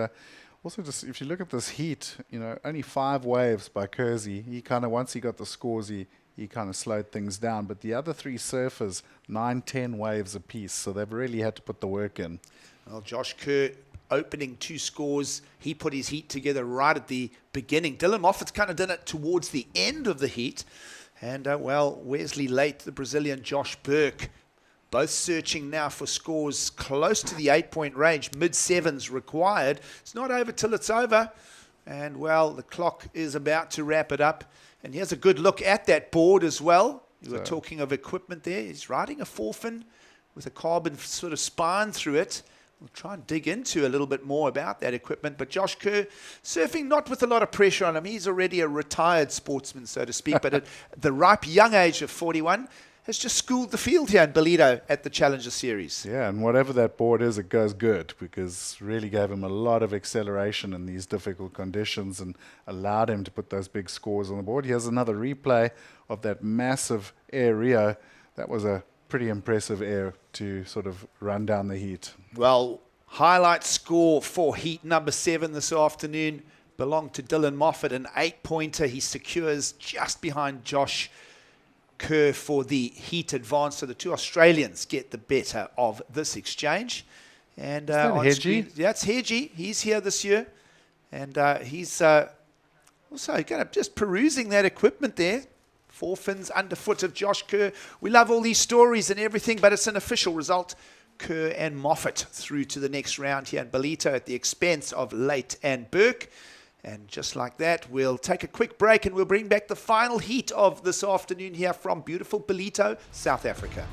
also just if you look at this heat, you know, only 5 waves by Kersey. He kind of, once he got the scores, he kind of slowed things down. But the other 3 surfers, 9, 10 waves apiece, so they've really had to put the work in. Well, Josh Kerr opening 2 scores. He put his heat together right at the beginning. Dylan Moffat's kind of done it towards the end of the heat. And, well, Wesley Late, the Brazilian Josh Burke, both searching now for scores close to the 8-point range. Mid-7s required. It's not over till it's over. And, well, the clock is about to wrap it up. And here's a good look at that board as well. You were talking of equipment there. He's riding a 4-fin with a carbon sort of spine through it. We'll try and dig into a little bit more about that equipment. But Josh Kerr surfing not with a lot of pressure on him. He's already a retired sportsman, so to speak. But at the ripe young age of 41, has just schooled the field here in Ballito at the Challenger Series. Yeah, and whatever that board is, it goes good, because really gave him a lot of acceleration in these difficult conditions and allowed him to put those big scores on the board. Here's another replay of that massive air Rio. That was a pretty impressive air to sort of run down the heat. Well, highlight score for heat number 7 this afternoon belonged to Dylan Moffat, an 8-pointer. He secures just behind Josh Kerr for the heat advance. So the 2 Australians get the better of this exchange. And on Hedgie? screen, yeah, it's Hedgie. He's here this year. And he's also kind of just perusing that equipment there. 4 fins underfoot of Josh Kerr. We love all these stories and everything, but it's an official result. Kerr and Moffat through to the next round here in Ballito at the expense of Late and Burke. And just like that, we'll take a quick break and we'll bring back the final heat of this afternoon here from beautiful Ballito, South Africa.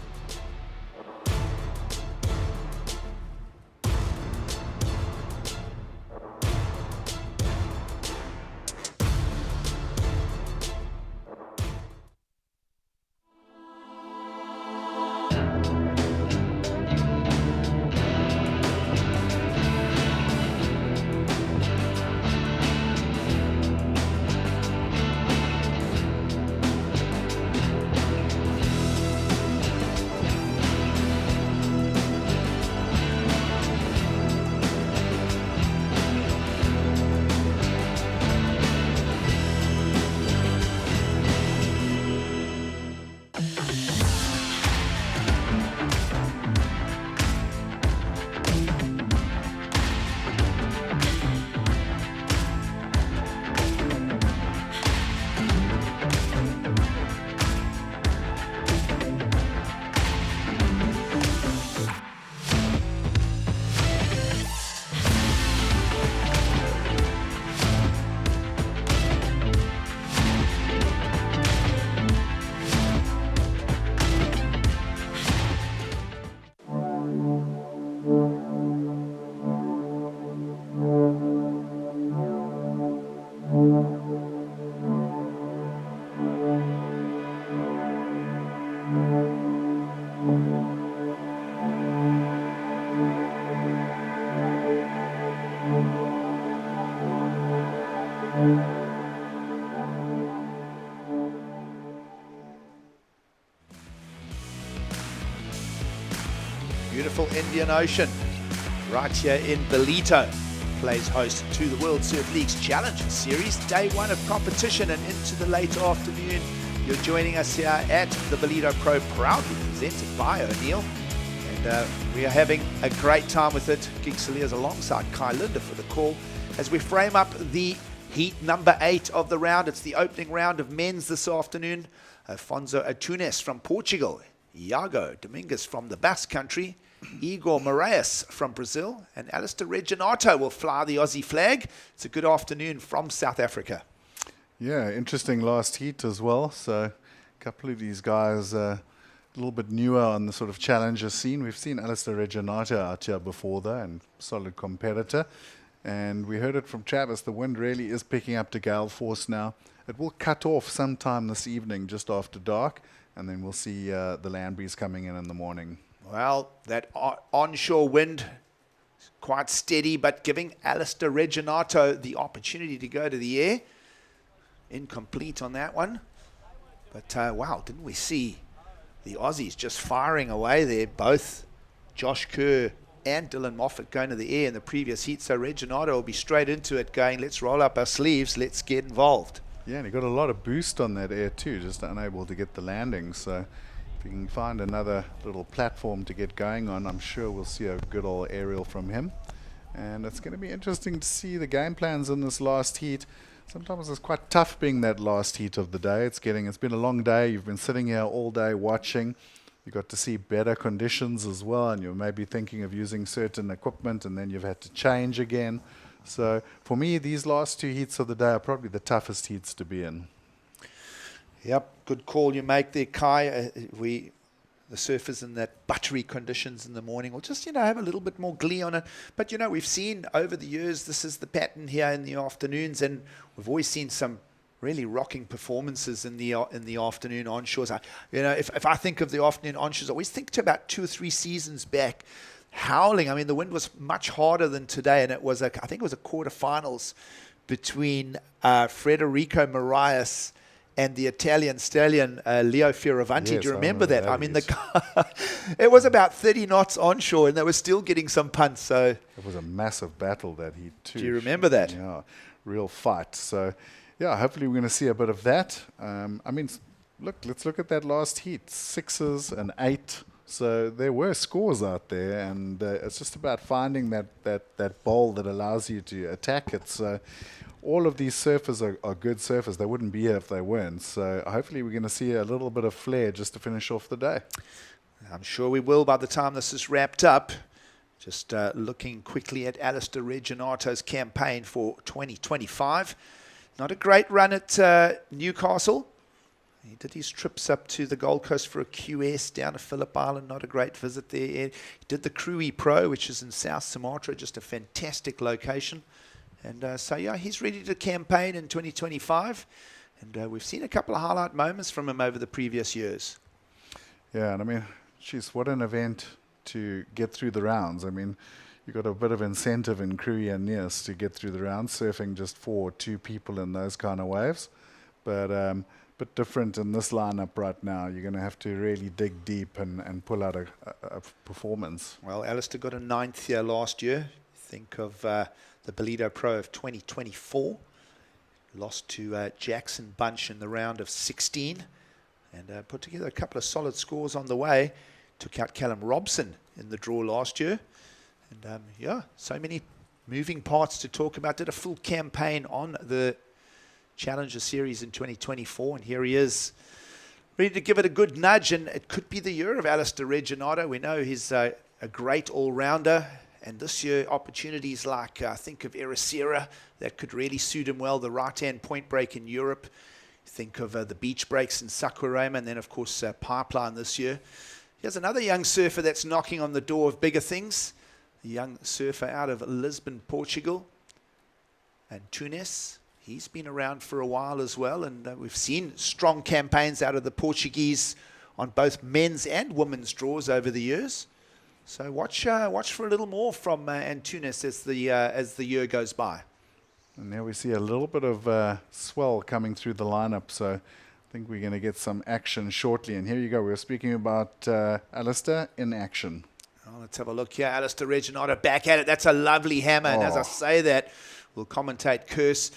Beautiful Indian Ocean right here in Ballito plays host to the World Surf League's Challenger Series. Day 1 of competition and into the late afternoon. You're joining us here at the Ballito Pro, proudly presented by O'Neill. And we are having a great time with it. Gig Saliers alongside Kai Linda for the call as we frame up the heat number 8 of the round. It's the opening round of men's this afternoon. Afonso Antunes from Portugal, Iago Dominguez from the Basque Country, Igor Moraes from Brazil, and Alistair Reginato will fly the Aussie flag. It's a good afternoon from South Africa. Yeah, interesting last heat as well. So a couple of these guys a little bit newer on the sort of challenger scene. We've seen Alistair Reginato out here before though, and solid competitor. And we heard it from Travis, the wind really is picking up to gale force now. It will cut off sometime this evening, just after dark, and then we'll see the land breeze coming in the morning. Well, that onshore wind is quite steady, but giving Alistair Reginato the opportunity to go to the air. Incomplete on that one. But wow, didn't we see the Aussies just firing away there? Both Josh Kerr and Dylan Moffat going to the air in the previous heat. So Reginato will be straight into it going, let's roll up our sleeves, let's get involved. Yeah, and he got a lot of boost on that air too, just unable to get the landing. So if we can find another little platform to get going on, I'm sure we'll see a good old aerial from him. And it's going to be interesting to see the game plans in this last heat. Sometimes it's quite tough being that last heat of the day. It's been a long day. You've been sitting here all day watching. You got to see better conditions as well, and you're maybe thinking of using certain equipment, and then you've had to change again. So for me, these last 2 heats of the day are probably the toughest heats to be in. Yep, good call you make there, Kai. The surfers in that buttery conditions in the morning will just, have a little bit more glee on it. But, we've seen over the years, this is the pattern here in the afternoons, and we've always seen some really rocking performances in the afternoon onshores. If I think of the afternoon onshores, I always think to about 2 or 3 seasons back, howling. I mean, the wind was much harder than today, and I think it was a quarterfinals between Federico Moraes and the Italian stallion Leo Fioravanti. Yes, do you remember that? I mean, yes. It was about 30 knots onshore, and they were still getting some punts. So it was a massive battle, that heat too. Do you remember that? Yeah, real fight. So yeah, hopefully we're going to see a bit of that. Let's look at that last heat. 6s and 8. So there were scores out there, and it's just about finding that bowl that allows you to attack it. So all of these surfers are good surfers. They wouldn't be here if they weren't. So hopefully we're going to see a little bit of flair just to finish off the day. I'm sure we will by the time this is wrapped up. Just looking quickly at Alistair Reginato's campaign for 2025. Not a great run at Newcastle. He did his trips up to the Gold Coast for a QS, down to Phillip Island, not a great visit there. He did the Krui Pro, which is in South Sumatra, just a fantastic location. And so, yeah, he's ready to campaign in 2025. And we've seen a couple of highlight moments from him over the previous years. Yeah, and I mean, geez, what an event to get through the rounds. I mean, you got a bit of incentive in Krui and Nias to get through the rounds, surfing just 4 or 2 people in those kind of waves. But bit different in this lineup right now. You're going to have to really dig deep and pull out a performance. Well, Alistair got a 9th here last year. Think of the Ballito Pro of 2024. Lost to Jackson Bunch in the round of 16. And put together a couple of solid scores on the way. Took out Callum Robson in the draw last year. And yeah, so many moving parts to talk about. Did a full campaign on the Challenger Series in 2024, and here he is, ready to give it a good nudge, and it could be the year of Alistair Reginato. We know he's a great all-rounder, and this year opportunities like, think of Ericeira, that could really suit him well, the right-hand point break in Europe. Think of the beach breaks in Saquarema, and then, of course, Pipeline this year. Here's another young surfer that's knocking on the door of bigger things, a young surfer out of Lisbon, Portugal, and Tunis. He's been around for a while as well, and we've seen strong campaigns out of the Portuguese on both men's and women's draws over the years. So watch for a little more from Antunes as the year goes by. And now we see a little bit of swell coming through the lineup, so I think we're going to get some action shortly. And here you go. We're speaking about Alistair in action. Oh, let's have a look here. Alistair Reginato back at it. That's a lovely hammer. And as I say that, we'll commentate Curse.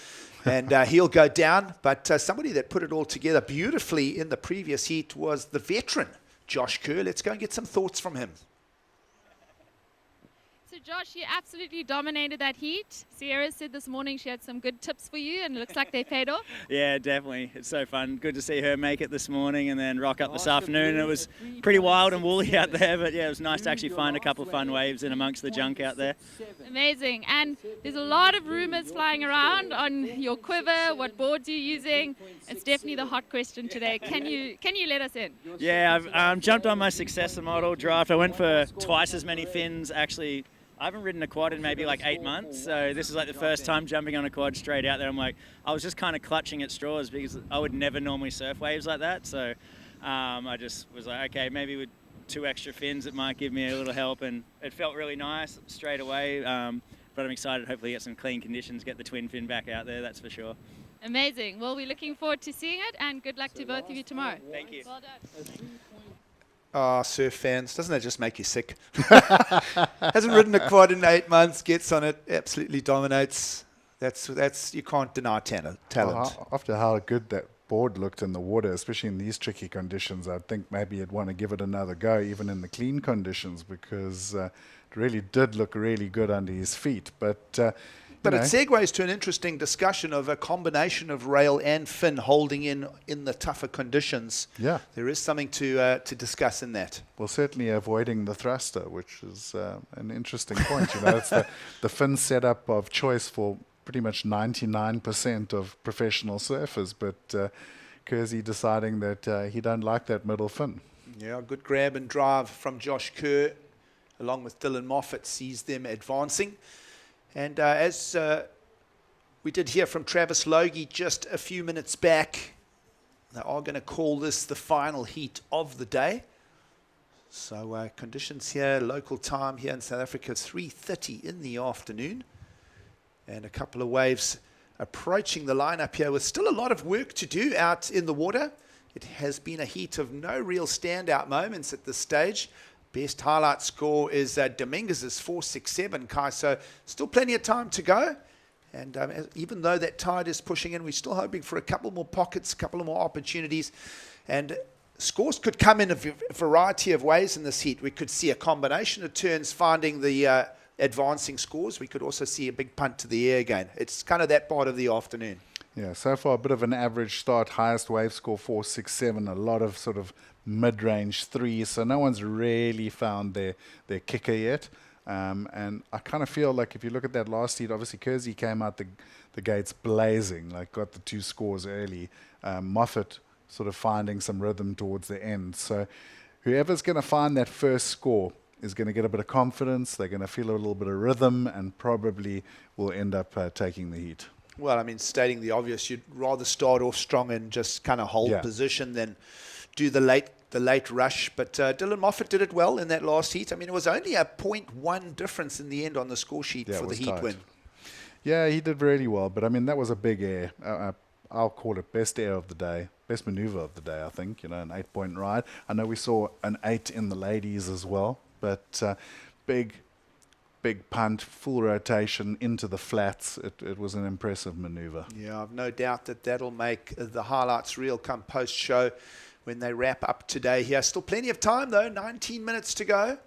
And he'll go down. But somebody that put it all together beautifully in the previous heat was the veteran, Josh Kerr. Let's go and get some thoughts from him. So Josh, you absolutely dominated that heat. Sierra said this morning she had some good tips for you, and it looks like they paid off. Yeah, definitely. It's so fun. Good to see her make it this morning and then rock up this afternoon. It was pretty wild and woolly out there, but yeah, it was nice to actually find a couple of fun waves in amongst the junk out there. Amazing. And there's a lot of rumors flying around on your quiver, what boards you're using. It's definitely the hot question today. Can you let us in? Yeah, I've jumped on my successor model draft. I went for twice as many fins. Actually, I haven't ridden a quad in maybe like 8 months, so this is like the first time jumping on a quad straight out there. I was just kind of clutching at straws because I would never normally surf waves like that. So I just was like, okay, maybe with 2 extra fins it might give me a little help, and it felt really nice straight away. But I'm excited, hopefully get some clean conditions, get the twin fin back out there, that's for sure. Amazing. Well, we're looking forward to seeing it, and good luck to both of you tomorrow. Thank you. Well done. Oh, surf fans, doesn't that just make you sick? Hasn't ridden a quad in 8 months, gets on it, absolutely dominates. That's you can't deny talent. After how good that board looked in the water, especially in these tricky conditions, I think maybe you'd want to give it another go, even in the clean conditions, because it really did look really good under his feet. But it segues to an interesting discussion of a combination of rail and fin holding in the tougher conditions. Yeah. There is something to discuss in that. Well, certainly avoiding the thruster, which is an interesting point. It's the fin setup of choice for pretty much 99% of professional surfers, but Kersey deciding that he don't like that middle fin. Yeah, good grab and drive from Josh Kerr, along with Dylan Moffat, sees them advancing. And as we did hear from Travis Logie just a few minutes back, they are going to call this the final heat of the day. So conditions here, local time here in South Africa, 3:30 in the afternoon. And a couple of waves approaching the lineup here with still a lot of work to do out in the water. It has been a heat of no real standout moments at this stage. Best highlight score is Dominguez's 4.67, Kai. So still plenty of time to go. And even though that tide is pushing in, we're still hoping for a couple more pockets, a couple of more opportunities. And scores could come in a variety of ways in this heat. We could see a combination of turns finding the advancing scores. We could also see a big punt to the air again. It's kind of that part of the afternoon. Yeah, so far a bit of an average start. Highest wave score 467. A lot of sort of mid-range threes. So no one's really found their kicker yet. And I kind of feel like if you look at that last heat, obviously Kersey came out the gates blazing, like got the 2 scores early. Moffat sort of finding some rhythm towards the end. So whoever's going to find that first score is going to get a bit of confidence. They're going to feel a little bit of rhythm and probably will end up taking the heat. Well, I mean, stating the obvious, you'd rather start off strong and just kind of hold position than do the late rush. But Dylan Moffat did it well in that last heat. I mean, it was only a 0.1 difference in the end on the score sheet for the heat tight. win. Yeah, he did really well. But, I mean, that was a big air. I'll call it best air of the day, best maneuver of the day, I think, an 8-point ride. I know we saw an 8 in the ladies as well, but big punt, full rotation into the flats. It was an impressive maneuver. Yeah, I've no doubt that that'll make the highlights reel come post-show when they wrap up today here. Still plenty of time, though, 19 minutes to go.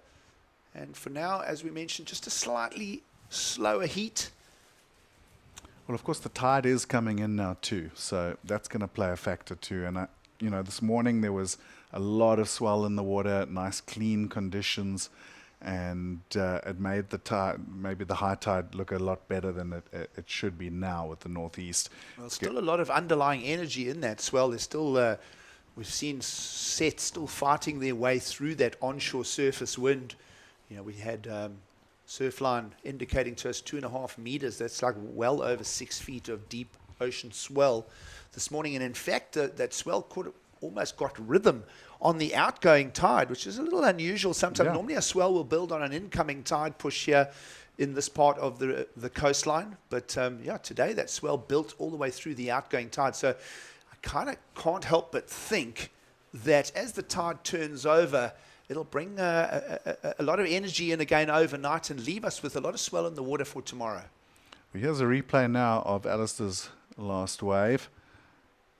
And for now, as we mentioned, just a slightly slower heat. Well, of course, the tide is coming in now too, so that's going to play a factor too. And this morning there was a lot of swell in the water, nice clean conditions, and it made the tide, maybe the high tide, look a lot better than it should be now with the northeast. Well, still a lot of underlying energy in that swell. There's still we've seen sets still fighting their way through that onshore surface wind. We had Surfline indicating to us 2.5 meters. That's like well over 6 feet of deep ocean swell this morning. And in fact, that swell almost got rhythm on the outgoing tide, which is a little unusual sometimes. Yeah. Normally a swell will build on an incoming tide push here in this part of the coastline. But today that swell built all the way through the outgoing tide. So I kind of can't help but think that as the tide turns over, it'll bring a lot of energy in again overnight and leave us with a lot of swell in the water for tomorrow. Well, here's a replay now of Alistair's last wave.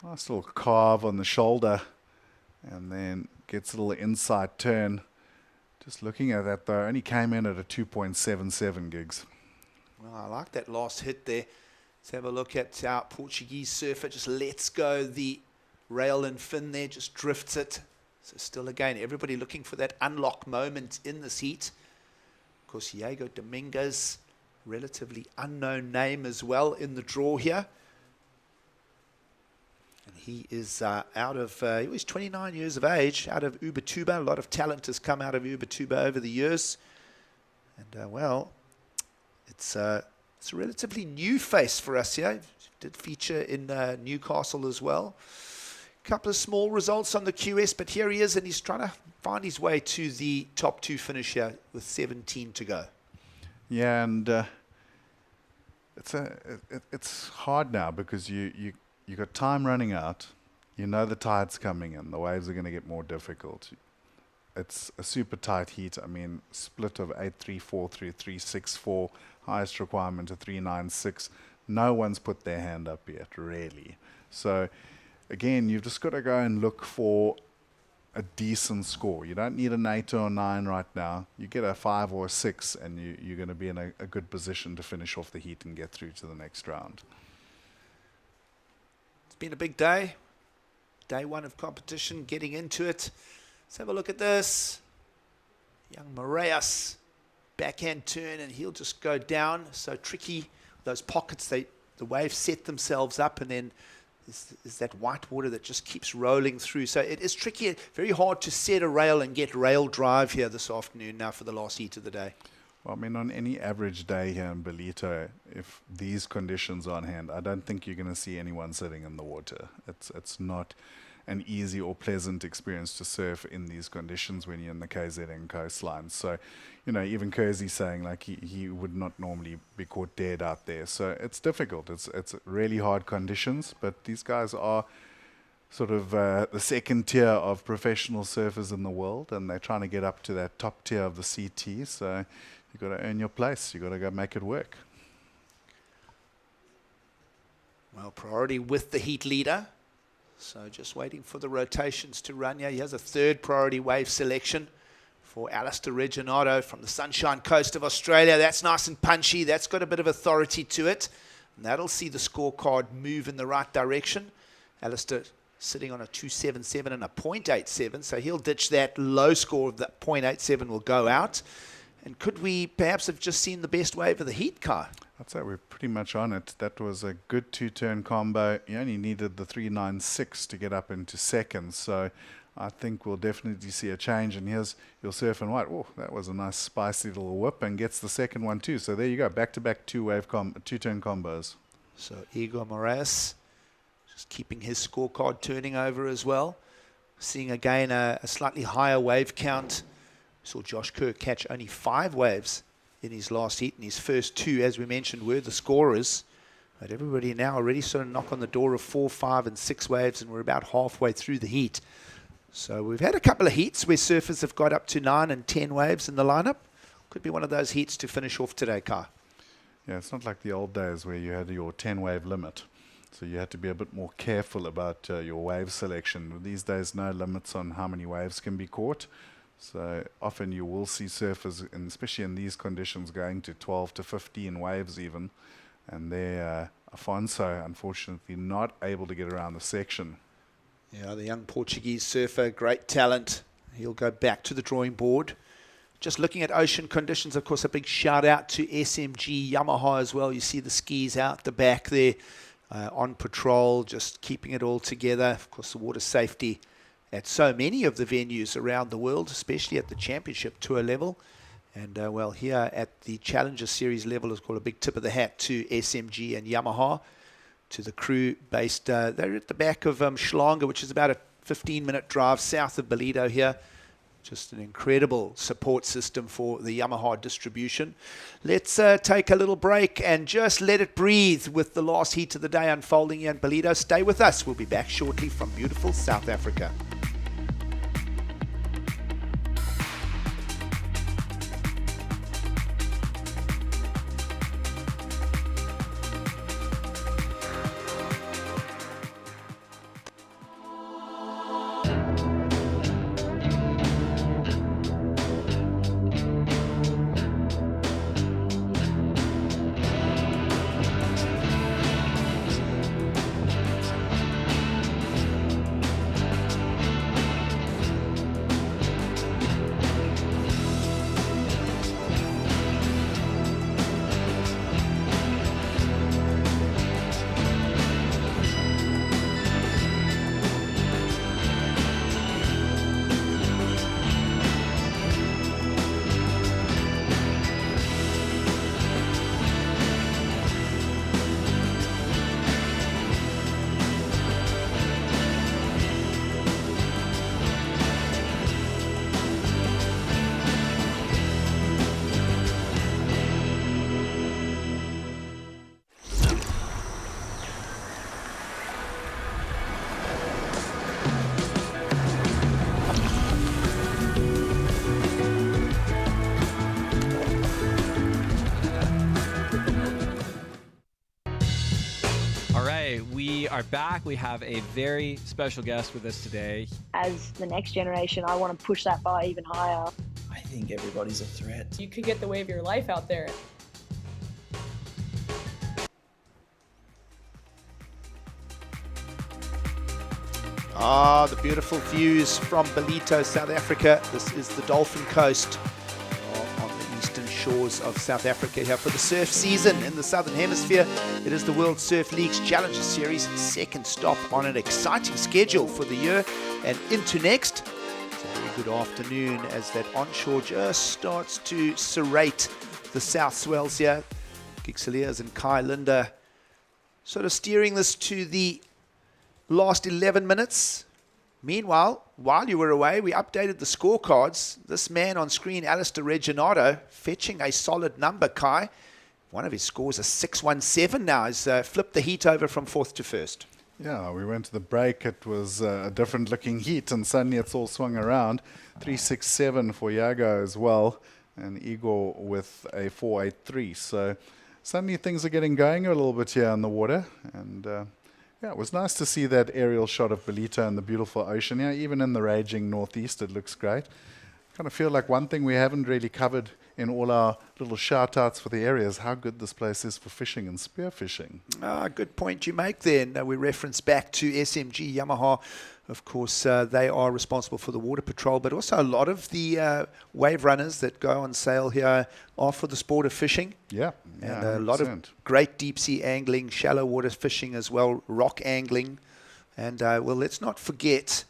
Nice little carve on the shoulder, and then gets a little inside turn. Just looking at that though, only came in at a 2.77 gigs. Well, I like that last hit there. Let's have a look at our Portuguese surfer. Just lets go the rail and fin there, just drifts it. So still, again, everybody looking for that unlock moment in this heat. Of course, Diego Dominguez, relatively unknown name as well in the draw here. And he is he was 29 years of age, out of Ubatuba. A lot of talent has come out of Ubatuba over the years. And, it's a relatively new face for us here. Did feature in Newcastle as well. Couple of small results on the QS, but here he is, and he's trying to find his way to the top 2 finish here with 17 to go. Yeah, and it's hard now because you got time running out. You know the tide's coming in. The waves are going to get more difficult. It's a super tight heat. I mean, split of 8.34 through 3.64, highest requirement of 3.96. No one's put their hand up yet, really. So again, you've just got to go and look for a decent score. You don't need an 8 or a 9 right now. You get a 5 or a 6, and you're going to be in a good position to finish off the heat and get through to the next round. It's been a big day. Day 1 of competition, getting into it. Let's have a look at this. Young Moraes, backhand turn, and he'll just go down. So tricky. Those pockets, the waves set themselves up, and then is that white water that just keeps rolling through. So it is tricky, very hard to set a rail and get rail drive here this afternoon now for the last heat of the day. Well, I mean, on any average day here in Ballito, if these conditions are on hand, I don't think you're going to see anyone sitting in the water. It's not an easy or pleasant experience to surf in these conditions when you're in the KZN coastline. So, even Kersey saying like he would not normally be caught dead out there. So it's difficult. It's really hard conditions, but these guys are sort of the second tier of professional surfers in the world, and they're trying to get up to that top tier of the CT. So you've got to earn your place. You've got to go make it work. Well, priority with the heat leader. So just waiting for the rotations to run here. He has a 3rd priority wave selection for Alistair Reginato from the Sunshine Coast of Australia. That's nice and punchy. That's got a bit of authority to it. And that'll see the scorecard move in the right direction. Alistair sitting on a 2.77 and a 0.87, so he'll ditch that low score of that 0.87 will go out. And could we perhaps have just seen the best wave of the heat, Kai? I'd say we're pretty much on it. That was a good two-turn combo. You only needed the 3.96 to get up into seconds, so I think we'll definitely see a change. And here's your surf and white. Oh, that was a nice spicy little whip, and gets the second one too. So there you go, back-to-back two-turn combos. So Igor Moraes just keeping his scorecard turning over as well. Seeing again a slightly higher wave count. Saw Josh Kerr catch only 5 waves in his last heat, and his first 2, as we mentioned, were the scorers. But everybody now already sort of knock on the door of 4, 5, and 6 waves, and we're about halfway through the heat. So we've had a couple of heats where surfers have got up to 9 and 10 waves in the lineup. Could be one of those heats to finish off today, Kai. Yeah, it's not like the old days where you had your 10-wave limit. So you had to be a bit more careful about your wave selection. These days, no limits on how many waves can be caught. So often you will see surfers, and especially in these conditions, going to 12 to 15 waves even. And there, Afonso, unfortunately, not able to get around the section. Yeah, the young Portuguese surfer, great talent. He'll go back to the drawing board. Just looking at ocean conditions, of course, a big shout out to SMG Yamaha as well. You see the skis out the back there on patrol, just keeping it all together. Of course, the water safety at so many of the venues around the world, especially at the championship tour level. And well, here at the Challenger Series level is called a big tip of the hat to SMG and Yamaha, to the crew based, they're at the back of Schlanger, which is about a 15-minute drive south of Ballito here. Just an incredible support system for the Yamaha distribution. Let's take a little break and just let it breathe with the last heat of the day unfolding here in Ballito. Stay with us. We'll be back shortly from beautiful South Africa. We are back. We have a very special guest with us today. As the next generation, I want to push that bar even higher. I think everybody's a threat. You could get the wave of your life out there. Ah, the beautiful views from Ballito, South Africa. This is the Dolphin Coast on the eastern shores of South Africa here for the surf season in the Southern Hemisphere. It is the World Surf League's Challenger Series, second stop on an exciting schedule for the year and into next. It's a very good afternoon as that onshore just starts to serrate the south swells here. Gixeliers and Kai Linda sort of steering this to the last 11 minutes. Meanwhile, while you were away, we updated the scorecards. This man on screen, Alistair Reginato, fetching a solid number, Kai. One of his scores, a 6.17 now. He's flipped the heat over from fourth to first. Yeah, we went to the break. It was a different looking heat, and suddenly it's all swung around. 3.67 for Iago as well, and Igor with a 4.83. So suddenly things are getting going a little bit here in the water, and yeah, it was nice to see that aerial shot of Ballito and the beautiful ocean here. Even in the raging northeast, it looks great. kind of feel like one thing we haven't really covered in all our little shout-outs for the area is how good this place is for fishing and spearfishing. Good point you make there. Now we reference back to SMG Yamaha. Of course, they are responsible for the water patrol, but also a lot of the wave runners that go on sale here are for the sport of fishing. Yeah, and a lot of great deep-sea angling, shallow water fishing as well, rock angling. And, well, let's not forget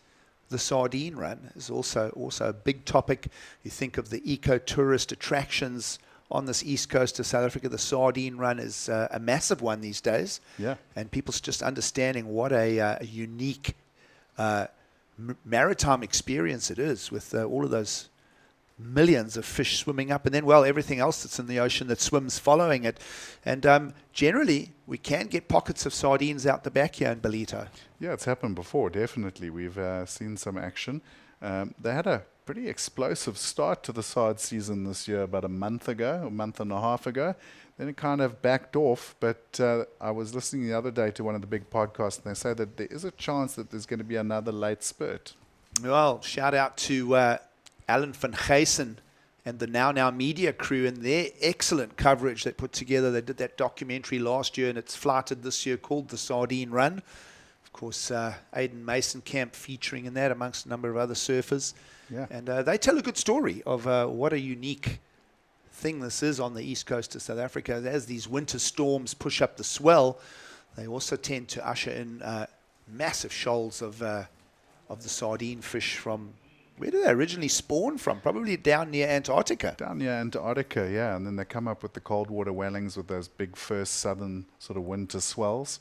the sardine run is also a big topic. You think of the eco-tourist attractions on this east coast of South Africa. The sardine run is a massive one these days. Yeah. And people's just understanding what a unique maritime experience it is with all of those millions of fish swimming up, and then, well, everything else that's in the ocean that swims following it. And generally, we can get pockets of sardines out the back here in Ballito. Yeah, it's happened before, definitely. We've seen some action. They had a pretty explosive start to the sard season this year about a month and a half ago. Then it kind of backed off, but I was listening the other day to one of the big podcasts, and they say that there is a chance that there's going to be another late spurt. Well, shout out to Alan van Geysen and the Now Media crew and their excellent coverage they put together. They did that documentary last year, and it's flighted this year, called The Sardine Run. Of course, Aidan Mason Camp featuring in that amongst a number of other surfers. Yeah. And they tell a good story of what a unique thing this is on the east coast of South Africa. As these winter storms push up the swell, they also tend to usher in massive shoals of the sardine fish from, where did they originally spawn from? Probably down near Antarctica. Down near Antarctica, yeah. And then they come up with the cold water wellings with those big first southern sort of winter swells,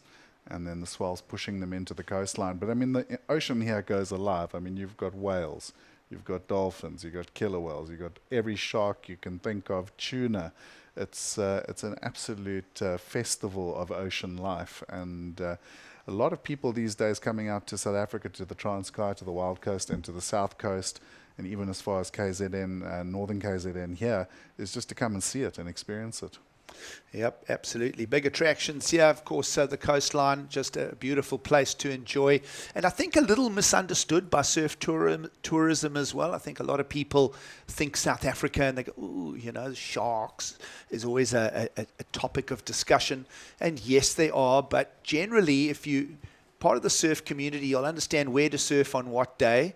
and then the swells pushing them into the coastline. But I mean, the ocean here goes alive. I mean, you've got whales, you've got dolphins, you've got killer whales, you've got every shark you can think of, tuna. It's an absolute festival of ocean life. And a lot of people these days coming out to South Africa, to the Transkei, to the Wild Coast, and to the South Coast, and even as far as KZN, northern KZN here, is just to come and see it and experience it. Yep, absolutely. Big attractions here, of course, the coastline, just a beautiful place to enjoy. And I think a little misunderstood by surf tourism as well. I think a lot of people think South Africa and they go, ooh, you know, sharks is always a topic of discussion. And yes, they are, but generally, if you part of the surf community, you'll understand where to surf on what day.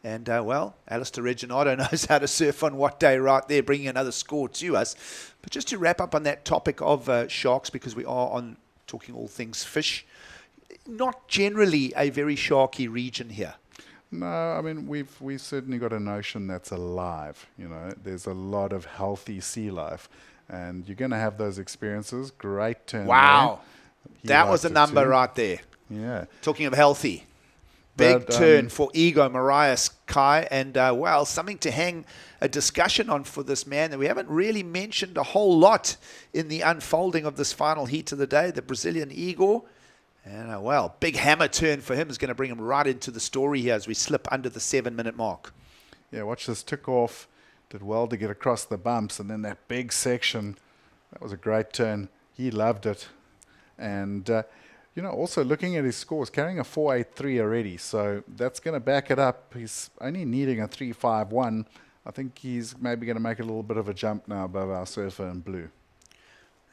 And, well, Alistair Reginato knows how to surf on what day right there, bringing another score to us. But just to wrap up on that topic of sharks, because we are on talking all things fish, not generally a very sharky region here. No, I mean, we've certainly got an ocean that's alive. You know, there's a lot of healthy sea life. And you're going to have those experiences. Great turn. Wow. That was a number right there. Yeah. Talking of healthy. Big turn for Ego Marias, Kai, and, well, something to hang a discussion on for this man that we haven't really mentioned a whole lot in the unfolding of this final heat of the day, the Brazilian Igor. And, well, big hammer turn for him is going to bring him right into the story here as we slip under the 7-minute mark. Yeah, watch this. Took off, did well to get across the bumps, and then that big section, that was a great turn. He loved it. And you know, also looking at his scores, carrying a 4.83 already, so that's going to back it up. He's only needing a 3.51. I think he's maybe going to make a little bit of a jump now above our surfer in blue.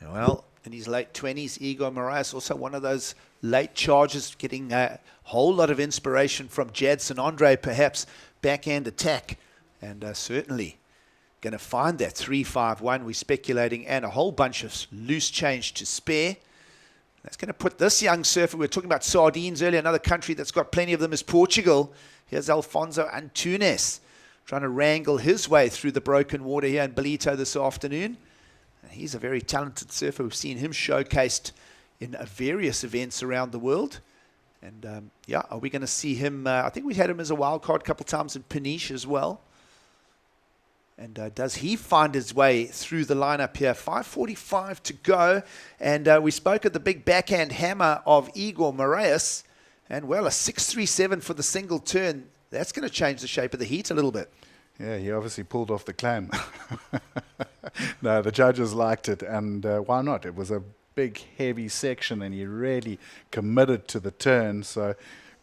Well, in his late 20s, Igor Marias, also one of those late chargers, getting a whole lot of inspiration from Jadson Andre, perhaps backhand attack, and certainly going to find that 3.51 we're speculating, and a whole bunch of loose change to spare. That's going to put this young surfer, we were talking about sardines earlier, another country that's got plenty of them is Portugal. Here's Alfonso Antunes trying to wrangle his way through the broken water here in Ballito this afternoon. And he's a very talented surfer. We've seen him showcased in various events around the world. And, yeah, are we going to see him? I think we had him as a wild card a couple of times in Peniche as well. And does he find his way through the lineup here? 5:45 to go. And we spoke of the big backhand hammer of Igor Marias. And, well, a 6.37 for the single turn. That's going to change the shape of the heat a little bit. Yeah, he obviously pulled off the clam. No, the judges liked it. And why not? It was a big, heavy section, and he really committed to the turn. So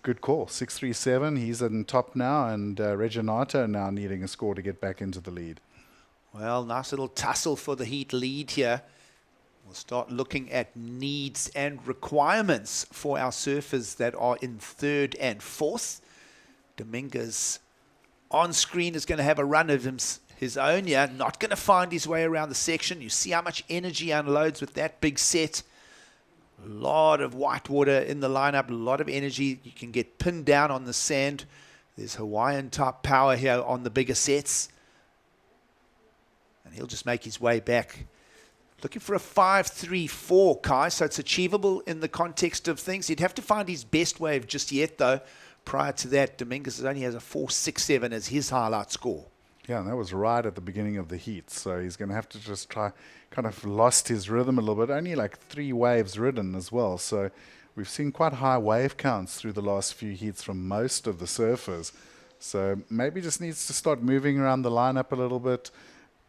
Good call. 6-3-7. He's in top now, and Reginato now needing a score to get back into the lead. Well, nice little tussle for the heat lead here. We'll start looking at needs and requirements for our surfers that are in 3rd and 4th. Dominguez on screen is going to have a run of his own here. Not going to find his way around the section. You see how much energy unloads with that big set. A lot of white water in the lineup, a lot of energy. You can get pinned down on the sand. There's Hawaiian type power here on the bigger sets. And he'll just make his way back. Looking for a 5-3-4, Kai, so it's achievable in the context of things. He'd have to find his best wave just yet, though. Prior to that, Dominguez only has a 4-6-7 as his highlight score. Yeah, and that was right at the beginning of the heat, so he's going to have to just try, kind of lost his rhythm a little bit. Only like 3 waves ridden as well, so we've seen quite high wave counts through the last few heats from most of the surfers. So maybe just needs to start moving around the lineup a little bit,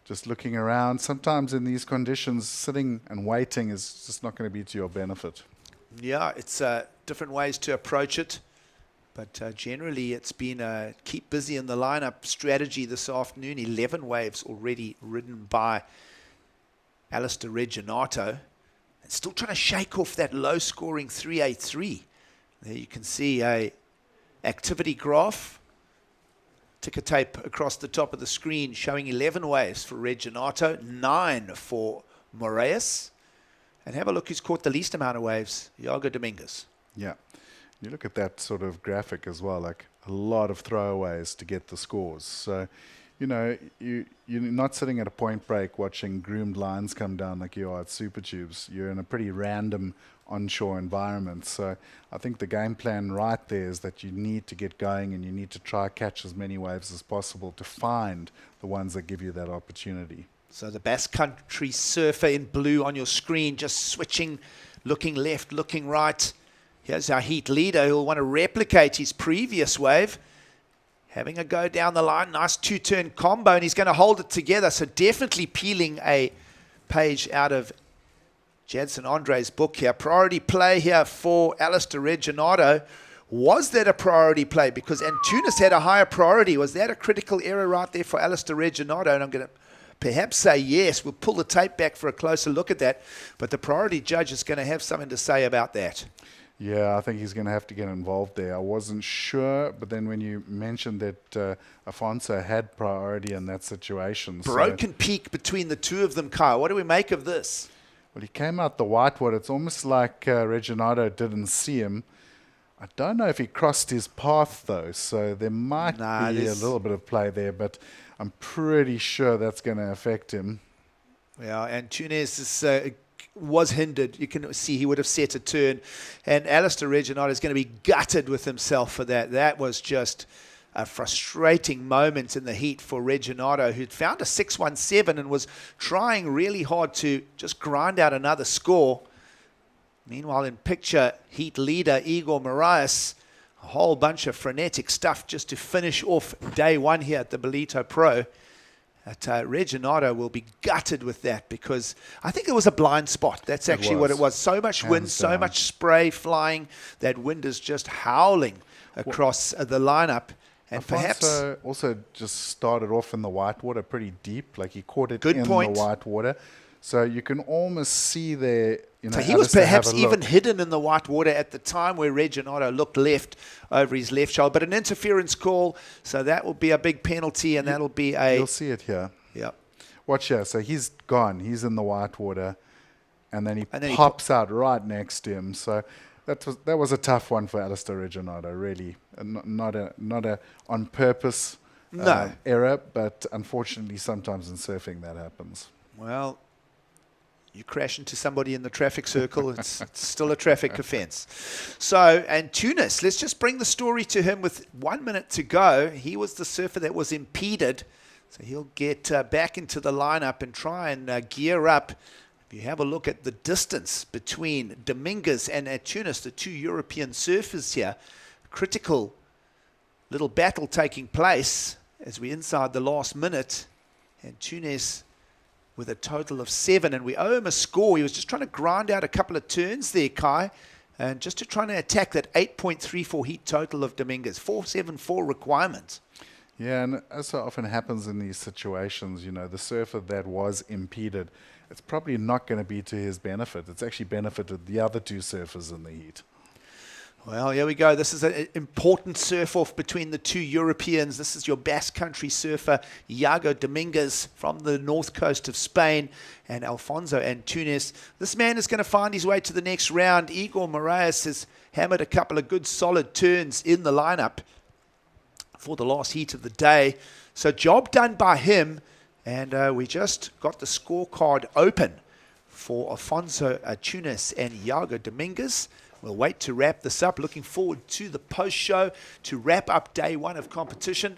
just looking around. Sometimes in these conditions, sitting and waiting is just not going to be to your benefit. Yeah, it's different ways to approach it. But generally, it's been a keep busy in the lineup strategy this afternoon. 11 waves already ridden by Alistair Reginato. And still trying to shake off that low-scoring 383. There you can see a activity graph. Ticker tape across the top of the screen showing 11 waves for Reginato, 9 for Moraes. And have a look who's caught the least amount of waves, Iago Dominguez. Yeah. You look at that sort of graphic as well, like a lot of throwaways to get the scores. So, you know, you're not sitting at a point break watching groomed lines come down like you are at Super Tubes. You're in a pretty random onshore environment. So I think the game plan right there is that you need to get going and you need to try catch as many waves as possible to find the ones that give you that opportunity. So the Basque Country surfer in blue on your screen, just switching, looking left, looking right. Here's our heat leader who'll want to replicate his previous wave. Having a go down the line. Nice 2-turn combo, and he's going to hold it together. So definitely peeling a page out of Jadson Andre's book here. Priority play here for Alistair Reginato. Was that a priority play? Because Antunes had a higher priority. Was that a critical error right there for Alistair Reginato? And I'm going to perhaps say yes. We'll pull the tape back for a closer look at that. But the priority judge is going to have something to say about that. Yeah, I think he's going to have to get involved there. I wasn't sure, but then when you mentioned that Afonso had priority in that situation. Broken peak between the two of them, Kyle. What do we make of this? Well, he came out the whitewater. It's almost like Reginato didn't see him. I don't know if he crossed his path, though, so there might be a little bit of play there, but I'm pretty sure that's going to affect him. Yeah, and Tunes was hindered. You can see he would have set a turn. And Alistair Reginato is going to be gutted with himself for that. That was just a frustrating moment in the heat for Reginato, who'd found a 617 and was trying really hard to just grind out another score. Meanwhile, in picture, heat leader Igor Moraes, a whole bunch of frenetic stuff just to finish off day one here at the Ballito Pro. Reginato will be gutted with that because I think it was a blind spot. That's actually what it was. So much wind, so much spray flying. That wind is just howling across the lineup. And perhaps also just started off in the whitewater pretty deep. Like he caught it in the whitewater. So you can almost see there. You know, so he was perhaps even hidden in the white water at the time where Reginato looked left over his left shoulder. But an interference call, so that will be a big penalty, and that'll be a... You'll see it here. Yep. Watch here. So he's gone. He's in the white water, and then he pops out right next to him. So that was a tough one for Alistair Reginato, really. Not a on purpose error, but unfortunately sometimes in surfing that happens. Well... You crash into somebody in the traffic circle, it's still a traffic offence. So, Antunes, let's just bring the story to him with 1 minute to go. He was the surfer that was impeded, so he'll get back into the lineup and try and gear up. If you have a look at the distance between Dominguez and Antunes, the two European surfers here, critical little battle taking place as we're inside the last minute. Antunes with a total of 7, and we owe him a score. He was just trying to grind out a couple of turns there, Kai. and just to try and attack that 8.34 heat total of Dominguez, 4.74 requirement. Yeah, and as so often happens in these situations, you know, the surfer that was impeded, it's probably not going to be to his benefit. It's actually benefited the other two surfers in the heat. Well, here we go. This is an important surf-off between the two Europeans. This is your Basque Country surfer, Iago Dominguez from the north coast of Spain, and Alfonso Antunes. This man is going to find his way to the next round. Igor Moraes has hammered a couple of good solid turns in the lineup for the last heat of the day. So job done by him, and we just got the scorecard open for Alfonso Antunes and Iago Dominguez. We'll wait to wrap this up. Looking forward to the post-show to wrap up day one of competition.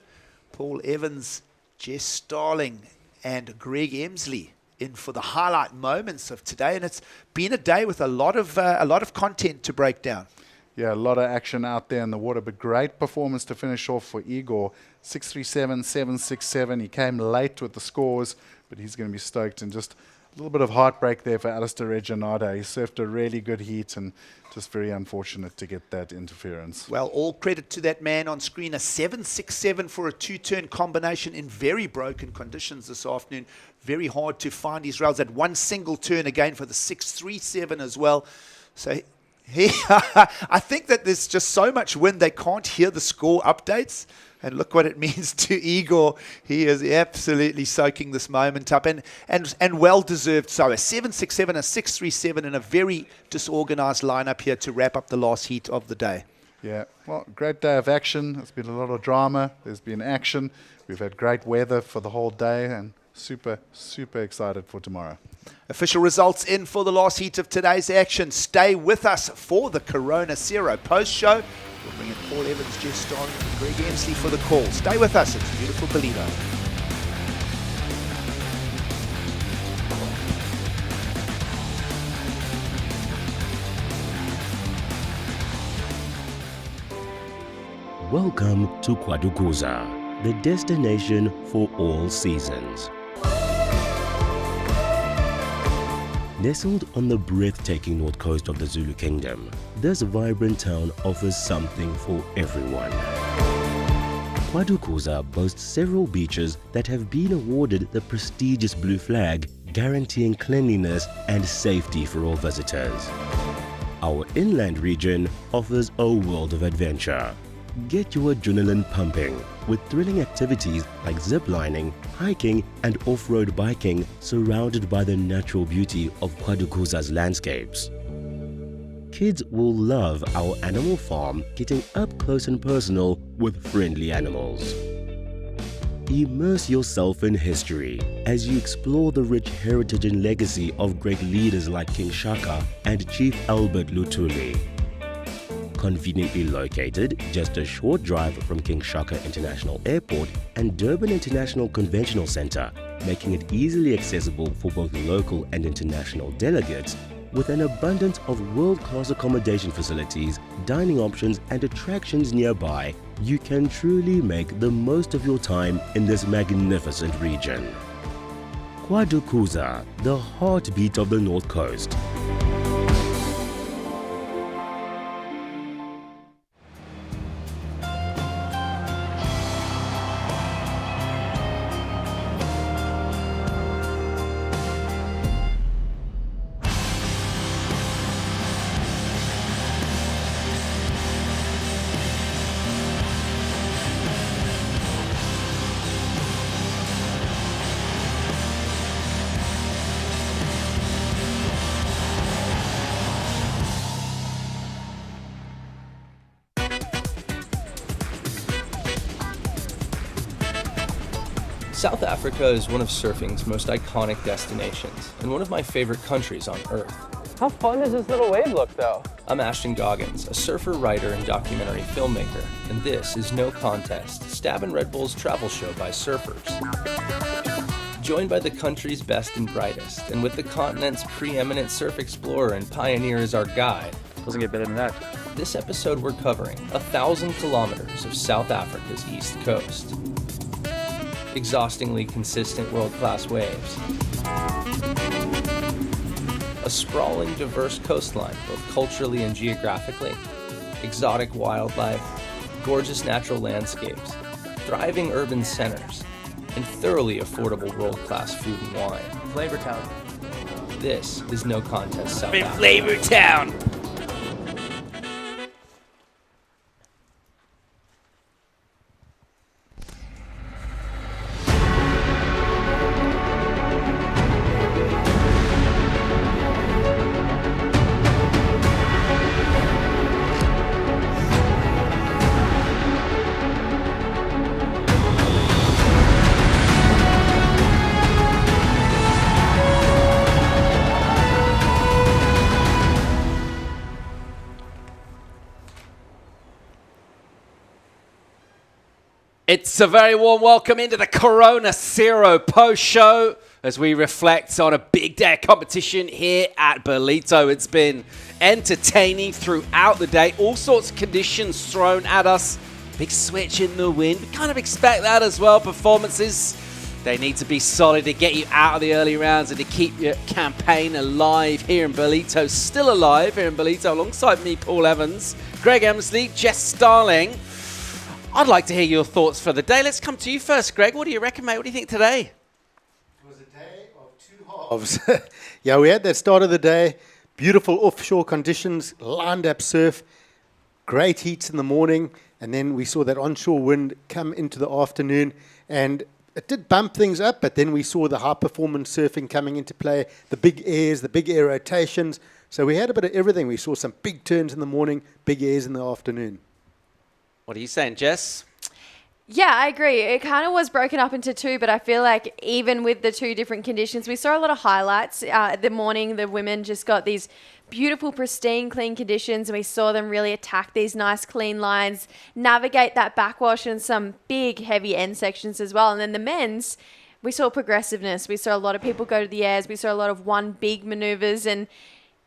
Paul Evans, Jess Starling, and Greg Emsley in for the highlight moments of today. And it's been a day with a lot of content to break down. Yeah, a lot of action out there in the water, but great performance to finish off for Igor. 637, 767. He came late with the scores, but he's going to be stoked. And just a little bit of heartbreak there for Alistair Reginado. He surfed a really good heat and just very unfortunate to get that interference. Well, all credit to that man on screen. A 767 for a two-turn combination in very broken conditions this afternoon. Very hard to find his rails. At one single turn again for the 637 as well. So I think that there's just so much wind they can't hear the score updates. And look what it means to Igor. He is absolutely soaking this moment up, and well-deserved so. A 767, a 637, and a very disorganized lineup here to wrap up the last heat of the day. Yeah, well, great day of action. There's been a lot of drama. There's been action. We've had great weather for the whole day, and super, super excited for tomorrow. Official results in for the last heat of today's action. Stay with us for the Corona Zero post-show. We'll bring in Paul Evans, Jess Starling, and Greg Emsley for the call. Stay with us. It's beautiful Ballito. Welcome to KwaDukuza, the destination for all seasons. Nestled on the breathtaking north coast of the Zulu Kingdom, this vibrant town offers something for everyone. KwaDukuza boasts several beaches that have been awarded the prestigious Blue Flag, guaranteeing cleanliness and safety for all visitors. Our inland region offers a world of adventure. Get your adrenaline pumping with thrilling activities like ziplining, hiking and off-road biking surrounded by the natural beauty of KwaDukuza's landscapes. Kids will love our animal farm, getting up close and personal with friendly animals. Immerse yourself in history as you explore the rich heritage and legacy of great leaders like King Shaka and Chief Albert Luthuli. Conveniently located just a short drive from King Shaka International Airport and Durban International Conventional Center, making it easily accessible for both local and international delegates, with an abundance of world-class accommodation facilities, dining options and attractions nearby, you can truly make the most of your time in this magnificent region. KwaDukuza, the heartbeat of the North Coast. South Africa is one of surfing's most iconic destinations and one of my favorite countries on Earth. How fun does this little wave look, though? I'm Ashton Goggins, a surfer, writer, and documentary filmmaker, and this is No Contest, Stab and Red Bull's travel show by surfers. Joined by the country's best and brightest, and with the continent's preeminent surf explorer and pioneer as our guide, Doesn't get better than that. this episode we're covering 1,000 kilometers of South Africa's east coast. Exhaustingly consistent world-class waves. A A sprawling, diverse coastline, both culturally and geographically, exotic wildlife, gorgeous natural landscapes, thriving urban centers, and thoroughly affordable world-class food and wine. Flavor Town. This is No Contest South In Africa. Flavor Town. It's a very warm welcome into the Corona Zero post show as we reflect on a big day of competition here at Ballito. It's been entertaining throughout the day. All sorts of conditions thrown at us. Big switch in the wind. We kind of expect that as well. Performances, they need to be solid to get you out of the early rounds and to keep your campaign alive here in Ballito. Still alive here in Ballito alongside me, Paul Evans, Greg Emsley, Jess Starling. I'd like to hear your thoughts for the day. Let's come to you first, Greg. What do you reckon, mate? What do you think today? It was a day of two halves. Yeah, we had that start of the day, beautiful offshore conditions, lined up surf, great heats in the morning, and then we saw that onshore wind come into the afternoon, and it did bump things up, but then we saw the high-performance surfing coming into play, the big airs, the big air rotations. So we had a bit of everything. We saw some big turns in the morning, big airs in the afternoon. What are you saying, Jess? Yeah, I agree. It kind of was broken up into two, but I feel like even with the two different conditions, we saw a lot of highlights. The morning, the women just got these beautiful, pristine, clean conditions, and we saw them really attack these nice, clean lines, navigate that backwash and some big, heavy end sections as well. And then the men's, we saw progressiveness. We saw a lot of people go to the airs. We saw a lot of one big maneuvers, and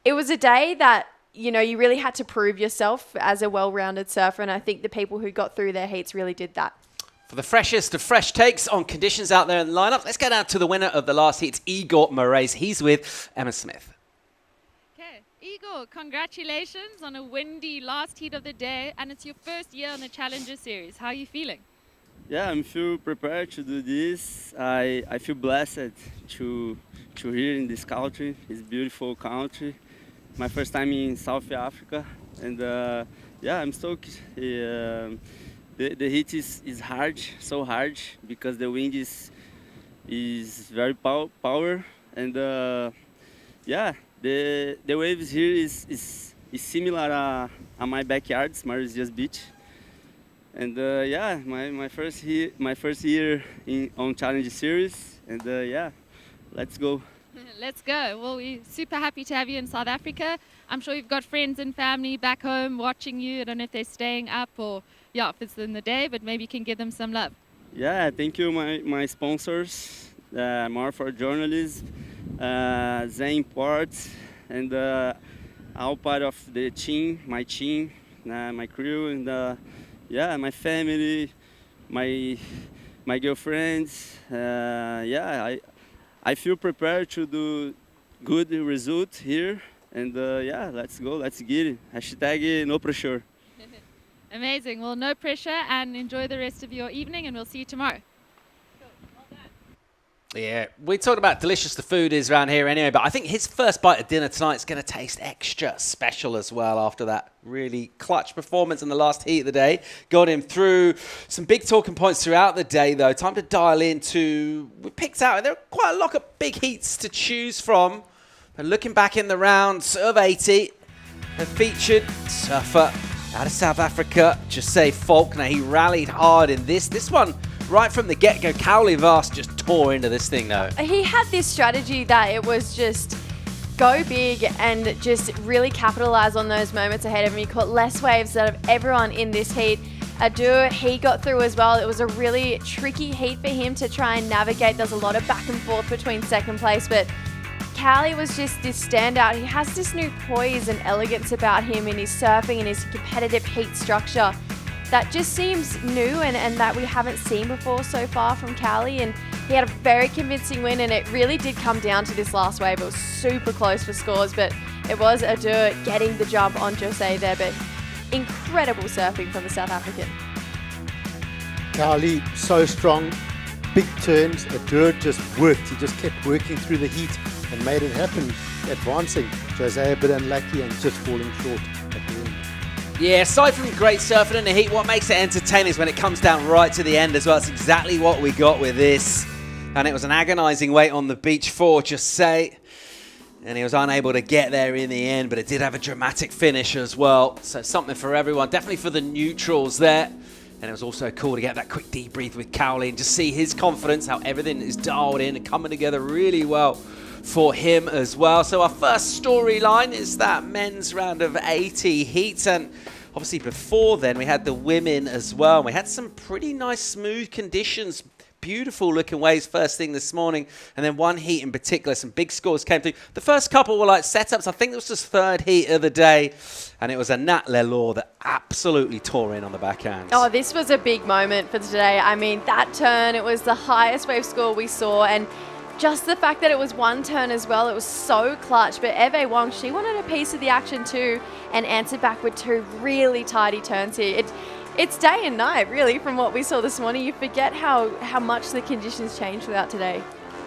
it was a day that, you know, you really had to prove yourself as a well-rounded surfer, and I think the people who got through their heats really did that. For the freshest of fresh takes on conditions out there in the lineup, let's go down to the winner of the last heat, Igor Moraes. He's with Emma Smith. Okay, Igor, congratulations on a windy last heat of the day, and it's your first year on the Challenger Series. How are you feeling? Yeah, I feel prepared to do this. I feel blessed to here in this country. It's a beautiful country. My first time in South Africa, and yeah, I'm stoked. The heat is hard, so hard, because the wind is very power, and yeah, the waves here is similar to my backyard, Mauritius Beach, and yeah, my first year on Challenge Series, and yeah, let's go. Let's go. Well, we're super happy to have you in South Africa. I'm sure you've got friends and family back home watching you. I don't know if they're staying up or, yeah, if it's in the day, but maybe you can give them some love. Yeah, thank you, my sponsors, More for Journalism, Zen Imports, and all part of the team, my crew, and yeah, my family, my girlfriends. Yeah, I feel prepared to do good result here, and yeah, let's go, let's get it. Hashtag no pressure. Amazing. Well, no pressure, and enjoy the rest of your evening, and we'll see you tomorrow. Yeah, we talked about delicious the food is around here anyway, but I think his first bite of dinner tonight is going to taste extra special as well after that really clutch performance in the last heat of the day. Got him through some big talking points throughout the day, though. Time to dial into, we picked out, and there are quite a lot of big heats to choose from. But looking back in the rounds of 80, the featured surfer out of South Africa, Jose Faulkner. He rallied hard in this one. Right from the get-go, Cowley Vast just tore into this thing, though. He had this strategy that it was just go big and just really capitalize on those moments ahead of him. He caught less waves out of everyone in this heat. Adu, he got through as well. It was a really tricky heat for him to try and navigate. There's a lot of back and forth between second place, but Cowley was just this standout. He has this new poise and elegance about him in his surfing and his competitive heat structure that just seems new and that we haven't seen before so far from Cowley. And He had a very convincing win, and it really did come down to this last wave. It was super close for scores, but it was Adair getting the jump on Jose there, but incredible surfing from the South African. Cowley, so strong, big turns. Adair just worked. He just kept working through the heat and made it happen, advancing. Jose a bit unlucky and just falling short at the end. Yeah, aside from great surfing in the heat, what makes it entertaining is when it comes down right to the end as well. It's exactly what we got with this. And it was an agonising wait on the beach for Jose. And he was unable to get there in the end, but it did have a dramatic finish as well. So something for everyone, definitely for the neutrals there. And it was also cool to get that quick debrief with Cowley and just see his confidence, how everything is dialed in and coming together really well for him as well. So our first storyline is that men's round of 80 heats, and obviously before then we had the women as well. We had some pretty nice smooth conditions, beautiful looking waves first thing this morning, and then one heat in particular, some big scores came through. The first couple were like setups. I think it was just third heat of the day, and it was a Nat Lelor that absolutely tore in on the backhand. Oh, this was a big moment for today. I mean, that turn, it was the highest wave score we saw, and just the fact that it was one turn as well, it was so clutch. But Eve Wong, she wanted a piece of the action too and answered back with two really tidy turns here. It's day and night, really, from what we saw this morning. You forget how much the conditions changed throughout today.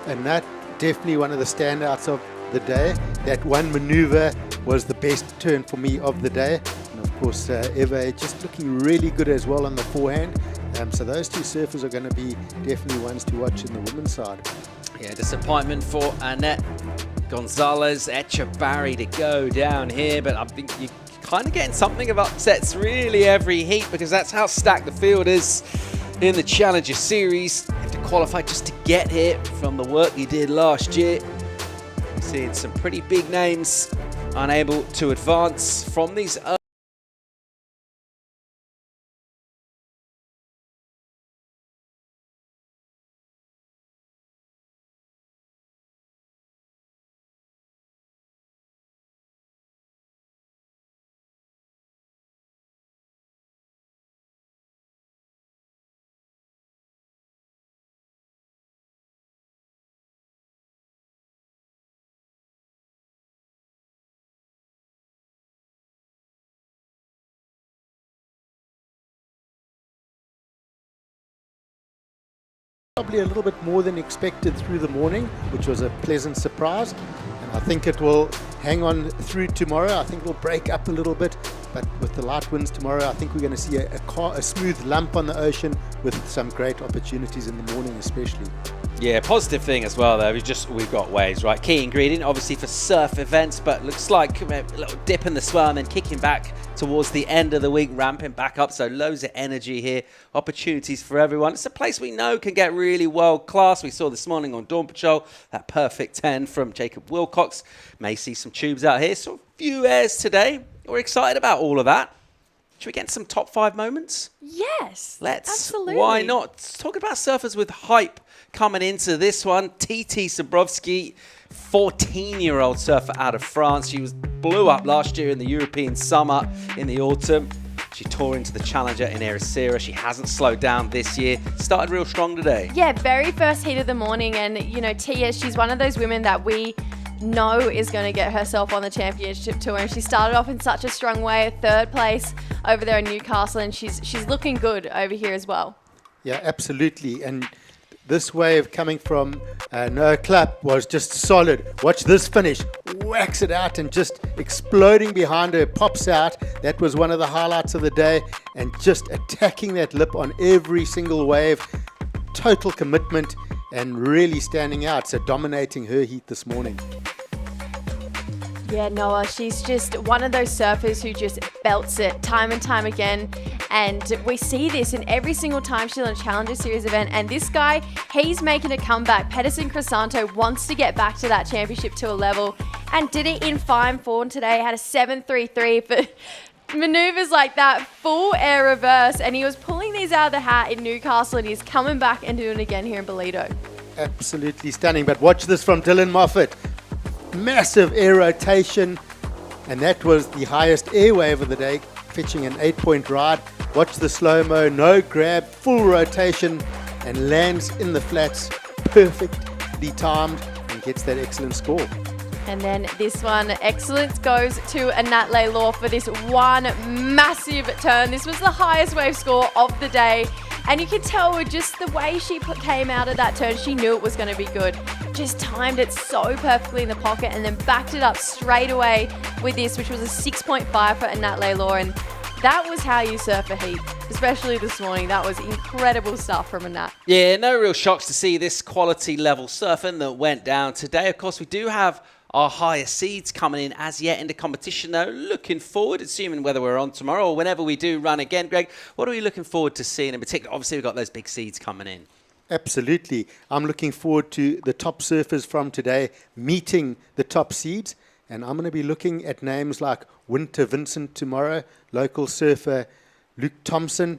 And that definitely one of the standouts of the day. That one maneuver was the best turn for me of the day. And of course, Eve just looking really good as well on the forehand. So those two surfers are going to be definitely ones to watch in the women's side. Yeah, disappointment for Annette Gonzalez Echebarri to go down here, but I think you're kind of getting something of upsets really every heat, because that's how stacked the field is in the Challenger Series. You have to qualify just to get here from the work you did last year. We're seeing some pretty big names unable to advance from these Probably a little bit more than expected through the morning, which was a pleasant surprise. And I think it will hang on through tomorrow. I think it will break up a little bit, but with the light winds tomorrow, I think we're going to see a smooth lump on the ocean with some great opportunities in the morning especially. Yeah, positive thing as well though, we've got waves, right? Key ingredient obviously for surf events, but looks like a little dip in the swell and then kicking back towards the end of the week, ramping back up. So loads of energy here, opportunities for everyone. It's a place we know can get really world class. We saw this morning on Dawn Patrol, that perfect 10 from Jacob Wilcox. May see some tubes out here, so a few airs today. We're excited about all of that. Should we get some top 5 moments? Yes, let's. Absolutely. Why not? Talking about surfers with hype coming into this one. Tya Zebrowski, 14-year-old surfer out of France. She blew up last year in the European summer in the autumn. She tore into the Challenger in Ericeira. She hasn't slowed down this year. Started real strong today. Yeah, very first heat of the morning. And, you know, Tia, she's one of those women that we know is going to get herself on the championship tour, and she started off in such a strong way, 3rd place over there in Newcastle, and she's looking good over here as well. Yeah, absolutely. And this wave coming from Noah Clapp was just solid. Watch this finish, whacks it out and just exploding behind her, pops out. That was one of the highlights of the day, and just attacking that lip on every single wave. Total commitment and really standing out, so dominating her heat this morning. Yeah, Noah, she's just one of those surfers who just belts it time and time again. And we see this in every single time she's on a Challenger Series event. And this guy, he's making a comeback. Pedersen Crisanto wants to get back to that championship tour level and did it in fine form today. Had a 7.33 for maneuvers like that, full air reverse. And he was pulling these out of the hat in Newcastle, and he's coming back and doing it again here in Ballito. Absolutely stunning. But watch this from Dylan Moffat. Massive air rotation, and that was the highest air wave of the day, fetching an 8-point ride. Watch the slow-mo, no grab, full rotation, and lands in the flats perfectly timed and gets that excellent score. And then this one, excellence goes to Anatle Law for this one massive turn. This was the highest wave score of the day. And you can tell with just the way she came out of that turn, she knew it was going to be good. Just timed it so perfectly in the pocket and then backed it up straight away with this, which was a 6.5 for Anatle Law. And that was how you surf a heat, especially this morning. That was incredible stuff from Anat. Yeah, no real shocks to see this quality level surfing that went down today. Of course, we do have our higher seeds coming in as yet into competition, though. Looking forward, assuming whether we're on tomorrow or whenever we do run again. Greg, what are we looking forward to seeing in particular? Obviously, we've got those big seeds coming in. Absolutely. I'm looking forward to the top surfers from today meeting the top seeds. And I'm going to be looking at names like Winter Vincent tomorrow, local surfer Luke Thompson.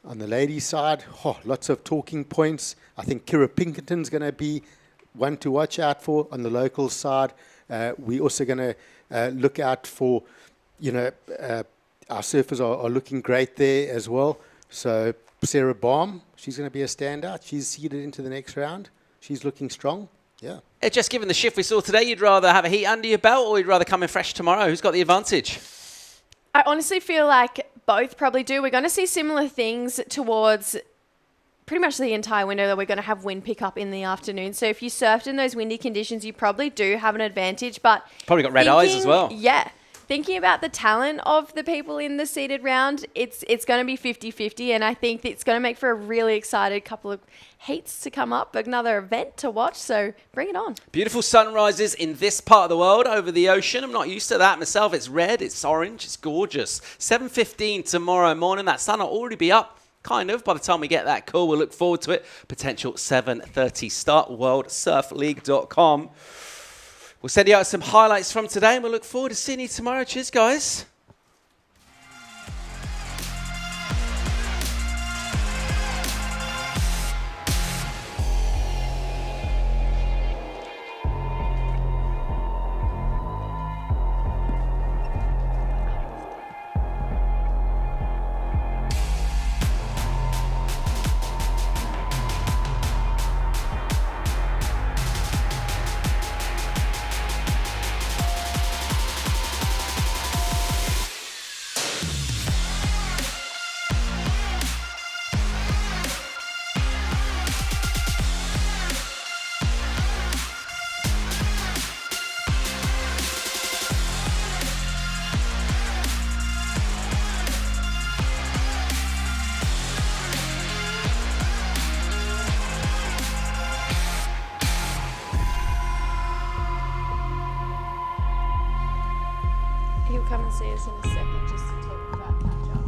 On the ladies' side, lots of talking points. I think Kira Pinkerton's going to be one to watch out for. On the local side, we're also going to look out for, our surfers are looking great there as well. So Sarah Baum, she's going to be a standout. She's seeded into the next round. She's looking strong. Yeah. Just given the shift we saw today, you'd rather have a heat under your belt or you'd rather come in fresh tomorrow? Who's got the advantage? I honestly feel like both probably do. We're going to see similar things towards pretty much the entire window that we're going to have wind pick up in the afternoon. So if you surfed in those windy conditions, you probably do have an advantage. But probably got red eyes as well. Yeah. Thinking about the talent of the people in the seeded round, it's going to be 50-50, and I think it's going to make for a really excited couple of heats to come up, another event to watch, so bring it on. Beautiful sunrises in this part of the world over the ocean. I'm not used to that myself. It's red, it's orange, it's gorgeous. 7:15 tomorrow morning. That sun will already be up, kind of, by the time we get that call. We'll look forward to it. Potential 7:30 start, worldsurfleague.com. We'll send you out some highlights from today, and we'll look forward to seeing you tomorrow. Cheers, guys. He'll come and see us in a second just to talk about catch up.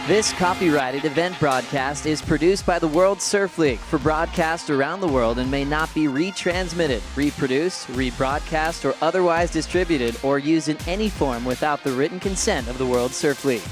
This copyrighted event broadcast is produced by the World Surf League for broadcast around the world and may not be retransmitted, reproduced, rebroadcast, or otherwise distributed or used in any form without the written consent of the World Surf League.